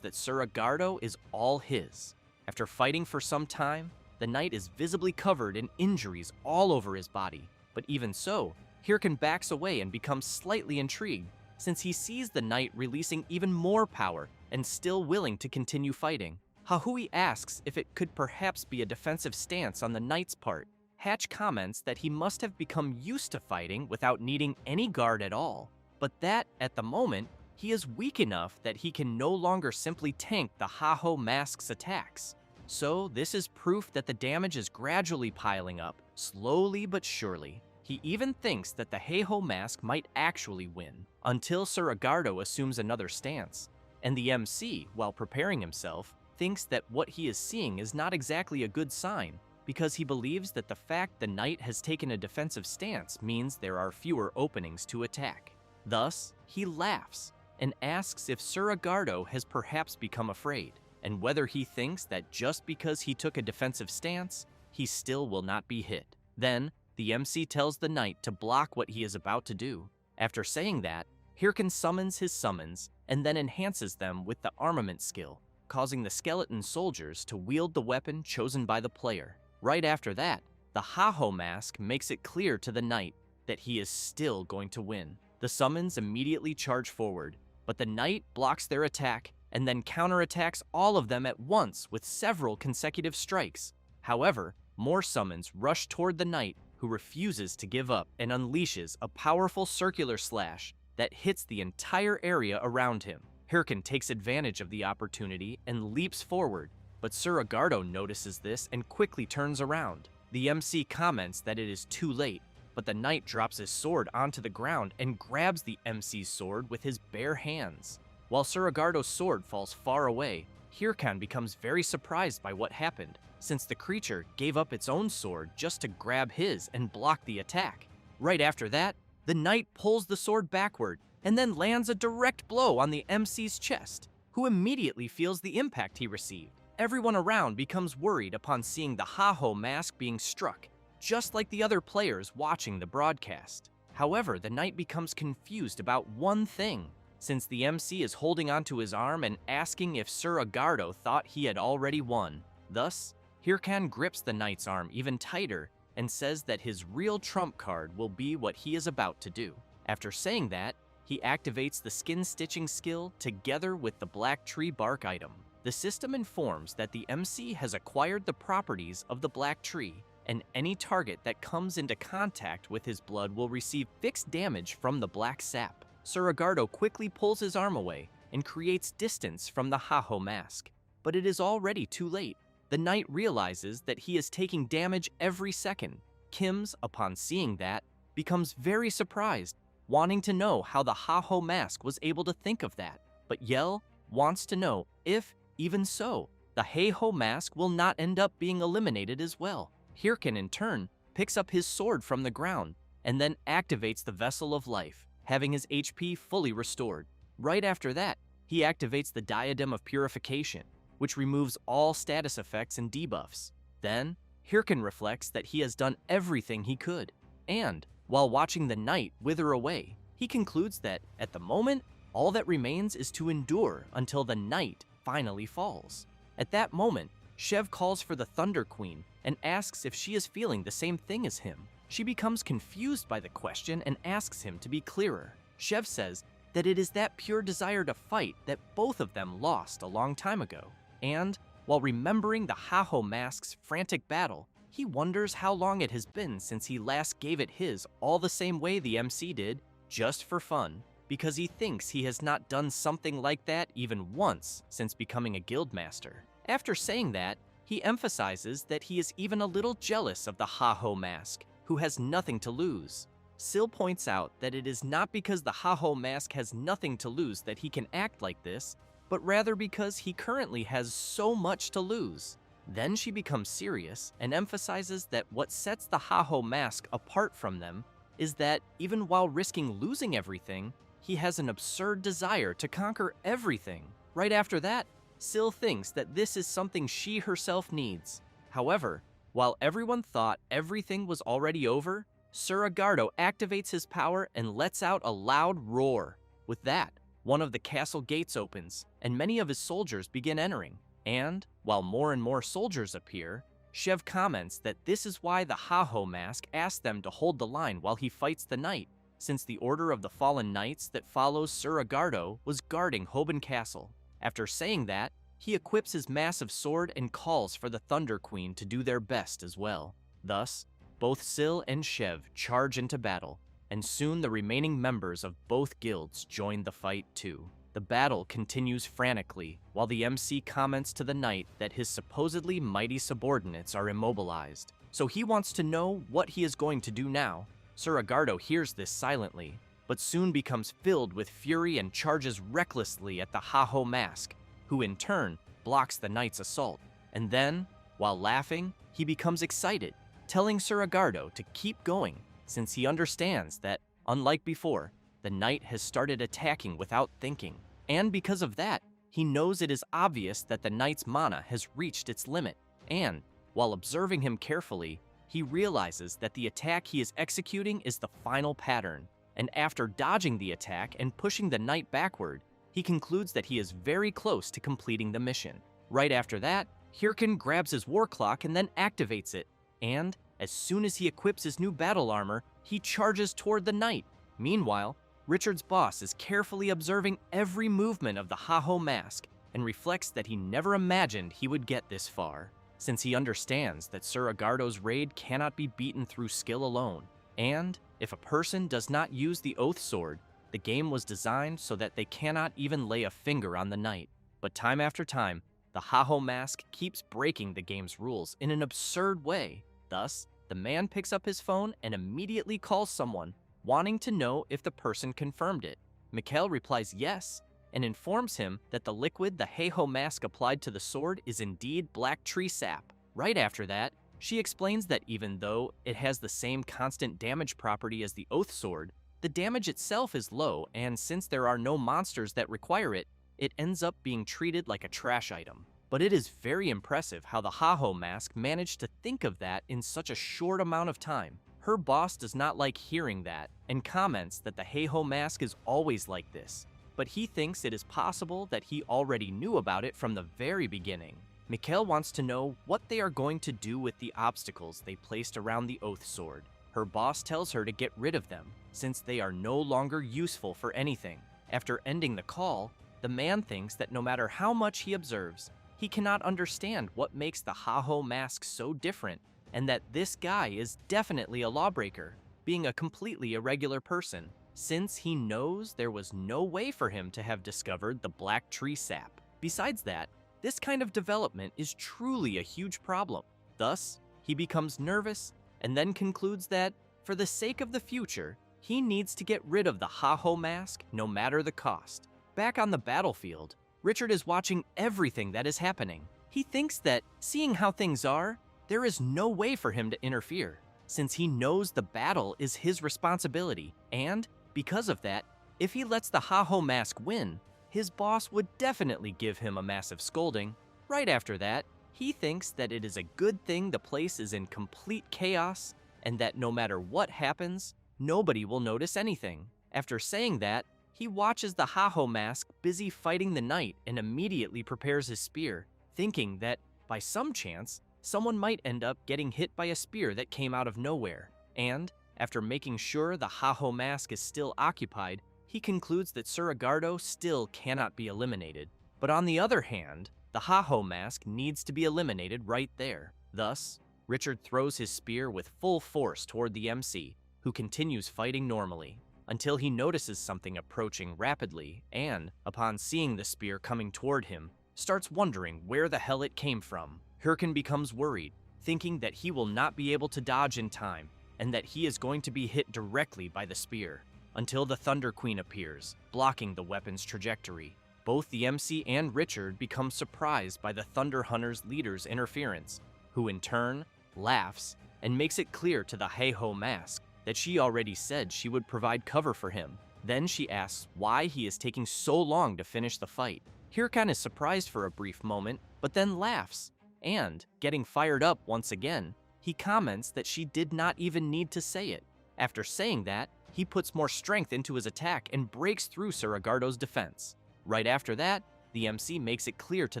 that Sir Agardo is all his. After fighting for some time, the knight is visibly covered in injuries all over his body. But even so, Hirken backs away and becomes slightly intrigued, since he sees the knight releasing even more power and still willing to continue fighting. Hahui asks if it could perhaps be a defensive stance on the knight's part. Hatch comments that he must have become used to fighting without needing any guard at all, but that, at the moment, he is weak enough that he can no longer simply tank the Haho Mask's attacks. So this is proof that the damage is gradually piling up, slowly but surely. He even thinks that the Heiho Mask might actually win, until Sir Agardo assumes another stance. And the MC, while preparing himself, thinks that what he is seeing is not exactly a good sign, because he believes that the fact the knight has taken a defensive stance means there are fewer openings to attack. Thus, he laughs and asks if Sir Agardo has perhaps become afraid, and whether he thinks that just because he took a defensive stance, he still will not be hit. Then, the MC tells the knight to block what he is about to do. After saying that, Hirken summons his summons and then enhances them with the armament skill, causing the skeleton soldiers to wield the weapon chosen by the player. Right after that, the Haho Mask makes it clear to the knight that he is still going to win. The summons immediately charge forward, but the knight blocks their attack and then counterattacks all of them at once with several consecutive strikes. However, more summons rush toward the knight, who refuses to give up and unleashes a powerful circular slash that hits the entire area around him. Hirken takes advantage of the opportunity and leaps forward, but Sir Agardo notices this and quickly turns around. The MC comments that it is too late, but the knight drops his sword onto the ground and grabs the MC's sword with his bare hands. While Sir Agardo's sword falls far away, Hirken becomes very surprised by what happened, since the creature gave up its own sword just to grab his and block the attack. Right after that, the knight pulls the sword backward and then lands a direct blow on the MC's chest, who immediately feels the impact he received. Everyone around becomes worried upon seeing the Haho Mask being struck, just like the other players watching the broadcast. However, the knight becomes confused about one thing, since the MC is holding onto his arm and asking if Sir Agardo thought he had already won. Thus, Hirken grips the knight's arm even tighter and says that his real trump card will be what he is about to do. After saying that, he activates the skin stitching skill together with the black tree bark item. The system informs that the MC has acquired the properties of the black tree, and any target that comes into contact with his blood will receive fixed damage from the black sap. Sir Agardo quickly pulls his arm away and creates distance from the Haho Mask, but it is already too late. The knight realizes that he is taking damage every second. Kims, upon seeing that, becomes very surprised, wanting to know how the Haho Mask was able to think of that. But Yell wants to know if, even so, the Heiho Mask will not end up being eliminated as well. Hirken, in turn, picks up his sword from the ground and then activates the Vessel of Life, having his HP fully restored. Right after that, he activates the Diadem of Purification, which removes all status effects and debuffs. Then, Hirken reflects that he has done everything he could, and, while watching the knight wither away, he concludes that, at the moment, all that remains is to endure until the knight finally falls. At that moment, Shev calls for the Thunder Queen and asks if she is feeling the same thing as him. She becomes confused by the question and asks him to be clearer. Shev says that it is that pure desire to fight that both of them lost a long time ago. And, while remembering the Haho Mask's frantic battle, he wonders how long it has been since he last gave it his all the same way the MC did, just for fun, because he thinks he has not done something like that even once since becoming a guildmaster. After saying that, he emphasizes that he is even a little jealous of the Haho Mask, who has nothing to lose. Sil points out that it is not because the Haho Mask has nothing to lose that he can act like this, but rather because he currently has so much to lose. Then she becomes serious and emphasizes that what sets the Haho mask apart from them is that even while risking losing everything, he has an absurd desire to conquer everything. Right after that, Syl thinks that this is something she herself needs. However, while everyone thought everything was already over, Suragardo activates his power and lets out a loud roar. With that, one of the castle gates opens, and many of his soldiers begin entering. And, while more and more soldiers appear, Shev comments that this is why the Haho mask asked them to hold the line while he fights the knight, since the Order of the Fallen Knights that follows Suragardo was guarding Hoban Castle. After saying that, he equips his massive sword and calls for the Thunder Queen to do their best as well. Thus, both Syl and Shev charge into battle, and soon the remaining members of both guilds join the fight too. The battle continues frantically, while the MC comments to the knight that his supposedly mighty subordinates are immobilized. So he wants to know what he is going to do now. Suragardo hears this silently, but soon becomes filled with fury and charges recklessly at the Haho mask, who in turn blocks the knight's assault. And then, while laughing, he becomes excited, telling Suragardo to keep going, since he understands that, unlike before, the knight has started attacking without thinking. And because of that, he knows it is obvious that the knight's mana has reached its limit. And, while observing him carefully, he realizes that the attack he is executing is the final pattern. And after dodging the attack and pushing the knight backward, he concludes that he is very close to completing the mission. Right after that, Hirkin grabs his war clock and then activates it. And, as soon as he equips his new battle armor, he charges toward the knight. Meanwhile, Richard's boss is carefully observing every movement of the Haho mask and reflects that he never imagined he would get this far, since he understands that Suragardo's raid cannot be beaten through skill alone. And, if a person does not use the Oath Sword, the game was designed so that they cannot even lay a finger on the knight. But time after time, the Haho mask keeps breaking the game's rules in an absurd way. Thus, the man picks up his phone and immediately calls someone, wanting to know if the person confirmed it. Mikhail replies yes, and informs him that the liquid the Haho mask applied to the sword is indeed black tree sap. Right after that, she explains that even though it has the same constant damage property as the Oath Sword, the damage itself is low, and since there are no monsters that require it, it ends up being treated like a trash item. But it is very impressive how the Haho mask managed to think of that in such a short amount of time. Her boss does not like hearing that, and comments that the Haho mask is always like this, but he thinks it is possible that he already knew about it from the very beginning. Mikhail wants to know what they are going to do with the obstacles they placed around the Oath Sword. Her boss tells her to get rid of them, since they are no longer useful for anything. After ending the call, the man thinks that no matter how much he observes, he cannot understand what makes the Haho mask so different, and that this guy is definitely a lawbreaker, being a completely irregular person, since he knows there was no way for him to have discovered the black tree sap. Besides that, this kind of development is truly a huge problem. Thus, he becomes nervous and then concludes that, for the sake of the future, he needs to get rid of the Haho mask no matter the cost. Back on the battlefield, Richard is watching everything that is happening. He thinks that, seeing how things are, there is no way for him to interfere, since he knows the battle is his responsibility, and, because of that, if he lets the Haho mask win, his boss would definitely give him a massive scolding. Right after that, he thinks that it is a good thing the place is in complete chaos, and that no matter what happens, nobody will notice anything. After saying that, he watches the Haho mask busy fighting the knight and immediately prepares his spear, thinking that, by some chance, someone might end up getting hit by a spear that came out of nowhere. And, after making sure the Haho mask is still occupied, he concludes that Suragardo still cannot be eliminated. But on the other hand, the Haho mask needs to be eliminated right there. Thus, Richard throws his spear with full force toward the MC, who continues fighting normally, until he notices something approaching rapidly and, upon seeing the spear coming toward him, starts wondering where the hell it came from. Hirkin becomes worried, thinking that he will not be able to dodge in time, and that he is going to be hit directly by the spear, until the Thunder Queen appears, blocking the weapon's trajectory. both the MC and Richard become surprised by the Thunder Hunter's leader's interference, who in turn laughs and makes it clear to the Heiho mask that she already said she would provide cover for him. Then she asks why he is taking so long to finish the fight. Hirkan is surprised for a brief moment, but then laughs, and, getting fired up once again, he comments that she did not even need to say it. After saying that, he puts more strength into his attack and breaks through Suragardo's defense. Right after that, the MC makes it clear to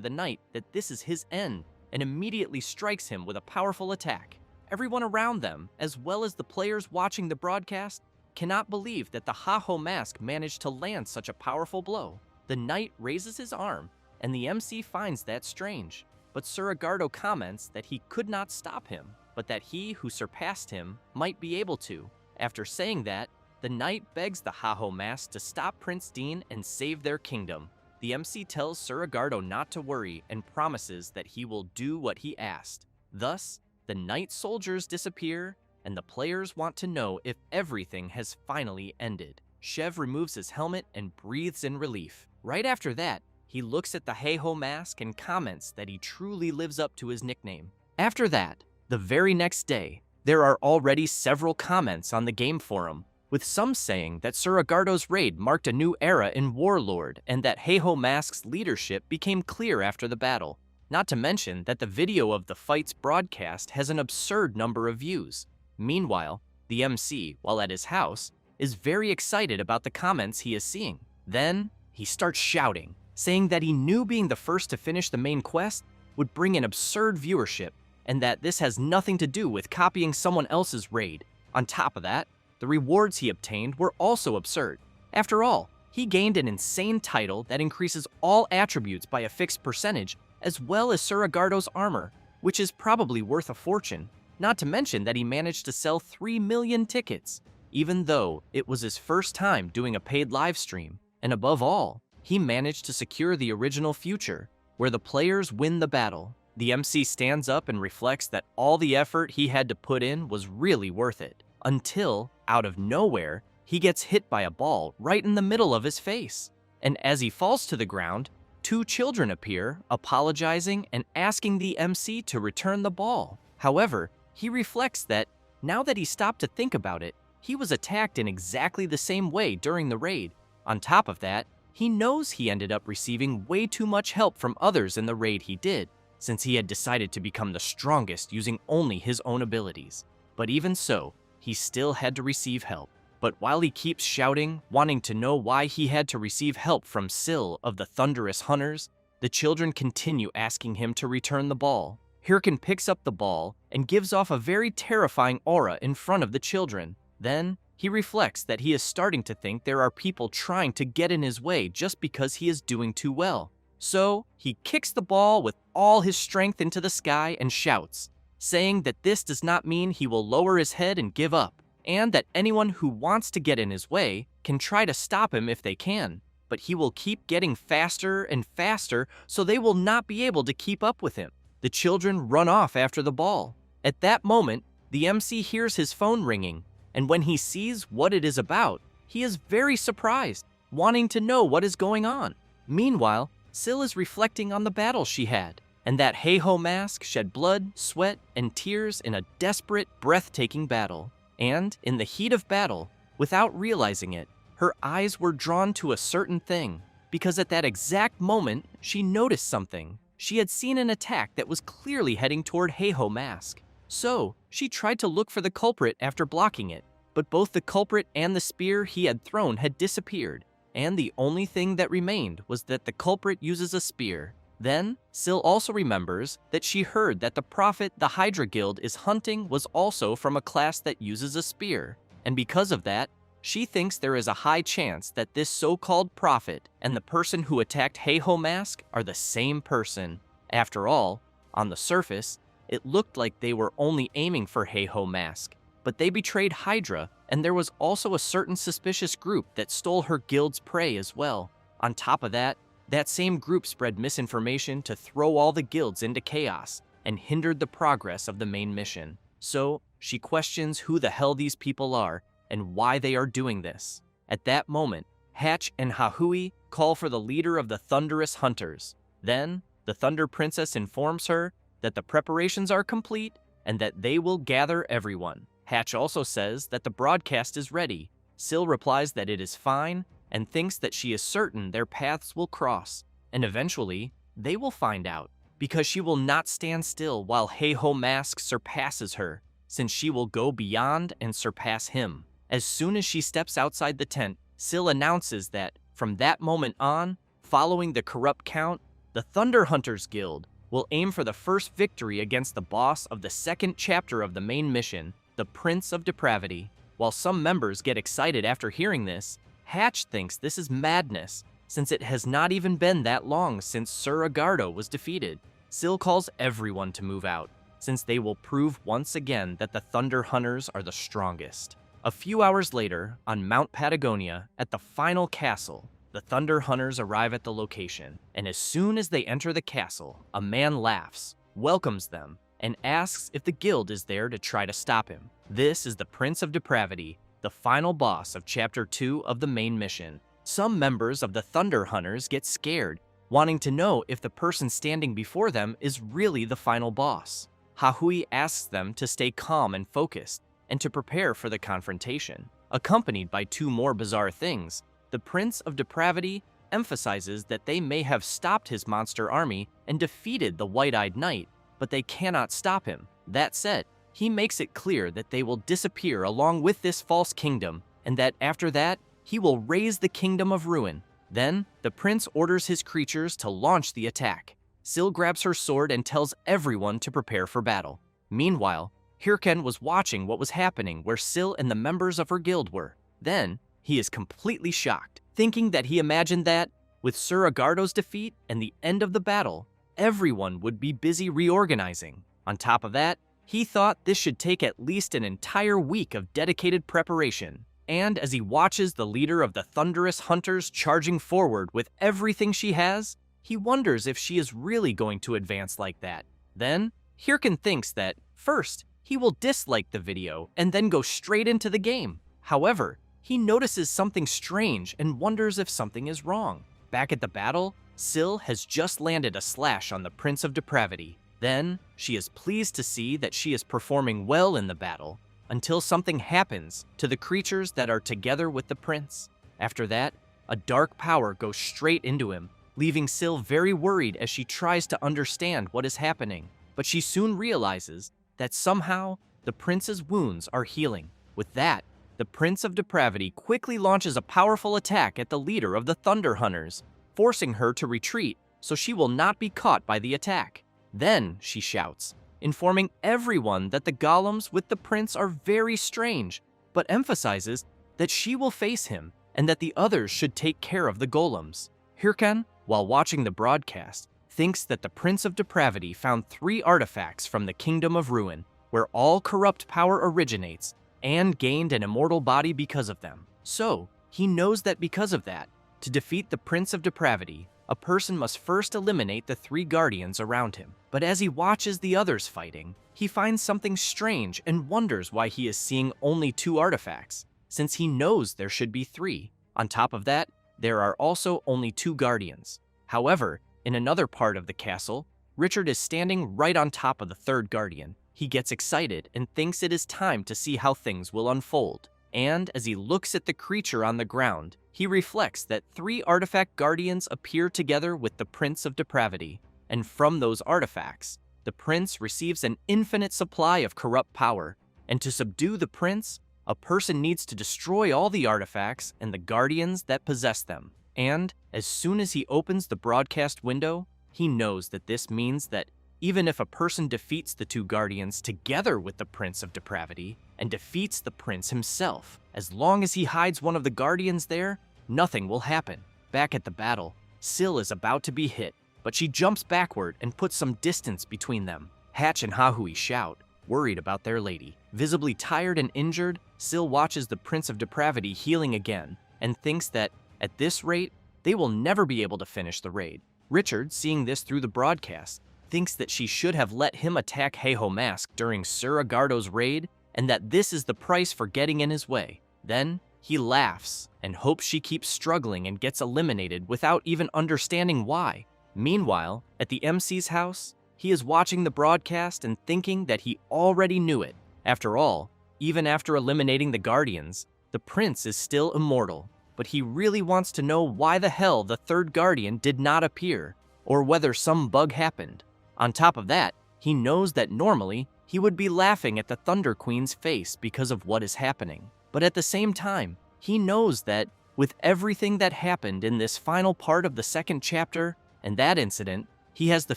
the knight that this is his end and immediately strikes him with a powerful attack. Everyone around them, as well as the players watching the broadcast, cannot believe that the Heiho mask managed to land such a powerful blow. The knight raises his arm, and the MC finds that strange. But Suragardo comments that he could not stop him, but that he who surpassed him might be able to. After saying that, the knight begs the Heiho mask to stop Prince Dean and save their kingdom. The MC tells Suragardo not to worry and promises that he will do what he asked. Thus, the knight soldiers disappear, and the players want to know if everything has finally ended. Chev removes his helmet and breathes in relief. Right after that, he looks at the Heiho mask and comments that he truly lives up to his nickname. After that, the very next day, there are already several comments on the game forum, with some saying that Suragardo's raid marked a new era in Warlord and that Heiho mask's leadership became clear after the battle. Not to mention that the video of the fight's broadcast has an absurd number of views. Meanwhile, the MC, while at his house, is very excited about the comments he is seeing. Then, he starts shouting, saying that he knew being the first to finish the main quest would bring an absurd viewership, and that this has nothing to do with copying someone else's raid. On top of that, the rewards he obtained were also absurd. After all, he gained an insane title that increases all attributes by a fixed percentage, as well as Suragardo's armor, which is probably worth a fortune. Not to mention that he managed to sell 3 million tickets, even though it was his first time doing a paid live stream. And above all, he managed to secure the original future, where the players win the battle. The MC stands up and reflects that all the effort he had to put in was really worth it, until, out of nowhere, he gets hit by a ball right in the middle of his face. And as he falls to the ground, 2 children appear, apologizing and asking the MC to return the ball. However, he reflects that, now that he stopped to think about it, he was attacked in exactly the same way during the raid. On top of that, he knows he ended up receiving way too much help from others in the raid he did, since he had decided to become the strongest using only his own abilities. But even so, he still had to receive help. But while he keeps shouting, wanting to know why he had to receive help from Syl of the Thunderous Hunters, the children continue asking him to return the ball. Hirkan picks up the ball and gives off a very terrifying aura in front of the children. Then, he reflects that he is starting to think there are people trying to get in his way just because he is doing too well. So, he kicks the ball with all his strength into the sky and shouts, saying that this does not mean he will lower his head and give up, and that anyone who wants to get in his way can try to stop him if they can, but he will keep getting faster and faster so they will not be able to keep up with him. The children run off after the ball. At that moment, the MC hears his phone ringing, and when he sees what it is about, he is very surprised, wanting to know what is going on. Meanwhile, Syl is reflecting on the battle she had, and that Heiho mask shed blood, sweat, and tears in a desperate, breathtaking battle. And, in the heat of battle, without realizing it, her eyes were drawn to a certain thing, because at that exact moment, she noticed something. She had seen an attack that was clearly heading toward Heiho mask. So, she tried to look for the culprit after blocking it, but both the culprit and the spear he had thrown had disappeared, and the only thing that remained was that the culprit uses a spear. Then, Syl also remembers that she heard that the prophet the Hydra Guild is hunting was also from a class that uses a spear, and because of that, she thinks there is a high chance that this so-called prophet and the person who attacked Heiho mask are the same person. After all, on the surface, it looked like they were only aiming for Heiho mask, but they betrayed Hydra, and there was also a certain suspicious group that stole her guild's prey as well. On top of that, that same group spread misinformation to throw all the guilds into chaos and hindered the progress of the main mission. So, she questions who the hell these people are and why they are doing this. At that moment, Hatch and Hahui call for the leader of the Thunderous Hunters. Then, the Thunder Princess informs her that the preparations are complete and that they will gather everyone. Hatch also says that the broadcast is ready. Sil replies that it is fine and thinks that she is certain their paths will cross, and eventually, they will find out, because she will not stand still while Heiho Mask surpasses her, since she will go beyond and surpass him. As soon as she steps outside the tent, Sil announces that, from that moment on, following the corrupt count, the Thunder Hunters Guild will aim for the first victory against the boss of the second chapter of the main mission, the Prince of Depravity. While some members get excited after hearing this, Hatch thinks this is madness, since it has not even been that long since Sir Agardo was defeated. Sil calls everyone to move out, since they will prove once again that the Thunder Hunters are the strongest. A few hours later, on Mount Patagonia, at the final castle, the Thunder Hunters arrive at the location, and as soon as they enter the castle, a man laughs, welcomes them, and asks if the guild is there to try to stop him. This is the Prince of Depravity, the final boss of Chapter 2 of the main mission. Some members of the Thunder Hunters get scared, wanting to know if the person standing before them is really the final boss. Hahui asks them to stay calm and focused, and to prepare for the confrontation. Accompanied by two more bizarre things, the Prince of Depravity emphasizes that they may have stopped his monster army and defeated the White-Eyed Knight, but they cannot stop him. That said, he makes it clear that they will disappear along with this false kingdom, and that after that, he will raise the Kingdom of Ruin. Then, the prince orders his creatures to launch the attack. Sil grabs her sword and tells everyone to prepare for battle. Meanwhile, Hirken was watching what was happening where Sil and the members of her guild were. Then, he is completely shocked, thinking that he imagined that, with Sir Agardo's defeat and the end of the battle, everyone would be busy reorganizing. On top of that, he thought this should take at least an entire week of dedicated preparation. And as he watches the leader of the Thunderous Hunters charging forward with everything she has, he wonders if she is really going to advance like that. Then, Hirken thinks that, first, he will dislike the video and then go straight into the game. However, he notices something strange and wonders if something is wrong. Back at the battle, Sil has just landed a slash on the Prince of Depravity. Then, she is pleased to see that she is performing well in the battle, until something happens to the creatures that are together with the prince. After that, a dark power goes straight into him, leaving Sil very worried as she tries to understand what is happening. But she soon realizes that somehow the prince's wounds are healing. With that, the Prince of Depravity quickly launches a powerful attack at the leader of the Thunder Hunters, forcing her to retreat so she will not be caught by the attack. Then, she shouts, informing everyone that the golems with the prince are very strange, but emphasizes that she will face him and that the others should take care of the golems. Hirken, while watching the broadcast, thinks that the Prince of Depravity found 3 artifacts from the Kingdom of Ruin, where all corrupt power originates, and gained an immortal body because of them. So, he knows that because of that, to defeat the Prince of Depravity, a person must first eliminate the 3 guardians around him. But as he watches the others fighting, he finds something strange and wonders why he is seeing only 2 artifacts, since he knows there should be 3. On top of that, there are also only 2 guardians. However, in another part of the castle, Richard is standing right on top of the 3rd guardian. He gets excited and thinks it is time to see how things will unfold. And as he looks at the creature on the ground, he reflects that 3 artifact guardians appear together with the Prince of Depravity. And from those artifacts, the prince receives an infinite supply of corrupt power. And to subdue the prince, a person needs to destroy all the artifacts and the guardians that possess them. And as soon as he opens the broadcast window, he knows that this means that even if a person defeats the 2 guardians together with the Prince of Depravity and defeats the prince himself, as long as he hides one of the guardians there, nothing will happen. Back at the battle, Sil is about to be hit, but she jumps backward and puts some distance between them. Hatch and Hahui shout, worried about their lady. Visibly tired and injured, Sil watches the Prince of Depravity healing again and thinks that, at this rate, they will never be able to finish the raid. Richard, seeing this through the broadcast, thinks that she should have let him attack Heiho Mask during Sir Agardo's raid, and that this is the price for getting in his way. Then, He laughs and hopes she keeps struggling and gets eliminated without even understanding why. Meanwhile, at the MC's house, he is watching the broadcast and thinking that he already knew it. After all, even after eliminating the Guardians, the prince is still immortal, but he really wants to know why the hell the third Guardian did not appear, or whether some bug happened. On top of that, he knows that normally he would be laughing at the Thunder Queen's face because of what is happening. But at the same time, he knows that with everything that happened in this final part of the second chapter and that incident, he has the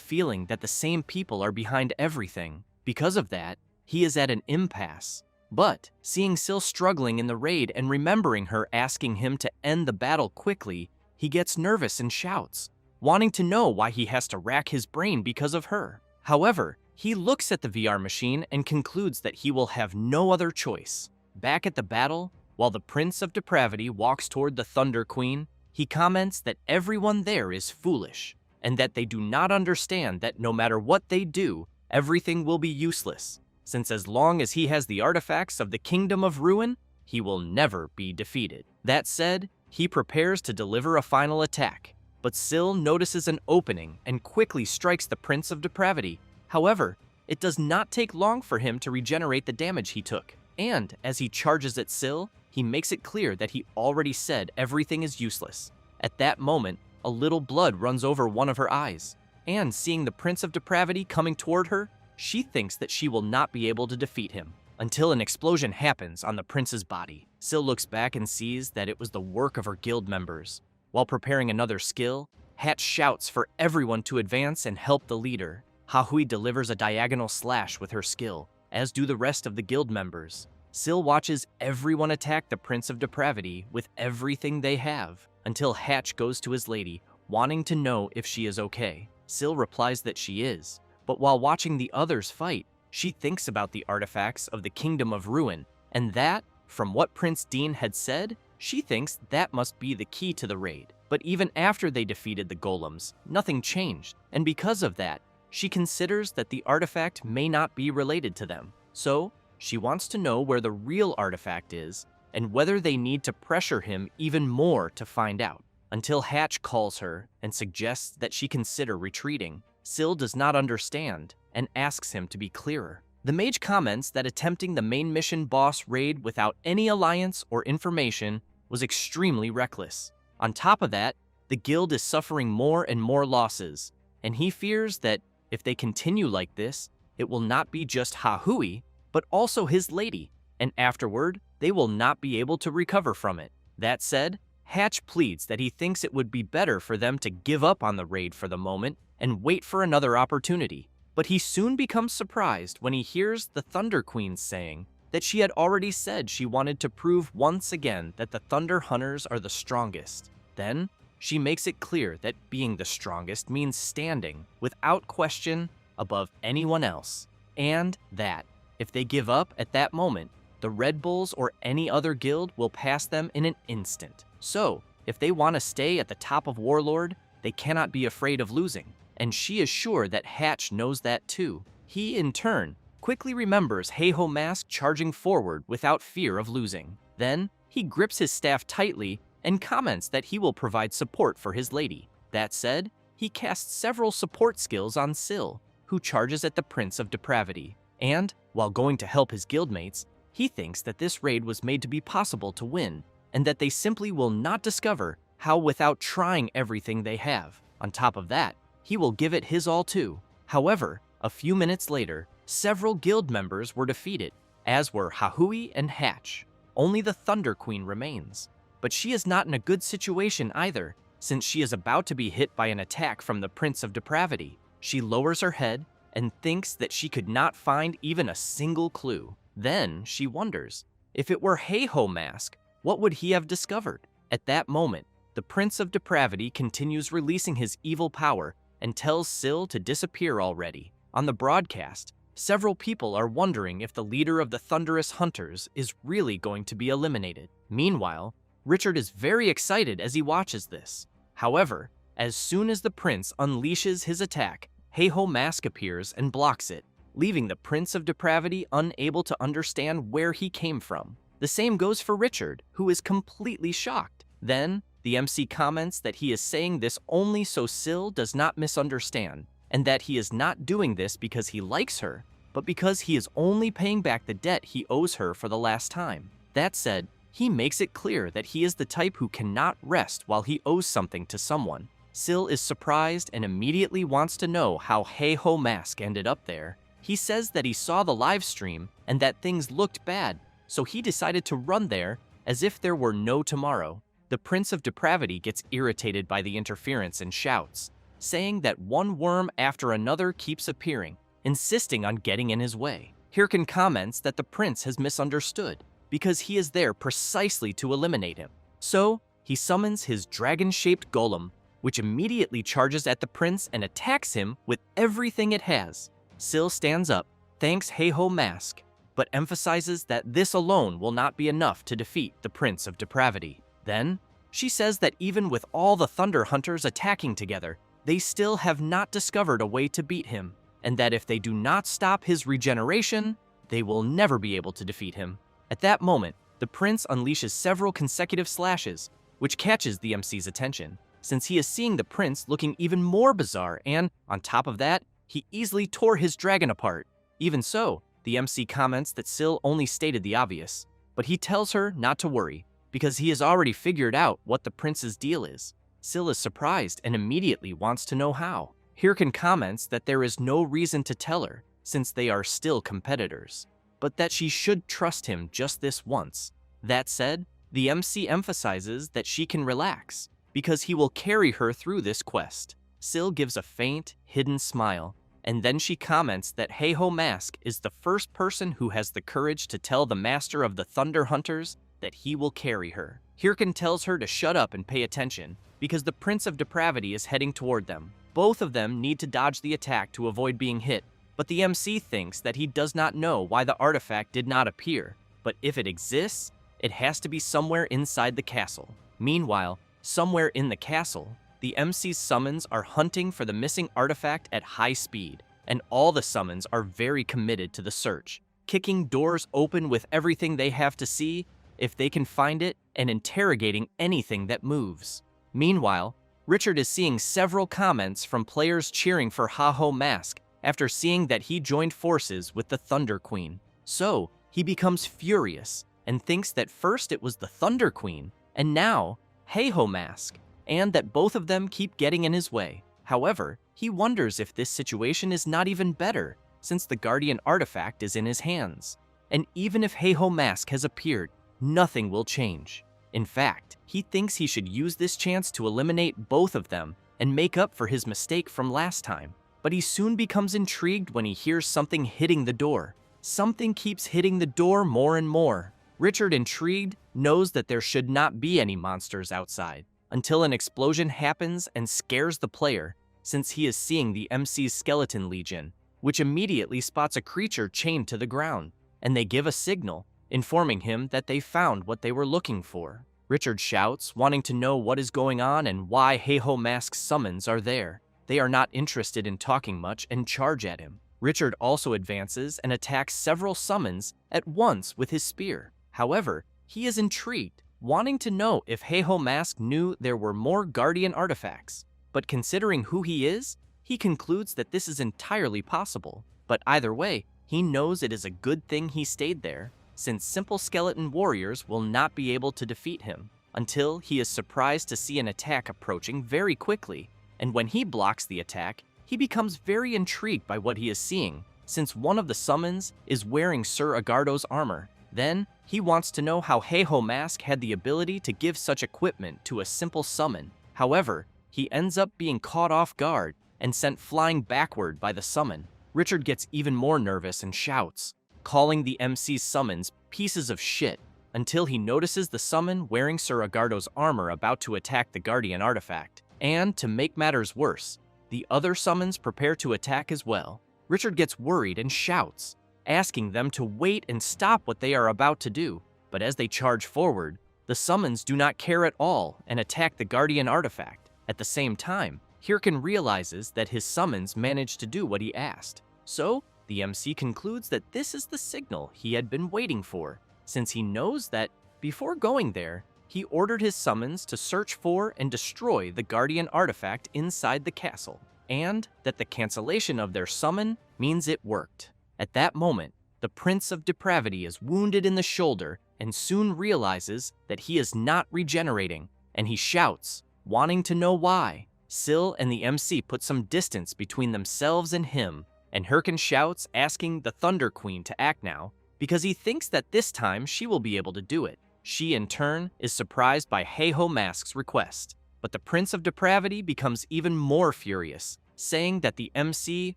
feeling that the same people are behind everything. Because of that, he is at an impasse. But seeing Syl struggling in the raid and remembering her asking him to end the battle quickly, he gets nervous and shouts, wanting to know why he has to rack his brain because of her. However, he looks at the VR machine and concludes that he will have no other choice. Back at the battle, while the Prince of Depravity walks toward the Thunder Queen, he comments that everyone there is foolish, and that they do not understand that no matter what they do, everything will be useless, since as long as he has the artifacts of the Kingdom of Ruin, he will never be defeated. That said, he prepares to deliver a final attack, but Syl notices an opening and quickly strikes the Prince of Depravity. However, it does not take long for him to regenerate the damage he took, and as he charges at Syl, he makes it clear that he already said everything is useless. At that moment, a little blood runs over one of her eyes, and seeing the Prince of Depravity coming toward her, she thinks that she will not be able to defeat him, until an explosion happens on the prince's body. Syl looks back and sees that it was the work of her guild members. While preparing another skill, Hatch shouts for everyone to advance and help the leader. Hahui delivers a diagonal slash with her skill, as do the rest of the guild members. Syl watches everyone attack the Prince of Depravity with everything they have, until Hatch goes to his lady, wanting to know if she is okay. Syl replies that she is, but while watching the others fight, she thinks about the artifacts of the Kingdom of Ruin, and that, from what Prince Dean had said, she thinks that must be the key to the raid. But even after they defeated the golems, nothing changed, and because of that, she considers that the artifact may not be related to them. So, she wants to know where the real artifact is, and whether they need to pressure him even more to find out. Until Hatch calls her and suggests that she consider retreating, Syl does not understand and asks him to be clearer. The mage comments that attempting the main mission boss raid without any alliance or information was extremely reckless. On top of that, the guild is suffering more and more losses, and he fears that if they continue like this, it will not be just Hahui, but also his lady, and afterward, they will not be able to recover from it. That said, Hatch pleads that he thinks it would be better for them to give up on the raid for the moment and wait for another opportunity. But he soon becomes surprised when he hears the Thunder Queen saying that she had already said she wanted to prove once again that the Thunder Hunters are the strongest. Then, she makes it clear that being the strongest means standing, without question, above anyone else, and that, if they give up at that moment, the Red Bulls or any other guild will pass them in an instant. So, if they want to stay at the top of Warlord, they cannot be afraid of losing, and she is sure that Hatch knows that too. He, in turn, quickly remembers Heiho Mask charging forward without fear of losing. Then, he grips his staff tightly and comments that he will provide support for his lady. That said, he casts several support skills on Syl, who charges at the Prince of Depravity. And, while going to help his guildmates, he thinks that this raid was made to be possible to win, and that they simply will not discover how without trying everything they have. On top of that, he will give it his all too. However, a few minutes later, several guild members were defeated, as were Hahui and Hatch. Only the Thunder Queen remains. But she is not in a good situation either, since she is about to be hit by an attack from the Prince of Depravity. She lowers her head and thinks that she could not find even a single clue. Then she wonders, if it were Heiho Mask, what would he have discovered? At that moment, the Prince of Depravity continues releasing his evil power and tells Syl to disappear already. On the broadcast, several people are wondering if the leader of the Thunderous Hunters is really going to be eliminated. Meanwhile, Richard is very excited as he watches this. However, as soon as the prince unleashes his attack, Heiho Mask appears and blocks it, leaving the Prince of Depravity unable to understand where he came from. The same goes for Richard, who is completely shocked. Then, the MC comments that he is saying this only so Sil does not misunderstand, and that he is not doing this because he likes her, but because he is only paying back the debt he owes her for the last time. That said, he makes it clear that he is the type who cannot rest while he owes something to someone. Sil is surprised and immediately wants to know how Hey-Ho Mask ended up there. He says that he saw the live stream and that things looked bad, so he decided to run there as if there were no tomorrow. The Prince of Depravity gets irritated by the interference and shouts, saying that one worm after another keeps appearing, insisting on getting in his way. Hirkin comments that the prince has misunderstood, because he is there precisely to eliminate him. So, he summons his dragon-shaped golem, which immediately charges at the prince and attacks him with everything it has. Sil stands up, thanks Hey-Ho Mask, but emphasizes that this alone will not be enough to defeat the Prince of Depravity. Then, she says that even with all the Thunder Hunters attacking together, they still have not discovered a way to beat him, and that if they do not stop his regeneration, they will never be able to defeat him. At that moment, the prince unleashes several consecutive slashes, which catches the MC's attention, since he is seeing the prince looking even more bizarre, and, on top of that, he easily tore his dragon apart. Even so, the MC comments that Sil only stated the obvious, but he tells her not to worry, because he has already figured out what the prince's deal is. Sil is surprised and immediately wants to know how. Hirkin comments that there is no reason to tell her, since they are still competitors, but that she should trust him just this once. That said, the MC emphasizes that she can relax, because he will carry her through this quest. Sil gives a faint, hidden smile, and then she comments that Hey-Ho Mask is the first person who has the courage to tell the master of the Thunder Hunters that he will carry her. Hirkin tells her to shut up and pay attention, because the Prince of Depravity is heading toward them. Both of them need to dodge the attack to avoid being hit, but the MC thinks that he does not know why the artifact did not appear, but if it exists, it has to be somewhere inside the castle. Meanwhile, somewhere in the castle, the MC's summons are hunting for the missing artifact at high speed, and all the summons are very committed to the search, kicking doors open with everything they have to see if they can find it, and interrogating anything that moves. Meanwhile, Richard is seeing several comments from players cheering for Hey-Ho Mask after seeing that he joined forces with the Thunder Queen. So, he becomes furious and thinks that first it was the Thunder Queen, and now Hey-Ho Mask, and that both of them keep getting in his way. However, he wonders if this situation is not even better, since the Guardian artifact is in his hands. And even if Hey-Ho Mask has appeared, nothing will change. In fact, he thinks he should use this chance to eliminate both of them and make up for his mistake from last time. But he soon becomes intrigued when he hears something hitting the door. Something keeps hitting the door more and more. Richard, intrigued, knows that there should not be any monsters outside, until an explosion happens and scares the player, since he is seeing the MC's skeleton legion, which immediately spots a creature chained to the ground, and they give a signal, informing him that they found what they were looking for. Richard shouts, wanting to know what is going on and why Hey-Ho Mask's summons are there. They are not interested in talking much and charge at him. Richard also advances and attacks several summons at once with his spear. However, he is intrigued, wanting to know if Hey-Ho Mask knew there were more Guardian artifacts. But considering who he is, he concludes that this is entirely possible. But either way, he knows it is a good thing he stayed there, since simple skeleton warriors will not be able to defeat him, until he is surprised to see an attack approaching very quickly. And when he blocks the attack, he becomes very intrigued by what he is seeing, since one of the summons is wearing Sir Agardo's armor. Then, he wants to know how Hey-Ho Mask had the ability to give such equipment to a simple summon. However, he ends up being caught off guard and sent flying backward by the summon. Richard gets even more nervous and shouts, calling the MC's summons pieces of shit, until he notices the summon wearing Sir Agardo's armor about to attack the Guardian artifact. And, to make matters worse, the other summons prepare to attack as well. Richard gets worried and shouts, asking them to wait and stop what they are about to do. But as they charge forward, the summons do not care at all and attack the Guardian artifact. At the same time, Hirkin realizes that his summons managed to do what he asked. So, the MC concludes that this is the signal he had been waiting for, since he knows that before going there, he ordered his summons to search for and destroy the guardian artifact inside the castle, and that the cancellation of their summon means it worked. At that moment, the Prince of Depravity is wounded in the shoulder and soon realizes that he is not regenerating, and he shouts, wanting to know why. Syl and the MC put some distance between themselves and him, and Hirkin shouts, asking the Thunder Queen to act now, because he thinks that this time she will be able to do it. She, in turn, is surprised by Heiho Mask's request, but the Prince of Depravity becomes even more furious, saying that the MC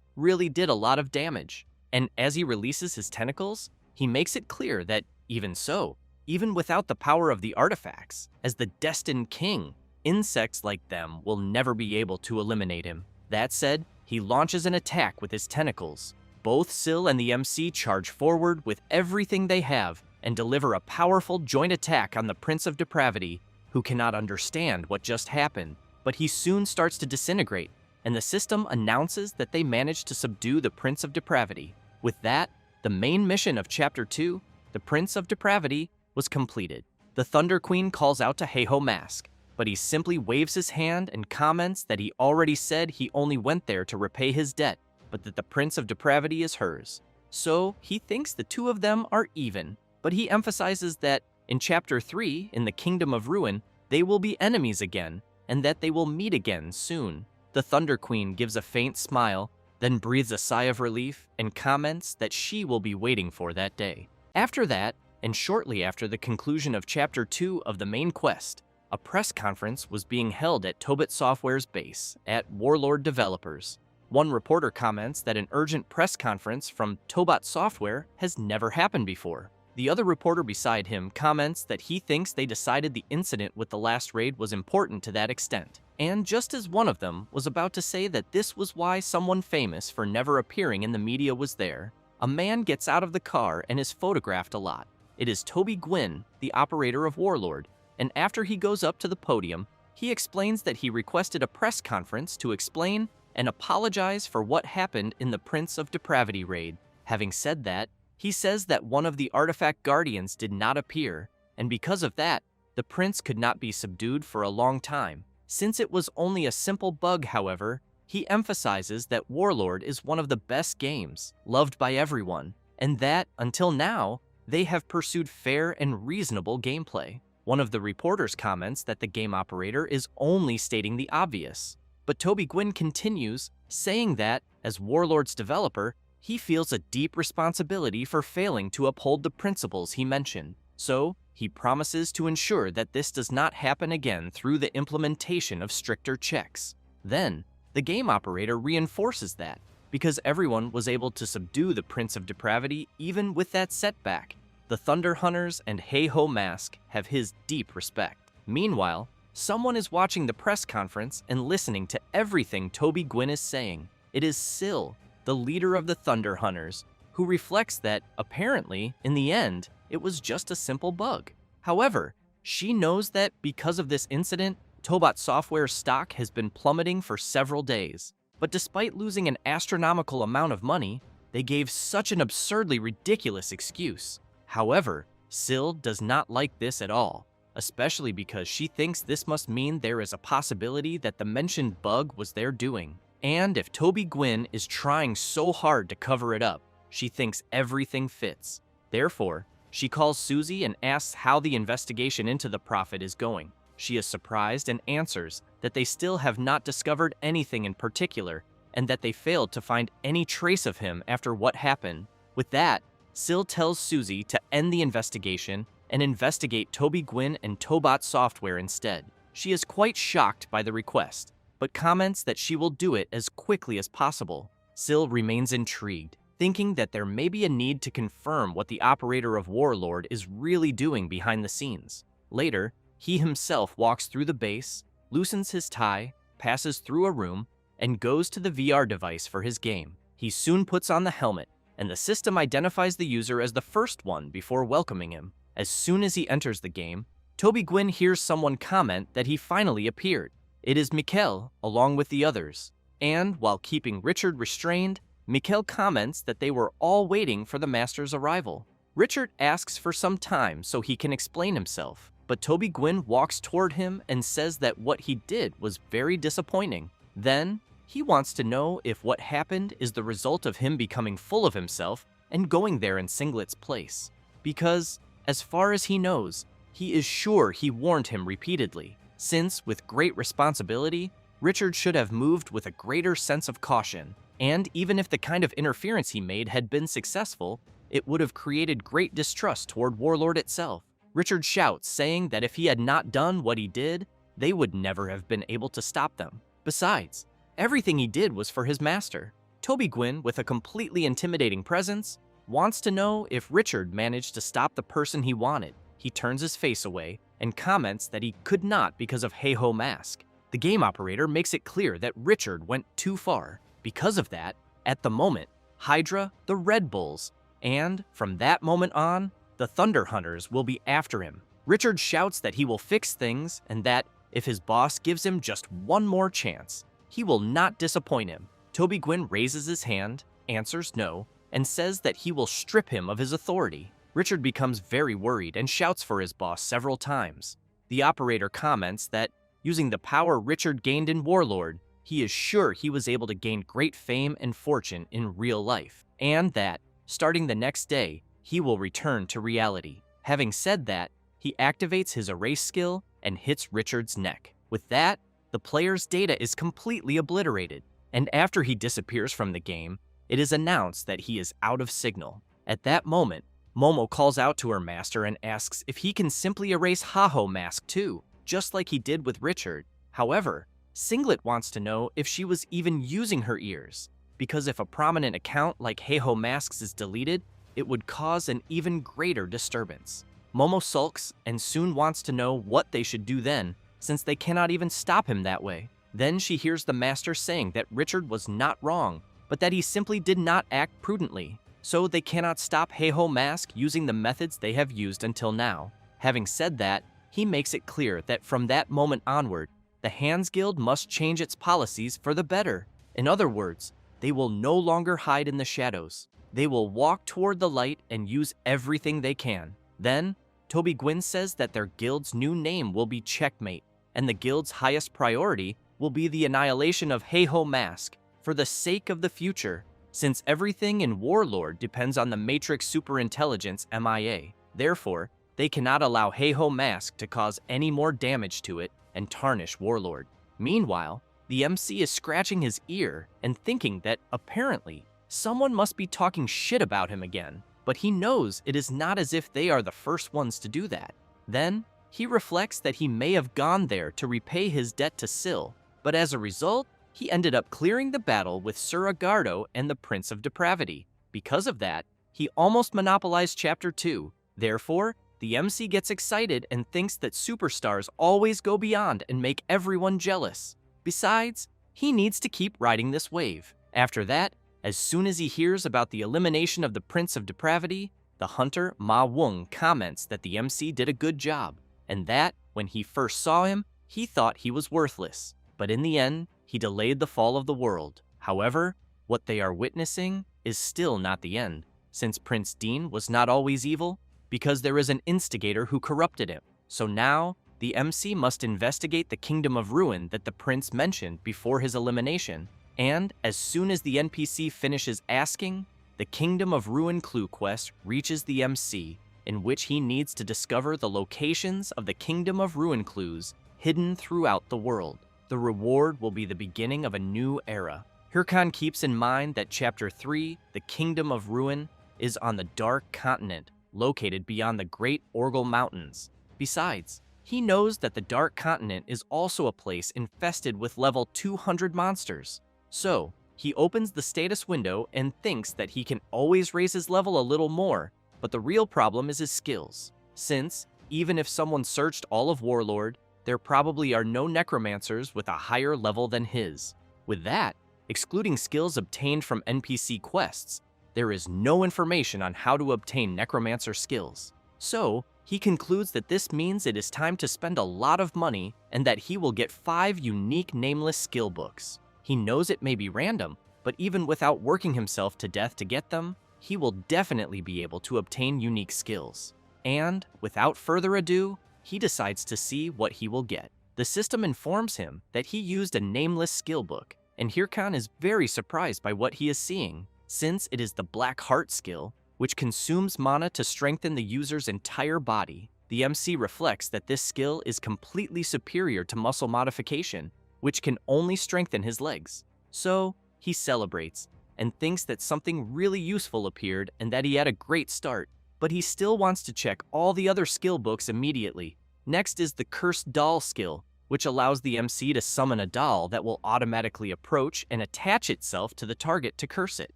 really did a lot of damage. And as he releases his tentacles, he makes it clear that even so, even without the power of the artifacts, as the destined king, insects like them will never be able to eliminate him. That said, he launches an attack with his tentacles. Both Syl and the MC charge forward with everything they have and deliver a powerful joint attack on the Prince of Depravity, who cannot understand what just happened, but he soon starts to disintegrate, and the system announces that they managed to subdue the Prince of Depravity. With that, the main mission of Chapter 2, the Prince of Depravity, was completed. The Thunder Queen calls out to Heiho Mask, but he simply waves his hand and comments that he already said he only went there to repay his debt, but that the Prince of Depravity is hers. So he thinks the two of them are even, but he emphasizes that in Chapter 3, in the Kingdom of Ruin, they will be enemies again, and that they will meet again soon. The Thunder Queen gives a faint smile, then breathes a sigh of relief and comments that she will be waiting for that day. After that, and shortly after the conclusion of Chapter 2 of the main quest, a press conference was being held at Tobit Software's base at Warlord Developers. One reporter comments that an urgent press conference from Tobit Software has never happened before. The other reporter beside him comments that he thinks they decided the incident with the last raid was important to that extent. And just as one of them was about to say that this was why someone famous for never appearing in the media was there, a man gets out of the car and is photographed a lot. It is Toby Gwyn, the operator of Warlord, and after he goes up to the podium, he explains that he requested a press conference to explain and apologize for what happened in the Prince of Depravity raid. Having said that, he says that one of the artifact guardians did not appear, and because of that, the prince could not be subdued for a long time. Since it was only a simple bug, however, he emphasizes that Warlord is one of the best games, loved by everyone, and that, until now, they have pursued fair and reasonable gameplay. One of the reporters comments that the game operator is only stating the obvious, but Toby Gwyn continues, saying that, as Warlord's developer, he feels a deep responsibility for failing to uphold the principles he mentioned. So, he promises to ensure that this does not happen again through the implementation of stricter checks. Then, the game operator reinforces that, because everyone was able to subdue the Prince of Depravity even with that setback, the Thunder Hunters and Heiho Mask have his deep respect. Meanwhile, someone is watching the press conference and listening to everything Toby Gwyn is saying. It is Syl, the leader of the Thunder Hunters, who reflects that, apparently, in the end, it was just a simple bug. However, she knows that because of this incident, Tobit Software's stock has been plummeting for several days. But despite losing an astronomical amount of money, they gave such an absurdly ridiculous excuse. However, Syl does not like this at all, especially because she thinks this must mean there is a possibility that the mentioned bug was their doing. And if Toby Gwyn is trying so hard to cover it up, she thinks everything fits. Therefore, she calls Susie and asks how the investigation into the prophet is going. She is surprised and answers that they still have not discovered anything in particular and that they failed to find any trace of him after what happened. With that, Syl tells Susie to end the investigation and investigate Toby Gwyn and Tobit Software instead. She is quite shocked by the request, but comments that she will do it as quickly as possible. Syl remains intrigued, thinking that there may be a need to confirm what the operator of Warlord is really doing behind the scenes. Later, he himself walks through the base, loosens his tie, passes through a room, and goes to the VR device for his game. He soon puts on the helmet, and the system identifies the user as the first one before welcoming him. As soon as he enters the game, Toby Gwyn hears someone comment that he finally appeared. It is Mikkel, along with the others. And, while keeping Richard restrained, Mikkel comments that they were all waiting for the Master's arrival. Richard asks for some time so he can explain himself, but Toby Gwynn walks toward him and says that what he did was very disappointing. Then, he wants to know if what happened is the result of him becoming full of himself and going there in Singlet's place. Because, as far as he knows, he is sure he warned him repeatedly, since, with great responsibility, Richard should have moved with a greater sense of caution, and even if the kind of interference he made had been successful, it would have created great distrust toward Warlord itself. Richard shouts, saying that if he had not done what he did, they would never have been able to stop them. Besides, everything he did was for his master. Toby Gwynn, with a completely intimidating presence, wants to know if Richard managed to stop the person he wanted. He turns his face away and comments that he could not because of Heiho Mask. The game operator makes it clear that Richard went too far. Because of that, at the moment, Hydra, the Red Bulls, and from that moment on, the Thunder Hunters will be after him. Richard shouts that he will fix things and that if his boss gives him just one more chance, he will not disappoint him. Toby Gwynn raises his hand, answers no, and says that he will strip him of his authority. Richard becomes very worried and shouts for his boss several times. The operator comments that, using the power Richard gained in Warlord, he is sure he was able to gain great fame and fortune in real life, and that, starting the next day, he will return to reality. Having said that, he activates his erase skill and hits Richard's neck. With that, the player's data is completely obliterated, and after he disappears from the game, it is announced that he is out of signal. At that moment, Momo calls out to her master and asks if he can simply erase Heiho Mask too, just like he did with Richard. However, Singlet wants to know if she was even using her ears, because if a prominent account like Heiho Masks is deleted, it would cause an even greater disturbance. Momo sulks and soon wants to know what they should do then, since they cannot even stop him that way. Then she hears the master saying that Richard was not wrong, but that he simply did not act prudently, so they cannot stop Heiho Mask using the methods they have used until now. Having said that, he makes it clear that from that moment onward, the Hands Guild must change its policies for the better. In other words, they will no longer hide in the shadows. They will walk toward the light and use everything they can. Then, Toby Gwynn says that their guild's new name will be Checkmate, and the guild's highest priority will be the annihilation of Heiho Mask for the sake of the future, since everything in Warlord depends on the Matrix superintelligence MIA. Therefore, they cannot allow Heiho Mask to cause any more damage to it and tarnish Warlord. Meanwhile, the MC is scratching his ear and thinking that apparently someone must be talking shit about him again, but he knows it is not as if they are the first ones to do that. Then, he reflects that he may have gone there to repay his debt to Syl, but as a result, he ended up clearing the battle with Suragardo and the Prince of Depravity. Because of that, he almost monopolized Chapter 2. Therefore, the MC gets excited and thinks that superstars always go beyond and make everyone jealous. Besides, he needs to keep riding this wave. After that, as soon as he hears about the elimination of the Prince of Depravity, the hunter Ma Wung comments that the MC did a good job, and that, when he first saw him, he thought he was worthless. But in the end, he delayed the fall of the world. However, what they are witnessing is still not the end, since Prince Dean was not always evil, because there is an instigator who corrupted him. So now, the MC must investigate the Kingdom of Ruin that the prince mentioned before his elimination, and as soon as the NPC finishes asking, the Kingdom of Ruin clue quest reaches the MC, in which he needs to discover the locations of the Kingdom of Ruin clues hidden throughout the world. The reward will be the beginning of a new era. Hirkan keeps in mind that Chapter 3, the Kingdom of Ruin, is on the Dark Continent, located beyond the Great Orgel Mountains. Besides, he knows that the Dark Continent is also a place infested with level 200 monsters. So, he opens the status window and thinks that he can always raise his level a little more, but the real problem is his skills. Since, even if someone searched all of Warlord, there probably are no necromancers with a higher level than his. With that, excluding skills obtained from NPC quests, there is no information on how to obtain necromancer skills. So, he concludes that this means it is time to spend a lot of money and that he will get 5 unique nameless skill books. He knows it may be random, but even without working himself to death to get them, he will definitely be able to obtain unique skills. And, without further ado, he decides to see what he will get. The system informs him that he used a nameless skill book, and Hirkan is very surprised by what he is seeing, since it is the Black Heart skill, which consumes mana to strengthen the user's entire body. The MC reflects that this skill is completely superior to muscle modification, which can only strengthen his legs. So, he celebrates, and thinks that something really useful appeared and that he had a great start, but he still wants to check all the other skill books immediately. Next is the Cursed Doll skill, which allows the MC to summon a doll that will automatically approach and attach itself to the target to curse it.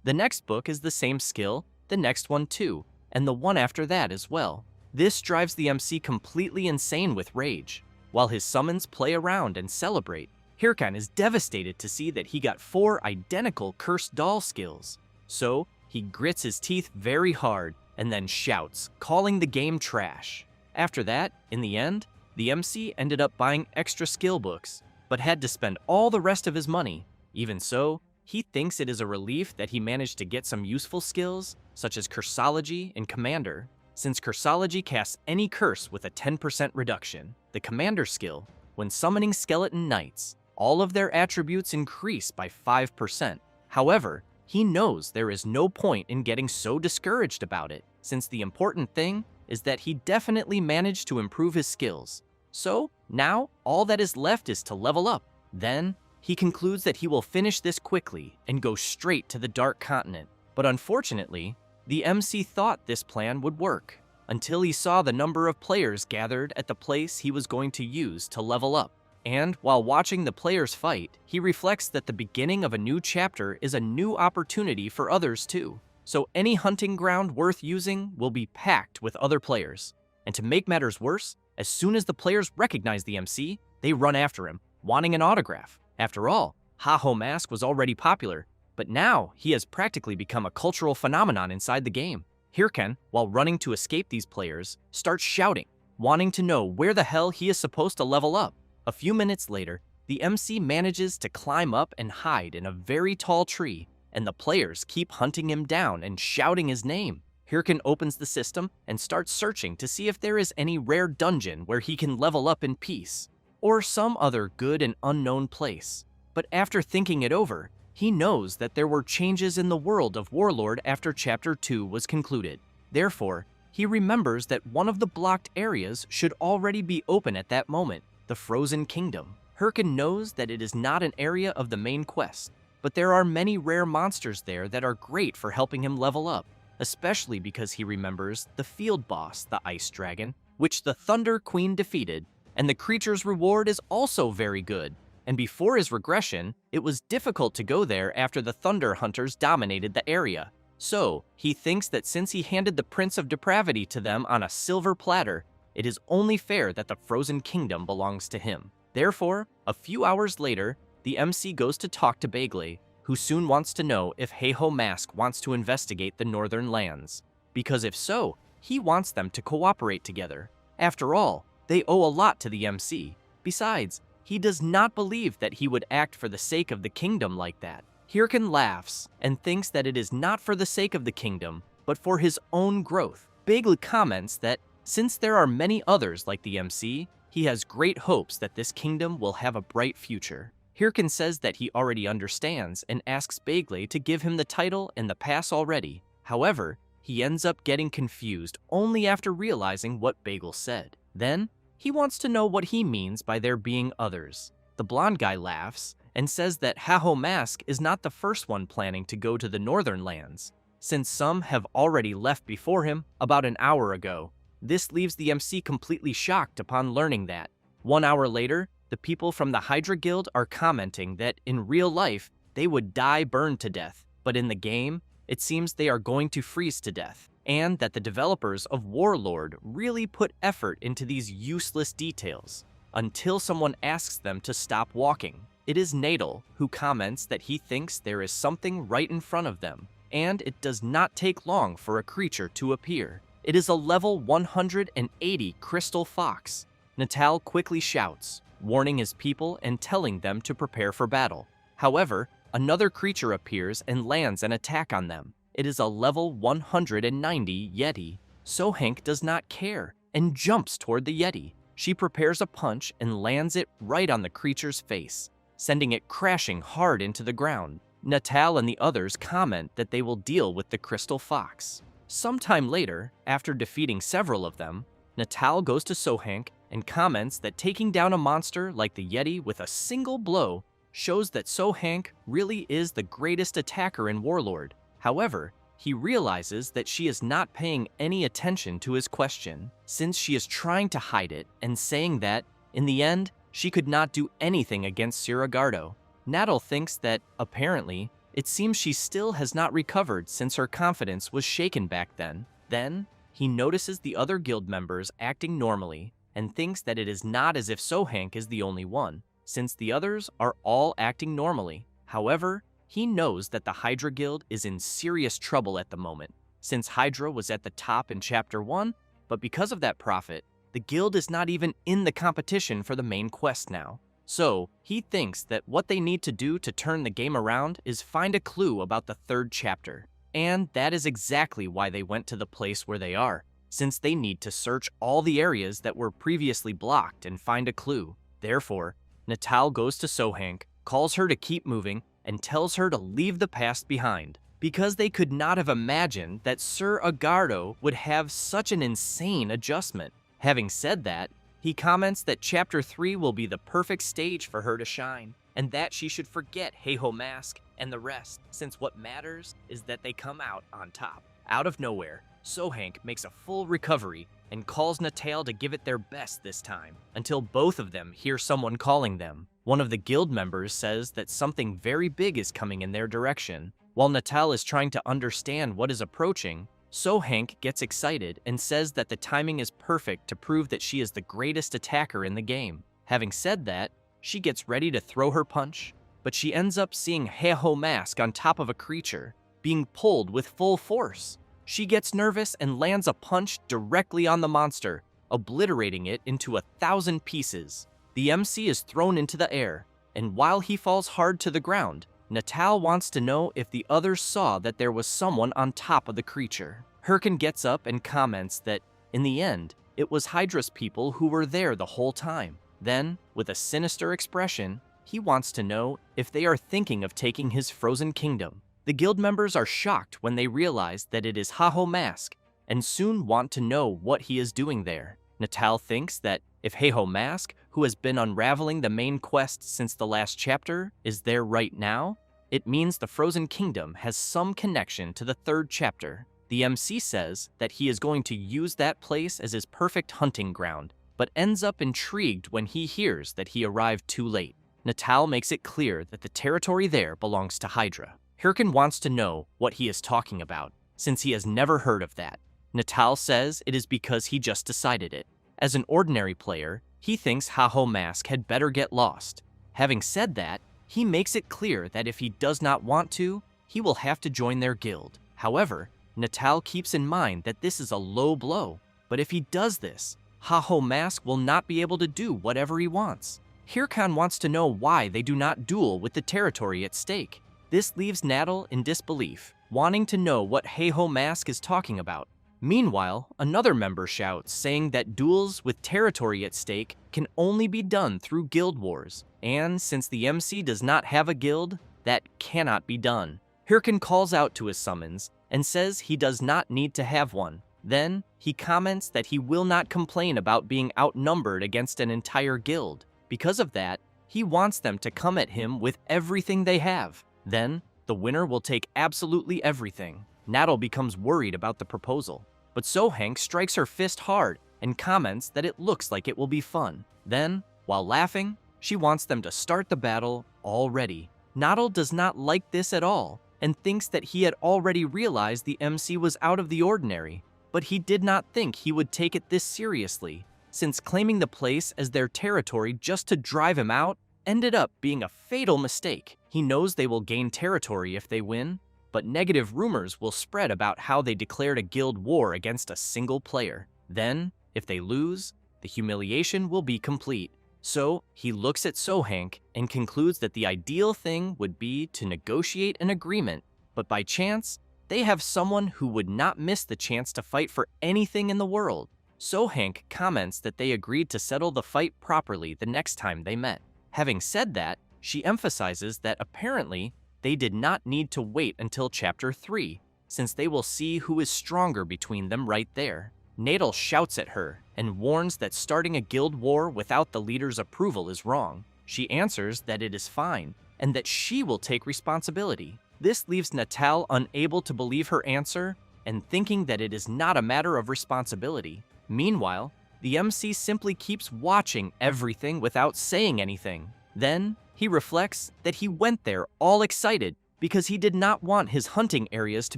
The next book is the same skill, the next one too, and the one after that as well. This drives the MC completely insane with rage. While his summons play around and celebrate, Hirkan is devastated to see that he got 4 identical Cursed Doll skills. So, he grits his teeth very hard and then shouts, calling the game trash. After that, in the end, the MC ended up buying extra skill books, but had to spend all the rest of his money. Even so, he thinks it is a relief that he managed to get some useful skills, such as Cursology and Commander, since Cursology casts any curse with a 10% reduction. The Commander skill, when summoning skeleton knights, all of their attributes increase by 5%. However, he knows there is no point in getting so discouraged about it, since the important thing is that he definitely managed to improve his skills. So, now, all that is left is to level up. Then, he concludes that he will finish this quickly and go straight to the Dark Continent. But unfortunately, the MC thought this plan would work, until he saw the number of players gathered at the place he was going to use to level up. And while watching the players fight, he reflects that the beginning of a new chapter is a new opportunity for others too. So any hunting ground worth using will be packed with other players. And to make matters worse, as soon as the players recognize the MC, they run after him, wanting an autograph. After all, Ha-Ho Mask was already popular, but now he has practically become a cultural phenomenon inside the game. Hirkan, while running to escape these players, starts shouting, wanting to know where the hell he is supposed to level up. A few minutes later, the MC manages to climb up and hide in a very tall tree, and the players keep hunting him down and shouting his name. Hirkan opens the system and starts searching to see if there is any rare dungeon where he can level up in peace, or some other good and unknown place. But after thinking it over, he knows that there were changes in the world of Warlord after Chapter 2 was concluded. Therefore, he remembers that one of the blocked areas should already be open at that moment, the Frozen Kingdom. Hirkan knows that it is not an area of the main quest, but there are many rare monsters there that are great for helping him level up, especially because he remembers the field boss, the Ice Dragon, which the Thunder Queen defeated, and the creature's reward is also very good. And before his regression, it was difficult to go there after the Thunder Hunters dominated the area. So, he thinks that since he handed the Prince of Depravity to them on a silver platter, it is only fair that the Frozen Kingdom belongs to him. Therefore, a few hours later, the MC goes to talk to Begley, who soon wants to know if Ha-Ho Mask wants to investigate the northern lands. Because if so, he wants them to cooperate together. After all, they owe a lot to the MC. Besides, he does not believe that he would act for the sake of the kingdom like that. Hirkan laughs and thinks that it is not for the sake of the kingdom, but for his own growth. Begley comments that since there are many others like the MC, he has great hopes that this kingdom will have a bright future. Hirkan says that he already understands and asks Begley to give him the title and the pass already. However, he ends up getting confused only after realizing what Begley said. Then, he wants to know what he means by there being others. The blonde guy laughs and says that Ha-Ho Mask is not the first one planning to go to the northern lands, since some have already left before him about an hour ago. This leaves the MC completely shocked upon learning that. 1 hour later, the people from the Hydra Guild are commenting that in real life, they would die burned to death, but in the game, it seems they are going to freeze to death, and that the developers of Warlord really put effort into these useless details, until someone asks them to stop walking. It is Nadal who comments that he thinks there is something right in front of them, and it does not take long for a creature to appear. It is a level 180 Crystal Fox. Natal quickly shouts, warning his people and telling them to prepare for battle. However, another creature appears and lands an attack on them. It is a level 190 Yeti. Sohank does not care and jumps toward the Yeti. She prepares a punch and lands it right on the creature's face, sending it crashing hard into the ground. Natal and the others comment that they will deal with the crystal fox. Sometime later, after defeating several of them, Natal goes to Sohank and comments that taking down a monster like the Yeti with a single blow shows that Sohank really is the greatest attacker in Warlord. However, he realizes that she is not paying any attention to his question, since she is trying to hide it and saying that, in the end, she could not do anything against Sirigardo. Natal thinks that, apparently, it seems she still has not recovered since her confidence was shaken back then. Then, he notices the other guild members acting normally and thinks that it is not as if Sohank is the only one, since the others are all acting normally. However, he knows that the Hydra Guild is in serious trouble at the moment, since Hydra was at the top in Chapter 1, but because of that profit, the guild is not even in the competition for the main quest now. So, he thinks that what they need to do to turn the game around is find a clue about the 3rd chapter. And that is exactly why they went to the place where they are, since they need to search all the areas that were previously blocked and find a clue. Therefore, Natal goes to Sohank, calls her to keep moving, and tells her to leave the past behind, because they could not have imagined that Sir Agardo would have such an insane adjustment. Having said that, he comments that Chapter 3 will be the perfect stage for her to shine, and that she should forget Heiho Mask and the rest, since what matters is that they come out on top. Out of nowhere, Sohank makes a full recovery and calls Natal to give it their best this time, until both of them hear someone calling them. One of the guild members says that something very big is coming in their direction. While Natal is trying to understand what is approaching, Sohank gets excited and says that the timing is perfect to prove that she is the greatest attacker in the game. Having said that, she gets ready to throw her punch, but she ends up seeing Heiho Mask on top of a creature, being pulled with full force. She gets nervous and lands a punch directly on the monster, obliterating it into 1,000 pieces. The MC is thrown into the air, and while he falls hard to the ground, Natal wants to know if the others saw that there was someone on top of the creature. Hirkin gets up and comments that, in the end, it was Hydra's people who were there the whole time. Then, with a sinister expression, he wants to know if they are thinking of taking his frozen kingdom. The guild members are shocked when they realize that it is Heiho Mask, and soon want to know what he is doing there. Natal thinks that if Heiho Mask, who has been unraveling the main quest since the last chapter, is there right now, it means the Frozen Kingdom has some connection to the 3rd chapter. The MC says that he is going to use that place as his perfect hunting ground, but ends up intrigued when he hears that he arrived too late. Natal makes it clear that the territory there belongs to Hydra. Hirkin wants to know what he is talking about, since he has never heard of that. Natal says it is because he just decided it. As an ordinary player, he thinks Heiho Mask had better get lost. Having said that, he makes it clear that if he does not want to, he will have to join their guild. However, Natal keeps in mind that this is a low blow, but if he does this, Heiho Mask will not be able to do whatever he wants. Hirkan wants to know why they do not duel with the territory at stake. This leaves Natal in disbelief, wanting to know what Heiho Mask is talking about. Meanwhile, another member shouts, saying that duels with territory at stake can only be done through guild wars, and since the MC does not have a guild, that cannot be done. Hirkan calls out to his summons and says he does not need to have one. Then, he comments that he will not complain about being outnumbered against an entire guild. Because of that, he wants them to come at him with everything they have. Then, the winner will take absolutely everything. Natal becomes worried about the proposal, but Sohank strikes her fist hard and comments that it looks like it will be fun. Then, while laughing, she wants them to start the battle already. Natal does not like this at all and thinks that he had already realized the MC was out of the ordinary, but he did not think he would take it this seriously, since claiming the place as their territory just to drive him out ended up being a fatal mistake. He knows they will gain territory if they win, but negative rumors will spread about how they declared a guild war against a single player. Then, if they lose, the humiliation will be complete. So, he looks at Sohank and concludes that the ideal thing would be to negotiate an agreement, but by chance, they have someone who would not miss the chance to fight for anything in the world. So-hank comments that they agreed to settle the fight properly the next time they met. Having said that, she emphasizes that apparently they did not need to wait until Chapter 3, since they will see who is stronger between them right there. Nadal shouts at her and warns that starting a guild war without the leader's approval is wrong. She answers that it is fine and that she will take responsibility. This leaves Natal unable to believe her answer and thinking that it is not a matter of responsibility. Meanwhile, the MC simply keeps watching everything without saying anything. Then, he reflects that he went there all excited because he did not want his hunting areas to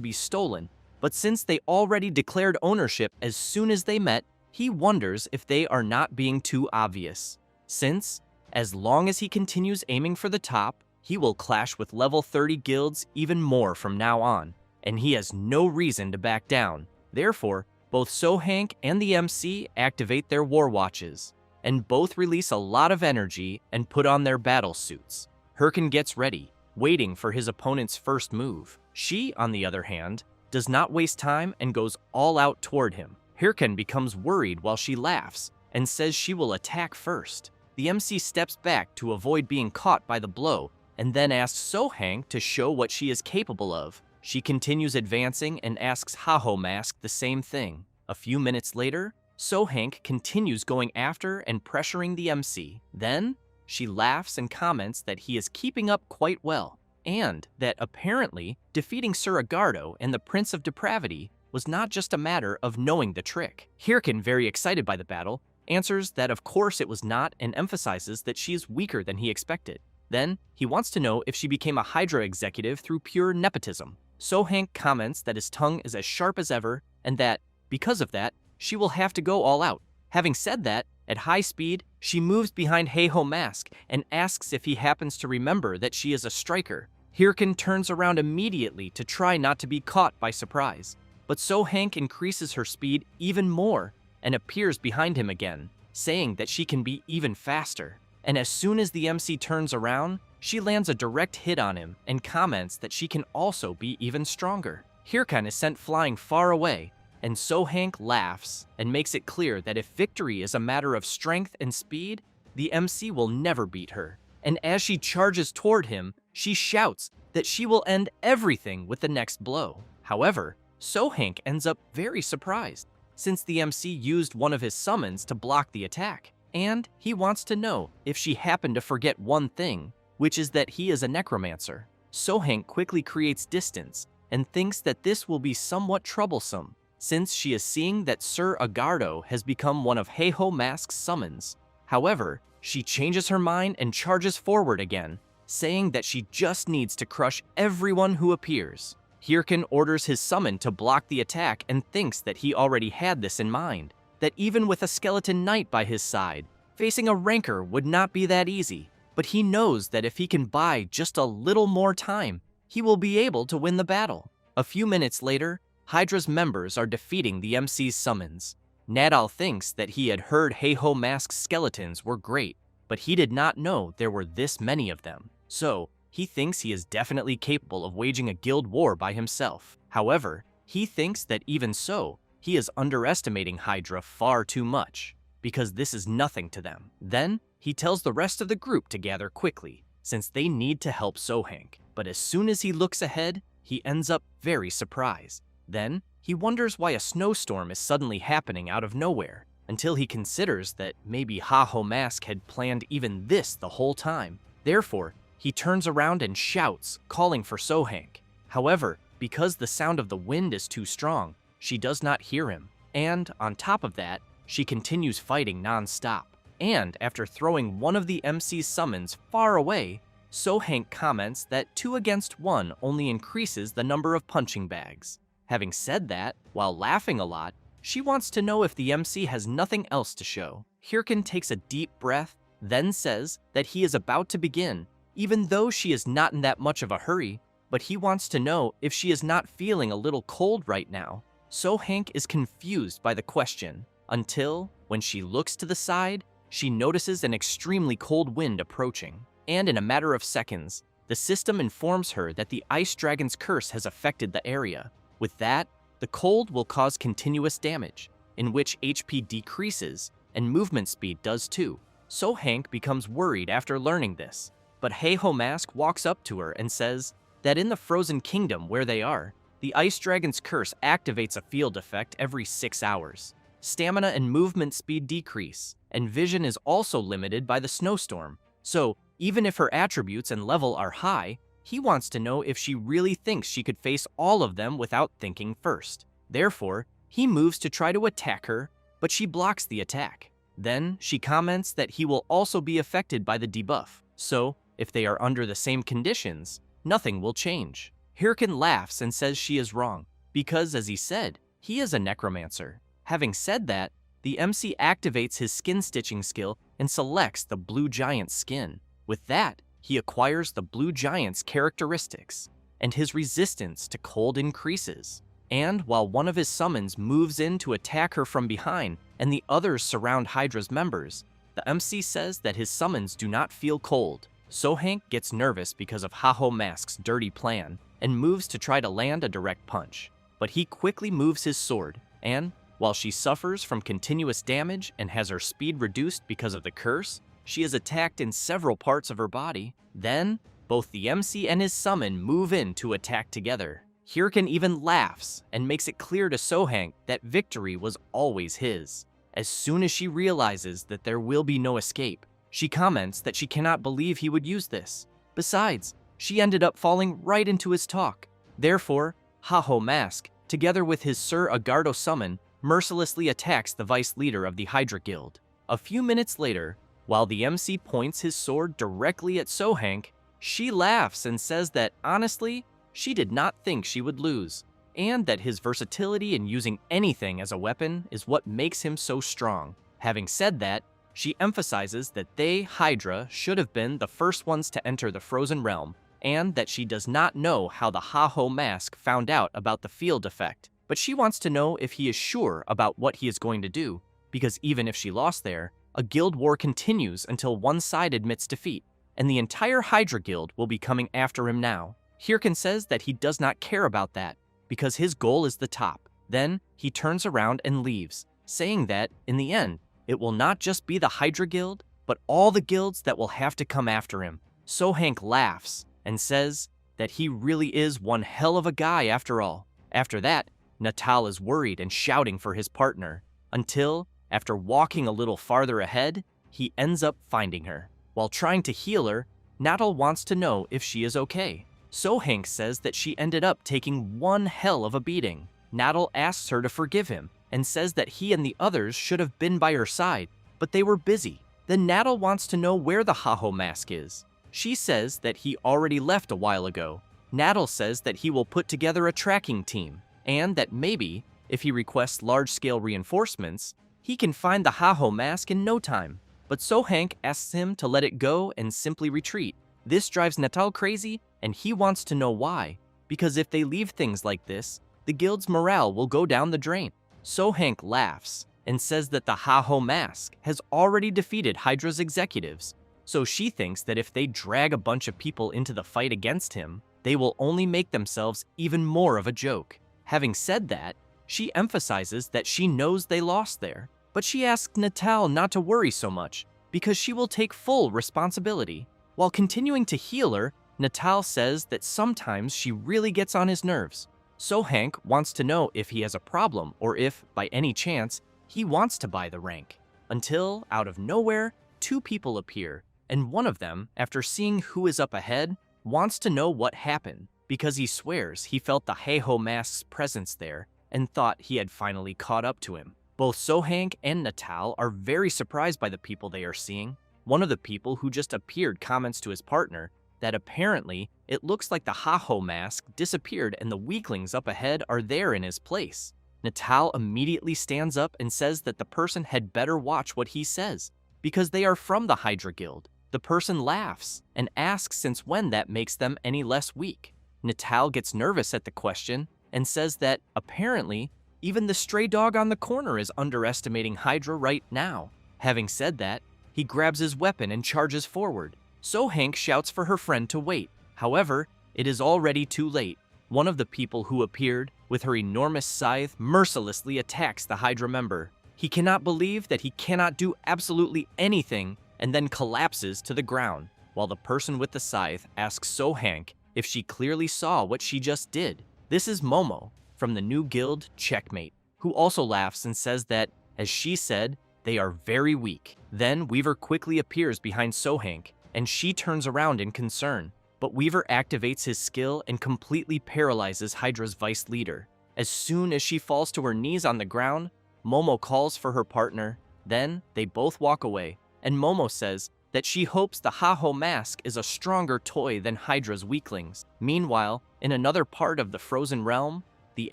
be stolen, but since they already declared ownership as soon as they met, he wonders if they are not being too obvious. Since, as long as he continues aiming for the top, he will clash with level 30 guilds even more from now on, and he has no reason to back down. Therefore, both So-hank and the MC activate their war watches, and both release a lot of energy and put on their battle suits. Hirken gets ready, waiting for his opponent's first move. She, on the other hand, does not waste time and goes all out toward him. Hirken becomes worried while she laughs and says she will attack first. The MC steps back to avoid being caught by the blow and then asks So-hank to show what she is capable of. She continues advancing and asks Haho Mask the same thing. A few minutes later, So-hank continues going after and pressuring the MC. Then, she laughs and comments that he is keeping up quite well, and that apparently defeating Sir Agardo and the Prince of Depravity was not just a matter of knowing the trick. Hirken, very excited by the battle, answers that of course it was not and emphasizes that she is weaker than he expected. Then, he wants to know if she became a Hydra executive through pure nepotism. So-hank comments that his tongue is as sharp as ever and that, because of that, she will have to go all out. Having said that, at high speed, she moves behind Haho Mask and asks if he happens to remember that she is a striker. Hirken turns around immediately to try not to be caught by surprise, but So-hank increases her speed even more and appears behind him again, saying that she can be even faster. And as soon as the MC turns around, she lands a direct hit on him and comments that she can also be even stronger. Hirken is sent flying far away, and So-hank laughs and makes it clear that if victory is a matter of strength and speed, the MC will never beat her. And as she charges toward him, she shouts that she will end everything with the next blow. However, So-hank ends up very surprised, since the MC used one of his summons to block the attack, and he wants to know if she happened to forget one thing, which is that he is a necromancer. So-hank quickly creates distance and thinks that this will be somewhat troublesome, since she is seeing that Sir Agardo has become one of Haho Mask's summons. However, she changes her mind and charges forward again, saying that she just needs to crush everyone who appears. Hirken orders his summon to block the attack and thinks that he already had this in mind, that even with a skeleton knight by his side, facing a rancor would not be that easy, but he knows that if he can buy just a little more time, he will be able to win the battle. A few minutes later, Hydra's members are defeating the MC's summons. Nadal thinks that he had heard Haho Mask's skeletons were great, but he did not know there were this many of them. So, he thinks he is definitely capable of waging a guild war by himself. However, he thinks that even so, he is underestimating Hydra far too much, because this is nothing to them. Then, he tells the rest of the group to gather quickly, since they need to help So-hank. But as soon as he looks ahead, he ends up very surprised. Then, he wonders why a snowstorm is suddenly happening out of nowhere, until he considers that maybe Haho Mask had planned even this the whole time. Therefore, he turns around and shouts, calling for So-hank. However, because the sound of the wind is too strong, she does not hear him, and on top of that, she continues fighting non-stop. And after throwing one of the MC's summons far away, So-hank comments that 2 against 1 only increases the number of punching bags. Having said that, while laughing a lot, she wants to know if the MC has nothing else to show. Hirken takes a deep breath, then says that he is about to begin, even though she is not in that much of a hurry, but he wants to know if she is not feeling a little cold right now. So-hank is confused by the question, until, when she looks to the side, she notices an extremely cold wind approaching. And in a matter of seconds, the system informs her that the Ice Dragon's curse has affected the area. With that, the cold will cause continuous damage, in which HP decreases and movement speed does too. So Hank becomes worried after learning this, but Heiho Mask walks up to her and says that in the Frozen Kingdom where they are, the Ice Dragon's curse activates a field effect every 6 hours. Stamina and movement speed decrease, and vision is also limited by the snowstorm. So, even if her attributes and level are high, he wants to know if she really thinks she could face all of them without thinking first. Therefore, he moves to try to attack her, but she blocks the attack. Then, she comments that he will also be affected by the debuff, so if they are under the same conditions, nothing will change. Hirkin laughs and says she is wrong, because as he said, he is a necromancer. Having said that, the MC activates his skin stitching skill and selects the Blue Giant's skin. With that, he acquires the Blue Giant's characteristics, and his resistance to cold increases. And while one of his summons moves in to attack her from behind and the others surround Hydra's members, the MC says that his summons do not feel cold. So Hank gets nervous because of Heiho Mask's dirty plan and moves to try to land a direct punch. But he quickly moves his sword, and while she suffers from continuous damage and has her speed reduced because of the curse, she is attacked in several parts of her body. Then, both the MC and his summon move in to attack together. Hirkin even laughs and makes it clear to Sohank that victory was always his. As soon as she realizes that there will be no escape, she comments that she cannot believe he would use this. Besides, she ended up falling right into his talk. Therefore, Heiho Mask, together with his Sir Agardo summon, mercilessly attacks the vice leader of the Hydra Guild. A few minutes later, while the MC points his sword directly at Sohank, she laughs and says that, honestly, she did not think she would lose, and that his versatility in using anything as a weapon is what makes him so strong. Having said that, she emphasizes that they, Hydra, should have been the first ones to enter the Frozen Realm, and that she does not know how the Heiho Mask found out about the field effect. But she wants to know if he is sure about what he is going to do, because even if she lost there, a guild war continues until one side admits defeat, and the entire Hydra Guild will be coming after him now. Hirkin says that he does not care about that, because his goal is the top. Then, he turns around and leaves, saying that, in the end, it will not just be the Hydra Guild, but all the guilds that will have to come after him. So Hank laughs and says that he really is one hell of a guy after all. After that, Natal is worried and shouting for his partner, until, after walking a little farther ahead, he ends up finding her. While trying to heal her, Natal wants to know if she is okay. So Hank says that she ended up taking one hell of a beating. Natal asks her to forgive him, and says that he and the others should have been by her side, but they were busy. Then Natal wants to know where the Heiho Mask is. She says that he already left a while ago. Natal says that he will put together a tracking team, and that maybe, if he requests large-scale reinforcements, he can find the Heiho Mask in no time. But So Hank asks him to let it go and simply retreat. This drives Natal crazy, and he wants to know why, because if they leave things like this, the guild's morale will go down the drain. So Hank laughs and says that the Heiho Mask has already defeated Hydra's executives, so she thinks that if they drag a bunch of people into the fight against him, they will only make themselves even more of a joke. Having said that, she emphasizes that she knows they lost there, but she asks Natal not to worry so much, because she will take full responsibility. While continuing to heal her, Natal says that sometimes she really gets on his nerves. So Hank wants to know if he has a problem or if, by any chance, he wants to buy the rank. Until, out of nowhere, two people appear, and one of them, after seeing who is up ahead, wants to know what happened, because he swears he felt the Heiho Mask's presence there and thought he had finally caught up to him. Both Sohank and Natal are very surprised by the people they are seeing. One of the people who just appeared comments to his partner that apparently it looks like the Heiho Mask disappeared and the weaklings up ahead are there in his place. Natal immediately stands up and says that the person had better watch what he says, because they are from the Hydra Guild. The person laughs and asks since when that makes them any less weak. Natal gets nervous at the question and says that, apparently, even the stray dog on the corner is underestimating Hydra right now. Having said that, he grabs his weapon and charges forward. So Hank shouts for her friend to wait. However, it is already too late. One of the people who appeared with her enormous scythe, mercilessly attacks the Hydra member. He cannot believe that he cannot do absolutely anything and then collapses to the ground, while the person with the scythe asks Sohank if she clearly saw what she just did. This is Momo from the new guild Checkmate, who also laughs and says that, as she said, they are very weak. Then Weaver quickly appears behind Sohank, and she turns around in concern. But Weaver activates his skill and completely paralyzes Hydra's vice leader. As soon as she falls to her knees on the ground, Momo calls for her partner. Then they both walk away, and Momo says that she hopes the Ha-Ho mask is a stronger toy than Hydra's weaklings. Meanwhile, in another part of the Frozen Realm, the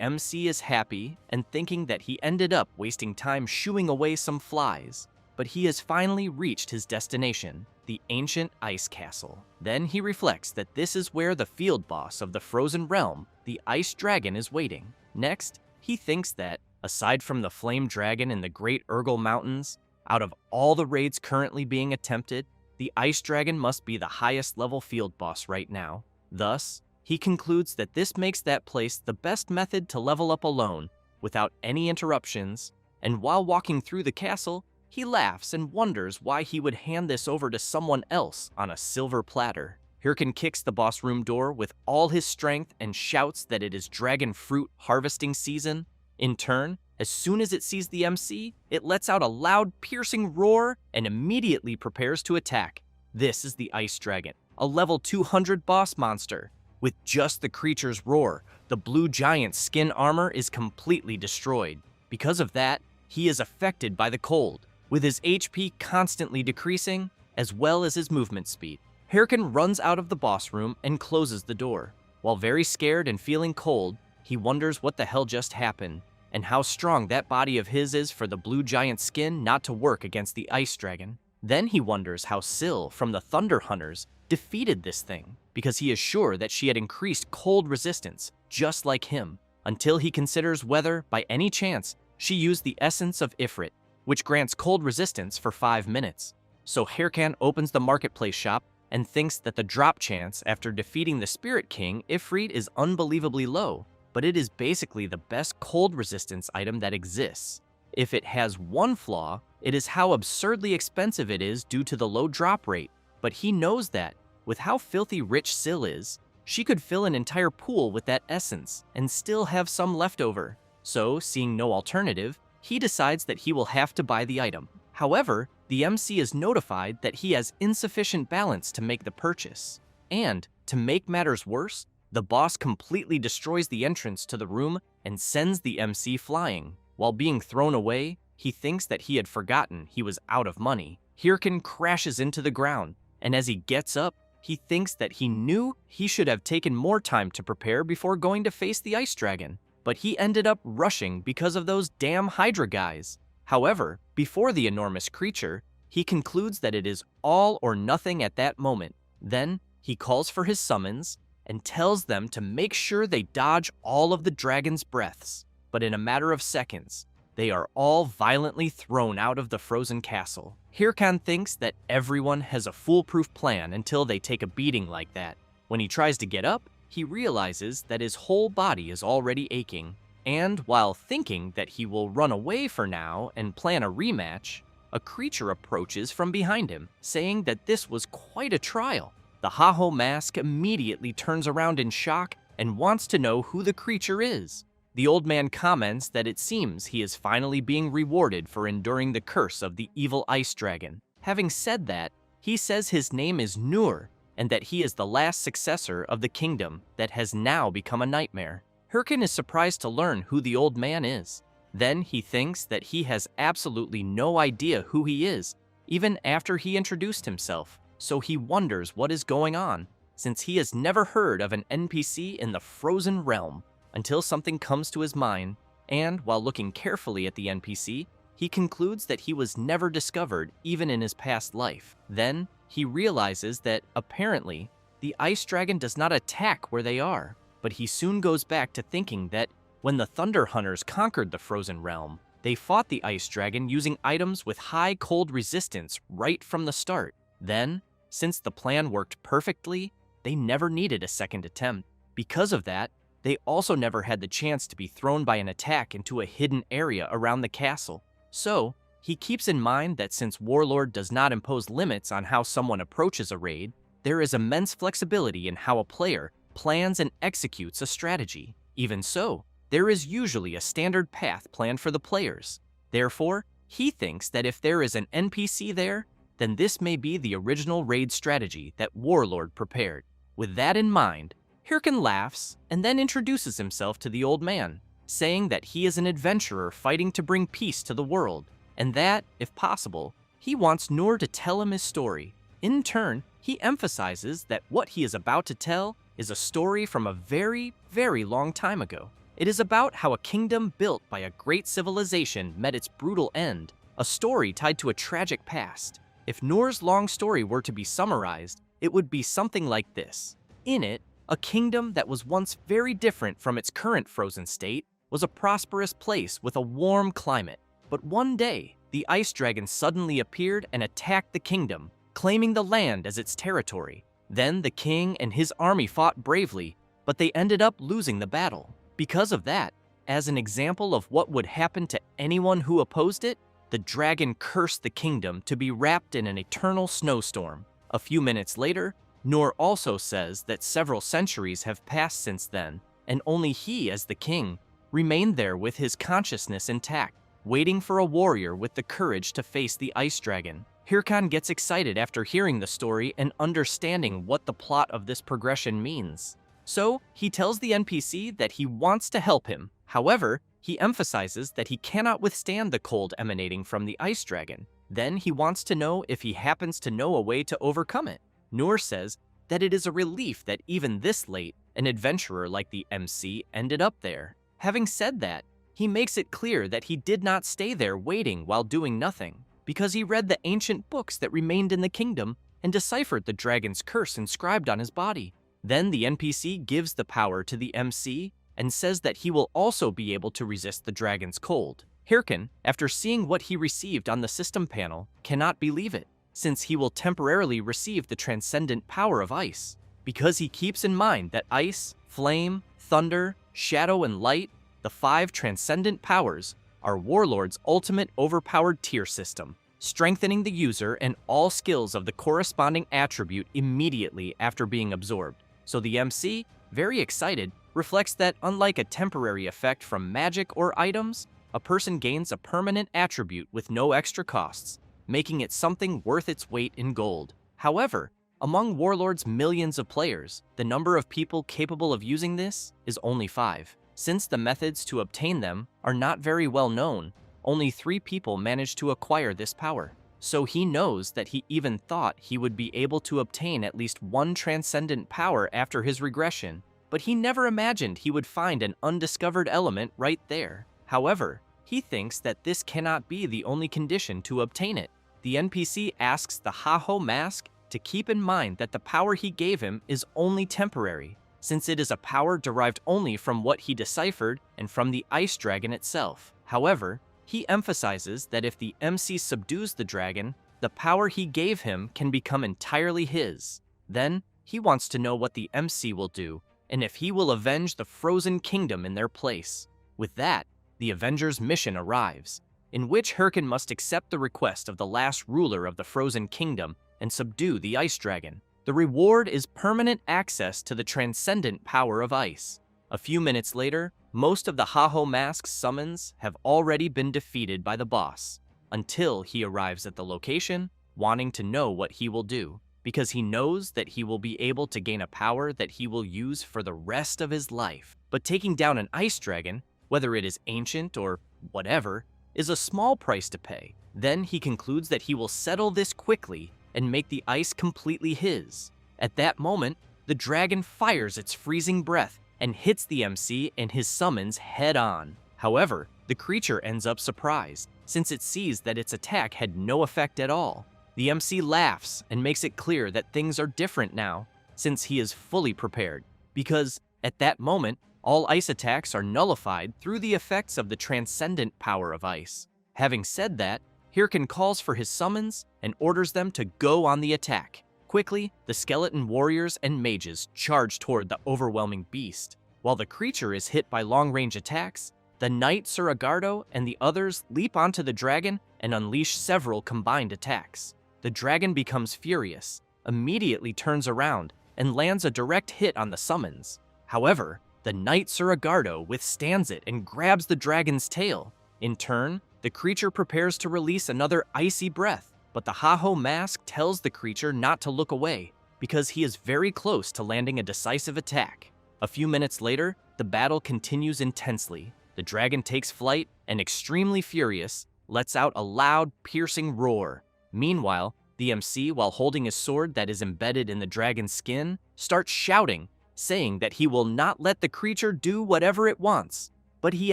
MC is happy and thinking that he ended up wasting time shooing away some flies. But he has finally reached his destination, the ancient ice castle. Then he reflects that this is where the field boss of the Frozen Realm, the Ice Dragon, is waiting. Next, he thinks that, aside from the Flame Dragon in the Great Urgel Mountains, out of all the raids currently being attempted, the Ice Dragon must be the highest level field boss right now. Thus, he concludes that this makes that place the best method to level up alone, without any interruptions, and while walking through the castle, he laughs and wonders why he would hand this over to someone else on a silver platter. Hirkin kicks the boss room door with all his strength and shouts that it is dragon fruit harvesting season. In turn, as soon as it sees the MC, it lets out a loud, piercing roar and immediately prepares to attack. This is the Ice Dragon, a level 200 boss monster. With just the creature's roar, the blue giant's skin armor is completely destroyed. Because of that, he is affected by the cold, with his HP constantly decreasing, as well as his movement speed. Hirkin runs out of the boss room and closes the door. While very scared and feeling cold, he wonders what the hell just happened, and how strong that body of his is for the blue giant skin not to work against the Ice Dragon. Then he wonders how Syl from the Thunder Hunters defeated this thing, because he is sure that she had increased cold resistance, just like him, until he considers whether, by any chance, she used the essence of Ifrit, which grants cold resistance for 5 minutes. So Hirkan opens the marketplace shop and thinks that the drop chance after defeating the Spirit King Ifrit is unbelievably low, but it is basically the best cold resistance item that exists. If it has one flaw, it is how absurdly expensive it is due to the low drop rate, but he knows that, with how filthy rich Syl is, she could fill an entire pool with that essence and still have some left over. So, seeing no alternative, he decides that he will have to buy the item. However, the MC is notified that he has insufficient balance to make the purchase. And, to make matters worse, the boss completely destroys the entrance to the room and sends the MC flying. While being thrown away, he thinks that he had forgotten he was out of money. Hirkin crashes into the ground, and as he gets up, he thinks that he knew he should have taken more time to prepare before going to face the Ice Dragon, but he ended up rushing because of those damn Hydra guys. However, before the enormous creature, he concludes that it is all or nothing at that moment. Then, he calls for his summons and tells them to make sure they dodge all of the dragon's breaths. But in a matter of seconds, they are all violently thrown out of the frozen castle. Hirkan thinks that everyone has a foolproof plan until they take a beating like that. When he tries to get up, he realizes that his whole body is already aching. And while thinking that he will run away for now and plan a rematch, a creature approaches from behind him, saying that this was quite a trial. The Ha-Ho mask immediately turns around in shock and wants to know who the creature is. The old man comments that it seems he is finally being rewarded for enduring the curse of the evil Ice Dragon. Having said that, he says his name is Nur, and that he is the last successor of the kingdom that has now become a nightmare. Hirkin is surprised to learn who the old man is. Then he thinks that he has absolutely no idea who he is, even after he introduced himself, so he wonders what is going on, since he has never heard of an NPC in the Frozen Realm, until something comes to his mind, and while looking carefully at the NPC, he concludes that he was never discovered even in his past life. Then, he realizes that, apparently, the Ice Dragon does not attack where they are, but he soon goes back to thinking that when the Thunder Hunters conquered the Frozen Realm, they fought the Ice Dragon using items with high cold resistance right from the start. Then, since the plan worked perfectly, they never needed a second attempt. Because of that, They also never had the chance to be thrown by an attack into a hidden area around the castle. So, he keeps in mind that since Warlord does not impose limits on how someone approaches a raid, there is immense flexibility in how a player plans and executes a strategy. Even so, there is usually a standard path planned for the players. Therefore, he thinks that if there is an NPC there, then this may be the original raid strategy that Warlord prepared. With that in mind, Hirkin laughs and then introduces himself to the old man, saying that he is an adventurer fighting to bring peace to the world, and that, if possible, he wants Noor to tell him his story. In turn, he emphasizes that what he is about to tell is a story from a very, very long time ago. It is about how a kingdom built by a great civilization met its brutal end, a story tied to a tragic past. If Noor's long story were to be summarized, it would be something like this. In it, a kingdom that was once very different from its current frozen state was a prosperous place with a warm climate. But one day, the ice dragon suddenly appeared and attacked the kingdom, claiming the land as its territory. Then the king and his army fought bravely, but they ended up losing the battle. Because of that, as an example of what would happen to anyone who opposed it, the dragon cursed the kingdom to be wrapped in an eternal snowstorm. A few minutes later, Noor also says that several centuries have passed since then, and only he, as the king, remained there with his consciousness intact, waiting for a warrior with the courage to face the ice dragon. Hirkan gets excited after hearing the story and understanding what the plot of this progression means. So, he tells the NPC that he wants to help him. However, he emphasizes that he cannot withstand the cold emanating from the ice dragon. Then he wants to know if he happens to know a way to overcome it. Noor says that it is a relief that even this late, an adventurer like the MC ended up there. Having said that, he makes it clear that he did not stay there waiting while doing nothing, because he read the ancient books that remained in the kingdom and deciphered the dragon's curse inscribed on his body. Then the NPC gives the power to the MC and says that he will also be able to resist the dragon's cold. Hirkan, after seeing what he received on the system panel, cannot believe it, since he will temporarily receive the transcendent power of ice. Because he keeps in mind that ice, flame, thunder, shadow, and light, the 5 transcendent powers, are Warlord's ultimate overpowered tier system, strengthening the user and all skills of the corresponding attribute immediately after being absorbed. So the MC, very excited, reflects that unlike a temporary effect from magic or items, a person gains a permanent attribute with no extra costs, making it something worth its weight in gold. However, among Warlord's millions of players, the number of people capable of using this is only 5. Since the methods to obtain them are not very well known, only 3 people managed to acquire this power. So he knows that he even thought he would be able to obtain at least 1 transcendent power after his regression, but he never imagined he would find an undiscovered element right there. However, he thinks that this cannot be the only condition to obtain it. The NPC asks the Haho mask to keep in mind that the power he gave him is only temporary, since it is a power derived only from what he deciphered and from the ice dragon itself. However, he emphasizes that if the MC subdues the dragon, the power he gave him can become entirely his. Then, he wants to know what the MC will do, and if he will avenge the frozen kingdom in their place. With that, the Avengers' mission arrives, in which Hirkan must accept the request of the last ruler of the frozen kingdom and subdue the ice dragon. The reward is permanent access to the transcendent power of ice. A few minutes later, most of the Haho Mask's summons have already been defeated by the boss, until he arrives at the location, wanting to know what he will do, because he knows that he will be able to gain a power that he will use for the rest of his life. But taking down an ice dragon, whether it is ancient or whatever, is a small price to pay. Then he concludes that he will settle this quickly and make the ice completely his. At that moment, the dragon fires its freezing breath and hits the MC and his summons head-on. However, the creature ends up surprised, since it sees that its attack had no effect at all. The MC laughs and makes it clear that things are different now, since he is fully prepared, because, at that moment, all ice attacks are nullified through the effects of the transcendent power of ice. Having said that, Hirkan calls for his summons and orders them to go on the attack. Quickly, the skeleton warriors and mages charge toward the overwhelming beast. While the creature is hit by long-range attacks, the knight Suragardo and the others leap onto the dragon and unleash several combined attacks. The dragon becomes furious, immediately turns around, and lands a direct hit on the summons. However, the knight Suragardo withstands it and grabs the dragon's tail. In turn, the creature prepares to release another icy breath, but the Haho mask tells the creature not to look away because he is very close to landing a decisive attack. A few minutes later, the battle continues intensely. The dragon takes flight and, extremely furious, lets out a loud, piercing roar. Meanwhile, the MC, while holding his sword that is embedded in the dragon's skin, starts shouting, saying that he will not let the creature do whatever it wants. But he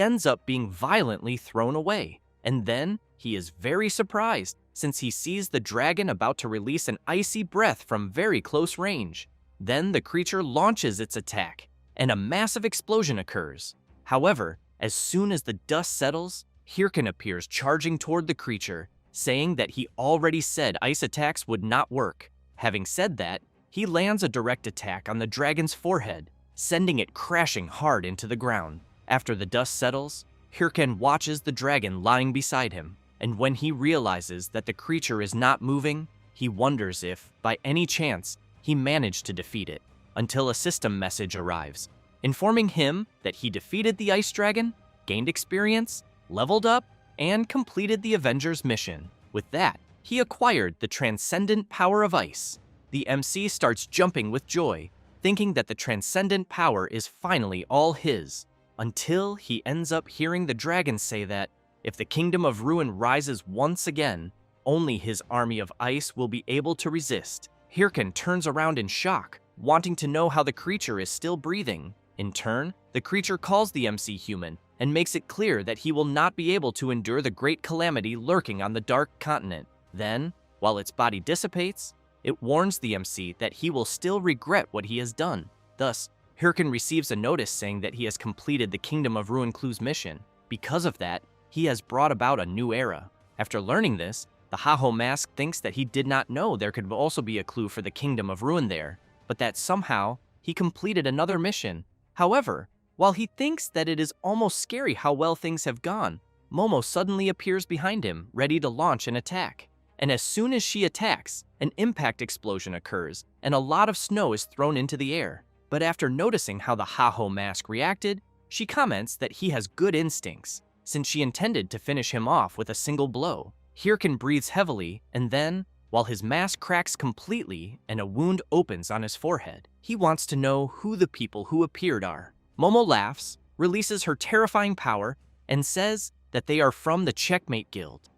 ends up being violently thrown away. And then, he is very surprised, since he sees the dragon about to release an icy breath from very close range. Then the creature launches its attack, and a massive explosion occurs. However, as soon as the dust settles, Hirken appears charging toward the creature, saying that he already said ice attacks would not work. Having said that, he lands a direct attack on the dragon's forehead, sending it crashing hard into the ground. After the dust settles, Hirken watches the dragon lying beside him, and when he realizes that the creature is not moving, he wonders if, by any chance, he managed to defeat it, until a system message arrives, informing him that he defeated the ice dragon, gained experience, leveled up, and completed the Avengers mission. With that, he acquired the transcendent power of ice. The MC starts jumping with joy, thinking that the transcendent power is finally all his, until he ends up hearing the dragon say that if the Kingdom of Ruin rises once again, only his army of ice will be able to resist. Hirken turns around in shock, wanting to know how the creature is still breathing. In turn, the creature calls the MC human and makes it clear that he will not be able to endure the great calamity lurking on the Dark Continent. Then, while its body dissipates, it warns the MC that he will still regret what he has done. Thus, Hirken receives a notice saying that he has completed the Kingdom of Ruin Clue's mission. Because of that, he has brought about a new era. After learning this, the Haho mask thinks that he did not know there could also be a clue for the Kingdom of Ruin there, but that somehow he completed another mission. However, while he thinks that it is almost scary how well things have gone, Momo suddenly appears behind him, ready to launch an attack. And as soon as she attacks, an impact explosion occurs, and a lot of snow is thrown into the air. But after noticing how the Haho mask reacted, she comments that he has good instincts, since she intended to finish him off with a single blow. Hirken breathes heavily, and then, while his mask cracks completely and a wound opens on his forehead, he wants to know who the people who appeared are. Momo laughs, releases her terrifying power, and says that they are from the Checkmate Guild.